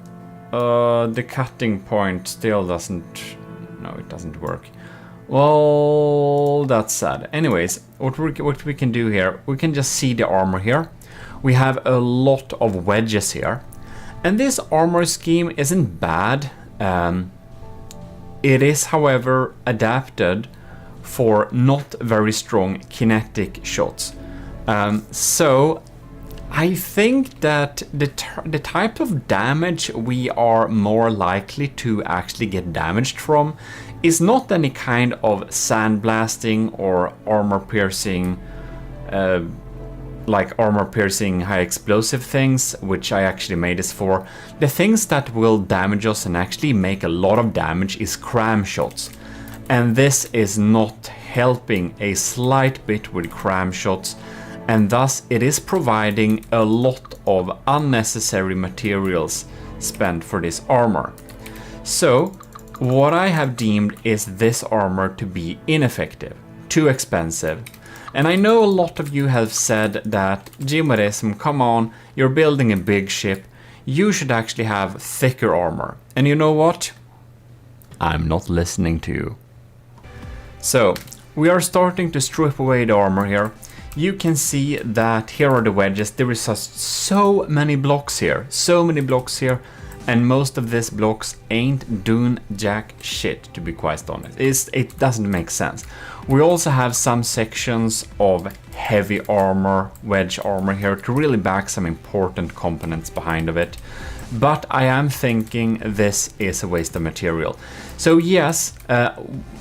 The cutting point still doesn't... No, it doesn't work. Well, that's sad. Anyways, what we can do here, we can just see the armor here. We have a lot of wedges here. And this armor scheme isn't bad. It is, however, adapted for not very strong kinetic shots. So I think that the type of damage we are more likely to actually get damaged from is not any kind of sandblasting or armor piercing, like armor piercing high explosive things, which I actually made this for. The things that will damage us and actually make a lot of damage is cram shots. And this is not helping a slight bit with cram shots, and thus it is providing a lot of unnecessary materials spent for this armor. So what I have deemed is this armor to be ineffective, too expensive. And I know a lot of you have said that, GMODIST, come on, you're building a big ship, you should actually have thicker armor. And you know what? I'm not listening to you. So, we are starting to strip away the armor here. You can see that here are the wedges. There is just so many blocks here, and most of these blocks ain't doing jack shit, to be quite honest. It doesn't make sense. We also have some sections of heavy armor, wedge armor here, to really back some important components behind of it. But I am thinking this is a waste of material. So yes,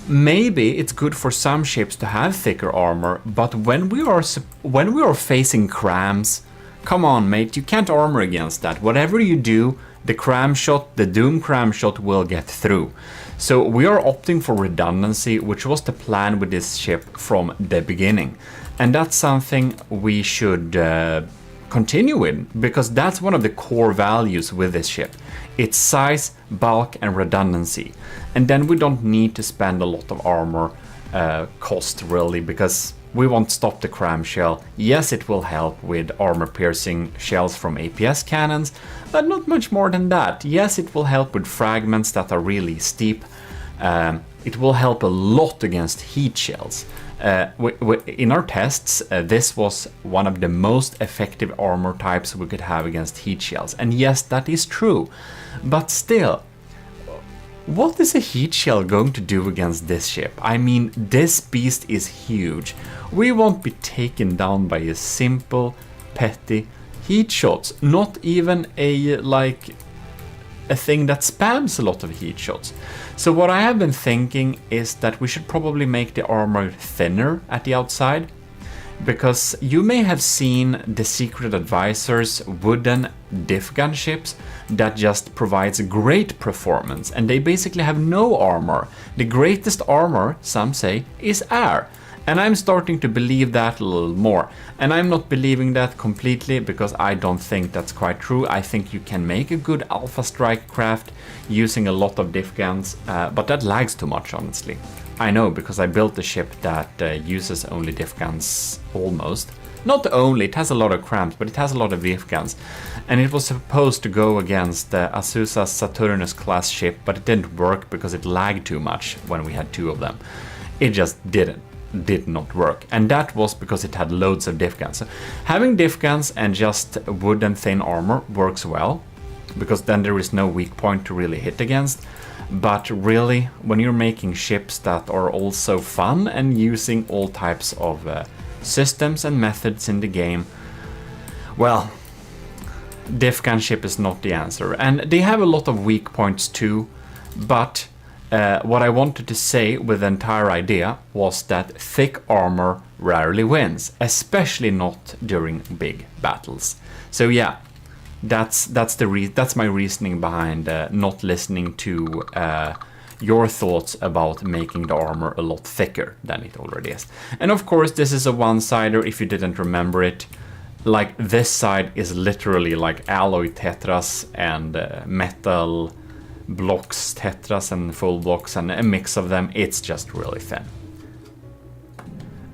maybe it's good for some ships to have thicker armor, but when we are facing crams, come on mate, you can't armor against that. Whatever you do, the cram shot, the doom cram shot will get through. So we are opting for redundancy, which was the plan with this ship from the beginning. And that's something we should continue with, because that's one of the core values with this ship. It's size, bulk and redundancy. And then we don't need to spend a lot of armor cost really, because we won't stop the cram shell. Yes, it will help with armor piercing shells from APS cannons, but not much more than that. Yes, it will help with fragments that are really steep. It will help a lot against heat shells. In our tests, this was one of the most effective armor types we could have against heat shells. And yes, that is true. But still, what is a heat shell going to do against this ship? I mean, this beast is huge. We won't be taken down by a simple, petty heat shots. Not even a thing that spams a lot of heat shots. So what I have been thinking is that we should probably make the armor thinner at the outside, because you may have seen the Secret Advisor's wooden diff gun ships that just provides great performance, and they basically have no armor. The greatest armor, some say, is air. And I'm starting to believe that a little more. And I'm not believing that completely, because I don't think that's quite true. I think you can make a good Alpha Strike craft using a lot of diff guns, but that lags too much, honestly. I know, because I built a ship that uses only diff guns almost. Not only, it has a lot of cramps, but it has a lot of Diffgans. And it was supposed to go against Azusa's Saturnus class ship, but it didn't work because it lagged too much when we had 2 of them. It just did not work, and that was because it had loads of Diffgans. So having Diffgans and just wood and thin armor works well, because then there is no weak point to really hit against. But really, when you're making ships that are also fun and using all types of systems and methods in the game, well, Diffgan ship is not the answer. And they have a lot of weak points too, but what I wanted to say with the entire idea was that thick armor rarely wins, especially not during big battles. So yeah, that's my reasoning behind not listening to your thoughts about making the armor a lot thicker than it already is. And of course, this is a one-sider if you didn't remember it. Like, this side is literally like alloy tetras and metal blocks, tetras and full blocks, and a mix of them. It's just really thin.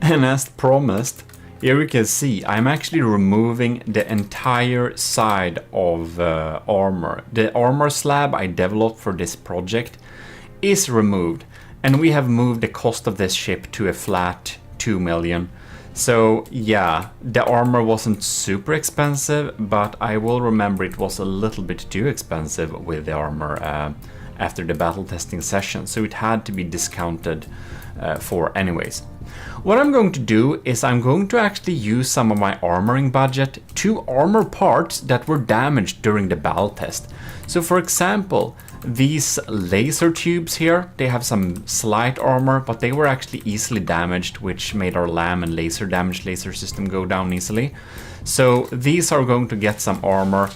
And as promised, here you can see I'm actually removing the entire side of armor. The armor slab I developed for this project is removed, and we have moved the cost of this ship to a flat 2 million. So yeah, the armor wasn't super expensive, but I will remember it was a little bit too expensive with the armor after the battle testing session, so it had to be discounted for anyways. What I'm going to do is I'm going to actually use some of my armoring budget to armor parts that were damaged during the battle test. So for example, these laser tubes here, they have some slight armor, but they were actually easily damaged, which made our LAM and laser damage laser system go down easily. So these are going to get some armor.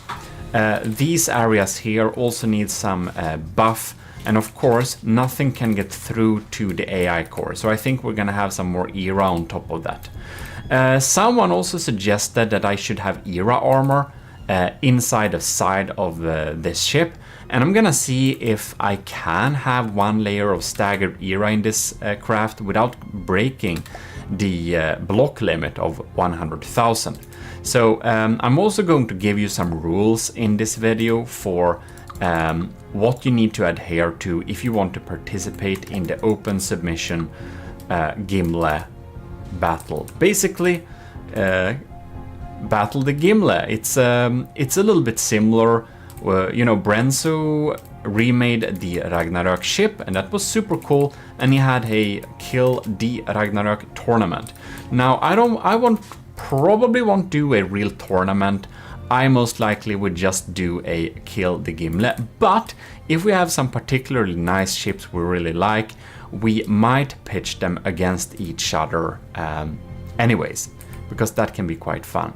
These areas here also need some buff. And of course, nothing can get through to the AI core. So I think we're gonna have some more ERA on top of that. Someone also suggested that I should have ERA armor inside the side of this ship. And I'm gonna see if I can have one layer of staggered ERA in this craft without breaking the block limit of 100,000. So I'm also going to give you some rules in this video for what you need to adhere to if you want to participate in the open submission Gimle battle. Basically, battle the Gimle. It's a little bit similar. You know, Brenzo remade the Ragnarök ship, and that was super cool. And he had a Kill the Ragnarök tournament. Now, probably won't do a real tournament. I most likely would just do a Kill the Gimle. But if we have some particularly nice ships we really like, we might pitch them against each other anyways, because that can be quite fun.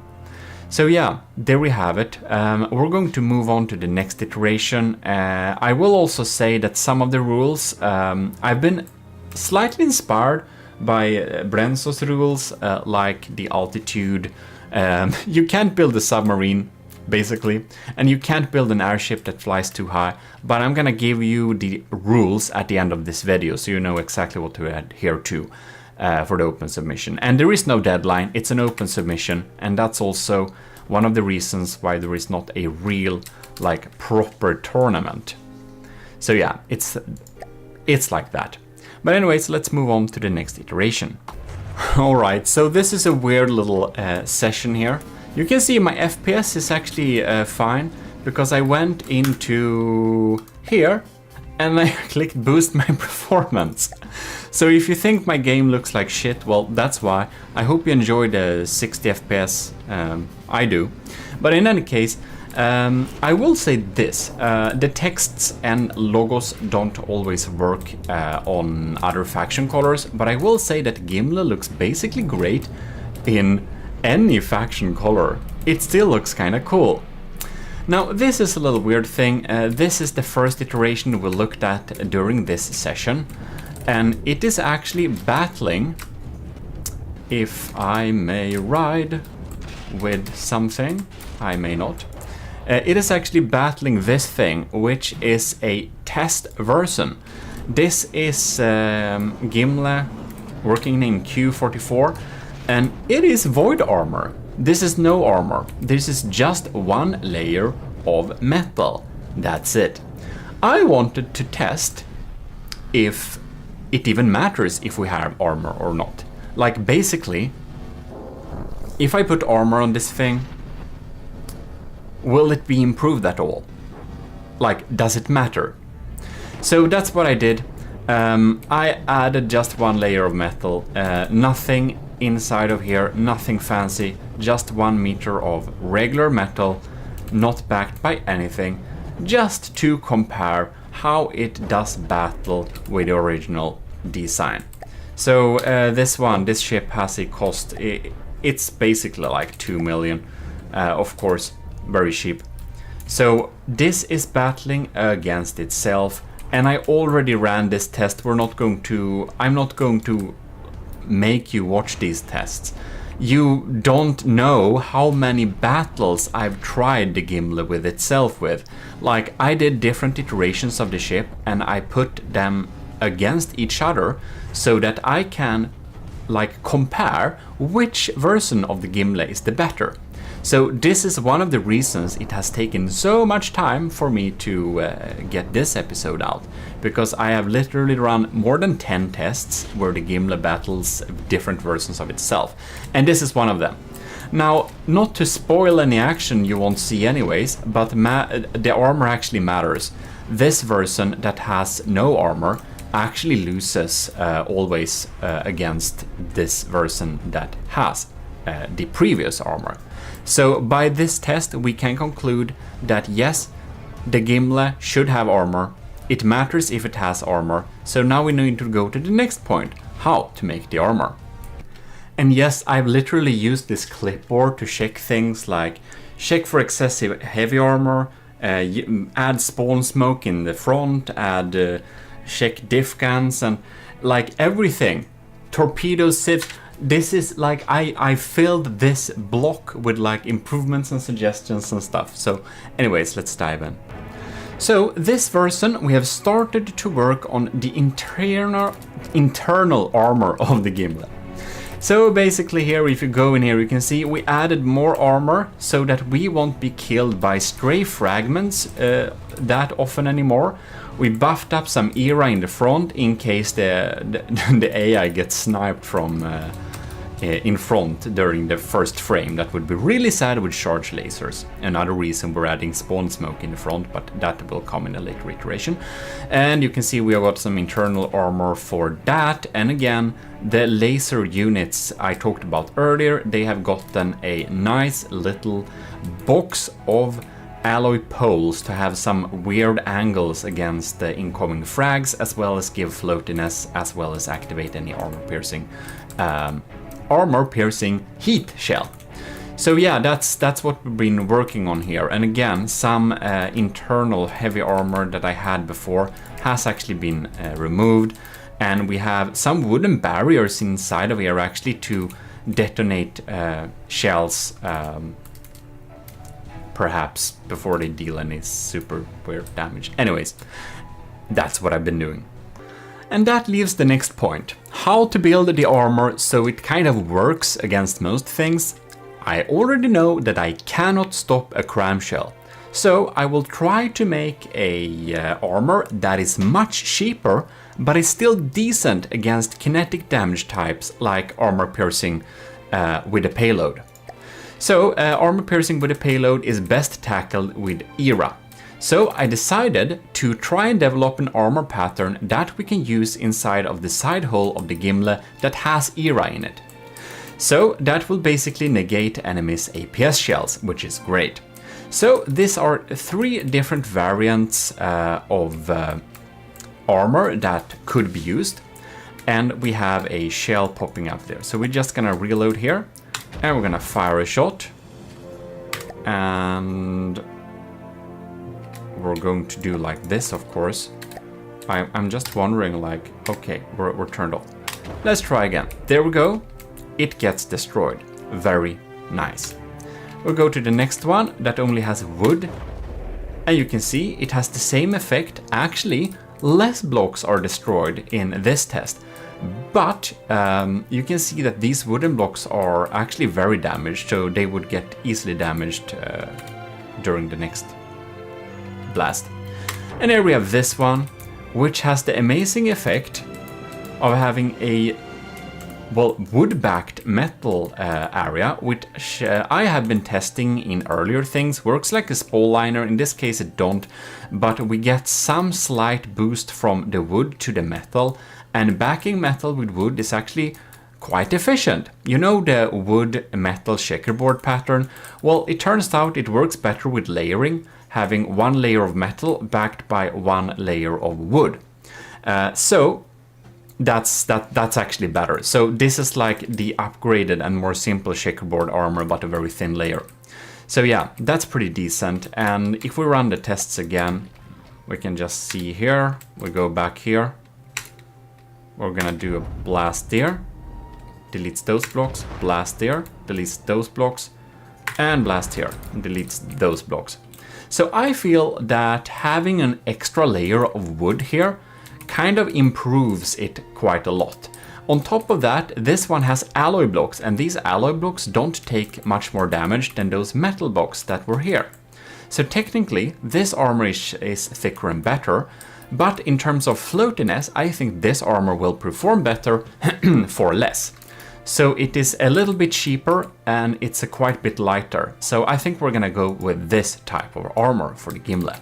So yeah, there we have it. We're going to move on to the next iteration. I will also say that some of the rules, I've been slightly inspired by Brenzo's rules, like the altitude. You can't build a submarine, basically, and you can't build an airship that flies too high, but I'm gonna give you the rules at the end of this video, so you know exactly what to adhere to for the open submission. And there is no deadline, it's an open submission, and that's also one of the reasons why there is not a real, like, proper tournament. So yeah, it's like that. But anyways, let's move on to the next iteration. Alright, so this is a weird little session here. You can see my FPS is actually fine, because I went into here and I clicked boost my performance. So if you think my game looks like shit, well, that's why. I hope you enjoy the 60 FPS. I do. But in any case, I will say this. The texts and logos don't always work on other faction colors, but I will say that Gimle looks basically great in any faction color. It still looks kinda cool. Now, this is a little weird thing. This is the first iteration we looked at during this session, and it is actually battling, if I may ride with something, I may not. It is actually battling this thing, which is a test version. This is Gimle, working name Q44. and it is void armor. This is no armor. This is just one layer of metal. That's it. I wanted to test if it even matters if we have armor or not. Like basically, if I put armor on this thing, will it be improved at all? Like, does it matter? So that's what I did. I added just one layer of metal, nothing inside of here, nothing fancy, just 1 meter of regular metal, not backed by anything, just to compare how it does battle with the original design. So this ship has a cost, it's basically like 2 million, of course, very cheap. So this is battling against itself, and I already ran this test. I'm not going to make you watch these tests. You don't know how many battles I've tried the Gimli with itself with. Like, I did different iterations of the ship and I put them against each other so that I can like compare which version of the Gimli is the better. So this is one of the reasons it has taken so much time for me to get this episode out, because I have literally run more than 10 tests where the Gimli battles different versions of itself, and this is one of them. Now, not to spoil any action you won't see anyways, but the armor actually matters. This version that has no armor actually loses always against this version that has the previous armor. So by this test we can conclude that yes, the Gimli should have armor. It matters if it has armor. So now we need to go to the next point, how to make the armor. And yes, I've literally used this clipboard to check things like check for excessive heavy armor, add spawn smoke in the front, check diff guns, and like everything. Torpedoes, sieves. This is like, I filled this block with like improvements and suggestions and stuff. So anyways, let's dive in. So this version we have started to work on the internal armor of the Gimli. So basically here, if you go in here, you can see we added more armor so that we won't be killed by stray fragments that often anymore. We buffed up some era in the front in case the AI gets sniped from in front during the first frame. That would be really sad with charge lasers. Another reason we're adding spawn smoke in the front, but that will come in a later iteration. And you can see we have got some internal armor for that. And again, the laser units I talked about earlier, they have gotten a nice little box of alloy poles to have some weird angles against the incoming frags, as well as give floatiness, as well as activate any armor piercing heat shell. So yeah, that's what we've been working on here. And again, some internal heavy armor that I had before has actually been removed, and we have some wooden barriers inside of here actually to detonate shells perhaps before they deal any super weird damage. Anyways, that's what I've been doing. And that leaves the next point. How to build the armor so it kind of works against most things. I already know that I cannot stop a cram shell. So I will try to make a armor that is much cheaper, but is still decent against kinetic damage types like armor piercing with a payload. So armor piercing with a payload is best tackled with era. So I decided to try and develop an armor pattern that we can use inside of the side hull of the Gimli that has era in it. So that will basically negate enemies' APS shells, which is great. So these are 3 different variants of armor that could be used, and we have a shell popping up there. So we're just gonna reload here, and we're gonna fire a shot, and we're going to do like this, of course. I'm just wondering, like, okay, we're turned off. Let's try again. There we go. It gets destroyed. Very nice. We'll go to the next one that only has wood. And you can see it has the same effect. Actually, less blocks are destroyed in this test. But you can see that these wooden blocks are actually very damaged, so they would get easily damaged during the next blast. And here we have this one, which has the amazing effect of having a, well, wood-backed metal area, which I have been testing in earlier things. Works like a spall liner. In this case it don't, but we get some slight boost from the wood to the metal, and backing metal with wood is actually quite efficient. You know the wood metal checkerboard pattern? Well, it turns out it works better with layering, having one layer of metal backed by one layer of wood. So that's actually better. So this is like the upgraded and more simple checkerboard armor, but a very thin layer. So yeah, that's pretty decent. And if we run the tests again, we can just see here, we go back here, we're gonna do a blast there, deletes those blocks, blast there, deletes those blocks, and blast here, deletes those blocks. So I feel that having an extra layer of wood here kind of improves it quite a lot. On top of that, this one has alloy blocks, and these alloy blocks don't take much more damage than those metal blocks that were here. So technically, this armor is thicker and better, but in terms of floatiness, I think this armor will perform better for less. So it is a little bit cheaper and it's a quite bit lighter. So I think we're gonna go with this type of armor for the Gimle.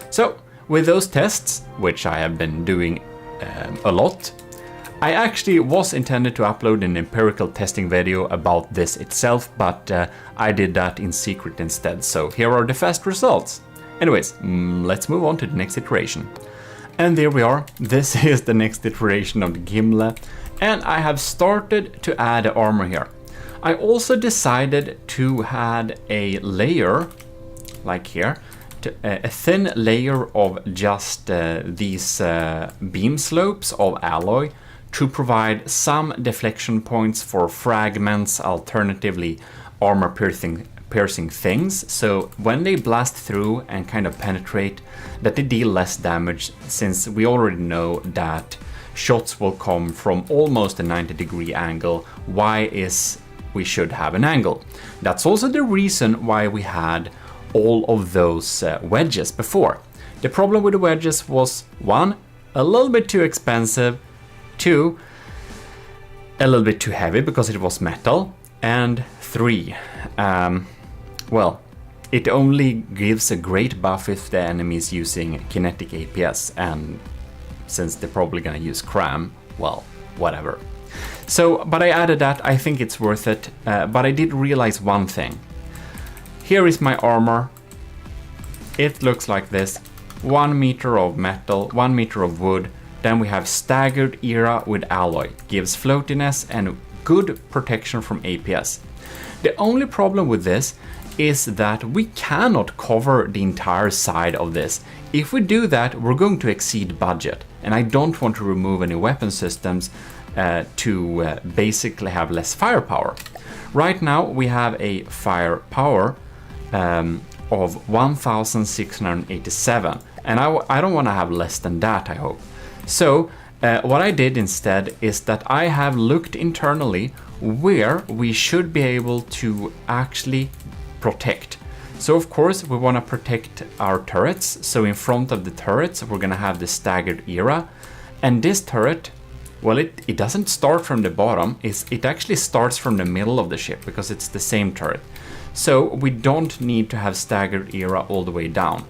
So with those tests, which I have been doing a lot, I actually was intended to upload an empirical testing video about this itself, but I did that in secret instead. So here are the fast results. Anyways, let's move on to the next iteration. And there we are. This is the next iteration of the Gimle, and I have started to add armor here. I also decided to add a layer, like here, a thin layer of just these beam slopes of alloy to provide some deflection points for fragments, alternatively armor piercing things, so when they blast through and kind of penetrate, that they deal less damage, since we already know that shots will come from almost a 90-degree angle. Why is we should have an angle? That's also the reason why we had all of those wedges before. The problem with the wedges was 1, a little bit too expensive, 2, a little bit too heavy because it was metal, and 3, well, it only gives a great buff if the enemy is using kinetic APS, and since they're probably gonna use cram, well, whatever. So, but I added that. I think it's worth it, but I did realize one thing. Here is my armor. It looks like this: 1 meter of metal, 1 meter of wood. Then we have staggered era with alloy, gives floatiness and good protection from APS. The only problem with this is that we cannot cover the entire side of this. If we do that, we're going to exceed budget, and I don't want to remove any weapon systems to basically have less firepower. Right now we have a firepower of 1687, and I don't want to have less than that, I hope. So what I did instead is that I have looked internally where we should be able to actually protect. So of course we want to protect our turrets, so in front of the turrets we're gonna have the staggered era, and this turret, well, it doesn't start from the bottom, it actually starts from the middle of the ship because it's the same turret. So we don't need to have staggered era all the way down.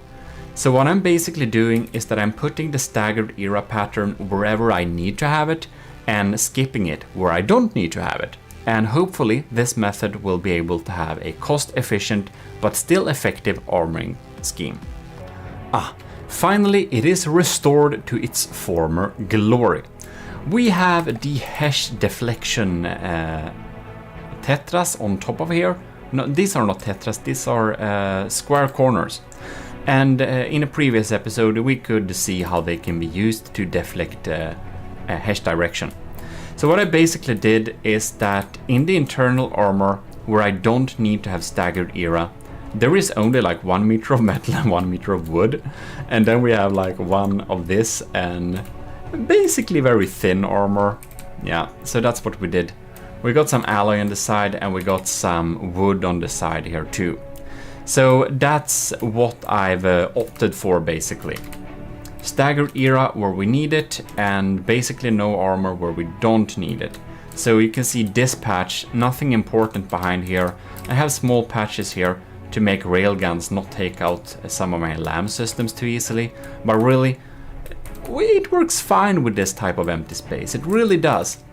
So what I'm basically doing is that I'm putting the staggered era pattern wherever I need to have it and skipping it where I don't need to have it. And hopefully this method will be able to have a cost-efficient but still effective armoring scheme. Finally it is restored to its former glory. We have the Hesh deflection tetras on top of here. No, these are not tetras, these are square corners. And in a previous episode we could see how they can be used to deflect Hesh direction. So what I basically did is that in the internal armor, where I don't need to have staggered era, there is only like 1 meter of metal and 1 meter of wood, and then we have like 1 of this and basically very thin armor. Yeah, so that's what we did. We got some alloy on the side and we got some wood on the side here too. So that's what I've opted for basically. Staggered era where we need it, and basically no armor where we don't need it. So you can see dispatch, nothing important behind here. I have small patches here to make railguns not take out some of my LAM systems too easily, but really, it works fine with this type of empty space, it really does.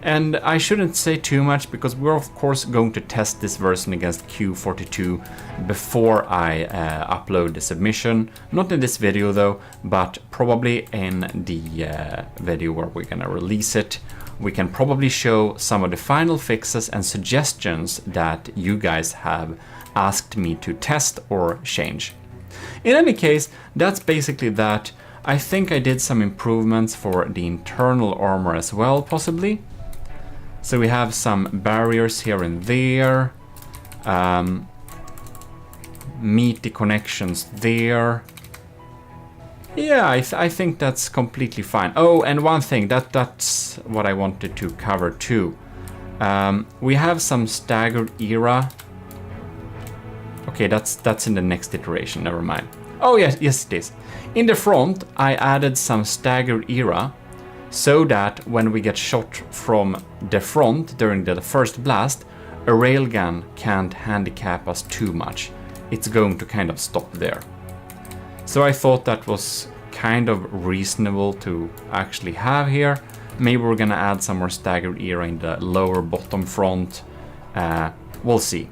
And I shouldn't say too much because we're of course going to test this version against Q42 before I upload the submission. Not in this video though, but probably in the video where we're gonna release it. We can probably show some of the final fixes and suggestions that you guys have asked me to test or change. In any case, that's basically that. I think I did some improvements for the internal armor as well, possibly. So we have some barriers here and there, meaty connections there. Yeah, I think that's completely fine. Oh, and one thing, that's what I wanted to cover too. We have some staggered era. Okay, that's in the next iteration, never mind. Oh yes, it is. In the front, I added some staggered era, so that when we get shot from the front during the first blast, a railgun can't handicap us too much. It's going to kind of stop there. So I thought that was kind of reasonable to actually have here. Maybe we're gonna add some more staggered era in the lower bottom front. We'll see.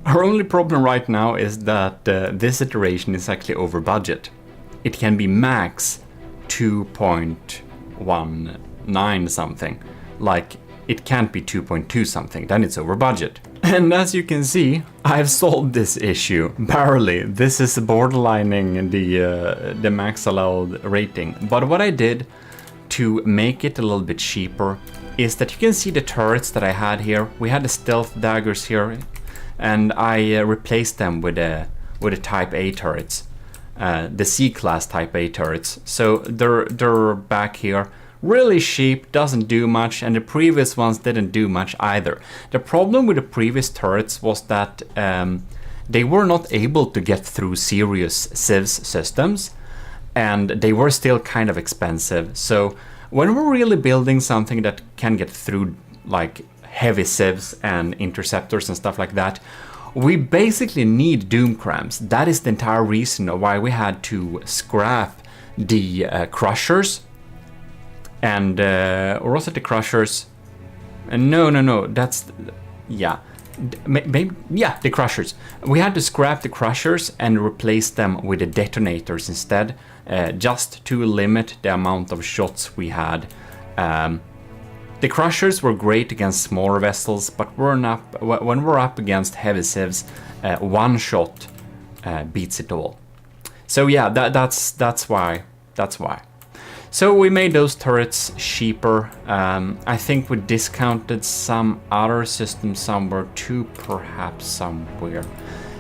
Our only problem right now is that this iteration is actually over budget. It can be max 2.19 something. Like, it can't be 2.2 something, then it's over budget. And as you can see, I've solved this issue, barely. This is borderlining the max allowed rating. But what I did to make it a little bit cheaper is that you can see the turrets that I had here. We had the stealth daggers here, and I replaced them with the Type A turrets. The C-class Type A turrets. So they're back here. Really cheap, doesn't do much, and the previous ones didn't do much either. The problem with the previous turrets was that they were not able to get through serious civs systems, and they were still kind of expensive. So when we're really building something that can get through like heavy civs and interceptors and stuff like that, we basically need doom crams. That is the entire reason why we had to scrap the crushers. And, or was it the crushers? No, that's, yeah. Yeah, the crushers. We had to scrap the crushers and replace them with the detonators instead, just to limit the amount of shots we had. The crushers were great against smaller vessels, but when we're up against heavy civs, one shot beats it all. So yeah, that's why. So we made those turrets cheaper. I think we discounted some other systems somewhere too, perhaps somewhere.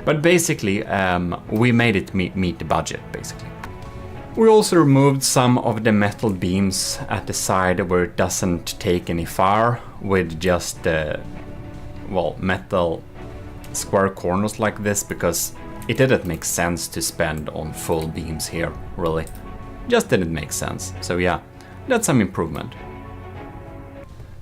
But basically, we made it meet the budget, basically. We also removed some of the metal beams at the side where it doesn't take any fire, with just, well, metal square corners like this, because it didn't make sense to spend on full beams here, really. Just didn't make sense. So yeah, that's some improvement.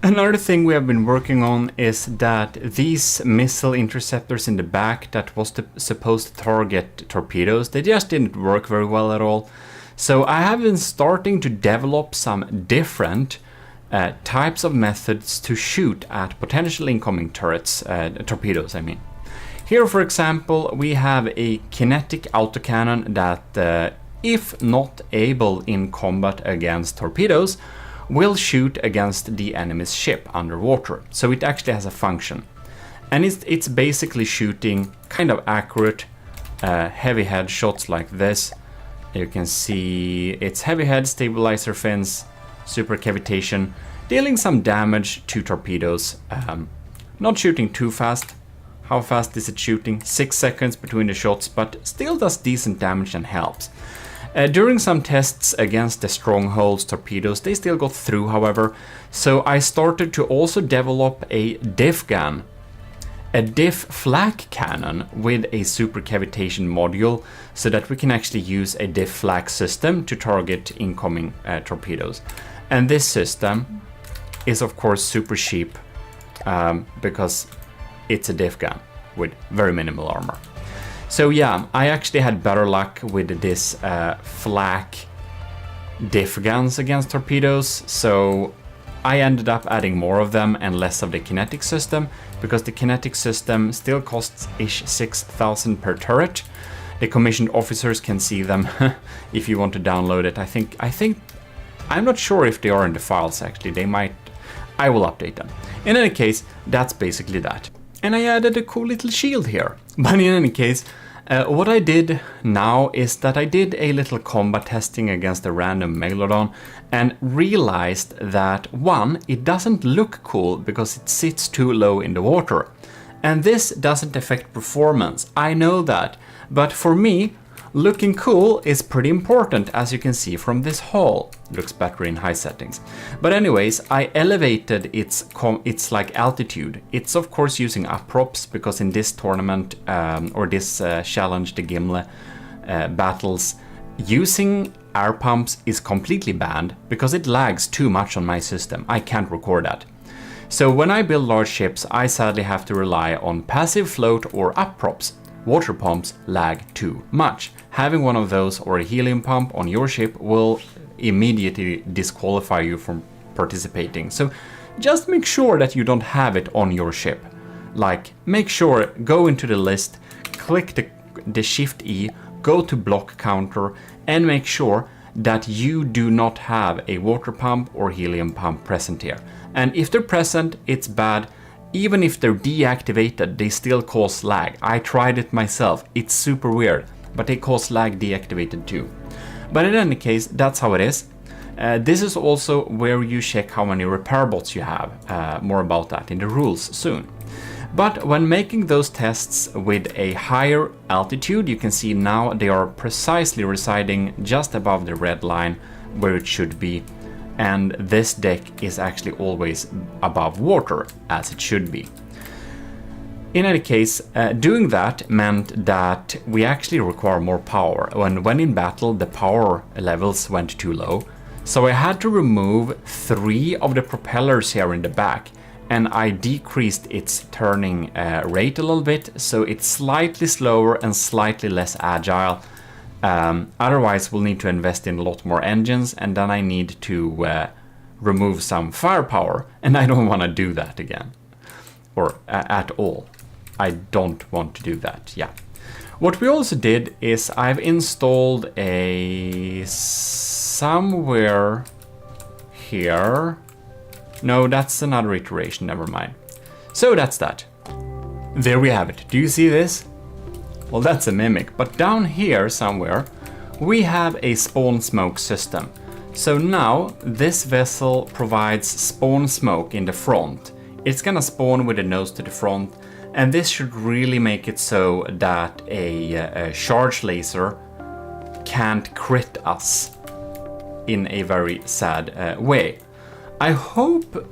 Another thing we have been working on is that these missile interceptors in the back that was supposed to target torpedoes, they just didn't work very well at all. So I have been starting to develop some different types of methods to shoot at potential incoming turrets, torpedoes I mean. Here for example we have a kinetic autocannon that if not able in combat against torpedoes, will shoot against the enemy's ship underwater. So it actually has a function. And it's basically shooting kind of accurate heavy head shots like this. You can see it's heavy head, stabilizer fins, super cavitation, dealing some damage to torpedoes. Not shooting too fast. How fast is it shooting? 6 seconds between the shots, but still does decent damage and helps. During some tests against the strongholds torpedoes, they still got through, however, so I started to also develop a diff gun, a diff flak cannon with a super cavitation module, so that we can actually use a diff flak system to target incoming torpedoes. And this system is of course super cheap because it's a diff gun with very minimal armor. So yeah, I actually had better luck with this flak diff guns against torpedoes, so I ended up adding more of them and less of the kinetic system, because the kinetic system still costs ish 6,000 per turret. The commissioned officers can see them if you want to download it. I think I'm not sure if they are in the files actually. They might. I will update them. In any case, that's basically that. And I added a cool little shield here. But in any case, what I did now is that I did a little combat testing against a random Megalodon and realized that, one, it doesn't look cool because it sits too low in the water. And this doesn't affect performance, I know that. But for me, looking cool is pretty important, as you can see from this hull. Looks better in high settings. But anyways, I elevated its like altitude. It's of course using uprops, because in this tournament or this challenge, the Gimle battles, using air pumps is completely banned because it lags too much on my system. I can't record that. So when I build large ships, I sadly have to rely on passive float or uprops. Water pumps lag too much. Having one of those or a helium pump on your ship will immediately disqualify you from participating. So just make sure that you don't have it on your ship. Like, make sure, go into the list, click the Shift E, go to block counter, and make sure that you do not have a water pump or helium pump present here. And if they're present, it's bad. Even if they're deactivated, they still cause lag. I tried it myself. It's super weird, but they cause lag deactivated too. But in any case, that's how it is. This is also where you check how many repair bots you have. More about that in the rules soon. But when making those tests with a higher altitude, you can see now they are precisely residing just above the red line where it should be. And this deck is actually always above water, as it should be. In any case, doing that meant that we actually require more power. When in battle, the power levels went too low. So I had to remove 3 of the propellers here in the back, and I decreased its turning rate a little bit, so it's slightly slower and slightly less agile. Otherwise, we'll need to invest in a lot more engines, and then I need to remove some firepower, and I don't want to do that again. Or at all. I don't want to do that, yeah. What we also did is I've installed a somewhere here. No, that's another iteration, never mind. So that's that. There we have it. Do you see this? Well, that's a mimic, but down here somewhere we have a spawn smoke system. So now this vessel provides spawn smoke in the front. It's gonna spawn with the nose to the front, and this should really make it so that a charge laser can't crit us in a very sad way. I hope...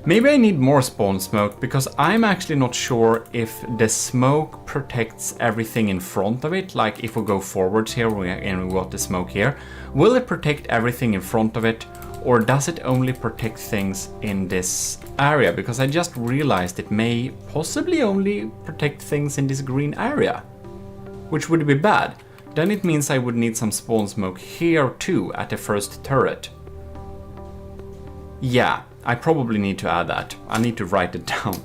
maybe I need more spawn smoke, because I'm actually not sure if the smoke protects everything in front of it. Like if we go forwards here and we got the smoke here, will it protect everything in front of it, or does it only protect things in this area? Because I just realized it may possibly only protect things in this green area, which would be bad. Then it means I would need some spawn smoke here too at the first turret. Yeah. I probably need to add that. I need to write it down.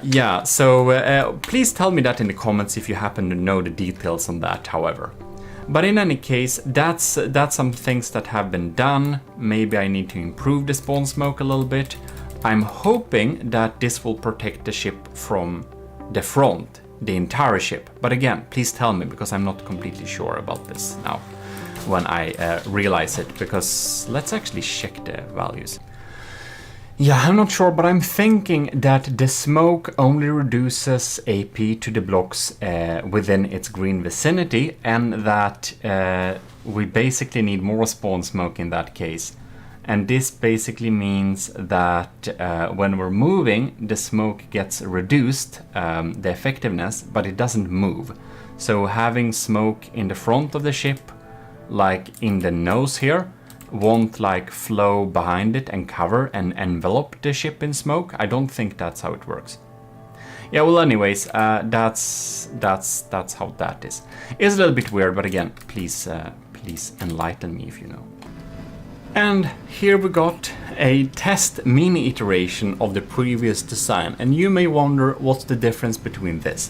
Yeah, so please tell me that in the comments if you happen to know the details on that, however. But in any case, that's some things that have been done. Maybe I need to improve the spawn smoke a little bit. I'm hoping that this will protect the ship from the front, the entire ship. But again, please tell me, because I'm not completely sure about this now when I realize it, because let's actually check the values. Yeah, I'm not sure, but I'm thinking that the smoke only reduces AP to the blocks within its green vicinity, and that we basically need more spawn smoke in that case. And this basically means that when we're moving, the smoke gets reduced, the effectiveness, but it doesn't move. So having smoke in the front of the ship, like in the nose here, won't like flow behind it and cover and envelop the ship in smoke. I don't think that's how it works. Yeah, well, anyways, that's how that is. It's a little bit weird, but again, please enlighten me if you know. And here we got a test mini iteration of the previous design, and you may wonder what's the difference between this.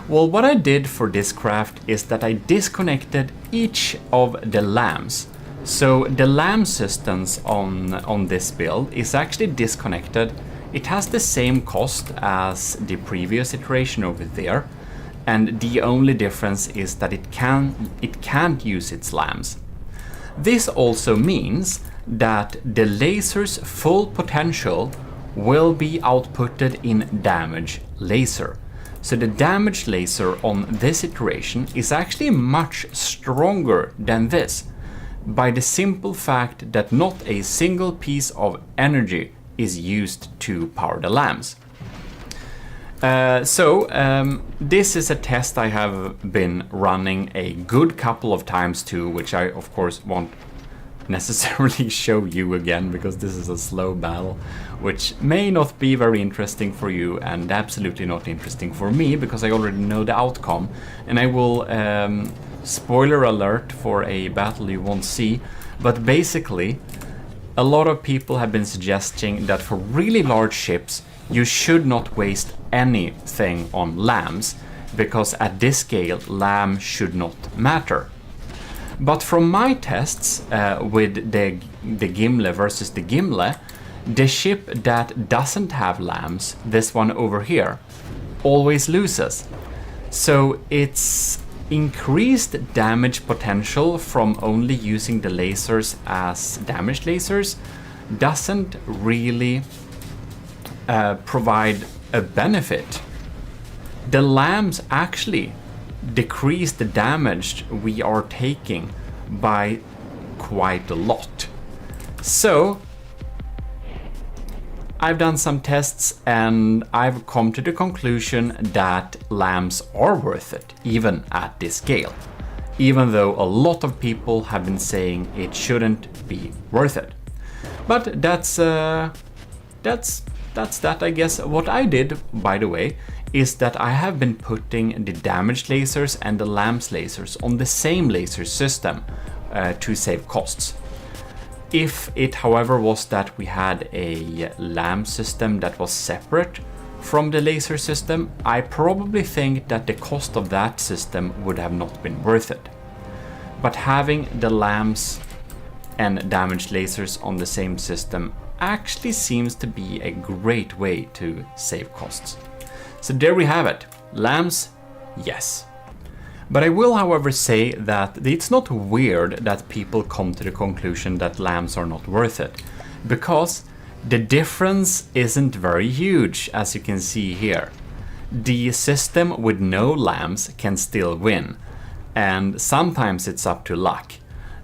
Well, what I did for this craft is that I disconnected each of the lamps. So the lamp systems on this build is actually disconnected. It has the same cost as the previous iteration over there, and the only difference is that it can't use its lamps. This also means that the laser's full potential will be outputted in damage laser. So the damage laser on this iteration is actually much stronger than this, by the simple fact that not a single piece of energy is used to power the lamps. This is a test I have been running a good couple of times too, which I of course won't necessarily show you again because this is a slow battle, which may not be very interesting for you and absolutely not interesting for me because I already know the outcome, and I will spoiler alert for a battle you won't see, but basically a lot of people have been suggesting that for really large ships you should not waste anything on lambs, because at this scale lamb should not matter. But from my tests with the Gimle versus the Gimle, the ship that doesn't have lambs, this one over here, always loses. So its increased damage potential from only using the lasers as damage lasers doesn't really provide a benefit. The lambs actually decrease the damage we are taking by quite a lot. So I've done some tests and I've come to the conclusion that lambs are worth it, even at this scale, even though a lot of people have been saying it shouldn't be worth it. But that's that, I guess. What I did, by the way, is that I have been putting the damage lasers and the lamps lasers on the same laser system to save costs. If it, however, was that we had a lamp system that was separate from the laser system, I probably think that the cost of that system would have not been worth it. But having the lamps and damage lasers on the same system actually seems to be a great way to save costs. So there we have it. Lamps, yes. But I will, however, say that it's not weird that people come to the conclusion that lamps are not worth it, because the difference isn't very huge, as you can see here. The system with no lamps can still win, and sometimes it's up to luck.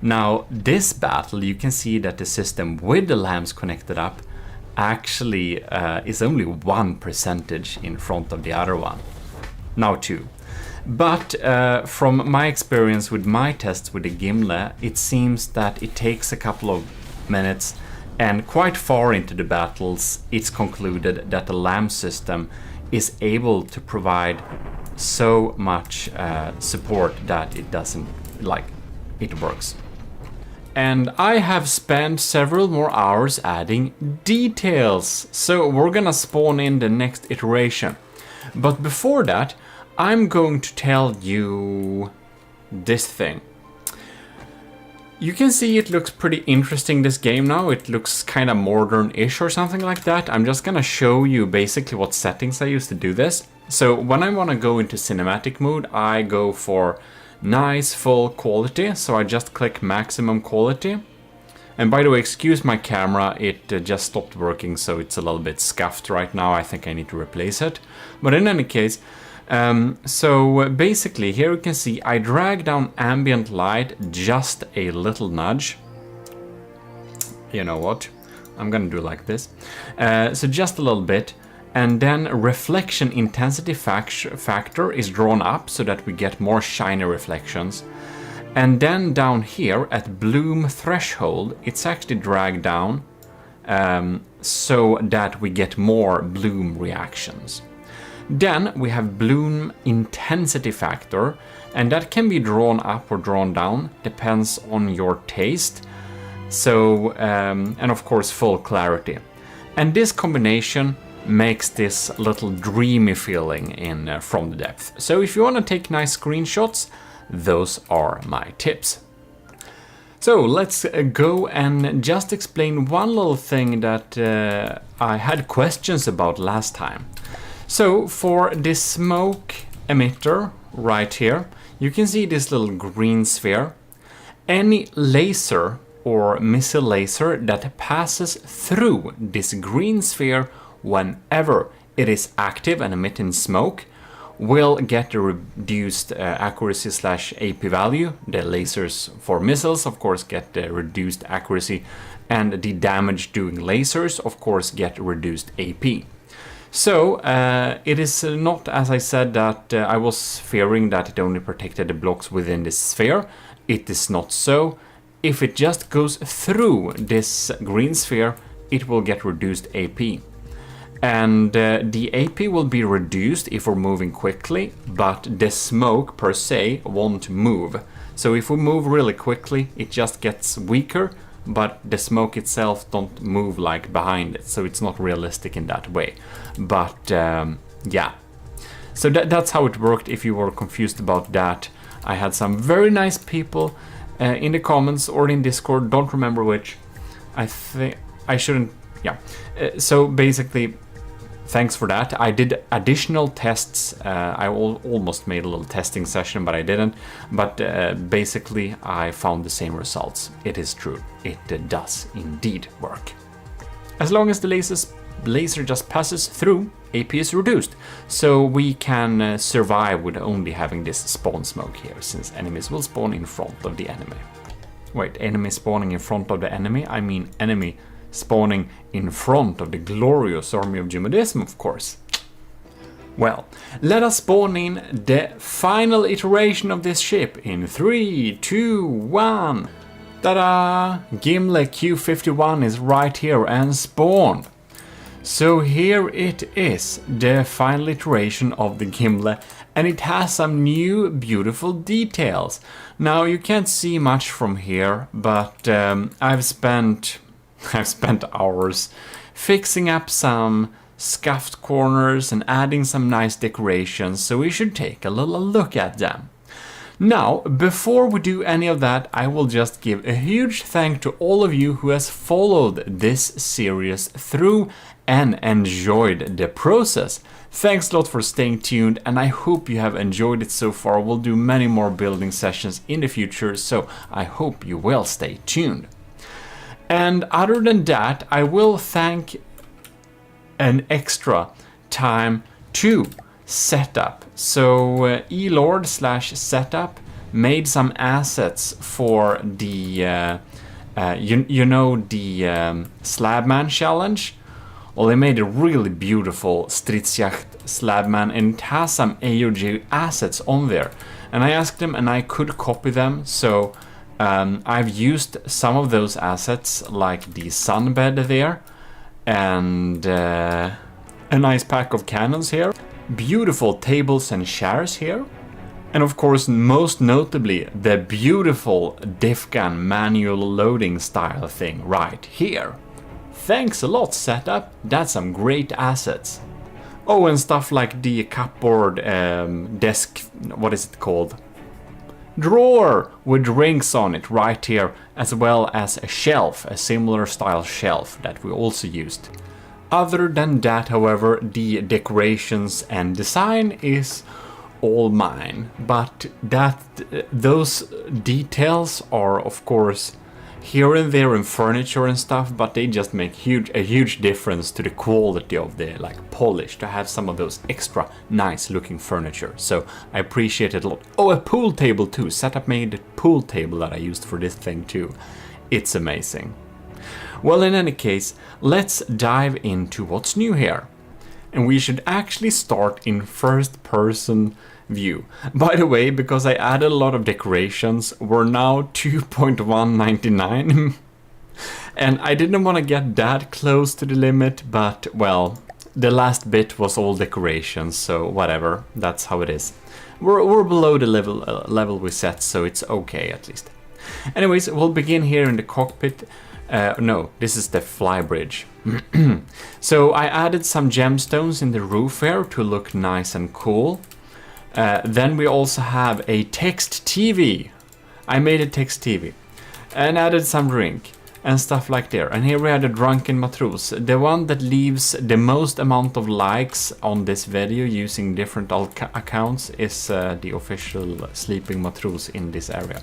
Now, this battle, you can see that the system with the lamps connected up actually is only 1% in front of the other one. Now 2. But from my experience with my tests with the Gimle, it seems that it takes a couple of minutes, and quite far into the battles it's concluded that the lamp system is able to provide so much support that it doesn't, it works. And I have spent several more hours adding details, so we're gonna spawn in the next iteration. But before that, I'm going to tell you this thing. You can see it looks pretty interesting, this game now. It looks kind of modern-ish or something like that. I'm just gonna show you basically what settings I use to do this. So when I want to go into cinematic mode, I go for nice full quality. So I just click maximum quality. And by the way, excuse my camera, it just stopped working, so it's a little bit scuffed right now. I think I need to replace it. But in any case, so basically here you can see I drag down ambient light just a little nudge. You know what? I'm gonna do like this. So just a little bit. And then reflection intensity factor is drawn up so that we get more shiny reflections. And then down here at bloom threshold, it's actually dragged down so that we get more bloom reactions. Then we have bloom intensity factor, and that can be drawn up or drawn down, depends on your taste. So, and of course full clarity. And this combination makes this little dreamy feeling in from the depth. So if you want to take nice screenshots, those are my tips. So let's go and just explain one little thing that I had questions about last time. So for this smoke emitter right here, you can see this little green sphere. Any laser or missile laser that passes through this green sphere whenever it is active and emitting smoke will get a reduced accuracy / AP value. The lasers for missiles, of course, get reduced accuracy, and the damage doing lasers, of course, get reduced AP. So it is not, as I said, that I was fearing that it only protected the blocks within this sphere. It is not so. If it just goes through this green sphere, it will get reduced AP. And the AP will be reduced if we're moving quickly, but the smoke per se won't move. So if we move really quickly, it just gets weaker, but the smoke itself don't move like behind it. So it's not realistic in that way. But yeah, so that's how it worked. If you were confused about that, I had some very nice people in the comments or in Discord, don't remember which. I think I shouldn't, yeah. So basically, thanks for that. I did additional tests. I almost made a little testing session, but I didn't. But basically, I found the same results. It is true. It does indeed work. As long as the laser just passes through, AP is reduced. So we can survive with only having this spawn smoke here, since enemies will spawn in front of the enemy. Wait, enemy spawning in front of the enemy? I mean enemy spawning in front of the glorious army of GMODIST, of course. Well, let us spawn in the final iteration of this ship in 3, 2, 1. Ta-da! Gimle Q51 is right here and spawned. So here it is, the final iteration of the Gimle, and it has some new beautiful details. Now you can't see much from here, but I've spent hours fixing up some scuffed corners and adding some nice decorations, so we should take a little look at them. Now, before we do any of that, I will just give a huge thank to all of you who has followed this series through and enjoyed the process. Thanks a lot for staying tuned, and I hope you have enjoyed it so far. We'll do many more building sessions in the future, so I hope you will stay tuned. And other than that, I will thank an extra time to setup. So elord/setup made some assets for the you know the Slabman challenge. Well, they made a really beautiful Stridsjacht Slabman, and it has some AOG assets on there. And I asked them, and I could copy them. So I've used some of those assets, like the sunbed there, and a nice pack of cannons here, beautiful tables and chairs here, and of course, most notably, the beautiful diff gun manual loading style thing right here. Thanks a lot, setup. That's some great assets. Oh, and stuff like the cupboard desk, what is it called? Drawer with drinks on it right here, as well as a shelf, a similar style shelf that we also used. Other than that, however, the decorations and design is all mine, but those details are of course here and there in furniture and stuff, but they just make a huge difference to the quality of the like polish, to have some of those extra nice looking furniture. So I appreciate it a lot. Oh, a pool table too. Setup made a pool table that I used for this thing too. It's amazing. Well, in any case, let's dive into what's new here. And we should actually start in first person view. By the way, because I added a lot of decorations, we're now 2.199. And I didn't want to get that close to the limit, but well, the last bit was all decorations, so whatever, that's how it is. We're below the level we set, so it's okay at least. Anyways, we'll begin here in the cockpit. No, this is the flybridge. So I added some gemstones in the roof here to look nice and cool. Then we also have a text TV. I made a text TV and added some drink and stuff like there. And here we had a drunken matros. The one that leaves the most amount of likes on this video using different accounts is the official sleeping matros in this area.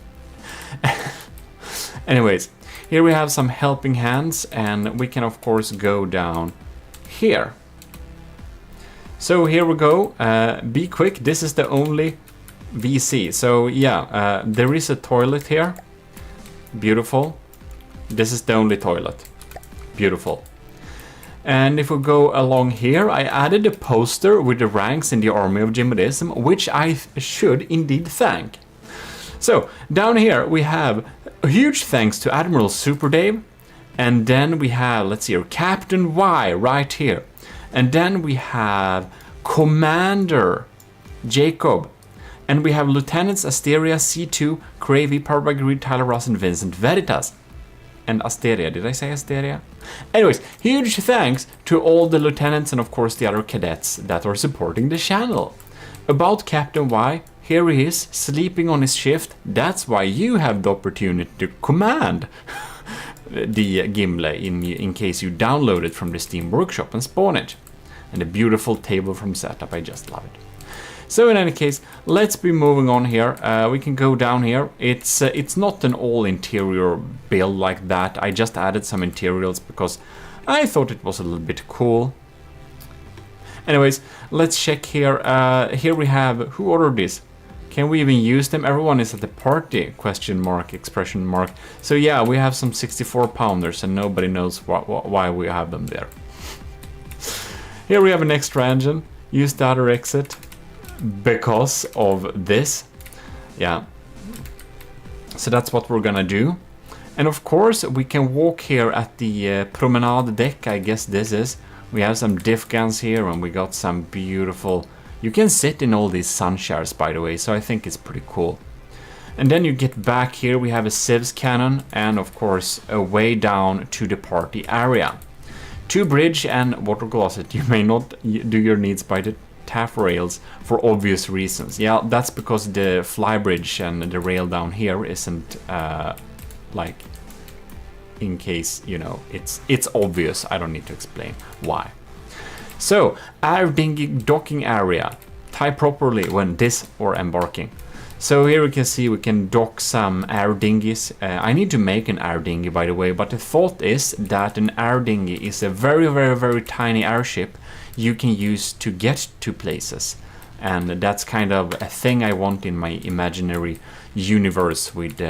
Anyways, here we have some helping hands, and we can of course go down here. So here we go. Be quick, this is the only VC. So yeah, there is a toilet here. Beautiful. This is the only toilet. Beautiful. And if we go along here, I added a poster with the ranks in the army of GMODISM, which I should indeed thank. So down here we have a huge thanks to Admiral Super Dave, and then we have, let's see here, Captain Y right here, and then we have Commander Jacob, and we have Lieutenants Asteria, C2, Cravey, Parvagrid, Tyler Ross, and Vincent Veritas. And Asteria, did I say Asteria? Anyways, huge thanks to all the lieutenants and of course the other cadets that are supporting the channel. About Captain Y, here he is, sleeping on his shift. That's why you have the opportunity to command the Gimle in case you download it from the Steam Workshop and spawn it. And a beautiful table from setup, I just love it. So in any case, let's be moving on here. We can go down here. It's not an all interior build like that. I just added some interiors because I thought it was a little bit cool. Anyways, let's check here. Here we have, who ordered this? Can we even use them? Everyone is at the party, question mark, expression mark. So yeah, we have some 64 pounders and nobody knows why we have them there. Here we have an extra engine. Use the other exit because of this. Yeah. So that's what we're gonna do. And of course, we can walk here at the promenade deck, I guess this is. We have some diff guns here and we got some beautiful... You can sit in all these sun shares, by the way, so I think it's pretty cool. And then you get back here, we have a Civs cannon and of course a way down to the party area. 2 bridge and water closet. You may not do your needs by the taff rails for obvious reasons. Yeah, that's because the flybridge and the rail down here isn't like, in case, you know, it's obvious. I don't need to explain why. So, air dinghy docking area. Tie properly when dis or embarking. So here we can see we can dock some air dinghies. I need to make an air dinghy, by the way, but the thought is that an air dinghy is a very, very, very tiny airship you can use to get to places. And that's kind of a thing I want in my imaginary universe with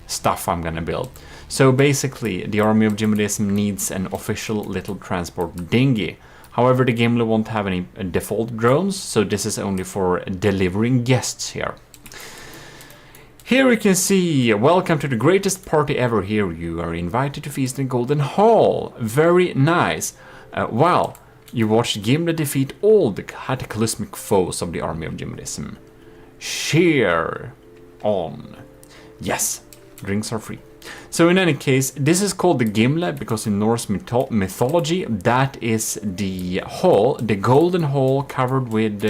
stuff I'm gonna build. So basically, the army of GMODISM needs an official little transport dinghy. However, the Gimle won't have any default drones, so this is only for delivering guests here. Here we can see, welcome to the greatest party ever. Here you are invited to feast in Golden Hall. Very nice. Well, you watched Gimle defeat all the cataclysmic foes of the army of GMODISM. Cheer on. Yes, drinks are free. So in any case, this is called the Gimle because in Norse mythology, that is the hall, the golden hall covered with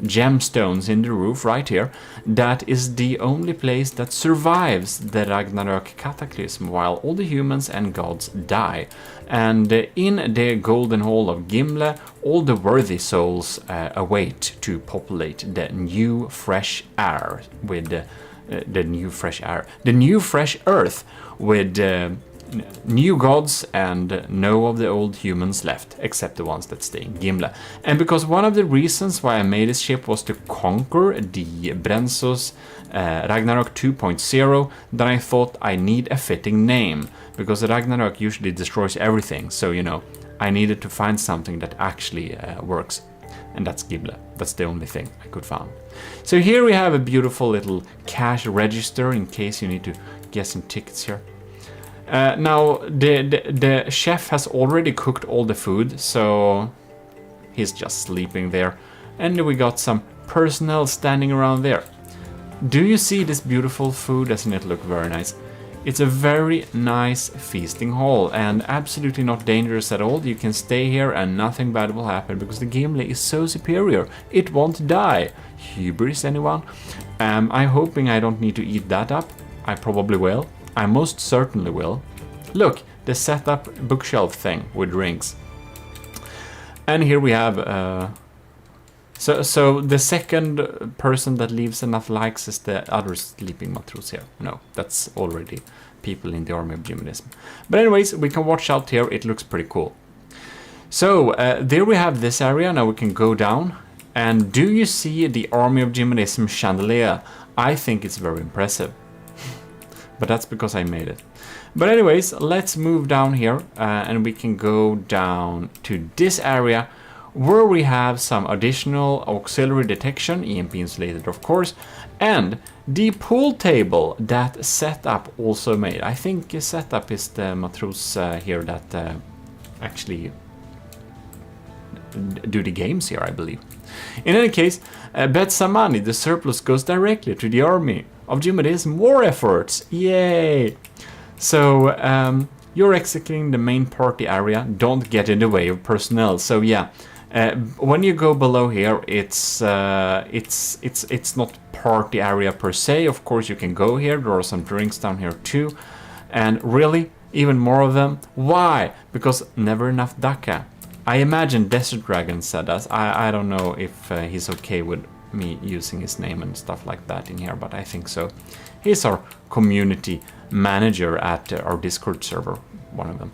gemstones in the roof right here. That is the only place that survives the Ragnarök cataclysm while all the humans and gods die. And in the golden hall of Gimle, all the worthy souls await to populate the new fresh air with the new fresh air, the new fresh earth with new gods and no of the old humans left, except the ones that stay in Gimle. And because one of the reasons why I made this ship was to conquer the Brensos Ragnarok 2.0, then I thought I need a fitting name, because Ragnarok usually destroys everything, so you know, I needed to find something that actually works. And that's Gimle. That's the only thing I could find. So here we have a beautiful little cash register in case you need to get some tickets here. Now the chef has already cooked all the food, so he's just sleeping there. And we got some personnel standing around there. Do you see this beautiful food? Doesn't it look very nice? It's a very nice feasting hall and absolutely not dangerous at all. You can stay here and nothing bad will happen because the Gimle is so superior. It won't die. Hubris, anyone? I'm hoping I don't need to eat that up. I probably will. I most certainly will. Look, the setup bookshelf thing with drinks. And here we have... So the second person that leaves enough likes is the other sleeping matrus here. No, that's already people in the army of GMODIST. But anyways, we can watch out here. It looks pretty cool. So there we have this area. Now we can go down. And do you see the army of GMODIST chandelier? I think it's very impressive. But that's because I made it. But anyways, let's move down here and we can go down to this area where we have some additional auxiliary detection, EMP insulated of course, and the pool table that Setup also made. I think Setup is the matrus here that actually do the games here, I believe. In any case, bet some money, the surplus goes directly to the army of GMODIST war efforts. Yay! So you're executing the main party area. Don't get in the way of personnel. So yeah, when you go below here, it's not party area per se. Of course, you can go here. There are some drinks down here too, and really even more of them. Why? Because never enough Daka. I imagine Desert Dragon said that. I don't know if he's okay with me using his name and stuff like that in here, but I think so. He's our community manager at our Discord server, one of them.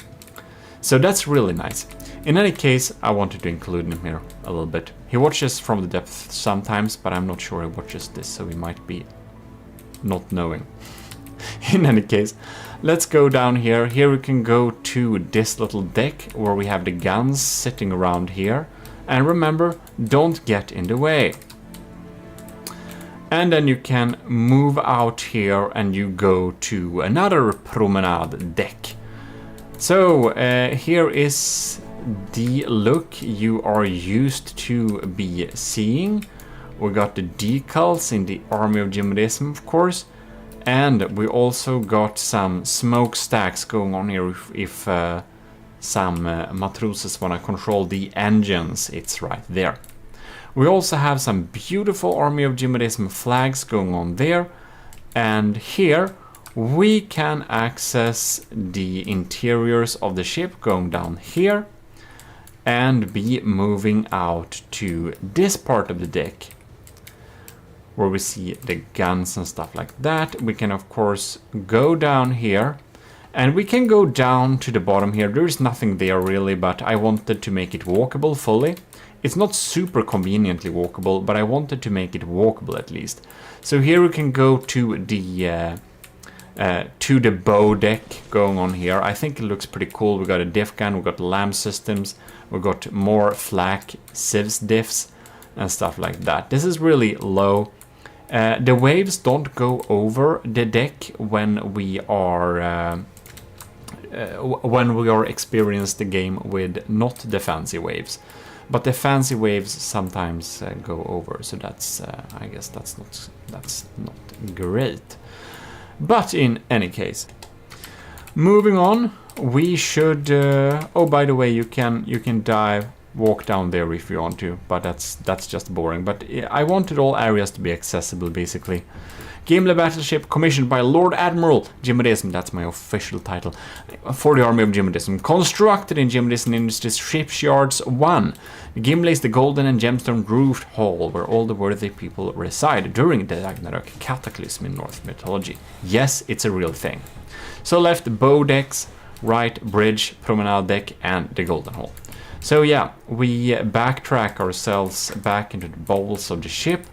So that's really nice. In any case, I wanted to include him here a little bit. He watches from the depth sometimes, but I'm not sure he watches this, so he might be not knowing. In any case, let's go down here. Here we can go to this little deck where we have the guns sitting around here. And remember, don't get in the way. And then you can move out here and you go to another promenade deck. So here is the look you are used to be seeing. We got the decals in the army of GMODIST, of course. And we also got some smokestacks going on here if some matruses want to control the engines. It's right there. We also have some beautiful army of GMODIST flags going on there. And here we can access the interiors of the ship going down here and be moving out to this part of the deck where we see the guns and stuff like that. We can of course go down here and we can go down to the bottom here. There's nothing there really, but I wanted to make it walkable fully. It's not super conveniently walkable, but I wanted to make it walkable at least. So here we can go to the bow deck going on here. I think it looks pretty cool. We got a diff gun, we got lamp systems, we got more flak civs diffs and stuff like that. This is really low. The waves don't go over the deck when we are experiencing the game with not the fancy waves, but the fancy waves sometimes go over. So that's I guess that's not great. But in any case, moving on, we should. Oh, by the way, you can dive walk down there if you want to, but that's just boring. But I wanted all areas to be accessible, basically. Gimli battleship commissioned by Lord Admiral GMODIST, that's my official title, for the Army of GMODIST. Constructed in GMODIST Industries Shipyards 1. Gimli is the golden and gemstone roofed hall where all the worthy people reside during the Ragnarok cataclysm in Norse mythology. Yes, it's a real thing. So left bow decks, right bridge, promenade deck, and the golden hall. So yeah, we backtrack ourselves back into the bowels of the ship.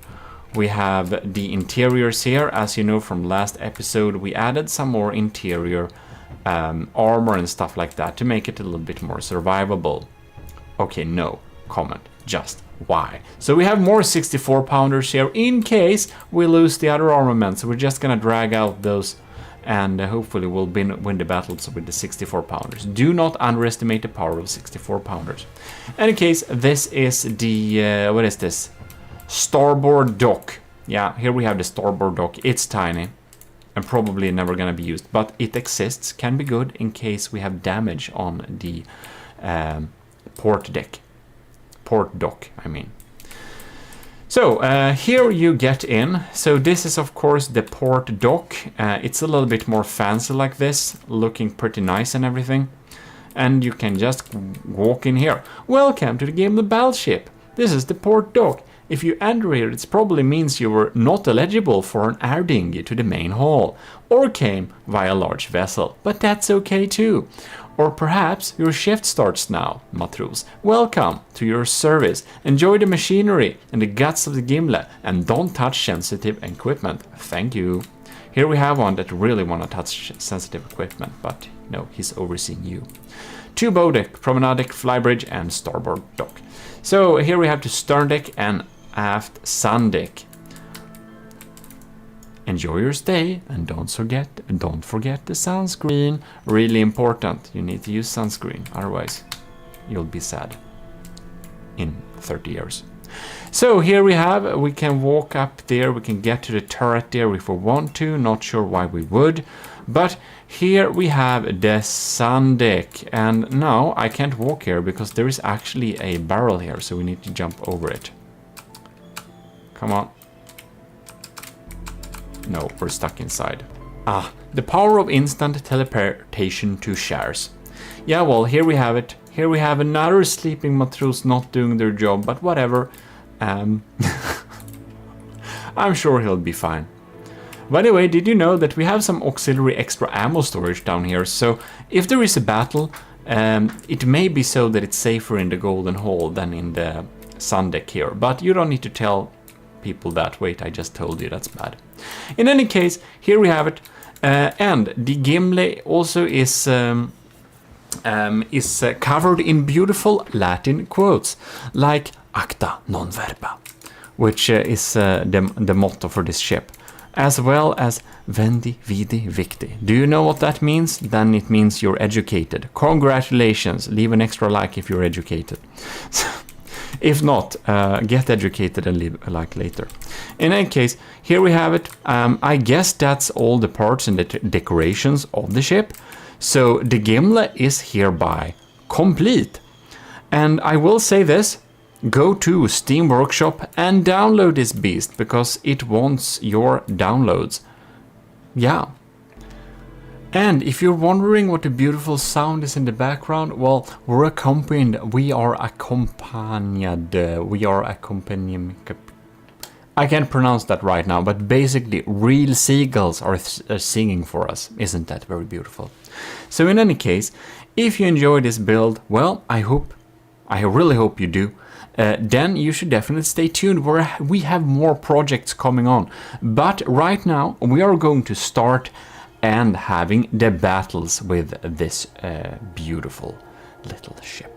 We have the interiors here. As you know from last episode, we added some more interior armor and stuff like that to make it a little bit more survivable. Okay, no comment, just why? So we have more 64 pounders here in case we lose the other armament. So we're just gonna drag out those and hopefully we'll win the battles with the 64 pounders. Do not underestimate the power of 64 pounders. In any case, this is the, what is this? Starboard dock. Yeah, here we have the starboard dock. It's tiny and probably never gonna be used, but it exists, can be good in case we have damage on the port dock, I mean. So here you get in. So this is of course the port dock. It's a little bit more fancy like this, looking pretty nice and everything. And you can just walk in here. Welcome to the game of the battleship. This is the port dock. If you enter here, it probably means you were not eligible for an air dinghy to the main hall, or came via a large vessel, but that's okay too. Or perhaps your shift starts now, Matros. Welcome to your service. Enjoy the machinery and the guts of the Gimli, and don't touch sensitive equipment. Thank you. Here we have one that really want to touch sensitive equipment, but no, he's overseeing you. 2 bow deck, promenade deck, flybridge, and starboard dock. So here we have the stern deck and aft sun deck. Enjoy your stay and don't forget the sunscreen. Really important. You need to use sunscreen, otherwise you'll be sad in 30 years. So here we can walk up there, we can get to the turret there if we want to, not sure why we would. But here we have the sun deck, and now I can't walk here because there is actually a barrel here, so we need to jump over it. Come on. No, we're stuck inside. Ah, the power of instant teleportation to shares. Yeah, well, here we have it. Here we have another sleeping Matros not doing their job, but whatever. I'm sure he'll be fine. By the way, did you know that we have some auxiliary extra ammo storage down here? So if there is a battle, it may be so that it's safer in the Golden Hall than in the sun deck here. But you don't need to tell people that. Wait, I just told you, that's bad. In any case, here we have it. And the Gimli also is covered in beautiful Latin quotes, like acta non verba, which is the motto for this ship, as well as vendi, vidi, victi. Do you know what that means? Then it means you're educated. Congratulations, leave an extra like if you're educated. If not, get educated and leave a like later. In any case, here we have it. I guess that's all the parts and the decorations of the ship. So the Gimli is hereby complete. And I will say this, go to Steam Workshop and download this beast, because it wants your downloads. Yeah. And if you're wondering what the beautiful sound is in the background, well, we are accompanied, I can't pronounce that right now, but basically real seagulls are singing for us. Isn't that very beautiful? So in any case, if you enjoy this build, well, I really hope you do. Then you should definitely stay tuned, where we have more projects coming on. But right now, we are going to start and having the battles with this beautiful little ship.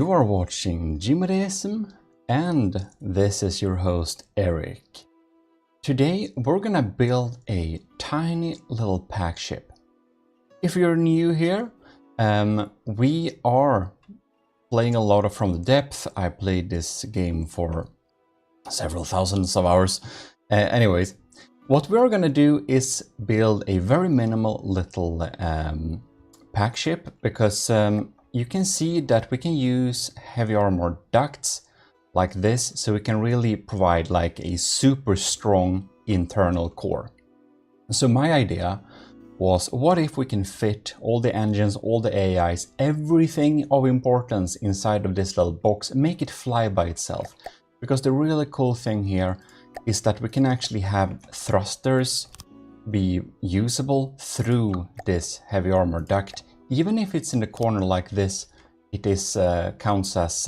You are watching GMODISM, and this is your host Eric. Today we're gonna build a tiny little pack ship. If you're new here, we are playing a lot of From the Depth. I played this game for several thousands of hours. Anyways, what we're gonna do is build a very minimal little pack ship, because you can see that we can use heavy armor ducts like this, so we can really provide like a super strong internal core. So my idea was, what if we can fit all the engines, all the AIs, everything of importance inside of this little box, make it fly by itself? Because the really cool thing here is that we can actually have thrusters be usable through this heavy armor duct. Even if it's in the corner like this, it is counts as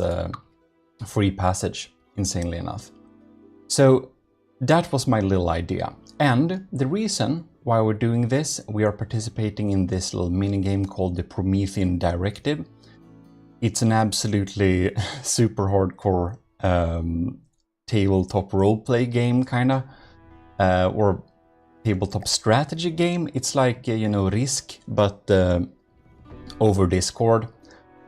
free passage, insanely enough. So that was my little idea. And the reason why we're doing this, we are participating in this little mini game called the Promethean Directive. It's an absolutely super hardcore tabletop roleplay game, kinda, or tabletop strategy game. It's like, you know, Risk, but over Discord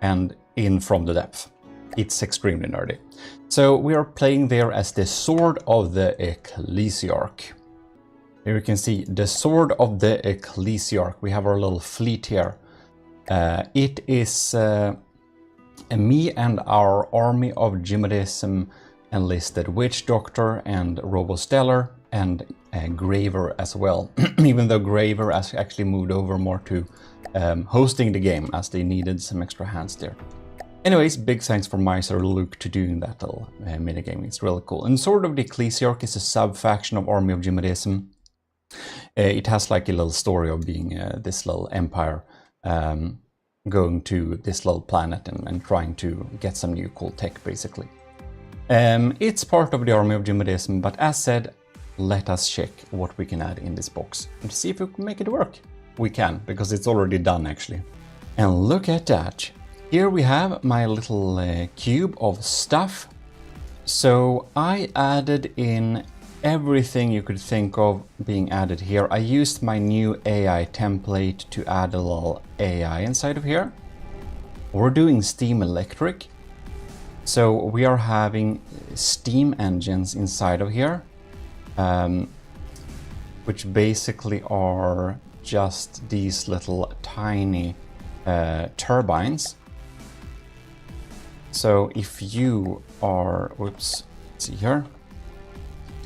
and in From the Depth. It's extremely nerdy. So we are playing there as the Sword of the Ecclesiarch. Here you can see the Sword of the Ecclesiarch. We have our little fleet here. It is me and our army of GMODISM enlisted Witch Doctor and Robostellar and Graver as well. Even though Graver has actually moved over more to hosting the game, as they needed some extra hands there. Anyways, big thanks for Miser Luke to doing that little minigame. It's really cool. And Sword of the Ecclesiarch is a sub-faction of Army of GMODISM. It has like a little story of being this little empire going to this little planet and trying to get some new cool tech, basically. It's part of the Army of GMODISM, but as said, let us check what we can add in this box and see if we can make it work. We can, because it's already done actually. And look at that. Here we have my little cube of stuff. So I added in everything you could think of being added here. I used my new AI template to add a little AI inside of here. We're doing steam electric. So we are having steam engines inside of here, which basically are just these little tiny turbines. So if you are, whoops, let's see here.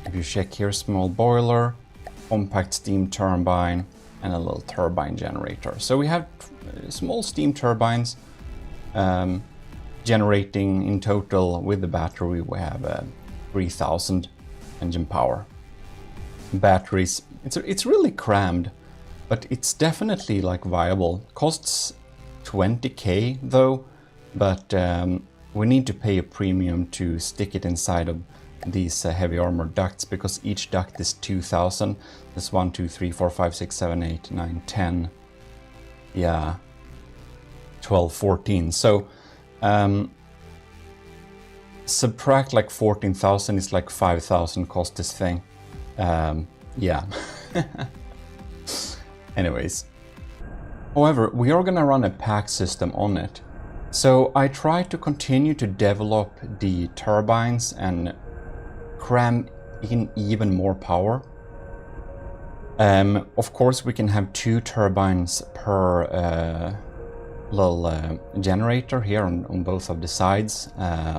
If you check here, small boiler, compact steam turbine, and a little turbine generator. So we have small steam turbines generating in total with the battery. We have 3000 engine power. Batteries, it's really crammed, but it's definitely like viable. Costs 20k though, but we need to pay a premium to stick it inside of these heavy armor ducts, because each duct is 2000. That's 1, 2, 3, 4, 5, 6, 7, 8, 9, 10. Yeah, 12, 14. So subtract like 14,000 is like 5,000 cost this thing. Yeah. Anyways. However, we are gonna run a pack system on it. So I try to continue to develop the turbines and cram in even more power. Of course, we can have 2 turbines per little generator here on both of the sides,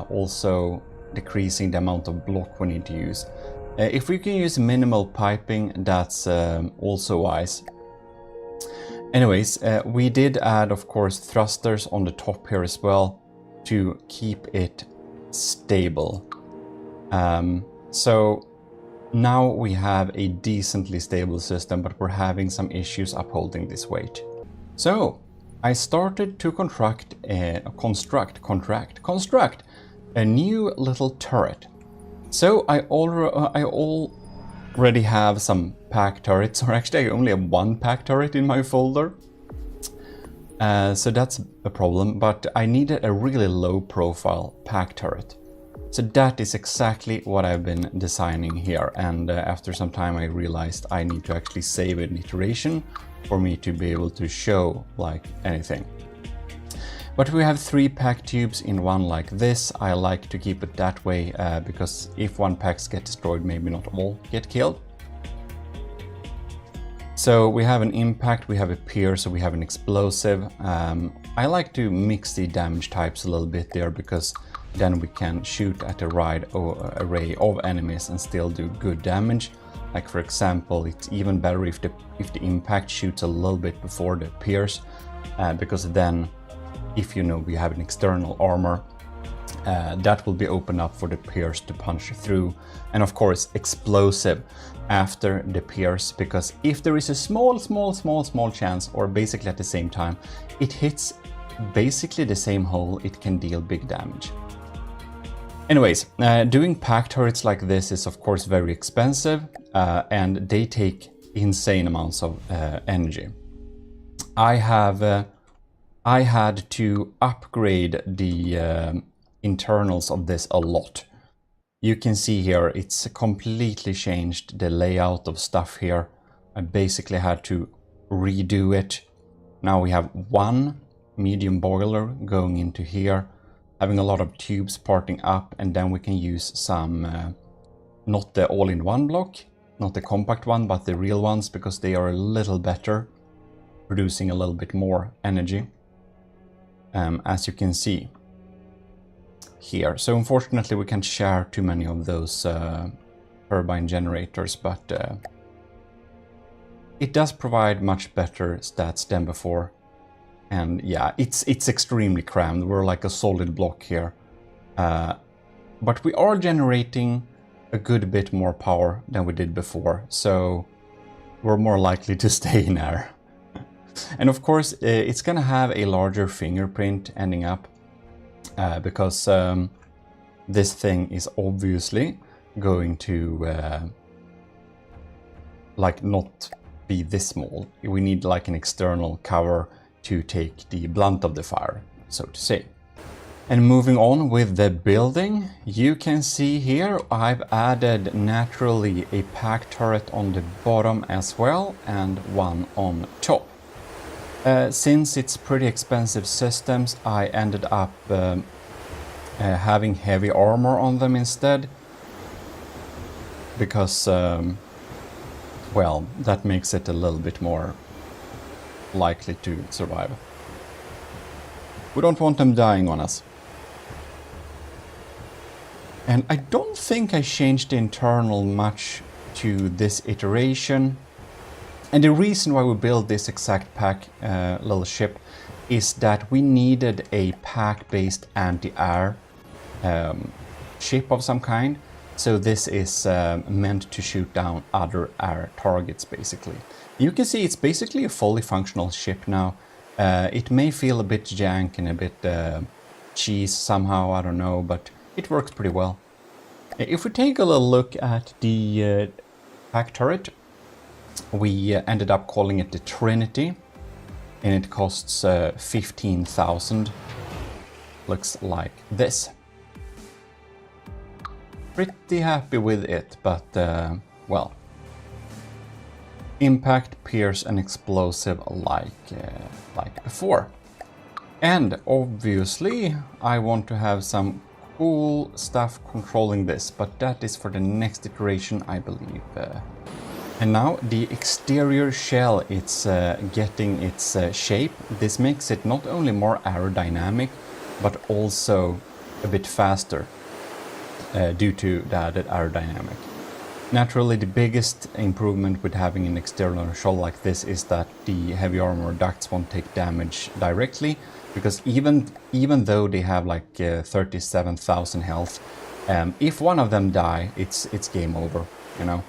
also decreasing the amount of block we need to use. If we can use minimal piping, that's also wise. Anyways, we did add, of course, thrusters on the top here as well to keep it stable. So now we have a decently stable system, but we're having some issues upholding this weight. So I started to construct a new little turret. So I already have some pack turrets, or actually I only have one pack turret in my folder. So that's a problem, but I needed a really low profile pack turret. So that is exactly what I've been designing here, and after some time I realized I need to actually save an iteration for me to be able to show like anything. But we have 3 pack tubes in one like this. I like to keep it that way because if one packs get destroyed, maybe not all get killed. So we have an impact, we have a pierce, so we have an explosive. I like to mix the damage types a little bit there because then we can shoot at a wide array of enemies and still do good damage. Like for example, it's even better if the impact shoots a little bit before the pierce, because then if you know we have an external armor, that will be opened up for the pierce to punch through. And of course explosive after the pierce, because if there is a small chance, or basically at the same time it hits basically the same hole, it can deal big damage. Anyways, doing pack turrets like this is of course very expensive, and they take insane amounts of energy. I had to upgrade the internals of this a lot. You can see here it's completely changed the layout of stuff here. I basically had to redo it. Now we have 1 medium boiler going into here, having a lot of tubes parting up, and then we can use some, not the all-in-one block, not the compact one, but the real ones, because they are a little better, producing a little bit more energy, as you can see here. So unfortunately we can't share too many of those turbine generators, but it does provide much better stats than before. And yeah, it's extremely crammed. We're like a solid block here. But we are generating a good bit more power than we did before, so we're more likely to stay in air. And of course, it's gonna have a larger fingerprint ending up, because this thing is obviously going to like not be this small. We need like an external cover to take the blunt of the fire, so to say. And moving on with the building, you can see here I've added naturally a pack turret on the bottom as well, and one on top. Since it's pretty expensive systems, I ended up having heavy armor on them instead, because well, that makes it a little bit more likely to survive. We don't want them dying on us. And I don't think I changed the internal much to this iteration. And the reason why we built this exact pack little ship is that we needed a pack-based anti-air ship of some kind. So this is meant to shoot down other air targets, basically. You can see it's basically a fully functional ship now. It may feel a bit jank and a bit cheese somehow, I don't know, but it works pretty well. If we take a little look at the pack turret, we ended up calling it the Trinity, and it costs 15,000. Looks like this. Pretty happy with it, but well, impact, pierce, and explosive like before. And obviously I want to have some cool stuff controlling this, but that is for the next iteration, I believe. And now the exterior shell, it's getting its shape. This makes it not only more aerodynamic, but also a bit faster due to the added aerodynamic. Naturally, the biggest improvement with having an external shell like this is that the heavy armor ducts won't take damage directly, because even though they have like 37,000 health, if one of them die, it's game over, you know.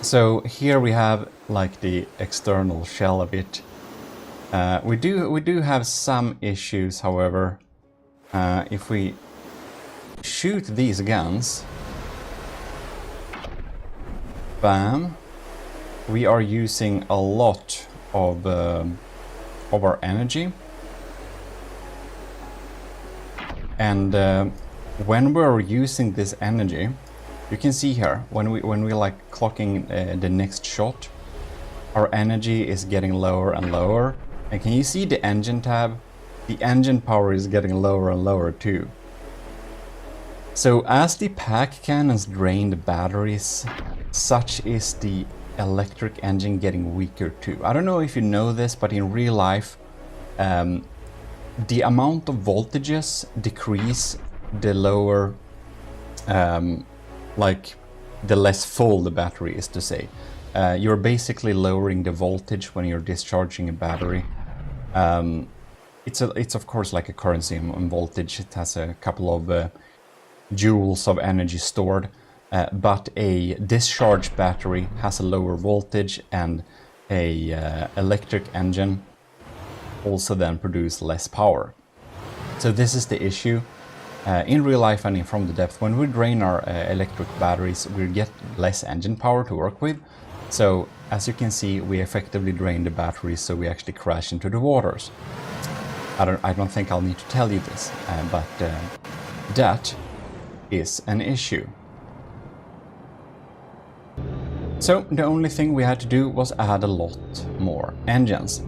So here we have like the external shell of it. We do have some issues, however. If we shoot these guns, bam, we are using a lot of our energy. And when we're using this energy, you can see here when we like clocking the next shot, our energy is getting lower and lower. And can you see the engine tab? The engine power is getting lower and lower too. So as the pack cannons drain the batteries, such is the electric engine getting weaker too. I don't know if you know this, but in real life, the amount of voltages decrease the lower, like the less full the battery is to say. You're basically lowering the voltage when you're discharging a battery. It's of course like a currency in voltage. It has a couple of joules of energy stored, but a discharged battery has a lower voltage, and a electric engine also then produce less power. So this is the issue. In real life and in From the Depth, when we drain our electric batteries, we get less engine power to work with. So as you can see, we effectively drain the batteries, so we actually crash into the waters. I don't think I'll need to tell you this, but that is an issue. So the only thing we had to do was add a lot more engines.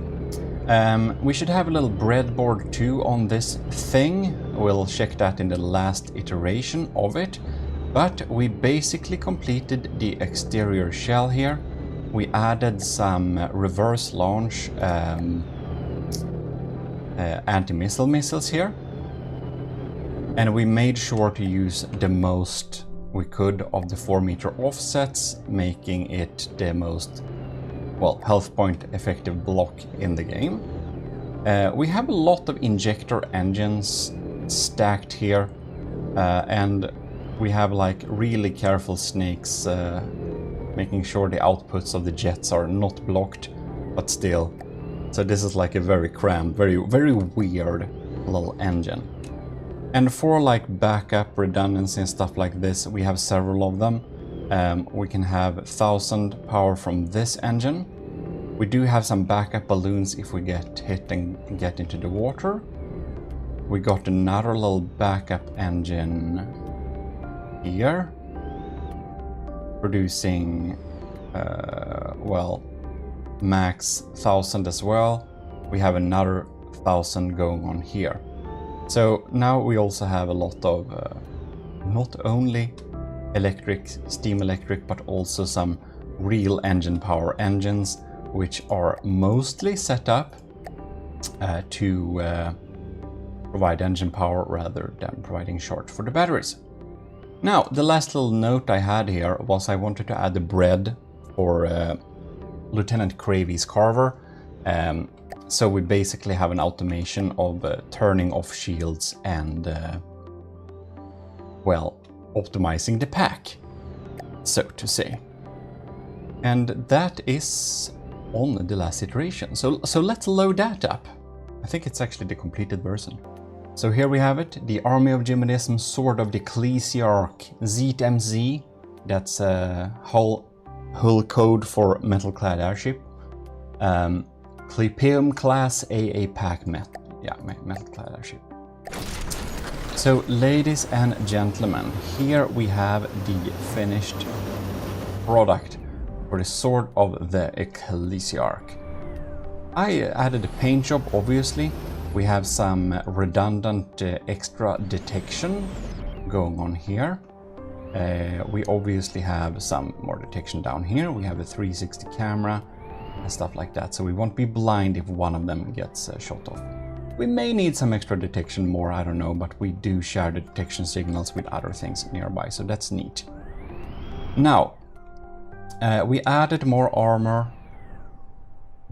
We should have a little breadboard too on this thing. We'll check that in the last iteration of it. But we basically completed the exterior shell here. We added some reverse launch anti-missile missiles here. And we made sure to use the most we could of the 4-meter offsets, making it the most, well, health point effective block in the game. We have a lot of injector engines stacked here, and we have like really careful snakes making sure the outputs of the jets are not blocked, but still. So this is like a very cramped, very weird little engine. And for like backup redundancy and stuff like this, we have several of them. We can have 1000 power from this engine. We do have some backup balloons if we get hit and get into the water. We got another little backup engine here, producing, well, max 1000 as well. We have another 1000 going on here. So now we also have a lot of not only electric, steam electric, but also some real engine power engines, which are mostly set up to provide engine power rather than providing charge for the batteries. Now, the last little note I had here was I wanted to add the bread for Lieutenant Cravy's Carver. So we basically have an automation of turning off shields and, well, optimizing the pack, so to say. And that is on the last iteration. So let's load that up. I think it's actually the completed version. So here we have it, the Army of GMODIST Sword of the ECCLESIARCHY ZMZ. That's hull code for metal-clad airship. Clypeum class AA pack metal-clad airship. So, ladies and gentlemen, here we have the finished product for the Sword of the ECCLESIARCHY. I added a paint job, obviously. We have some redundant extra detection going on here. We obviously have some more detection down here. We have a 360 camera and stuff like that, so we won't be blind if one of them gets shot off. We may need some extra detection more, I don't know, but we do share the detection signals with other things nearby, so that's neat. Now, we added more armor,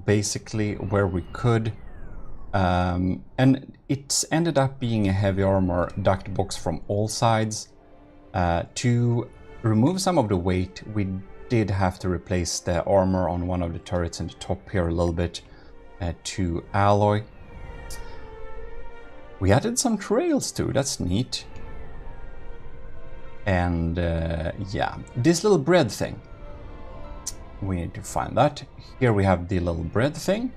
basically where we could, and it's ended up being a heavy armor duct box from all sides. To remove some of the weight, we did have to replace the armor on one of the turrets in the top here a little bit to alloy. We added some trails too, that's neat. And yeah, this little bread thing. we need to find that. Here we have the little bread thing.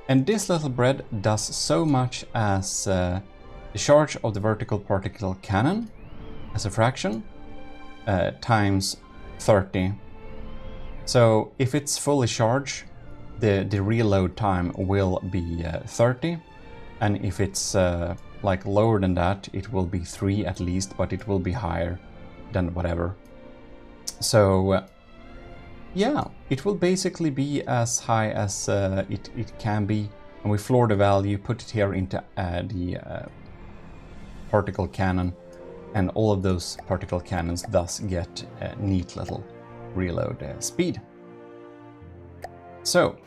And this little bread does so much as the charge of the vertical particle cannon as a fraction times 30. So if it's fully charged, the reload time will be 30. And if it's like lower than that, it will be 3 at least, but it will be higher than whatever. So yeah, it will basically be as high as it can be. And we floor the value, put it here into the particle cannon, and all of those particle cannons thus get a neat little reload speed. So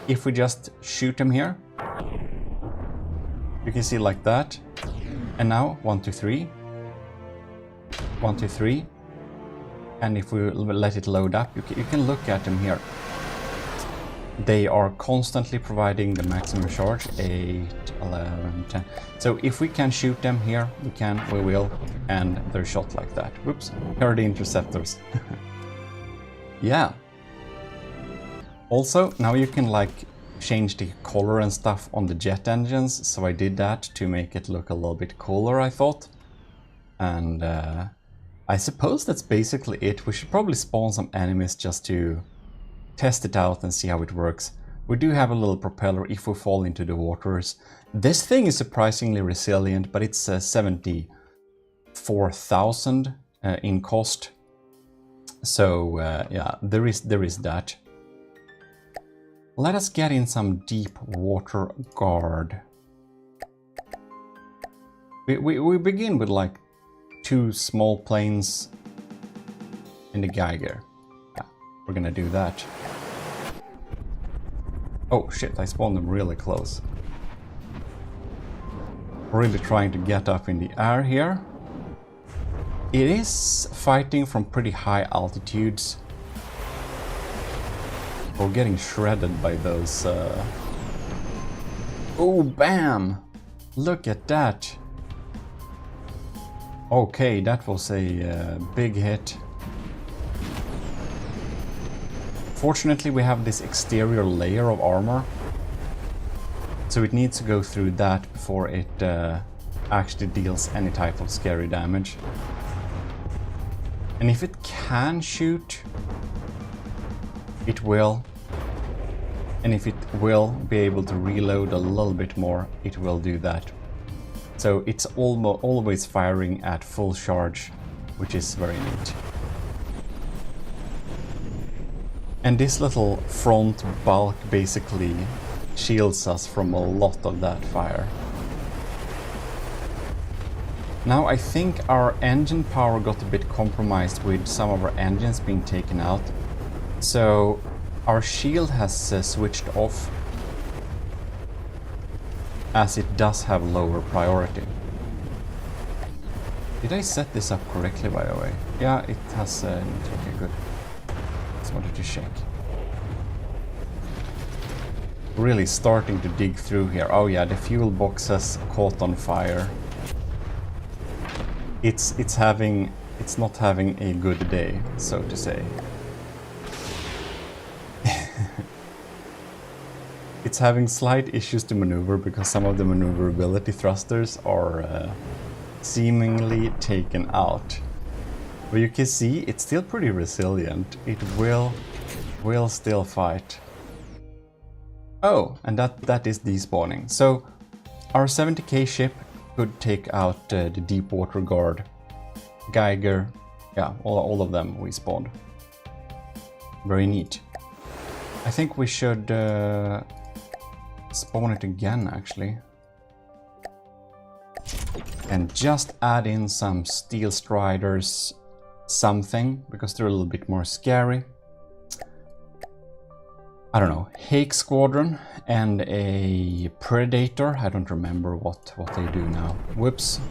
if we just shoot them here, you can see like that. And now 1, 2, 3, 1, 2, 3. And if we let it load up, you can look at them here. They are constantly providing the maximum charge, 8, 11, 10. So if we can shoot them here, we will, and they're shot like that. Whoops, here are the interceptors. Yeah. Also, now you can like change the color and stuff on the jet engines, so I did that to make it look a little bit cooler, I thought. And I suppose that's basically it. We should probably spawn some enemies just to test it out and see how it works. We do have a little propeller if we fall into the waters. This thing is surprisingly resilient, but it's 74,000 in cost. So yeah, there is that. Let us get in some deep water guard. We begin with like 2 small planes in the Geiger. Yeah, we're gonna do that. Oh shit, I spawned them really close. Really trying to get up in the air here. It is fighting from pretty high altitudes. We're getting shredded by those... Oh, bam! Look at that! Okay, that was a big hit. Fortunately, we have this exterior layer of armor, so it needs to go through that before it actually deals any type of scary damage. And if it can shoot, it will. And if it will be able to reload a little bit more, it will do that. So it's always firing at full charge, which is very neat. And this little front bulk basically shields us from a lot of that fire. Now I think our engine power got a bit compromised with some of our engines being taken out. So our shield has switched off, as it does have lower priority. Did I set this up correctly, by the way? Yeah, it has... okay, good. Just wanted to check. Really starting to dig through here. Oh yeah, the fuel box has caught on fire. It's not having a good day, so to say. It's having slight issues to maneuver because some of the maneuverability thrusters are seemingly taken out. But you can see it's still pretty resilient. It will still fight. Oh, and that is despawning. So our 70k ship could take out the deep water guard, Geiger, yeah, all of them we spawned. Very neat. I think we should spawn it again, actually. And just add in some Steel Striders something, because they're a little bit more scary. I don't know, Hake Squadron and a Predator. I don't remember what they do now. Whoops.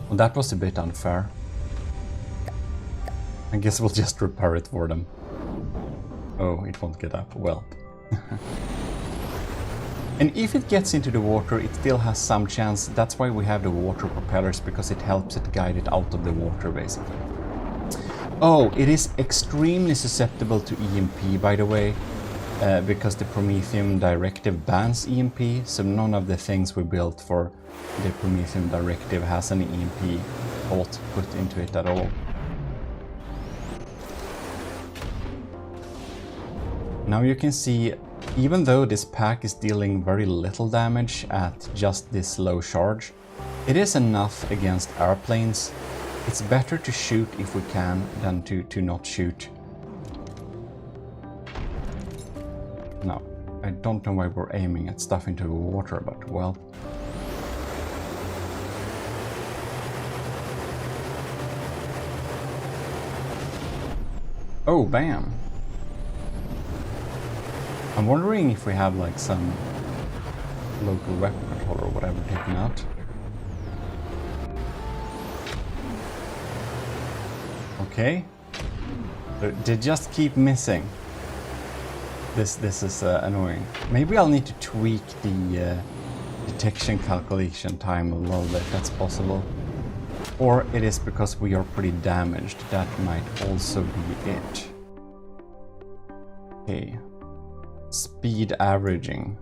Well, that was a bit unfair. I guess we'll just repair it for them. Oh, it won't get up. Well. And if it gets into the water, it still has some chance. That's why we have the water propellers, because it helps it guide it out of the water, basically. Oh, it is extremely susceptible to EMP, by the way, because the Prometheum Directive bans EMP, so none of the things we built for the Prometheum Directive has any EMP thought put into it at all. Now you can see, even though this pack is dealing very little damage at just this low charge, it is enough against airplanes. It's better to shoot if we can than to not shoot. No, I don't know why we're aiming at stuff into the water, but well. Oh, bam! I'm wondering if we have like some local weapon control or whatever taken out. Okay. They just keep missing. This is annoying. Maybe I'll need to tweak the detection calculation time a little bit, that's possible. Or it is because we are pretty damaged, that might also be it. Okay. Speed averaging.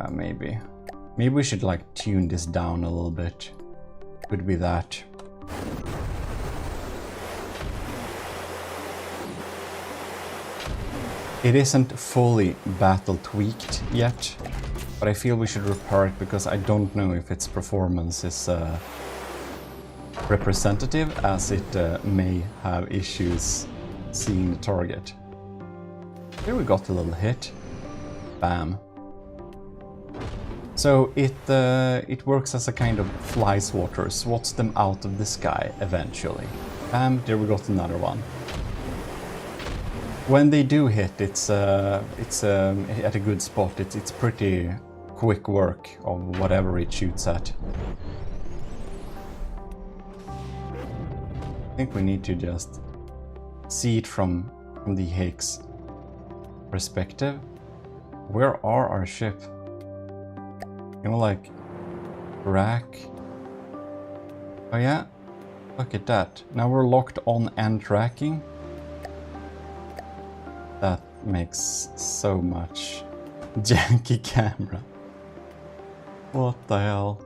Maybe. Maybe we should like tune this down a little bit. Could be that. It isn't fully battle tweaked yet, but I feel we should repair it because I don't know if its performance is representative, as it may have issues seeing the target. Here we got a little hit. Bam. So it works as a kind of fly swatter, swats them out of the sky eventually. Bam, there we got another one. When they do hit, it's at a good spot. It's pretty quick work of whatever it shoots at. I think we need to just see it from the Higgs perspective. Where are our ship? You know, like rack. Oh yeah, look at that. Now we're locked on and tracking. That makes so much janky camera. What the hell?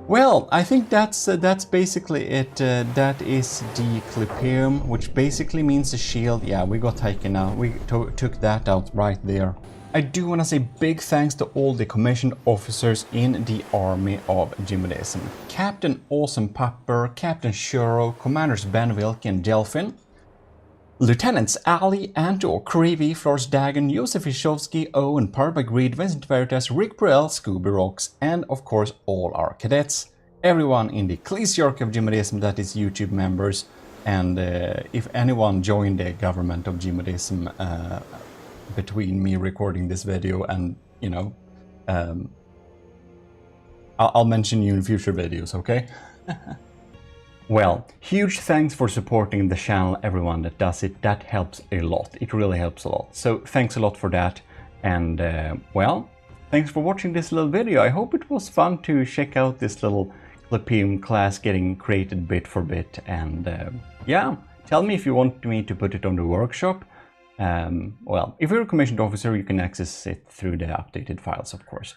Well, I think that's basically it. That is the Clipium, which basically means a shield. Yeah, we got taken out. We took that out right there. I do want to say big thanks to all the commissioned officers in the army of GMODIST. Captain Awesome Pupper, Captain Shuro, Commanders Ben Wilke and Delphin, Lieutenants Ali, Anto, Creevy, Flores Dagon, Josef Ishovsky, Owen, Parba Greed, Vincent Veritas, Rick Burrell, Scooby Rocks, and of course all our cadets. Everyone in the ECCLESIARCHY of GMODIST, that is YouTube members, and if anyone joined the government of GMODIST between me recording this video and, you know, I'll mention you in future videos, okay? Well, huge thanks for supporting the channel, everyone that does it. That helps a lot. It really helps a lot. So thanks a lot for that. And well, thanks for watching this little video. I hope it was fun to check out this little Clipium class getting created bit for bit. And yeah, tell me if you want me to put it on the workshop. Well, if you're a commissioned officer, you can access it through the updated files, of course,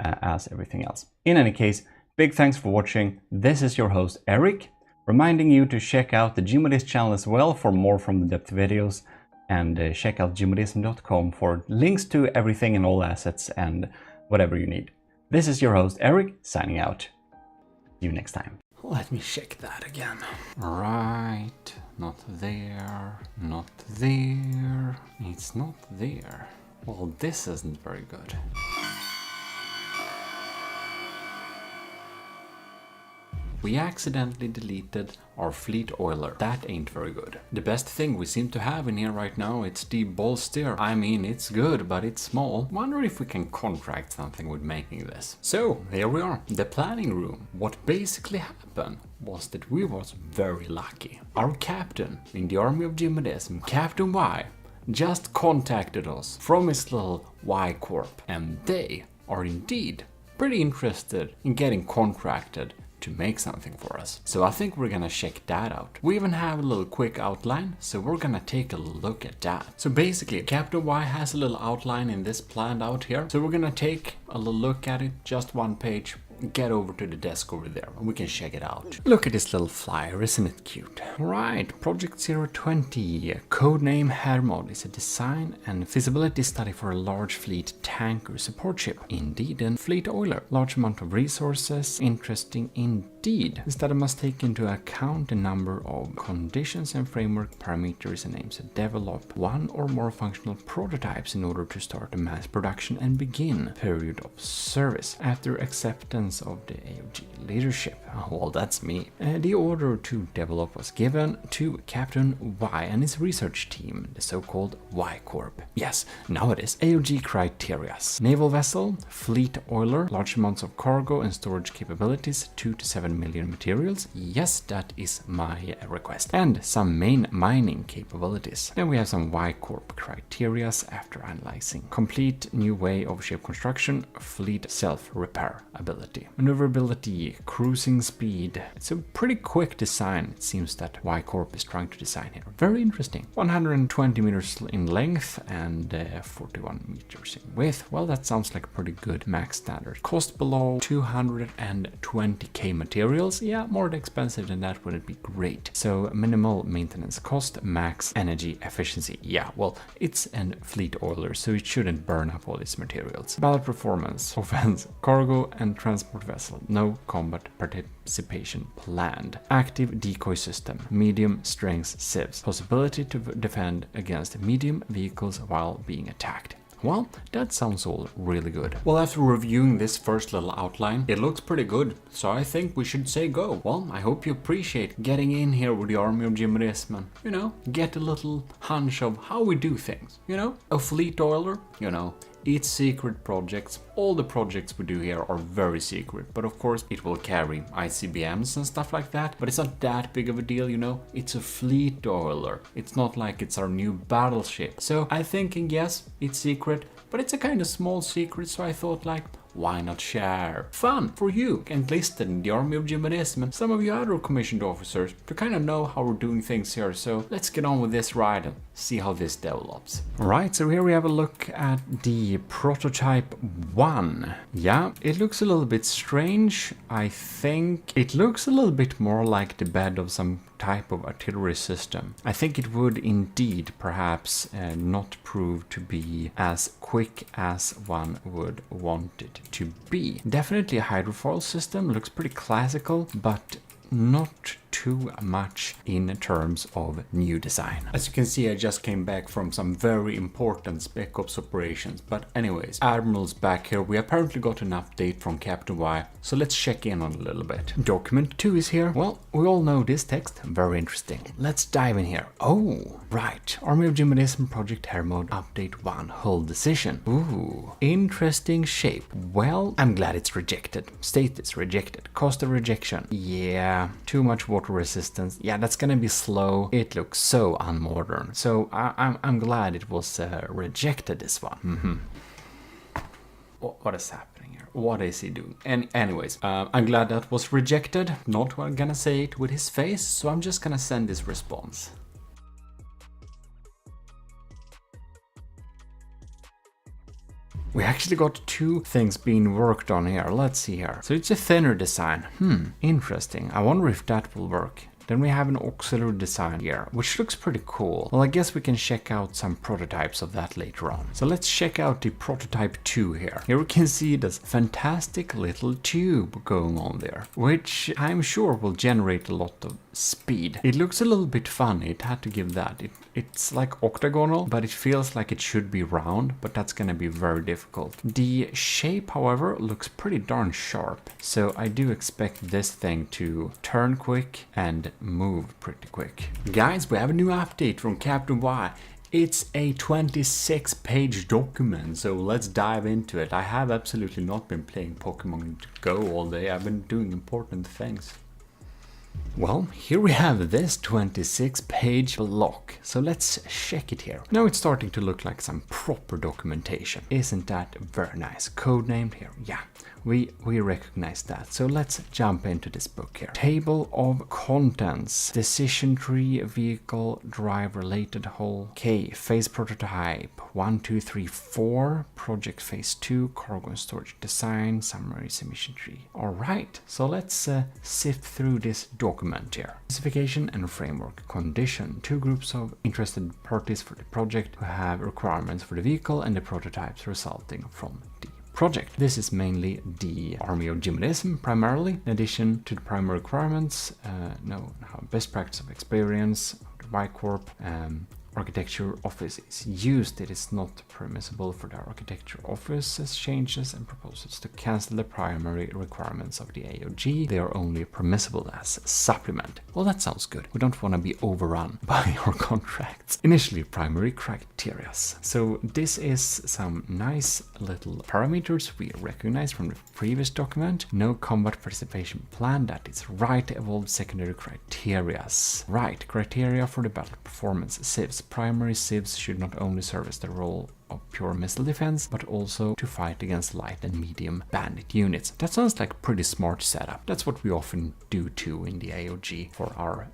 as everything else. In any case, big thanks for watching. This is your host, Eric, reminding you to check out the GMODIST channel as well for more from the depth videos, and check out gmodism.com for links to everything and all assets and whatever you need. This is your host, Eric, signing out. See you next time. Let me check that again. Right, not there, not there, it's not there. Well, this isn't very good. We accidentally deleted our fleet oiler. That ain't very good. The best thing we seem to have in here right now, it's the bolster. I mean, it's good, but it's small. Wonder if we can contract something with making this. So, here we are, the planning room. What basically happened was that we was very lucky. Our captain in the army of GMODIST, Captain Y, just contacted us from his little Y Corp, and they are indeed pretty interested in getting contracted to make something for us. So I think we're gonna check that out. We even have a little quick outline, so we're gonna take a look at that. So basically, Captain Y has a little outline in this planned out here. So we're gonna take a little look at it, just one page. Get over to the desk over there and we can check it out. Look at this little flyer, isn't it cute? Right, Project 020, codename Hermod, is a design and feasibility study for a large fleet tanker support ship. Indeed, and fleet oiler. Large amount of resources, interesting indeed. The study must take into account a number of conditions and framework parameters and aims to develop one or more functional prototypes in order to start a mass production and begin period of service. After acceptance of the AOG leadership, well, that's me. The order to develop was given to Captain Y and his research team, the so-called Y Corp. Yes, now it is. AOG criterias: naval vessel, fleet oiler, large amounts of cargo and storage capabilities, 2 to 7 million materials. Yes, that is my request. And some main mining capabilities. Then we have some Y Corp criterias after analyzing: complete new way of ship construction, fleet self-repair ability, maneuverability, cruising speed. It's a pretty quick design, it seems, that Y Corp is trying to design here. Very interesting. 120 meters in length and 41 meters in width. Well, that sounds like a pretty good max standard. Cost below 220k materials. Yeah, more expensive than that wouldn't be great. So minimal maintenance cost, max energy efficiency. Yeah, well, it's a fleet oiler, so it shouldn't burn up all its materials. Ballot performance, offense, cargo and transport vessel. No combat participation planned. Active decoy system. Medium strength civs. Possibility to defend against medium vehicles while being attacked. Well, that sounds all really good. Well, after reviewing this first little outline, it looks pretty good, so I think we should say go. Well, I hope you appreciate getting in here with the army of GMODIST and, you know, get a little hunch of how we do things, you know? A fleet oiler, you know, it's secret projects. All the projects we do here are very secret, but of course it will carry ICBMs and stuff like that, but it's not that big of a deal, you know? It's a fleet oiler. It's not like it's our new battleship. So I'm thinking, yes, it's secret, but it's a kind of small secret, so I thought, like, why not share? Fun for you enlisted in the army of GMODIST and some of you other commissioned officers to kind of know how we're doing things here. So let's get on with this ride and see how this develops. Alright, so here we have a look at the prototype 1. Yeah, it looks a little bit strange. I think it looks a little bit more like the bed of some type of artillery system. I think it would indeed perhaps not prove to be as quick as one would want it to be. Definitely a hydrofoil system, looks pretty classical, but not too much in terms of new design. As you can see, I just came back from some very important Spec Ops operations, but anyways, Admiral's back here. We apparently got an update from Captain Y, so let's check in on a little bit. Document 2 is here. Well, we all know this text, very interesting. Let's dive in here. Oh, right. Army of GMODIST Project Hermod Update 1 Hull Decision. Ooh, interesting shape. Well, I'm glad it's rejected. State it's rejected. Cost of rejection. Yeah, too much water resistance. Yeah, that's gonna be slow. It looks so unmodern. So I'm glad it was rejected, this one. What is happening here? What is he doing? And anyways, I'm glad that was rejected. Not gonna say it with his face, so I'm just gonna send this response. We actually got two things being worked on here. Let's see here. So it's a thinner design. Interesting. I wonder if that will work. Then we have an auxiliary design here, which looks pretty cool. Well, I guess we can check out some prototypes of that later on. So let's check out the prototype 2 here. Here we can see this fantastic little tube going on there, which I'm sure will generate a lot of speed. It looks a little bit funny, it had to give that. It's like octagonal, but it feels like it should be round, but that's gonna be very difficult. The shape, however, looks pretty darn sharp, so I do expect this thing to turn quick and move pretty quick. Guys, we have a new update from Captain Y. It's a 26-page document, so let's dive into it. I have absolutely not been playing Pokemon Go all day. I've been doing important things. Well, here we have this 26-page block, so let's check it here. Now it's starting to look like some proper documentation. Isn't that very nice? Codenamed here, yeah. We recognize that. So let's jump into this book here. Table of contents, decision tree, vehicle, drive related whole. Okay, phase prototype, 1, 2, 3, 4. Project phase 2, cargo and storage design, summary submission tree. All right, so let's sift through this document here. Specification and framework condition. 2 groups of interested parties for the project who have requirements for the vehicle and the prototypes resulting from the project. This is mainly the army of GMODIST primarily, in addition to the primary requirements, best practice of experience, the Y Corp, architecture office is used. It is not permissible for the architecture office's changes and proposals to cancel the primary requirements of the AOG. They are only permissible as supplement. Well, that sounds good. We don't want to be overrun by our contracts. Initially, primary criteria. So this is some nice little parameters we recognize from the previous document. No combat participation plan, that is right. Evolved secondary criteria. Right, criteria for the battle performance. Civs. Primary civs should not only serve as the role of pure missile defense, but also to fight against light and medium bandit units. That sounds like a pretty smart setup. That's what we often do too in the AOG for our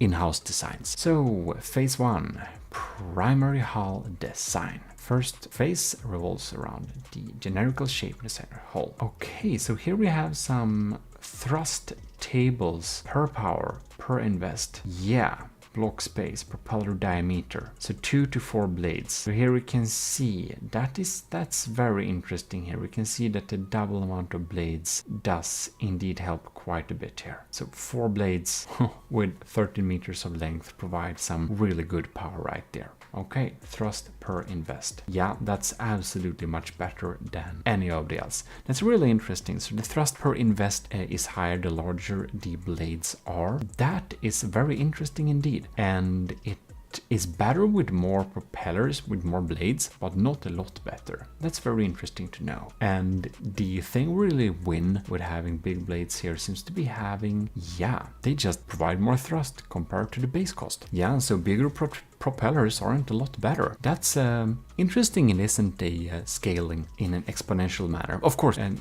in-house designs. So, phase 1, primary hull design. First phase revolves around the generical shape designer hull. Okay, so here we have some thrust tables per power, per invest. Yeah. Block space, propeller diameter, so 2 to 4 blades. So here we can see that's very interesting. Here we can see that the double amount of blades does indeed help quite a bit here. So 4 blades with 13 meters of length provide some really good power right there. Okay, thrust per invest. Yeah, that's absolutely much better than any of the else. That's really interesting. So the thrust per invest is higher the larger the blades are. That is very interesting indeed. And it is better with more propellers, with more blades, but not a lot better. That's very interesting to know. And the thing really win with having big blades here seems to be having, they just provide more thrust compared to the base cost. Yeah, so bigger propellers aren't a lot better. That's interesting. It isn't a scaling in an exponential manner. Of course, and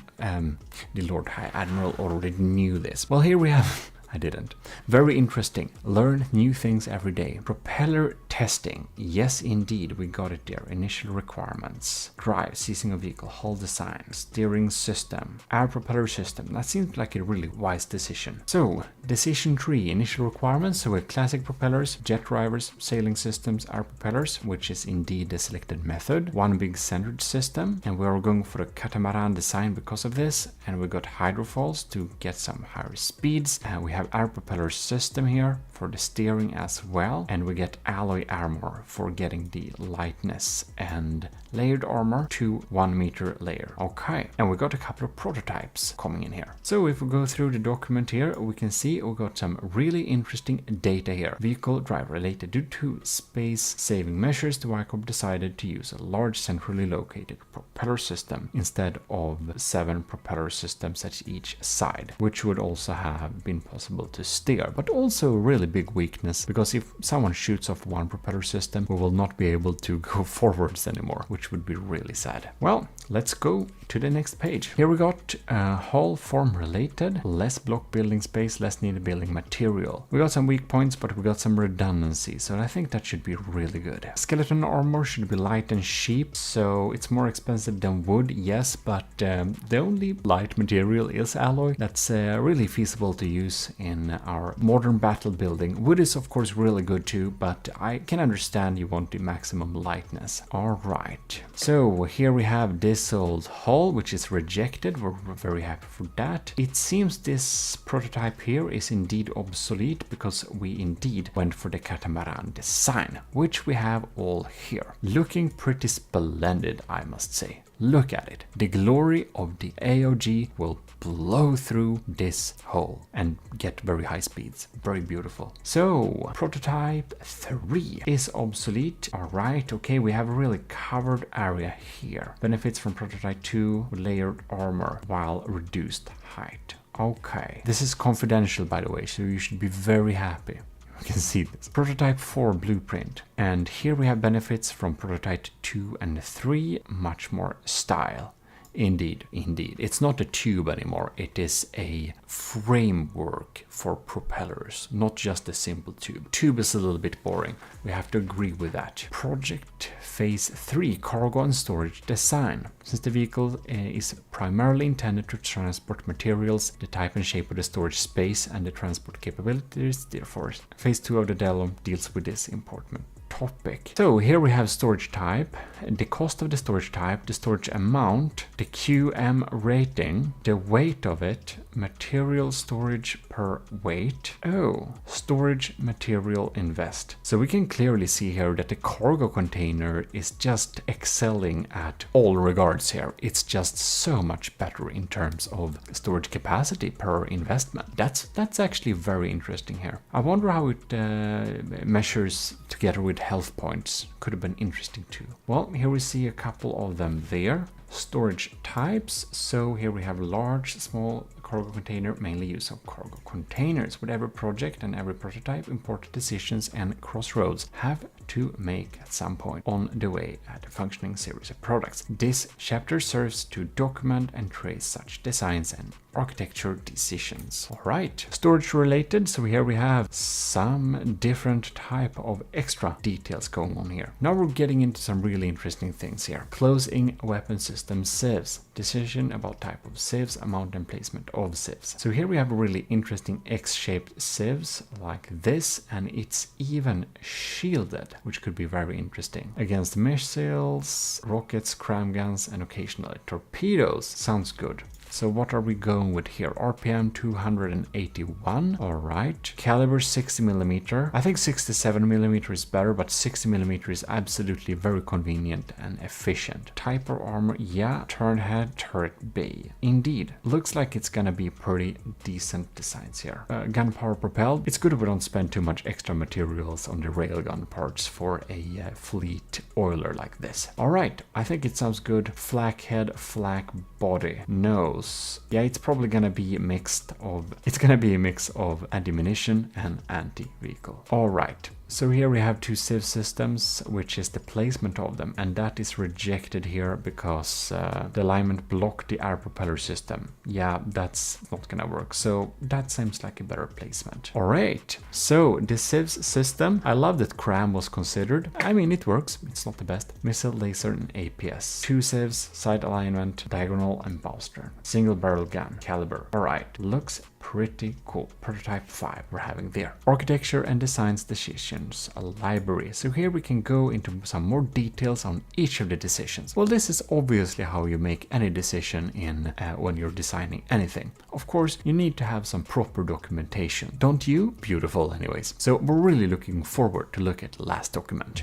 the Lord High Admiral already knew this. Well, here we have I didn't. Very interesting. Learn new things every day. Propeller testing. Yes, indeed, we got it there. Initial requirements. Drive, seizing a vehicle, hull design, steering system, air propeller system. That seems like a really wise decision. So, decision tree. Initial requirements. So we have classic propellers, jet drivers, sailing systems, air propellers, which is indeed the selected method. One big centered system. And we are going for the catamaran design because of this. And we got hydrofoils to get some higher speeds. And we have air propeller system here for the steering as well, and we get alloy armor for getting the lightness, and layered armor to 1 meter layer. Okay, and we got a couple of prototypes coming in here. So if we go through the document here, we can see we got some really interesting data here. Vehicle drive related. Due to space saving measures, the Y Corp decided to use a large centrally located propeller system instead of 7 propeller systems at each side, which would also have been possible to steer, but also a really big weakness, because if someone shoots off one propeller system, we will not be able to go forwards anymore, which would be really sad. Well, let's go to the next page. Here we got hull form related, less block building space, less needed building material. We got some weak points, but we got some redundancy, so I think that should be really good. Skeleton armor should be light and cheap, so it's more expensive than wood, yes, but the only light material is alloy. That's really feasible to use in our modern battle building. Wood is of course really good too, but I can understand you want the maximum lightness. Alright, so here we have this old hull, which is rejected. We're very happy for that. It seems this prototype here is indeed obsolete, because we indeed went for the catamaran design, which we have all here. Looking pretty splendid, I must say. Look at it. The glory of the AOG will blow through this hole and get very high speeds. Very beautiful. So, prototype 3 is obsolete. Alright, okay, we have a really covered area here. Benefits from prototype 2 with layered armor while reduced height. Okay, this is confidential, by the way, so you should be very happy. You can see this. Prototype 4 blueprint. And here we have benefits from prototype 2 and 3, much more style. Indeed, indeed. It's not a tube anymore. It is a framework for propellers, not just a simple tube. Tube is a little bit boring. We have to agree with that. Project Phase 3, cargo and storage design. Since the vehicle is primarily intended to transport materials, the type and shape of the storage space and the transport capabilities, therefore, Phase 2 of the demo deals with this important topic. So here we have storage type, the cost of the storage type, the storage amount, the QM rating, the weight of it, material storage per weight. Oh, storage material invest. So we can clearly see here that the cargo container is just excelling at all regards here. It's just so much better in terms of storage capacity per investment. That's actually very interesting here. I wonder how it measures together with health points. Could have been interesting too. Well, here we see a couple of them there. Storage types. So here we have large, small cargo container, mainly use of cargo containers. With every project and every prototype, important decisions and crossroads have to make at some point on the way at a functioning series of products. This chapter serves to document and trace such designs and architecture decisions. All right, storage related. So here we have some different type of extra details going on here. Now we're getting into some really interesting things here. Closing weapon system sieves. Decision about type of sieves, amount and placement of sieves. So here we have a really interesting X-shaped sieves like this, and it's even shielded, which could be very interesting against missiles, rockets, cram guns, and occasionally torpedoes. Sounds good. So what are we going with here? RPM 281. All right. Caliber 60mm. I think 67mm is better, but 60mm is absolutely very convenient and efficient. Type of armor, yeah. Turn head, turret bay. Indeed. Looks like it's gonna be pretty decent designs here. Gunpowder propelled. It's good we don't spend too much extra materials on the railgun parts for a fleet oiler like this. All right. I think it sounds good. Flak head, flak body. Nose. Yeah, it's probably gonna be a mix of anti-munition and anti-vehicle. All right. So here we have two sieve systems, which is the placement of them, and that is rejected here because the alignment blocked the air propeller system. Yeah, that's not gonna work. So that seems like a better placement. All right. So the sieves system, I love that cram was considered. I mean, it works. It's not the best. Missile, laser, and APS. Two sieves, side alignment, diagonal, and bow stern. Single barrel gun, caliber. All right. Looks pretty cool. Prototype 5 we're having there. Architecture and designs decisions, a library. So here we can go into some more details on each of the decisions. Well, this is obviously how you make any decision in when you're designing anything. Of course, you need to have some proper documentation. Don't you? Beautiful anyways. So we're really looking forward to look at the last document.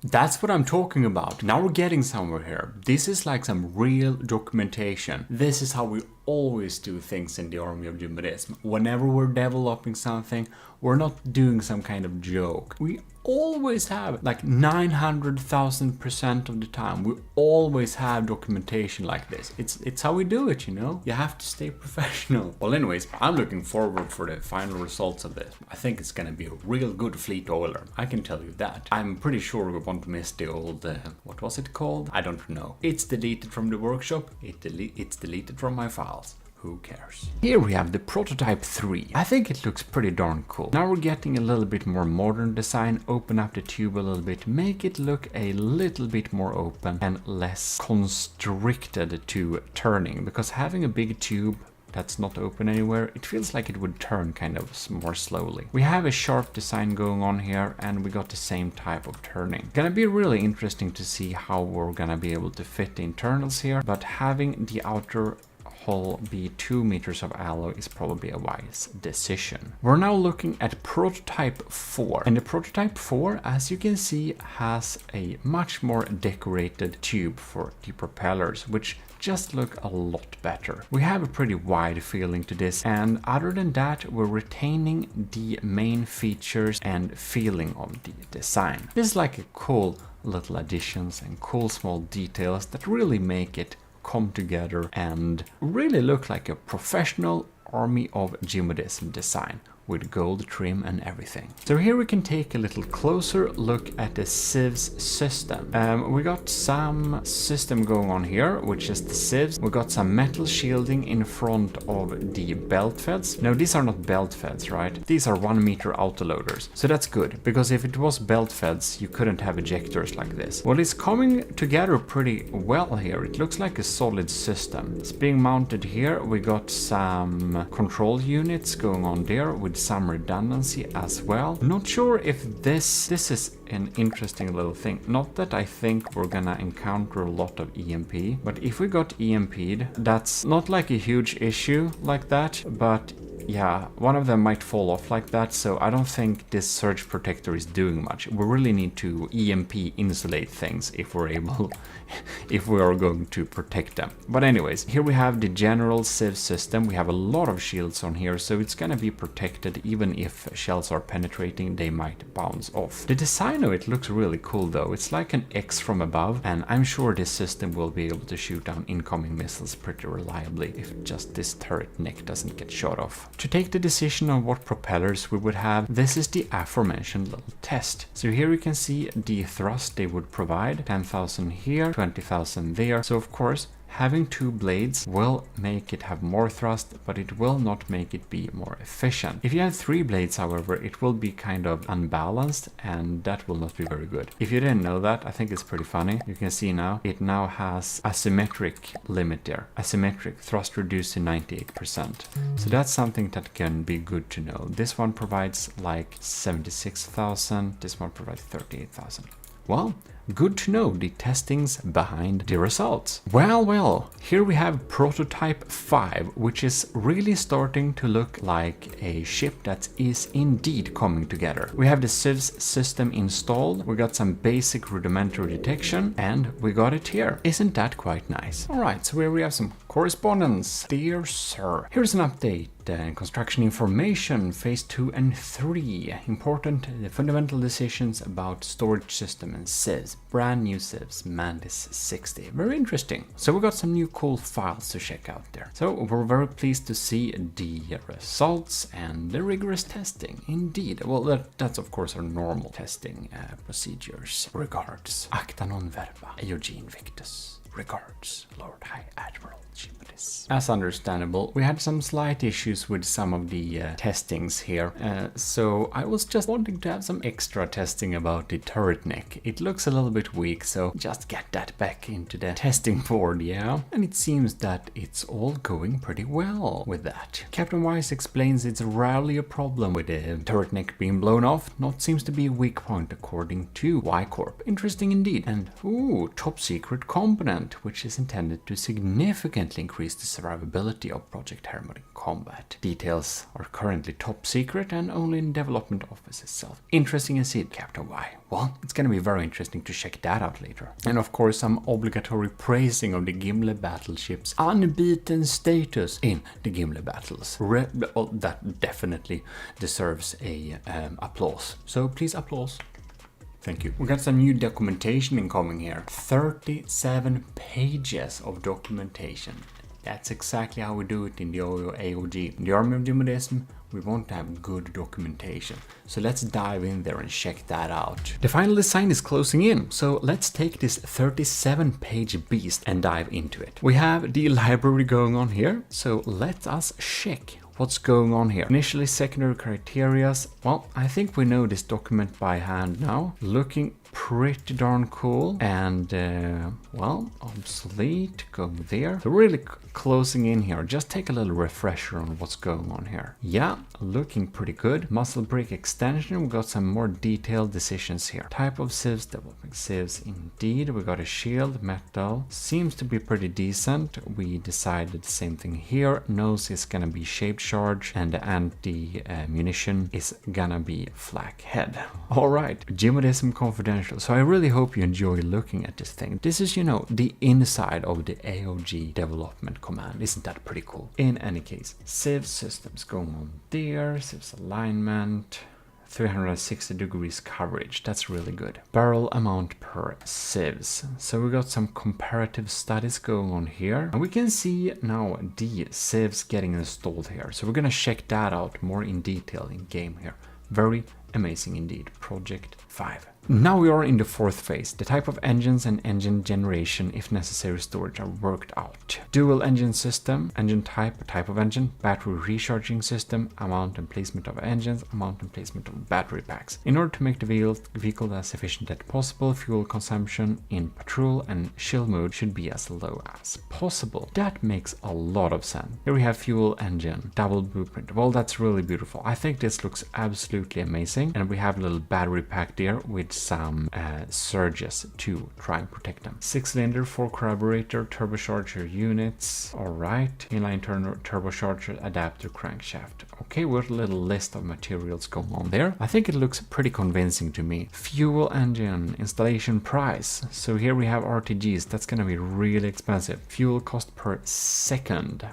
That's what I'm talking about. Now we're getting somewhere here. This is like some real documentation. This is how we always do things in the Army of GMODIST. Whenever we're developing something, we're not doing some kind of joke. We always have, like 900,000% of the time, we always have documentation like this. It's how we do it, you know? You have to stay professional. Well, anyways, I'm looking forward for the final results of this. I think it's gonna be a real good fleet oiler. I can tell you that. I'm pretty sure we won't miss the old, what was it called? I don't know. It's deleted from the workshop. It's deleted from my files. Who cares? Here we have the prototype 3. I think it looks pretty darn cool. Now we're getting a little bit more modern design, open up the tube a little bit, make it look a little bit more open and less constricted to turning, because having a big tube that's not open anywhere, it feels like it would turn kind of more slowly. We have a sharp design going on here, and we got the same type of turning. Gonna be really interesting to see how we're gonna be able to fit the internals here, but having the outer hull be 2 meters of alloy is probably a wise decision. We're now looking at prototype 4, and the prototype 4, as you can see, has a much more decorated tube for the propellers, which just look a lot better. We have a pretty wide feeling to this, and other than that, we're retaining the main features and feeling of the design. This is like a cool little additions and cool small details that really make it come together and really look like a professional army of GMODIST design, with gold trim and everything. So here we can take a little closer look at the sieves system. We got some system going on here, which is the sieves. We got some metal shielding in front of the belt feds. No, these are not belt feds, right? These are 1 meter autoloaders. So that's good, because if it was belt feds, you couldn't have ejectors like this. Well, it's coming together pretty well here. It looks like a solid system. It's being mounted here. We got some control units going on there with some redundancy as well. Not sure if this is an interesting little thing. Not that I think we're gonna encounter a lot of EMP, but if we got EMP'd, that's not like a huge issue like that, but yeah, one of them might fall off like that, so I don't think this surge protector is doing much. We really need to EMP insulate things if we're able, if we are going to protect them. But anyways, here we have the general sieve system. We have a lot of shields on here, so it's gonna be protected. Even if shells are penetrating, they might bounce off. The design of it looks really cool though. It's like an X from above, and I'm sure this system will be able to shoot down incoming missiles pretty reliably if just this turret neck doesn't get shot off. To take the decision on what propellers we would have, this is the aforementioned little test. So here you can see the thrust they would provide, 10,000 here, 20,000 there. So of course, having 2 blades will make it have more thrust, but it will not make it be more efficient. If you have 3 blades, however, it will be kind of unbalanced, and that will not be very good. If you didn't know that, I think it's pretty funny. You can see now, it now has asymmetric limit there. Asymmetric thrust reduced to 98%. So that's something that can be good to know. This one provides like 76,000, this one provides 38,000. Well, good to know the testings behind the results. Well, here we have prototype 5, which is really starting to look like a ship that is indeed coming together. We have the sieves system installed, we got some basic rudimentary detection, and we got it here. Isn't that quite nice? Alright, so here we have some correspondence. Dear sir, here's an update. Construction information, phase 2 and 3. Important fundamental decisions about storage system and sieves. Brand new sieves, Mandis 60. Very interesting. So we got some new cool files to check out there. So we're very pleased to see the results and the rigorous testing. Indeed. Well, that's of course our normal testing procedures. Regards. Acta non verba. Eugene Victus. Regards, Lord High Admiral GMODIST. As understandable, we had some slight issues with some of the testings here, so I was just wanting to have some extra testing about the turret neck. It looks a little bit weak, so just get that back into the testing board, yeah? And it seems that it's all going pretty well with that. Captain Wise explains it's rarely a problem with the turret neck being blown off, not seems to be a weak point according to Y-Corp. Interesting indeed. And ooh, top secret component, which is intended to significantly increase the survivability of Project Hermod in combat. Details are currently top secret and only in development office itself. Interesting indeed, Captain Y. Well, it's gonna be very interesting to check that out later. And of course, some obligatory praising of the Gimli battleship's unbeaten status in the Gimli battles. Well, that definitely deserves a applause. So please applause. Thank you. We got some new documentation incoming here. 37 pages of documentation. That's exactly how we do it in the AOG. In the Army of GMODIST, we want to have good documentation. So let's dive in there and check that out. The final design is closing in, so let's take this 37-page beast and dive into it. We have the library going on here, so let us check what's going on here. Initially secondary criterias. Well, I think we know this document by hand now. Looking pretty darn cool. And well, obsolete, go there. So really closing in here. Just take a little refresher on what's going on here. Yeah, looking pretty good. Muscle brake extension. We got some more detailed decisions here. Type of sieves, developing sieves indeed. We got a shield, metal. Seems to be pretty decent. We decided the same thing here. Nose is gonna be shaped charge, and the anti-munition is gonna be flak head. Alright, GMODIST Confidential. So I really hope you enjoy looking at this thing. This is, you know, the inside of the AOG development command. Isn't that pretty cool? In any case, sieve systems going on there, sieves alignment, 360 degrees coverage. That's really good. Barrel amount per sieves. So we got some comparative studies going on here. And we can see now the sieves getting installed here. So we're gonna check that out more in detail in game here. Very amazing indeed. Project 5. Now we are in the fourth phase. The type of engines and engine generation, if necessary storage, are worked out. Dual engine system, engine type of engine, battery recharging system, amount and placement of engines, amount and placement of battery packs. In order to make the vehicle as efficient as possible, fuel consumption in patrol and chill mode should be as low as possible. That makes a lot of sense. Here we have fuel engine, double blueprint. Well, that's really beautiful. I think this looks absolutely amazing. And we have a little battery pack there with some surges to try and protect them. 6-cylinder, 4 carburetor, turbocharger units. All right, inline turbocharger, adapter, crankshaft. Okay, we have a little list of materials going on there. I think it looks pretty convincing to me. Fuel engine, installation price. So here we have RTGs. That's gonna be really expensive. Fuel cost per second.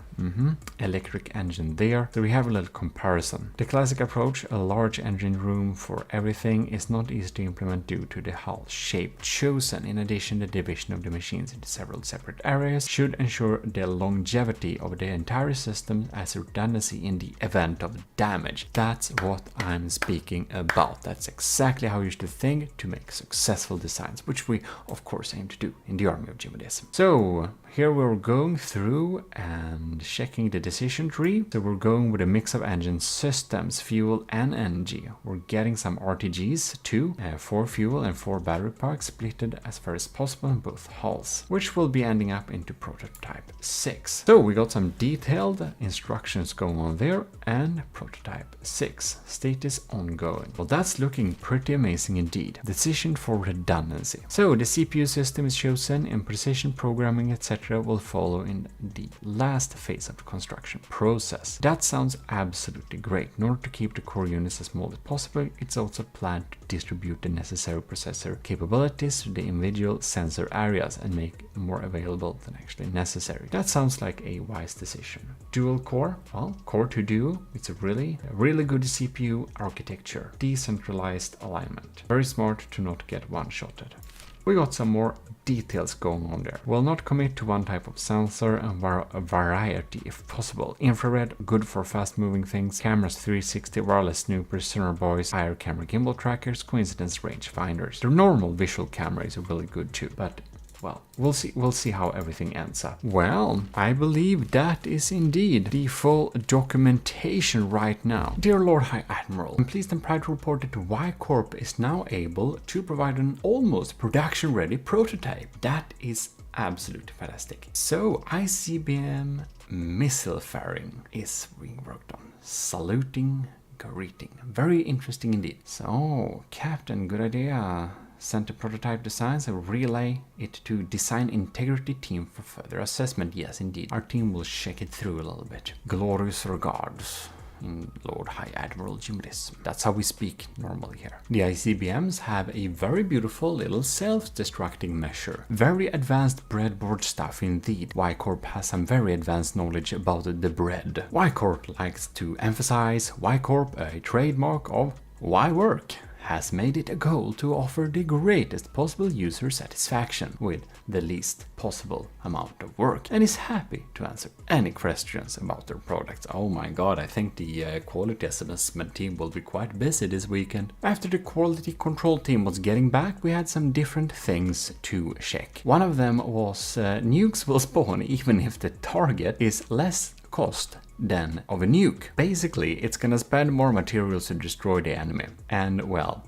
Electric engine there. So we have a little comparison. The classic approach, a large engine room for everything, is not easy to implement due to the hull shape chosen. In addition, the division of the machines into several separate areas should ensure the longevity of the entire system as redundancy in the event of damage. That's what I'm speaking about. That's exactly how you should think to make successful designs, which we of course aim to do in the army of GMODIST. So here we're going through and checking the decision tree. So we're going with a mix of engine systems, fuel and energy. We're getting some RTGs too, 4 fuel and 4 battery packs splitted as far as possible in both hulls, which will be ending up into prototype 6. So we got some detailed instructions going on there, and prototype 6 status ongoing. Well, that's looking pretty amazing indeed. Decision for redundancy. So the CPU system is chosen, and precision programming etc. will follow in the last phase of the construction process. That sounds absolutely great. In order to keep the core units as small as possible, it's also planned to distribute the necessary processor capabilities to the individual sensor areas and make more available than actually necessary. That sounds like a wise decision. Dual core, well, core to duo, it's a really good CPU architecture. Decentralized alignment. Very smart to not get one-shotted. We got some more details going on there. Will not commit to one type of sensor and a variety if possible. Infrared, good for fast moving things. Cameras 360, wireless snoopers, sonar buoys, IR camera gimbal trackers, coincidence range finders. The normal visual camera is really good too, but well, we'll see how everything ends up. Well, I believe that is indeed the full documentation right now. Dear Lord High Admiral, I'm pleased and proud to report that Y Corp is now able to provide an almost production-ready prototype. That is absolutely fantastic. So, ICBM missile fairing is being worked on. Saluting, greeting. Very interesting indeed. So, Captain, good idea. Sent a prototype designs and relay it to design integrity team for further assessment. Yes, indeed. Our team will check it through a little bit. Glorious regards, in Lord High Admiral GMODIST. That's how we speak normally here. The ICBMs have a very beautiful little self-destructing measure. Very advanced breadboard stuff indeed. Y Corp has some very advanced knowledge about the bread. Y Corp likes to emphasize Y Corp, a trademark of Y Work, has made it a goal to offer the greatest possible user satisfaction with the least possible amount of work, and is happy to answer any questions about their products. Oh my god, I think the quality assessment team will be quite busy this weekend. After the quality control team was getting back, we had some different things to check. One of them was nukes will spawn even if the target is less cost than of a nuke. Basically, it's gonna spend more materials to destroy the enemy. And well,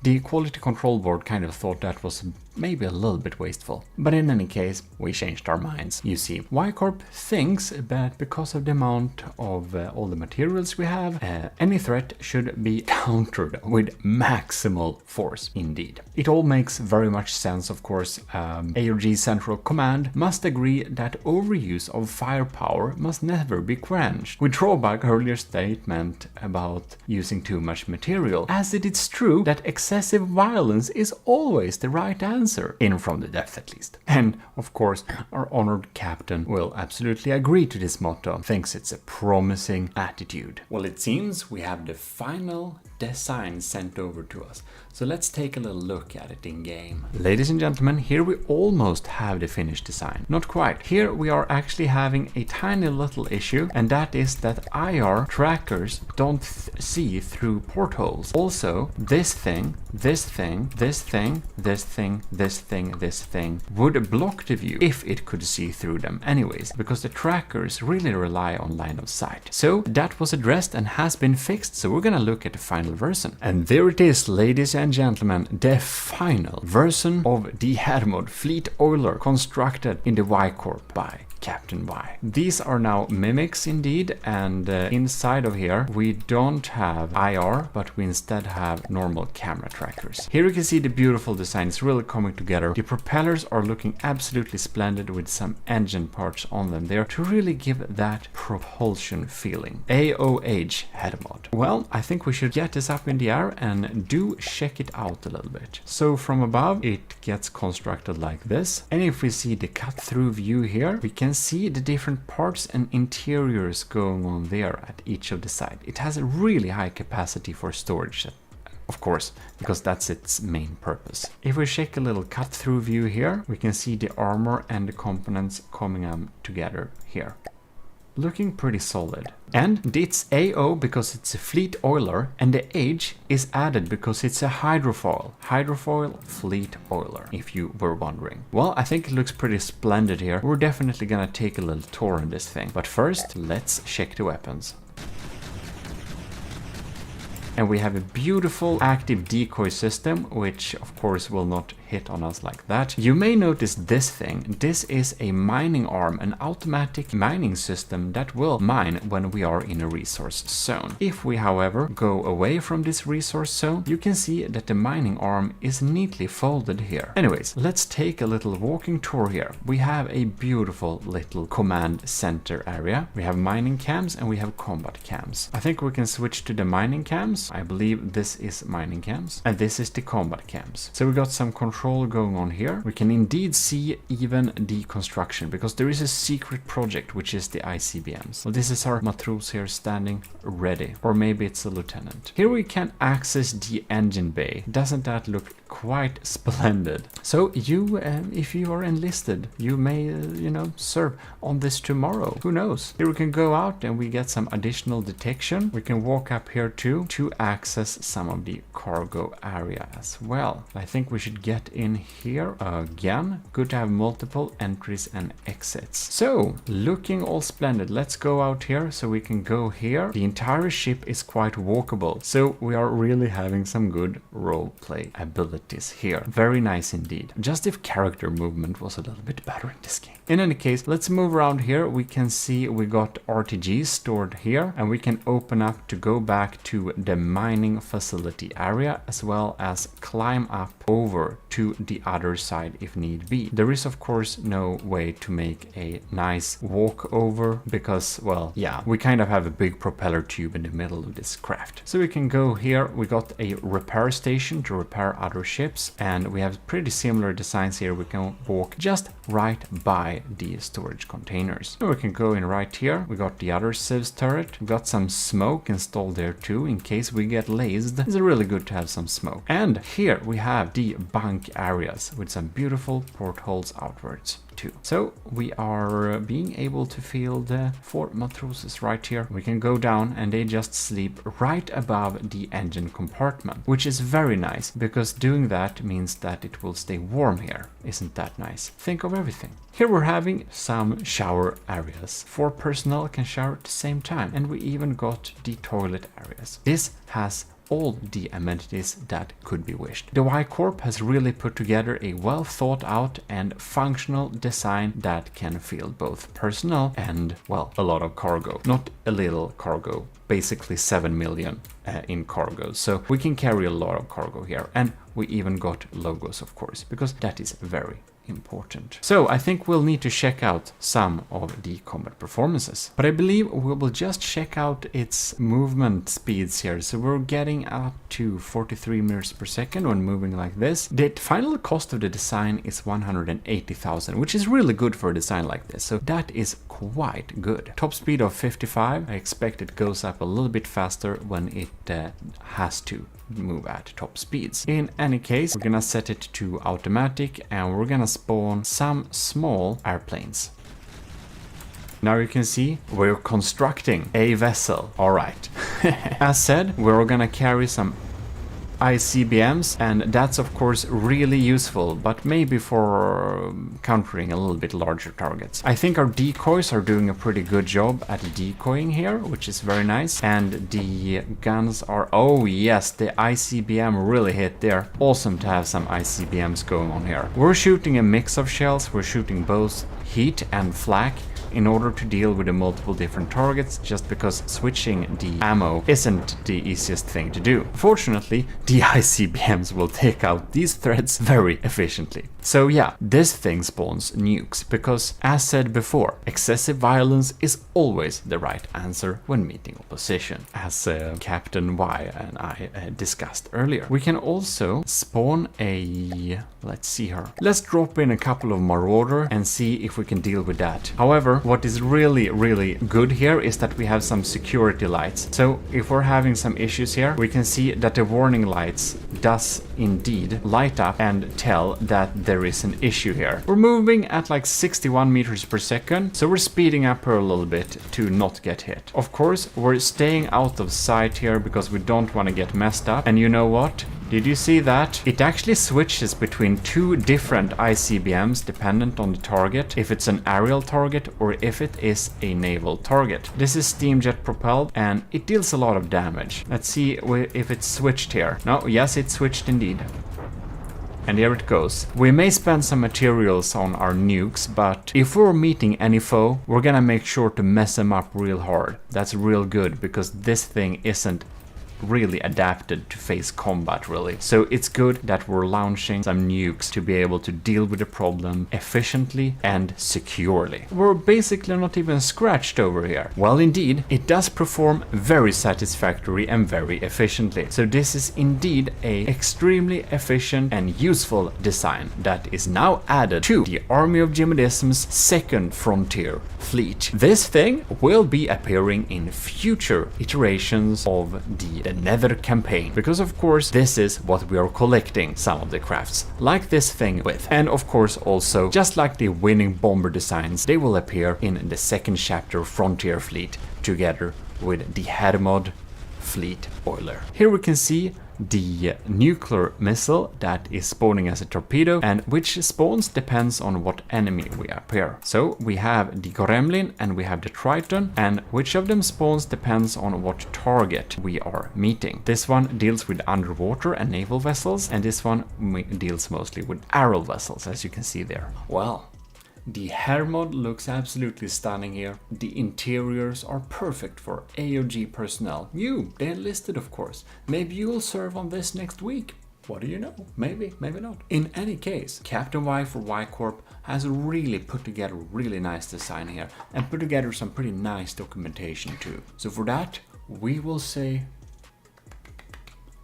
the quality control board kind of thought that was maybe a little bit wasteful. But in any case, we changed our minds. You see, Y Corp thinks that because of the amount of all the materials we have, any threat should be countered with maximal force indeed. It all makes very much sense, of course. ARG Central Command must agree that overuse of firepower must never be quenched. We draw back earlier statement about using too much material, as it is true that excessive violence is always the right answer, in from the depth at least. And of course, our honored captain will absolutely agree to this motto, thinks it's a promising attitude. Well, it seems we have the final design sent over to us. So let's take a little look at it in game. Ladies and gentlemen, here we almost have the finished design. Not quite. Here we are actually having a tiny little issue, and that is that IR trackers don't see through portholes. Also, this thing, this thing, this thing, this thing, this thing, this thing would block the view if it could see through them anyways, because the trackers really rely on line of sight. So that was addressed and has been fixed, so we're gonna look at the final version. And there it is, ladies and gentlemen, the final version of the Hermod Fleet Oiler constructed in the Y Corp by Captain Y. These are now mimics indeed, and inside of here we don't have IR, but we instead have normal camera trackers. Here you can see the beautiful design. It's really coming together. The propellers are looking absolutely splendid with some engine parts on them there to really give that propulsion feeling. AOH Hermod. Well, I think we should get this up in the air and do check it out a little bit. So from above it gets constructed like this, and if we see the cut through view here, we can see the different parts and interiors going on there at each of the sides. It has a really high capacity for storage, of course, because that's its main purpose. If we check a little cut through view here, we can see the armor and the components coming together here. Looking pretty solid. And it's AO because it's a fleet oiler, and the H is added because it's a hydrofoil. Hydrofoil fleet oiler, if you were wondering. Well, I think it looks pretty splendid here. We're definitely gonna take a little tour on this thing. But first, let's check the weapons. And we have a beautiful active decoy system, which of course will not hit on us like that. You may notice this thing. This is a mining arm, an automatic mining system that will mine when we are in a resource zone. If we, however, go away from this resource zone, you can see that the mining arm is neatly folded here. Anyways, let's take a little walking tour here. We have a beautiful little command center area. We have mining cams and we have combat cams. I think we can switch to the mining cams. I believe this is mining cams and this is the combat cams. So we got some control going on here. We can indeed see even the construction because there is a secret project, which is the ICBMs. Well, this is our matros here standing ready, or maybe it's a lieutenant. Here we can access the engine bay. Doesn't that look quite splendid? So you, if you are enlisted, you may, you know, serve on this tomorrow. Who knows? Here we can go out and we get some additional detection. We can walk up here too to access some of the cargo area as well. I think we should get in here again. Good to have multiple entries and exits. So looking all splendid. Let's go out here so we can go here. The entire ship is quite walkable, so we are really having some good role play abilities here. Very nice indeed. Just if character movement was a little bit better in this game. In any case, let's move around here. We can see we got RTGs stored here, and we can open up to go back to the mining facility area, as well as climb up over to the other side if need be. There is of course no way to make a nice walk over because, well, yeah, we kind of have a big propeller tube in the middle of this craft. So we can go here. We got a repair station to repair other ships, and we have pretty similar designs here. We can walk just right by the storage containers. So we can go in right here. We got the other civs turret. We got some smoke installed there too in case we get lased. It's really good to have some smoke. And here we have the bunk areas with some beautiful portholes outwards too. So we are being able to feel the 4 matroses right here. We can go down and they just sleep right above the engine compartment, which is very nice because doing that means that it will stay warm here. Isn't that nice? Think of everything. Here we're having some shower areas. 4 personnel can shower at the same time, and we even got the toilet areas. This has all the amenities that could be wished. The Y Corp has really put together a well thought out and functional design that can field both personnel and, well, a lot of cargo. Not a little cargo, basically 7 million in cargo. So we can carry a lot of cargo here. And we even got logos, of course, because that is very important. So I think we'll need to check out some of the combat performances, but I believe we will just check out its movement speeds here. So we're getting up to 43 meters per second when moving like this. The final cost of the design is 180,000, which is really good for a design like this. So that is quite good. Top speed of 55. I expect it goes up a little bit faster when it has to move at top speeds. In any case, we're gonna set it to automatic and we're gonna spawn some small airplanes. Now you can see we're constructing a vessel. All right. As said, we're gonna carry some ICBMs, and that's of course really useful, but maybe for countering a little bit larger targets. I think our decoys are doing a pretty good job at decoying here, which is very nice, and the guns are, oh yes, the ICBM really hit there. Awesome to have some ICBMs going on here. We're shooting a mix of shells, we're shooting both heat and flak in order to deal with the multiple different targets, just because switching the ammo isn't the easiest thing to do. Fortunately, the ICBMs will take out these threats very efficiently. So yeah, this thing spawns nukes, because as said before, excessive violence is always the right answer when meeting opposition, as Captain Y and I discussed earlier. We can also spawn a, let's see here, let's drop in a couple of Marauder and see if we can deal with that. However, what is really good here is that we have some security lights. So if we're having some issues here, we can see that the warning lights does indeed light up and tell that there is an issue here. We're moving at like 61 meters per second, so we're speeding up her a little bit to not get hit. Of course, we're staying out of sight here because we don't want to get messed up. And you know what? Did you see that? It actually switches between two different ICBMs dependent on the target, if it's an aerial target or if it is a naval target. This is steam jet propelled and it deals a lot of damage. Let's see if it's switched here. No, yes, it switched indeed. And here it goes. We may spend some materials on our nukes, but if we're meeting any foe, we're gonna make sure to mess them up real hard. That's real good, because this thing isn't really adapted to face combat really. So it's good that we're launching some nukes to be able to deal with the problem efficiently and securely. We're basically not even scratched over here. Well, indeed, it does perform very satisfactory and very efficiently. So this is indeed a extremely efficient and useful design that is now added to the Army of GMODISM's second frontier fleet. This thing will be appearing in future iterations of the Nether campaign, because of course this is what we are collecting some of the crafts like this thing with. And of course also, just like the winning bomber designs, they will appear in the second chapter frontier fleet together with the Hermod fleet boiler. Here we can see the nuclear missile that is spawning as a torpedo, and which spawns depends on what enemy we appear. So we have the Gremlin and we have the Triton, and which of them spawns depends on what target we are meeting. This one deals with underwater and naval vessels, and this one deals mostly with aerial vessels, as you can see there. Well, the Hermod looks absolutely stunning here. The interiors are perfect for AOG personnel. You, the enlisted of course. Maybe you will serve on this next week. What do you know? Maybe, maybe not. In any case, Captain Y for Y Corp has really put together a really nice design here and put together some pretty nice documentation too. So for that, we will say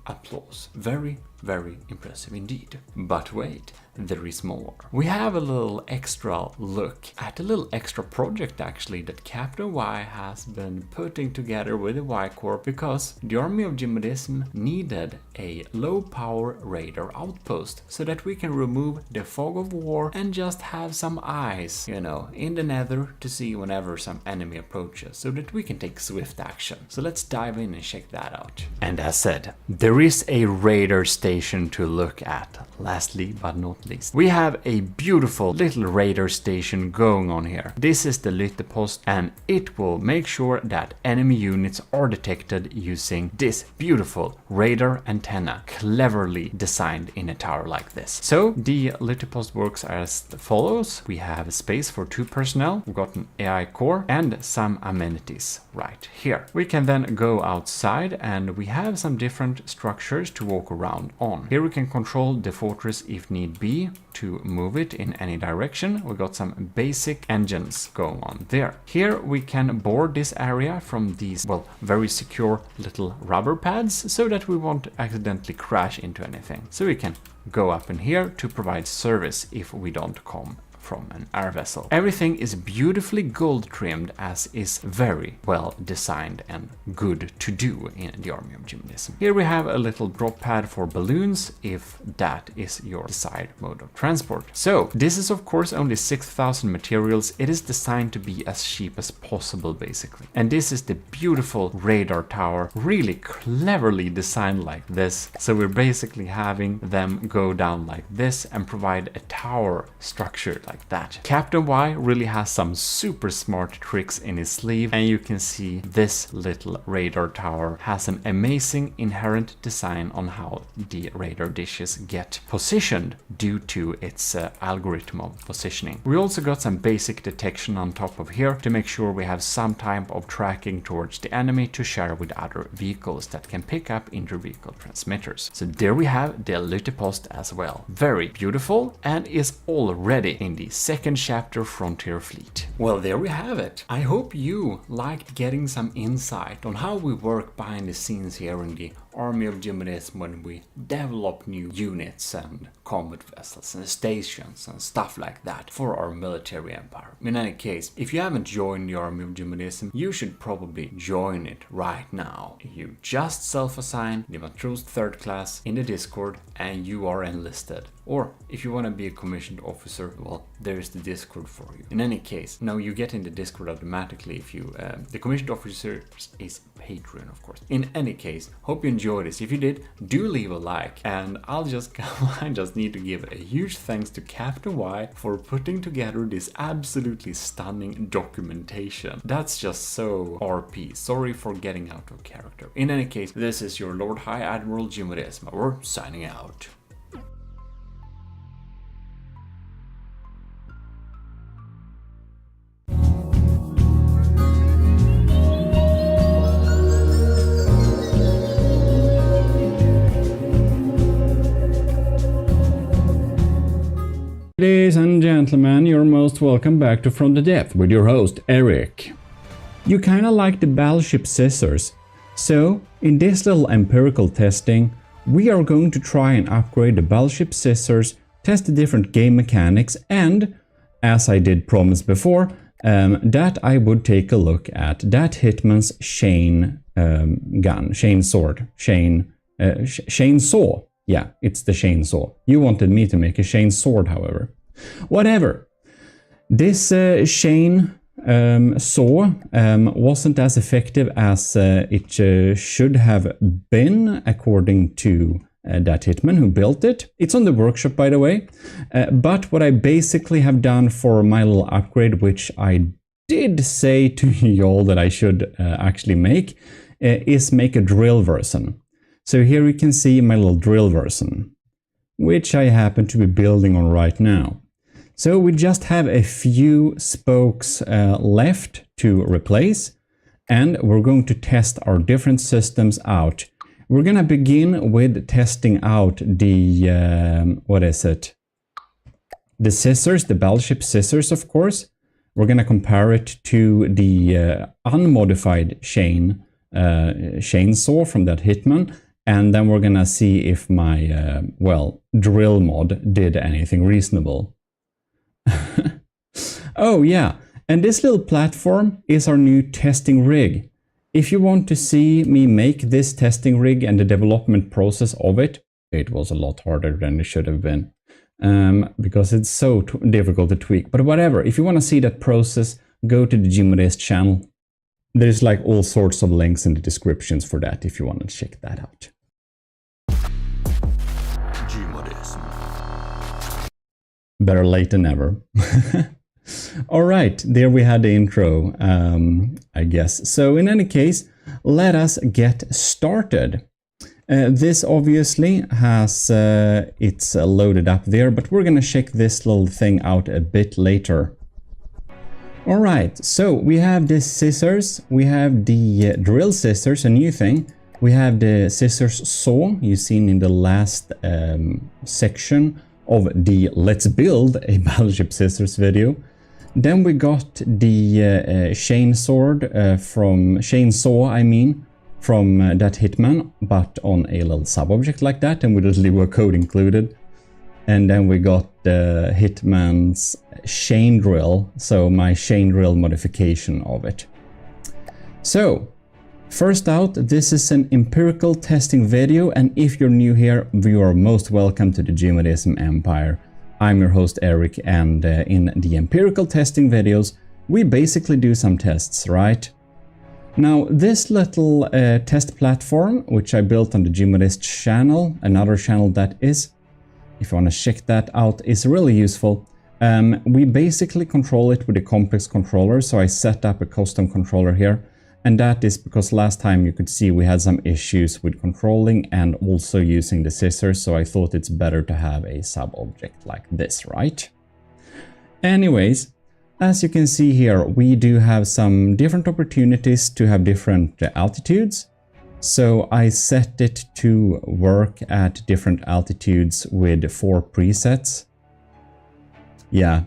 applause. Very, very impressive indeed. But wait, there is more. We have a little extra look at a little extra project actually that Captain Y has been putting together with the Y Corp, because the Army of GMODISM needed a low power radar outpost so that we can remove the fog of war and just have some eyes, you know, in the nether to see whenever some enemy approaches, so that we can take swift action. So let's dive in and check that out. And as said, there is a radar station to look at. Lastly but not least. We have a beautiful little radar station going on here. This is the Lyttepost, and it will make sure that enemy units are detected using this beautiful radar antenna, cleverly designed in a tower like this. So the Lyttepost works as follows. We have a space for 2 personnel, we've got an AI core and some amenities right here. We can then go outside and we have some different structures to walk around on. Here we can control the fortress if need be to move it in any direction. We got some basic engines going on there. Here we can board this area from these, well, very secure little rubber pads so that we won't accidentally crash into anything. So we can go up in here to provide service if we don't come from an air vessel. Everything is beautifully gold trimmed, as is very well designed and good to do in the army of GMODIST. Here we have a little drop pad for balloons if that is your desired mode of transport. So this is of course only 6,000 materials. It is designed to be as cheap as possible basically. And this is the beautiful radar tower, really cleverly designed like this. So we're basically having them go down like this and provide a tower structure like that. Captain Y really has some super smart tricks in his sleeve, and you can see this little radar tower has an amazing inherent design on how the radar dishes get positioned due to its algorithm of positioning. We also got some basic detection on top of here to make sure we have some type of tracking towards the enemy to share with other vehicles that can pick up inter-vehicle transmitters. So there we have the Lyttepost as well. Very beautiful, and is already in the second chapter Frontier Fleet. Well, there we have it. I hope you liked getting some insight on how we work behind the scenes here in the army of GMODIST when we develop new units and combat vessels and stations and stuff like that for our military empire. In any case, if you haven't joined the army of GMODIST, you should probably join it right now. You just self-assign the Matros 3rd class in the Discord and you are enlisted. Or if you want to be a commissioned officer, well, there's the Discord for you. In any case, now you get in the Discord automatically if you, the commissioned officer is Patreon, of course. In any case, hope you enjoyed this. If you did, do leave a like, and I just need to give a huge thanks to Captain Y for putting together this absolutely stunning documentation. That's just so RP. Sorry for getting out of character. In any case, this is your Lord High Admiral GMODIST. We're signing out. Ladies and gentlemen, you're most welcome back to From the Depth with your host, Eric. You kinda like the battleship scissors, so in this little empirical testing, we are going to try and upgrade the battleship scissors, test the different game mechanics, and, as I did promise before, that I would take a look at that Hitman's chain gun, chain sword, chainsaw. Yeah, it's the chainsaw. You wanted me to make a chain sword, however. Whatever. This chain saw wasn't as effective as it should have been, according to that Hitman who built it. It's on the workshop, by the way. But what I basically have done for my little upgrade, which I did say to y'all that I should actually make, is make a drill version. So here you can see my little drill version, which I happen to be building on right now. So we just have a few spokes left to replace, and we're going to test our different systems out. We're going to begin with testing out the, what is it? The scissors, the battleship scissors, of course. We're going to compare it to the unmodified chainsaw from that Hitman. And then we're gonna see if my, well, drill mod did anything reasonable. Oh yeah, and this little platform is our new testing rig. If you want to see me make this testing rig and the development process of it, it was a lot harder than it should have been. Because it's so difficult to tweak. But whatever, if you want to see that process, go to the GMODIST channel. There's like all sorts of links in the descriptions for that if you want to check that out. Better late than never. All right, there we had the intro, I guess. So in any case, let us get started. This obviously has, it's loaded up there, but we're gonna check this little thing out a bit later. All right, so we have the scissors, we have the drill scissors, a new thing. We have the scissors saw you've seen in the last section of the Let's Build a Battleship Scissors video. Then we got the chain sword chainsaw, I mean, from that Hitman, but on a little sub-object like that, and with a Lua code included. And then we got the Hitman's chain drill, so my chain drill modification of it. So, first out, this is an empirical testing video, and if you're new here, you are most welcome to the GMODISM Empire. I'm your host Eric, and in the empirical testing videos, we basically do some tests, right? Now, this little test platform, which I built on the GMODIST channel, another channel that is, if you want to check that out, is really useful. We basically control it with a complex controller, so I set up a custom controller here. And that is because last time you could see we had some issues with controlling and also using the scissors, so I thought it's better to have a sub-object like this, right? Anyways, as you can see here, we do have some different opportunities to have different altitudes. So I set it to work at different altitudes with 4 presets. Yeah.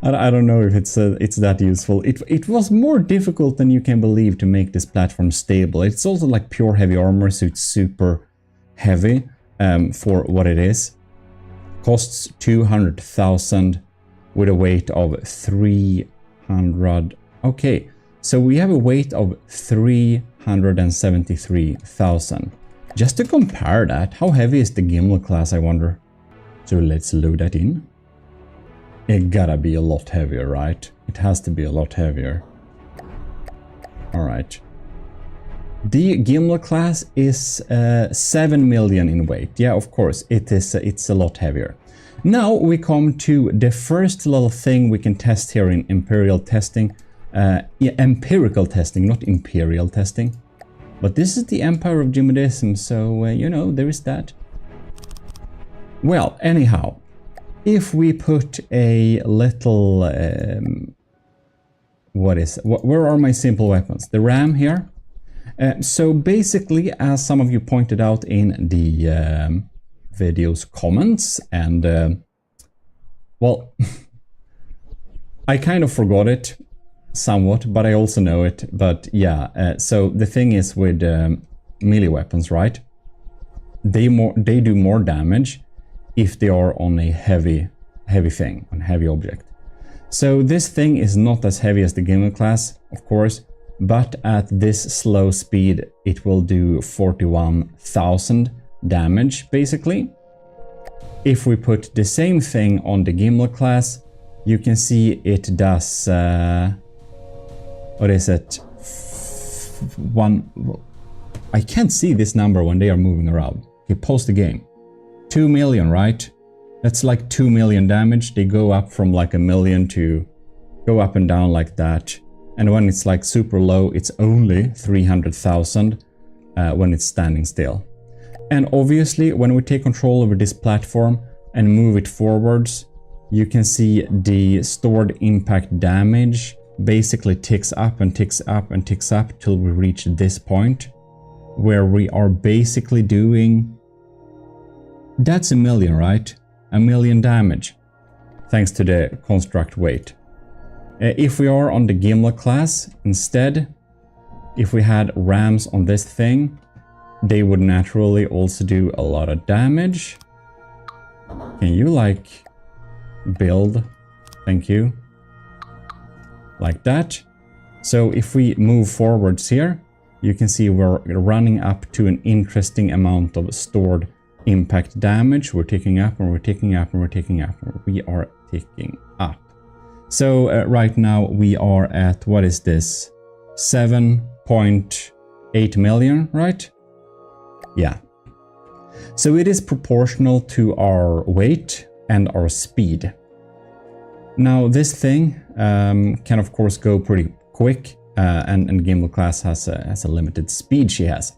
I don't know if it's that useful. It was more difficult than you can believe to make this platform stable. It's also like pure heavy armor, so it's super heavy for what it is. Costs 200,000 with a weight of 300. Okay, so we have a weight of 373,000. Just to compare that, how heavy is the Gimli class, I wonder? So let's load that in. It gotta be a lot heavier, right? It has to be a lot heavier. Alright. The Gimli class is 7 million in weight. Yeah, of course, it's a lot heavier. Now we come to the first little thing we can test here in empirical testing. Empirical testing, not imperial testing. But this is the Empire of GMODISM, so, you know, there is that. Well, anyhow. If we put a little, where are my simple weapons? The RAM here. So basically, as some of you pointed out in the video's comments, and well, I kind of forgot it somewhat, but I also know it. But yeah, so the thing is with melee weapons, right? They do more damage if they are on a heavy thing, on heavy object. So this thing is not as heavy as the Gimli class, of course, but at this slow speed it will do 41,000 damage, basically. If we put the same thing on the Gimli class, you can see it does, what is it? I can't see this number when they are moving around. Okay, pause the game. 2 million, right? That's like 2 million damage. They go up from like 1 million to go up and down like that. And when it's like super low, it's only 300,000 when it's standing still. And obviously, when we take control over this platform and move it forwards, you can see the stored impact damage basically ticks up and ticks up and ticks up till we reach this point where we are basically doing... That's 1 million, right? 1 million damage, thanks to the construct weight. If we are on the Gimli class, instead, if we had rams on this thing, they would naturally also do a lot of damage. Can you, like, build? Thank you. Like that. So if we move forwards here, you can see we're running up to an interesting amount of stored impact damage. We're ticking up and we're ticking up and we're ticking up. We are ticking up. So right now we are at, what is this? 7.8 million, right? Yeah. So it is proportional to our weight, and our speed. Now this thing can of course go pretty quick, and Gimbal class has a limited speed she has.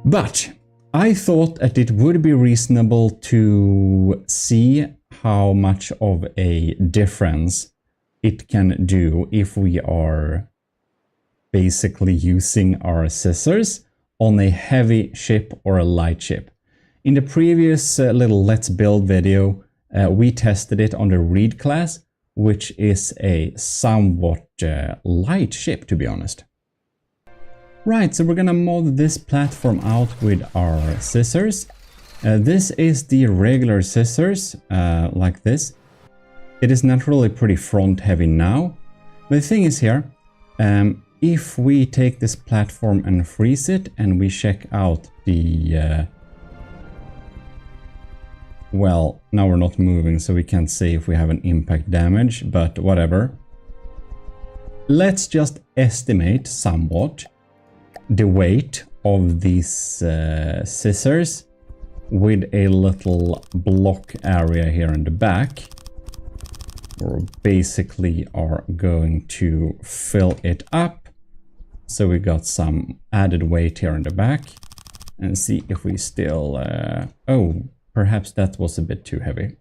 But I thought that it would be reasonable to see how much of a difference it can do if we are basically using our scissors on a heavy ship or a light ship. In the previous little Let's Build video, we tested it on the Reed class, which is a somewhat light ship, to be honest. Right, so we're gonna mod this platform out with our scissors. This is the regular scissors, like this. It is naturally pretty front heavy now. But the thing is here, if we take this platform and freeze it and we check out the... well, now we're not moving, so we can't say if we have an impact damage, but whatever. Let's just estimate somewhat the weight of these scissors with a little block area here in the back. We basically are going to fill it up. So we got some added weight here in the back. And see if we still... oh, perhaps that was a bit too heavy.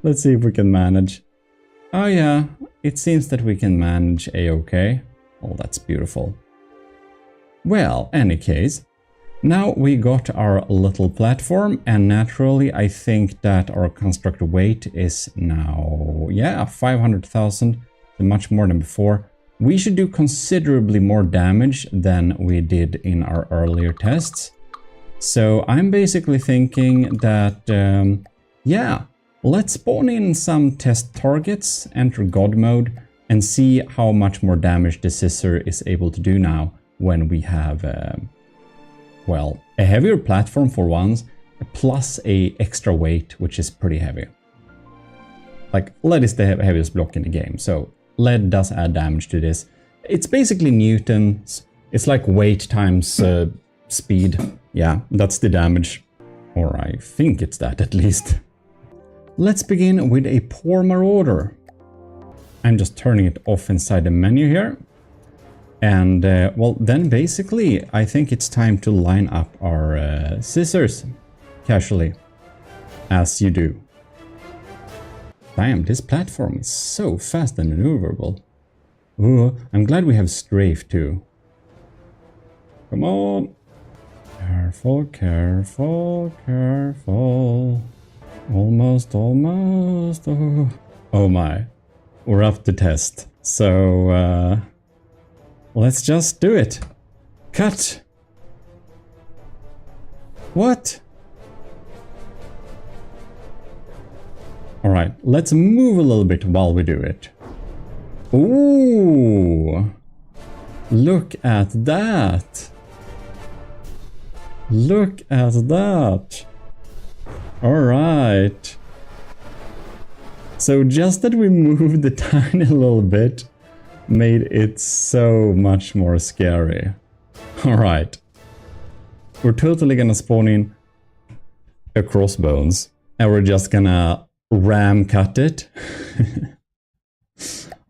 Let's see if we can manage. Oh yeah, it seems that we can manage a-okay. Oh, that's beautiful. Well, any case, now we got our little platform, and naturally I think that our construct weight is now, yeah, 500,000, much more than before. We should do considerably more damage than we did in our earlier tests. So I'm basically thinking that, yeah, let's spawn in some test targets, enter God mode, and see how much more damage the scissor is able to do now when we have, well, a heavier platform for once, plus a extra weight, which is pretty heavy. Like, lead is the heaviest block in the game, so lead does add damage to this. It's basically newtons. It's like weight times speed. Yeah, that's the damage. Or I think it's that at least. Let's begin with a Poor Marauder. I'm just turning it off inside the menu here. And, well, then basically, I think it's time to line up our scissors casually, as you do. Damn, this platform is so fast and maneuverable. Ooh, I'm glad we have strafe too. Come on. Careful, careful, careful. Almost, almost. Oh my. We're up to test. So, let's just do it. Cut. What? Alright, let's move a little bit while we do it. Ooh! Look at that! Look at that! Alright. So just that we moved the tiny little bit made it so much more scary. Alright. We're totally gonna spawn in a crossbones. And we're just gonna ram cut it.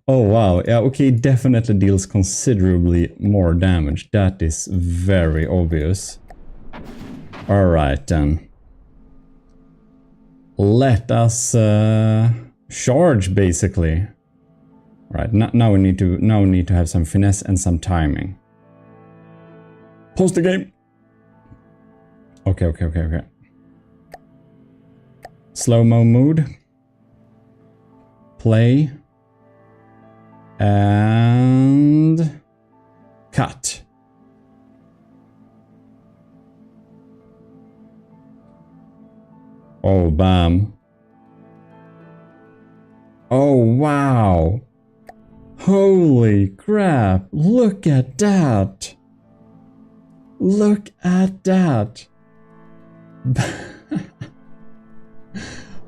Oh wow, yeah, okay, definitely deals considerably more damage. That is very obvious. Alright then. Let us charge basically. Right, now we need to have some finesse and some timing. Pause the game. Okay. Slow-mo mood. Play. And cut. Oh, bam. Oh, wow. Holy crap. Look at that. Look at that.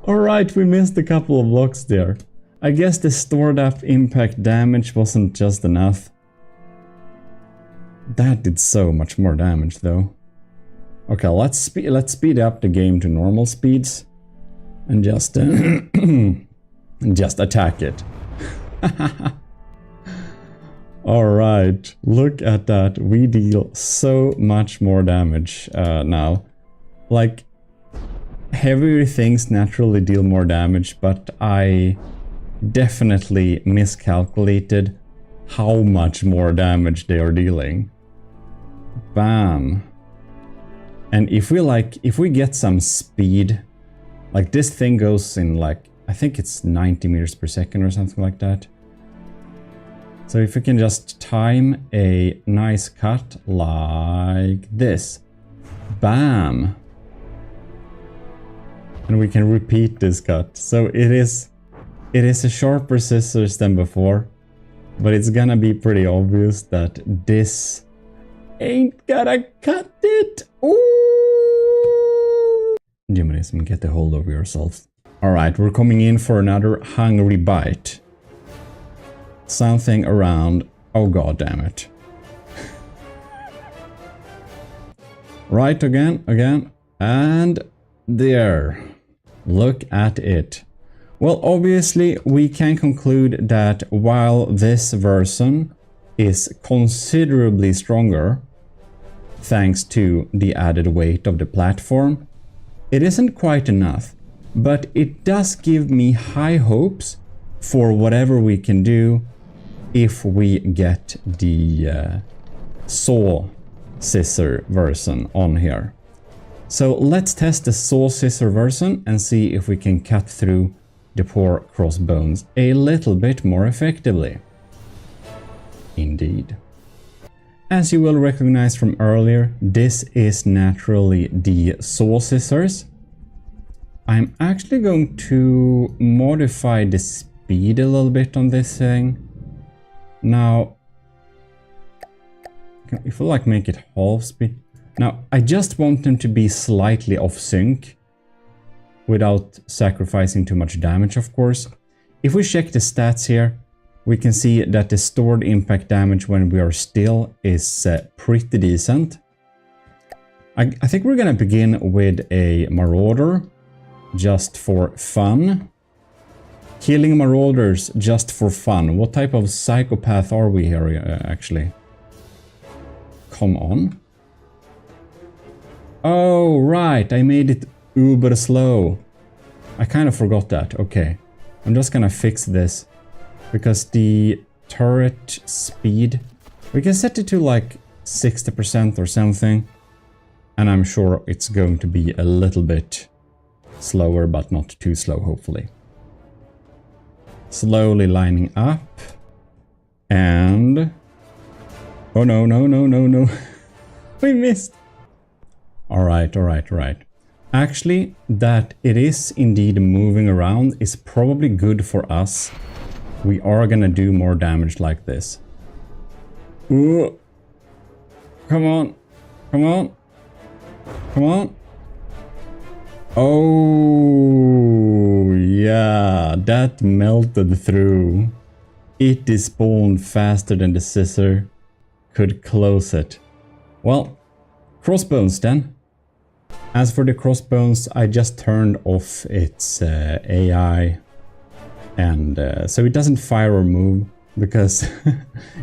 Alright, we missed a couple of blocks there. I guess the stored up impact damage wasn't just enough. That did so much more damage though. Okay, let's speed up the game to normal speeds and just just attack it. Alright, look at that. We deal so much more damage now. Like, heavier things naturally deal more damage, but I definitely miscalculated how much more damage they are dealing. Bam. And if we get some speed, like this thing goes in like, I think it's 90 meters per second or something like that. So if we can just time a nice cut like this. Bam. And we can repeat this cut. So it is a sharper scissors than before, but it's gonna be pretty obvious that this ain't gonna cut it. Ooh! GMODIST, get a hold of yourself. Alright, we're coming in for another hungry bite. Something around, oh god damn it. Right, again, and there. Look at it. Well, obviously we can conclude that while this version is considerably stronger, thanks to the added weight of the platform, it isn't quite enough, but it does give me high hopes for whatever we can do if we get the saw scissor version on here. So let's test the saw scissor version and see if we can cut through the poor crossbones a little bit more effectively. Indeed. As you will recognize from earlier, this is naturally the saw scissors. I'm actually going to modify the speed a little bit on this thing. Now, if we like make it half speed. Now, I just want them to be slightly off sync without sacrificing too much damage, of course. If we check the stats here, we can see that the stored impact damage when we are still is pretty decent. I think we're gonna begin with a Marauder just for fun. Killing Marauders just for fun. What type of psychopath are we here, actually? Come on. Oh, right. I made it uber slow. I kind of forgot that. Okay. I'm just gonna fix this. Because the turret speed... We can set it to like 60% or something. And I'm sure it's going to be a little bit slower, but not too slow, hopefully. Slowly lining up. And... Oh no, no, no, no, no. We missed. Alright. Actually, that it is indeed moving around is probably good for us. We are gonna do more damage like this. Ooh. Come on. Come on. Come on. Oh, yeah, that melted through. It despawned faster than the scissor could close it. Well, crossbones then. As for the crossbones, I just turned off its AI, and so it doesn't fire or move, because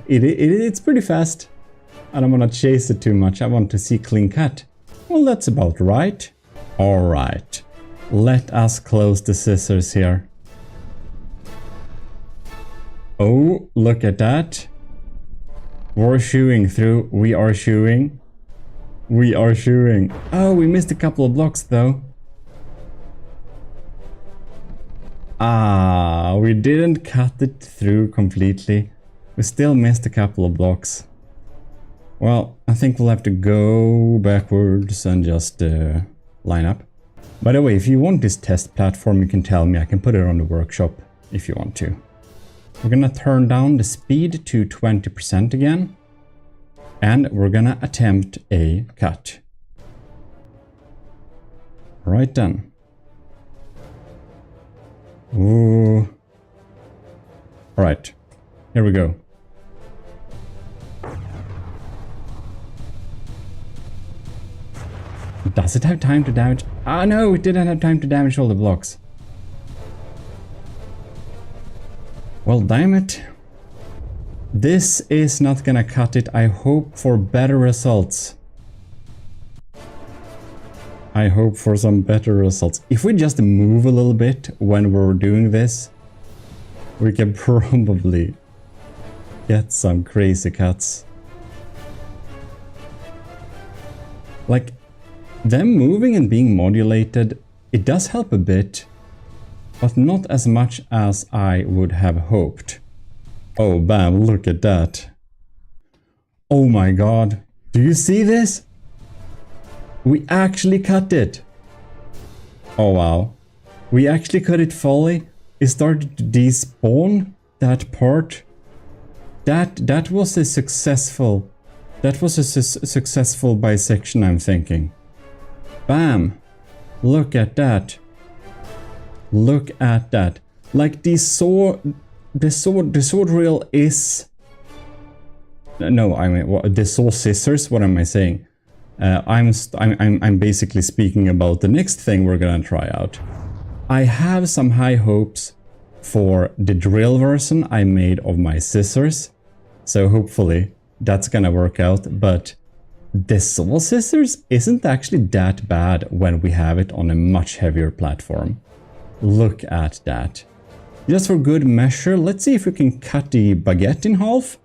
it's pretty fast. I don't want to chase it too much, I want to see clean cut. Well, that's about right. Alright, let us close the scissors here. Oh, look at that. We're shooing through, we are shooing. We are shooing. Oh, we missed a couple of blocks though. Ah, we didn't cut it through completely. We still missed a couple of blocks. Well, I think we'll have to go backwards and just line up. By the way, if you want this test platform, you can tell me. I can put it on the workshop if you want to. We're gonna turn down the speed to 20% again. And we're gonna attempt a cut. Right then. Ooh. Alright, here we go. Does it have time to damage? Ah, no, it didn't have time to damage all the blocks. Well, damn it. This is not gonna cut it. I hope for better results. I hope for some better results. If we just move a little bit when we're doing this, we can probably get some crazy cuts. Like, them moving and being modulated, it does help a bit, but not as much as I would have hoped. Oh, bam, look at that. Oh my god. Do you see this? We actually cut it. Oh wow. We actually cut it fully. It started to despawn that part. That was a successful. That was a successful bisection, I'm thinking. Bam. Look at that. Look at that. Like the sword reel is. No, I mean the saw scissors. What am I saying? I'm basically speaking about the next thing we're gonna try out. I have some high hopes for the drill version I made of my scissors, so hopefully that's gonna work out. But the saw scissors isn't actually that bad when we have it on a much heavier platform. Look at that. Just for good measure, let's see if we can cut the baguette in half.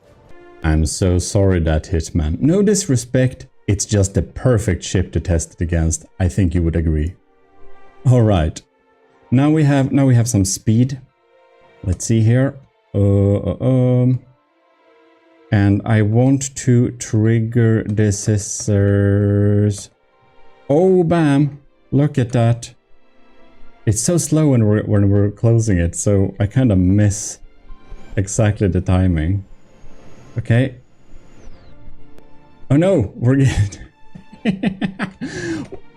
I'm so sorry that Hitman. No disrespect. It's just the perfect ship to test it against. I think you would agree. All right. Now we have some speed. Let's see here. And I want to trigger the scissors. Oh, bam. Look at that. It's so slow when we're closing it, so I kind of miss exactly the timing. Okay. Oh no, we're getting...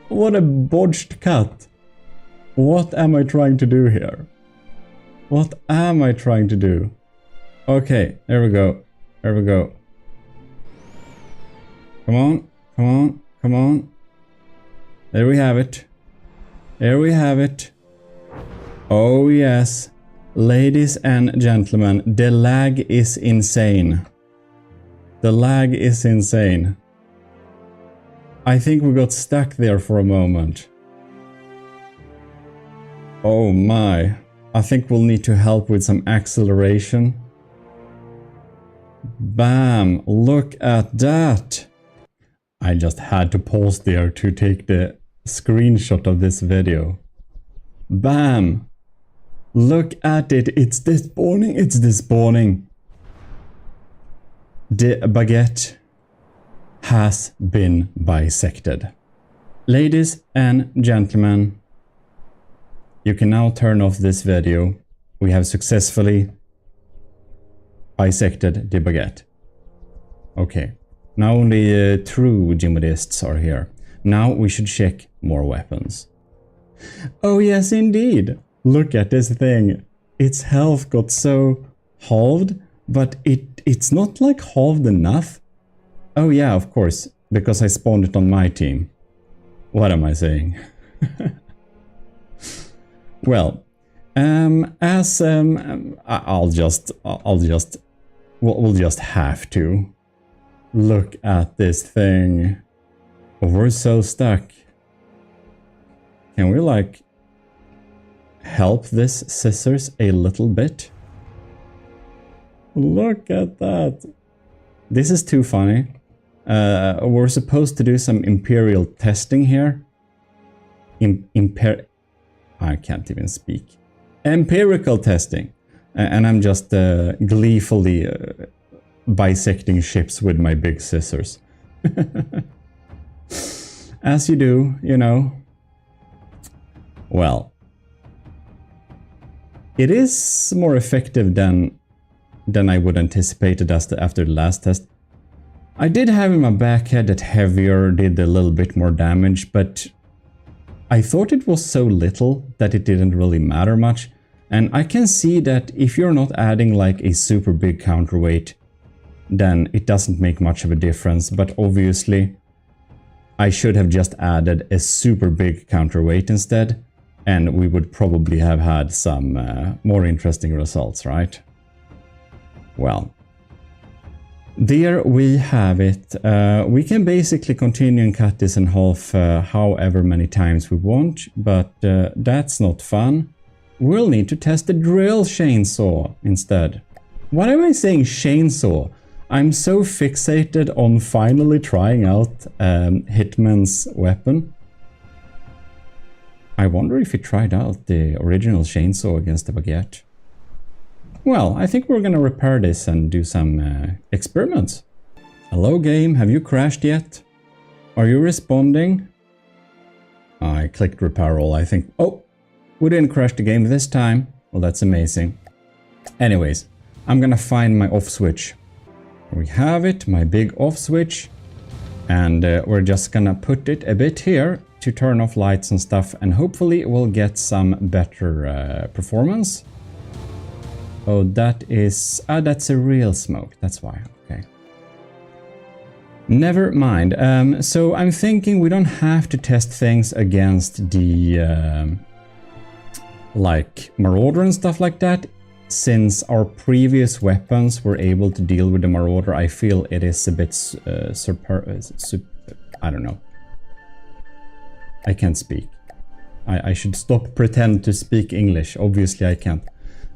What a botched cut. What am I trying to do here? What am I trying to do? Okay, there we go. There we go. Come on, come on, come on. There we have it. There we have it. Oh yes. Ladies and gentlemen, the lag is insane. The lag is insane. I think we got stuck there for a moment. Oh my. I think we'll need to help with some acceleration. Bam! Look at that! I just had to pause there to take the screenshot of this video. Bam! Look at it! It's despawning! It's despawning! The baguette has been bisected. Ladies and gentlemen, you can now turn off this video. We have successfully bisected the baguette. Okay, now only true GMODists are here. Now we should check more weapons. Oh yes, indeed. Look at this thing. Its health got so halved, but it's not like halved enough. Oh yeah, of course, because I spawned it on my team. What am I saying? Well, we'll just have to look at this thing. We're so stuck. Can we like help this scissors a little bit? Look at that. This is too funny. We're supposed to do some imperial testing here. I can't even speak. Empirical testing. And I'm just gleefully bisecting ships with my big scissors. As you do, you know. Well, it is more effective than I would anticipated after the last test. I did have in my backhead that heavier did a little bit more damage, but I thought it was so little that it didn't really matter much. And I can see that if you're not adding like a super big counterweight, then it doesn't make much of a difference. But obviously, I should have just added a super big counterweight instead, and we would probably have had some more interesting results, right? Well, there we have it. We can basically continue and cut this in half however many times we want, but that's not fun. We'll need to test the drill chainsaw instead. Why am I saying chainsaw? I'm so fixated on finally trying out Hitman's weapon. I wonder if he tried out the original chainsaw against the baguette. Well, I think we're gonna repair this and do some experiments. Hello game, have you crashed yet? Are you responding? I clicked repair all, I think. Oh, we didn't crash the game this time. Well, that's amazing. Anyways, I'm gonna find my off switch. We have it, my big off switch. And we're just gonna put it a bit here to turn off lights and stuff, and hopefully we'll get some better performance. Oh, that is... that's a real smoke, that's why, okay. Never mind. So I'm thinking we don't have to test things against the... like Marauder and stuff like that. Since our previous weapons were able to deal with the Marauder, I feel it is a bit I don't know. I can't speak. I should stop pretend to speak English. Obviously I can't.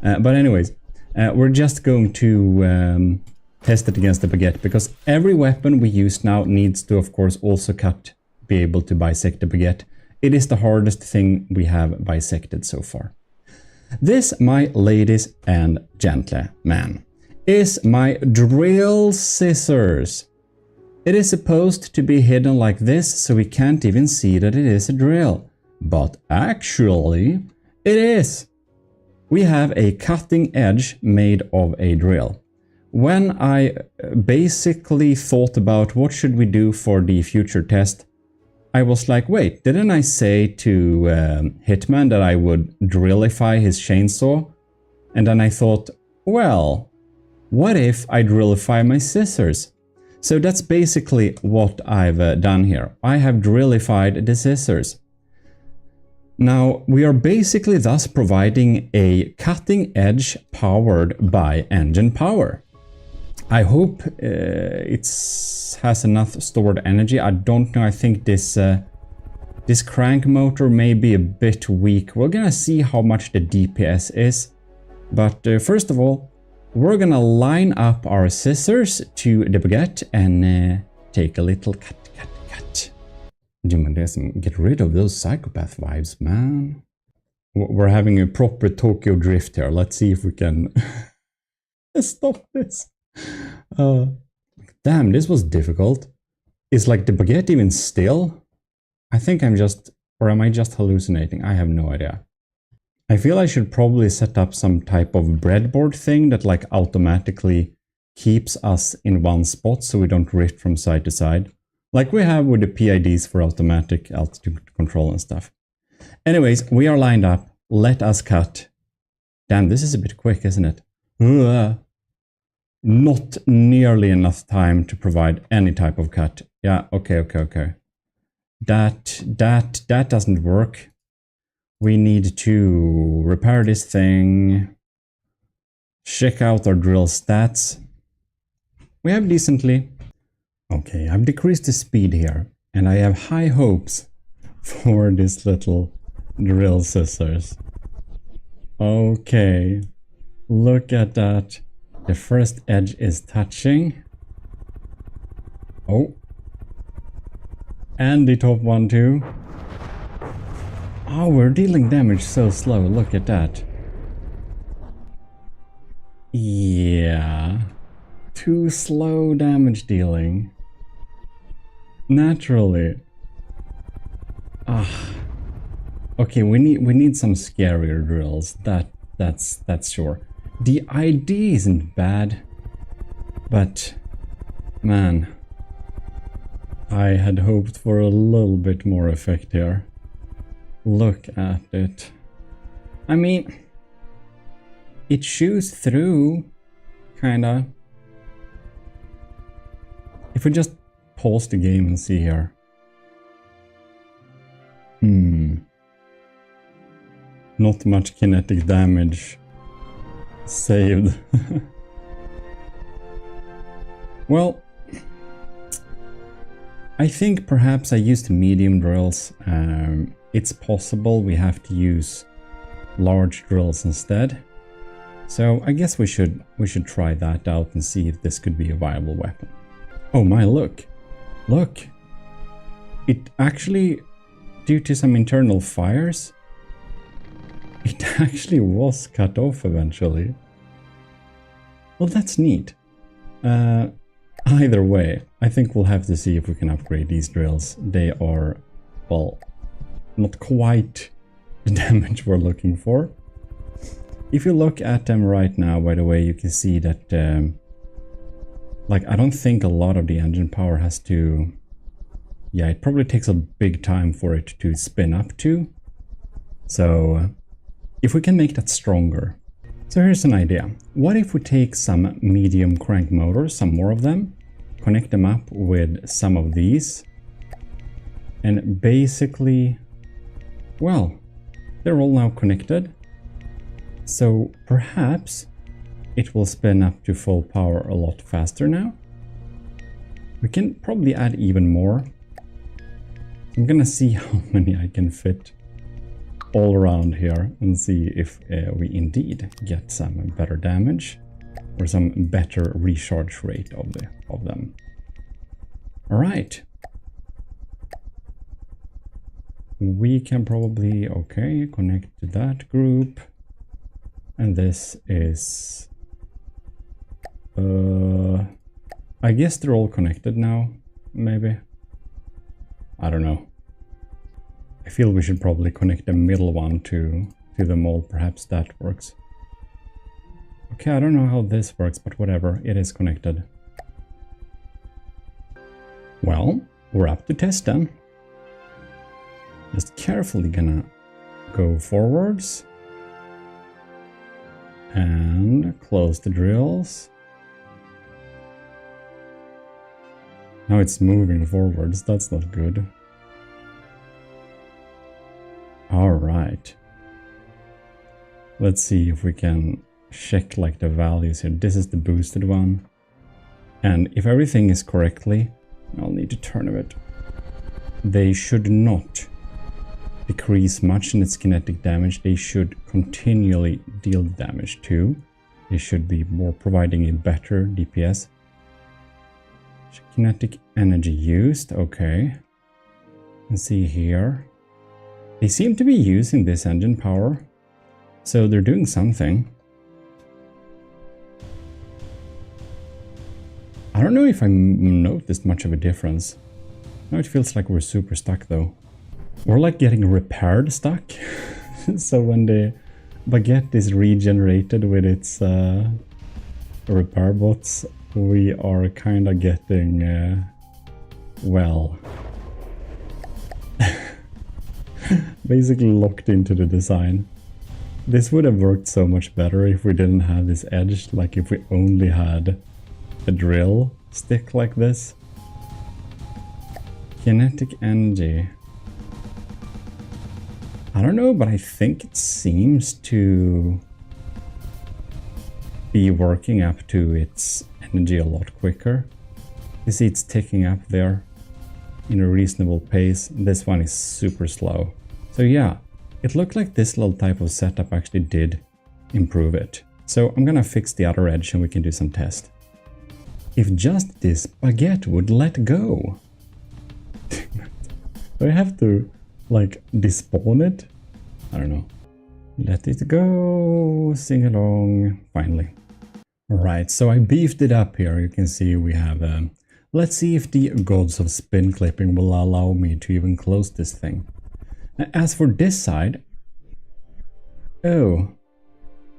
But anyways, we're just going to test it against the baguette, because every weapon we use now needs to, of course, also be able to bisect the baguette. It is the hardest thing we have bisected so far. This, my ladies and gentlemen, is my drill scissors. It is supposed to be hidden like this, so we can't even see that it is a drill. But actually, it is. We have a cutting edge made of a drill. When I basically thought about what should we do for the future test, I was like, wait, didn't I say to Hitman that I would drillify his chainsaw? And then I thought, well, what if I drillify my scissors? So that's basically what I've done here. I have drillified the scissors. Now, we are basically thus providing a cutting edge powered by engine power. I hope it has enough stored energy. I don't know, I think this crank motor may be a bit weak. We're gonna see how much the DPS is. But first of all, we're gonna line up our scissors to the baguette and take a little cut. GMODIST, get rid of those psychopath vibes, man. We're having a proper Tokyo drift here. Let's see if we can stop this. Damn, this was difficult. Is like the baguette even still? I think I'm just... or am I just hallucinating? I have no idea. I feel I should probably set up some type of breadboard thing that like automatically keeps us in one spot so we don't drift from side to side. Like we have with the PIDs for automatic altitude control and stuff. Anyways, we are lined up. Let us cut. Damn, this is a bit quick, isn't it? Not nearly enough time to provide any type of cut. Yeah, okay. That doesn't work. We need to repair this thing. Check out our drill stats. We have decently. Okay, I've decreased the speed here, and I have high hopes for this little drill scissors. Okay, look at that. The first edge is touching. Oh. And the top one too. Oh, we're dealing damage so slow. Look at that. Yeah. Too slow damage dealing. Naturally. Okay, we need some scarier drills. That's sure. The ID isn't bad, but man, I had hoped for a little bit more effect here. Look at it. I mean, it chews through, kinda. If we just pause the game and see here. not much kinetic damage saved. Well, I think perhaps I used medium drills. It's possible we have to use large drills instead. So I guess we should try that out and see if this could be a viable weapon. Oh my, look! Look! It actually, due to some internal fires, it actually was cut off eventually. Well, that's neat. Either way, I think we'll have to see if we can upgrade these drills. They are, well, not quite the damage we're looking for. If you look at them right now, by the way, you can see that, like, I don't think a lot of the engine power has to... Yeah, it probably takes a big time for it to spin up to. So, if we can make that stronger. So here's an idea. What if we take some medium crank motors, some more of them, connect them up with some of these, and basically, well, they're all now connected. So perhaps it will spin up to full power a lot faster now. We can probably add even more. I'm gonna see how many I can fit all around here and see if we indeed get some better damage or some better recharge rate of them. All right. We can probably, okay, connect to that group. And this is... I guess they're all connected now, maybe. I don't know. I feel we should probably connect the middle one to them all. Perhaps that works. Okay, I don't know how this works, but whatever. It is connected. Well, we're up to test then. Just carefully gonna go forwards. And close the drills. Now it's moving forwards. That's not good. Alright. Let's see if we can check like the values here. This is the boosted one. And if everything is correctly, I'll need to turn a bit. They should not decrease much in its kinetic damage. They should continually deal damage too. They should be more providing a better DPS. Kinetic energy used, okay. Let's see here. They seem to be using this engine power, so they're doing something. I don't know if I noticed much of a difference. Now it feels like we're super stuck though. We're like getting repaired stuck. So when the baguette is regenerated with its repair bots, we are kind of getting, well, basically locked into the design. This would have worked so much better if we didn't have this edge, like if we only had a drill stick like this. Kinetic energy. I don't know, but I think it seems to be working up to its energy a lot quicker. You see it's ticking up there in a reasonable pace. This one is super slow. So yeah, it looked like this little type of setup actually did improve it. So I'm gonna fix the other edge and we can do some test. If just this baguette would let go. Do I have to like despawn it? I don't know. Let it go, sing along, finally. Alright, so I beefed it up here. You can see we have, let's see if the gods of spin clipping will allow me to even close this thing. As for this side, oh,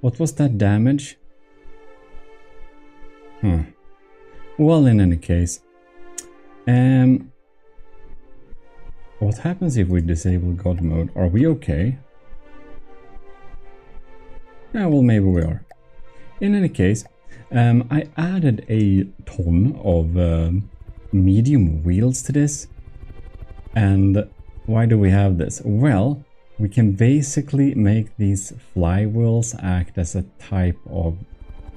what was that damage? Well, in any case, what happens if we disable God mode? Are we okay? Yeah, well, maybe we are. In any case, I added a ton of medium wheels to this. And why do we have this? Well, we can basically make these flywheels act as a type of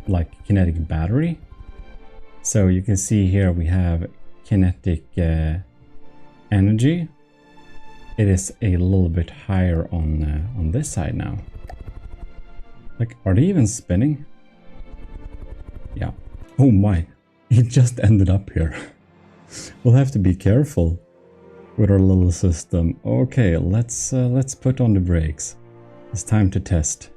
like kinetic battery. So you can see here we have kinetic energy. It is a little bit higher on this side now. Like, are they even spinning? Yeah. Oh my, it just ended up here. We'll have to be careful with our little system. Okay, let's put on the brakes. It's time to test.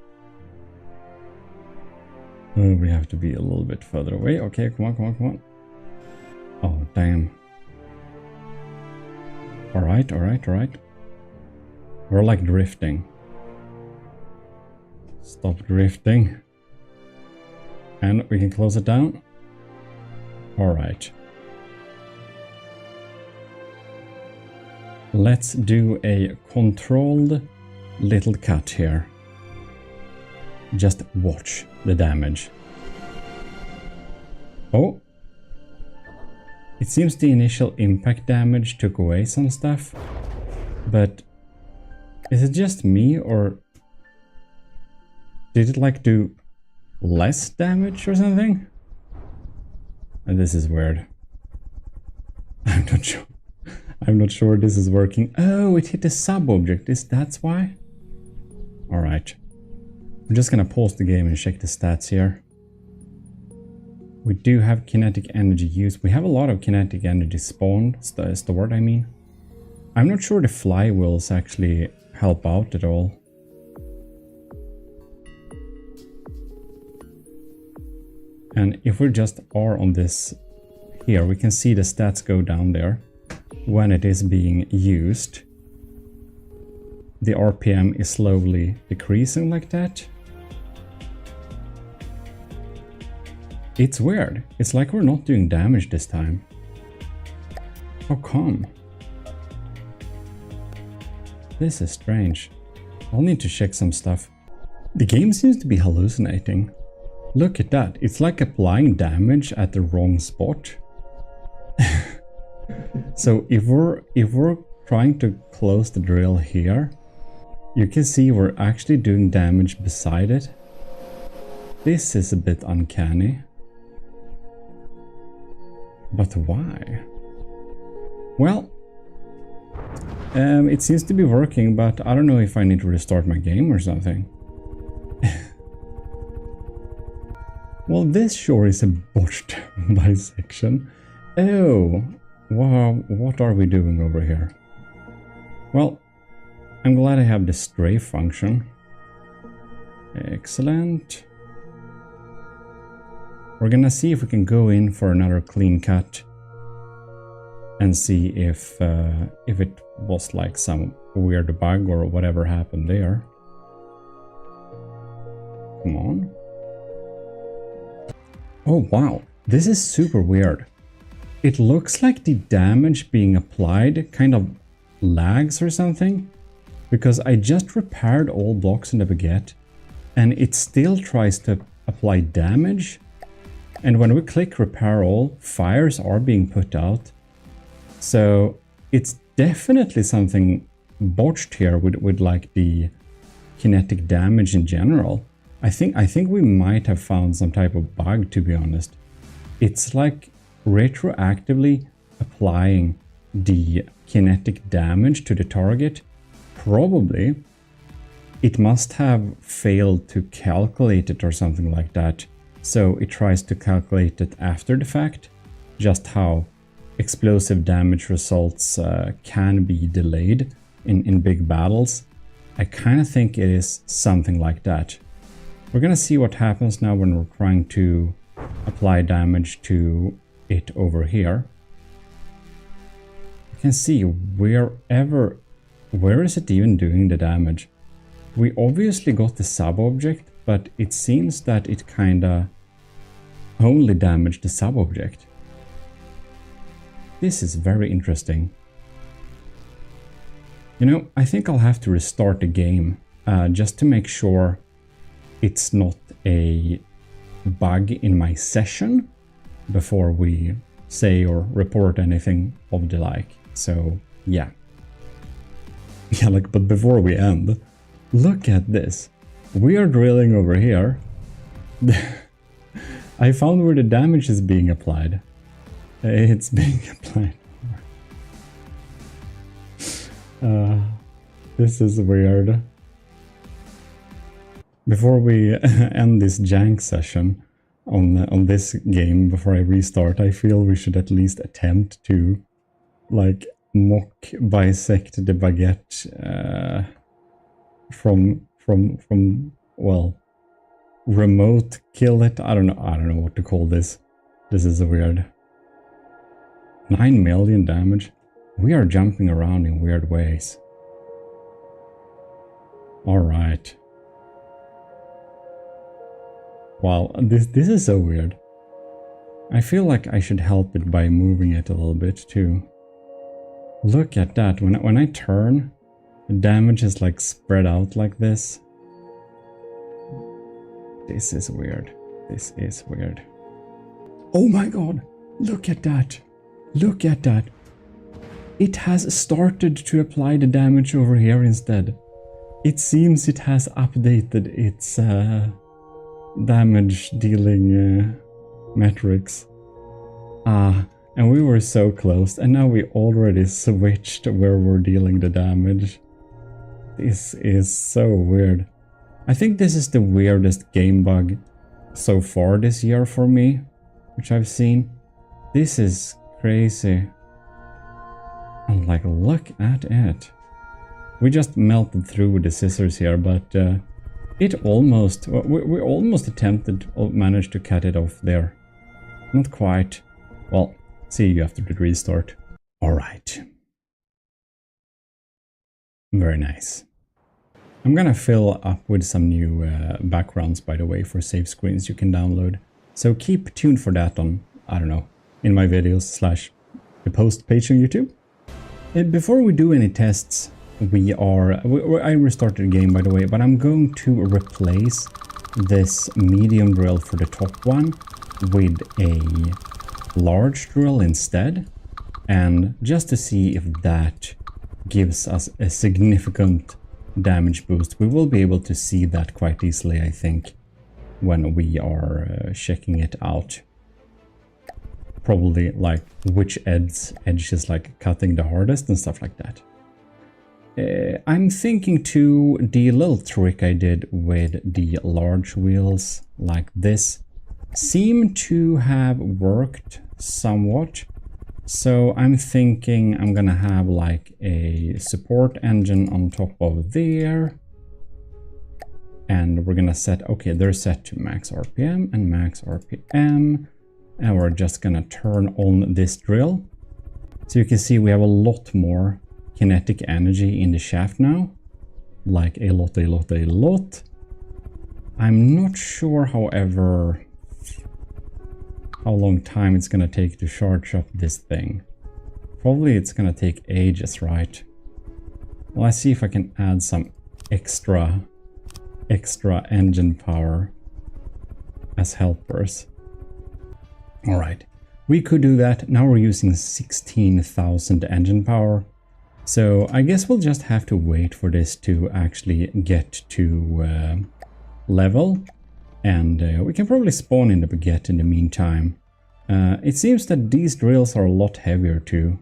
Oh, we have to be a little bit further away. Okay, come on, come on, come on. Oh, damn. Alright, alright, alright. We're like drifting. Stop drifting. And we can close it down. Alright. Let's do a controlled little cut here. Just watch the damage. Oh! It seems the initial impact damage took away some stuff, but is it just me, or did it like do less damage or something? And this is weird. I'm not sure. I'm not sure this is working. Oh, it hit a sub-object. That's why? Alright. I'm just gonna pause the game and check the stats here. We do have kinetic energy used. We have a lot of kinetic energy spawned, stored, I mean. I'm not sure the flywheels actually help out at all. And if we just are on this here, we can see the stats go down there when it is being used. The RPM is slowly decreasing like that. It's weird. It's like we're not doing damage this time. How come? This is strange. I'll need to check some stuff. The game seems to be hallucinating. Look at that. It's like applying damage at the wrong spot. So if we're trying to close the drill here, you can see we're actually doing damage beside it. This is a bit uncanny. But why? Well, it seems to be working, but I don't know if I need to restart my game or something. Well, this sure is a botched bisection. Oh, wow, what are we doing over here? Well, I'm glad I have the stray function. Excellent. We're gonna see if we can go in for another clean cut and see if it was like some weird bug or whatever happened there. Come on. Oh wow, this is super weird. It looks like the damage being applied kind of lags or something, because I just repaired all blocks in the baguette and it still tries to apply damage. And when we click repair all, fires are being put out. So it's definitely something botched here with like the kinetic damage in general. I think we might have found some type of bug, to be honest. It's like retroactively applying the kinetic damage to the target. Probably it must have failed to calculate it or something like that. So it tries to calculate it after the fact, just how explosive damage results can be delayed in big battles. I kind of think it is something like that. We're gonna see what happens now when we're trying to apply damage to it over here. You can see where is it even doing the damage? We obviously got the sub-object, but it seems that it kinda only damaged the sub-object. This is very interesting. You know, I think I'll have to restart the game just to make sure it's not a bug in my session before we say or report anything of the like. So yeah. Yeah, like, but before we end, look at this. We are drilling over here. I found where the damage is being applied. It's being applied. This is weird. Before we end this jank session on this game, before I restart, I feel we should at least attempt to, like, mock bisect the baguette from well, remote kill it. I don't know what to call this. This is weird. 9 million damage. We are jumping around in weird ways. All right. Wow, this is so weird. I feel like I should help it by moving it a little bit too. Look at that. When I turn, the damage is like spread out like this. This is weird. This is weird. Oh my god! Look at that! Look at that! It has started to apply the damage over here instead. It seems it has updated its damage dealing metrics. And we were so close, and now we already switched where we're dealing the damage. This is so weird. I think this is the weirdest game bug so far this year for me, which I've seen. This is crazy. And like, look at it. We just melted through with the scissors here, but it almost, we almost attempted, managed to cut it off there. Not quite. Well, see you after the restart. Alright. Very nice. I'm gonna fill up with some new backgrounds, by the way, for save screens you can download. So keep tuned for that on, I don't know, in my videos / the post page on YouTube. Before we do any tests, I restarted the game, by the way, but I'm going to replace this medium drill for the top one with a large drill instead, and just to see if that gives us a significant damage boost. We will be able to see that quite easily, I think, when we are checking it out. Probably like which edge is like cutting the hardest and stuff like that. I'm thinking too, the little trick I did with the large wheels like this seem to have worked somewhat. So I'm thinking I'm gonna have like a support engine on top of there. And we're gonna set, okay, they're set to max RPM and max RPM. And we're just gonna turn on this drill. So you can see we have a lot more kinetic energy in the shaft now. Like a lot. I'm not sure, however, how long time it's gonna take to charge up this thing. Probably it's gonna take ages, right? Well, let's see if I can add some extra engine power as helpers. All right, we could do that. Now we're using 16,000 engine power. So I guess we'll just have to wait for this to actually get to level. And we can probably spawn in the baguette in the meantime. It seems that these drills are a lot heavier too.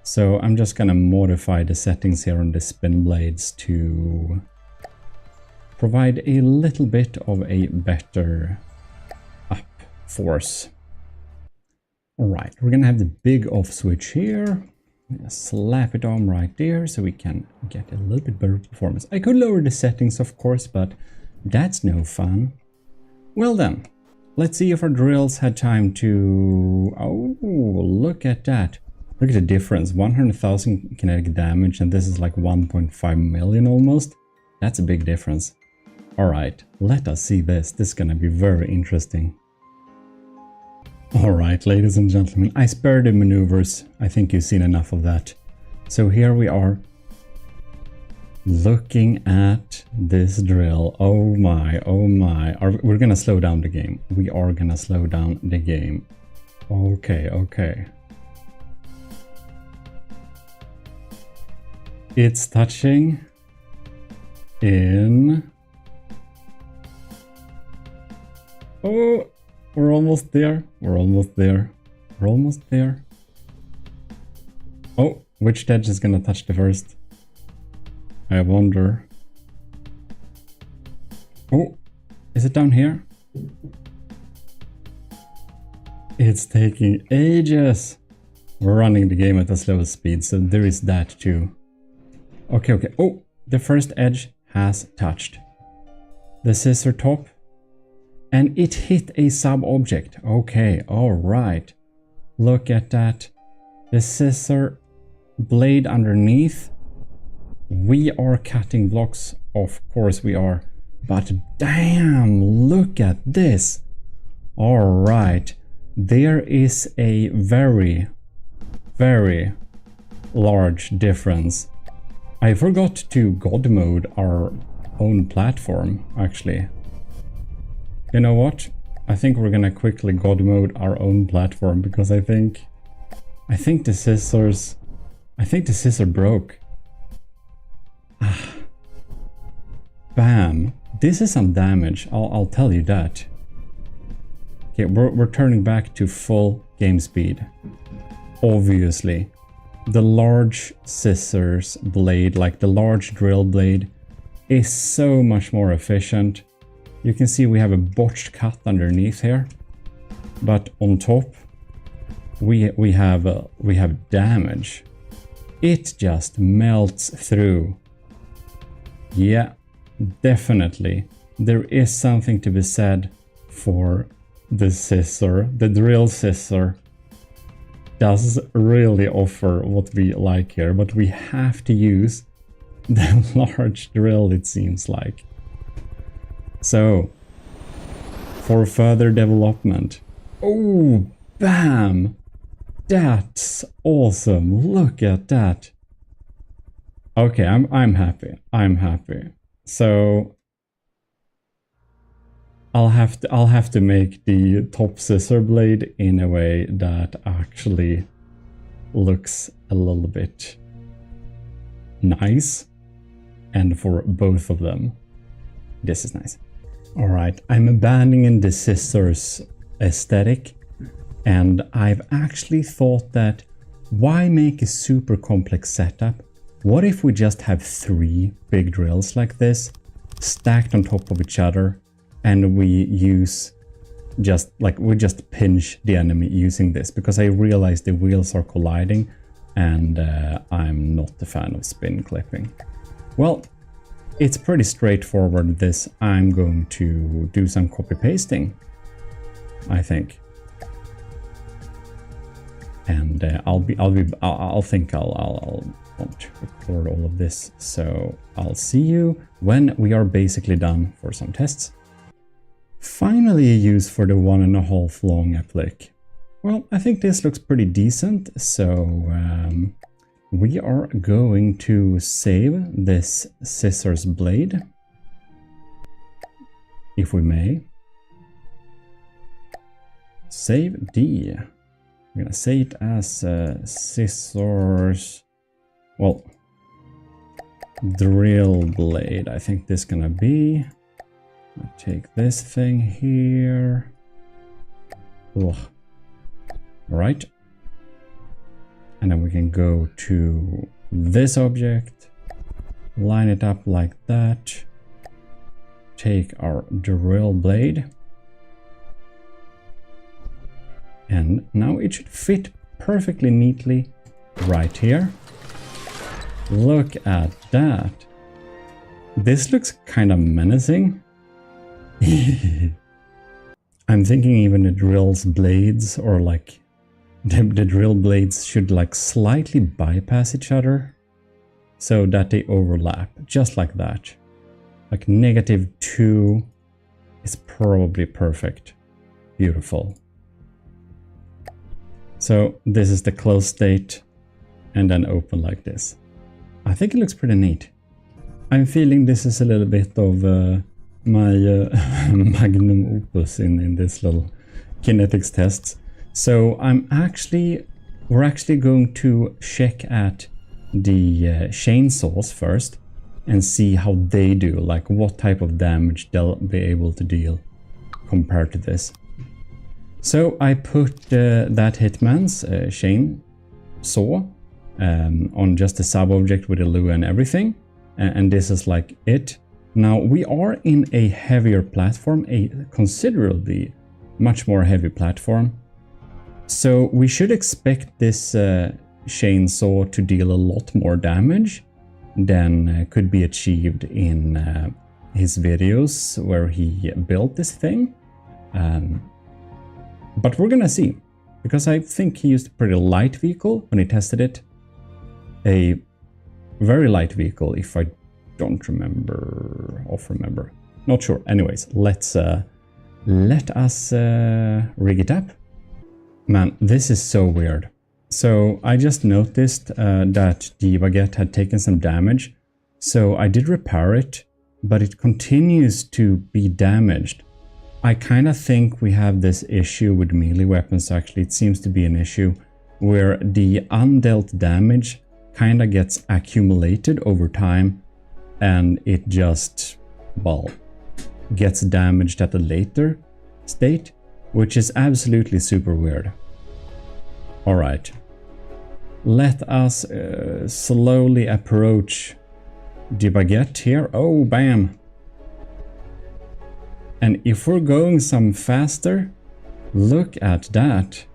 So I'm just gonna modify the settings here on the spin blades to provide a little bit of a better up force. Alright, we're gonna have the big off switch here. Slap it on right there so we can get a little bit better performance. I could lower the settings, of course, but that's no fun. Well then, let's see if our drills had time to... Oh, look at that. Look at the difference. 100,000 kinetic damage, and this is like 1.5 million almost. That's a big difference. Alright, let us see this. This is gonna be very interesting. Alright, ladies and gentlemen, I spared the maneuvers. I think you've seen enough of that. So here we are, looking at this drill. Oh my, oh my. We're gonna slow down the game. We are gonna slow down the game. Okay, okay. It's touching in... Oh, we're almost there. We're almost there. We're almost there. Oh, which edge is gonna touch the first? I wonder. Oh, is it down here? It's taking ages. We're running the game at a slow speed, so there is that too. Okay, okay. Oh, the first edge has touched the scissor top. And it hit a sub-object. Okay, alright. Look at that. The scissor blade underneath. We are cutting blocks. Of course we are. But damn, look at this. Alright. There is a very, very large difference. I forgot to God mode our own platform, actually. You know what? I think we're gonna quickly God mode our own platform because I think the scissors... I think the scissor broke. Bam. This is some damage, I'll tell you that. Okay, we're turning back to full game speed. Obviously. The large scissors blade, like the large drill blade, is so much more efficient. You can see we have a botched cut underneath here, but on top we have damage. It just melts through. Yeah, definitely. There is something to be said for the scissor. The drill scissor does really offer what we like here, but we have to use the large drill, it seems like. So, for further development. Oh, bam! That's awesome. Look at that. Okay, I'm happy. I'm happy. So I'll have to make the top scissor blade in a way that actually looks a little bit nice. And for both of them, this is nice. Alright, I'm abandoning the scissors aesthetic, and I've actually thought that why make a super complex setup? What if we just have 3 big drills like this, stacked on top of each other, and we use we just pinch the enemy using this, because I realize the wheels are colliding, and I'm not a fan of spin clipping. Well, it's pretty straightforward, this. I'm going to do some copy pasting, I think. And I'll think I'll want to record all of this. So I'll see you when we are basically done for some tests. Finally a use for the 1.5 long applique. Well, I think this looks pretty decent, so we are going to save this scissors blade, if we may. Save D. We're gonna say it as scissors, well, drill blade. I think this is gonna be. I'll take this thing here. Ugh. All right. And then we can go to this object, line it up like that, take our drill blade, and now it should fit perfectly neatly right here. Look at that. This looks kind of menacing. I'm thinking even the drill's blades, or like the drill blades should like slightly bypass each other so that they overlap, just like that. Like -2 is probably perfect. Beautiful. So this is the close state, and then open like this. I think it looks pretty neat. I'm feeling this is a little bit of my magnum opus in this little kinetics tests. So we're actually going to check at chainsaws first and see how they do, like what type of damage they'll be able to deal compared to this. So I put that Hitman's chainsaw on just a sub-object with a Lua and everything, and this is like it. Now we are in a heavier platform, a considerably much more heavy platform, so we should expect this chainsaw to deal a lot more damage than could be achieved in his videos where he built this thing. But we're gonna see, because I think he used a pretty light vehicle when he tested it. A very light vehicle, if I don't remember, not sure. Anyways, let us rig it up. Man, this is so weird. So I just noticed that the baguette had taken some damage, so I did repair it, but it continues to be damaged. I kind of think we have this issue with melee weapons. Actually, it seems to be an issue where the undealt damage kind of gets accumulated over time, and it just, well, gets damaged at a later state, which is absolutely super weird. Alright, let us slowly approach the baguette here. Oh, bam! And if we're going some faster, look at that.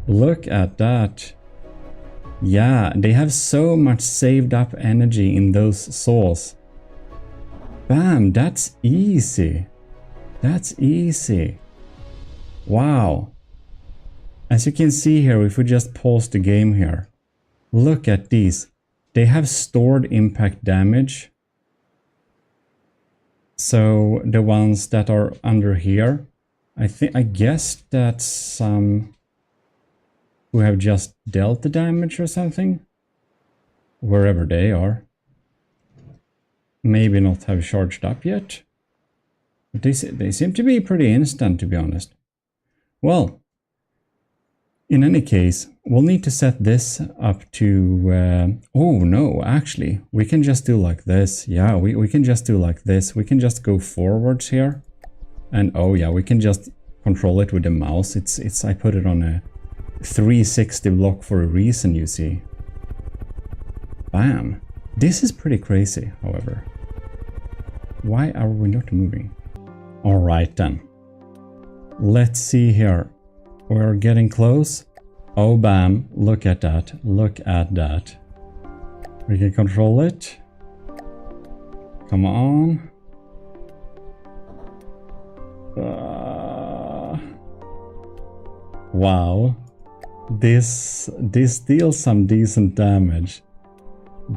Look at that. Yeah, they have so much saved up energy in those saws. Bam, that's easy. That's easy. Wow. As you can see here, if we just pause the game here, look at these. They have stored impact damage. So the ones that are under here, I guess that's some who have just dealt the damage or something, wherever they are. Maybe not have charged up yet. But they seem to be pretty instant, to be honest. Well, in any case, we'll need to set this up to... oh no, actually, we can just do like this. Yeah, we can just do like this. We can just go forwards here. And oh yeah, we can just control it with the mouse. I put it on a 360 block for a reason, you see. Bam. This is pretty crazy, however. Why are we not moving? Alright then. Let's see here. We're getting close. Oh, bam. Look at that. Look at that. We can control it. Come on. Wow. This deals some decent damage.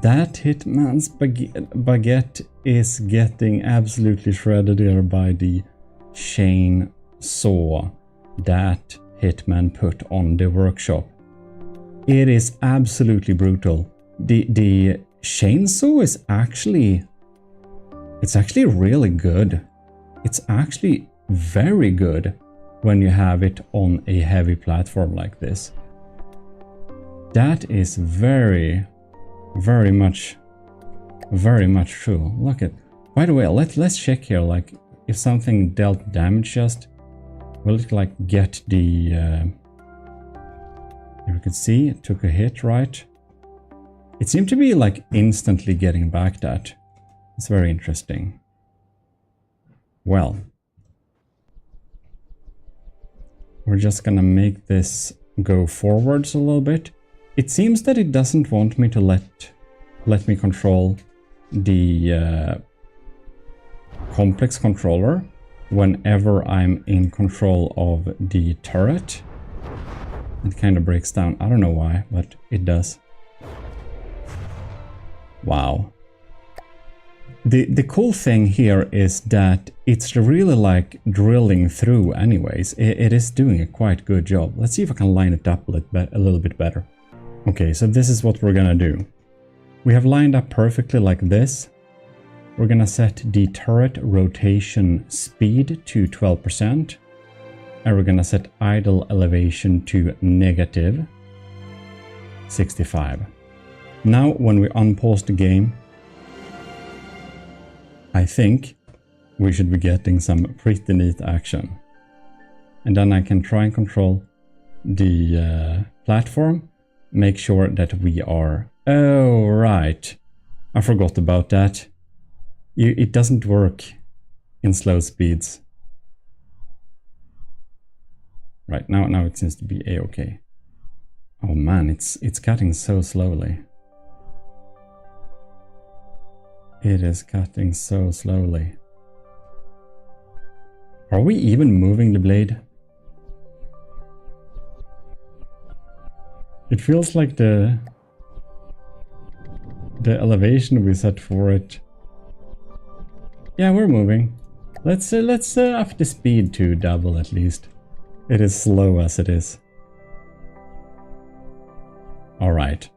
That Hitman's baguette is getting absolutely shredded here by the chainsaw that Hitman put on the workshop. It is absolutely brutal. The chainsaw is actually... it's actually really good. It's actually very good when you have it on a heavy platform like this. That is very much true. Look at... by the way, let's check here, like, if something dealt damage just... will it, like, get the... you can see it took a hit, right? It seemed to be, like, instantly getting back that. It's very interesting. Well... we're just gonna make this go forwards a little bit. It seems that it doesn't want me to let me control the complex controller whenever I'm in control of the turret. It kind of breaks down. I don't know why, but it does. Wow. The cool thing here is that it's really like drilling through anyways. It is doing a quite good job. Let's see if I can line it up a little bit better. Okay, so this is what we're gonna do. We have lined up perfectly like this. We're gonna set the turret rotation speed to 12%. And we're gonna set idle elevation to negative. 65. Now when we unpause the game, I think we should be getting some pretty neat action. And then I can try and control the platform, make sure that we are... Oh, right. I forgot about that. It doesn't work in slow speeds. Right, now it seems to be a-okay. Oh man, it's cutting so slowly. It is cutting so slowly. Are we even moving the blade? It feels like the elevation we set for it. Yeah, we're moving. Let's up the speed to double at least. It is slow as it is. Alright.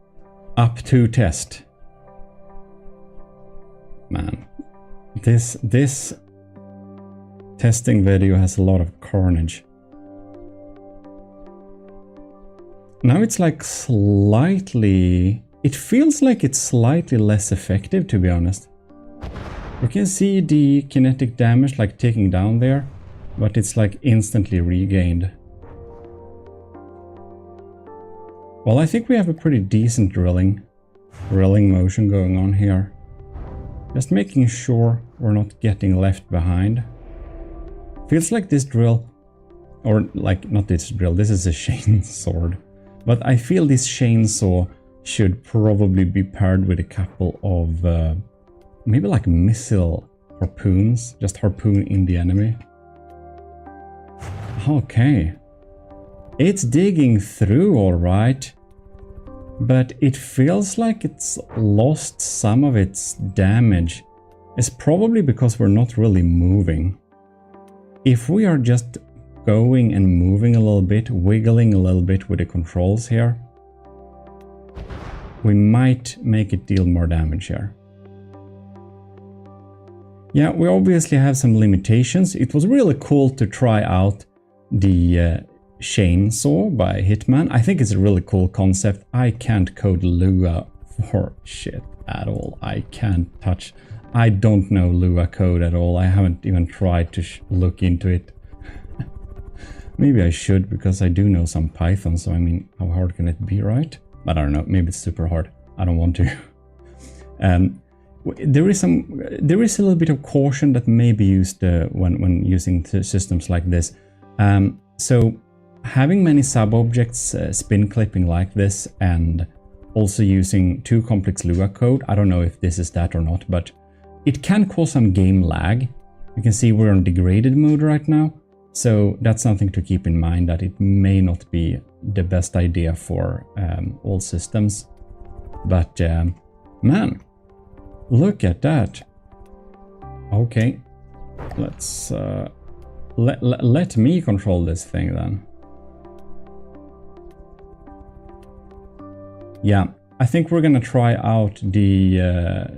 Up to test. Man. This testing video has a lot of carnage. Now it's like slightly... It feels like it's slightly less effective, to be honest. You can see the kinetic damage like ticking down there, but it's like instantly regained. Well, I think we have a pretty decent drilling motion going on here. Just making sure we're not getting left behind. Feels like this drill, or like not this drill, this is a chainsaw. But I feel this chainsaw should probably be paired with a couple of maybe like missile harpoons, just harpoon in the enemy. Okay. It's digging through all right, but it feels like it's lost some of its damage. It's probably because we're not really moving. If we are just going and moving a little bit, wiggling a little bit with the controls here, we might make it deal more damage here. Yeah, we obviously have some limitations. It was really cool to try out the chainsaw by Hitman. I think it's a really cool concept. I can't code Lua for shit at all. I can't touch... I don't know Lua code at all. I haven't even tried to look into it. Maybe I should, because I do know some Python, so I mean, how hard can it be, right? But I don't know, maybe it's super hard. I don't want to. There is a little bit of caution that may be used when using systems like this. So having many sub-objects spin clipping like this, and also using too complex Lua code, I don't know if this is that or not, but it can cause some game lag. You can see we're on degraded mode right now. So that's something to keep in mind, that it may not be the best idea for all systems. But man, look at that. Okay, let's let me control this thing then. Yeah, I think we're gonna try out the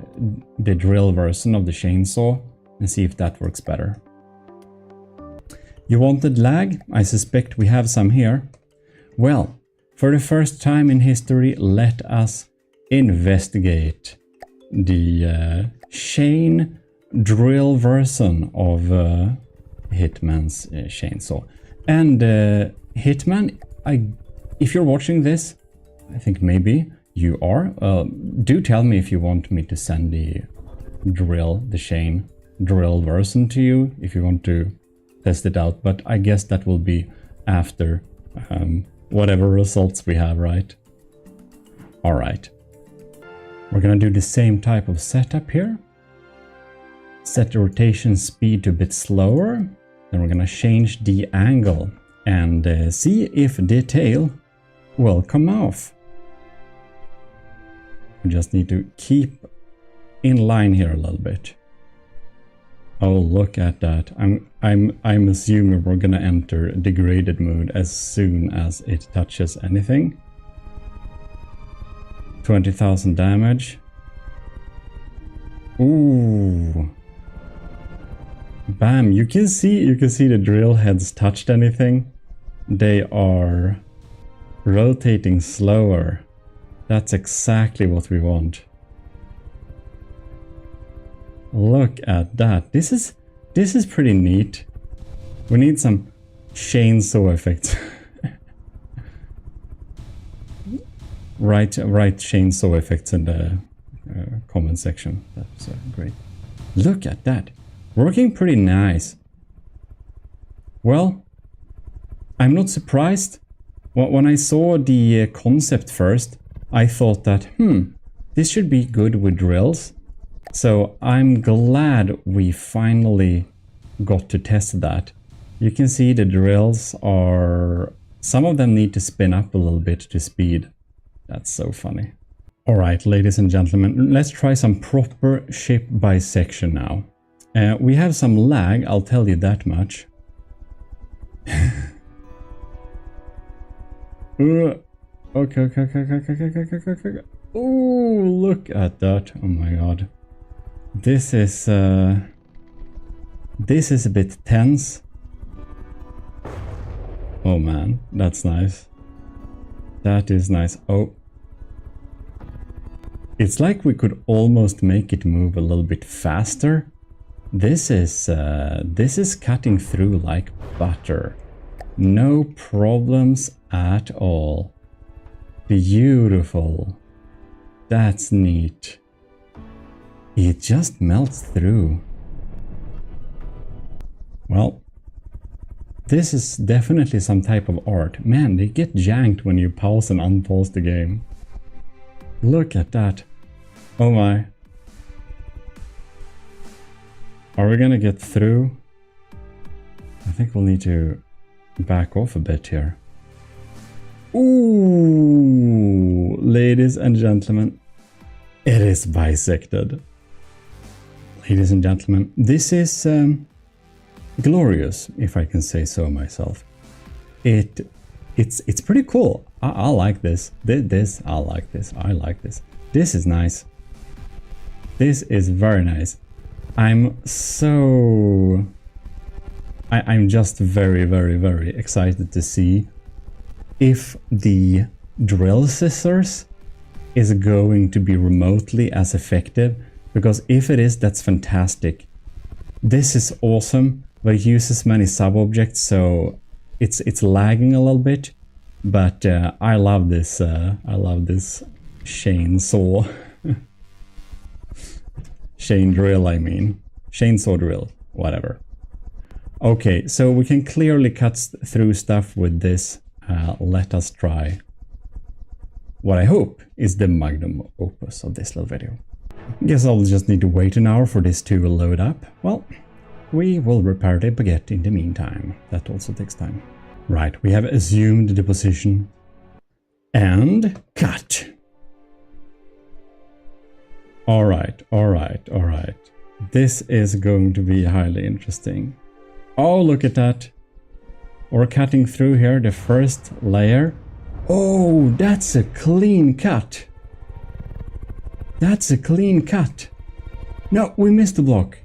drill version of the chainsaw and see if that works better. You wanted lag? I suspect we have some here. Well, for the first time in history, let us investigate the chain drill version of Hitman's chainsaw. And Hitman, if you're watching this, I think maybe you are, do tell me if you want me to send the chain drill version to you, if you want to test it out, but I guess that will be after whatever results we have, right? All right. We're gonna do the same type of setup here. Set the rotation speed to a bit slower. Then we're gonna change the angle and see if the tail will come off. We just need to keep in line here a little bit. Oh, look at that. I'm assuming we're gonna enter degraded mode as soon as it touches anything. 20,000 damage. Ooh. Bam, you can see the drill heads touched anything. They are rotating slower. That's exactly what we want. Look at that. This is pretty neat. We need some chainsaw effects. Write chainsaw effects in the comment section. That's great. Look at that. Working pretty nice. Well, I'm not surprised. When I saw the concept first, I thought that, this should be good with drills. So I'm glad we finally got to test that. You can see the drills are... some of them need to spin up a little bit to speed. That's so funny. Alright, ladies and gentlemen, let's try some proper ship bisection now. We have some lag, I'll tell you that much. Okay. Oh, look at that. Oh my god. This is a bit tense. Oh man, that's nice. That is nice. Oh. It's like we could almost make it move a little bit faster. This is cutting through like butter. No problems at all. Beautiful. That's neat. It just melts through. Well, this is definitely some type of art. Man, they get janked when you pause and unpause the game. Look at that. Oh my. Are we gonna get through? I think we'll need to back off a bit here. Ooh, ladies and gentlemen, it is bisected. Ladies and gentlemen, this is glorious, if I can say so myself. It's pretty cool. I like this. I like this. I like this. This is nice. This is very nice. I'm just very, very, very excited to see if the drill scissors is going to be remotely as effective, because if it is, that's fantastic. This is awesome, but it uses many sub-objects, so it's lagging a little bit, but I love this chainsaw. Chain drill, I mean. Chainsaw drill, whatever. Okay, so we can clearly cut through stuff with this. Let us try what I hope is the magnum opus of this little video. Guess I'll just need to wait an hour for this to load up. Well, we will repair the baguette in the meantime. That also takes time. Right, we have assumed the position. And cut! Alright. This is going to be highly interesting. Oh, look at that. We're cutting through here, the first layer. Oh, that's a clean cut. That's a clean cut. No, we missed the block.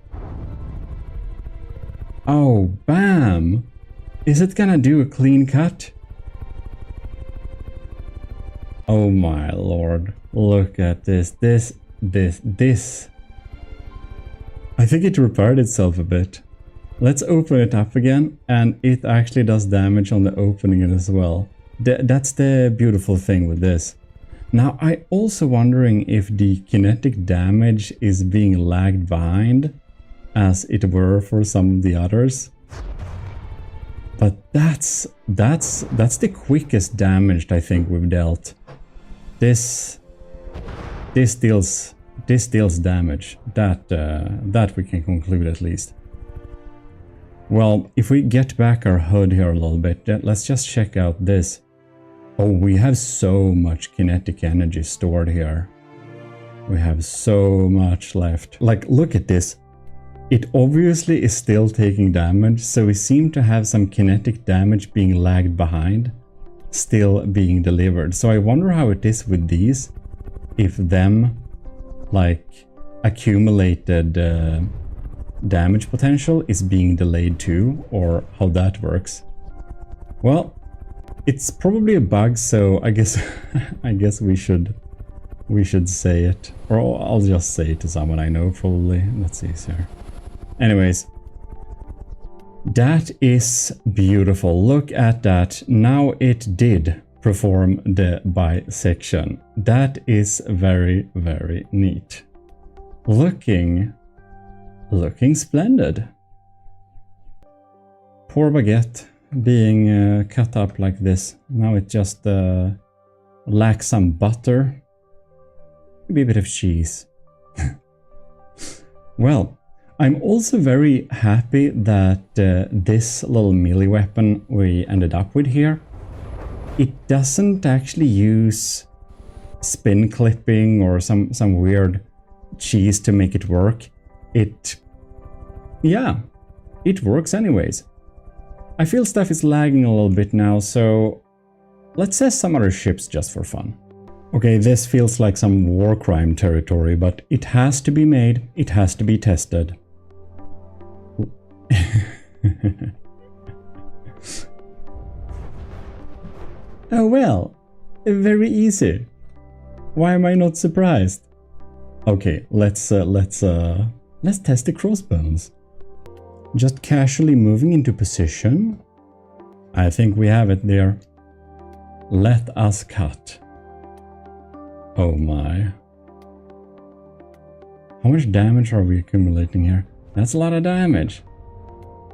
Oh, bam. Is it gonna do a clean cut? Oh my lord. Look at this. This. I think it repaired itself a bit. Let's open it up again, and it actually does damage on the opening as well. That's the beautiful thing with this. Now, I'm also wondering if the kinetic damage is being lagged behind, as it were for some of the others. But that's the quickest damage I think we've dealt. This deals damage. That we can conclude at least. Well, if we get back our HUD here a little bit, let's just check out this. Oh, we have so much kinetic energy stored here. We have so much left. Like, look at this. It obviously is still taking damage, so we seem to have some kinetic damage being lagged behind, still being delivered. So I wonder how it is with these, if them, like, accumulated damage potential is being delayed too, or how that works. Well, it's probably a bug, so I guess we should we should say it. Or I'll just say it to someone I know, probably. That's easier. Anyways. That is beautiful. Look at that. Now it did perform the bisection. That is very, very neat. Looking splendid. Poor baguette being cut up like this. Now it just lacks some butter. Maybe a bit of cheese. Well, I'm also very happy that this little melee weapon we ended up with here, it doesn't actually use spin clipping or some weird cheese to make it work. It works anyways. I feel stuff is lagging a little bit now, so let's test some other ships just for fun. Okay, this feels like some war crime territory, but it has to be made, it has to be tested. Oh well, very easy. Why am I not surprised? Okay, let's test the crossbones. Just casually moving into position. I think we have it there. Let us cut. Oh my. How much damage are we accumulating here? That's a lot of damage.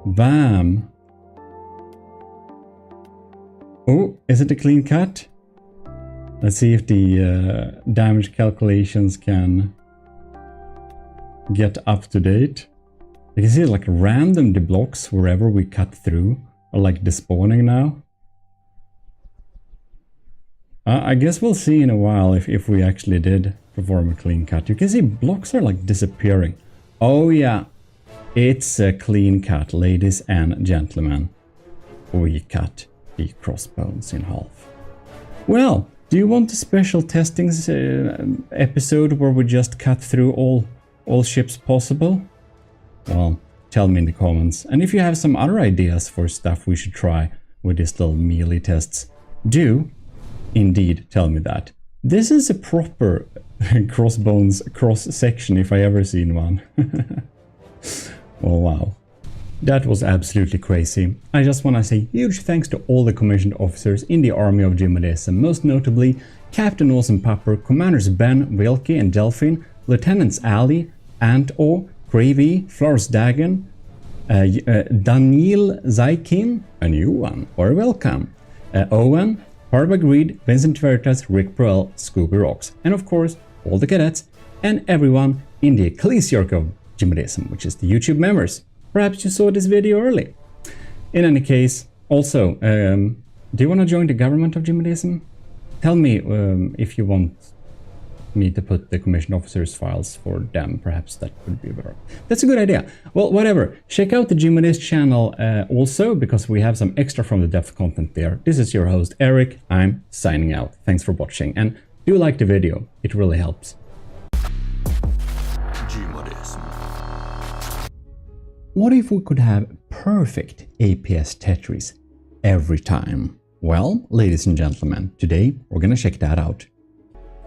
Bam! Oh, is it a clean cut? Let's see if the damage calculations can get up to date. You can see like random deblocks wherever we cut through are like despawning now. I guess we'll see in a while if we actually did perform a clean cut. You can see blocks are like disappearing. Oh yeah. It's a clean cut, ladies and gentlemen. We cut the crossbones in half. Well, do you want a special testings episode where we just cut through all ships possible? Well, tell me in the comments. And if you have some other ideas for stuff we should try with these little melee tests, do indeed tell me that. This is a proper crossbones cross-section if I ever seen one. Oh wow. That was absolutely crazy. I just want to say huge thanks to all the commissioned officers in the army of GMODIST, most notably Captain Awesome Pupper, Commanders Ben, Wilkie and Delphine, Lieutenants Ali, Ant-O, Gravy, Flores Dagon, Daniel Zaikin, a new one, or welcome, Owen, Harbag Reed, Vincent Veritas, Rick Proel, Scooby Rocks, and of course all the cadets and everyone in the ECCLESIARCHY of GMODISM, which is the YouTube members. Perhaps you saw this video early. In any case, also, do you want to join the government of GMODISM? Tell me if you want me to put the commissioned officers files for them. Perhaps that would be better. That's a good idea. Well, whatever. Check out the GMODIST channel also, because we have some extra from the depth content there. This is your host, Eric. I'm signing out. Thanks for watching, and do like the video. It really helps. What if we could have perfect APS Tetris every time? Well, ladies and gentlemen, today we're gonna check that out.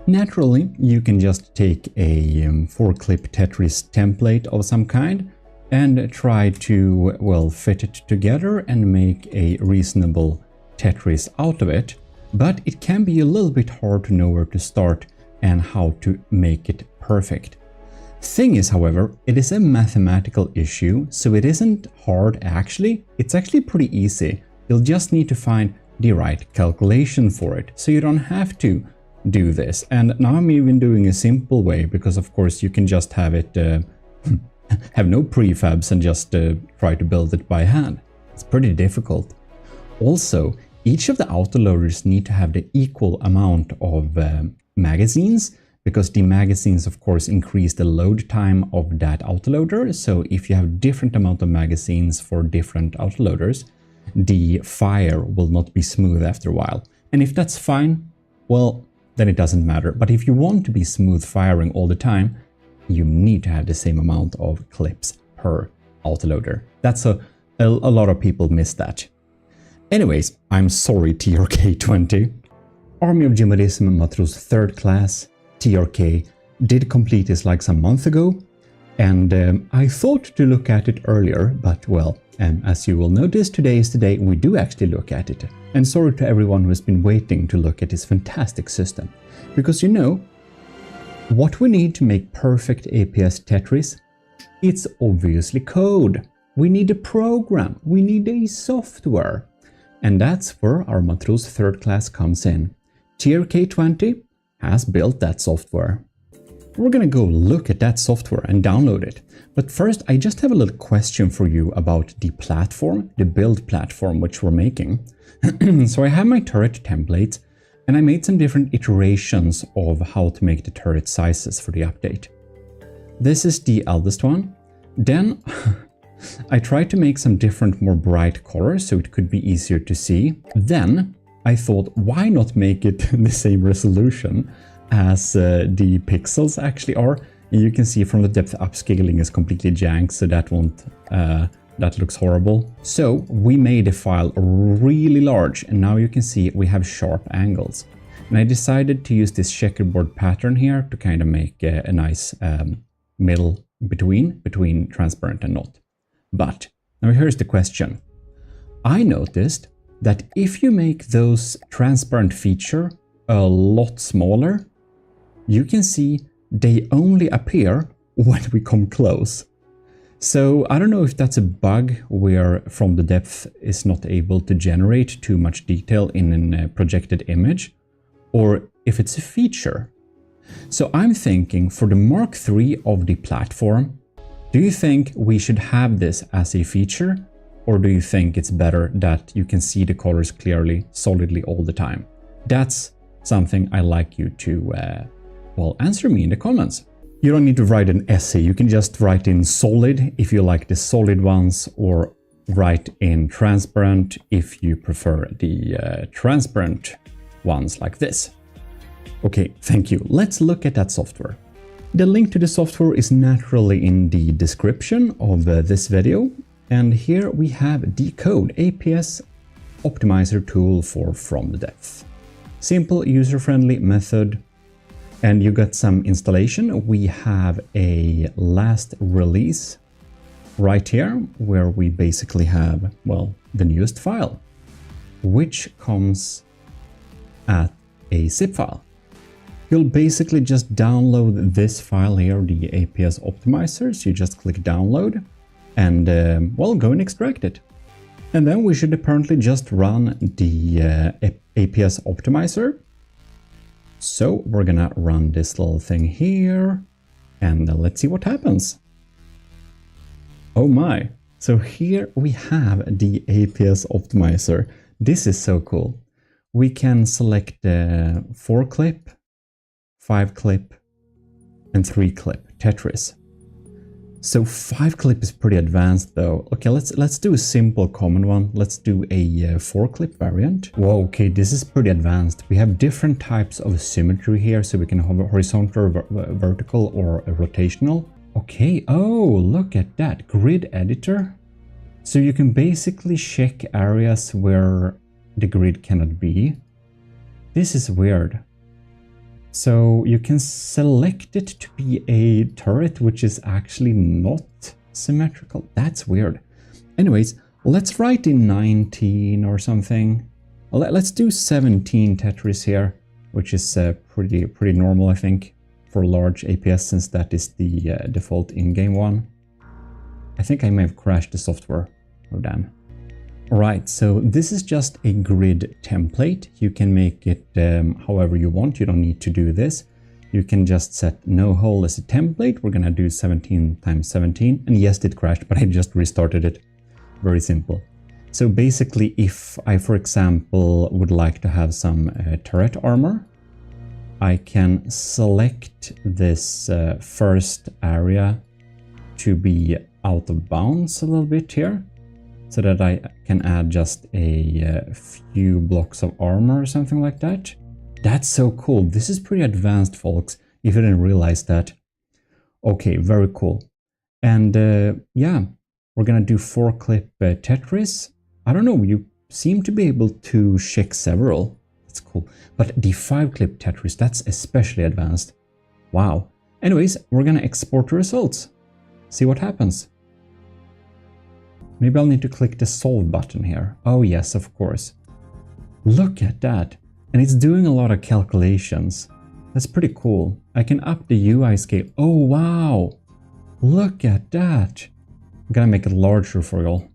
Naturally, you can just take a 4-clip Tetris template of some kind and try to, well, fit it together and make a reasonable Tetris out of it, but it can be a little bit hard to know where to start and how to make it perfect. Thing is, however, it is a mathematical issue, so it isn't hard actually. It's actually pretty easy. You'll just need to find the right calculation for it, so you don't have to do this. And now I'm even doing a simple way, because of course you can just have it have no prefabs and just try to build it by hand. It's pretty difficult. Also, each of the autoloaders need to have the equal amount of magazines, because the magazines of course increase the load time of that autoloader. So if you have different amount of magazines for different autoloaders, the fire will not be smooth after a while. And if that's fine, well, then it doesn't matter. But if you want to be smooth firing all the time, you need to have the same amount of clips per autoloader. That's a lot of people miss that. Anyways, I'm sorry TRK20. Army of GMODISM Matros 3rd class, TRK did complete this like some month ago, and I thought to look at it earlier, but well, as you will notice, today is the day we do actually look at it. And sorry to everyone who has been waiting to look at this fantastic system. Because you know, what we need to make perfect APS Tetris, it's obviously code. We need a program, we need a software. And that's where our Matros third class comes in. TRK20 has built that software. We're gonna go look at that software and download it. But first, I just have a little question for you about the platform, the build platform which we're making. So I have my turret templates, and I made some different iterations of how to make the turret sizes for the update. This is the eldest one. Then I tried to make some different, more bright colors so it could be easier to see. Then I thought, why not make it the same resolution as the pixels actually are? And you can see from the depth upscaling is completely jank, so that won't, that looks horrible. So we made a file really large, and now you can see we have sharp angles. And I decided to use this checkerboard pattern here to kind of make a nice middle between transparent and not. But now here's the question. I noticed that if you make those transparent feature a lot smaller, you can see they only appear when we come close. So I don't know if that's a bug where from the depth is not able to generate too much detail in a projected image, or if it's a feature. So I'm thinking for the Mark III of the platform, do you think we should have this as a feature, or do you think it's better that you can see the colors clearly, solidly all the time? That's something I like you to, well, answer me in the comments. You don't need to write an essay, you can just write in solid if you like the solid ones, or write in transparent if you prefer the transparent ones like this. Okay, thank you. Let's look at that software. The link to the software is naturally in the description of this video. And here we have the code, APS optimizer tool for from the depth. Simple, user-friendly method. And you got some installation. We have a last release right here, where we basically have, well, the newest file, which comes at a zip file. You'll basically just download this file here, the APS optimizer. So you just click download and, well, go and extract it. And then we should apparently just run the APS optimizer. So we're gonna run this little thing here, and let's see what happens. Oh my! So here we have the APS optimizer. This is so cool. We can select the 4-clip, 5-clip, and 3-clip Tetris. So 5-clip is pretty advanced though. Okay, let's do a simple common one. Let's do a 4-clip variant. Whoa, okay, this is pretty advanced. We have different types of symmetry here, so we can have a horizontal, vertical, or a rotational. Okay, oh, look at that, grid editor. So you can basically check areas where the grid cannot be. This is weird. So you can select it to be a turret, which is actually not symmetrical. That's weird. Anyways, let's write in 19 or something. Let's do 17 Tetris here, which is pretty normal, I think, for large APS, since that is the default in-game one. I think I may have crashed the software. Oh, damn. Alright, so this is just a grid template. You can make it however you want. You don't need to do this. You can just set no hole as a template. We're gonna do 17 times 17. And yes, it crashed, but I just restarted it. Very simple. So basically, if I, for example, would like to have some turret armor, I can select this first area to be out of bounds a little bit here, so that I can add just a few blocks of armor or something like that. That's so cool. This is pretty advanced, folks, if you didn't realize that. Okay, very cool. And yeah, we're gonna do 4-clip Tetris. I don't know, you seem to be able to check several. That's cool. But the 5-clip Tetris, that's especially advanced. Wow. Anyways, we're gonna export the results. See what happens. Maybe I'll need to click the solve button here. Oh yes, of course. Look at that. And it's doing a lot of calculations. That's pretty cool. I can up the UI scale. Oh wow. Look at that. I'm gonna make it larger for y'all.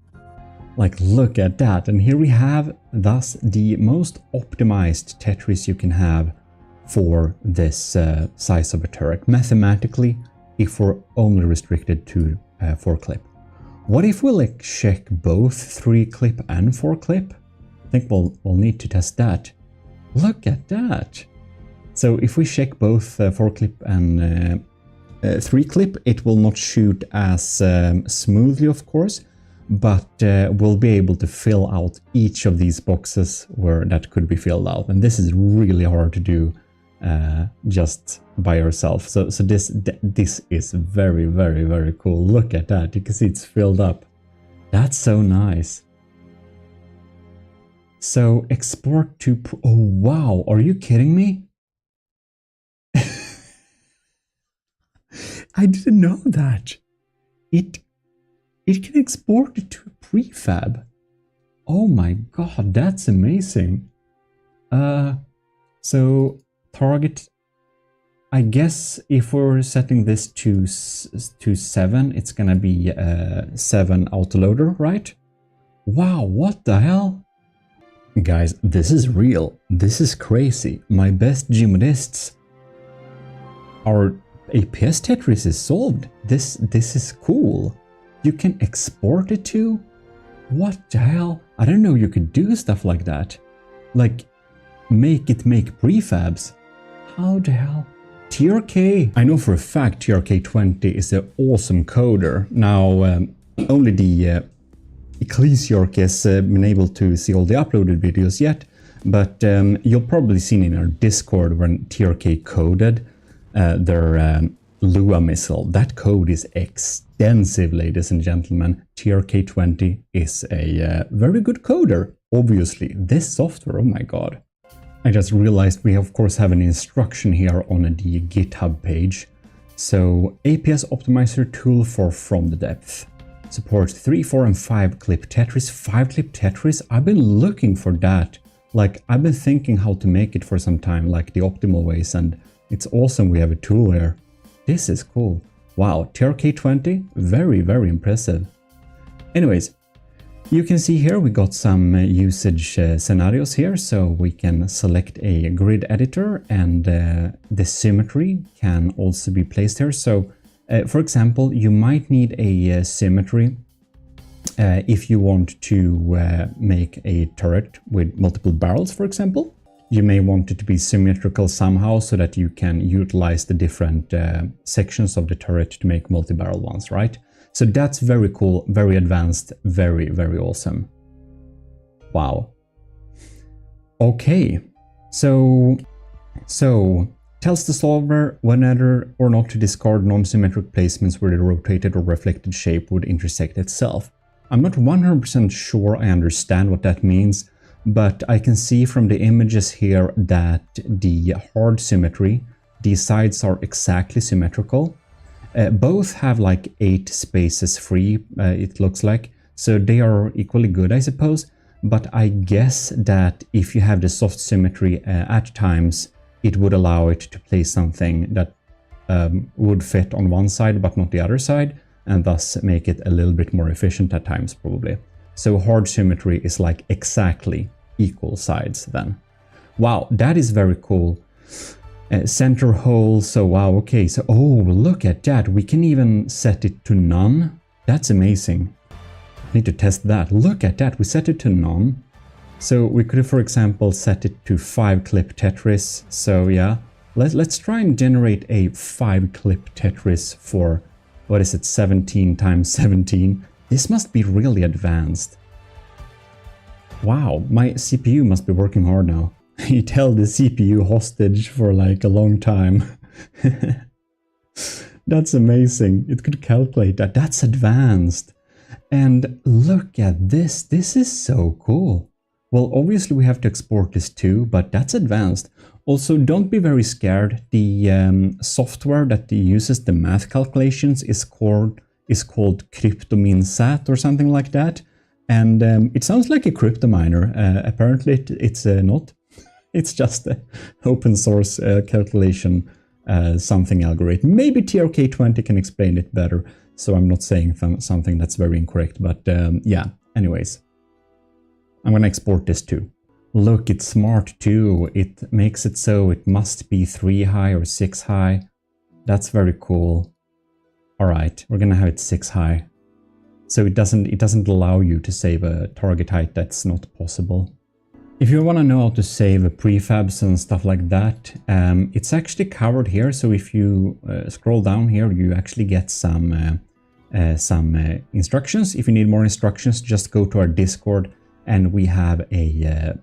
Like, look at that. And here we have thus the most optimized Tetris you can have for this size of a turret. Mathematically, if we're only restricted to 4-clip. What if we like check both 3-clip and 4-clip? I think we'll need to test that. Look at that. So if we check both 4-clip and 3-clip, it will not shoot as smoothly, of course, but we'll be able to fill out each of these boxes where that could be filled out. And this is really hard to do just by yourself. So this is very, very, very cool. Look at that. You can see it's filled up. That's so nice. So export to... Oh, wow. Are you kidding me? I didn't know that. It can export it to a prefab. Oh my god, that's amazing. So target, I guess if we're setting this to 7, it's gonna be 7 autoloader, right? Wow, what the hell? Guys, this is real. This is crazy. My best GMODists are... APS Tetris is solved. This is cool. You can export it to? What the hell? I didn't know you could do stuff like that. Like, make prefabs. How the hell? TRK. I know for a fact TRK20 is an awesome coder. Now, only the ECCLESIARCHY has been able to see all the uploaded videos yet, but you'll probably seen in our Discord when TRK coded their Lua missile. That code is extensive, ladies and gentlemen. TRK20 is a very good coder. Obviously, this software, oh my god. I just realized we of course have an instruction here on the GitHub page. So, APS optimizer tool for from the depth. Supports 3, 4 and 5-clip Tetris. 5-clip Tetris? I've been looking for that. Like, I've been thinking how to make it for some time, like the optimal ways, and it's awesome we have a tool here. This is cool. Wow, TRK20, very, very impressive. Anyways, you can see here we got some usage scenarios here, so we can select a grid editor and the symmetry can also be placed here. So, for example, you might need a symmetry if you want to make a turret with multiple barrels, for example. You may want it to be symmetrical somehow so that you can utilize the different sections of the turret to make multi-barrel ones, right? So that's very cool, very advanced, very, very awesome. Wow. Okay, so tells the solver whether or not to discard non-symmetric placements where the rotated or reflected shape would intersect itself. I'm not 100% sure I understand what that means, but I can see from the images here that the hard symmetry, the sides are exactly symmetrical. Both have like 8 spaces free, it looks like, so they are equally good, I suppose. But I guess that if you have the soft symmetry at times, it would allow it to place something that would fit on one side but not the other side, and thus make it a little bit more efficient at times, probably. So hard symmetry is like exactly equal sides then. Wow, that is very cool. Center hole, so wow, okay, so oh, look at that. We can even set it to none. That's amazing. I need to test that. Look at that, we set it to none. So we could, for example, set it to 5-clip Tetris. So yeah, let's try and generate a 5-clip Tetris for, what is it, 17 times 17. This must be really advanced. Wow, my CPU must be working hard now. It held the CPU hostage for like a long time. That's amazing. It could calculate that. That's advanced. And look at this. This is so cool. Well, obviously we have to export this too, but that's advanced. Also, don't be very scared. The software that uses the math calculations is called CryptoMinSat or something like that. And it sounds like a crypto miner. Apparently it's not. It's just an open source calculation something algorithm. Maybe TRK20 can explain it better. So I'm not saying something that's very incorrect. But yeah, anyways. I'm going to export this too. Look, it's smart too. It makes it so it must be 3 high or 6 high. That's very cool. All right, we're gonna have it 6 high. So it doesn't allow you to save a target height. That's not possible. If you want to know how to save prefabs and stuff like that, it's actually covered here. So if you scroll down here, you actually get some instructions. If you need more instructions, just go to our Discord. And we have a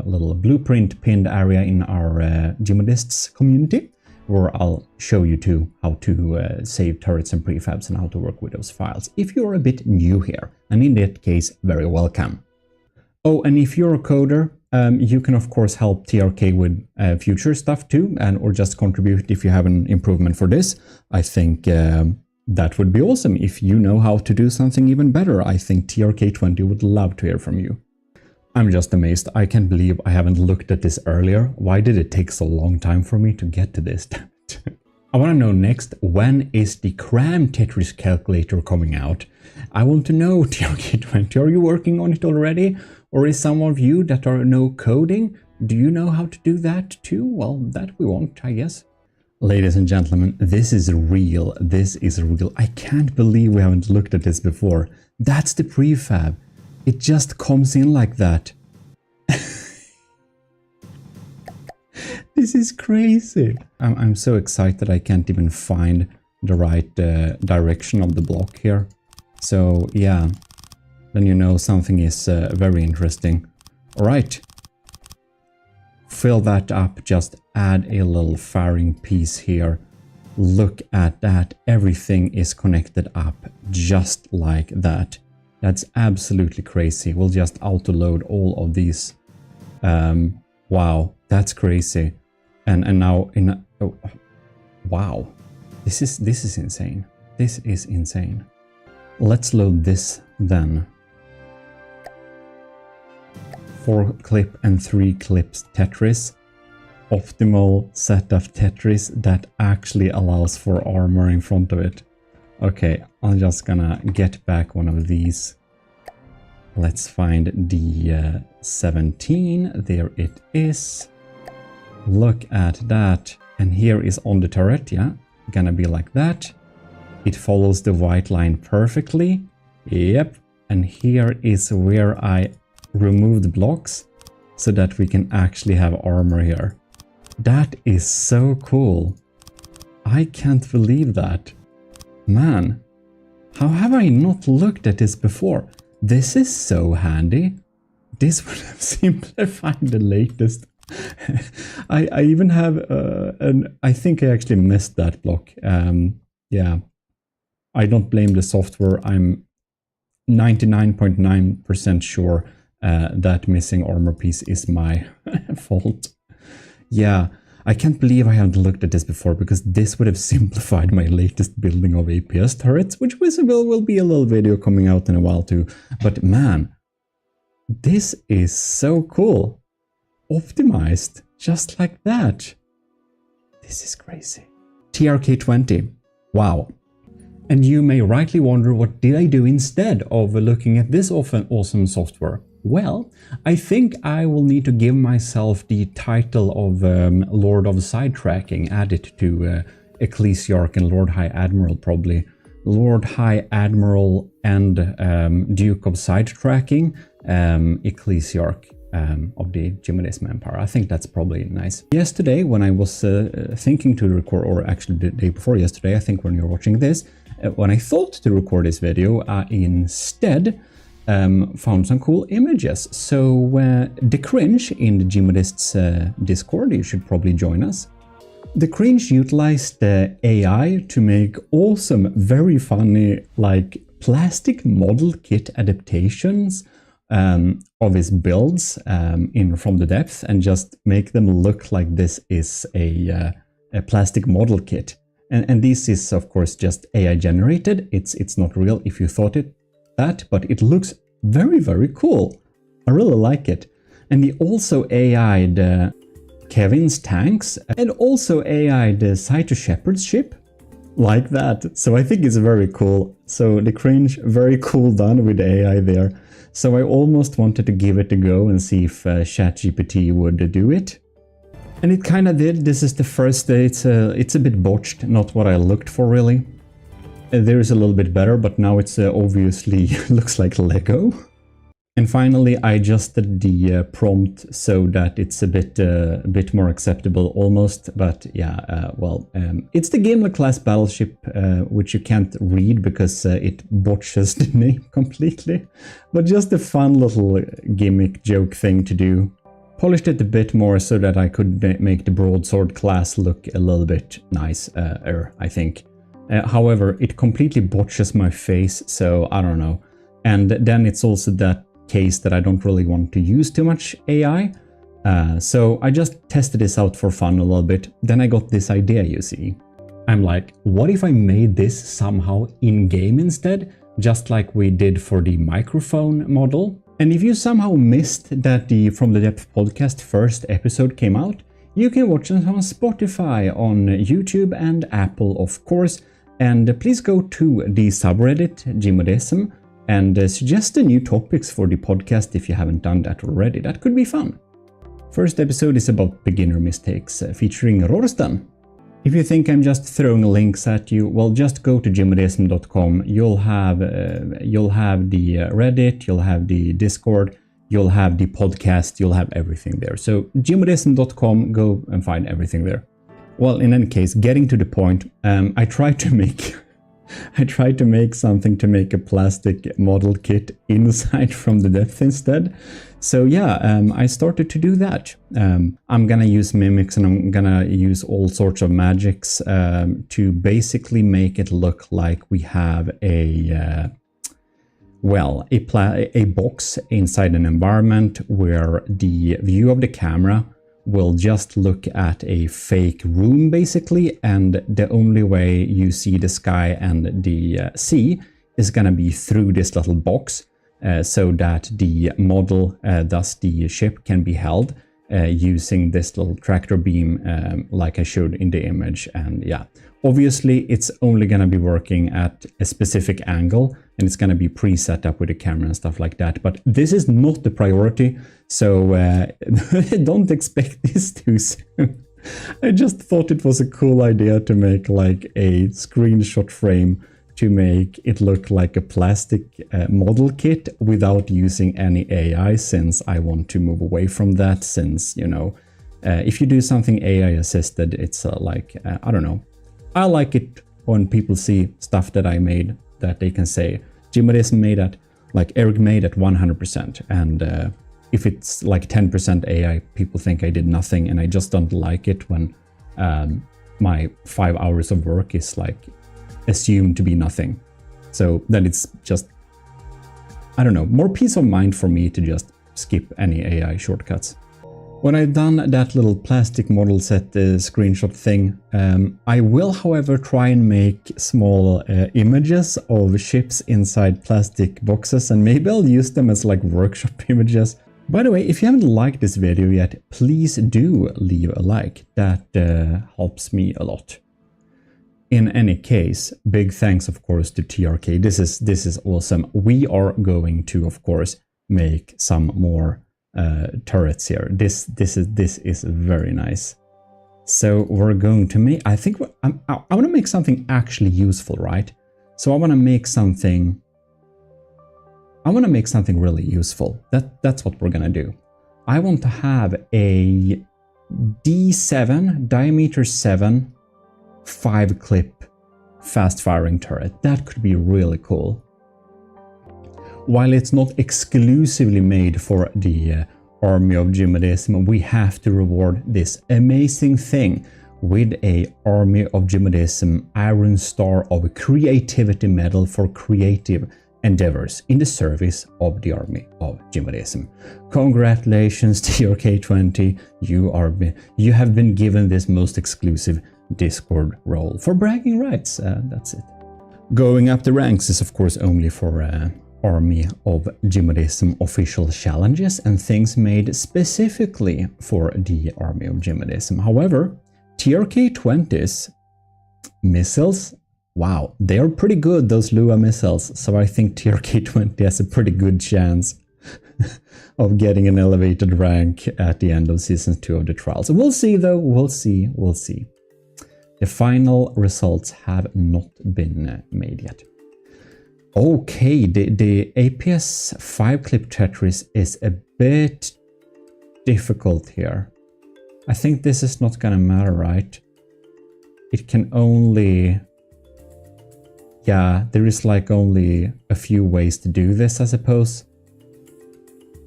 little blueprint pinned area in our GMODISTs community, where I'll show you too how to save turrets and prefabs and how to work with those files if you're a bit new here. And in that case, very welcome. Oh, and if you're a coder, you can of course help TRK with future stuff too, and or just contribute if you have an improvement for this. I think that would be awesome. If you know how to do something even better, I think TRK20 would love to hear from you. I'm just amazed. I can't believe I haven't looked at this earlier. Why did it take so long time for me to get to this? I want to know next, when is the Cram Tetris calculator coming out? I want to know, TRK20, are you working on it already? Or is some of you that are no coding, do you know how to do that too? Well, that we want, I guess. Ladies and gentlemen, this is real. This is real. I can't believe we haven't looked at this before. That's the prefab. It just comes in like that. This is crazy. I'm so excited I can't even find the right direction of the block here. So yeah, then you know something is very interesting. All right. Fill that up, just add a little firing piece here. Look at that. Everything is connected up just like that. That's absolutely crazy. We'll just auto-load all of these. Wow, that's crazy. And now in wow, this is insane. This is insane. Let's load this then. 4-clip and 3-clips Tetris. Optimal set of Tetris that actually allows for armor in front of it. Okay, I'm just gonna get back one of these. Let's find the 17. There it is. Look at that. And here is on the turret, yeah? Gonna be like that. It follows the white line perfectly. Yep. And here is where I removed blocks so that we can actually have armor here. That is so cool. I can't believe that. Man, how have I not looked at this before? This is so handy. This would have simplified the latest. I even have I think I actually missed that block. Yeah, I don't blame the software. I'm 99.9% sure that missing armor piece is my fault. Yeah. I can't believe I haven't looked at this before, because this would have simplified my latest building of APS turrets, which will be a little video coming out in a while too. But man, this is so cool. Optimized just like that. This is crazy. TRK20. Wow. And you may rightly wonder, what did I do instead of looking at this awesome software? Well, I think I will need to give myself the title of Lord of Sidetracking, add it to Ecclesiarch and Lord High Admiral probably. Lord High Admiral and Duke of Sidetracking, Ecclesiarch of the GMODIST Empire. I think that's probably nice. Yesterday, when I was thinking to record, or actually the day before yesterday, I think when you're watching this, when I thought to record this video, instead found some cool images. So The Cringe in the GMODIST's Discord, you should probably join us. The Cringe utilized the AI to make awesome, very funny, like plastic model kit adaptations of his builds in From the Depth and just make them look like this is a plastic model kit. And this is of course just AI generated. It's not real if you thought that, but it looks very, very cool. I really like it. And he also AI'd Kevin's tanks and also AI'd Saito Shepard's ship. Like that. So I think it's very cool. So the cringe, very cool done with AI there. So I almost wanted to give it a go and see if ChatGPT would do it. And it kind of did. This is the first day. It's a bit botched, not what I looked for really. There is a little bit better, but now it's obviously looks like Lego. And finally, I adjusted the prompt so that it's a bit more acceptable almost. But yeah, it's the Gimli class battleship, which you can't read because it botches the name completely. But just a fun little gimmick joke thing to do. Polished it a bit more so that I could make the broadsword class look a little bit nicer, I think. However, it completely botches my face, so I don't know. And then it's also that case that I don't really want to use too much AI. So I just tested this out for fun a little bit. Then I got this idea, you see. I'm like, what if I made this somehow in-game instead? Just like we did for the microphone model. And if you somehow missed that the From the Depth podcast first episode came out, you can watch it on Spotify, on YouTube and Apple, of course. And please go to the subreddit, GMODIST, and suggest the new topics for the podcast if you haven't done that already. That could be fun. First episode is about beginner mistakes, featuring Rorstan. If you think I'm just throwing links at you, well, just go to gmodims.com. You'll have the Reddit, you'll have the Discord, you'll have the podcast, you'll have everything there. So gmodims.com, go and find everything there. Well, in any case, getting to the point, I tried to make something to make a plastic model kit inside From the Depth instead. So yeah, I started to do that. I'm gonna use mimics and I'm gonna use all sorts of magics to basically make it look like we have a box inside an environment where the view of the camera will just look at a fake room basically, and the only way you see the sky and the sea is gonna be through this little box, so that the model, thus the ship, can be held using this little tractor beam like I showed in the image. And yeah, obviously it's only gonna be working at a specific angle and it's gonna be pre-set up with the camera and stuff like that. But this is not the priority, so don't expect this too soon. I just thought it was a cool idea to make like a screenshot frame to make it look like a plastic model kit without using any AI, since I want to move away from that, since, you know, if you do something AI assisted, it's I don't know. I like it when people see stuff that I made that they can say, GMODIST made at, like Eric made at 100%. And if it's like 10% AI, people think I did nothing, and I just don't like it when my 5 hours of work is like assumed to be nothing. So then it's just, I don't know, more peace of mind for me to just skip any AI shortcuts. When I've done that little plastic model set screenshot thing, I will, however, try and make small images of ships inside plastic boxes, and maybe I'll use them as like workshop images. By the way, if you haven't liked this video yet, please do leave a like. That helps me a lot. In any case, big thanks, of course, to TRK. This is awesome. We are going to, of course, make some more turrets here. This is very nice. So we're going to make, I think I want to make something actually useful, right? So I want to make something really useful. That's what we're gonna do. I want to have a D7 diameter 7 5-clip fast-firing turret. That could be really cool. While it's not exclusively made for the army of GMODIST, we have to reward this amazing thing with a army of GMODIST Iron Star of Creativity medal for creative endeavors in the service of the army of GMODism. Congratulations TRK20, you have been given this most exclusive Discord role for bragging rights. That's it. Going up the ranks is of course only for Army of GMODism official challenges and things made specifically for the Army of GMODism. However, TRK20's missiles, wow, they are pretty good, those Lua missiles, so I think TRK20 has a pretty good chance of getting an elevated rank at the end of Season 2 of the trials. We'll see though, we'll see. The final results have not been made yet. Okay, the APS 5-clip Tetris is a bit difficult here. I think this is not gonna matter, right? It can only... yeah, there is like only a few ways to do this, I suppose.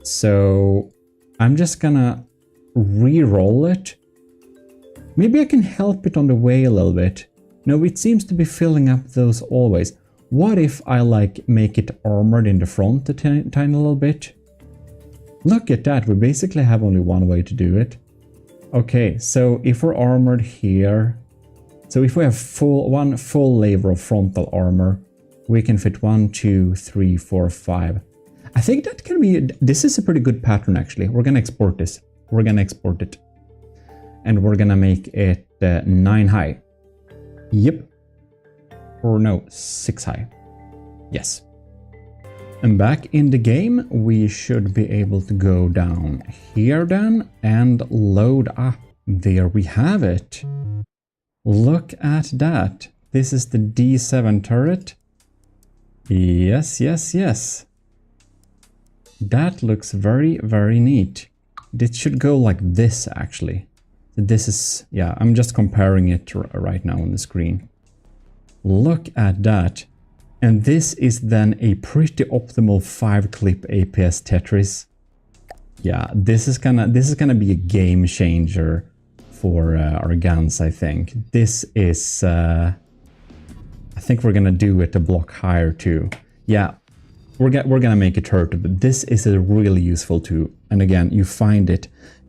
So I'm just gonna re-roll it. Maybe I can help it on the way a little bit. No, it seems to be filling up those always. What if I like make it armored in the front a tiny little bit? Look at that, we basically have only one way to do it. Okay, so if we're armored here, so if we have one full layer of frontal armor, we can fit 1, 2, 3, 4, 5. I think that can be, this is a pretty good pattern actually. We're gonna export this. We're gonna export it. And we're gonna make it 9 high. Yep. Or no, 6 high. Yes. And back in the game, we should be able to go down here then and load up. There we have it. Look at that. This is the D7 turret. Yes, yes, yes. That looks very, very neat. It should go like this actually. This is, yeah, I'm just comparing it right now on the screen. Look at that. And this is then a pretty optimal 5-clip APS Tetris. Yeah, this is gonna be a game changer for our guns, I think. This is, I think we're gonna do it a block higher too. Yeah, we're gonna make it hurt, but this is a really useful tool. And again, you find it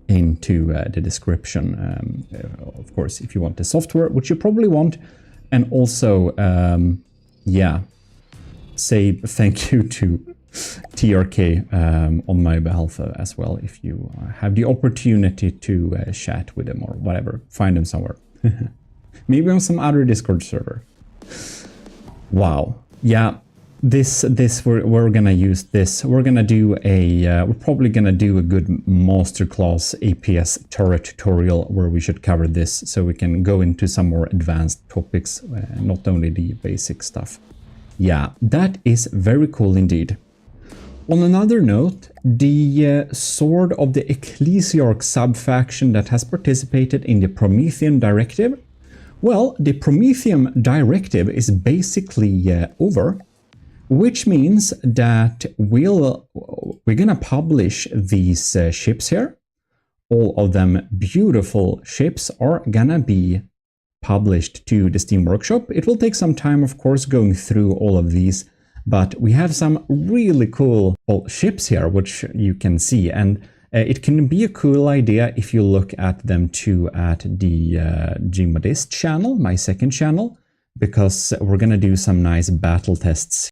into the description, of course, if you want the software, which you probably want. And also, yeah, say thank you to TRK on my behalf as well, if you have the opportunity to chat with them or whatever, find them somewhere. Maybe on some other Discord server. Wow. Yeah, this we're gonna use this. We're gonna do a we're probably gonna do a good masterclass APS turret tutorial where we should cover this, so we can go into some more advanced topics, not only the basic stuff. Yeah, that is very cool indeed. On another note, the Sword of the Ecclesiarch sub-faction that has participated in the Promethean Directive, well, the Promethean Directive is basically over, which means that we're gonna publish these ships here. All of them beautiful ships are gonna be published to the Steam Workshop. It will take some time, of course, going through all of these, but we have some really cool ships here, which you can see, and it can be a cool idea if you look at them too at the GMODIST channel, my second channel, because we're gonna do some nice battle tests